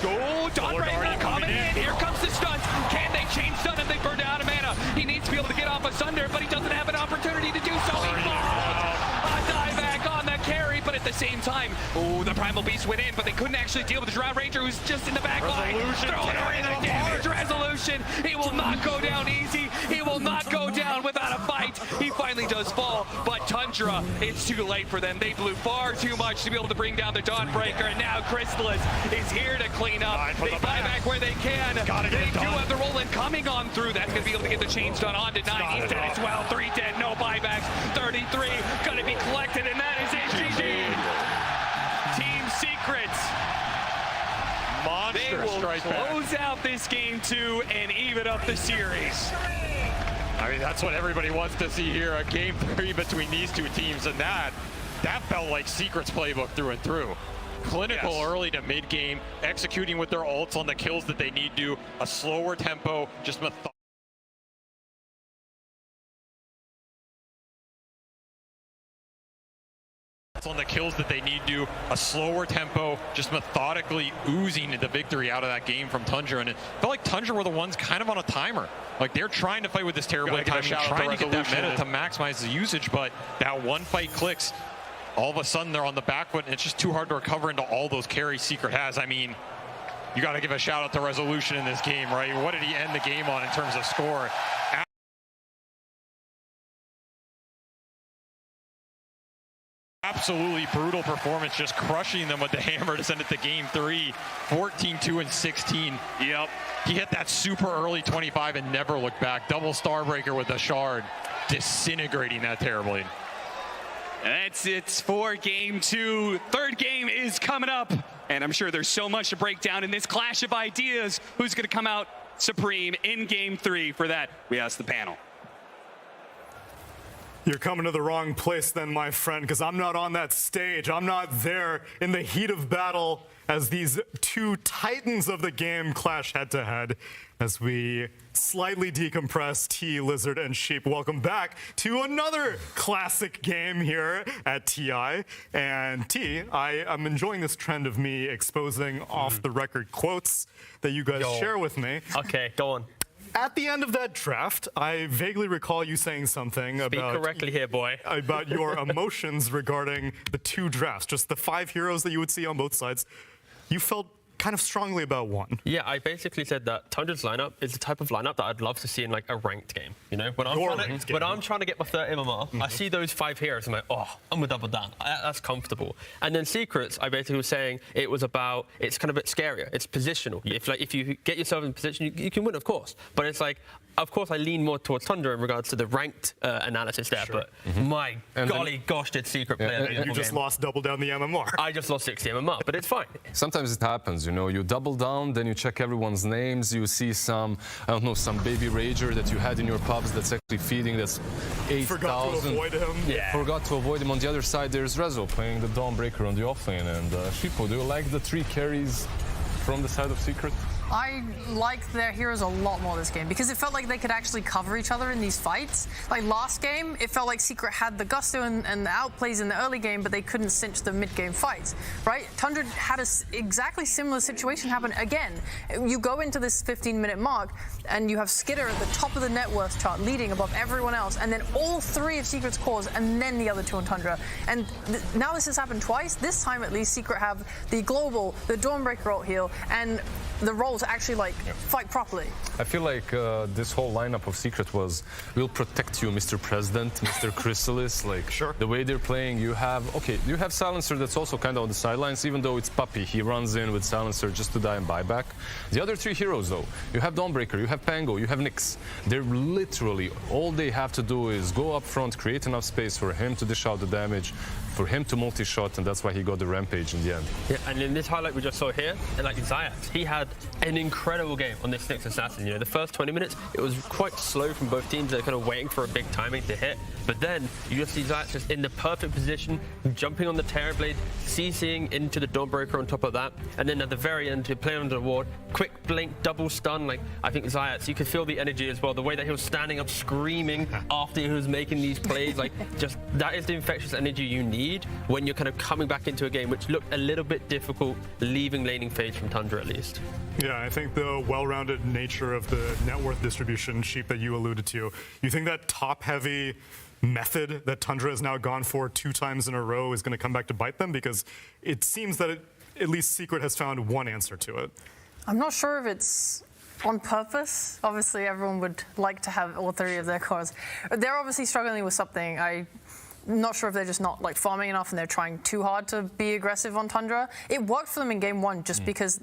Go, Dawnbreaker coming in. Here comes the stuns. Can they chain stun him? They burned out of mana. He needs to be able to get off Asunder, but he doesn't have an opportunity to do so. He falls. A dieback on the carry, but at the same time, oh, the Primal Beast went in, but they couldn't actually deal with the Drow Ranger, who's just in the back line. Throwing away the damage. Resolution. He will not go down easy. He will not go down without a fight. He finally does fall, but Tundra, it's too late for them. They blew far too much to be able to bring down the Dawnbreaker, and now Chrysalis is here to clean up. They buy back where they can. They do have the roll-in coming on through. That's going to be able to get the chain stun on to 9. He's dead as well. 3 dead, no buybacks. 33 going to be collected, and that is HGG. Team Secrets monster They will strike back. close out this game 2 and even up the series. I mean, that's what everybody wants to see here, a game 3 between these two teams, and that felt like Secret's playbook through and through. Clinical early to mid-game, executing with their ults on the kills that they need to, a slower tempo, just methodical. On the kills that they need to, a slower tempo, just methodically oozing the victory out of that game from Tundra. And it felt like Tundra were the ones kind of on a timer. Like they're trying to play with this terrible timing, trying to get that meta to maximize the usage, but that one fight clicks. All of a sudden they're on the back foot and it's just too hard to recover into all those carries Secret has. I mean, you got to give a shout out to Resolution in this game, right? What did he end the game on in terms of score? Absolutely brutal performance, just crushing them with the hammer to send it to game 3, 14-2 and 16. Yep. He hit that super early 25 and never looked back. Double Starbreaker with the shard, disintegrating that terribly. That's it for game 2. Third game is coming up, and I'm sure there's so much to break down in this clash of ideas. Who's going to come out supreme in game 3? For that, we ask the panel. You're coming to the wrong place then, my friend, because I'm not on that stage. I'm not there in the heat of battle as these two titans of the game clash head-to-head. As we slightly decompress, T, Lizard, and Sheep, welcome back to another classic game here at TI. And T, I am enjoying this trend of me exposing off-the-record quotes that you guys share with me. Okay, go on. At the end of that draft, I vaguely recall you saying something Speak correctly here, boy. about your emotions regarding the two drafts, just the 5 heroes that you would see on both sides. You felt kind of strongly about one. Yeah, I basically said that Tundra's lineup is the type of lineup that I'd love to see in like a ranked game. You know, when I'm trying to get my 30 MMR, I see those 5 heroes, I'm like, oh, I'm gonna double down. That's comfortable. And then Secrets, I basically was saying it was about, it's kind of a bit scarier. It's positional. If you get yourself in position, you can win, of course. But it's like, of course, I lean more towards Tundra in regards to the ranked analysis there, but my golly gosh, did Secret play a beautiful You just lost double down the MMR. I just lost 60 MMR, but it's fine. Sometimes it happens, you know, you double down, then you check everyone's names, you see some, I don't know, some baby rager that you had in your pubs that's actually feeding, that's 8,000. Forgot to avoid him. Yeah. Forgot to avoid him. On the other side, there's Rezo playing the Dawnbreaker on the offlane. And Shipo, do you like the 3 carries from the side of Secret? I like their heroes a lot more this game because it felt like they could actually cover each other in these fights. Like last game, it felt like Secret had the gusto and the outplays in the early game, but they couldn't cinch the mid-game fights, right? Tundra had a exactly similar situation happen again. You go into this 15-minute mark, and you have Skitter at the top of the net worth chart, leading above everyone else, and then all 3 of Secret's cores, and then the other 2 on Tundra. And now this has happened twice. This time, at least, Secret have the global, the Dawnbreaker ult heal, and the role to actually fight properly. I feel like this whole lineup of Secret was, we'll protect you, Mr. President, Mr. Chrysalis. Like the way they're playing, you have Silencer that's also kind of on the sidelines, even though it's Puppy. He runs in with Silencer just to die and buyback. The other 3 heroes though, you have Dawnbreaker, you have Pango, you have Nyx. They're literally, all they have to do is go up front, create enough space for him to dish out the damage, for him to multi-shot, and that's why he got the Rampage in the end. Yeah, and in this highlight we just saw here, and like Zayat, he had an incredible game on this Nyx Assassin. You know, the first 20 minutes, it was quite slow from both teams. They're kind of waiting for a big timing to hit. But then you just see Zayat just in the perfect position, jumping on the Terrorblade, CCing into the Dawnbreaker on top of that. And then at the very end, to play under the ward, quick blink, double stun. Like, I think Zayat, you could feel the energy as well. The way that he was standing up, screaming after he was making these plays. Like, just that is the infectious energy you need when you're kind of coming back into a game, which looked a little bit difficult, leaving laning phase from Tundra at least. Yeah, I think the well-rounded nature of the net worth distribution, Sheep, that you alluded to, you think that top-heavy method that Tundra has now gone for 2 times in a row is going to come back to bite them? Because it seems that at least Secret has found one answer to it. I'm not sure if it's on purpose. Obviously, everyone would like to have all 3 of their cores. They're obviously struggling with something. I'm not sure if they're just not farming enough and they're trying too hard to be aggressive on Tundra. It worked for them in game 1 just because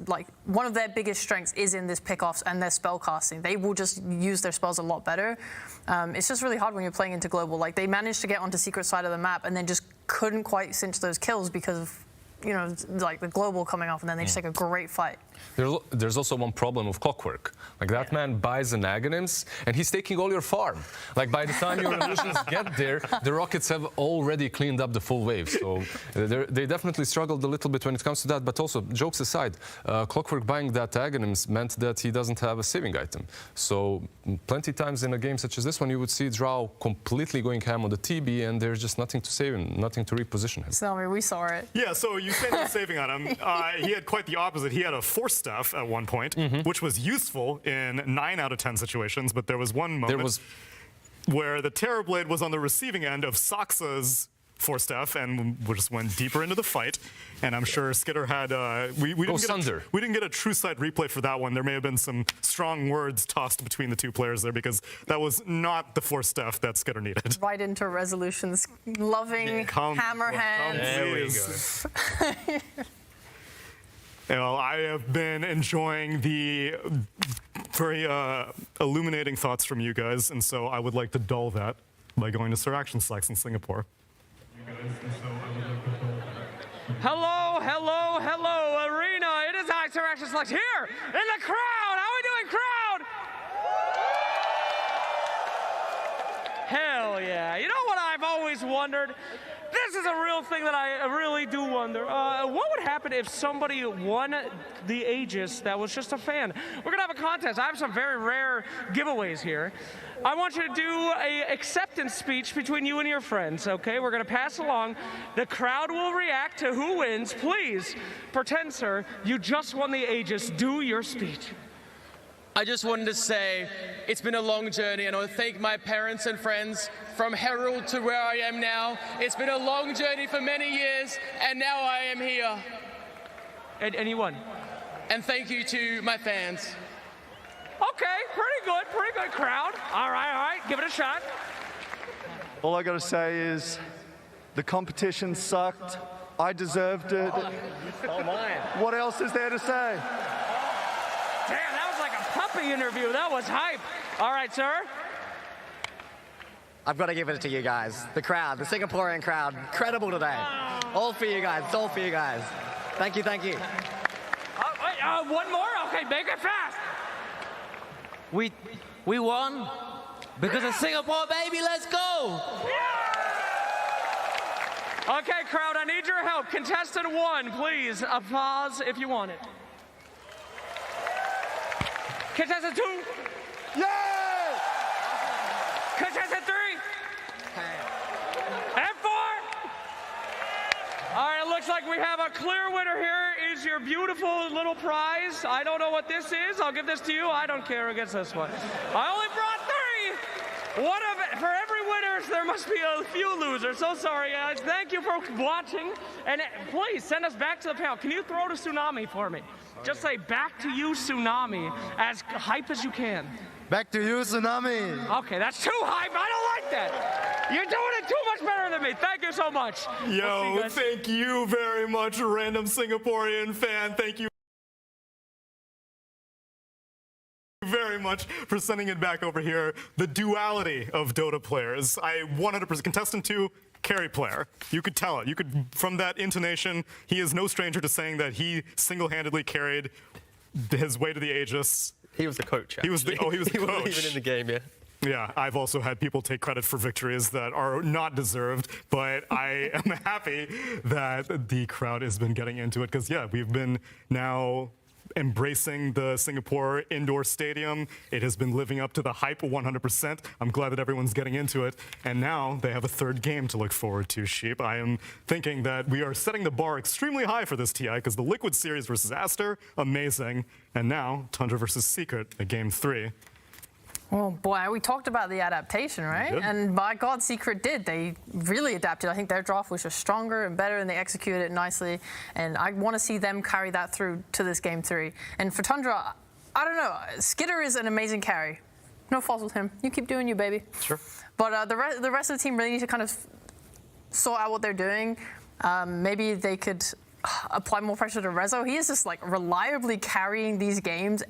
one of their biggest strengths is in this pickoffs and their spell casting. They will just use their spells a lot better. It's just really hard when you're playing into global. They managed to get onto Secret side of the map and then just couldn't quite cinch those kills because of you know, like the global coming off, and then they just take a great fight. There's also one problem with Clockwork. Like, that man buys an Aghanims, and he's taking all your farm. Like, by the time your illusions get there, the Rockets have already cleaned up the full wave. So they definitely struggled a little bit when it comes to that. But also, jokes aside, Clockwork buying that Aghanims meant that he doesn't have a saving item. So plenty times in a game such as this one, you would see Drow completely going ham on the TB, and there's just nothing to save him, nothing to reposition him. So, I mean, we saw it. Yeah, so you say no saving item. He had quite the opposite. He had a Force Staff at one point, which was useful in 9 out of 10 situations, but there was one moment where the Terrorblade was on the receiving end of Soxa's Force Staff, and we just went deeper into the fight. And I'm sure Skitter had we didn't get a true sight replay for that one. There may have been some strong words tossed between the two players there, because that was not the Force Staff that Skitter needed. Right into Resolution's loving hammer hand. There we go. Well, I have been enjoying the very illuminating thoughts from you guys, and so I would like to dull that by going to Sir Action Slacks in Singapore. Hello, hello, hello, Arena. It is I, Sir Action Slacks, here in the crowd. How are we doing, crowd? Hell yeah. You know what I've always wondered? This is a real thing that I really do wonder. What would happen if somebody won the Aegis that was just a fan? We're gonna have a contest. I have some very rare giveaways here. I want you to do an acceptance speech between you and your friends, okay? We're gonna pass along. The crowd will react to who wins. Please, pretend, sir, you just won the Aegis. Do your speech. I just wanted to say it's been a long journey, and I want to thank my parents and friends from Herald to where I am now. It's been a long journey for many years, and now I am here. And you won. And thank you to my fans. Okay, pretty good crowd. All right, give it a shot. All I got to say is the competition sucked. I deserved it. Oh, mine. What else is there to say? Damn, that was like a puppy interview. That was hype. All right, sir. I've got to give it to you guys. The crowd, the Singaporean crowd, incredible today. All for you guys. It's all for you guys. Thank you, thank you. One more? Okay, make it fast. We won because of Singapore, baby. Let's go. Okay, crowd, I need your help. Contestant 1, please. Applause if you want it. Contestant 2. Yeah! Contestant 3. And 4. All right, it looks like we have a clear winner here. Is your beautiful little prize. I don't know what this is. I'll give this to you. I don't care who gets this one. I only brought 3. For every winner, there must be a few losers. So sorry, guys. Thank you for watching. And please send us back to the panel. Can you throw to Tsunami for me? Just say back to you, Tsunami, as hype as you can. Back to you, Tsunami. Okay, that's too hype. I don't like that. You're doing it too much better than me. Thank you so much. Yo, thank you very much, random Singaporean fan. Thank you very much for sending it back over here. The duality of Dota players. I 100%. Contestant 2, carry player. You could tell it. You could, from that intonation, he is no stranger to saying that he single-handedly carried his way to the Aegis. He was the coach, actually. He was the coach. He wasn't even in the game, yeah. Yeah, I've also had people take credit for victories that are not deserved, but I am happy that the crowd has been getting into it, because, yeah, we've been now embracing the Singapore indoor stadium. It has been living up to the hype 100%. I'm glad that everyone's getting into it. And now they have a third game to look forward to, Sheep. I am thinking that we are setting the bar extremely high for this TI, because the Liquid series versus Aster, amazing. And now Tundra versus Secret, a game 3. Oh boy, we talked about the adaptation, right? And by God, Secret did. They really adapted. I think their draft was just stronger and better, and they executed it nicely. And I want to see them carry that through to this game 3. And for Tundra, I don't know. Skitter is an amazing carry. No fault with him. You keep doing you, baby. Sure. But the rest of the team really need to kind of sort out what they're doing. Maybe they could apply more pressure to Rezo. He is just like reliably carrying these games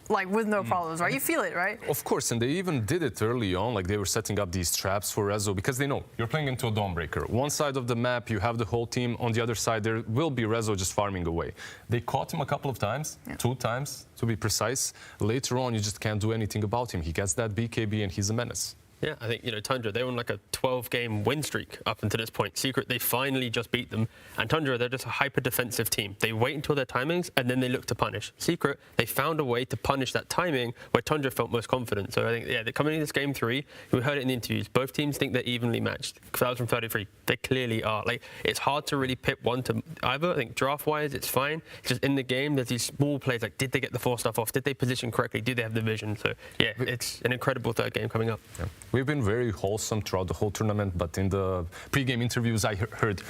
like with no problems, right? You feel it, right? Of course, and they even did it early on, like they were setting up these traps for Rezo because they know you're playing into a Dawnbreaker. One side of the map, you have the whole team. On the other side, there will be Rezo just farming away. They caught him a couple of times, 2 times to be precise. Later on, you just can't do anything about him. He gets that BKB and he's a menace. Yeah, I think, Tundra, they were on like a 12-game win streak up until this point. Secret, they finally just beat them. And Tundra, they're just a hyper-defensive team. They wait until their timings, and then they look to punish. Secret, they found a way to punish that timing where Tundra felt most confident. So I think, they're coming into this game 3. We heard it in the interviews. Both teams think they're evenly matched. 2033, they clearly are. Like, it's hard to really pit one to either. I think draft-wise, it's fine. It's just in the game, there's these small plays, like, did they get the 4 stuff off? Did they position correctly? Do they have the vision? So, yeah, it's an incredible third game coming up. Yeah. We've been very wholesome throughout the whole tournament, but in the pre-game interviews, I heard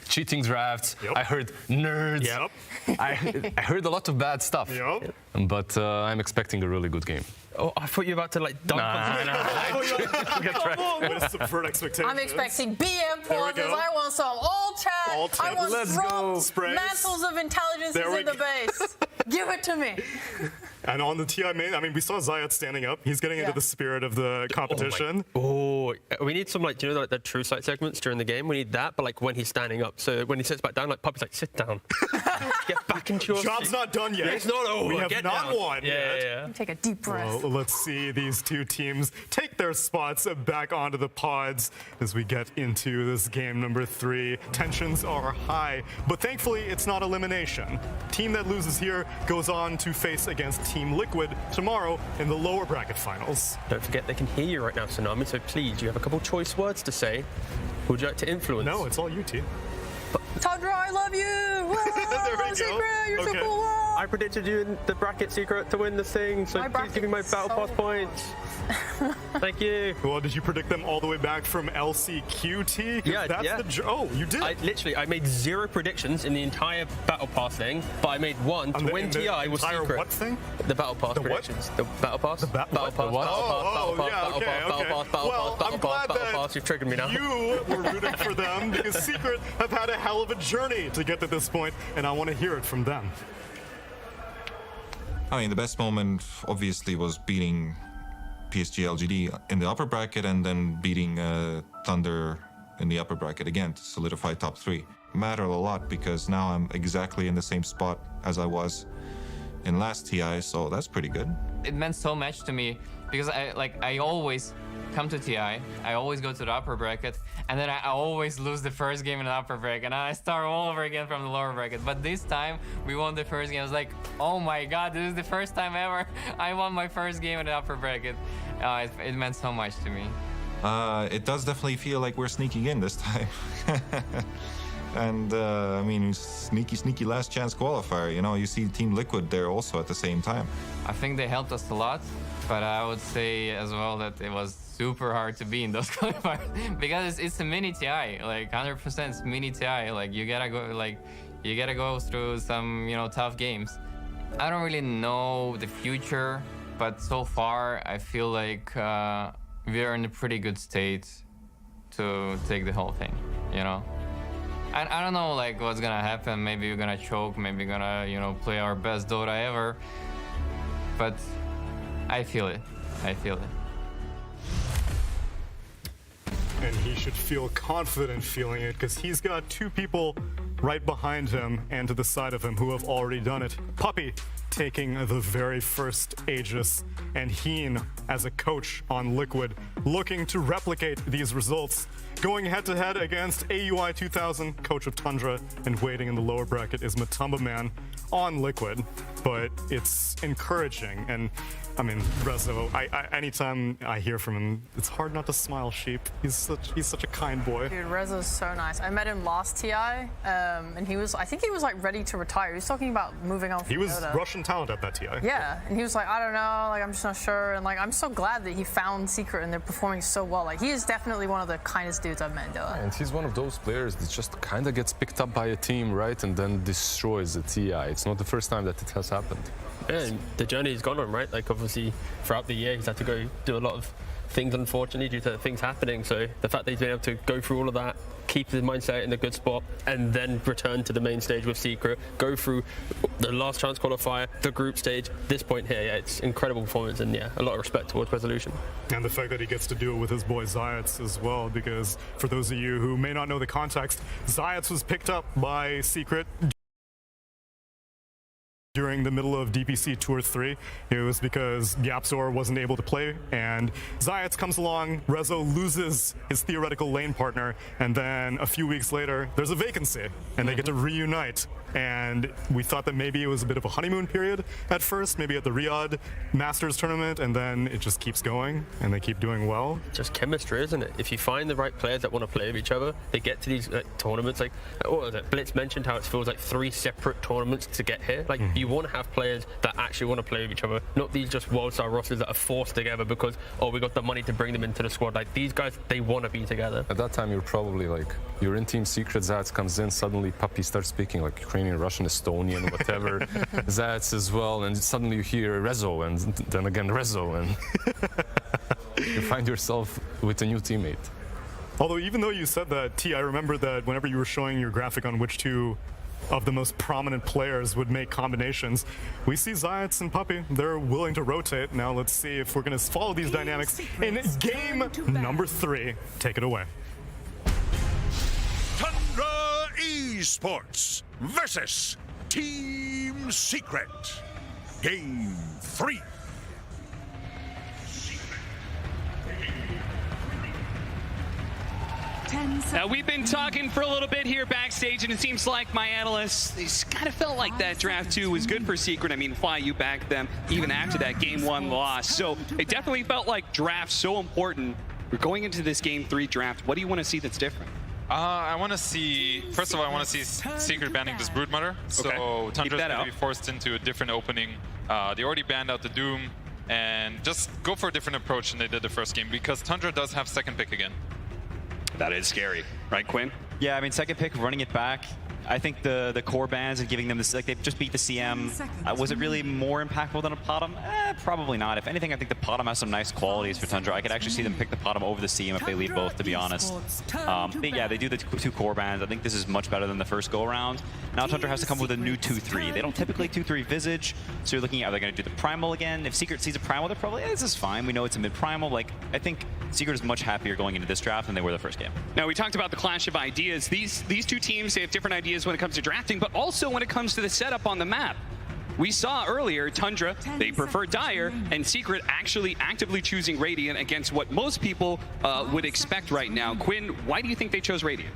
cheating drafts, I heard nerds, I heard a lot of bad stuff, but I'm expecting a really good game. Oh, I thought you were about to like dunk on subvert expectations. I'm expecting BM pauses. I want some all chat. I want strong mantles of intelligence in the base. Give it to me. And on the TI main, I mean, we saw Zayat standing up. He's getting into the spirit of the competition. Oh, we need some, like, do you know, like the true sight segments during the game? We need that, but like when he's standing up. So when he sits back down, like Puppy's like, sit down. Get back into your Job's not done yet. It's not over. We have not won yet. Take a deep breath. Well, let's see these two teams take their spots back onto the pods as we get into this game number 3. Tensions are high, but thankfully it's not elimination. Team that loses here goes on to face against Team Liquid tomorrow in the lower bracket finals. Don't forget they can hear you right now, Tsunami, so please, you have a couple choice words to say. Who would you like to influence? No, it's all you, T. Tundra, I love you! There we go. Secret, you're so cool! I predicted you in the bracket Secret to win the thing, so please give me my battle pass points. Thank you. Well, did you predict them all the way back from LCQT? Oh, you did? I made 0 predictions in the entire battle pass thing, but I made 1 to win TI was Secret. What thing? The battle pass predictions. The battle pass? The battle pass. Battle pass. You've triggered me now. You were rooting for them because Secret have had a hell of a journey to get to this point, and I want to hear it from them. I mean, the best moment obviously was beating PSG LGD in the upper bracket and then beating Thunder in the upper bracket again to solidify top 3. Mattered a lot because now I'm exactly in the same spot as I was in last TI, so that's pretty good. It meant so much to me because I always come to TI, I always go to the upper bracket, and then I always lose the first game in the upper bracket, and I start all over again from the lower bracket. But this time, we won the first game. I was like, oh my god, this is the first time ever I won my first game in the upper bracket. It meant so much to me. It does definitely feel like we're sneaking in this time. And I mean, sneaky last chance qualifier. You know, you see Team Liquid there also at the same time. I think they helped us a lot, but I would say as well that it was super hard to be in those qualifiers because it's a mini TI, like 100% mini TI. Like you gotta go through some tough games. I don't really know the future, but so far I feel like we're in a pretty good state to take the whole thing. I don't know like what's gonna happen. Maybe we're gonna choke. Maybe we're gonna play our best Dota ever. But I feel it. I feel it. And he should feel confident feeling it because he's got 2 people right behind him and to the side of him who have already done it. Puppy taking the very first Aegis, and Heen as a coach on Liquid looking to replicate these results. Going head-to-head against AUI 2000, coach of Tundra, and waiting in the lower bracket is Matumba Man on Liquid. But it's encouraging, and I mean, Rezo, anytime I hear from him, it's hard not to smile, Sheep. He's such a kind boy. Dude, Rezo's so nice. I met him last TI, and I think he was like ready to retire. He was talking about moving on from He was Dota. Russian talent at that TI. Yeah, and he was like, I don't know, like I'm just not sure, and like I'm so glad that he found Secret and they're performing so well. Like he is definitely one of the kindest dudes I've met in Dota. And he's one of those players that just kind of gets picked up by a team, right, and then destroys the TI. It's not the first time that it has happened. Yeah, and the journey he's gone on, right? Like obviously throughout the year he's had to go do a lot of things, unfortunately, due to things happening. So the fact that he's been able to go through all of that, keep his mindset in a good spot, and then return to the main stage with Secret, go through the last chance qualifier, the group stage, this point here, yeah, it's incredible performance, and yeah, a lot of respect towards Resolution. And the fact that he gets to do it with his boy Zayats as well, because for those of you who may not know the context, Zayats was picked up by Secret during the middle of DPC Tour 3. It was because Yapzor wasn't able to play, and Zayats comes along, Rezo loses his theoretical lane partner, and then a few weeks later, there's a vacancy, and they get to reunite. And we thought that maybe it was a bit of a honeymoon period at first, maybe at the Riyadh Masters tournament, and then it just keeps going, and they keep doing well. Just chemistry, isn't it? If you find the right players that want to play with each other, they get to these tournaments. Like, what was it? Blitz mentioned how it feels like 3 separate tournaments to get here. Like, you want to have players that actually want to play with each other, not these just world-star rosters that are forced together because, oh, we got the money to bring them into the squad. Like, these guys, they want to be together. At that time, you're probably like, you're in Team Secret, Zayats comes in, suddenly Puppy starts speaking like Ukrainian, Russian, Estonian, whatever. Zayats as well, and suddenly you hear Rezo, and then again Rezo, and you find yourself with a new teammate. Although even though you said that, T, I remember that whenever you were showing your graphic on which two of the most prominent players would make combinations, we see Zayats and Puppy, they're willing to rotate. Now let's see if we're going to follow these dynamics in game number 3. Take it away. Tundra Esports versus Team Secret. Game 3. Now, we've been talking for a little bit here backstage, and it seems like my analysts, they kind of felt like that draft 2 was good for Secret. I mean, Fly, you backed them even after that game 1 loss. So it definitely felt like draft's so important. We're going into this game 3 draft. What do you want to see that's different? I want to see, first of all, I want to see Secret banning this Broodmother. So Tundra's going to be forced into a different opening. They already banned out the Doom, and just go for a different approach than they did the first game, because Tundra does have second pick again. That is scary, right, Quinn? Yeah, I mean, second pick, running it back. I think the core bans and giving them this, like, they just beat the CM. Was it really more impactful than a Potom? Probably not. If anything, I think the Potom has some nice qualities for Tundra. I could actually see them pick the Potom over the CM if they lead both, to be honest. But yeah, they do the 2 core bans. I think this is much better than the first go-around. Now Tundra has to come with a new 2-3. They don't typically 2-3 Visage, so you're looking at, are they going to do the Primal again? If Secret sees a Primal, they're probably, this is fine. We know it's a mid-Primal. Like, I think Secret is much happier going into this draft than they were the first game. Now, we talked about the clash of ideas. These 2 teams, they have different ideas when it comes to drafting, but also when it comes to the setup on the map. We saw earlier, Tundra, they prefer Dire, and Secret actually actively choosing Radiant against what most people would expect right now. Quinn, why do you think they chose Radiant?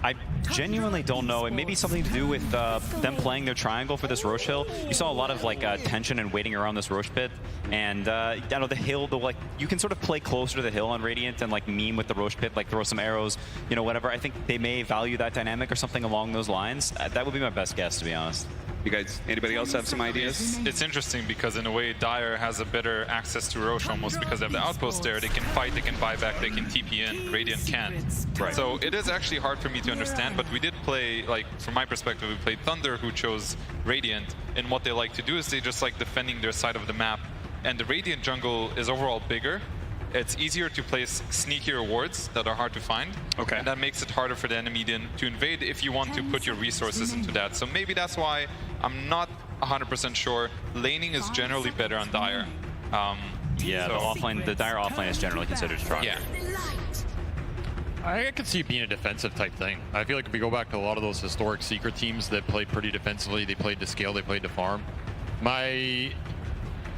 I genuinely don't know. It may be something to do with them playing their triangle for this Roche hill. You saw a lot of like tension and waiting around this Roche pit, and I know the hill. Like, you can sort of play closer to the hill on Radiant and like meme with the Roche pit, like throw some arrows, you know, whatever. I think they may value that dynamic or something along those lines. That would be my best guess, to be honest. You guys, anybody else have some ideas? It's interesting because in a way Dire has a better access to Roche almost because they have the outpost there. They can fight, they can buy back, they can TP in. Radiant can't. Right. So it is actually hard for me to understand, but we did play, like, from my perspective, we played Thunder, who chose Radiant, and what they like to do is they just like defending their side of the map, and the Radiant jungle is overall bigger. It's easier to place sneakier wards that are hard to find. Okay. And that makes it harder for the enemy to invade if you want to put your resources into that. So maybe that's why I'm not 100% sure. Laning is generally better on Dire. Yeah, so the Dire offlane is generally considered stronger. Yeah. I could see it being a defensive type thing. I feel like if we go back to a lot of those historic Secret teams that played pretty defensively, they played to scale, they played to farm. My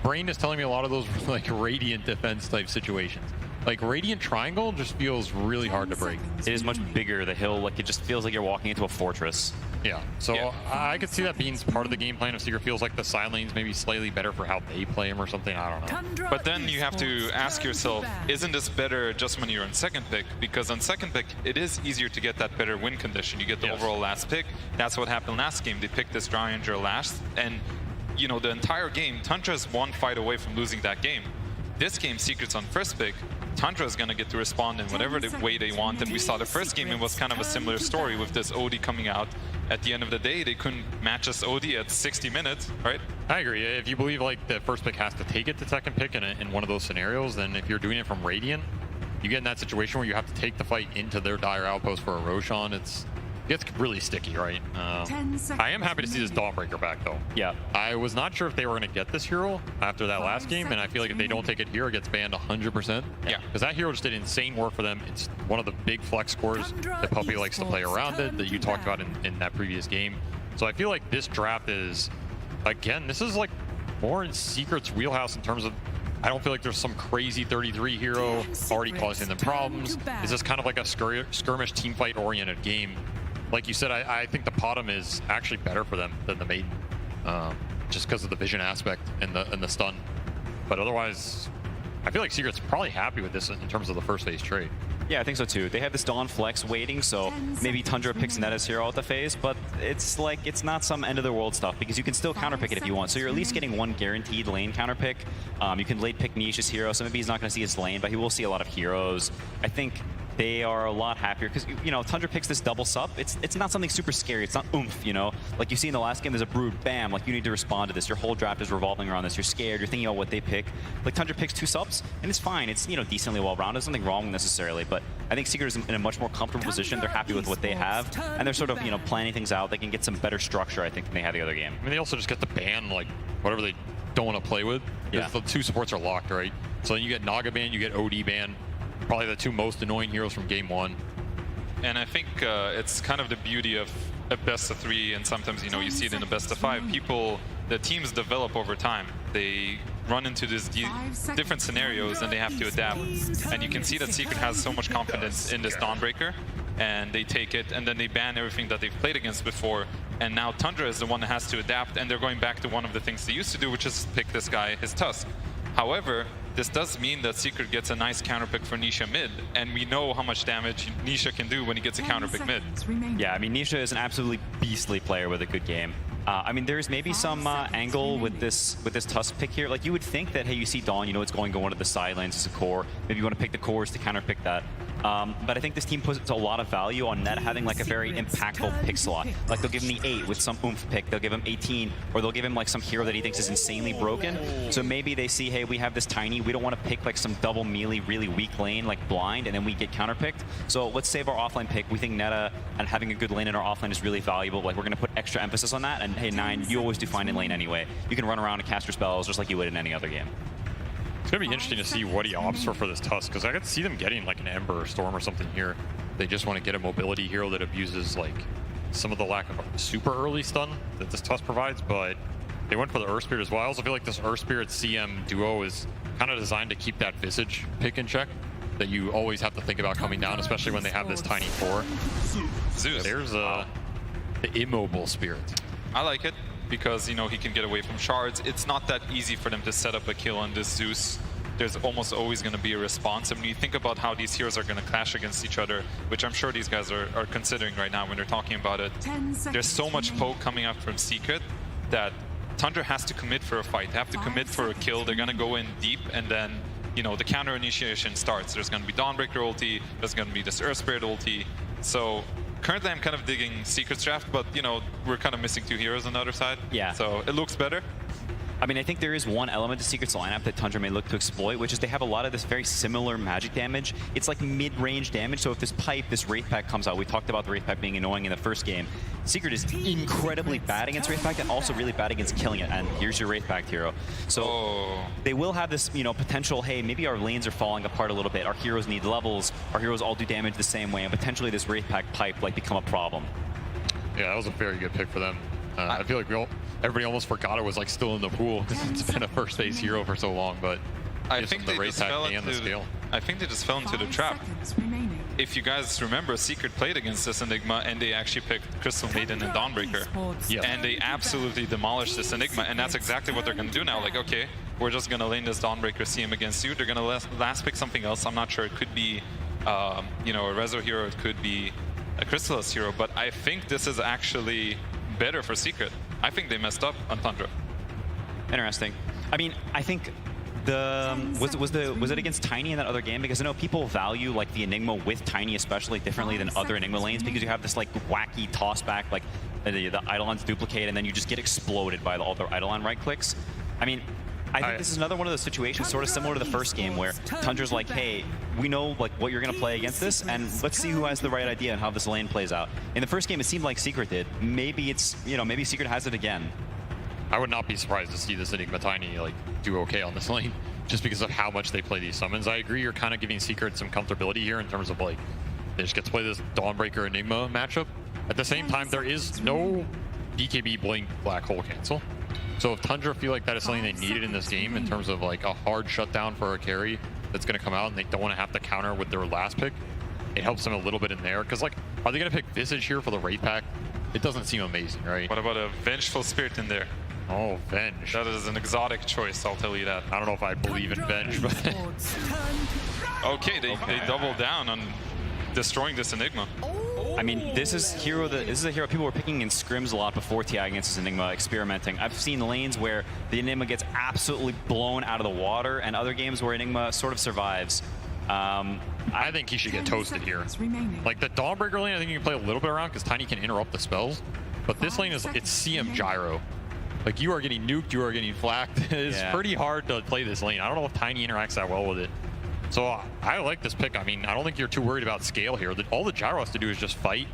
brain is telling me a lot of those like Radiant defense type situations. Like, Radiant Triangle just feels really hard to break. It is much bigger, the hill. Like, it just feels like you're walking into a fortress. Yeah, so I could see that being part of the game plan of Secret. Feels like the side lanes maybe slightly better for how they play him or something. I don't know. But then you have to ask yourself, isn't this better just when you're on second pick? Because on second pick, it is easier to get that better win condition. You get the overall last pick. That's what happened last game. They picked this Dryandra last, and you know, the entire game, Tundra's one fight away from losing that game. This game, Secret's on first pick. Tundra is going to get to respond in whatever the way they want, and we saw the first game, it was kind of a similar story with this Odie coming out at the end of the day, they couldn't match us OD at 60 minutes, right? I agree. If you believe like the first pick has to take it to second pick in one of those scenarios, then if you're doing it from Radiant, you get in that situation where you have to take the fight into their dire outpost for a Roshan. It gets really sticky, right? I am happy to see this Dawnbreaker back, though. Yeah. I was not sure if they were going to get this hero after that last game, and I feel like if they don't take it here, it gets banned 100%. Yeah. Because that hero just did insane work for them. It's one of the big flex cores that Puppy likes to play around it, that you talked about in that previous game. So I feel like this draft is, again, this is like more in Secret's wheelhouse in terms of, I don't feel like there's some crazy 33 hero already causing them problems. It's just kind of like a skirmish team fight oriented game. Like you said, I think the Potom is actually better for them than the Maiden, just because of the vision aspect and the stun. But otherwise, I feel like Secret's probably happy with this in terms of the first phase trade. Yeah, I think so too. They have this Dawn Flex waiting, so maybe Tundra picks Netta's hero at the phase, but it's like, it's not some end of the world stuff because you can still counterpick it if you want. So you're at least getting one guaranteed lane counterpick. You can late pick Nisha's hero, so maybe he's not going to see his lane, but he will see a lot of heroes. I think they are a lot happier because, you know, Tundra picks this double sup. It's not something super scary. It's not oomph, you know? Like you see in the last game, there's a Brood, bam, like you need to respond to this. Your whole draft is revolving around this. You're scared, you're thinking about what they pick. Like Tundra picks 2 sups, and it's fine. It's, you know, decently well-rounded. There's nothing wrong necessarily, but I think Secret is in a much more comfortable position. They're happy with what they have, and they're sort of, you know, planning things out. They can get some better structure, I think, than they had the other game. I mean, they also just get to ban, like, whatever they don't want to play with. Yeah. The 2 supports are locked, right? So then you get Naga ban, you get OD ban. Probably the 2 most annoying heroes from game 1. And I think it's kind of the beauty of a best of 3, and sometimes, you know, you see it in a best of 5. The teams develop over time. They run into these different scenarios and they have to adapt. And you can see that Secret has so much confidence in this Dawnbreaker, and they take it, and then they ban everything that they've played against before. And now Tundra is the one that has to adapt, and they're going back to one of the things they used to do, which is pick this guy, his Tusk. However, this does mean that Secret gets a nice counterpick for Nisha mid, and we know how much damage Nisha can do when he gets a counterpick mid. Yeah, I mean, Nisha is an absolutely beastly player with a good game. I mean, there's maybe some angle with this Tusk pick here. Like, you would think that, hey, you see Dawn, you know it's going to go into the side lanes as a core. Maybe you want to pick the cores to counterpick that. But I think this team puts a lot of value on Netta having like a very impactful pick slot. Like they'll give him the 8 with some oomph pick, they'll give him 18, or they'll give him like some hero that he thinks is insanely broken. So maybe they see, hey, we have this Tiny, we don't want to pick like some double melee, really weak lane like Blind, and then we get counterpicked. So let's save our offlane pick. We think Netta and having a good lane in our offlane is really valuable. Like we're going to put extra emphasis on that. And hey, 9, you always do fine in lane anyway. You can run around and cast your spells just like you would in any other game. It's going to be interesting to see what he opts for this Tusk, because I could see them getting like an Ember or Storm or something here. They just want to get a mobility hero that abuses like some of the lack of super early stun that this Tusk provides, but they went for the Earth Spirit as well. I also feel like this Earth Spirit CM duo is kind of designed to keep that Visage pick in check that you always have to think about coming down, especially when they have this Tiny 4. Zeus. There's the immobile Spirit. I like it, because, you know, he can get away from shards. It's not that easy for them to set up a kill on this Zeus. There's almost always going to be a response. And when you think about how these heroes are going to clash against each other, which I'm sure these guys are considering right now when they're talking about it, there's so much poke coming up from Secret that Tundra has to commit for a fight. They have to commit for a kill. They're going to go in deep, and then, you know, the counter initiation starts. There's going to be Dawnbreaker ulti, there's going to be this Earth Spirit ulti. So currently I'm kind of digging Secret's draft, but, you know, we're kind of missing 2 heroes on the other side. Yeah. So it looks better. I mean, I think there is one element to Secret's lineup that Tundra may look to exploit, which is they have a lot of this very similar magic damage. It's like mid-range damage, so if this pipe, this Wraith Pack comes out, we talked about the Wraith Pack being annoying in the first game. Secret is incredibly bad against Wraith Pack and also really bad against killing it, and here's your Wraith Pack hero. So they will have this, you know, potential, hey, maybe our lanes are falling apart a little bit, our heroes need levels, our heroes all do damage the same way, and potentially this Wraith Pack pipe like become a problem. Yeah, that was a very good pick for them. I feel like everybody almost forgot it was like still in the pool because it's been a first phase hero for so long, but I think they just fell into the trap. If you guys remember, Secret played against this Enigma and they actually picked Crystal Maiden and Dawnbreaker. And they absolutely demolished this Enigma, and that's exactly what they're going to do now. Like, okay, we're just going to lane this Dawnbreaker CM against you. They're going to last pick something else. I'm not sure. It could be, you know, a Rezo hero. It could be a Crystallis hero. But I think this is actually better for Secret. I think they messed up on Tundra. Interesting. I mean, I think was it against Tiny in that other game? Because I know people value like the Enigma with Tiny especially differently than other Enigma lanes, because you have this like wacky toss back, like the Eidolon's duplicate, and then you just get exploded by all the Eidolon right clicks. I mean, I think this is another one of those situations sort of similar to the first game where Tundra's like, hey, we know like what you're going to play against this, and let's see who has the right idea and how this lane plays out. In the first game, it seemed like Secret did. Maybe it's, maybe Secret has it again. I would not be surprised to see this Enigma Tiny like do okay on this lane, just because of how much they play these summons. I agree, you're kind of giving Secret some comfortability here in terms of like, they just get to play this Dawnbreaker Enigma matchup. At the same time, there is no BKB Blink Black Hole cancel. So if Tundra feel like that is something they needed in this game in terms of like a hard shutdown for a carry that's going to come out and they don't want to have to counter with their last pick, it helps them a little bit in there. Because like, are they going to pick Visage here for the Wraith Pack? It doesn't seem amazing, right? What about a Vengeful Spirit in there? Oh, Venge. That is an exotic choice, I'll tell you that. I don't know if I believe in Venge, but... Okay, they double down on destroying this Enigma. I mean, this is a hero people were picking in scrims a lot before TI against this Enigma, experimenting. I've seen lanes where the Enigma gets absolutely blown out of the water, and other games where Enigma sort of survives. I think he should get toasted here. Like the Dawnbreaker lane, I think you can play a little bit around because Tiny can interrupt the spells. But this lane it's CM Gyro. Like you are getting nuked, you are getting flacked. It's pretty hard to play this lane. I don't know if Tiny interacts that well with it. So I like this pick. I mean, I don't think you're too worried about scale here. All the Gyro has to do is just fight.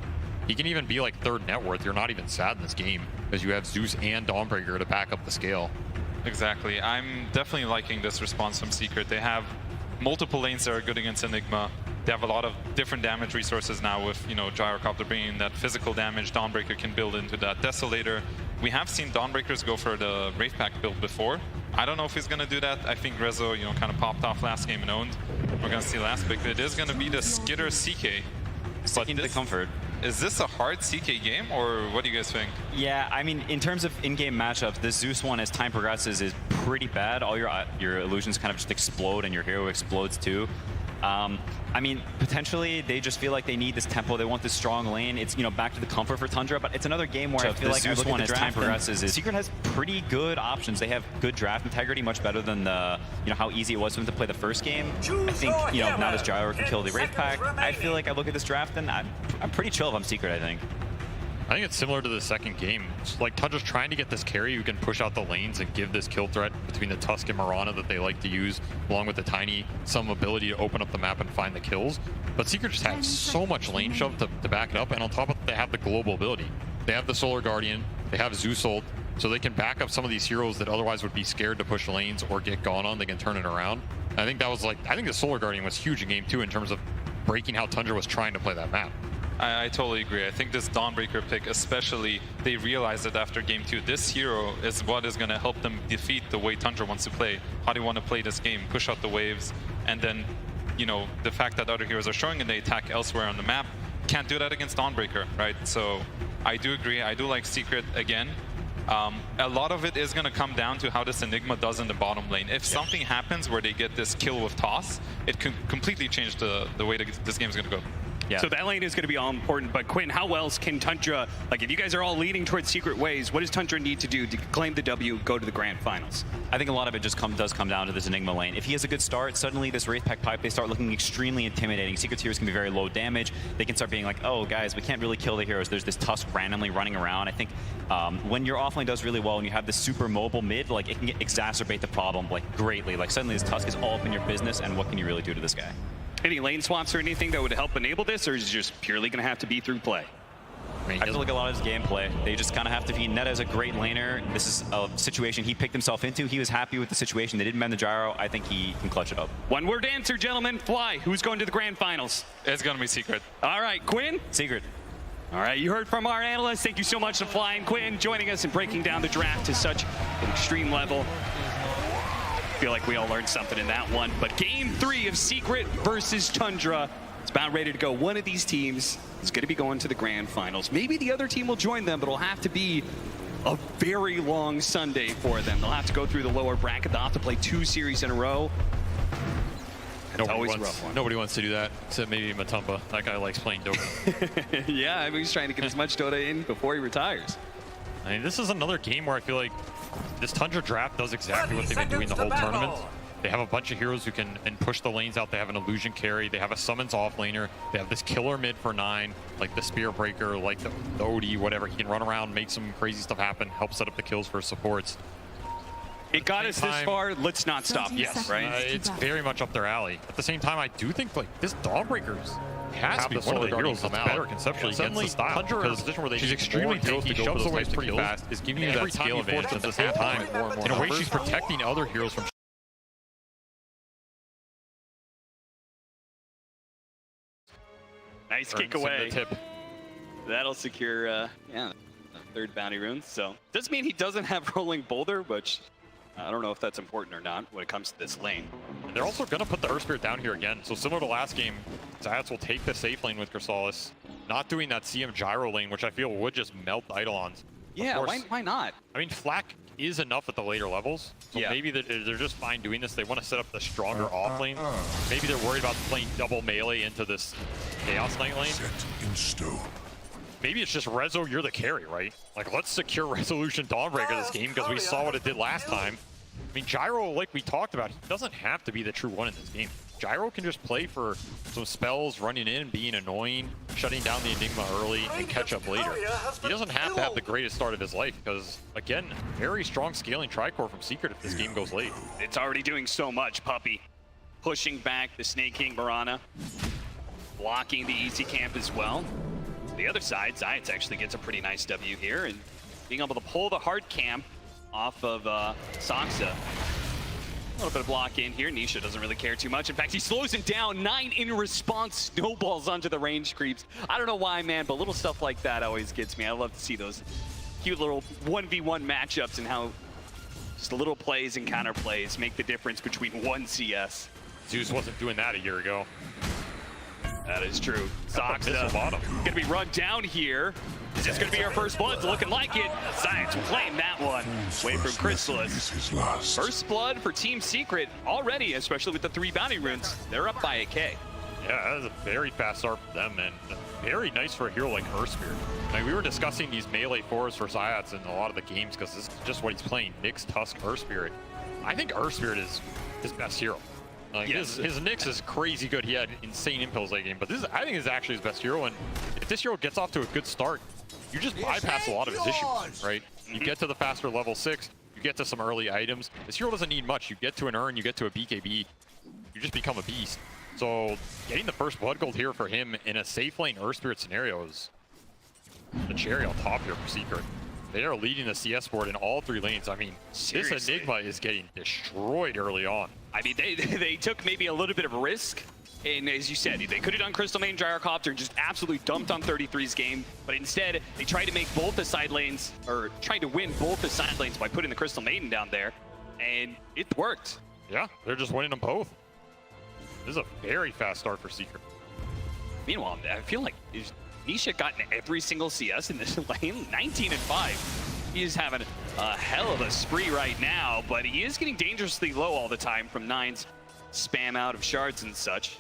He can even be like third net worth. You're not even sad in this game because you have Zeus and Dawnbreaker to back up the scale. Exactly. I'm definitely liking this response from Secret. They have multiple lanes that are good against Enigma. They have a lot of different damage resources now with, Gyrocopter bringing that physical damage. Dawnbreaker can build into that Desolator. We have seen Dawnbreakers go for the Wraith Pack build before. I don't know if he's going to do that. I think Rezo, kind of popped off last game and owned. We're going to see last pick. It is going to be the Skitter CK. Sticking to the comfort. Is this a hard CK game, or what do you guys think? Yeah, I mean, in terms of in-game matchups, this Zeus one, as time progresses, is pretty bad. All your illusions kind of just explode, and your hero explodes too. I mean, potentially they just feel like they need this tempo. They want this strong lane. It's back to the comfort for Tundra, but it's another game where I feel like this one, as time progresses, Secret has pretty good options. They have good draft integrity, much better than the how easy it was for them to play the first game. I think now this Gyro can kill the Wraith Pack. I feel like I look at this draft and I'm pretty chill if I'm Secret. I think it's similar to the second game. It's like Tundra's trying to get this carry who can push out the lanes and give this kill threat between the Tusk and Mirana that they like to use, along with the Tiny, some ability to open up the map and find the kills. But Secret just has so much lane shove to back it up, and on top of it, they have the global ability. They have the Solar Guardian, they have Zeus ult, so they can back up some of these heroes that otherwise would be scared to push lanes or get gone on. They can turn it around. I think that was I think the Solar Guardian was huge in game 2 in terms of breaking how Tundra was trying to play that map. I totally agree. I think this Dawnbreaker pick, especially, they realized that after game 2, this hero is what is going to help them defeat the way Tundra wants to play. How do you want to play this game? Push out the waves, and then, the fact that other heroes are showing and they attack elsewhere on the map, can't do that against Dawnbreaker, right? So I do agree. I do like Secret again. A lot of it is going to come down to how this Enigma does in the bottom lane. If something happens where they get this kill with Toss, it can completely change the way that this game is going to go. Yeah. So that lane is going to be all important. But Quinn, how else can Tundra, if you guys are all leading towards Secret ways, what does Tundra need to do to claim the W, go to the grand finals? I think a lot of it just does come down to this Enigma lane. If he has a good start, suddenly this Wraith Pack pipe, they start looking extremely intimidating. Secret heroes can be very low damage. They can start being like, oh, guys, we can't really kill the heroes. There's this Tusk randomly running around. I think when your offlane does really well and you have this super mobile mid, it can exacerbate the problem greatly. Suddenly this Tusk is all up in your business, and what can you really do to this guy? Any lane swaps or anything that would help enable this, or is it just purely going to have to be through play? I feel like a lot of his gameplay, they just kind of have to be. Netta is a great laner. This is a situation he picked himself into. He was happy with the situation. They didn't bend the Gyro. I think he can clutch it up. One word answer, gentlemen. Fly. Who's going to the grand finals? It's going to be Secret. All right, Quinn? Secret. All right, you heard from our analyst. Thank you so much to Fly and Quinn joining us and breaking down the draft to such an extreme level. I feel like we all learned something in that one. But game 3 of Secret versus Tundra. It's about ready to go. One of these teams is going to be going to the grand finals. Maybe the other team will join them, but it'll have to be a very long Sunday for them. They'll have to go through the lower bracket. They'll have to play 2 series in a row. It's always a rough one. Nobody wants to do that, except maybe Matumpa. That guy likes playing Dota. Yeah, I mean, he's trying to get as much Dota in before he retires. I mean, this is another game where I feel like this Tundra draft does exactly what they've been doing the whole tournament. They have a bunch of heroes who can push the lanes out. They have an illusion carry. They have a summons off laner. They have this killer mid for 9, like the spear breaker, like the OD, whatever. He can run around, make some crazy stuff happen, help set up the kills for supports. It got us this far. Let's not stop. Yes, right? It's very much up their alley. At the same time, I do think like this Dawnbreakers has to be one of the heroes that's better conceptually against the style. Tundra in a position where she's extremely tanky, shoves away pretty fast, is giving you that scale advantage at the same time. In a way, she's protecting other heroes from. Nice kick away. That'll secure, yeah, a 3rd bounty rune. So doesn't mean he doesn't have rolling boulder, which I don't know if that's important or not when it comes to this lane. And they're also going to put the Earth Spirit down here again. So similar to last game, Zayats will take the safe lane with Crystallis, not doing that CM gyro lane, which I feel would just melt Eidolons. Yeah, why not? I mean, Flak is enough at the later levels. So maybe they're just fine doing this. They want to set up the stronger off lane. Maybe they're worried about playing double melee into this Chaos Knight lane. Set in stone. Maybe it's just Rezo, you're the carry, right? Like, let's secure Resolution Dawnbreaker this game because we saw what it did last time. I mean, Gyro, like we talked about, he doesn't have to be the true one in this game. Gyro can just play for some spells, running in, being annoying, shutting down the Enigma early, and catch up later. He doesn't have to have the greatest start of his life because, again, very strong scaling Tricore from Secret if this game goes late. It's already doing so much, Puppey. Pushing back the Snake King Mirana, blocking the easy camp as well. The other side, Zayats actually gets a pretty nice W here, and being able to pull the hard camp off of Saksa. A little bit of block in here. Nisha doesn't really care too much. In fact, he slows it down. 9 in response, snowballs onto the range creeps. I don't know why, man, but little stuff like that always gets me. I love to see those cute little 1v1 matchups and how just little plays and counter plays make the difference between one CS. Zeus wasn't doing that a year ago. That is true. Saksa gonna be run down here. Is this gonna be our first blood? It's looking like it. Zayats will claim that one. Away from Crystallis. First blood for Team Secret already, especially with the 3 bounty runes. They're up by a K. Yeah, that was a very fast start for them, and very nice for a hero like Earth Spirit. I mean, we were discussing these melee fours for Zayats in a lot of the games because this is just what he's playing. Nyx, Tusk, Earth Spirit. I think Earth Spirit is his best hero. Like his Nyx is crazy good. He had insane impulse late game, but this is, I think, is actually his best hero. And if this hero gets off to a good start, you just bypass a lot of his issues, right? You get to the faster level 6, you get to some early items. This hero doesn't need much. You get to an urn, you get to a BKB, you just become a beast. So getting the first blood gold here for him in a safe lane Earth Spirit scenario is the cherry on top here for Secret. They are leading the CS board in all 3 lanes. I mean, Seriously. This Enigma is getting destroyed early on. I mean, they took maybe a little bit of a risk. And as you said, they could have done Crystal Main Gyrocopter and just absolutely dumped on 33's game. But instead, they tried to make both the side lanes, or tried to win both the side lanes by putting the Crystal Maiden down there. And it worked. Yeah, they're just winning them both. This is a very fast start for Secret. Meanwhile, I feel like Nisha gotten every single CS in this lane, 19-5. He is having a hell of a spree right now, but he is getting dangerously low all the time from 9's spam out of shards and such.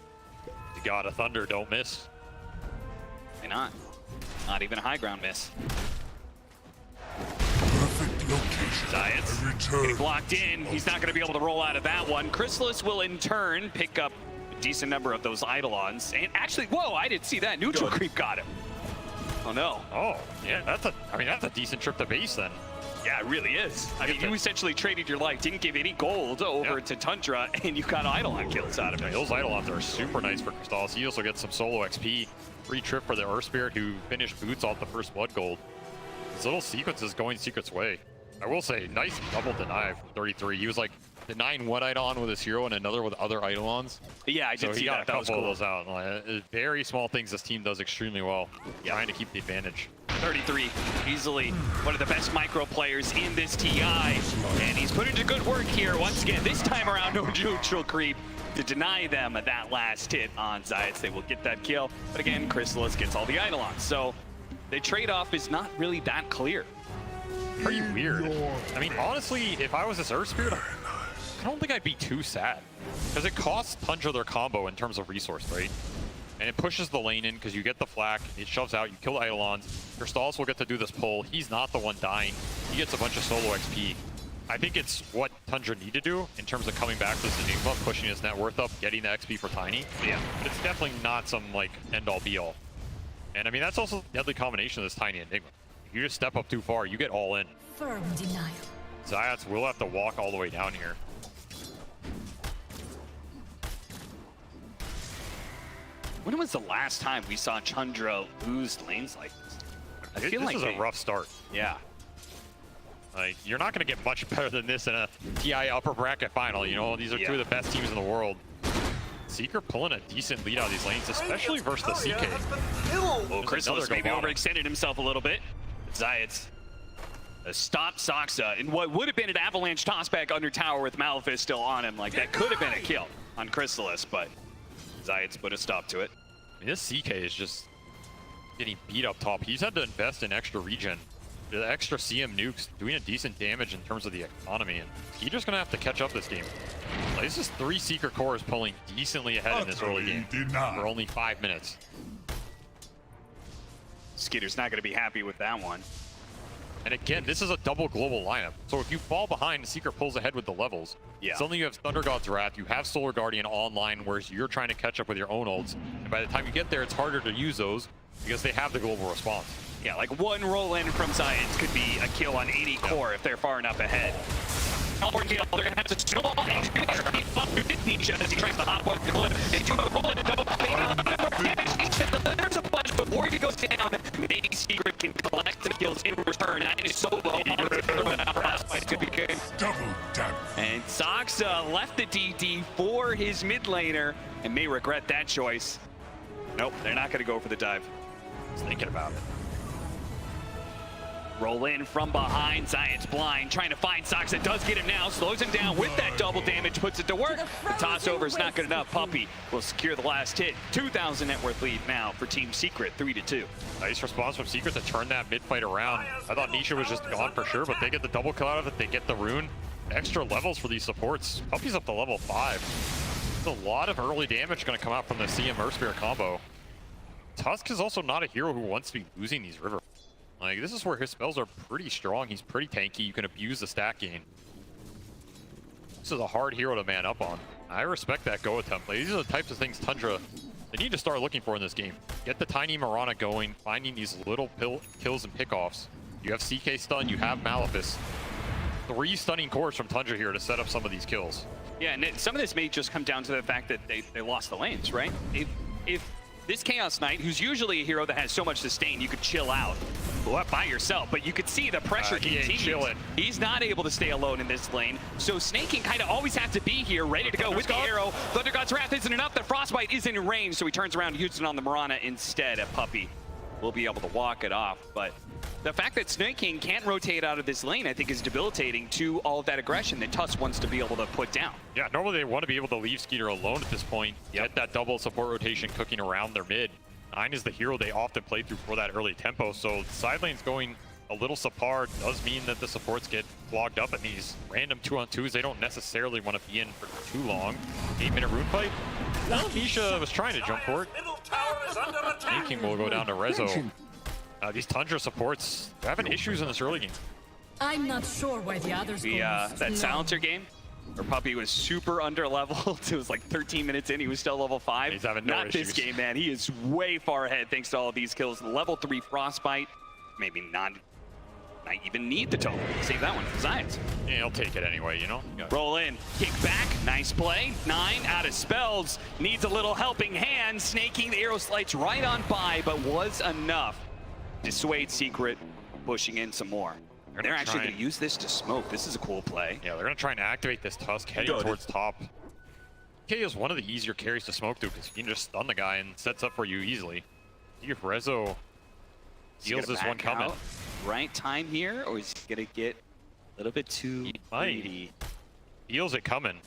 You got a Thunder, don't miss. Why not? Not even a high ground miss. Perfect location. Zayats getting blocked in. He's not going to be able to roll out of that one. Crystallis will in turn pick up a decent number of those Eidolons. And actually, whoa, I didn't see that. Neutral creep got him. Oh no. Oh, yeah, that's a decent trip to base then. Yeah, it really is. I mean, you essentially traded your life, didn't give any gold over to Tundra, and you got Eidolon kills out of it. Yeah, those Eidolons are super nice for Crystallis. He also gets some solo XP. Free trip for the Earth Spirit, who finished boots off the first blood gold. This little sequence is going Secret's way. I will say, nice double deny from 33. He was like denying one Eidolon with his hero and another with other Eidolons. Yeah, I did see that. That was cool. He got a couple of those out. Very small things this team does extremely well, trying to keep the advantage. 33, easily one of the best micro players in this TI, and he's put into good work here once again. This time around, no neutral creep to deny them that last hit on Zayats. They will get that kill, but again, Crystallis gets all the Eidolons, so the trade-off is not really that clear. Pretty weird. I mean, honestly, if I was this Earth Spirit, I don't think I'd be too sad, because it costs Tundra their combo in terms of resource, right? And it pushes the lane in because you get the flak, it shoves out, you kill Eidolons. Crystallis will get to do this pull. He's not the one dying. He gets a bunch of solo XP. I think it's what Tundra need to do in terms of coming back to this Enigma, pushing his net worth up, getting the XP for Tiny. Yeah. But it's definitely not some like end-all be-all. And I mean, that's also the deadly combination of this Tiny Enigma. If you just step up too far, you get all in. Firm denial. Zayats will have to walk all the way down here. When was the last time we saw Tundra lose lanes like this? I feel this like is a rough start. Yeah. Like, you're not going to get much better than this in a TI upper bracket final. You know, these are two of the best teams in the world. Seeker pulling a decent lead out of these lanes, especially versus the CK. Well, Chrysalis maybe overextended himself a little bit. Zayats stopped Saksa in what would have been an avalanche tossback under tower with Malefice still on him. Like, that could have been a kill on Chrysalis, but Zayats put a stop to it. I mean, this CK is just getting beat up top. He's had to invest in extra regen. The extra CM nukes doing a decent damage in terms of the economy, and he's just gonna have to catch up this game. Like, this is 3 Seeker cores pulling decently ahead in this early game for only 5 minutes. Skitter's not gonna be happy with that one. And again, this is a double global lineup. So if you fall behind, Seeker pulls ahead with the levels. Yeah. Suddenly you have Thunder God's Wrath, you have Solar Guardian online, whereas you're trying to catch up with your own ults. And by the time you get there, it's harder to use those because they have the global response. Yeah, like one roll in from Zayats could be a kill on 80 core if they're far enough ahead. They're gonna have to snowball Nisha as he tries to hop up the cliff. They do a roll and there's a bunch before he goes down. Maybe Secret can collect the kills in return. That is so low. Could be good. Double tap. And Saksa left the DD for his mid laner and may regret that choice. Nope, they're not gonna go for the dive. Just thinking about it. Roll in from behind, Zayats blind, trying to find Saksa, does get him now, slows him down with that double damage, puts it to work. The toss over is not good enough. Puppey will secure the last hit. 2,000 net worth lead now for Team Secret, 3-2. Nice response from Secret to turn that mid fight around. I thought Nisha was just gone for sure, but they get the double kill out of it, they get the rune. Extra levels for these supports. Puppey's up to level 5. There's a lot of early damage going to come out from the CM Earth Spear combo. Tusk is also not a hero who wants to be losing these river. Like, this is where his spells are pretty strong. He's pretty tanky. You can abuse the stat gain. This is a hard hero to man up on. I respect that go attempt. Like, these are the types of things Tundra, they need to start looking for in this game. Get the Tiny Mirana going, finding these little kills and pickoffs. You have CK stun, you have Malefice. 3 stunning cores from Tundra here to set up some of these kills. Yeah, and some of this may just come down to the fact that they lost the lanes, right? If this Chaos Knight, who's usually a hero that has so much sustain, you could chill out by yourself, but you could see the pressure continues. He's not able to stay alone in this lane, so Snake can kind of always have to be here, ready to go with the arrow. Thunder God's Wrath isn't enough, the Frostbite isn't in range, so he turns around and uses it on the Mirana instead. A Puppey will be able to walk it off, but the fact that Snake King can't rotate out of this lane, I think, is debilitating to all of that aggression that Tusk wants to be able to put down. Yeah, normally they want to be able to leave Skeeter alone at this point, get that double support rotation cooking around their mid. 9 is the hero they often play through for that early tempo, so side lane's going a little subpar does mean that the supports get clogged up in these random 2-on-2s. They don't necessarily want to be in for too long. 8-minute rune fight. Well, Nisha was trying to jump for it. Thinking will go down to Rezo. These Tundra supports, they're having issues in this early game. I'm not sure why the others that silencer game where Puppey was super under leveled. It was like 13 minutes in, he was still level 5. He's having no issues. This game, man. He is way far ahead thanks to all of these kills. Level 3 Frostbite, maybe not even need the totem. Save that one for Zayats. Yeah, he'll take it anyway, you know? Roll in, kick back, nice play. 9 out of spells, needs a little helping hand. Snaking the arrow slides right on by, but was enough. Dissuade Secret, pushing in some more. They're actually going to use this to smoke. This is a cool play. Yeah, they're going to try and activate this Tusk heading towards top. K is one of the easier carries to smoke through because you can just stun the guy and sets up for you easily. See if Rezo deals this one coming. Right time here, or is he going to get a little bit too greedy? Feels it coming.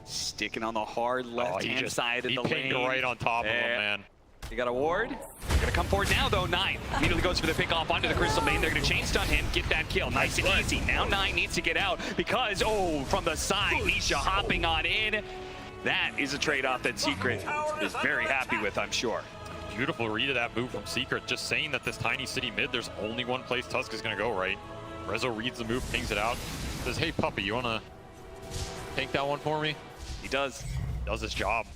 Sticking on the hard left-hand side of the lane. He pinged right on top of him, man. You got a ward. Gonna come forward now though. 9 immediately goes for the pick off onto the Crystal Main. They're gonna chain stun him, get that kill. Nice and easy. Now 9 needs to get out because, from the side, Nisha hopping on in. That is a trade-off that Secret is very happy with, I'm sure. Beautiful read of that move from Secret. Just saying that this tiny city mid, there's only one place Tusk is gonna go, right? Rezo reads the move, pings it out. Says, hey puppy, you wanna take that one for me? He does. Does his job.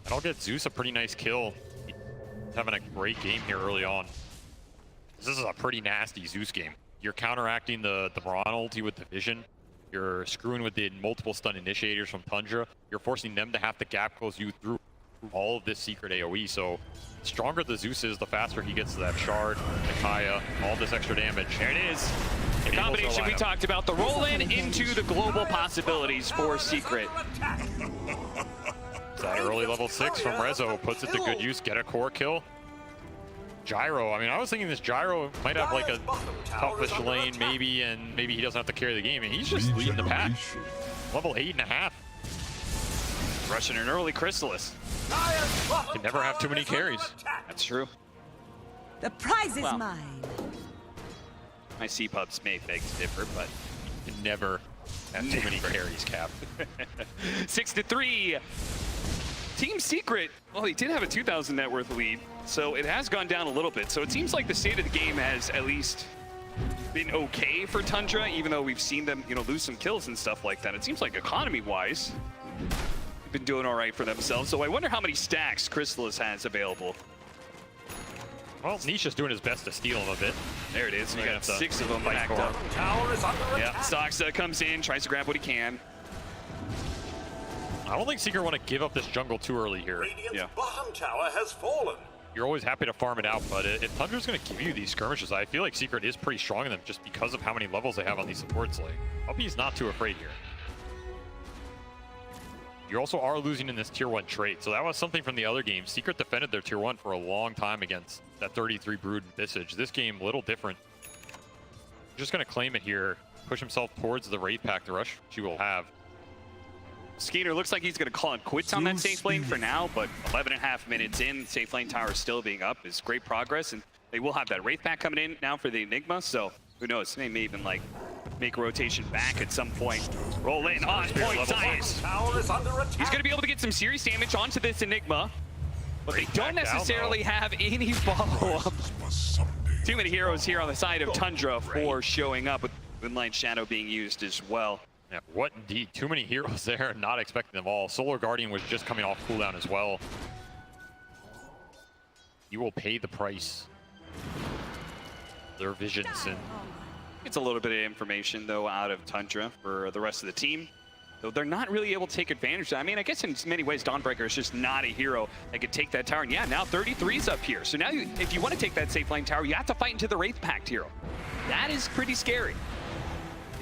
And I'll get Zeus a pretty nice kill. He's having a great game here early on. This is a pretty nasty Zeus game. You're counteracting the Moran ulti with the vision. You're screwing with the multiple stun initiators from Tundra. You're forcing them to have to gap close you through all of this secret AoE. So the stronger the Zeus is, the faster he gets to that shard, the Kaya, all this extra damage. There it is. The combination we talked about, the roll-in into the global possibilities for Secret. That early level 6 from Rezo puts it to good use, get a core kill. Gyro, I mean, I was thinking this Gyro might have like a toughish lane maybe, and maybe he doesn't have to carry the game, and he's just leading the pack. Level 8.5. Rushing an early Chrysalis. Can never have too many carries. That's true. The prize is mine. My C-pubs may beg to differ, but you can never have too many carries, Cap. 6-3. Team Secret, well, he did have a 2,000 net worth lead, so it has gone down a little bit. So it seems like the state of the game has at least been okay for Tundra, even though we've seen them, you know, lose some kills and stuff like that. It seems like economy-wise, they've been doing all right for themselves. So I wonder how many stacks Chrysalis has available. Well, Nisha's doing his best to steal him a bit. There it is. We got 6 of them backed up. Tower is under Yeah, attack. Stoxa comes in, tries to grab what he can. I don't think Secret want to give up this jungle too early here. Radiant's bottom tower has fallen. You're always happy to farm it out, but if Tundra's going to give you these skirmishes, I feel like Secret is pretty strong in them just because of how many levels they have on these supports. Like, Puppy's not too afraid here. You also are losing in this tier 1 trait, so that was something from the other games. Secret defended their tier 1 for a long time against that 33 Brood and Visage. This game, a little different. Just going to claim it here, push himself towards the Wraith Pack to rush, which he will have. Skeeter looks like he's going to call it quits on that safe lane for now, but 11.5 minutes in, safe lane tower still being up is great progress, and they will have that Wraith Pack coming in now for the Enigma, so who knows, they may even like make a rotation back at some point. Roll in on point science. He's going to be able to get some serious damage onto this Enigma, but they don't necessarily have any follow-up. Too many heroes here on the side of Tundra for showing up, with Moonlight Shadow being used as well. Yeah, what indeed? Too many heroes there, not expecting them all. Solar Guardian was just coming off cooldown as well. You will pay the price. Their visions and it's a little bit of information though out of Tundra for the rest of the team. Though they're not really able to take advantage of that. I mean, I guess in many ways Dawnbreaker is just not a hero that could take that tower. And yeah, now 33's up here. So now if you want to take that safe lane tower, you have to fight into the Wraith Pact hero. That is pretty scary.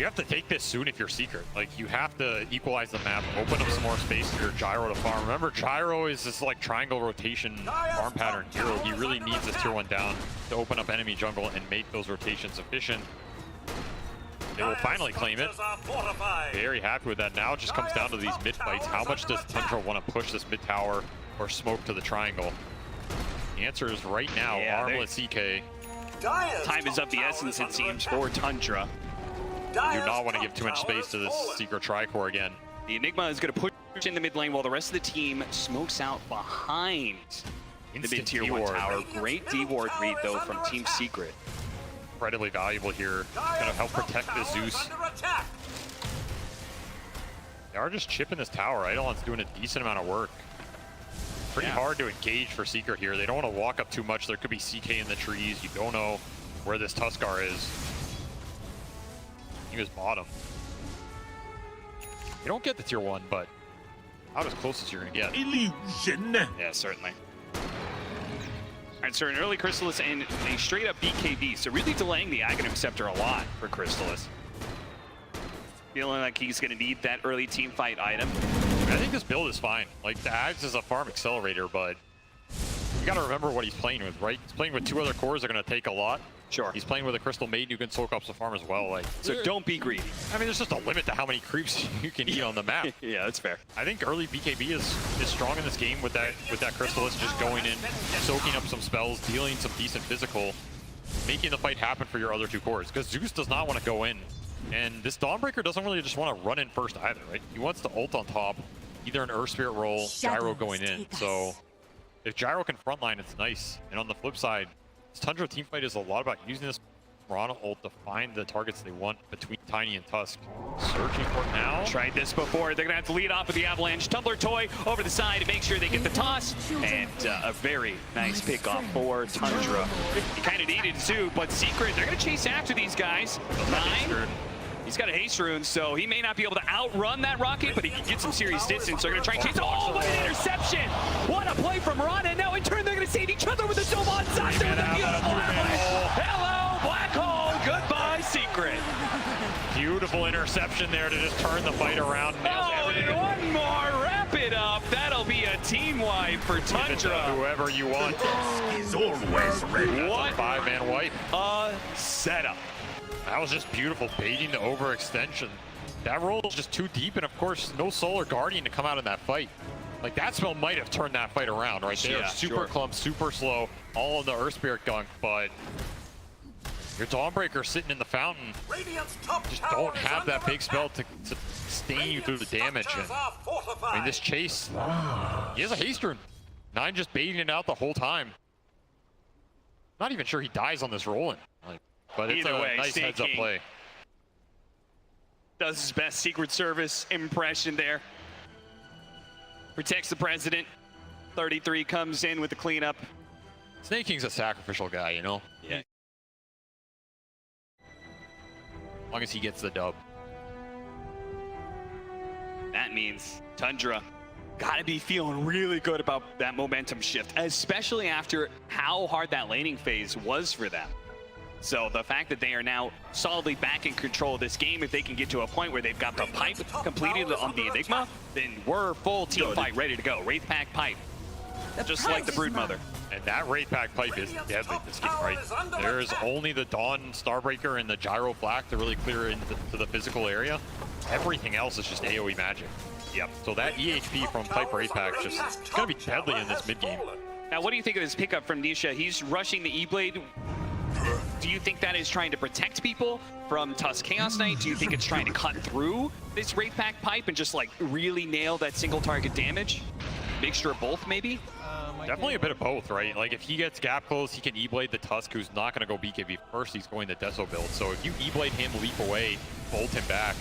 you have to take this soon if you're Secret. Like, you have to equalize the map, open up some more space for your Gyro to farm. Remember, Gyro is this like triangle rotation farm pattern hero. He really needs this tier 1 down to open up enemy jungle and make those rotations efficient. They will finally claim it. Very happy with that. Now it just comes down to these mid fights. How much does Tundra want to push this mid tower or smoke to the triangle? The answer is right now, Armlet CK. Time is of the essence, it seems, for Tundra. You do not want to give too much space to this Secret Tricore again. The Enigma is going to push in the mid lane while the rest of the team smokes out behind the mid tier 1 tower. Great D-Ward read, though, from Team Secret. Incredibly valuable here. Going to help protect the Zeus. They are just chipping this tower. Eidolon's doing a decent amount of work. Pretty hard to engage for Secret here. They don't want to walk up too much. There could be CK in the trees. You don't know where this Tuskar is. He was bottom. You don't get the tier 1, but about as close as you're going to get. Illusion! Yeah, certainly. All right, so an early Chrysalis and a straight-up BKB, so really delaying the Aghanim Scepter a lot for Chrysalis. Feeling like he's going to need that early team fight item. I think this build is fine. Like, the Ags is a farm accelerator, but you got to remember what he's playing with, right? He's playing with 2 other cores that are going to take a lot. Sure. He's playing with a Crystal Maiden who can soak up some farm as well. Like, so don't be greedy. I mean, there's just a limit to how many creeps you can eat on the map. Yeah, that's fair. I think early BKB is strong in this game with that Chrysalis just going in, soaking up some spells, dealing some decent physical, making the fight happen for your other 2 cores. Because Zeus does not want to go in. And this Dawnbreaker doesn't really just want to run in first either, right? He wants to ult on top, either an Earth Spirit roll, Gyro going in. So if Gyro can frontline, it's nice. And on the flip side, this Tundra teamfight is a lot about using this Ronald ult to find the targets they want between Tiny and Tusk. Searching for it now. Tried this before. They're gonna have to lead off with the Avalanche. Tumbler Toy over the side to make sure they get the toss. And a very nice pickoff for Tundra. He kind of needed to, but Secret, they're gonna chase after these guys. 9. He's got a haste rune, so he may not be able to outrun that rocket, but he can get some serious distance. They're gonna try and chase. Oh, what an interception! What a play from Ron, and now in turn they're gonna save each other with the Zoban Sasha with a beautiful avalanche. Hello, Black Hole. Goodbye, Secret. Beautiful interception there to just turn the fight around. Oh, and one more. Wrap it up. That'll be a team wipe for Tundra. Whoever you want. Is always ready. What? 5-man wipe. A setup. That was just beautiful, baiting the overextension. That roll is just too deep, and of course, no Solar Guardian to come out in that fight. Like, that spell might have turned that fight around right there. Yeah, super clump, super slow, all in the Earth Spirit gunk, but your Dawnbreaker sitting in the fountain just don't have that big spell to sustain you through the damage. And, I mean, this chase, he has a haste rune. 9 just baiting it out the whole time. Not even sure he dies on this rolling. Like, but it's Either a way, nice heads-up King play. Does his best Secret Service impression there. Protects the president. 33 comes in with the cleanup. Snake King's a sacrificial guy, you know? Yeah. As long as he gets the dub. That means Tundra gotta be feeling really good about that momentum shift, especially after how hard that laning phase was for them. So the fact that they are now solidly back in control of this game, if they can get to a point where they've got the pipe completed on the Enigma, then we're full team fight ready to go. Wraith Pack pipe, just like the Broodmother. And that Wraith Pack pipe is deadly this game, right? There's only the Dawn Starbreaker and the Gyro Flak to really clear into the physical area. Everything else is just AoE magic. Yep. So that EHP from Pipe Wraith Pack is just gonna be deadly in this mid game. Now, what do you think of this pickup from Nisha? He's rushing the E-Blade. Do you think that is trying to protect people from Tusk Chaos Knight? Do you think it's trying to cut through this Wraith Pack pipe and just like really nail that single target damage? Mixture of both, maybe? Definitely a bit of both, right? Like, if he gets gap close, he can E-Blade the Tusk, who's not going to go BKB first. He's going the Deso build. So if you E-Blade him, leap away, bolt him back,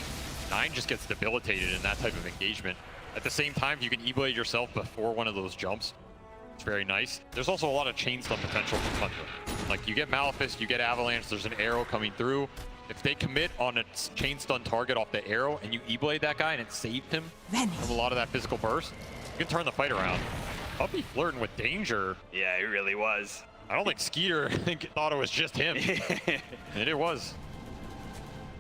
9 just gets debilitated in that type of engagement. At the same time, you can E-Blade yourself before one of those jumps. It's very nice. There's also a lot of chain stun potential from Tundra. Like, you get Malefice, you get Avalanche, there's an arrow coming through. If they commit on a chain stun target off the arrow and you E-Blade that guy and it saved him from a lot of that physical burst, you can turn the fight around. Puppy flirting with danger. Yeah, it really was. I don't think Skeeter thought it was just him. And it was.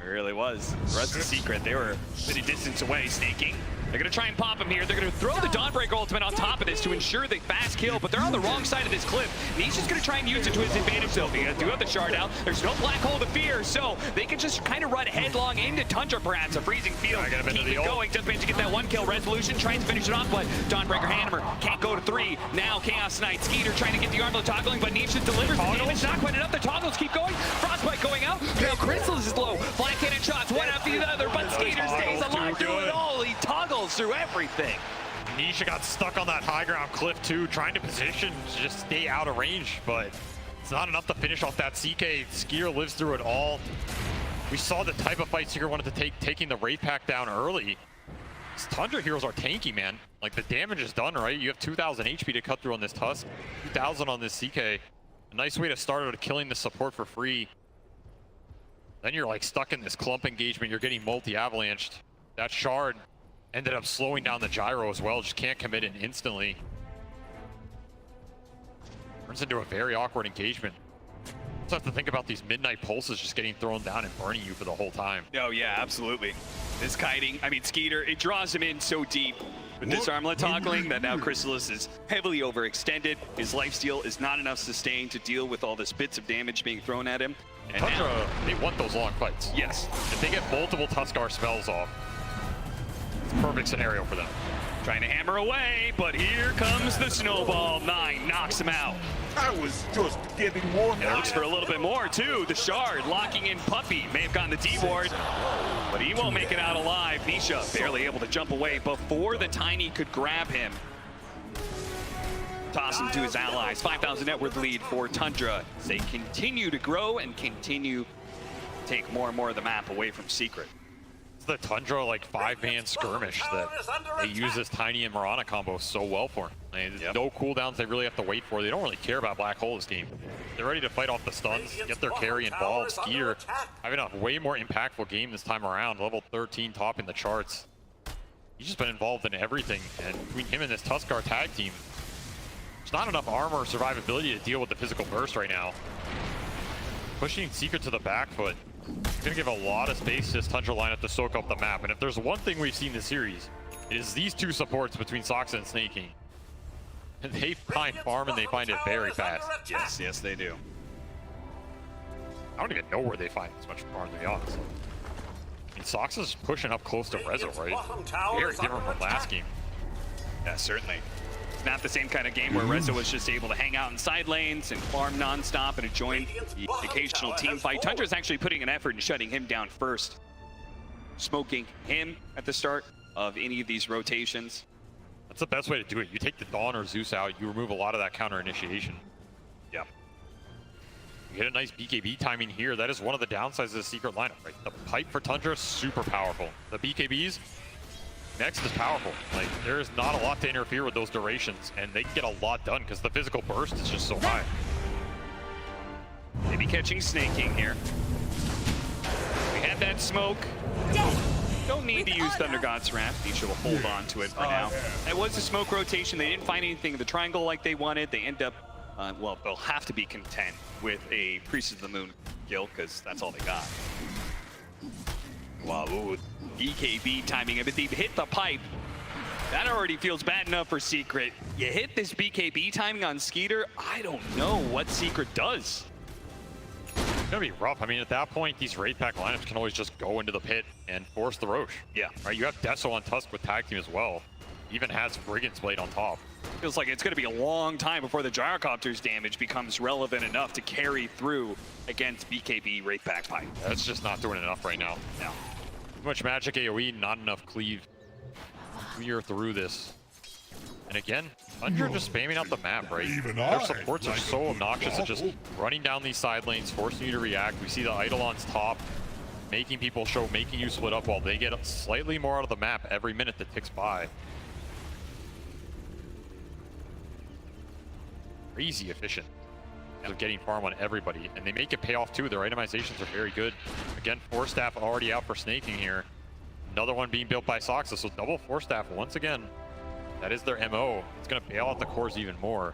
It really was. The rest of the Secret, they were a pretty distance away, snaking. They're going to try and pop him here. They're going to throw the Dawnbreaker ultimate on top of this to ensure the fast kill, but they're on the wrong side of this cliff. Nisha's going to try and use it to his advantage, though. They do have the shard out. There's no black hole to fear, so they can just kind of run headlong into Tundra, perhaps. A freezing field. Keep it going. Just managed to get that one kill. Resolution trying to finish it off, but Dawnbreaker Hammer can't go to 3. Now Chaos Knight. Skeeter trying to get the armlet toggling, but Nisha delivers the damage. Not quite enough. The toggles keep going. Frostbite going out. Now Chrysalis is low. Black cannon shots, one after the other, but Skeeter stays alive through it all. He toggles through everything. Nisha got stuck on that high ground cliff too, trying to position to just stay out of range, but it's not enough to finish off that CK. Skier lives through it all. We saw the type of fight Seeker wanted to take, taking the Wraith Pack down early. These Tundra heroes are tanky, man. Like, the damage is done, right? You have 2,000 HP to cut through on this Tusk, 2,000 on this CK. A nice way to start out killing the support for free. Then you're like stuck in this clump engagement. You're getting multi-avalanched. That shard ended up slowing down the gyro as well. Just can't commit it instantly. Turns into a very awkward engagement. Also have to think about these midnight pulses just getting thrown down and burning you for the whole time. Oh yeah, absolutely. This kiting, I mean Skeeter, it draws him in so deep with this armlet toggling that now Chrysalis is heavily overextended. His lifesteal is not enough sustained to deal with all this bits of damage being thrown at him. And Tundra, they want those long fights. Yes. If they get multiple Tuskar spells off, it's a perfect scenario for them. Trying to hammer away, but here comes the snowball. 9 knocks him out. I was just getting warmed up. Looks for a little bit more, too. The shard locking in Puppy. May have gotten the D-ward, but he won't make it out alive. Nisha barely able to jump away before the Tiny could grab him. Toss him to his allies. 5,000 net worth lead for Tundra. They continue to grow and continue take more and more of the map away from Secret. It's the Tundra like 5-man skirmish that they use this Tiny and Mirana combo so well for. No cooldowns they really have to wait for. They don't really care about Black Hole this game. They're ready to fight off the stuns, get their carry involved. Skeeter having a way more impactful game this time around. Level 13 topping the charts. He's just been involved in everything, and between him and this Tuskar tag team, there's not enough armor or survivability to deal with the physical burst right now. Pushing Secret to the back foot, it's gonna give a lot of space to this Tundra lineup to soak up the map. And if there's one thing we've seen this series, it is these two supports between Soxa and Snaking. And they find farm and they find it very fast. Yes, yes, they do. I don't even know where they find this much farm, to be honest. I mean, Soxa's pushing up close to Rezo, right? Very different from last game. Yeah, certainly. It's not the same kind of game where Rezo was just able to hang out in side lanes and farm non-stop and enjoy the occasional team fight. Tundra's actually putting an effort in shutting him down first. Smoking him at the start of any of these rotations. That's the best way to do it. You take the Dawn or Zeus out, you remove a lot of that counter initiation. Yep. You get a nice BKB timing here. That is one of the downsides of the Secret lineup, right? The pipe for Tundra is super powerful. The BKBs, next is powerful. Like, there is not a lot to interfere with those durations, and they can get a lot done because the physical burst is just so high. Maybe catching Snaking here. We had that smoke. Don't need to use Thunder God's Wrath. Each will hold on to it for now. That was a smoke rotation. They didn't find anything in the triangle like they wanted. They end up, well, they'll have to be content with a Priest of the Moon kill because that's all they got. Wow, ooh, BKB timing it, but they hit the pipe. That already feels bad enough for Secret. You hit this BKB timing on Skeeter, I don't know what Secret does. It's gonna be rough. I mean, at that point, these raid pack lineups can always just go into the pit and force the Roche. Yeah. Right, you have Deso on Tusk with tag team as well. Even has Brigand's Blade on top. Feels like it's going to be a long time before the Gyrocopter's damage becomes relevant enough to carry through against BKB raid pack pipe. That's just not doing enough right now. No. Too much magic AoE, not enough cleave. Clear through this. And again, Tundra just spamming out the map, right? Their supports are so obnoxious at just running down these side lanes, forcing you to react. We see the Eidolon's top, making people show, making you split up while they get slightly more out of the map every minute that ticks by. Crazy efficient of getting farm on everybody, and they make it pay off too. Their itemizations are very good. Again, 4-staff already out for Snaking here. Another one being built by Soxa, so double 4-staff once again. That is their MO. It's going to bail out the cores even more.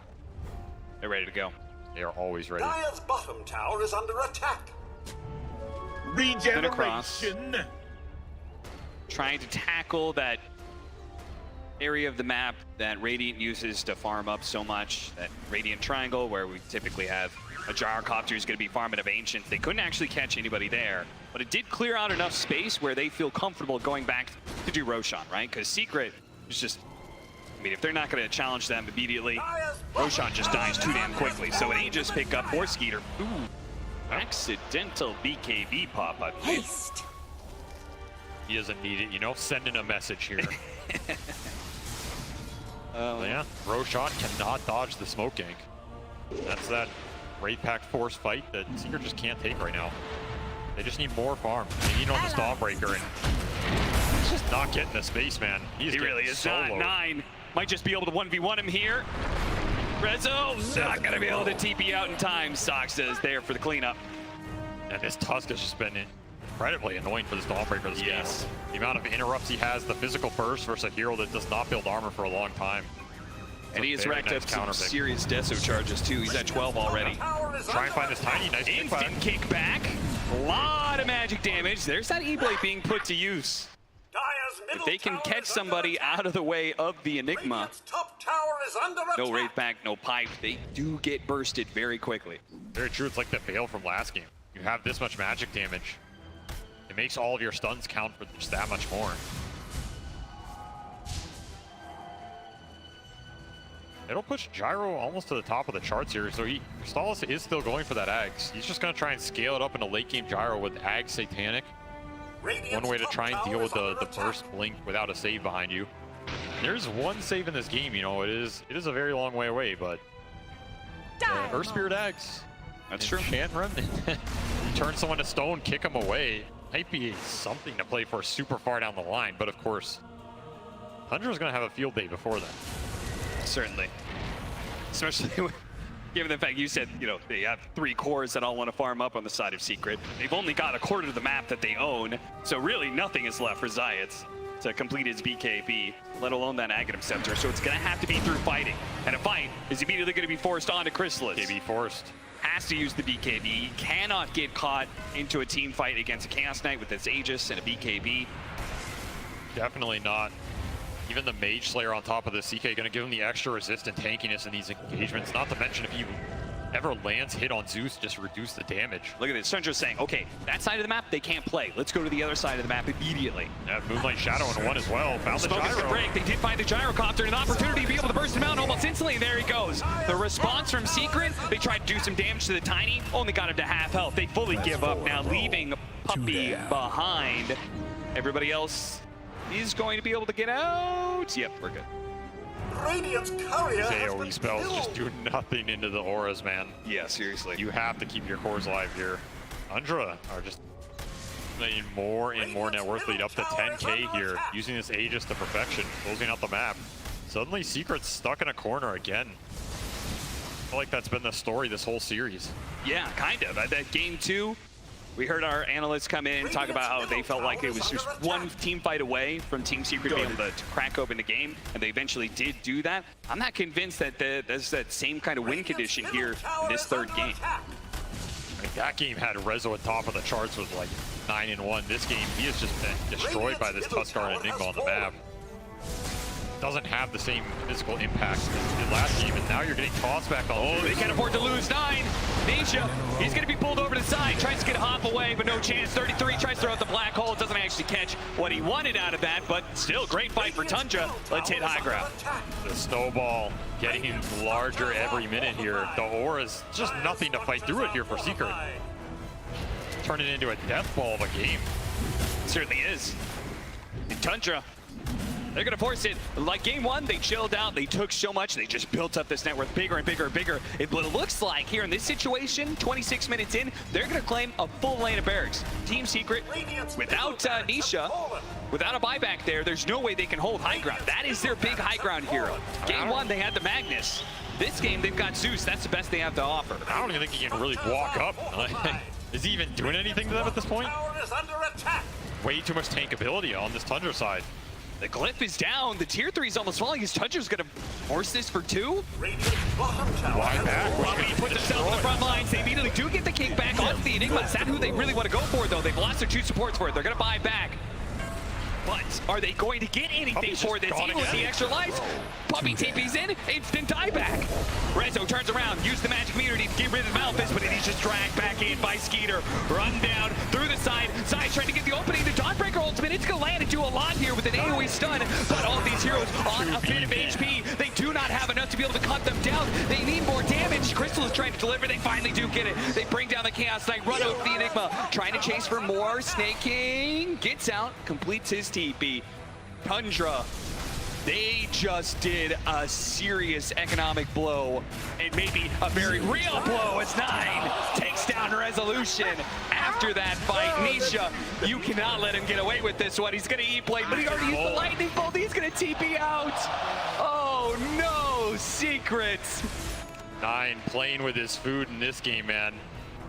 They're ready to go. They are always ready. Dire's bottom tower is under attack. Regeneration. Trying to tackle that area of the map that Radiant uses to farm up so much. That Radiant Triangle, where we typically have a Gyrocopter who's going to be farming of Ancients. They couldn't actually catch anybody there, but it did clear out enough space where they feel comfortable going back to do Roshan, right? Because Secret is just, I mean, if they're not going to challenge them immediately, Roshan just dies too damn quickly. So an Aegis pick up for Skeeter. Ooh, accidental BKB pop-up. Haste. He doesn't need it, you know, sending a message here. Yeah, Roshan cannot dodge the smoke gank. That's that raid pack force fight that Secret just can't take right now. They just need more farm. They need on the Stormbreaker, and he's just not getting the space, man. He really is not. 9 might just be able to 1v1 him here. Rezo not gonna be able to TP out in time. Soxa is there for the cleanup. And this Tusk has just been incredibly annoying for the Stormbreaker this game. The amount of interrupts he has, the physical burst versus a hero that does not build armor for a long time. And he has racked up some serious Deso charges too. He's at 12 already. Try and find this Tiny, nice instant kickback. A lot of magic damage. There's that E-Blade being put to use. If they can catch somebody out of the way of the Enigma, no raid pack, no pipe, they do get bursted very quickly. Very true. It's like the Veil from last game. You have this much magic damage. It makes all of your stuns count for just that much more. It'll push Gyro almost to the top of the charts here, so Crystallis is still going for that Ags. He's just going to try and scale it up into late game Gyro with Ags Satanic. One way to try and deal with the burst blink without a save behind you. There's one save in this game, you know, it is a very long way away, but Earth Spirit Ags. That's true. Enchant Remnant. turn someone to stone, kick them away. Might be something to play for super far down the line, but of course, Tundra's going to have a field day before then. Certainly. Especially given the fact you said, you know, they have 3 cores that all want to farm up on the side of Secret. They've only got a quarter of the map that they own, so really nothing is left for Zayat to complete his BKB, let alone that Aghanim Scepter. So it's going to have to be through fighting. And a fight is immediately going to be forced onto Chrysalis. KB forced. Has to use the BKB. He cannot get caught into a team fight against a Chaos Knight with his Aegis and a BKB. Definitely not. Even the Mage Slayer on top of the CK going to give him the extra resistant tankiness in these engagements. Not to mention if he ever lands hit on Zeus, just reduce the damage. Look at this. Tundra's saying, okay, that side of the map, they can't play. Let's go to the other side of the map immediately. Yeah, Moonlight Shadow in 1 as well. Found the Focus gyro. to break. They did find the gyrocopter, an opportunity to be able to burst him out almost instantly, and there he goes. The response from Secret, they tried to do some damage to the Tiny, only got him to half health. They fully give up now, leaving Puppey behind. Everybody else is going to be able to get out. Yep, we're good. Radiant's courier These has AoE been spells killed. just do nothing into the auras, man. Yeah, seriously. You have to keep your cores alive here. Undra are just getting more and more net worth lead, up to 10k here, using this Aegis to perfection, closing out the map. Suddenly Secret's stuck in a corner again. I feel like that's been the story this whole series. Yeah, kind of. At that game 2, we heard our analysts come in and talk about how they felt like it was just one team fight away from Team Secret being able to crack open the game, and they eventually did do that. I'm not convinced that there's that same kind of win condition here in this 3rd game. Like, that game had Rezo at top of the charts with like 9-1. This game, he has just been destroyed by this Tuskar and Enigma on the map. Doesn't have the same physical impact as it did last game, and now you're getting tossed back on. Oh, they can't afford to lose 9. Nisha, he's going to be pulled over to the side, tries to get a hop away, but no chance. 33 tries to throw out the black hole, doesn't actually catch what he wanted out of that, but still great fight for Tundra. Let's hit high ground. The snowball getting larger every minute here. The aura's just nothing to fight through it here for Secret. Turn it into a death ball of a game. It certainly is. And Tundra, they're going to force it. Like game 1, they chilled out. They took so much. They just built up this net worth bigger and bigger and bigger. It looks like here in this situation, 26 minutes in, they're going to claim a full lane of barracks. Team Secret, without Nisha, without a buyback there, there's no way they can hold high ground. That is their big high ground hero. Game 1, they had the Magnus. This game, they've got Zeus. That's the best they have to offer. I don't even think he can really walk up. Is he even doing anything to them at this point? Way too much tankability on this Tundra side. The glyph is down. The tier 3 is almost falling. His Tundra's going to force this for 2. Why back? Robbie puts himself on the front lines. They immediately do get the kick back onto the Enigma. Is that who they really want to go for, though? They've lost their 2 supports for it. They're going to buy back. But are they going to get anything for this? Even with the extra lives, Puppey TP's in, instant dieback. Rezo turns around, use the magic meter to get rid of Malphus, but he's just dragged back in by Skeeter. Run down through the side. Side trying to get the opening. The Dawnbreaker ultimate, it's going to land and do a lot here with an AoE stun. But all of these heroes on a bit of HP. They do not have enough to be able to cut them down. They need more damage. Crystal is trying to deliver. They finally do get it. They bring down the Chaos Knight, run out the Enigma, trying to chase for more. Snake King gets out, completes his TP. Tundra, they just did a serious economic blow, and maybe a very real blow as 9 takes down Resolution. After that fight, Nisha, you cannot let him get away with this one. He's going to eat blade, but he already used the lightning bolt. He's going to TP out. Oh no, Secrets. 9 playing with his food in this game, man.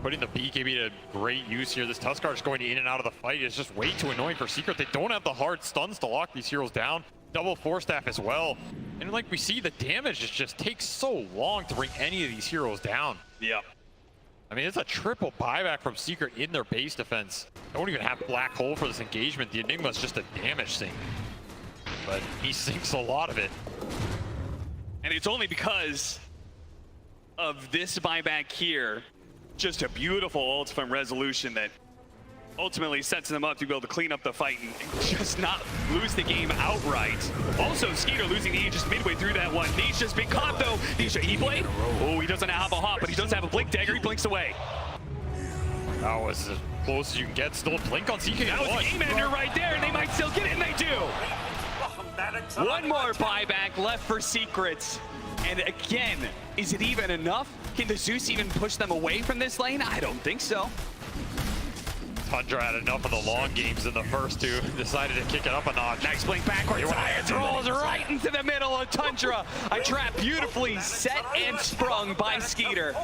Putting the BKB to great use here. This Tuskar just going in and out of the fight is just way too annoying for Secret. They don't have the hard stuns to lock these heroes down. Double Force Staff as well. And like we see, the damage just takes so long to bring any of these heroes down. Yep. I mean, it's a triple buyback from Secret in their base defense. Don't even have Black Hole for this engagement. The Enigma's just a damage sink. But he sinks a lot of it. And it's only because of this buyback here. Just a beautiful ult from Resolution that ultimately sets them up to be able to clean up the fight and just not lose the game outright. Also, Skeeter losing the Aegis midway through that one. Nisha's been caught though. Nisha E-Blade? Oh, he doesn't have a hop, but he does have a Blink Dagger. He blinks away. That was as close as you can get. Still a blink on CK. That was Game Ender right there, and they might still get it, and they do. One more buyback left for Secrets. And again, is it even enough? Can the Zeus even push them away from this lane? I don't think so. Tundra had enough of the long games in the first two, decided to kick it up a notch. Nice blink backwards. Science rolls right into the middle of Tundra. A trap beautifully set and sprung by Skeeter.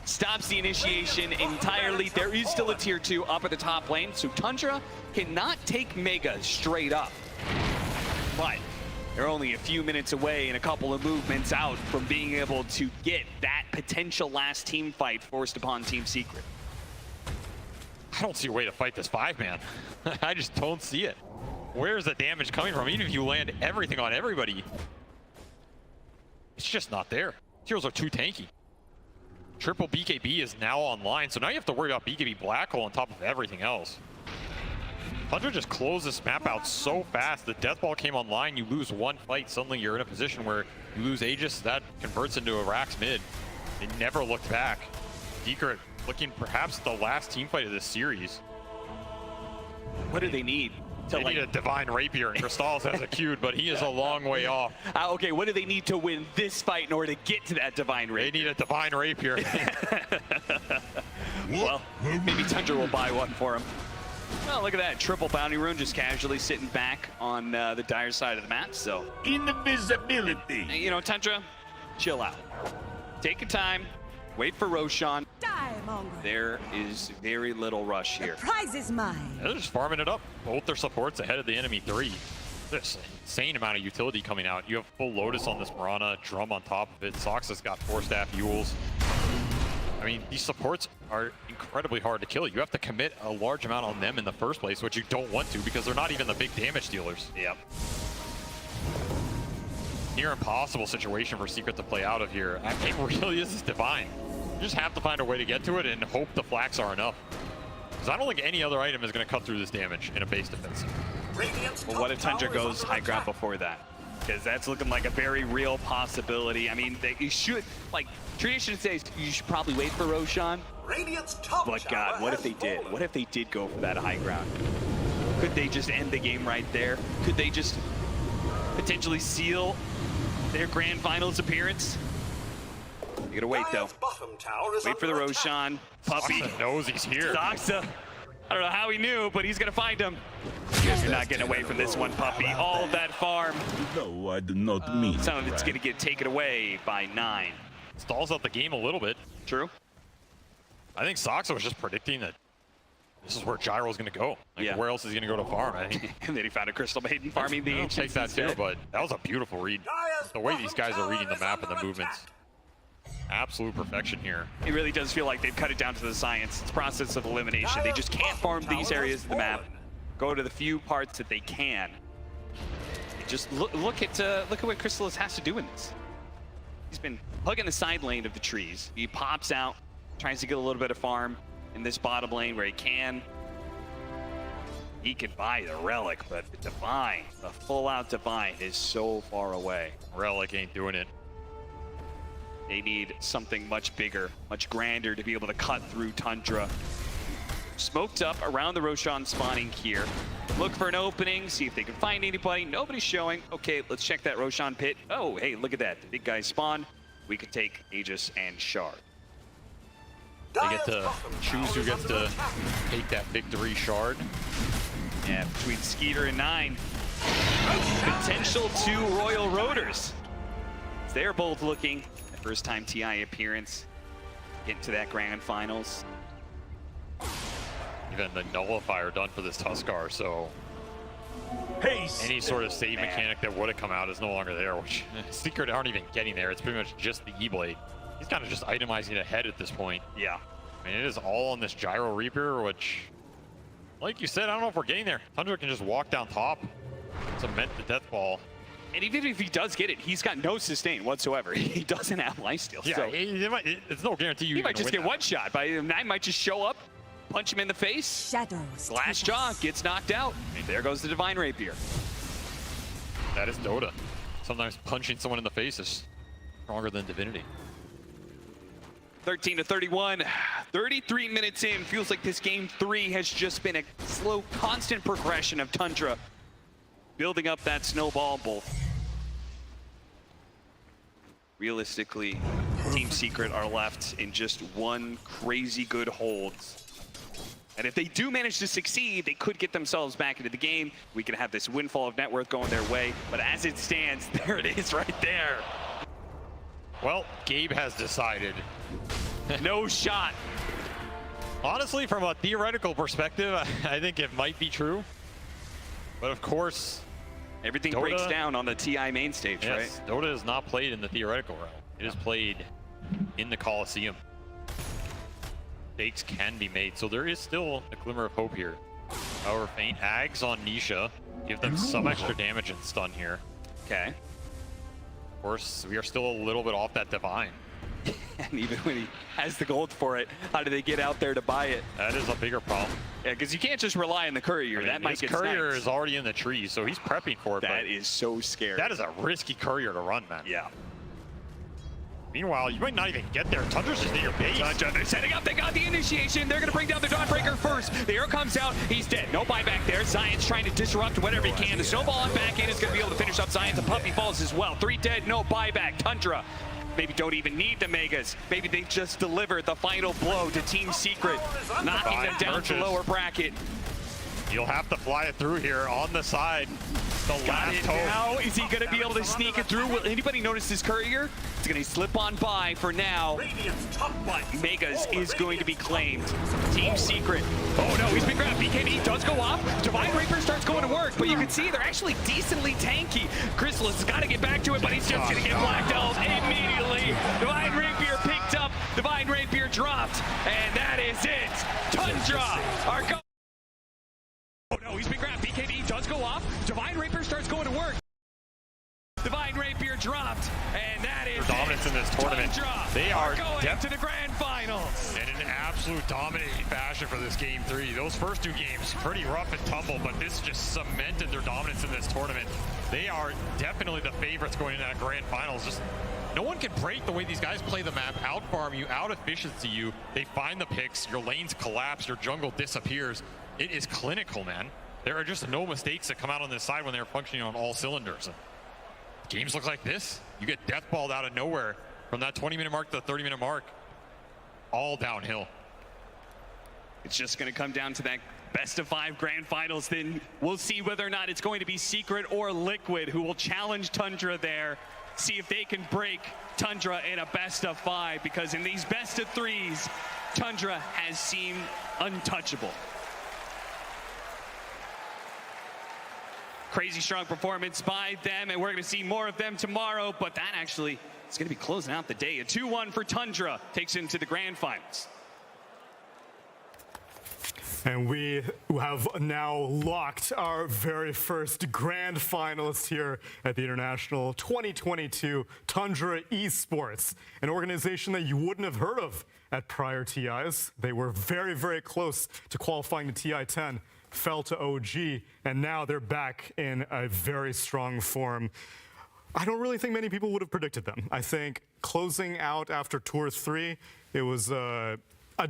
Stops the initiation entirely. There is still a tier 2 up at the top lane, so Tundra cannot take Mega straight up. But they're only a few minutes away and a couple of movements out from being able to get that potential last team fight forced upon Team Secret. I don't see a way to fight this 5-man. I just don't see it. Where's the damage coming from? Even if you land everything on everybody, it's just not there. Heroes are too tanky. Triple BKB is now online, so now you have to worry about BKB Black Hole on top of everything else. Tundra just closed this map out so fast. The Death Ball came online, you lose one fight, suddenly you're in a position where you lose Aegis, that converts into a Rax mid. They never looked back. Secret looking perhaps the last team fight of this series. What do they need? They need a Divine Rapier, and Crystals has a queued, but he is a long way off. Okay, what do they need to win this fight in order to get to that Divine Rapier? They need a Divine Rapier. Well, maybe Tundra will buy one for him. Oh, look at that. Triple bounty rune just casually sitting back on the dire side of the map, so. Invisibility. You know, Tundra, chill out. Take your time. Wait for Roshan. Die, mongrel. There is very little rush here. The prize is mine. They're just farming it up. Both their supports ahead of the enemy 3. This insane amount of utility coming out. You have full Lotus on this Mirana, Drum on top of it. Sox has got 4-staff Yules. I mean, these supports are incredibly hard to kill. You have to commit a large amount on them in the first place, which you don't want to because they're not even the big damage dealers. Yep. Near impossible situation for Secret to play out of here. It really is divine. You just have to find a way to get to it and hope the flax are enough. Because I don't think any other item is going to cut through this damage in a base defense. Well, what if Tundra goes high ground before that? Because that's looking like a very real possibility. I mean, you should, like, tradition says you should probably wait for Roshan. But God, what if they did? What if they did go for that high ground? Could they just end the game right there? Could they just potentially seal their grand finals appearance? You gotta wait though. Wait for the Roshan. Puppy knows he's here. Doxa. I don't know how he knew, but he's gonna find him. You're not getting away from this one, Puppy. All of that farm. No, I did not mean. Some of it's gonna get taken away by 9. Stalls out the game a little bit. True. I think Soxa was just predicting that this is where Gyro's going to go. Like, yeah. Where else is he going to go to farm? I think. And then he found a Crystal Maiden farming the Ancients. Take that too, but that was a beautiful read. The way these guys are reading the map and the movements. Absolute perfection here. It really does feel like they've cut it down to the science. It's process of elimination. They just can't farm these areas of the map. Go to the few parts that they can. Just look at what Crystallis has to do in this. He's been hugging the side lane of the trees. He pops out, tries to get a little bit of farm in this bottom lane where he can. He can buy the Relic, but the Divine, the full-out Divine is so far away. Relic ain't doing it. They need something much bigger, much grander to be able to cut through Tundra. Smoked up around the Roshan spawning here. Look for an opening, see if they can find anybody. Nobody's showing. Okay, let's check that Roshan pit. Oh, hey, look at that. The big guys spawn. We could take Aegis and Shard. They get to choose who gets to take that victory Shard. Yeah, between Skeeter and 9. Potential 2 Royal Roaders. They're both looking. First time TI appearance. Getting to that grand finals. Even the nullifier done for this Tuskar, so any sort of save mechanic that would have come out is no longer there, which Secret aren't even getting there. It's pretty much just the E-Blade. He's kind of just itemizing ahead at this point. Yeah. I mean, it is all on this Gyro Reaper, which, like you said, I don't know if we're getting there. Tundra can just walk down top, cement the death ball. And even if he does get it, he's got no sustain whatsoever. He doesn't have lifesteal. Yeah, so it's no guarantee you he might just get one shot. But 9 might just show up, punch him in the face. Shadows. Glass jaw gets knocked out. And there goes the Divine Rapier. That is Dota. Sometimes punching someone in the face is stronger than Divinity. 13-31, 33 minutes in. Feels like this game 3 has just been a slow, constant progression of Tundra building up that snowball. Both realistically, Team Secret are left in just one crazy good hold And if they do manage to succeed, they could get themselves back into the game. We could have this windfall of net worth going their way. But as it stands, there it is right there. Well, Gabe has decided. No shot. Honestly, from a theoretical perspective, I think it might be true. But of course, everything Dota breaks down on the TI main stage, yes, right? Dota is not played in the theoretical realm. It is played in the Coliseum. Stakes can be made, so there is still a glimmer of hope here. However, faint Ags on Nisha give them some extra damage and stun here. Okay. Of course, we are still a little bit off that Divine. And even when he has the gold for it, how do they get out there to buy it? That is a bigger problem. Yeah, because you can't just rely on the courier. I mean, that might get courier sniped. is already in the tree, so he's prepping for it. That is so scary. That is a risky courier to run, man. Yeah. Meanwhile, you might not even get there. Tundra's just near your base. Tundra, they're setting up. They got the initiation. They're going to bring down the Dawnbreaker first. The arrow comes out. He's dead. No buyback there. Zion's trying to disrupt whatever he can. The snowball on back in is going to be able to finish up Zion. The puppy falls as well. 3 dead, no buyback. Tundra maybe don't even need the Megas. Maybe they just delivered the final blow to Team Secret, knocking them down to lower bracket. You'll have to fly it through here on the side. The Got last it hope. now. Is he going to be able to sneak it through? Will anybody notice this courier? It's going to slip on by for now. But Megas is going to be claimed. Team Secret. Oh no, he's been grabbed. BKB does go off. Divine Reaper starts going to work, but you can see they're actually decently tanky. Chrysalis has got to get back to it, but he's just going to get blacked out immediately. Divine Rapier picked up. Divine Rapier dropped. And that is it. Tundra are going. Oh no, he's been grabbed. BKB does go off. Divine Rapier starts going to work. Divine Rapier dropped, and that is dominance in this tournament. Tundra They are going to the grand finals. in an absolute dominating fashion for this game 3. Those first 2 games, pretty rough and tumble, but this just cemented their dominance in this tournament. They are definitely the favorites going into that grand finals. Just no one can break the way these guys play the map, out-farm you, out-efficiency you. They find the picks, your lanes collapse, your jungle disappears. It is clinical, man. There are just no mistakes that come out on this side when they're functioning on all cylinders. Games look like this. You get deathballed out of nowhere from that 20-minute mark to the 30-minute mark. All downhill. It's just going to come down to that best of 5 grand finals. Then we'll see whether or not it's going to be Secret or Liquid who will challenge Tundra there. See if they can break Tundra in a best of 5, because in these best of 3s, Tundra has seemed untouchable. Crazy strong performance by them, and we're going to see more of them tomorrow, but that actually is going to be closing out the day. A 2-1 for Tundra takes into the grand finals. And we have now locked our very first grand finalist here at the International 2022 Tundra Esports, an organization that you wouldn't have heard of at prior TIs. They were very, very close to qualifying to TI-10, fell to OG, and now they're back in a very strong form. I don't really think many people would have predicted them. I think closing out after Tour 3, it was a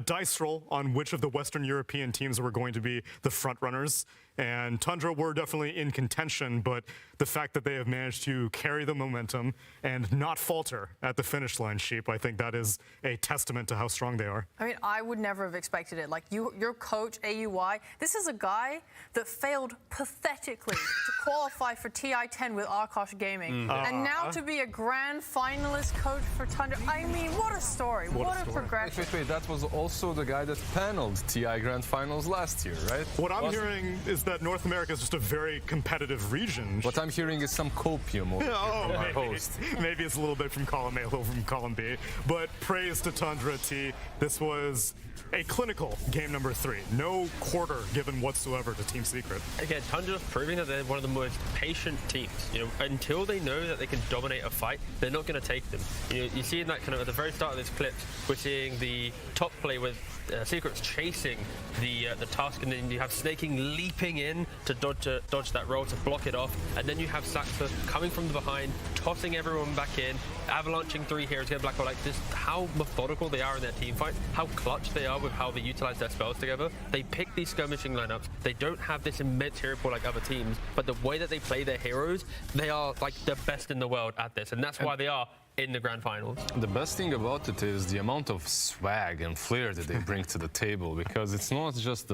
dice roll on which of the Western European teams were going to be the front runners. And Tundra were definitely in contention, but the fact that they have managed to carry the momentum and not falter at the finish line, Sheep, I think that is a testament to how strong they are. I mean, I would never have expected it. Like, your coach, AUI, this is a guy that failed pathetically to qualify for TI-10 with Arkosh Gaming. And now to be a grand finalist coach for Tundra. I mean, what a story. What a progression. Wait, that was also the guy that paneled TI Grand Finals last year, right? What I'm hearing is that North America is just a very competitive region. What I'm hearing is some copium from our host. Maybe it's a little bit from column A, a little from column B. But praise to Tundra T. This was a clinical game number 3. No quarter given whatsoever to Team Secret. Again, Tundra's proving that they're one of the most patient teams. You know, until they know that they can dominate a fight, they're not going to take them. You see in that kind of at the very start of this clip, we're seeing the top play with Secret's chasing the Tusk, and then you have Snaking leaping in to dodge that roll, to block it off, and then you have Saxa coming from the behind, tossing everyone back in, avalanching 3 heroes, get black hole. Like, just how methodical they are in their team fight, how clutch they are with how they utilize their spells together. They pick these skirmishing lineups. They don't have this immense hero pool like other teams, but the way that they play their heroes, they are like the best in the world at this, and that's why they are in the grand finals. The best thing about it is the amount of swag and flair that they bring to the table, because it's not just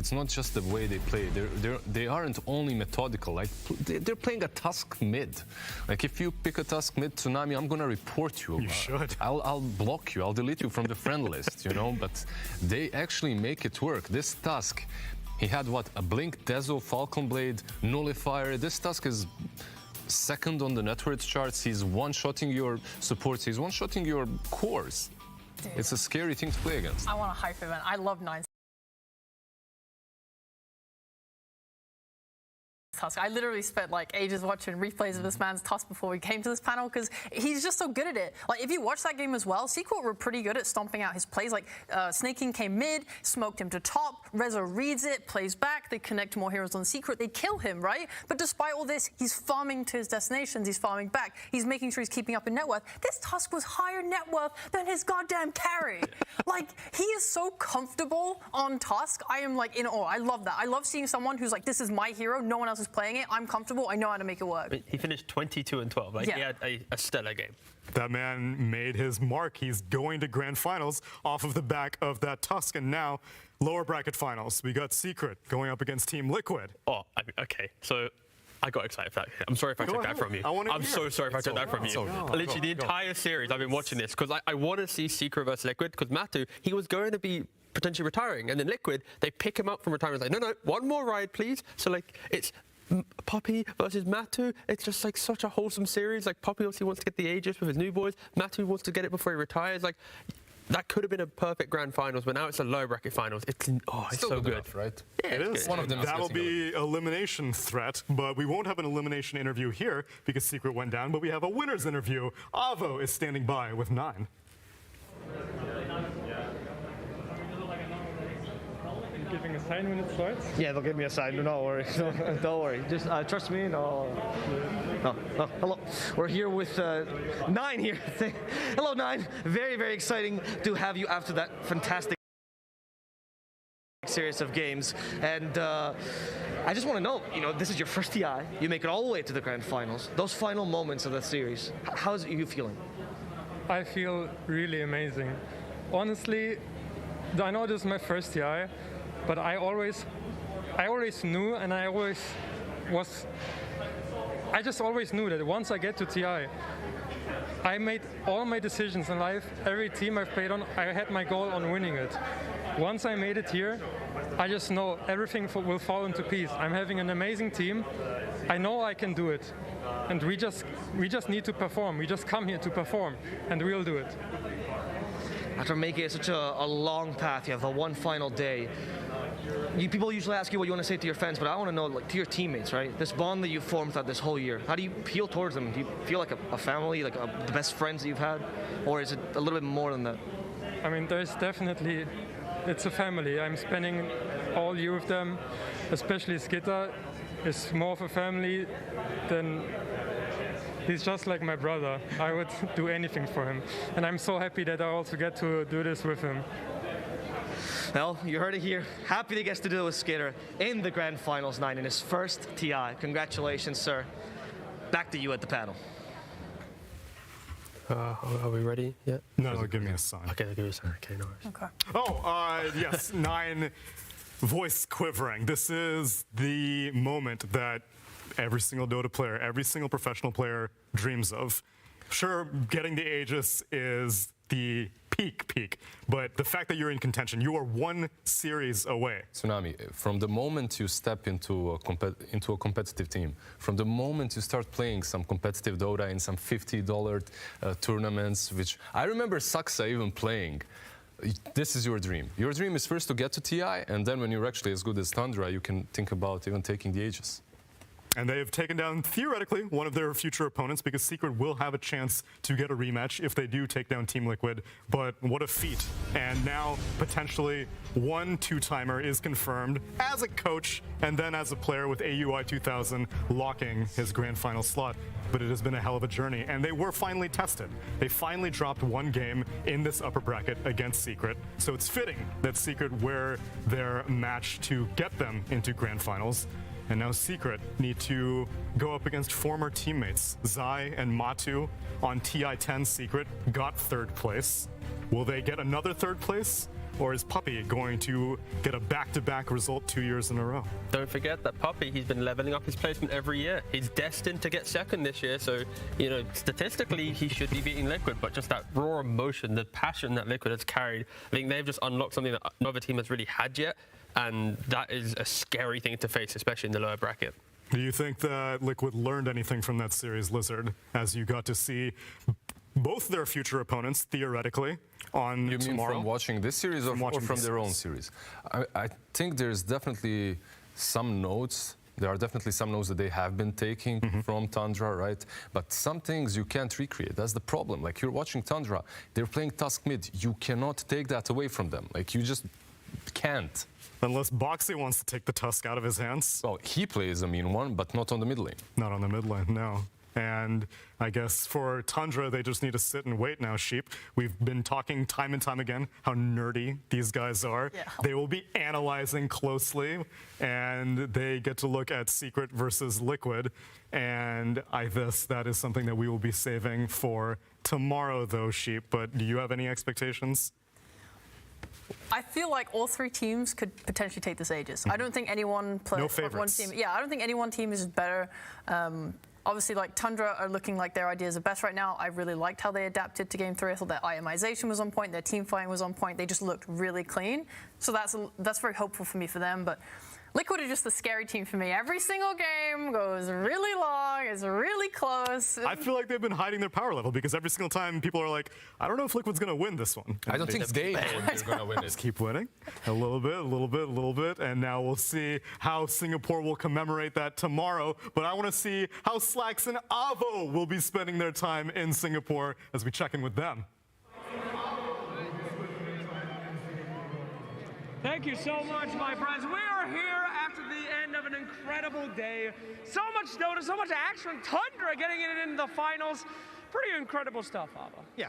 it's not just the way they play. They aren't only methodical. Like they're playing a Tusk mid. Like if you pick a Tusk mid, Tsunami, I'm gonna report you. You should. I'll block you. I'll delete you from the friend list. You know, but they actually make it work. This Tusk, he had what? A Blink, Dezo, Falcon Blade, Nullifier. This Tusk is second on the net worth charts. He's one-shotting your supports. He's one-shotting your cores. Dude. It's a scary thing to play against. I want a hype event. I love 9. Tusk. I literally spent like ages watching replays of this man's Tusk before we came to this panel because he's just so good at it. Like if you watch that game as well, Secret were pretty good at stomping out his plays. Like Snake King came mid, smoked him to top, Reza reads it, plays back, they connect more heroes on Secret, they kill him, right? But despite all this, he's farming to his destinations, he's farming back, he's making sure he's keeping up in net worth. This Tusk was higher net worth than his goddamn carry. Like he is so comfortable on Tusk. I am like in awe. I love that. I love seeing someone who's like, this is my hero, no one else is playing it, I'm comfortable, I know how to make it work. He finished 22-12. Like, yeah. He had a stellar game. That man made his mark. He's going to grand finals off of the back of that Tusk, and now lower bracket finals. We got Secret going up against Team Liquid. Oh, I mean, okay, so I got excited for that. I'm sorry if I took that from you. I'm so sorry if I took that from you. Literally, the entire series I've been watching this because I want to see Secret versus Liquid because Matu, he was going to be potentially retiring, and then Liquid, they pick him up from retirement. It's like, no, one more ride, please. So like, it's Poppy versus Matu. It's just like such a wholesome series. Like Poppy obviously wants to get the Aegis with his new boys. Matu wants to get it before he retires. Like that could have been a perfect grand finals, but now it's a low bracket finals. It's so good, enough, right? Yeah, it is. One of them. That'll be elimination threat, but we won't have an elimination interview here because Secret went down. But we have a winners interview. Avo is standing by with 9. Giving a sign when it starts? Yeah, they'll give me a sign. Don't worry. Don't worry. Just trust me. No. Hello. We're here with 9 here. Hello, 9. Very, very exciting to have you after that fantastic series of games. And I just want to know, this is your first TI. You make it all the way to the grand finals. Those final moments of that series, how is you feeling? I feel really amazing. Honestly, I know this is my first TI. But I always knew, and I just always knew that once I get to TI, I made all my decisions in life, every team I've played on, I had my goal on winning it. Once I made it here, I just know everything will fall into place. I'm having an amazing team. I know I can do it. And we just need to perform. We just come here to perform, and we'll do it. After making it such a long path, you have one final day. People usually ask you what you want to say to your fans, but I want to know, like, to your teammates, right? This bond that you've formed throughout this whole year, how do you feel towards them? Do you feel like a family, like the best friends that you've had? Or is it a little bit more than that? I mean, it's a family. I'm spending all year with them, especially Skitter is more of a family than... He's just like my brother. I would do anything for him. And I'm so happy that I also get to do this with him. Well, you heard it here. Happy that he gets to do it with Skitter in the grand finals 9 in his first TI. Congratulations, sir. Back to you at the panel. Are we ready yet? No, give me a sign. Okay, give me a sign. Okay, no worries. Okay. Oh, yes, 9, voice quivering. This is the moment that every single Dota player, every single professional player dreams of. Sure, getting the Aegis is the peak, but the fact that you're in contention, you are one series away. Tsunami, from the moment you step into a competitive team, from the moment you start playing some competitive Dota in some $50 tournaments, which I remember Saksa even playing, this is your dream. Your dream is first to get to TI, and then when you're actually as good as Tundra, you can think about even taking the Aegis. And they have taken down, theoretically, one of their future opponents because Secret will have a chance to get a rematch if they do take down Team Liquid. But what a feat. And now, potentially, one 2-timer is confirmed as a coach and then as a player with AUI 2000 locking his grand final slot. But it has been a hell of a journey, and they were finally tested. They finally dropped one game in this upper bracket against Secret. So it's fitting that Secret were their match to get them into grand finals. And now Secret need to go up against former teammates. Zai and Matu on TI-10 Secret got 3rd place. Will they get another 3rd place? Or is Puppy going to get a back-to-back result 2 years in a row? Don't forget that Puppy, he's been leveling up his placement every year. He's destined to get 2nd this year, so, you know, statistically, he should be beating Liquid, but just that raw emotion, the passion that Liquid has carried, I think they've just unlocked something that no other team has really had yet, and that is a scary thing to face, especially in the lower bracket. Do you think that Liquid learned anything from that series, Lizard, as you got to see both their future opponents, theoretically, on You mean tomorrow? from watching this series or from their own series? I think there's definitely some notes. There are definitely some notes that they have been taking from Tundra, right? But some things you can't recreate. That's the problem. Like, you're watching Tundra, they're playing Tusk mid. You cannot take that away from them. Like, you just can't. Unless Boxy wants to take the Tusk out of his hands. Well, he plays a mean one, but not on the mid lane. Not on the mid lane, no. And I guess for Tundra, they just need to sit and wait now, Sheep. We've been talking time and time again how nerdy these guys are. Yeah. They will be analyzing closely, and they get to look at Secret versus Liquid. And I guess that is something that we will be saving for tomorrow, though, Sheep. But do you have any expectations? I feel like all 3 teams could potentially take this Aegis. I don't think anyone plays No favorites. one team. Yeah, I don't think any one team is better. Obviously, like, Tundra are looking like their ideas are best right now. I really liked how they adapted to Game 3. I thought their itemization was on point, their team fighting was on point. They just looked really clean. So that's very hopeful for me for them. But Liquid are just the scary team for me. Every single game goes really long, it's really close. I feel like they've been hiding their power level because every single time people are like, I don't know if Liquid's going to win this one. I don't think they're going to win it. Just keep winning. A little bit, a little bit, a little bit. And now we'll see how Singapore will commemorate that tomorrow. But I want to see how Slacks and Avo will be spending their time in Singapore as we check in with them. Thank you so much, my friends. We are here after the end of an incredible day. So much Dota, so much action. Tundra getting it into the finals. Pretty incredible stuff, Ava. Yeah,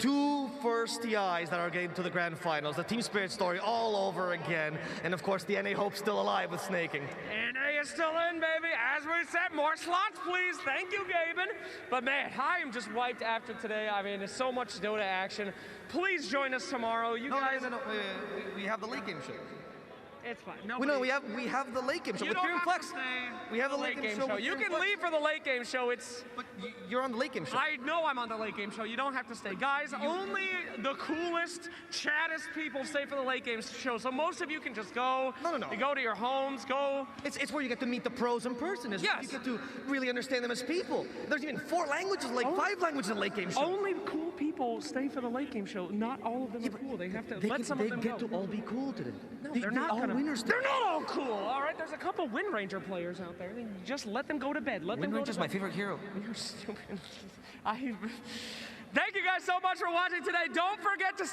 two first TIs that are getting to the grand finals. The Team Spirit story all over again. And of course, the NA hope still alive with snaking. NA is still in, baby. As we said, more slots, please. Thank you, Gaben. But man, I am just wiped after today. I mean, there's so much Dota action. Please join us tomorrow. You guys. No. We have the late game show. It's fine. We have the late game show with Fear and Flex. We have the late game show. You can leave for the late game show. But you're on the late game show. I know I'm on the late game show. You don't have to stay. Guys, only the coolest, chattest people stay for the late game show. So most of you can just go. No. You go to your homes, go. It's where you get to meet the pros in person. Yes. You get to really understand them as people. There's even 4 languages, like 5 languages in the late game show. Only cool people stay for the late game show. Not all of them are cool. They have to let some of them go. They get to all be cool today. No, they're not all winners. They're not all cool. All right, there's a couple Wind Ranger players out there. Just let them go to bed. Wind Ranger's my favorite hero. You're stupid. Thank you guys so much for watching today. Don't forget to